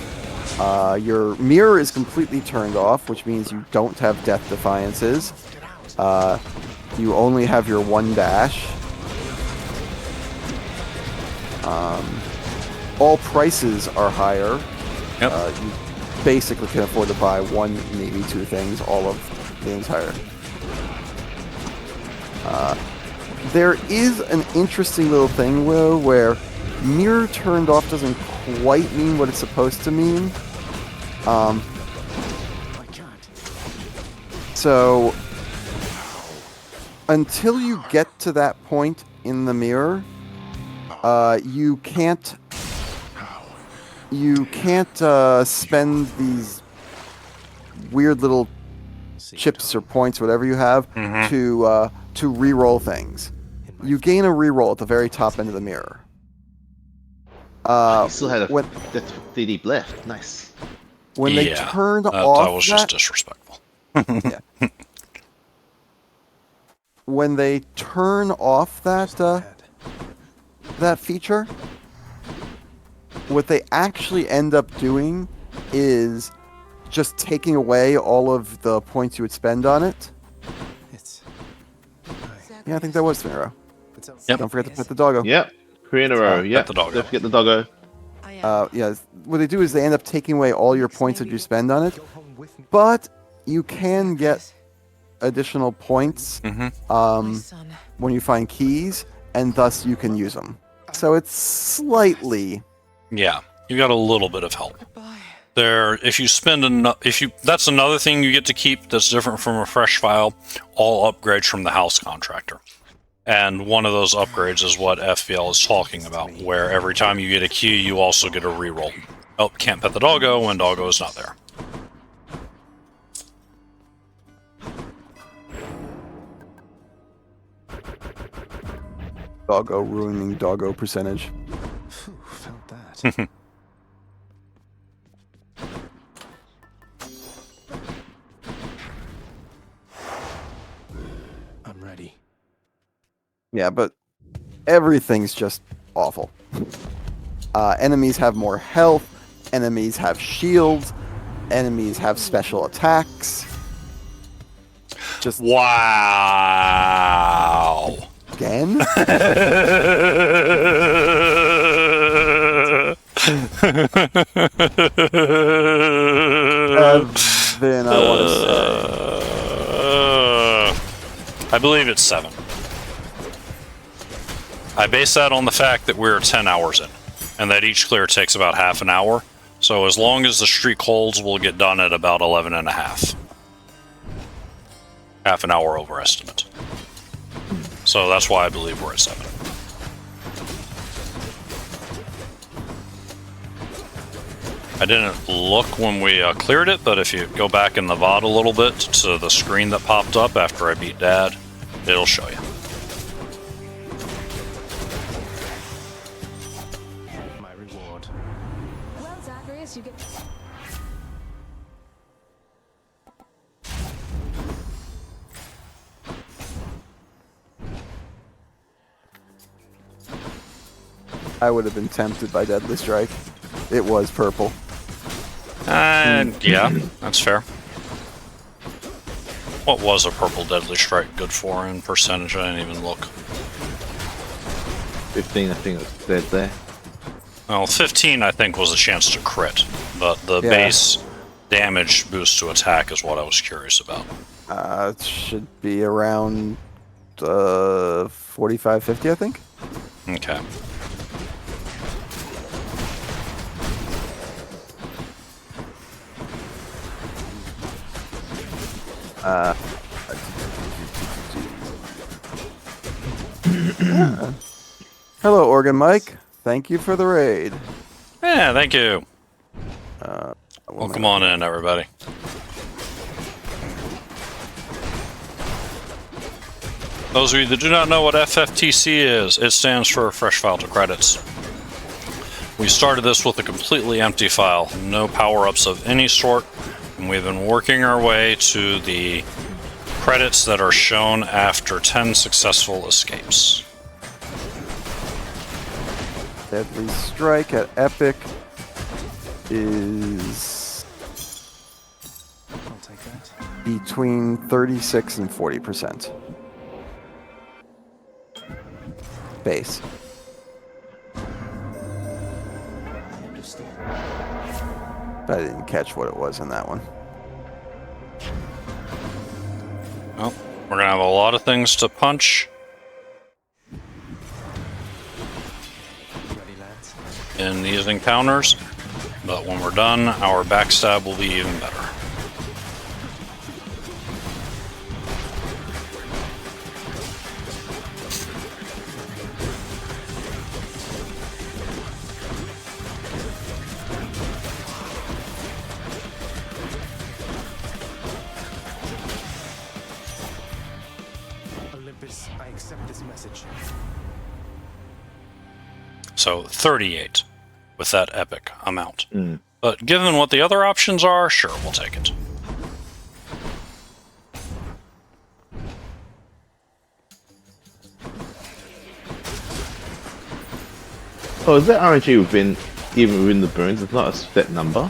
Your mirror is completely turned off, which means you don't have death defiances. You only have your 1 dash. All prices are higher. Yep. You basically can afford to buy 1, maybe 2 things. All of things higher. There is an interesting little thing, though, where mirror turned off doesn't quite mean what it's supposed to mean. So, until you get to that point in the mirror, you can't spend these weird little chips or points, whatever you have, to re-roll things. You gain a re-roll at the very top end of the mirror. You still had a DD left. Nice. When they turned off that was just disrespectful. Yeah. When they turn off that feature, what they actually end up doing is just taking away all of the points you would spend on it. Yeah, I think that was Miro. Yep. Don't forget to pet the doggo. Yep. 3 in a row. Yep. The doggo. Don't forget the doggo. Yeah, what they do is they end up taking away all your points that you spend on it, but you can get additional points when you find keys, and thus you can use them. So it's slightly... Yeah, you got a little bit of help. There, if you spend that's another thing you get to keep that's different from a fresh file, all upgrades from the house contractor. And one of those upgrades is what FVL is talking about, where every time you get a key, you also get a reroll. Oh, can't pet the doggo when doggo is not there. Doggo ruining doggo percentage. Phew, felt that. I'm ready. Yeah, but everything's just awful. Enemies have more health. Enemies have shields. Enemies have special attacks. Just wow. Again? Then I want to say. I believe it's 7. I base that on the fact that we're 10 hours in, and that each clear takes about half an hour. So as long as the streak holds, we'll get done at about 11 and a half. Half an hour overestimate. So that's why I believe we're at 7. I didn't look when we cleared it, but if you go back in the VOD a little bit to the screen that popped up after I beat Dad, it'll show you. My reward. Well, Zagreus, you get. I would have been tempted by Deadly Strike. It was purple. Yeah, that's fair. What was a purple Deadly Strike good for in percentage? I didn't even look. 15, I think it was there. Well, 15 I think was a chance to crit, but the base damage boost to attack is what I was curious about. It should be around 45, 50, I think. Okay. Hello, Organ Mike. Thank you for the raid. Yeah, thank you. Welcome on in, everybody. Those of you that do not know what FFTC is, it stands for Fresh File to Credits. We started this with a completely empty file, no power-ups of any sort, and we've been working our way to the credits that are shown after 10 successful escapes. Deadly Strike at Epic is I'll take that. between 36 and 40%. Base. But I didn't catch what it was in that one. Well, we're gonna have a lot of things to punch Ready, lads? in these encounters, but when we're done, our backstab will be even better. Olympus, I accept this message. So 38 with that epic amount. But given what the other options are, sure, we'll take it. Oh, is that RNG even within the burns? It's not a set number.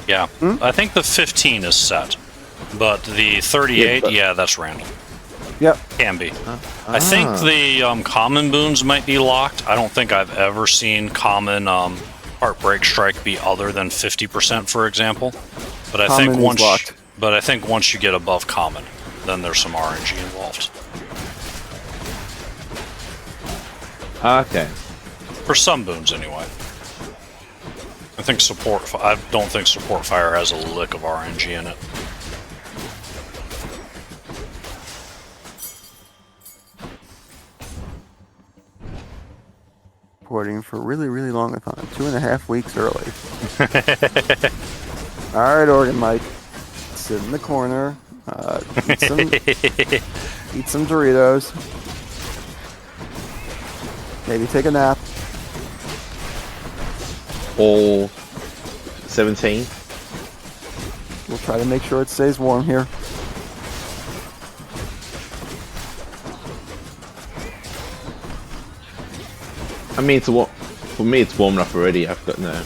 Yeah, I think the 15 is set, but the 38, yeah, that's random. Yep. Can be. I think the common boons might be locked. I don't think I've ever seen common Heartbreak Strike be other than 50%, for example. But I Common think is once, locked. but I think once you get above common, then there's some RNG involved. Okay. For some boons, anyway. I think support. I don't think support fire has a lick of RNG in it. Reporting for really, really long a time. 2.5 weeks early. Alright, Organ Mike. Sit in the corner. Eat some Doritos. Maybe take a nap. All 17. We'll try to make sure it stays warm here. I mean, for me, it's warm enough already. I've got no.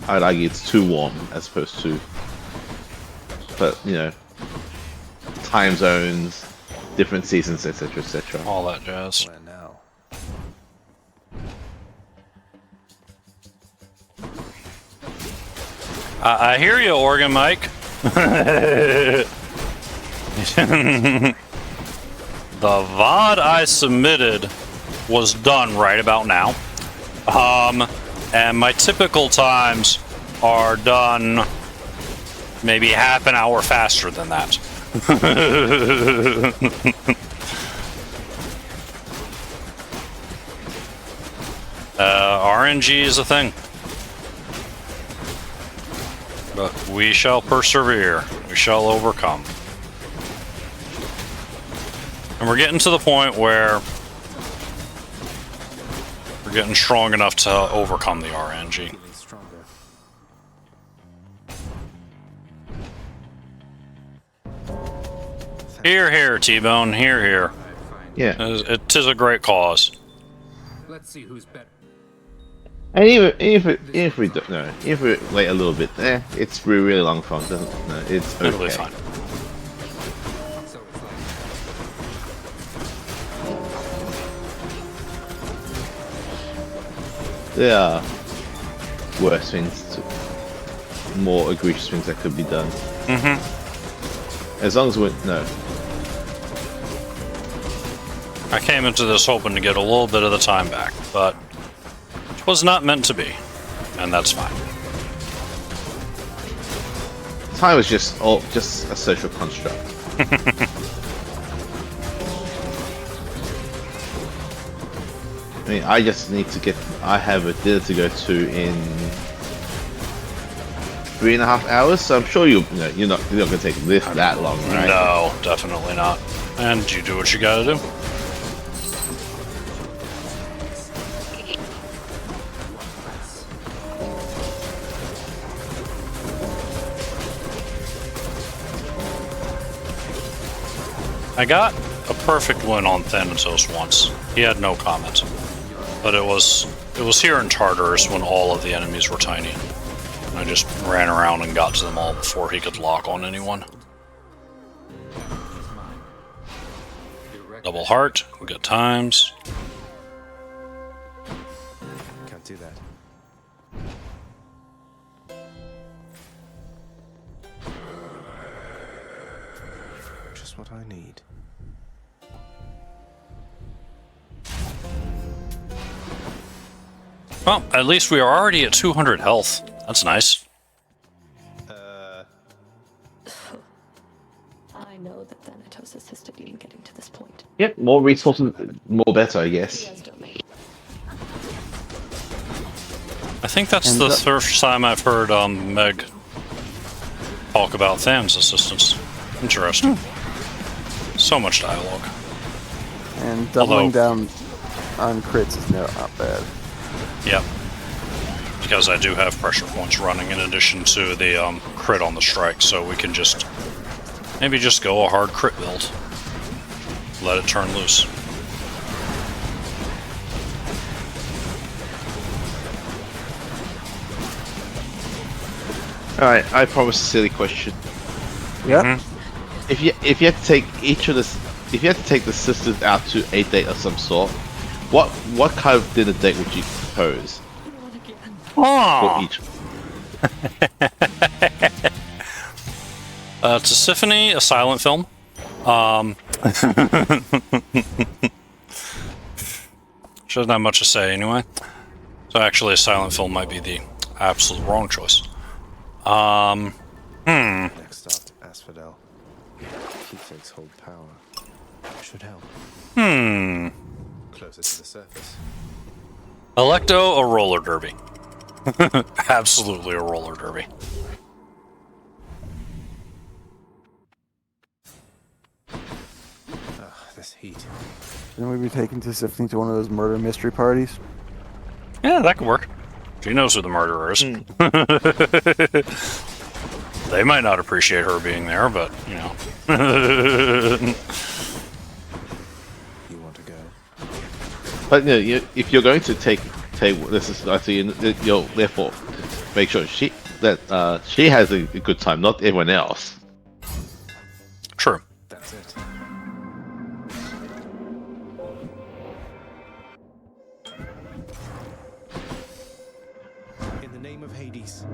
I'd argue it's too warm as opposed to. But you know, time zones, different seasons, etc., etc. All that jazz. Where now? I hear you, Organ Mike. The VOD I submitted was done right about now. And my typical times are done maybe half an hour faster than that. RNG is a thing. But we shall persevere. We shall overcome. And we're getting to the point where we're getting strong enough to overcome the RNG. Here, here, T-Bone. Here, here. Yeah. It is a great cause. Let's see who's better. And even if we don't know, if we wait a little bit, it's really long fun, doesn't it? No, it's okay. It'll be fine. There are worse things, more egregious things that could be done. As long as we no. I came into this hoping to get a little bit of the time back, but it was not meant to be, and that's fine. Time is just a social construct. I mean, I just need to get. I have a dinner to go to in 3.5 hours, so I'm sure you're not gonna take this that long, right? No, definitely not. And you do what you gotta do. I got a perfect win on Thanatos once. He had no comment. But it was here in Tartarus when all of the enemies were tiny. I just ran around and got to them all before he could lock on anyone. Double heart, good times. Can't do that. Just what I need. Well, at least we are already at 200 health. That's nice. I know that Thanatos assisted you in getting to this point. Yep, more resources, more better, I guess. I think that's the first time I've heard Meg talk about Tham's assistance. Interesting. So much dialogue. And doubling down on crits is not bad. Yep. Because I do have pressure points running in addition to the crit on the strike, so we can just maybe just go a hard crit build. Let it turn loose. Alright, I promise a silly question. Yep. If you had to take if you had to take the sisters out to a date of some sort, what kind of dinner date would you propose? For each. It's a symphony, a silent film. She doesn't have much to say anyway. So actually a silent film might be the absolute wrong choice. Next stop, Asphodel. Keepsakes hold power. Should help. Closer to the surface. Electo, a roller derby. Absolutely a roller derby. This heat. Then we'd be taken to Tiffany to one of those murder mystery parties. Yeah, that could work. She knows who the murderer is. They might not appreciate her being there, but, you know. You want to go? But you know, if you're going to take this is I see you'll therefore make sure she has a good time, not everyone else. True. That's it. In the name of Hades.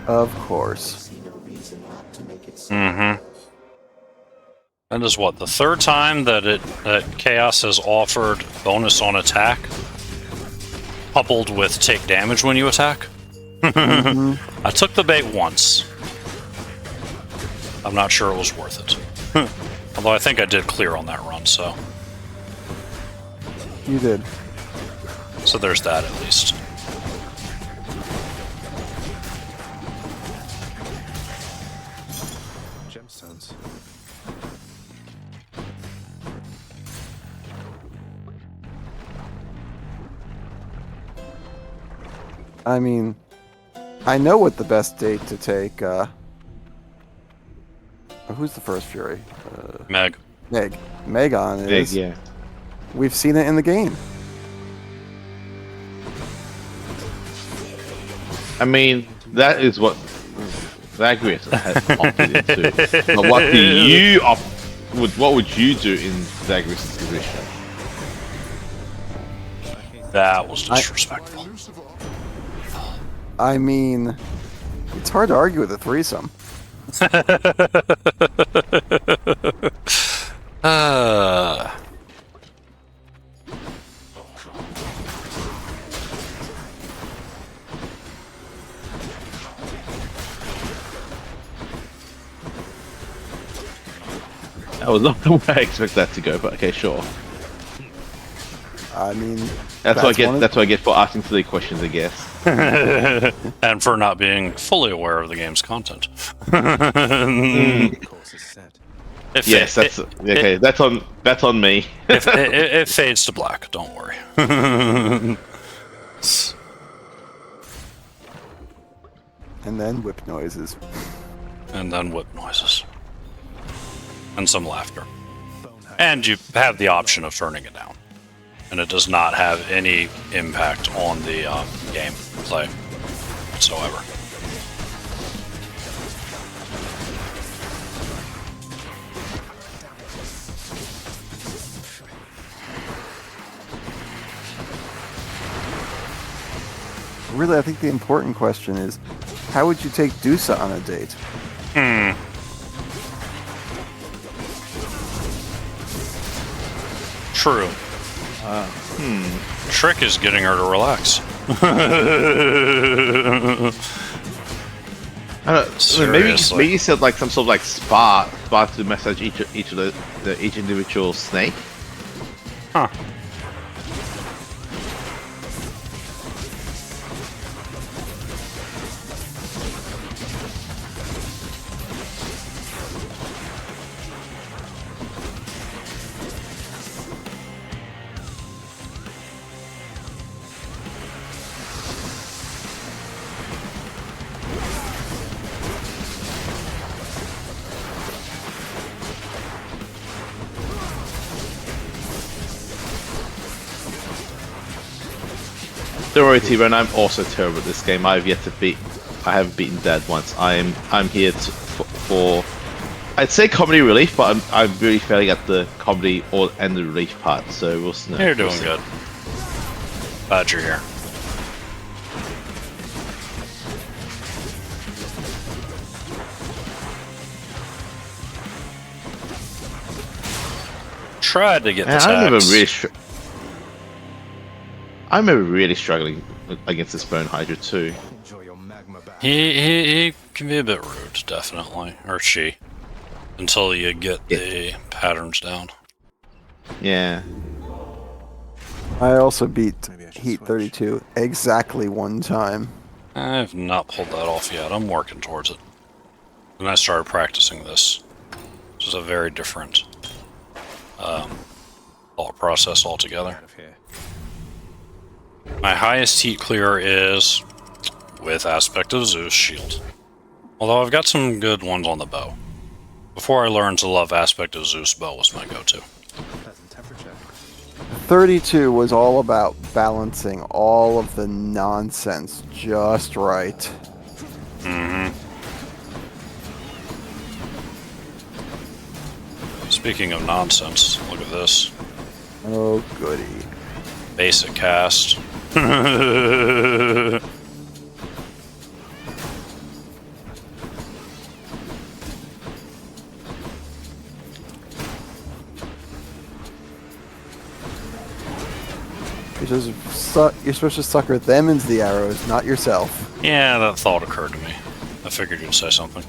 Of course. Mm-hmm. That is what, the third time that Chaos has offered bonus on attack, coupled with take damage when you attack. I took the bait once. I'm not sure it was worth it. Although I think I did clear on that run, so. You did. So there's that at least. Gemstones. I mean, I know what the best date to take. Who's the first Fury? Meg. Megon is. Big, yeah. We've seen it in the game. I mean, that is what Zagreus has opted into. But what do you what would you do in Zagreus' position? That was disrespectful. I mean, it's hard to argue with a threesome. That was not the way I expect that to go, but okay, sure. I mean, that's what I get. That's what I get for asking silly questions, I guess. And for not being fully aware of the game's content. Yes, that's okay. That's on me. It fades to black. Don't worry. And then whip noises. And then whip noises. And some laughter. And you have the option of turning it down. And it does not have any impact on the gameplay whatsoever. Really, I think the important question is, how would you take Dusa on a date? True. Trick is getting her to relax. I don't know, maybe you said like some sort of like spa to massage each individual snake. Huh. Don't worry, T-Bone, I'm also terrible at this game. I haven't beaten Dad once. I'm here for I'd say comedy relief, but I'm really failing at the comedy and the relief part. So we'll see. You're doing good. Glad you're here. Tried to get the tags. I remember really struggling against this bone Hydra too. He can be a bit rude, definitely, or she, until you get the patterns down. Yeah. I also beat Heat 32 exactly one time. I've not pulled that off yet. I'm working towards it. And I started practicing this. Which is a very different thought process altogether. My highest heat clear is with Aspect of Zeus shield. Although I've got some good ones on the bow. Before I learned to love Aspect of Zeus, bow was my go-to. 32 was all about balancing all of the nonsense just right. Mm-hmm. Speaking of nonsense, look at this. Oh, goody. Basic cast. You're supposed to sucker them into the arrows, not yourself. Yeah, that thought occurred to me. I figured you'd say something.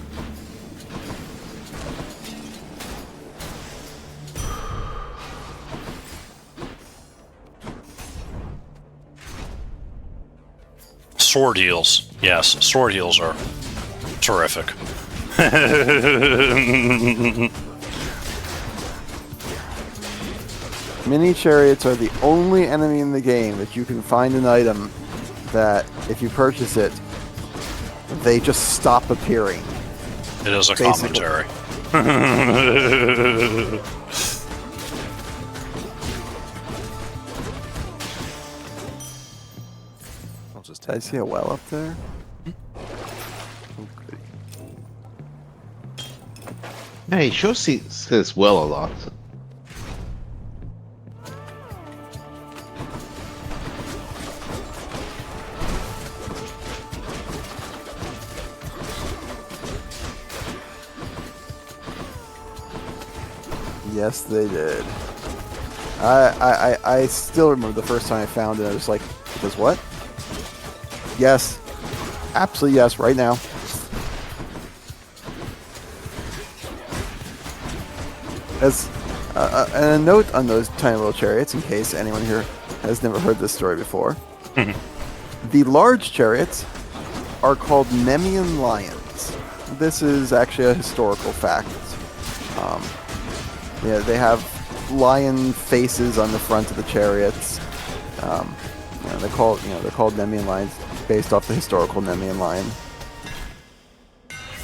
Sword heals. Yes, sword heals are terrific. Mini chariots are the only enemy in the game that you can find an item that, if you purchase it, they just stop appearing. It is a Basically. commentary. Did I see a well up there? Oh, goody. Yeah, he sure says well a lot. Yes, they did. I still remember the first time I found it. I was like, it does what? Yes. Absolutely yes, right now. As and a note on those tiny little chariots, in case anyone here has never heard this story before. The large chariots are called Nemean lions. This is actually a historical fact. Yeah, they have lion faces on the front of the chariots. They're called Nemean lions, based off the historical Nemean lion.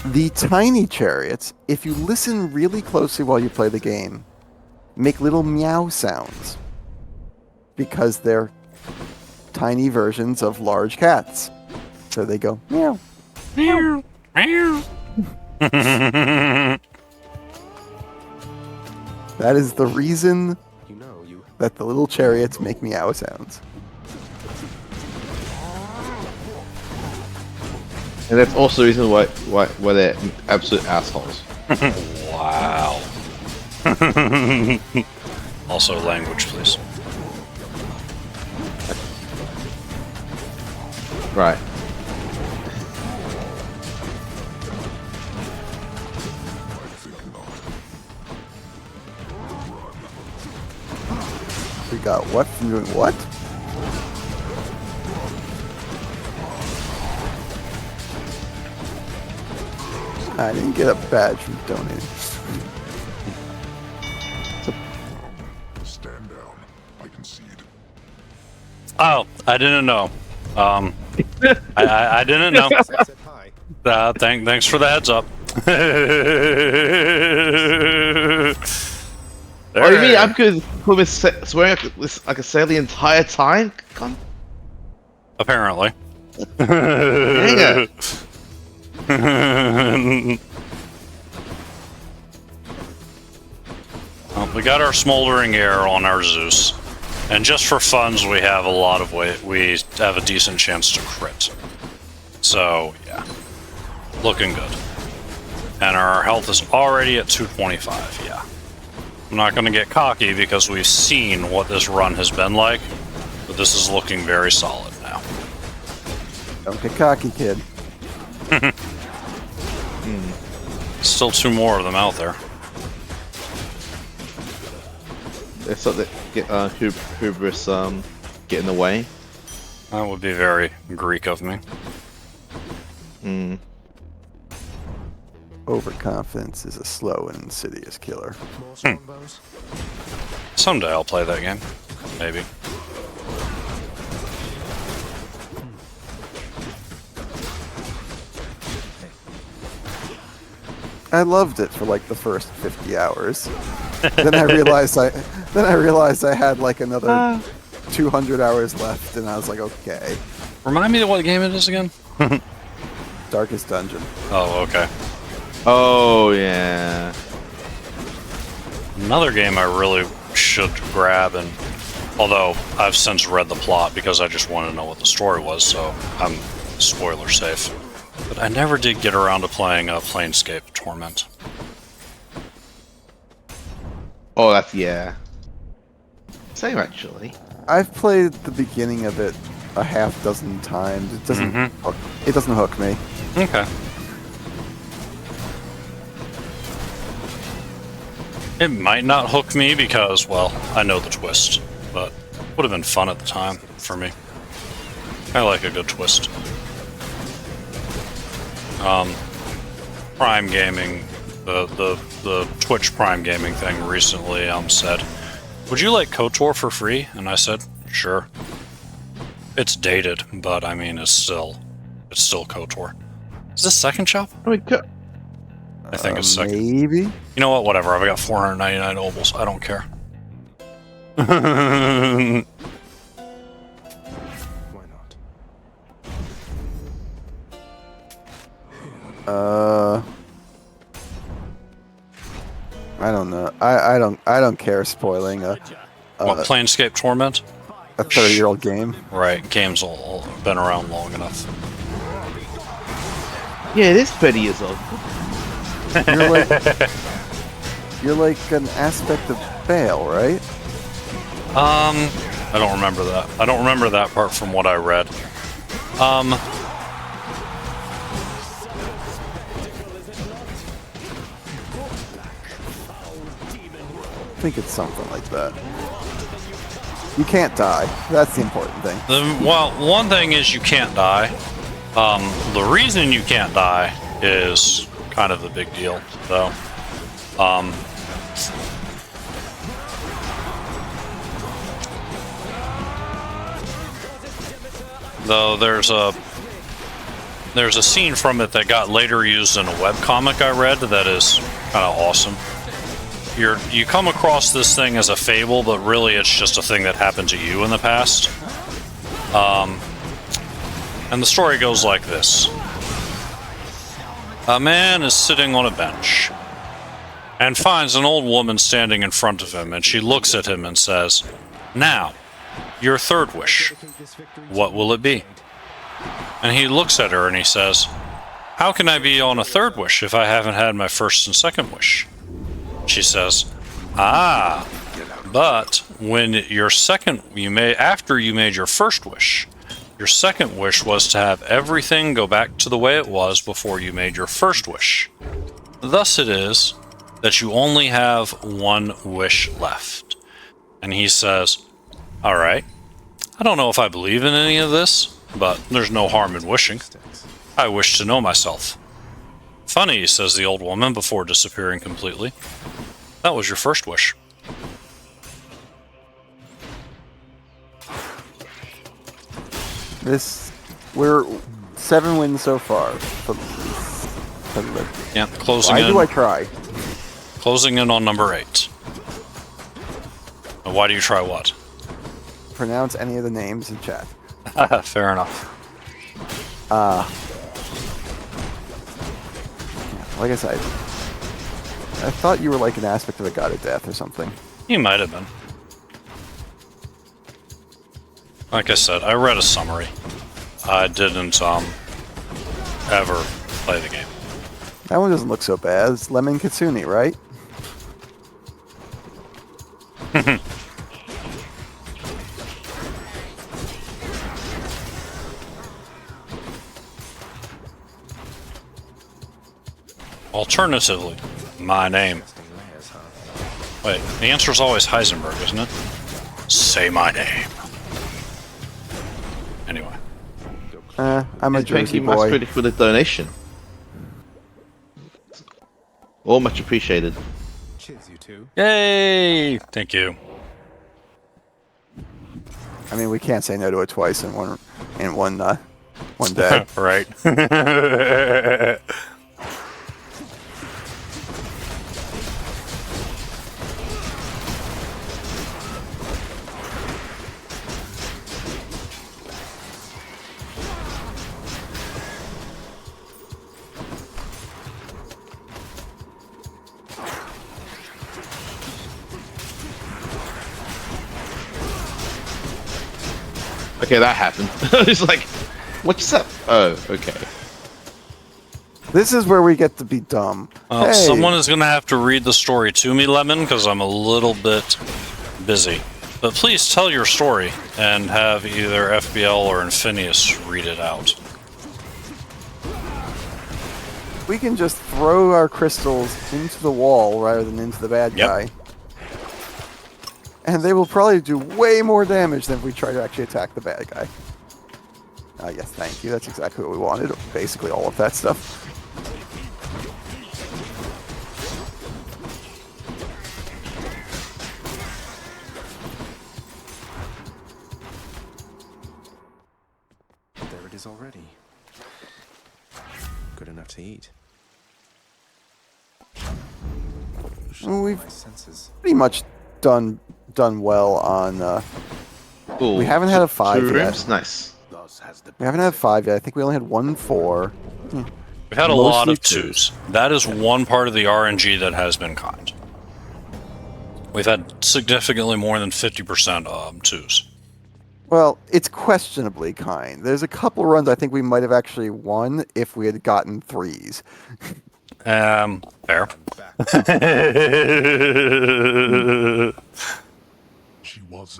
The tiny chariots, if you listen really closely while you play the game, make little meow sounds because they're tiny versions of large cats. So they go meow, meow, meow. That is the reason that the little chariots make meow sounds. And that's also the reason why they're absolute assholes. Wow. Also language, please. Right. We got what from doing what? I didn't get a badge from donating. Stand down. I concede. Oh, I didn't know. I didn't know. Thanks for the heads up. Oh, you mean I'm good with swearing like I say the entire time? Come. Apparently. Dang it. Well, we got our smoldering air on our Zeus, and just for funs, we have a lot of we have a decent chance to crit. So yeah, looking good. And our health is already at 225. Yeah, I'm not going to get cocky because we've seen what this run has been like, but this is looking very solid now. Don't get cocky, kid. Still two more of them out there. It's like hubris get in the way. That would be very Greek of me. Mm. Overconfidence is a slow and insidious killer. Someday I'll play that game. Maybe. I loved it for like the first 50 hours. then I realized I had like another 200 hours left, and I was like, okay. Remind me of what game it is again? Darkest Dungeon. Oh, okay. Oh yeah. Another game I really should grab, and although I've since read the plot because I just wanted to know what the story was, so I'm spoiler safe. But I never did get around to playing Planescape Torment. Oh, that's yeah. Same actually. I've played the beginning of it a half dozen times. It doesn't. It doesn't hook me. Okay. It might not hook me because, well, I know the twist, but it would have been fun at the time for me. I like a good twist. Prime Gaming, the Twitch Prime Gaming thing recently said, "Would you like KOTOR for free?" And I said, "Sure." It's dated, but I mean, it's still KOTOR. Is this second shop? I mean, I think it's second. Maybe. You know what? Whatever. I've got 499 obols. I don't care. Why not? I don't know. I don't care spoiling What, Planescape Torment? a 30-year-old game. Right. Game's all been around long enough. yeah, it is 30 years old. You're like an aspect of Bale, right? I don't remember that. I don't remember that part from what I read. I think it's something like that. You can't die. That's the important thing. Well, one thing is you can't die. The reason you can't die is kind of the big deal, though. Though there's a scene from it that got later used in a webcomic I read that is kind of awesome. You come across this thing as a fable, but really it's just a thing that happened to you in the past. And the story goes like this. A man is sitting on a bench and finds an old woman standing in front of him, and she looks at him and says, "Now, your third wish. What will it be?" And he looks at her and he says, "How can I be on a third wish if I haven't had my first and second wish?" She says, "Ah, but when after you made your first wish, your second wish was to have everything go back to the way it was before you made your first wish. Thus it is that you only have one wish left." And he says, "All right, I don't know if I believe in any of this, but there's no harm in wishing. I wish to know myself." "Funny," says the old woman before disappearing completely. "That was your first wish." We're 7 wins so far. Yeah, closing Why in. do I try? Closing in on number 8. And why do you try what? Pronounce any of the names in chat. Fair enough. Like I said, I thought you were like an aspect of the god of death or something. You might have been. Like I said, I read a summary. I didn't ever play the game. That one doesn't look so bad. It's Lemon Kitsune, right? Alternatively, my name. Wait, the answer's always Heisenberg, isn't it? Say my name. Anyway. I'm a And thank Jersey you, boy. Masquerade, for the donation. All much appreciated. Cheers, you two. Yay! Thank you. I mean, we can't say no to it twice in one day. Right. Okay, that happened. It's like, what's up? Oh, okay. This is where we get to be dumb. Hey, Someone is going to have to read the story to me, Lemon, because I'm a little bit busy. But please tell your story and have either FBL or Infinius read it out. we can just throw our crystals into the wall rather than into the bad guy. And they will probably do way more damage than if we try to actually attack the bad guy. Yes, thank you. That's exactly what we wanted. Basically all of that stuff. There it is already. Good enough to eat. Well, we've My senses. pretty much done well on... Ooh, we haven't had a 5 two yet. rooms? Nice. We haven't had 5 yet. I think we only had 1 4. We've had a lot Mostly of twos. That is one part of the RNG that has been kind. We've had significantly more than 50% twos. Well, it's questionably kind. There's a couple runs I think we might have actually won if we had gotten 3s. Fair.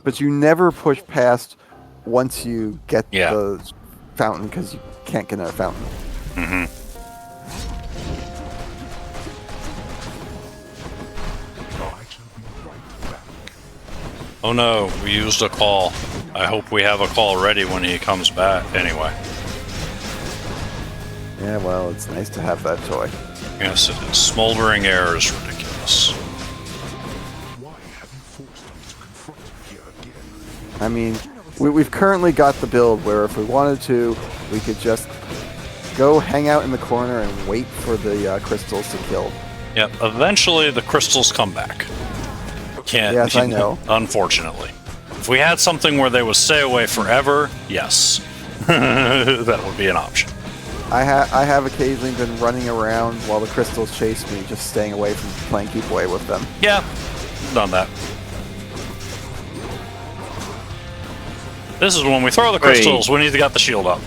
But you never push past once you get Yeah. the fountain because you can't get another fountain. Mm-hmm. Oh no, we used a call. I hope we have a call ready when he comes back. Anyway. Yeah, well, it's nice to have that toy. Yes, it is. Smoldering air is ridiculous. I mean, we've currently got the build where if we wanted to, we could just go hang out in the corner and wait for the crystals to kill. Yep, eventually the crystals come back. Can't. Yes, I know. Unfortunately. If we had something where they would stay away forever, yes. That would be an option. I have occasionally been running around while the crystals chase me, just staying away from playing keep away with them. Yeah, done that. This is when we throw the crystals, we need to get the shield up.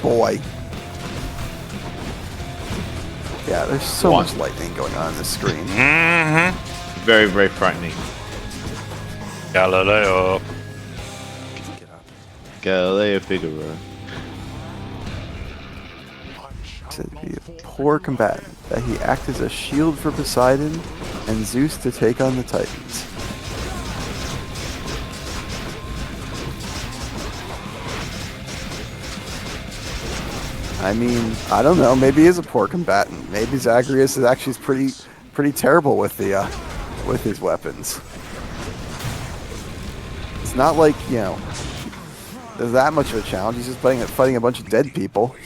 Boy. Yeah, there's so much lightning going on this screen. Mm-hmm. Very, very frightening. Galileo. Galileo Figaro. Said to be a poor combatant, that he act as a shield for Poseidon and Zeus to take on the Titans. I mean, I don't know. Maybe he is a poor combatant. Maybe Zagreus is actually pretty terrible with the with his weapons. It's not like, you know, there's that much of a challenge. He's just fighting a bunch of dead people.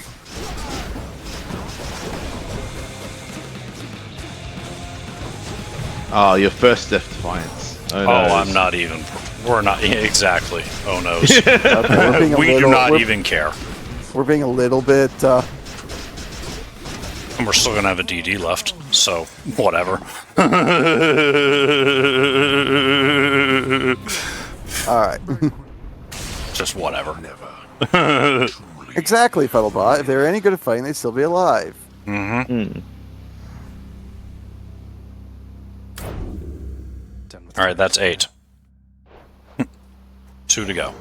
Oh, your first Defiance. Oh, no. I'm not even. We're not. Exactly. Oh no. Okay, we do not even care. We're being a little bit. And we're still going to have a DD left, so whatever. Alright. Just whatever. Exactly, Fuddlebot. If they were any good at fighting, they'd still be alive. Mm-hmm. Alright, that's 8. 2 to go.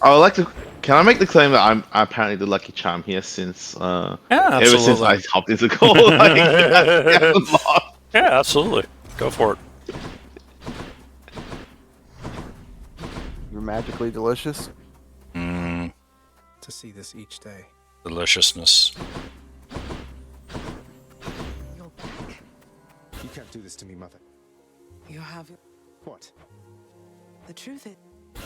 I would like to Can I make the claim that I'm apparently the lucky charm here since Yeah, ever since absolutely. I hopped into call, like, I haven't lost. Yeah, absolutely. Go for it. You're magically delicious. Mmm, To see this each day. deliciousness. You're back. You can't do this to me, Mother. You have. What? The truth is.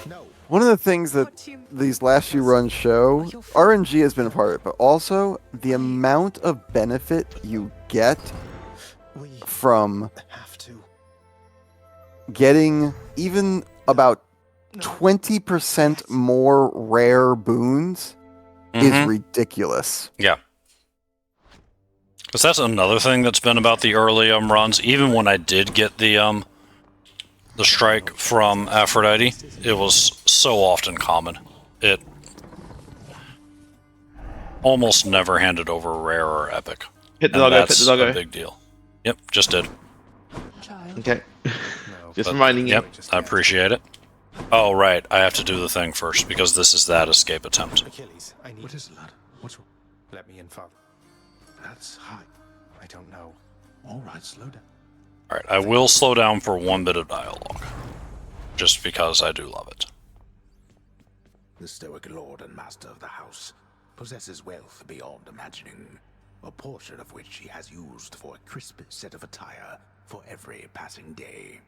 No. One of the things that these last few runs show, RNG has been a part of it, but also the amount of benefit you get We from have to. getting even about 20% more rare boons is ridiculous. Yeah. Because that's another thing that's been about the early runs. Even when I did get the strike from Aphrodite, it was so often common. It almost never handed over rare or epic. Hit the And doggo, hit that's the doggo. a big deal. Yep, just did. Okay. Just But, reminding you. Yep, I appreciate it. Oh, right, I have to do the thing first, because this is that escape attempt. Achilles, I need. What is it, lad? What's wrong? Let me in, Father. That's high. I don't know. All right, slow down. Alright, I will slow down for one bit of dialogue. Just because I do love it. The stoic lord and master of the house possesses wealth beyond imagining, a portion of which he has used for a crisp set of attire for every passing day.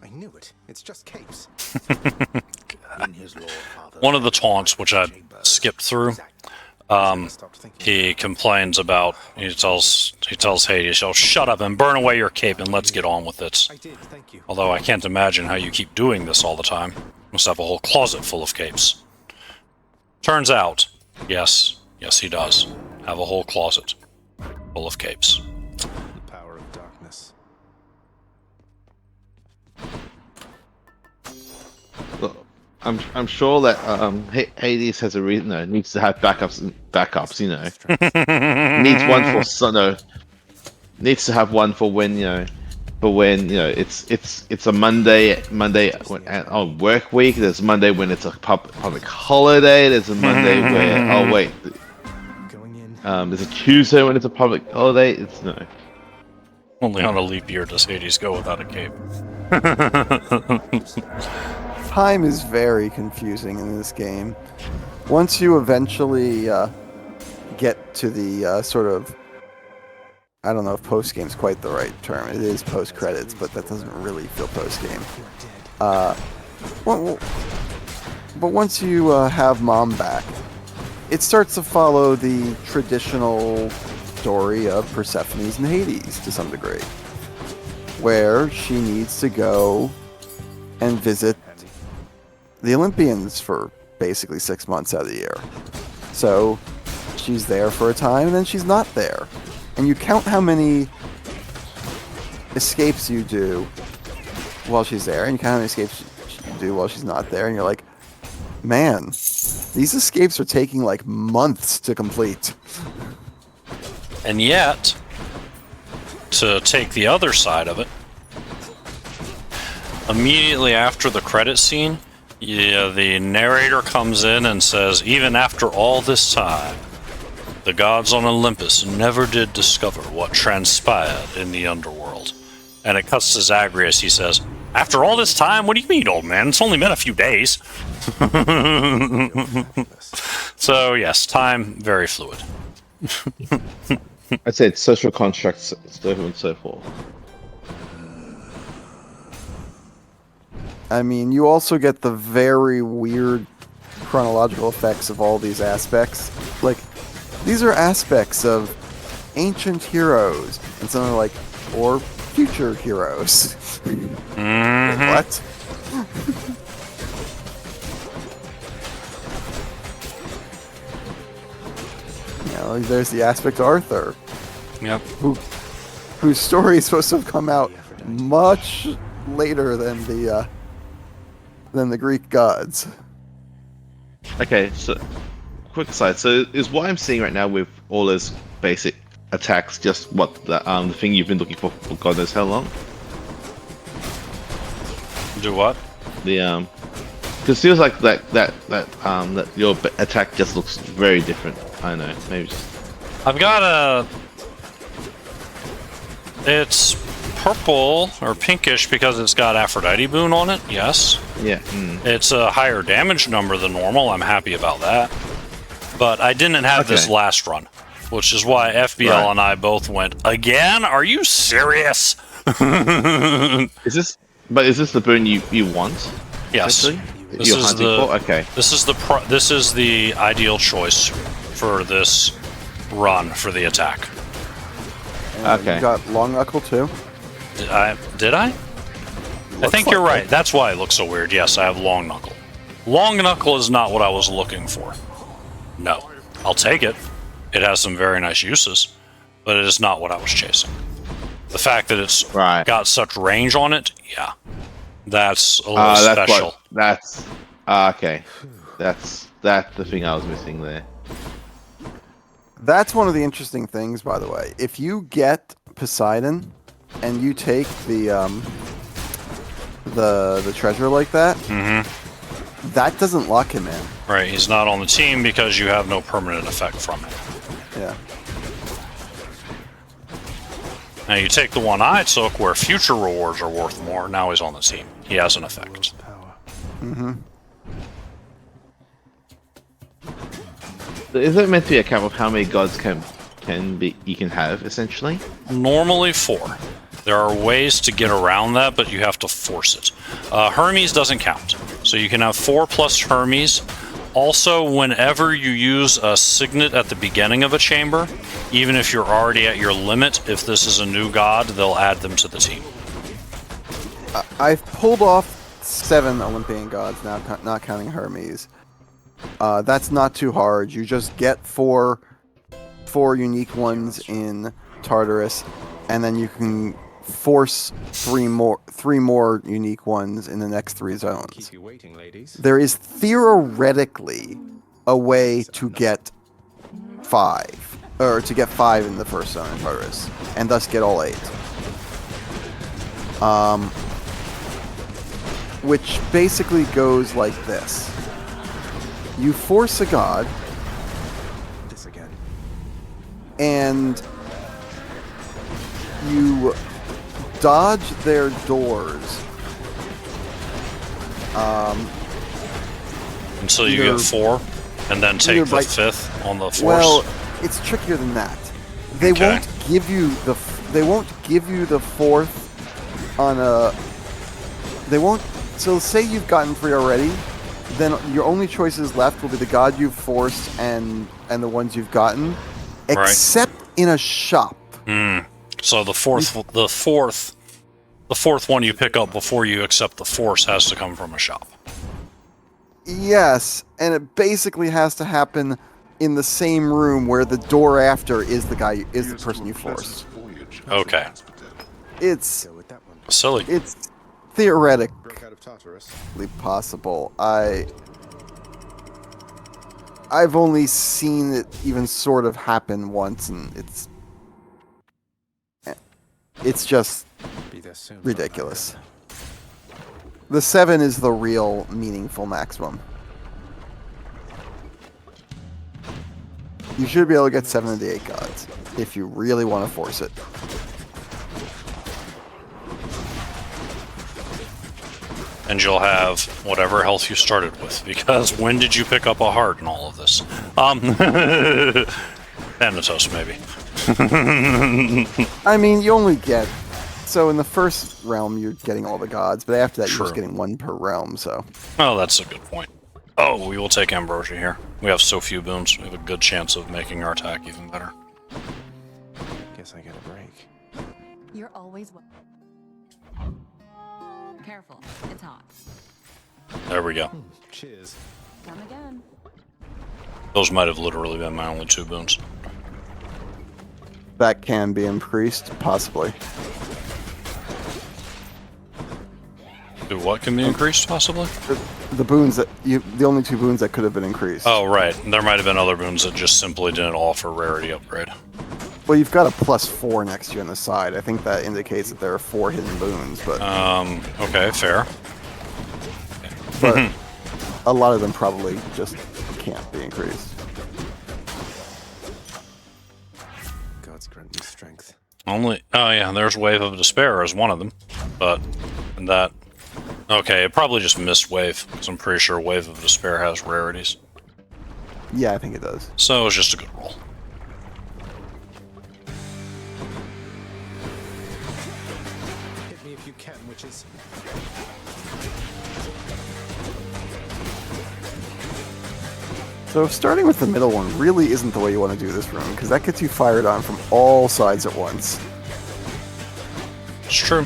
I knew it. It's just capes. In his lord father's One of the taunts, which I skipped through, he complains about, he tells Hades, "Oh, shut up and burn away your cape and let's get on with it." I did, thank you. Although I can't imagine how you keep doing this all the time. Must have a whole closet full of capes. Turns out, yes, he does have a whole closet full of capes. The power of darkness. Look, I'm sure that Hades has a reason. No, needs to have backups. You know, needs one for needs to have one for when it's a Monday work week. There's Monday when it's a public holiday. There's a Monday where there's a Tuesday when it's a public holiday. It's no. Only on a leap year does Hades go without a cape. Time is very confusing in this game. Once you eventually get to the sort of, I don't know if post-game is quite the right term. It is post-credits, but that doesn't really feel post-game. But once you have Mom back, it starts to follow the traditional story of Persephone's and Hades to some degree, where she needs to go and visit the Olympians for basically 6 months out of the year. So she's there for a time and then she's not there. And you count how many escapes you do while she's there, and you count how many escapes you do while she's not there, and you're like, man, these escapes are taking like months to complete. And yet, to take the other side of it, immediately after the credit scene, the narrator comes in and says, even after all this time, the gods on Olympus never did discover what transpired in the underworld. And it cuts to Zagreus. He says, after all this time? What do you mean, old man? It's only been a few days. So, yes, time, very fluid. I'd say it's social constructs, so on and so forth. I mean, you also get the very weird chronological effects of all these aspects. Like, these are aspects of ancient heroes, and some are like, or future heroes. Mm-hmm. What? You know, there's the aspect of Arthur. Yep. Whose story is supposed to have come out much later than the Greek gods. Okay, so quick aside. So is what I'm seeing right now with all those basic attacks just what the thing you've been looking for God knows how long? Do what? The Because it feels like that your attack just looks very different. I know, maybe just... I've got a... It's purple or pinkish because it's got Aphrodite boon on it, yes. Yeah. It's a higher damage number than normal, I'm happy about that. But I didn't have this last run, which is why FBL and I both went, again? Are you serious? Is this the boon you want? Yes. This is the ideal choice for this run for the attack. Okay. You got long knuckle too. Did I? I think you're right. That's why it looks so weird. Yes, I have long knuckle. Long knuckle is not what I was looking for. No, I'll take it. It has some very nice uses, but it is not what I was chasing. The fact that it's got such range on it, yeah, that's a little special. Okay. That's the thing I was missing there. That's one of the interesting things, by the way. If you get Poseidon and you take the treasure like that, that doesn't lock him in. Right, he's not on the team because you have no permanent effect from it. Yeah. Now you take the one I took where future rewards are worth more, now he's on the team. He has an effect. Is it meant to be a cap of how many gods you can have, essentially? Normally 4. There are ways to get around that, but you have to force it. Hermes doesn't count. So you can have 4 plus Hermes. Also, whenever you use a signet at the beginning of a chamber, even if you're already at your limit, if this is a new god, they'll add them to the team. I've pulled off 7 Olympian gods now, not counting Hermes. That's not too hard. You just get 4 unique ones in Tartarus, and then you can force 3 more unique ones in the next 3 zones. Keep you waiting, ladies. There is theoretically a way to get 5, or to get 5 in the first zone in Tartarus, and thus get all 8. Which basically goes like this. You force a god, and you dodge their doors. Until you get 4, and then take the 5th on the force. Well, it's trickier than that. They won't give you the 4th on a. They won't. So say you've gotten 3 already, then your only choices left will be the god you've forced and the ones you've gotten, except in a shop. So the fourth one you pick up before you accept the force has to come from a shop. Yes, and it basically has to happen in the same room where the door after is the person you forced. Okay. It's silly. It's theoretically possible. I've only seen it even sort of happen once, and it's just ridiculous. The 7 is the real meaningful maximum. You should be able to get 7 of the 8 gods if you really want to force it. And you'll have whatever health you started with, because when did you pick up a heart in all of this? Thanatos, maybe. I mean, you only get... So in the first realm, you're getting all the gods, but after that, you're just getting 1 per realm, so... Oh, that's a good point. Oh, we will take Ambrosia here. We have so few boons, we have a good chance of making our attack even better. Guess I get a break. You're always... Careful, it's hot. There we go. Cheers. Come again. Those might have literally been my only 2 boons. That can be increased, possibly. Do what can be increased, possibly? The boons that the only 2 boons that could have been increased. Oh, right. There might have been other boons that just simply didn't offer rarity upgrade. Well, you've got a +4 next to you on the side. I think that indicates that there are 4 hidden boons, but... Okay, fair. But a lot of them probably just can't be increased. Gods grant me strength. Oh yeah, there's Wave of Despair as one of them, but that. Okay, it probably just missed Wave, because I'm pretty sure Wave of Despair has rarities. Yeah, I think it does. So it was just a good roll. Hit me if you can, witches. So starting with the middle one really isn't the way you want to do this room, because that gets you fired on from all sides at once. It's true.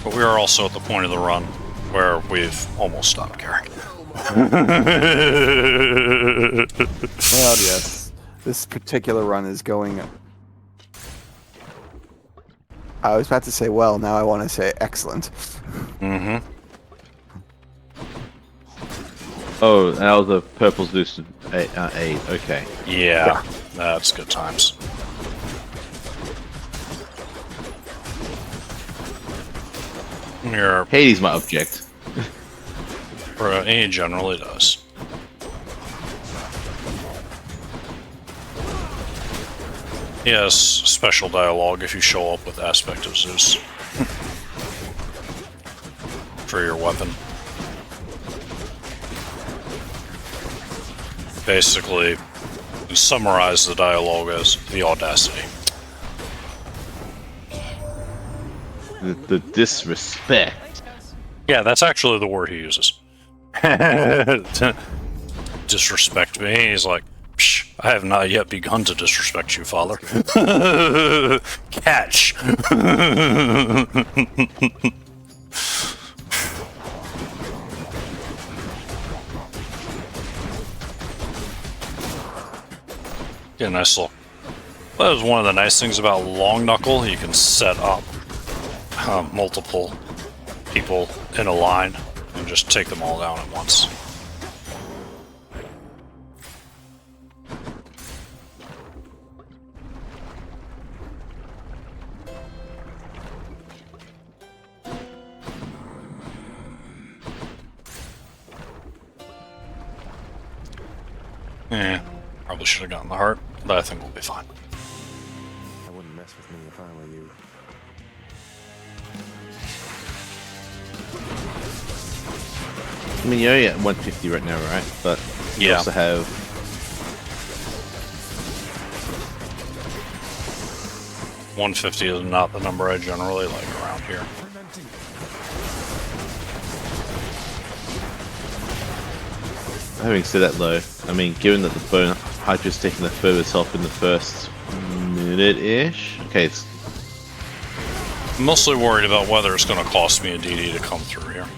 But we are also at the point of the run where we've almost stopped caring. Well, yes. This particular run is going... I was about to say well, now I want to say excellent. Mm-hmm. Oh, that was a purple Zeus 8, okay. Yeah, that's good times. Here, Hades might object. he generally does. Yes, special dialogue if you show up with Aspect of Zeus for your weapon. Basically, summarize the dialogue as the audacity. The disrespect. Yeah, that's actually the word he uses. Disrespect me. He's like, psh, I have not yet begun to disrespect you, father. Catch. Get a nice little. That was one of the nice things about Long Knuckle. You can set up multiple people in a line and just take them all down at once. Yeah, probably should have gotten the heart, but I think we'll be fine. I wouldn't mess with me if I were you. I mean, you're only at 150 right now, right? But you Yeah. also have... $150 is not the number I generally like around here. Having said that though, I mean, given that the bone Hydra's taking the furthest health in the first minute-ish... Okay, it's... I'm mostly worried about whether it's going to cost me a DD to come through here.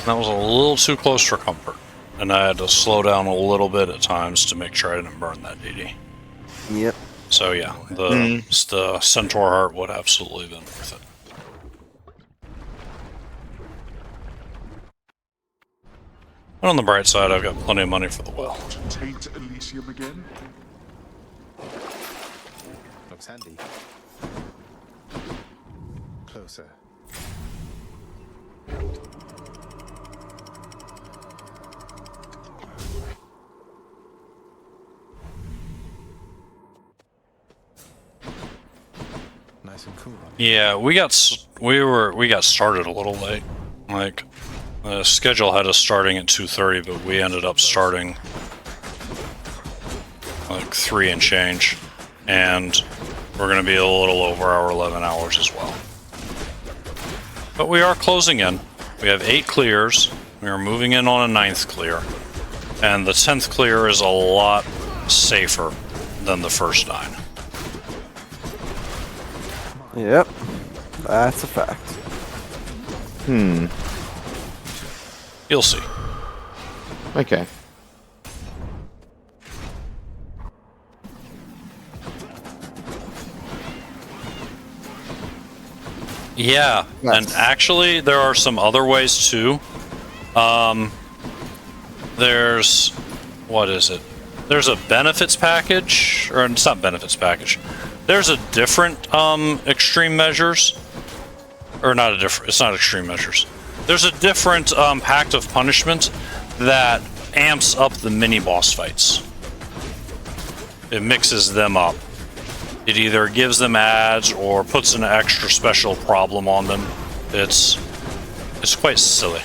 That was a little too close for comfort, and I had to slow down a little bit at times to make sure I didn't burn that DD. Yep. So yeah, the Centaur Heart would absolutely have been worth it. But on the bright side, I've got plenty of money for the well. Taint Elysium again? Looks handy. Closer. Nice and cool. Yeah, we got started a little late. Like, The schedule had us starting at 2:30, but we ended up starting like 3 and change, and we're going to be a little over our 11 hours as well. But we are closing in. We have 8 clears. We are moving in on a 9th clear, and the 10th clear is a lot safer than the first 9. Yep, that's a fact. You'll see. Okay. Yeah, and actually there are some other ways too. There's, what is it? There's a benefits package, or it's not benefits package. There's a different extreme measures, or not a different. It's not extreme measures. There's a different pact of punishment that amps up the mini boss fights. It mixes them up. It either gives them ads or puts an extra special problem on them. It's quite silly,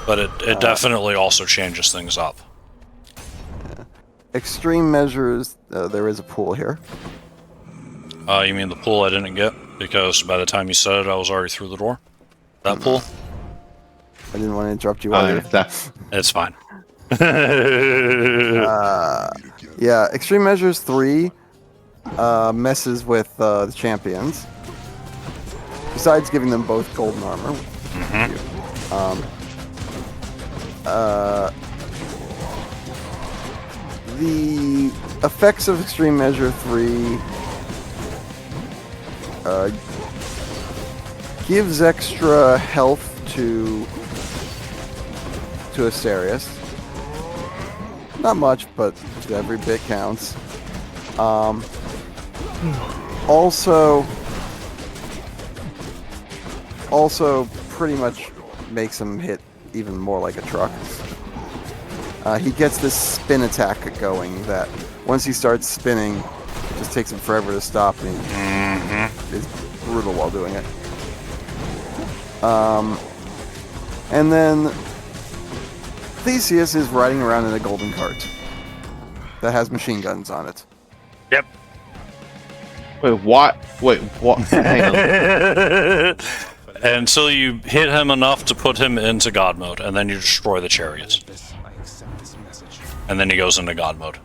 but it definitely also changes things up. Extreme measures, there is a pool here. You mean the pool I didn't get? Because by the time you said it, I was already through the door? That pool? I didn't want to interrupt you while It's fine. Yeah, Extreme Measures 3 messes with the champions. Besides giving them both golden armor. The effects of Extreme Measure 3 gives extra health to Asterius. Not much, but every bit counts. Also pretty much makes him hit even more like a truck. He gets this spin attack going that once he starts spinning, it just takes him forever to stop, and he's brutal while doing it. And then Theseus is riding around in a golden cart that has machine guns on it. Yep. Wait, what? Wait, what? Hang on. Until you hit him enough to put him into God mode, and then you destroy the chariots. And then he goes into God mode.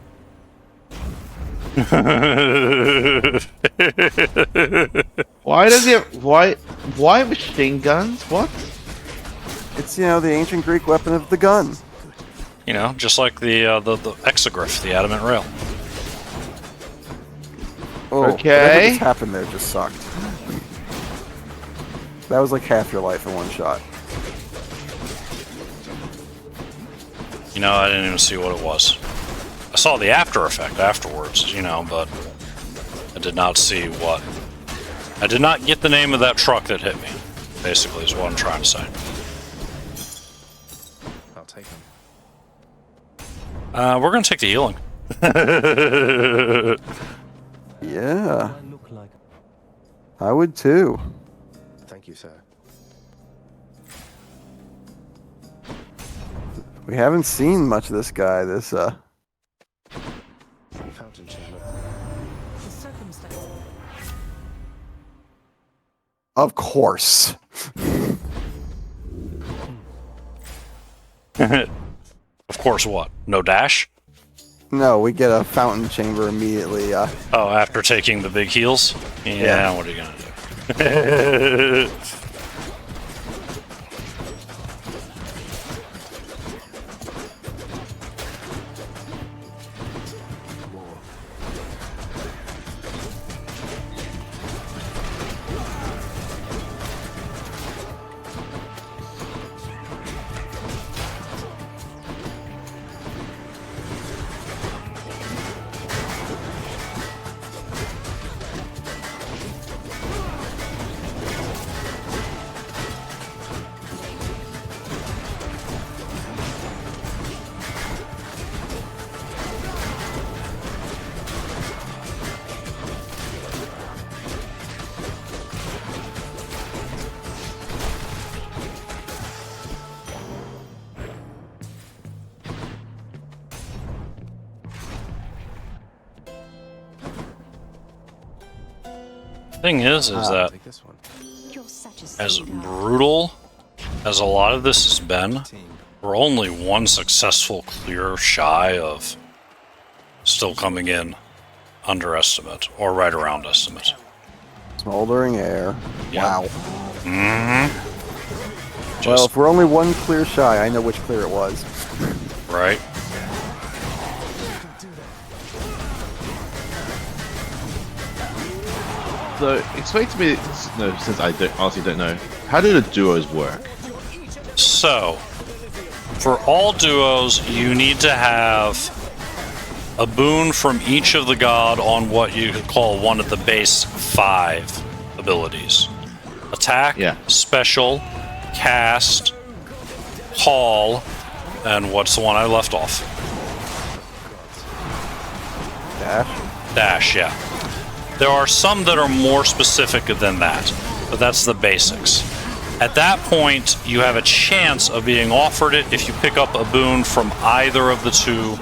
Why does he have, why machine guns? What? It's, the ancient Greek weapon of the gun. Just like the exogryph, the adamant rail. Oh, okay. Whatever just happened there just sucked. That was like half your life in one shot. I didn't even see what it was. I saw the after effect afterwards, but I did not see what. I did not get the name of that truck that hit me, basically, is what I'm trying to say. I'll take him. We're going to take the healing. Yeah. I would too. Thank you, sir. We haven't seen much of this guy, Fountain chamber. The circumstance. Of course. Of course what? No dash? No, we get a fountain chamber immediately. Oh, after taking the big heals? Yeah. What are you going to do? Thing is that Take this one. You're such a as sweetheart. brutal as a lot of this has been, we're only one successful clear shy of still coming in underestimate or right around estimate. Smoldering air. Yeah. Wow. Mm-hmm. Well, if we're only one clear shy, I know which clear it was. Right. So, explain to me, no, since I honestly don't know, how do the duos work? So, for all duos, you need to have a boon from each of the god on what you could call one of the base 5 abilities. Attack, special, cast, call, and what's the one I left off? Dash? Dash, yeah. There are some that are more specific than that, but that's the basics. At that point, you have a chance of being offered it if you pick up a boon from either of the 2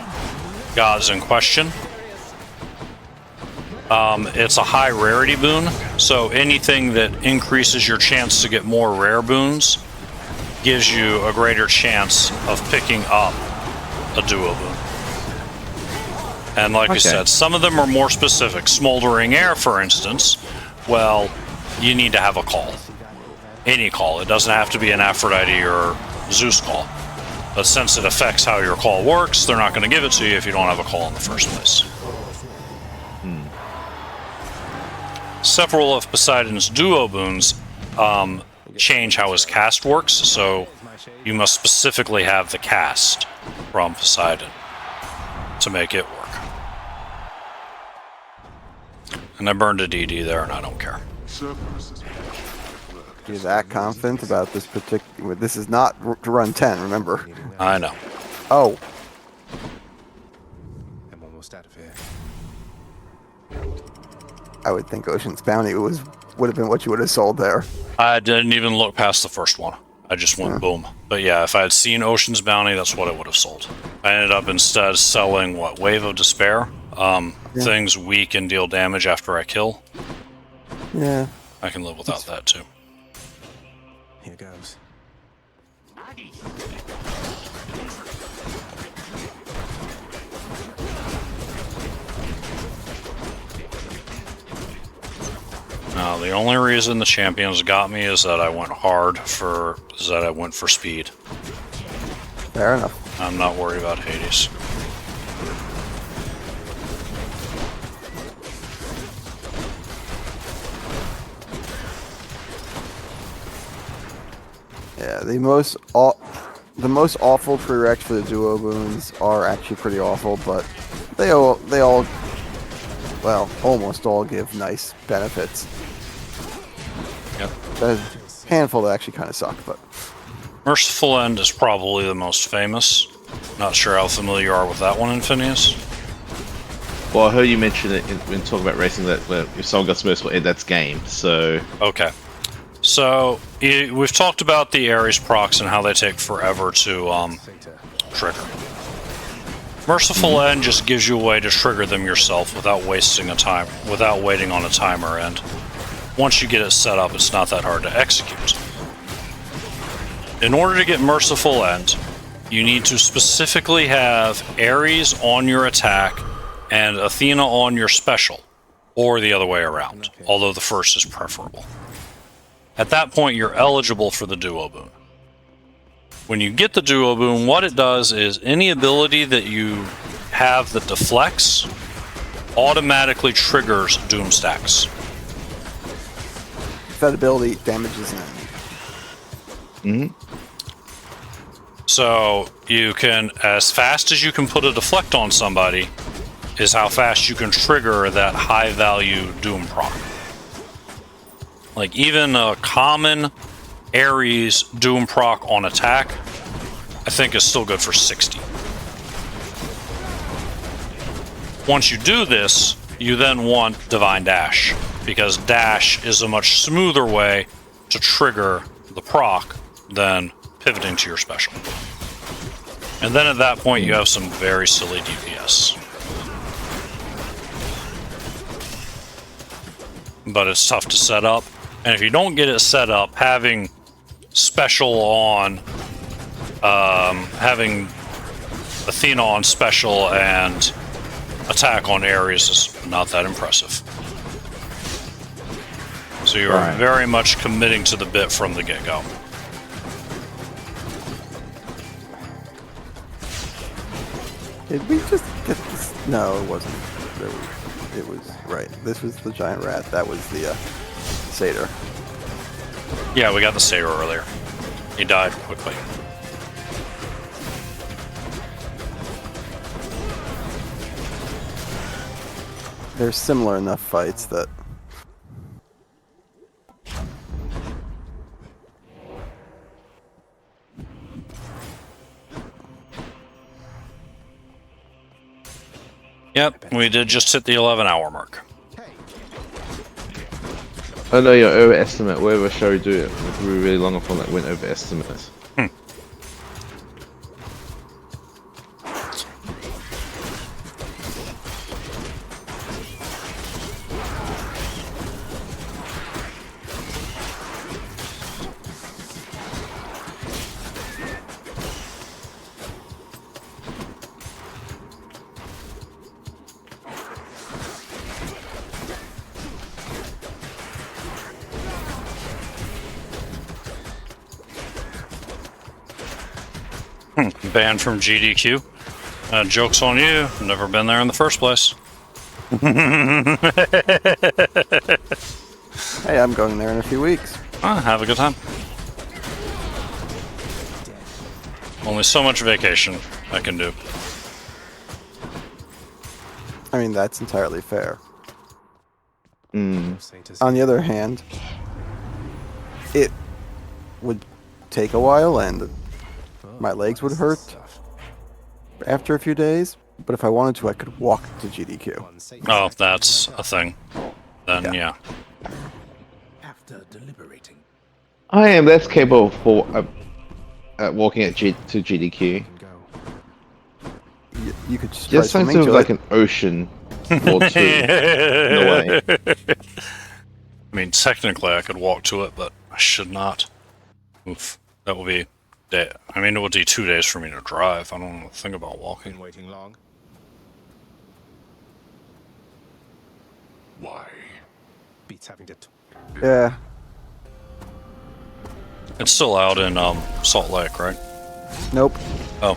gods in question. It's a high rarity boon, so anything that increases your chance to get more rare boons gives you a greater chance of picking up a duo boon. And like I said, some of them are more specific. Smoldering Air, for instance, well, you need to have a call. Any call. It doesn't have to be an Aphrodite or Zeus call. But since it affects how your call works, they're not going to give it to you if you don't have a call in the first place. Several of Poseidon's duo boons change how his cast works, so you must specifically have the cast from Poseidon to make it work. And I burned a DD there, and I don't care. You're that confident about this particular... This is not to run 10, remember? I know. Oh. I'm almost out of here. I would think Ocean's Bounty would have been what you would have sold there. I didn't even look past the first one. I just went boom. But yeah, if I had seen Ocean's Bounty, that's what I would have sold. I ended up instead selling, what, Wave of Despair? Things weak and deal damage after I kill. Yeah. I can live without that too. Here goes. Now, the only reason the champions got me is that I went for speed. Fair enough. I'm not worried about Hades. Yeah, the most awful prereqs for the duo boons are actually pretty awful, but they all, well, almost all give nice benefits. Yep. There's a handful that actually kind of suck, but... Merciful End is probably the most famous. Not sure how familiar you are with that one, Infinius. Well, I heard you mention it when talking about racing that if someone gets Merciful End, that's game, so... Okay. So, we've talked about the Ares procs and how they take forever to trigger. Merciful End just gives you a way to trigger them yourself without wasting a time, without waiting on a timer, and once you get it set up, it's not that hard to execute. In order to get Merciful End, you need to specifically have Ares on your attack and Athena on your special, or the other way around, although the first is preferable. At that point, you're eligible for the duo boon. When you get the duo boon, what it does is any ability that you have that deflects automatically triggers doom stacks. That ability damages an enemy. So you can, as fast as you can put a deflect on somebody, is how fast you can trigger that high value doom proc. Like even a common Ares doom proc on attack, I think is still good for 60. Once you do this, you then want Divine Dash, because Dash is a much smoother way to trigger the proc than pivoting to your special. And then at that point, you have some very silly DPS. but it's tough to set up. And if you don't get it set up, having special on, having Athena on special and attack on Ares is not that impressive. So you're very much committing to the bit from the get-go. Did we just get this? No, it wasn't. It was right. This was the giant rat. That was the satyr. Yeah, we got the satyr earlier. He died quickly. There's similar enough fights that. Yep, we did just hit the 11-hour mark. I know you overestimate whatever show you do it. We were really long upon that went overestimate. Banned from GDQ. Joke's on you. Never been there in the first place. Hey, I'm going there in a few weeks. Have a good time. Only so much vacation I can do. I mean, that's entirely fair. Mm. On the other hand, it would take a while and my legs would hurt after a few days, but if I wanted to, I could walk to GDQ. Oh, that's a thing. Then, yeah. After deliberating, I am less capable for walking to GDQ. You could just Just seems like an ocean or two in a way. I mean, technically I could walk to it, but I should not. Oof. That will be... I mean, it would be 2 days for me to drive. I don't think about walking. Been waiting long? Why? Beats having to... Yeah. It's still out in Salt Lake, right? Nope. Oh.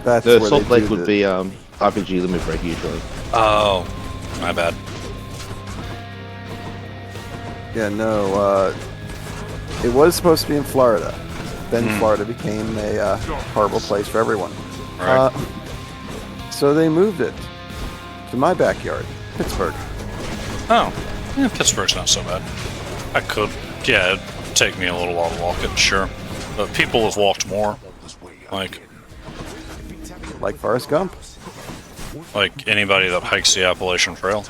That's The where Salt they Lake do would be RPG limit break usually. Oh. My bad. Yeah, no, it was supposed to be in Florida. Then Florida became a horrible place for everyone. Right. So they moved it to my backyard, Pittsburgh. Oh. Yeah, Pittsburgh's not so bad. I could. Yeah, it'd take me a little while to walk it, sure. But people have walked more. Like Forrest Gump. Like anybody that hikes the Appalachian Trail.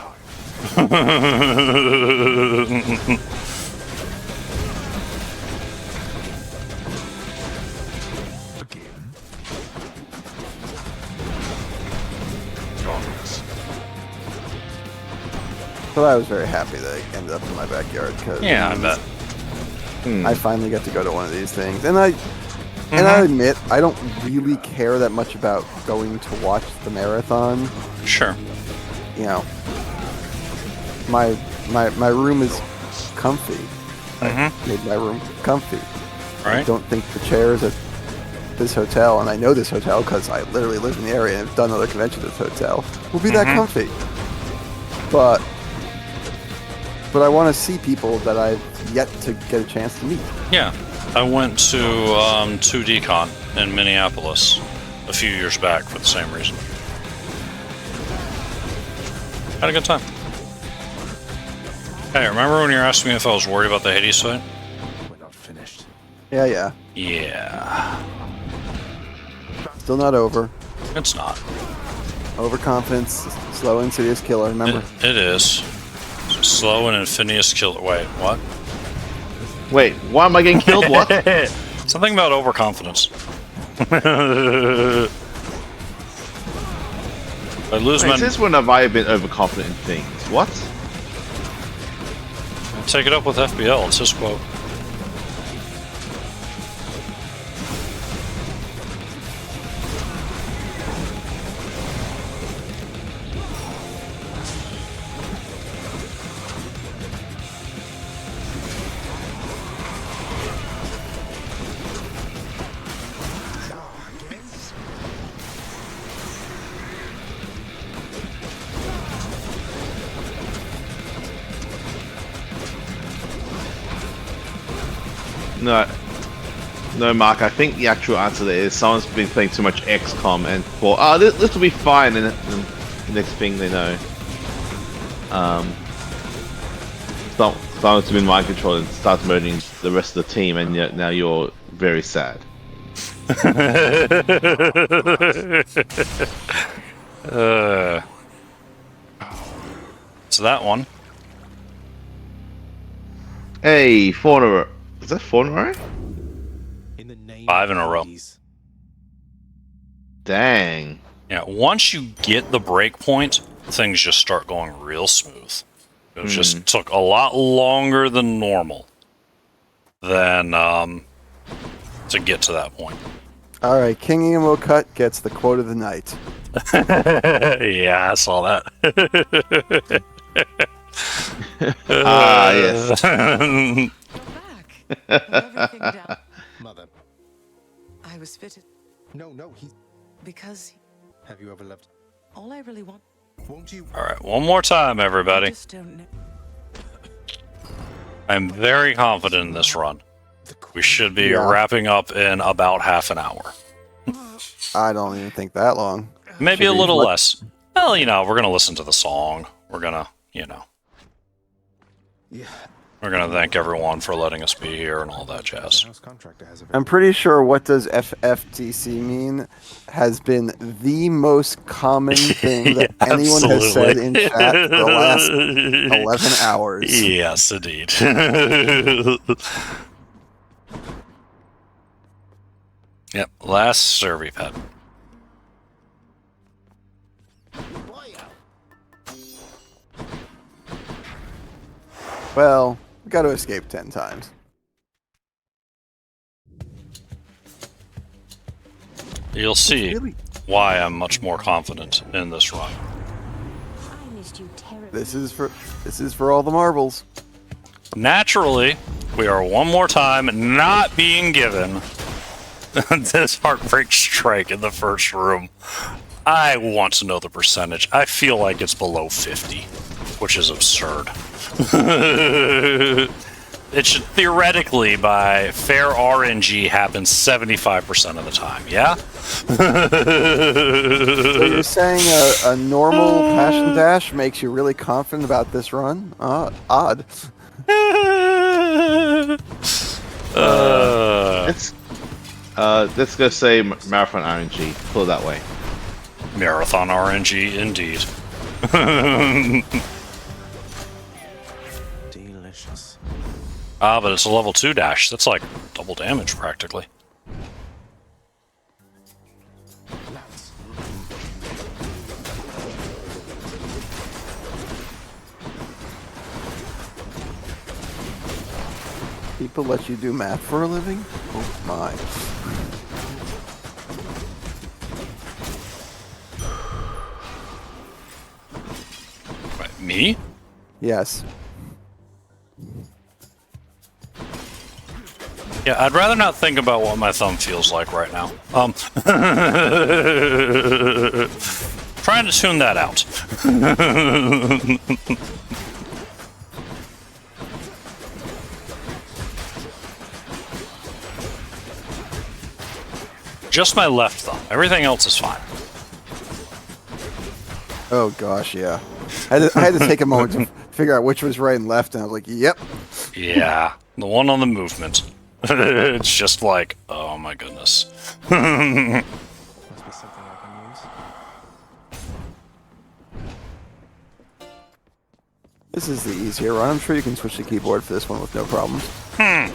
So I was very happy that it ended up in my backyard because Yeah, I bet. I finally got to go to one of these things, and I admit I don't really care that much about going to watch the marathon. Sure. You know, my room is comfy. I made my room comfy. Right. I don't think the chairs at this hotel, and I know this hotel because I literally live in the area and have done other conventions at this hotel, will be that comfy. But I want to see people that I've yet to get a chance to meet. Yeah. I went to 2DCon in Minneapolis a few years back for the same reason. Had a good time. Hey, remember when you were asking me if I was worried about the Hades fight? We're not finished. Yeah. Yeah. Still not over. It's not. Overconfidence, slow, insidious killer, remember? It is. Slow and insidious killer. Wait, what? Wait, why am I getting killed? What? Something about overconfidence. I lose my... Since when have I been overconfident in things? What? Take it up with FBL. It's his quote. No, Mark. I think the actual answer there is someone's been playing too much XCOM and thought, this will be fine, and the next thing they know, someone's been mind controlled and starts murdering the rest of the team, and yet now you're very sad. So that one. Hey, 4 in a row. Is that 4 in a row? 5 in a row. Dang. Yeah, once you get the break point, things just start going real smooth. It just took a lot longer than normal than to get to that point. All right, King Emo Cut gets the quote of the night. Yeah, I saw that. Yes. Everything down. Mother. I was fitted No, he... because Have you ever loved... all I really want. Won't you... Alright, one more time, I everybody. just don't know. I'm very confident in this run. We should be wrapping up in about half an hour. I don't even think that long. Maybe Should a be little much- less. Well, you know, we're going to listen to the song. We're going to, you know. Yeah. We're going to thank everyone for letting us be here and all that jazz. The house contractor has a... I'm pretty sure what does FFTC mean has been the most common thing that Yeah, anyone has said in chat for the last 11 hours. Yes, indeed. Yep, last survey pet. Well, we got to escape 10 times. You'll see why I'm much more confident in this run. I missed you terribly. This is for all the marbles. Naturally, we are one more time not being given this heartbreak strike in the first room. I want to know the percentage. I feel like it's below 50, which is absurd. It should theoretically, by fair RNG, happen 75% of the time, yeah? So you're saying a normal passion dash makes you really confident about this run? Odd. Let's go say Marathon RNG. Pull it that way. Marathon RNG, indeed. Delicious. Ah, but it's a level 2 dash. That's like double damage, practically. People let you do math for a living? Oh my. Right, me? Yes. Yeah, I'd rather not think about what my thumb feels like right now. Trying to tune that out. Just my left thumb. Everything else is fine. Oh gosh, yeah. I had to take a moment to figure out which was right and left, and I was like, yep. Yeah, the one on the movement. It's just like, oh my goodness. Must be something I can use. This is the easier run. I'm sure you can switch the keyboard for this one with no problems. I'd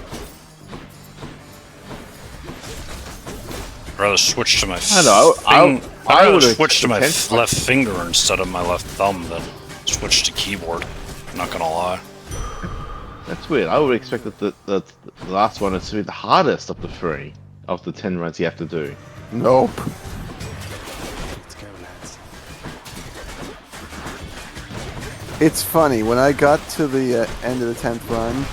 rather switch to my I would switch to my left finger instead of my left thumb than switch to keyboard. I'm not gonna lie. That's weird. I would expect that the last one is to be the hardest of the 3 of the 10 runs you have to do. Nope. Let's go, lads. It's funny, when I got to the end of the 10th run,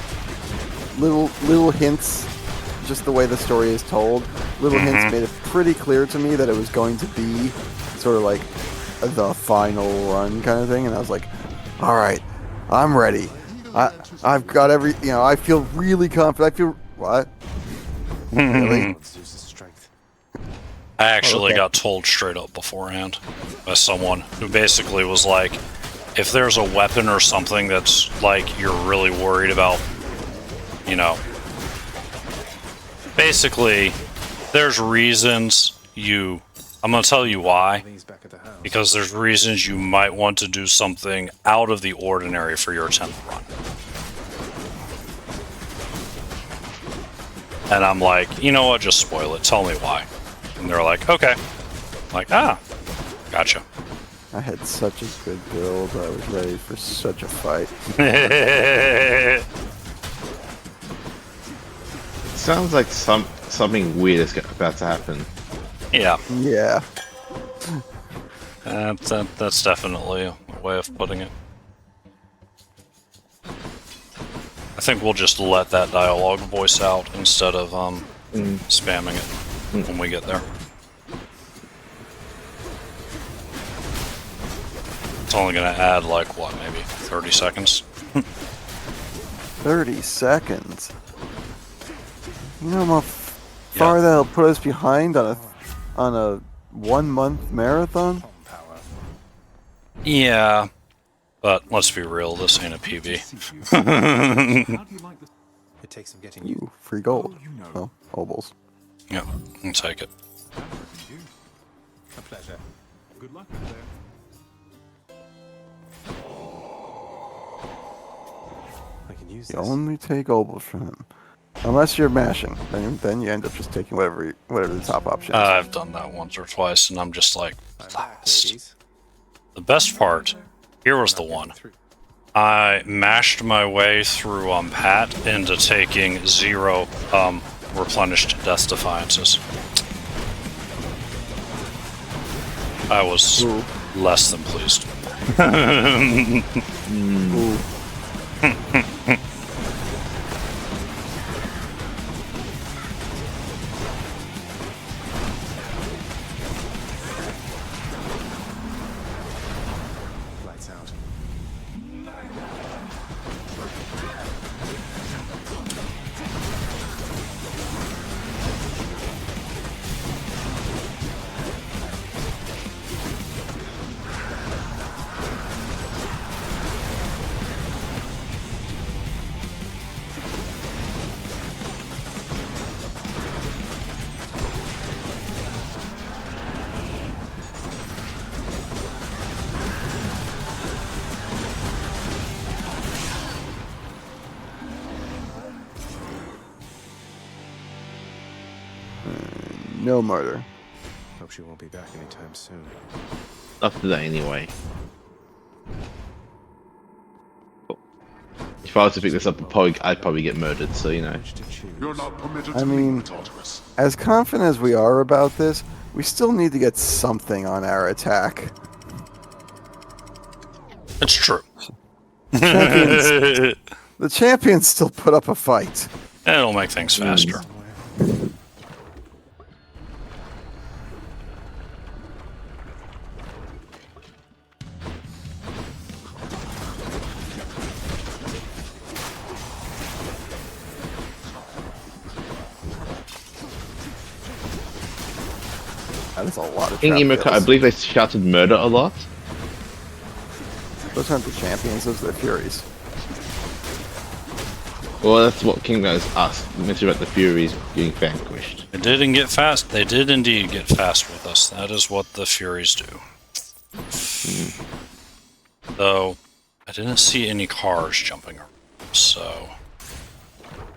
little hints, just the way the story is told, little hints made it pretty clear to me that it was going to be sort of like the final run kind of thing, and I was like, alright, I'm ready. I've got every, I feel really confident. I feel, what? Really? Zeus's strength. I actually Okay. got told straight up beforehand by someone who basically was like, if there's a weapon or something that's like you're really worried about, basically there's reasons I'm going to tell you why, These back at the house. because there's reasons you might want to do something out of the ordinary for your 10th run. And I'm like, you know what, just spoil it, tell me why. And they're like, okay. I'm like, gotcha. I had such a good build. I was ready for such a fight. Sounds like something weird is about to happen. Yeah, Yeah. that's definitely a way of putting it. I think we'll just let that dialogue voice out instead of spamming it when we get there. It's only gonna add like what, maybe 30 seconds? 30 seconds. You know how far that'll put us behind on a 1 month marathon? Yeah, but let's be real, this ain't a PB. It takes some getting used. Ooh, free gold. Oh, obols. Yep, I'll take it. A pleasure. Good luck out there. I can use You this. only take obols from him. Unless you're mashing. Then you end up just taking whatever the top option is. I've done that once or twice, and I'm just like, I'm back, blast. ladies. The best part, here was the one. I mashed my way through Pat into taking 0 replenished Death Defiances. I was Ooh. less than pleased. Ooh. Lights out. No murder. Hope she won't be back anytime soon. Not today, anyway. If I was to pick this up, I'd probably get murdered, so you know. Which to choose. You're not permitted I to mean- leave, Tartarus. As confident as we are about this, we still need to get something on our attack. It's true. Champions, the champions still put up a fight. It'll make things faster. That is a lot of In trap Imika, I kills. believe they shouted murder a lot. Those aren't the champions, those are the Furies. Well, that's what King guys asked. Mentioned about the Furies being vanquished. They didn't get fast. They did indeed get fast with us. That is what the Furies do. Though, I didn't see any cars jumping around, so...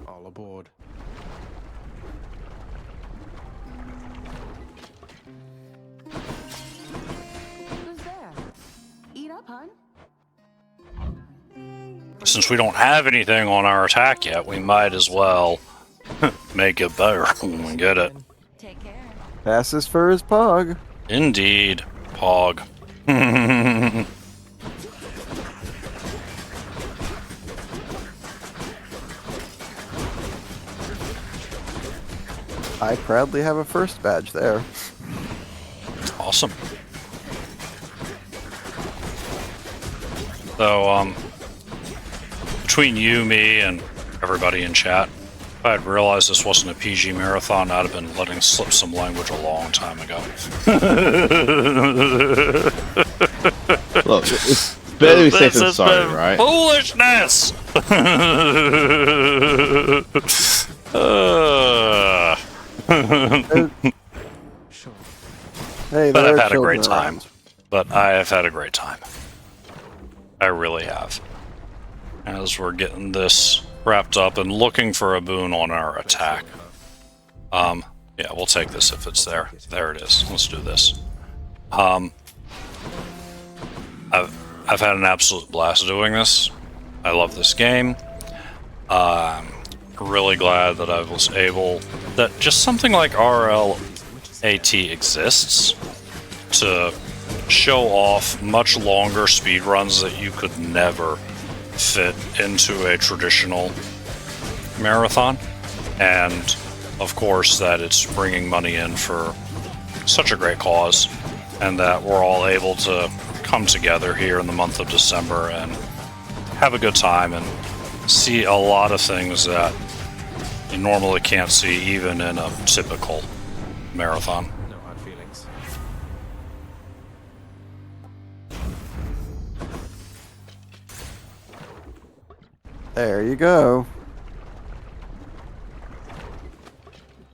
All aboard. Who's there? Eat up, hun. since we don't have anything on our attack yet, we might as well make it better when we get it. Take care. Passes for his pog. Indeed, Pog. I proudly have a first badge there. Awesome. So, between you, me, and everybody in chat, if I had realized this wasn't a PG marathon, I'd have been letting slip some language a long time ago. Look, it's better to be safe than sorry, right? Foolishness! Hey, But there I've are had a great children time. around. But I have had a great time. I really have. As we're getting this wrapped up and looking for a boon on our attack. Yeah, we'll take this if it's there. There it is. Let's do this. I've had an absolute blast doing this. I love this game. Really glad that I was able that just something like RRLAT exists to show off much longer speedruns that you could never fit into a traditional marathon, and of course that it's bringing money in for such a great cause, and that we're all able to come together here in the month of December and have a good time and see a lot of things that you normally can't see even in a typical marathon. No hard feelings. There you go.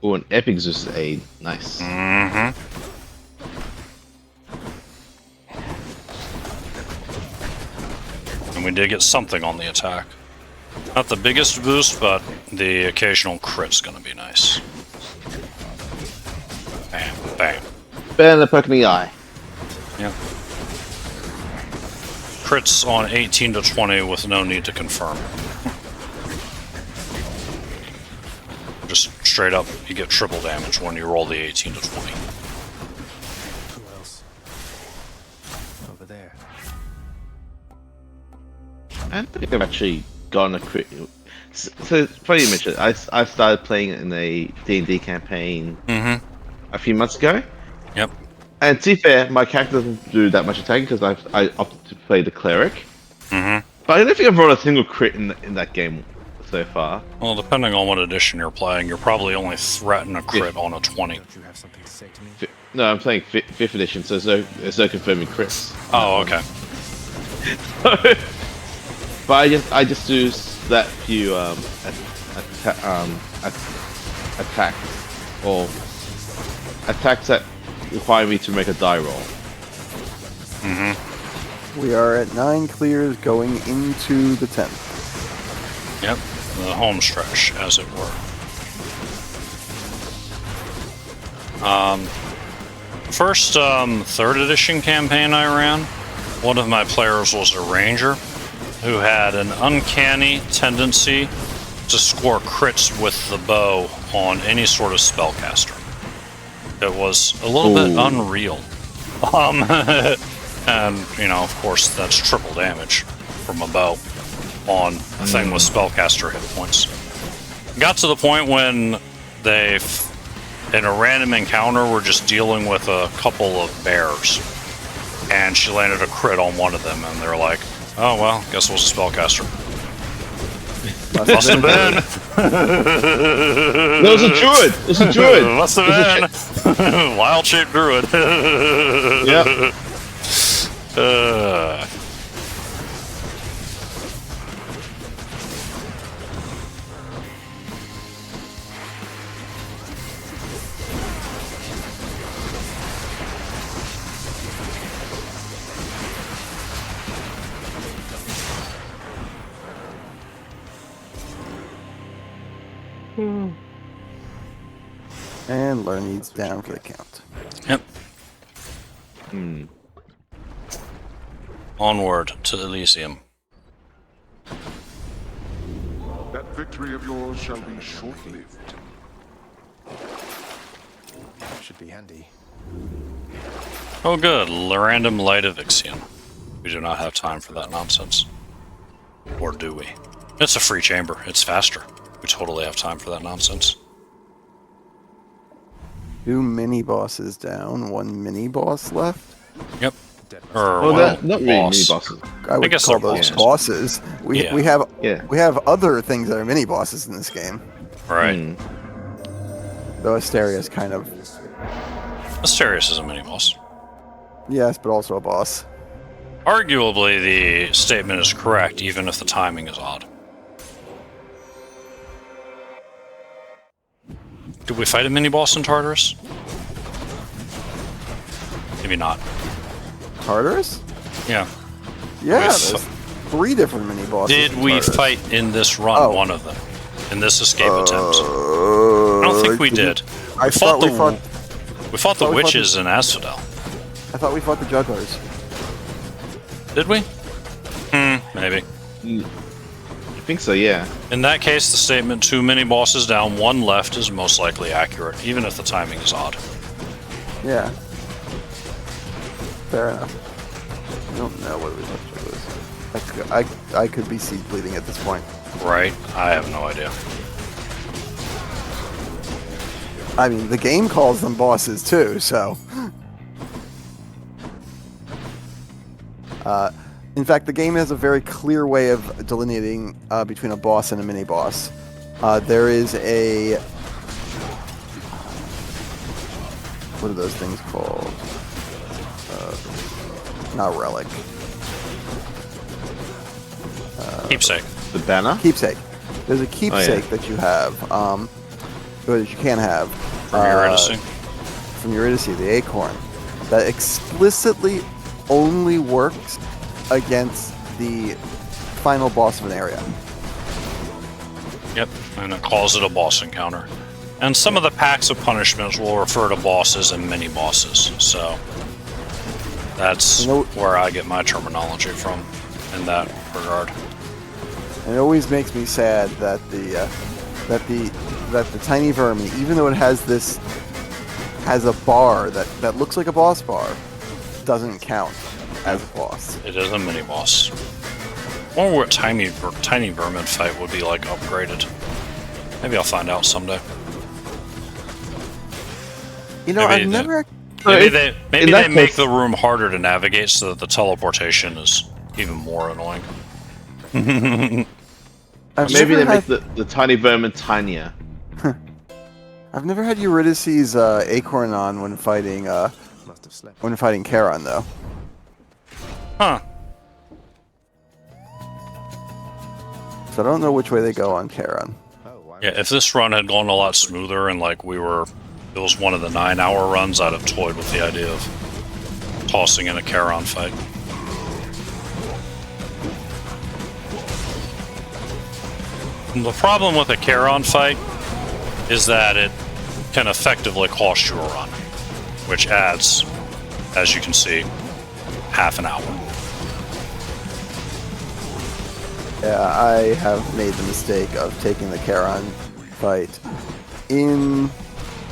Oh, an epic Zeus aid. Nice. Mm-hmm. And we did get something on the attack. Not the biggest boost, but the occasional crit's gonna be nice. Bam, bam. Better than a poke in the eye. Yep. Crits on 18 to 20 with no need to confirm. Just straight up, you get triple damage when you roll the 18 to 20. Who else? Over there. I don't think I've actually gotten a crit. So it's funny you mentioned it. I started playing in a D&D campaign a few months ago. Yep. And to be fair, my character doesn't do that much attacking because I opted to play the cleric. But I don't think I've rolled a single crit in that game so far. Well, depending on what edition you're playing, you're probably only threatening a crit on a 20. Don't you have something to say to me? No, I'm playing 5th edition, so there's no confirming crits. Oh, okay. But I just do that few attacks that require me to make a die roll. We are at 9 clears going into the 10th. Yep, the home stretch, as it were. First 3rd edition campaign I ran, one of my players was a ranger who had an uncanny tendency to score crits with the bow on any sort of spellcaster. It was a little bit unreal. And, you know, of course, that's triple damage from a bow on a thing with spellcaster hit points. Got to the point when they, in a random encounter, were just dealing with a couple of bears. And she landed a crit on one of them, and they're like, oh, well, guess it was a spellcaster. Must have been. No, it was a druid. It was a druid. Must have been. Wild-shaped druid. Yep. And learn needs down for the count. Yep. Onward to Elysium. victory of yours shall be short-lived. Should be handy. Oh good, random light eviction. We do not have time for that nonsense. Or do we? It's a free chamber, it's faster. We totally have time for that nonsense. 2 mini bosses down, 1 mini boss left. Yep. Or Oh, well, not really mini boss. bosses. I would guess call they're those bosses. bosses. We Yeah. we have other things that are mini bosses in this game. Right. Though Asteria's kind of Asterius is a mini boss. yes, but also a boss. Arguably, the statement is correct, even if the timing is odd. Did we fight a mini boss in Tartarus? Maybe not. Tartarus? Yeah. Yeah, We there's 3 different mini bosses. Did in we Tartarus. fight in this run one of them? In this escape attempt? I don't think we did. I thought we fought. We fought the witches in Asphodel. I thought we fought the jugglers. Did we? Maybe. I think so, yeah. In that case, the statement 2 mini bosses down, 1 left is most likely accurate, even if the timing is odd. Yeah. Fair enough. I don't know what we left to lose. I could be seed bleeding at this point. Right? I have no idea. I mean, the game calls them bosses too, so. In fact, the game has a very clear way of delineating between a boss and a mini boss. There is a. What are those things called? Not relic. Keepsake. The banner? Keepsake. There's a keepsake that you have, or that you can have. From Eurydice. From Eurydice, the acorn. That explicitly only works against the final boss of an area. Yep, and it calls it a boss encounter. And some of the packs of punishments will refer to bosses and mini bosses, so that's where I get my terminology from in that regard. And it always makes me sad that the tiny vermin, even though it has a bar that looks like a boss bar, doesn't count as a boss. It is a mini boss. I wonder what tiny vermin fight would be like upgraded. Maybe I'll find out someday. You know, maybe I've never. Maybe they make the room harder to navigate so that the teleportation is even more annoying. Maybe they make the tiny vermin tinier. I've never had Eurydice's acorn on when fighting Charon though. Huh. So I don't know which way they go on Charon. Yeah, if this run had gone a lot smoother and like it was one of the 9-hour runs, I'd have toyed with the idea of tossing in a Charon fight. And the problem with a Charon fight is that it can effectively cost you a run, which adds, as you can see, half an hour. Yeah, I have made the mistake of taking the Charon fight in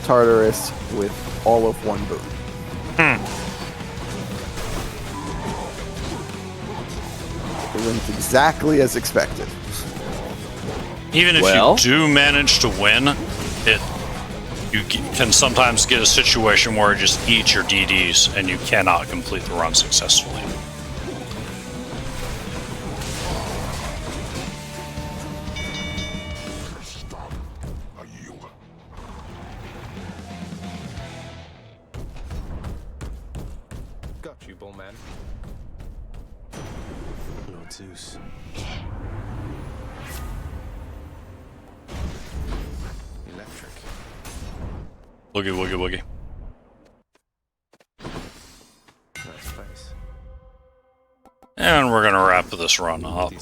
Tartarus with all of one boon. It went exactly as expected. Even if you do manage to win, you can sometimes get a situation where it just eats your DDs and you cannot complete the run successfully. Got you, Bullman. Lord Zeus. Electric. Woogie, woogie, woogie. Nice place. And we're going to wrap this run up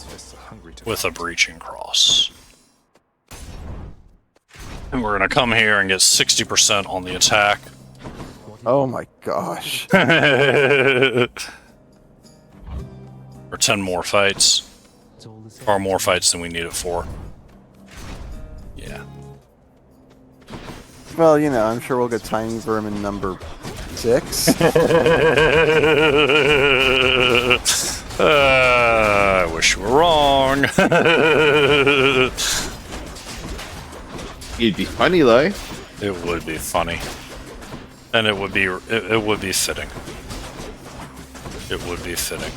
with a breaching cross. And we're going to come here and get 60% on the attack. Oh my gosh. Or 10 more fights. Or more fights than we need it for. Well, you know, I'm sure we'll get Tiny Vermin number 6. I wish you were wrong. It'd be funny though. It would be funny, and it would be fitting. It would be fitting.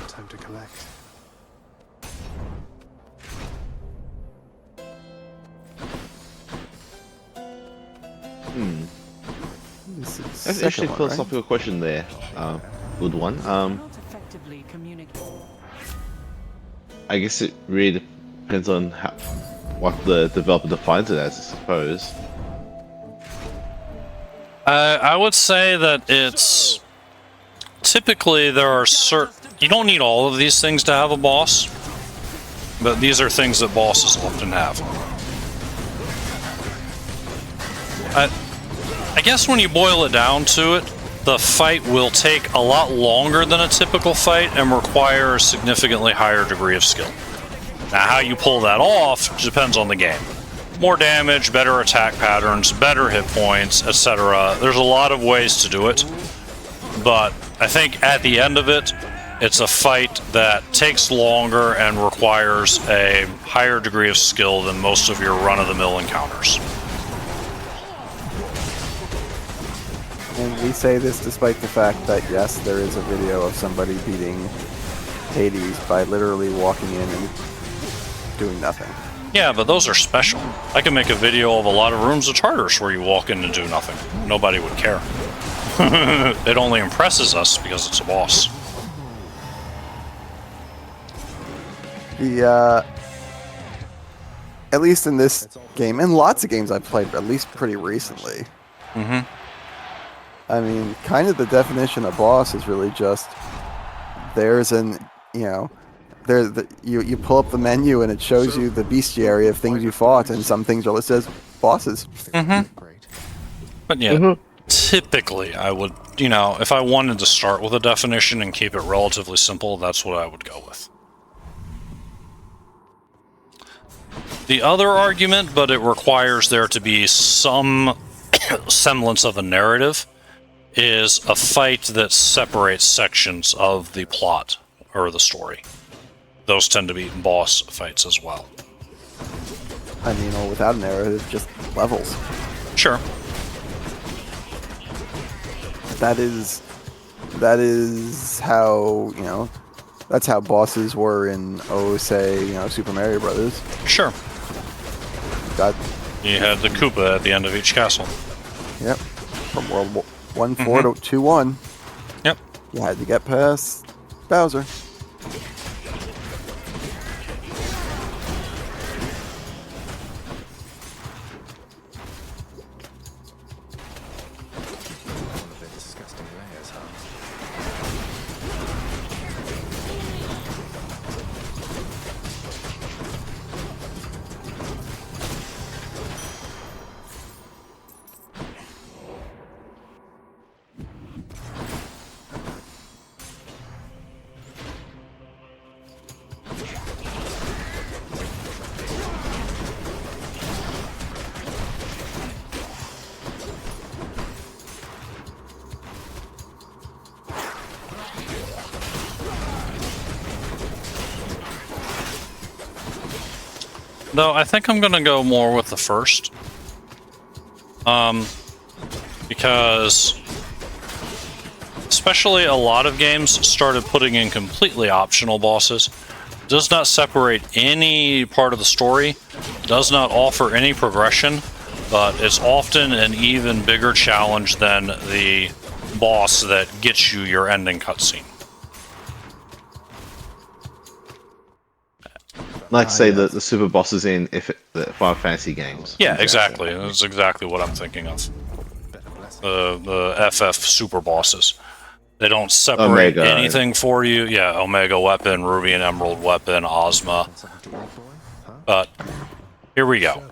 Time to collect. This is That's second actually a one, philosophical question there. Good one. Not effectively communicate. I guess it really depends on what the developer defines it as, I suppose. I would say that it's typically there are certain. You don't need all of these things to have a boss, but these are things that bosses often have. I guess when you boil it down to it, the fight will take a lot longer than a typical fight and require a significantly higher degree of skill. Now, how you pull that off depends on the game. More damage, better attack patterns, better hit points, etc. There's a lot of ways to do it, but I think at the end of it, it's a fight that takes longer and requires a higher degree of skill than most of your run-of-the-mill encounters. And we say this despite the fact that, yes, there is a video of somebody beating Hades by literally walking in and doing nothing. Yeah, but those are special. I can make a video of a lot of rooms of Tartarus where you walk in and do nothing. Nobody would care. It only impresses us because it's a boss. At least in this game, and lots of games I've played, at least pretty recently. Mm-hmm. I mean, kind of the definition of boss is really just there's an, you pull up the menu and it shows you the bestiary of things you fought, and some things are listed as bosses. Mm-hmm. But yeah, typically I would, if I wanted to start with a definition and keep it relatively simple, that's what I would go with. The other argument, but it requires there to be some semblance of a narrative, is a fight that separates sections of the plot or the story. Those tend to be boss fights as well. I mean, or without a narrative, just levels. Sure. That is how, that's how bosses were in, say, Super Mario Brothers. Sure. You had the Koopa at the end of each castle. Yep. From World War 1.4 to 2.1. Yep. You had to get past Bowser. Though I think I'm gonna go more with the first. Because especially a lot of games started putting in completely optional bosses. Does not separate any part of the story, does not offer any progression, but it's often an even bigger challenge than the boss that gets you your ending cutscene. Like say the super bosses in the Final Fantasy games. Yeah, exactly. That's exactly what I'm thinking of. The FF super bosses. They don't separate Omega. anything for you. Yeah, Omega weapon, Ruby and Emerald weapon, Ozma. But here we go.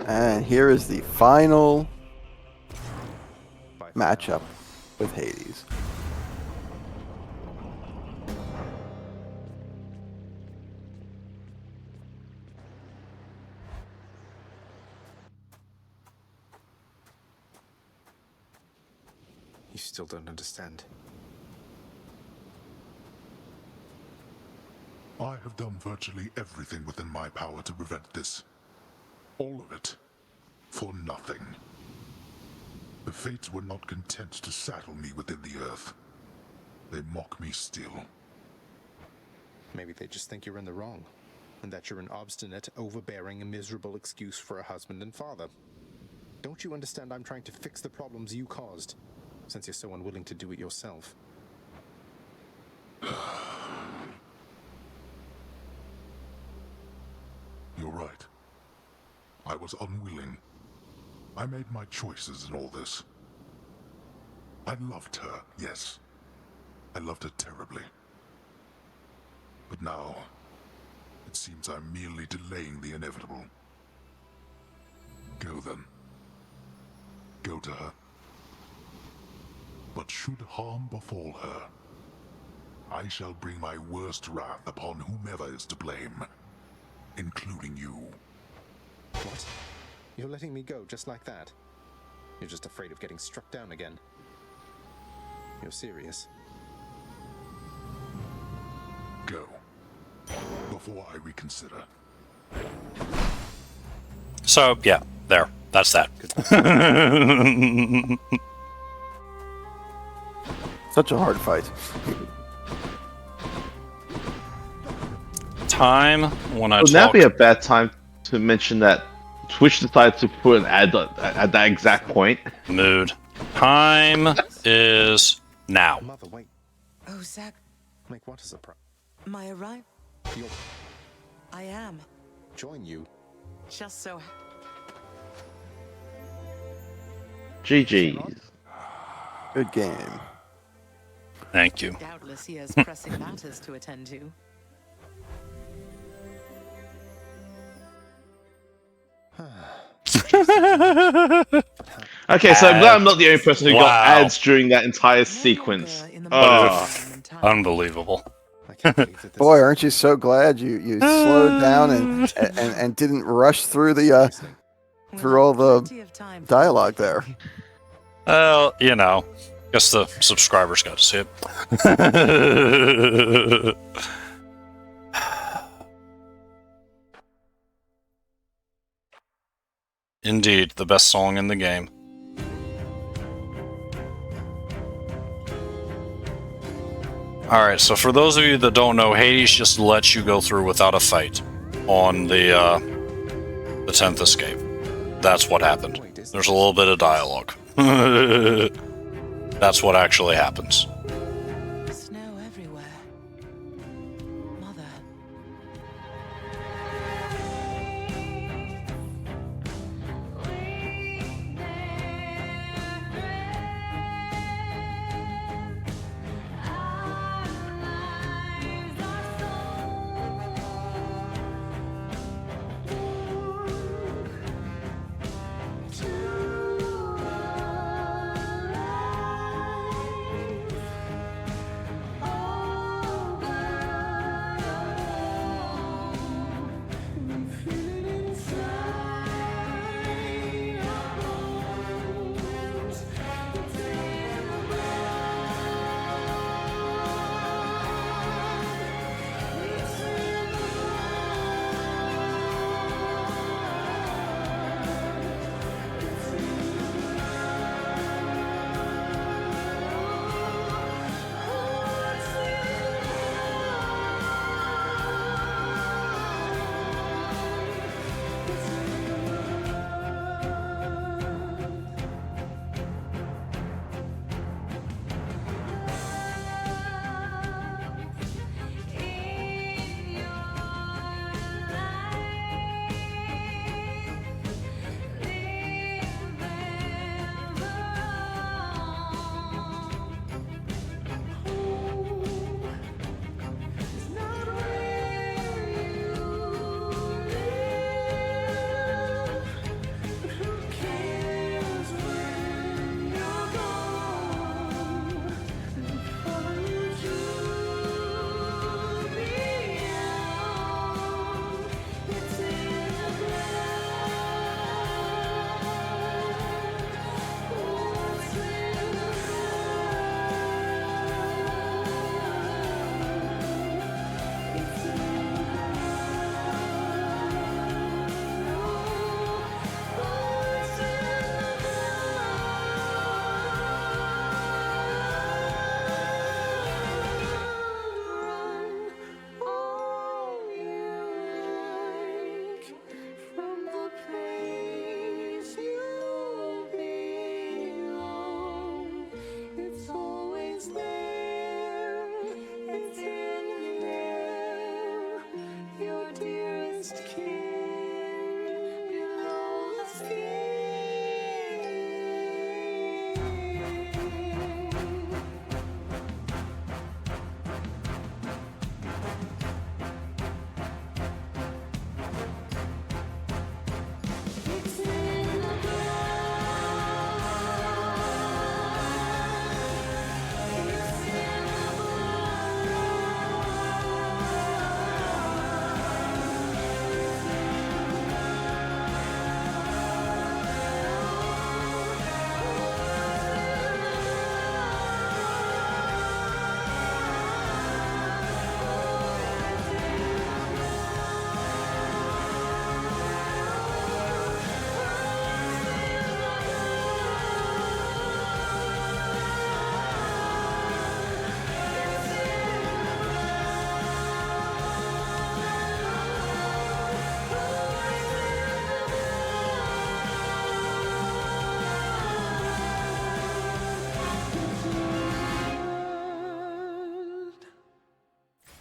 And here is the final matchup with Hades. You still don't understand. I have done virtually everything within my power to prevent this. All of it. For nothing. The Fates were not content to saddle me within the earth. They mock me still. Maybe they just think you're in the wrong, and that you're an obstinate, overbearing, and miserable excuse for a husband and father. Don't you understand I'm trying to fix the problems you caused, since you're so unwilling to do it yourself? You're right. I was unwilling. I made my choices in all this. I loved her, yes. I loved her terribly. But now, it seems I'm merely delaying the inevitable. Go then. Go to her. But should harm befall her, I shall bring my worst wrath upon whomever is to blame, including you. What? You're letting me go just like that? You're just afraid of getting struck down again. You're serious? Go. Before I reconsider. So, yeah, there. That's that. Such a hard fight. Time when I Would talk... that be a bad time to mention that Twitch decided to put an ad at that exact point? Mood. Time is now. Mother, wait. Oh, Zach. Make what a surprise. My arrival. I am. Join you. Just so. GG's. Good game. Thank you. Doubtless he has pressing matters to attend to. Okay, so I'm glad I'm not the only person who got ads during that entire sequence. Unbelievable. Boy, aren't you so glad you slowed down and didn't rush through the through all the dialogue there. Well, you know, guess the subscribers got to see it. Indeed, the best song in the game. Alright, so for those of you that don't know, Hades just lets you go through without a fight on the 10th escape. That's what happened. There's a little bit of dialogue. That's what actually happens. Snow everywhere. Mother.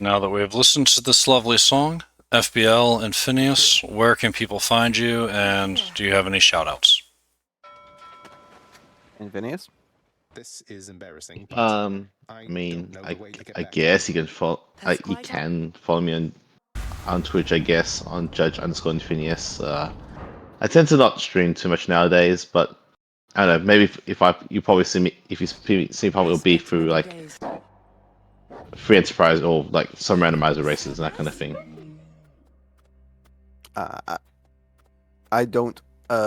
Now that we have listened to this lovely song, FBL and Phineas, where can people find you, and do you have any shoutouts? And Phineas? This is embarrassing. I mean, I guess you can follow. You can follow me on Twitch, I guess, on Judge_Phineas. I tend to not stream too much nowadays, but I don't know. Maybe if you probably see me, if you see me, probably will be through like free enterprise or like some randomizer races and that kind of thing. I don't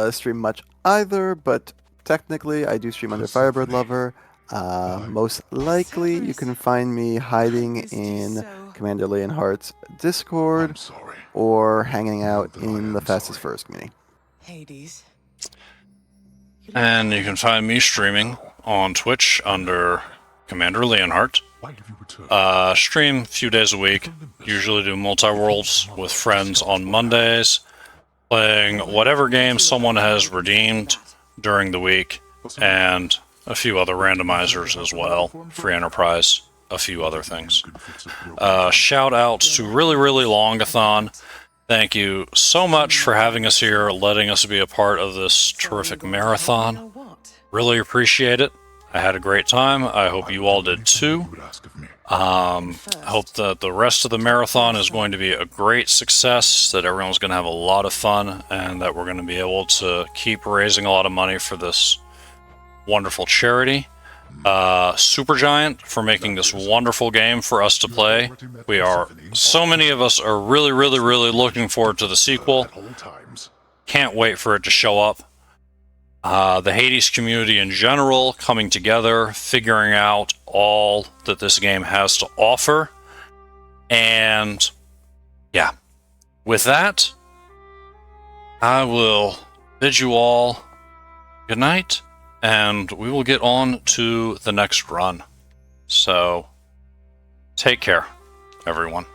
stream much either, but technically I do stream under Firebird Lover. Most likely you can find me hiding in Commander Leonhart's Discord or hanging out in the Fastest First community. Hades. And you can find me streaming on Twitch under Commander Leonhart. Stream a few days a week. Usually do multi-worlds with friends on Mondays, playing whatever game someone has redeemed during the week, and a few other randomizers as well, free enterprise, a few other things. Shout out to Really Really Longathon. Thank you so much for having us here, letting us be a part of this terrific marathon. Really appreciate it. I had a great time. I hope you all did too. I hope that the rest of the marathon is going to be a great success, that everyone's going to have a lot of fun, and that we're going to be able to keep raising a lot of money for this wonderful charity. Supergiant for making this wonderful game for us to play. So many of us are really, really, really looking forward to the sequel. Can't wait for it to show up. The Hades community in general coming together, figuring out all that this game has to offer. And yeah, with that, I will bid you all good night, and we will get on to the next run. So take care, everyone.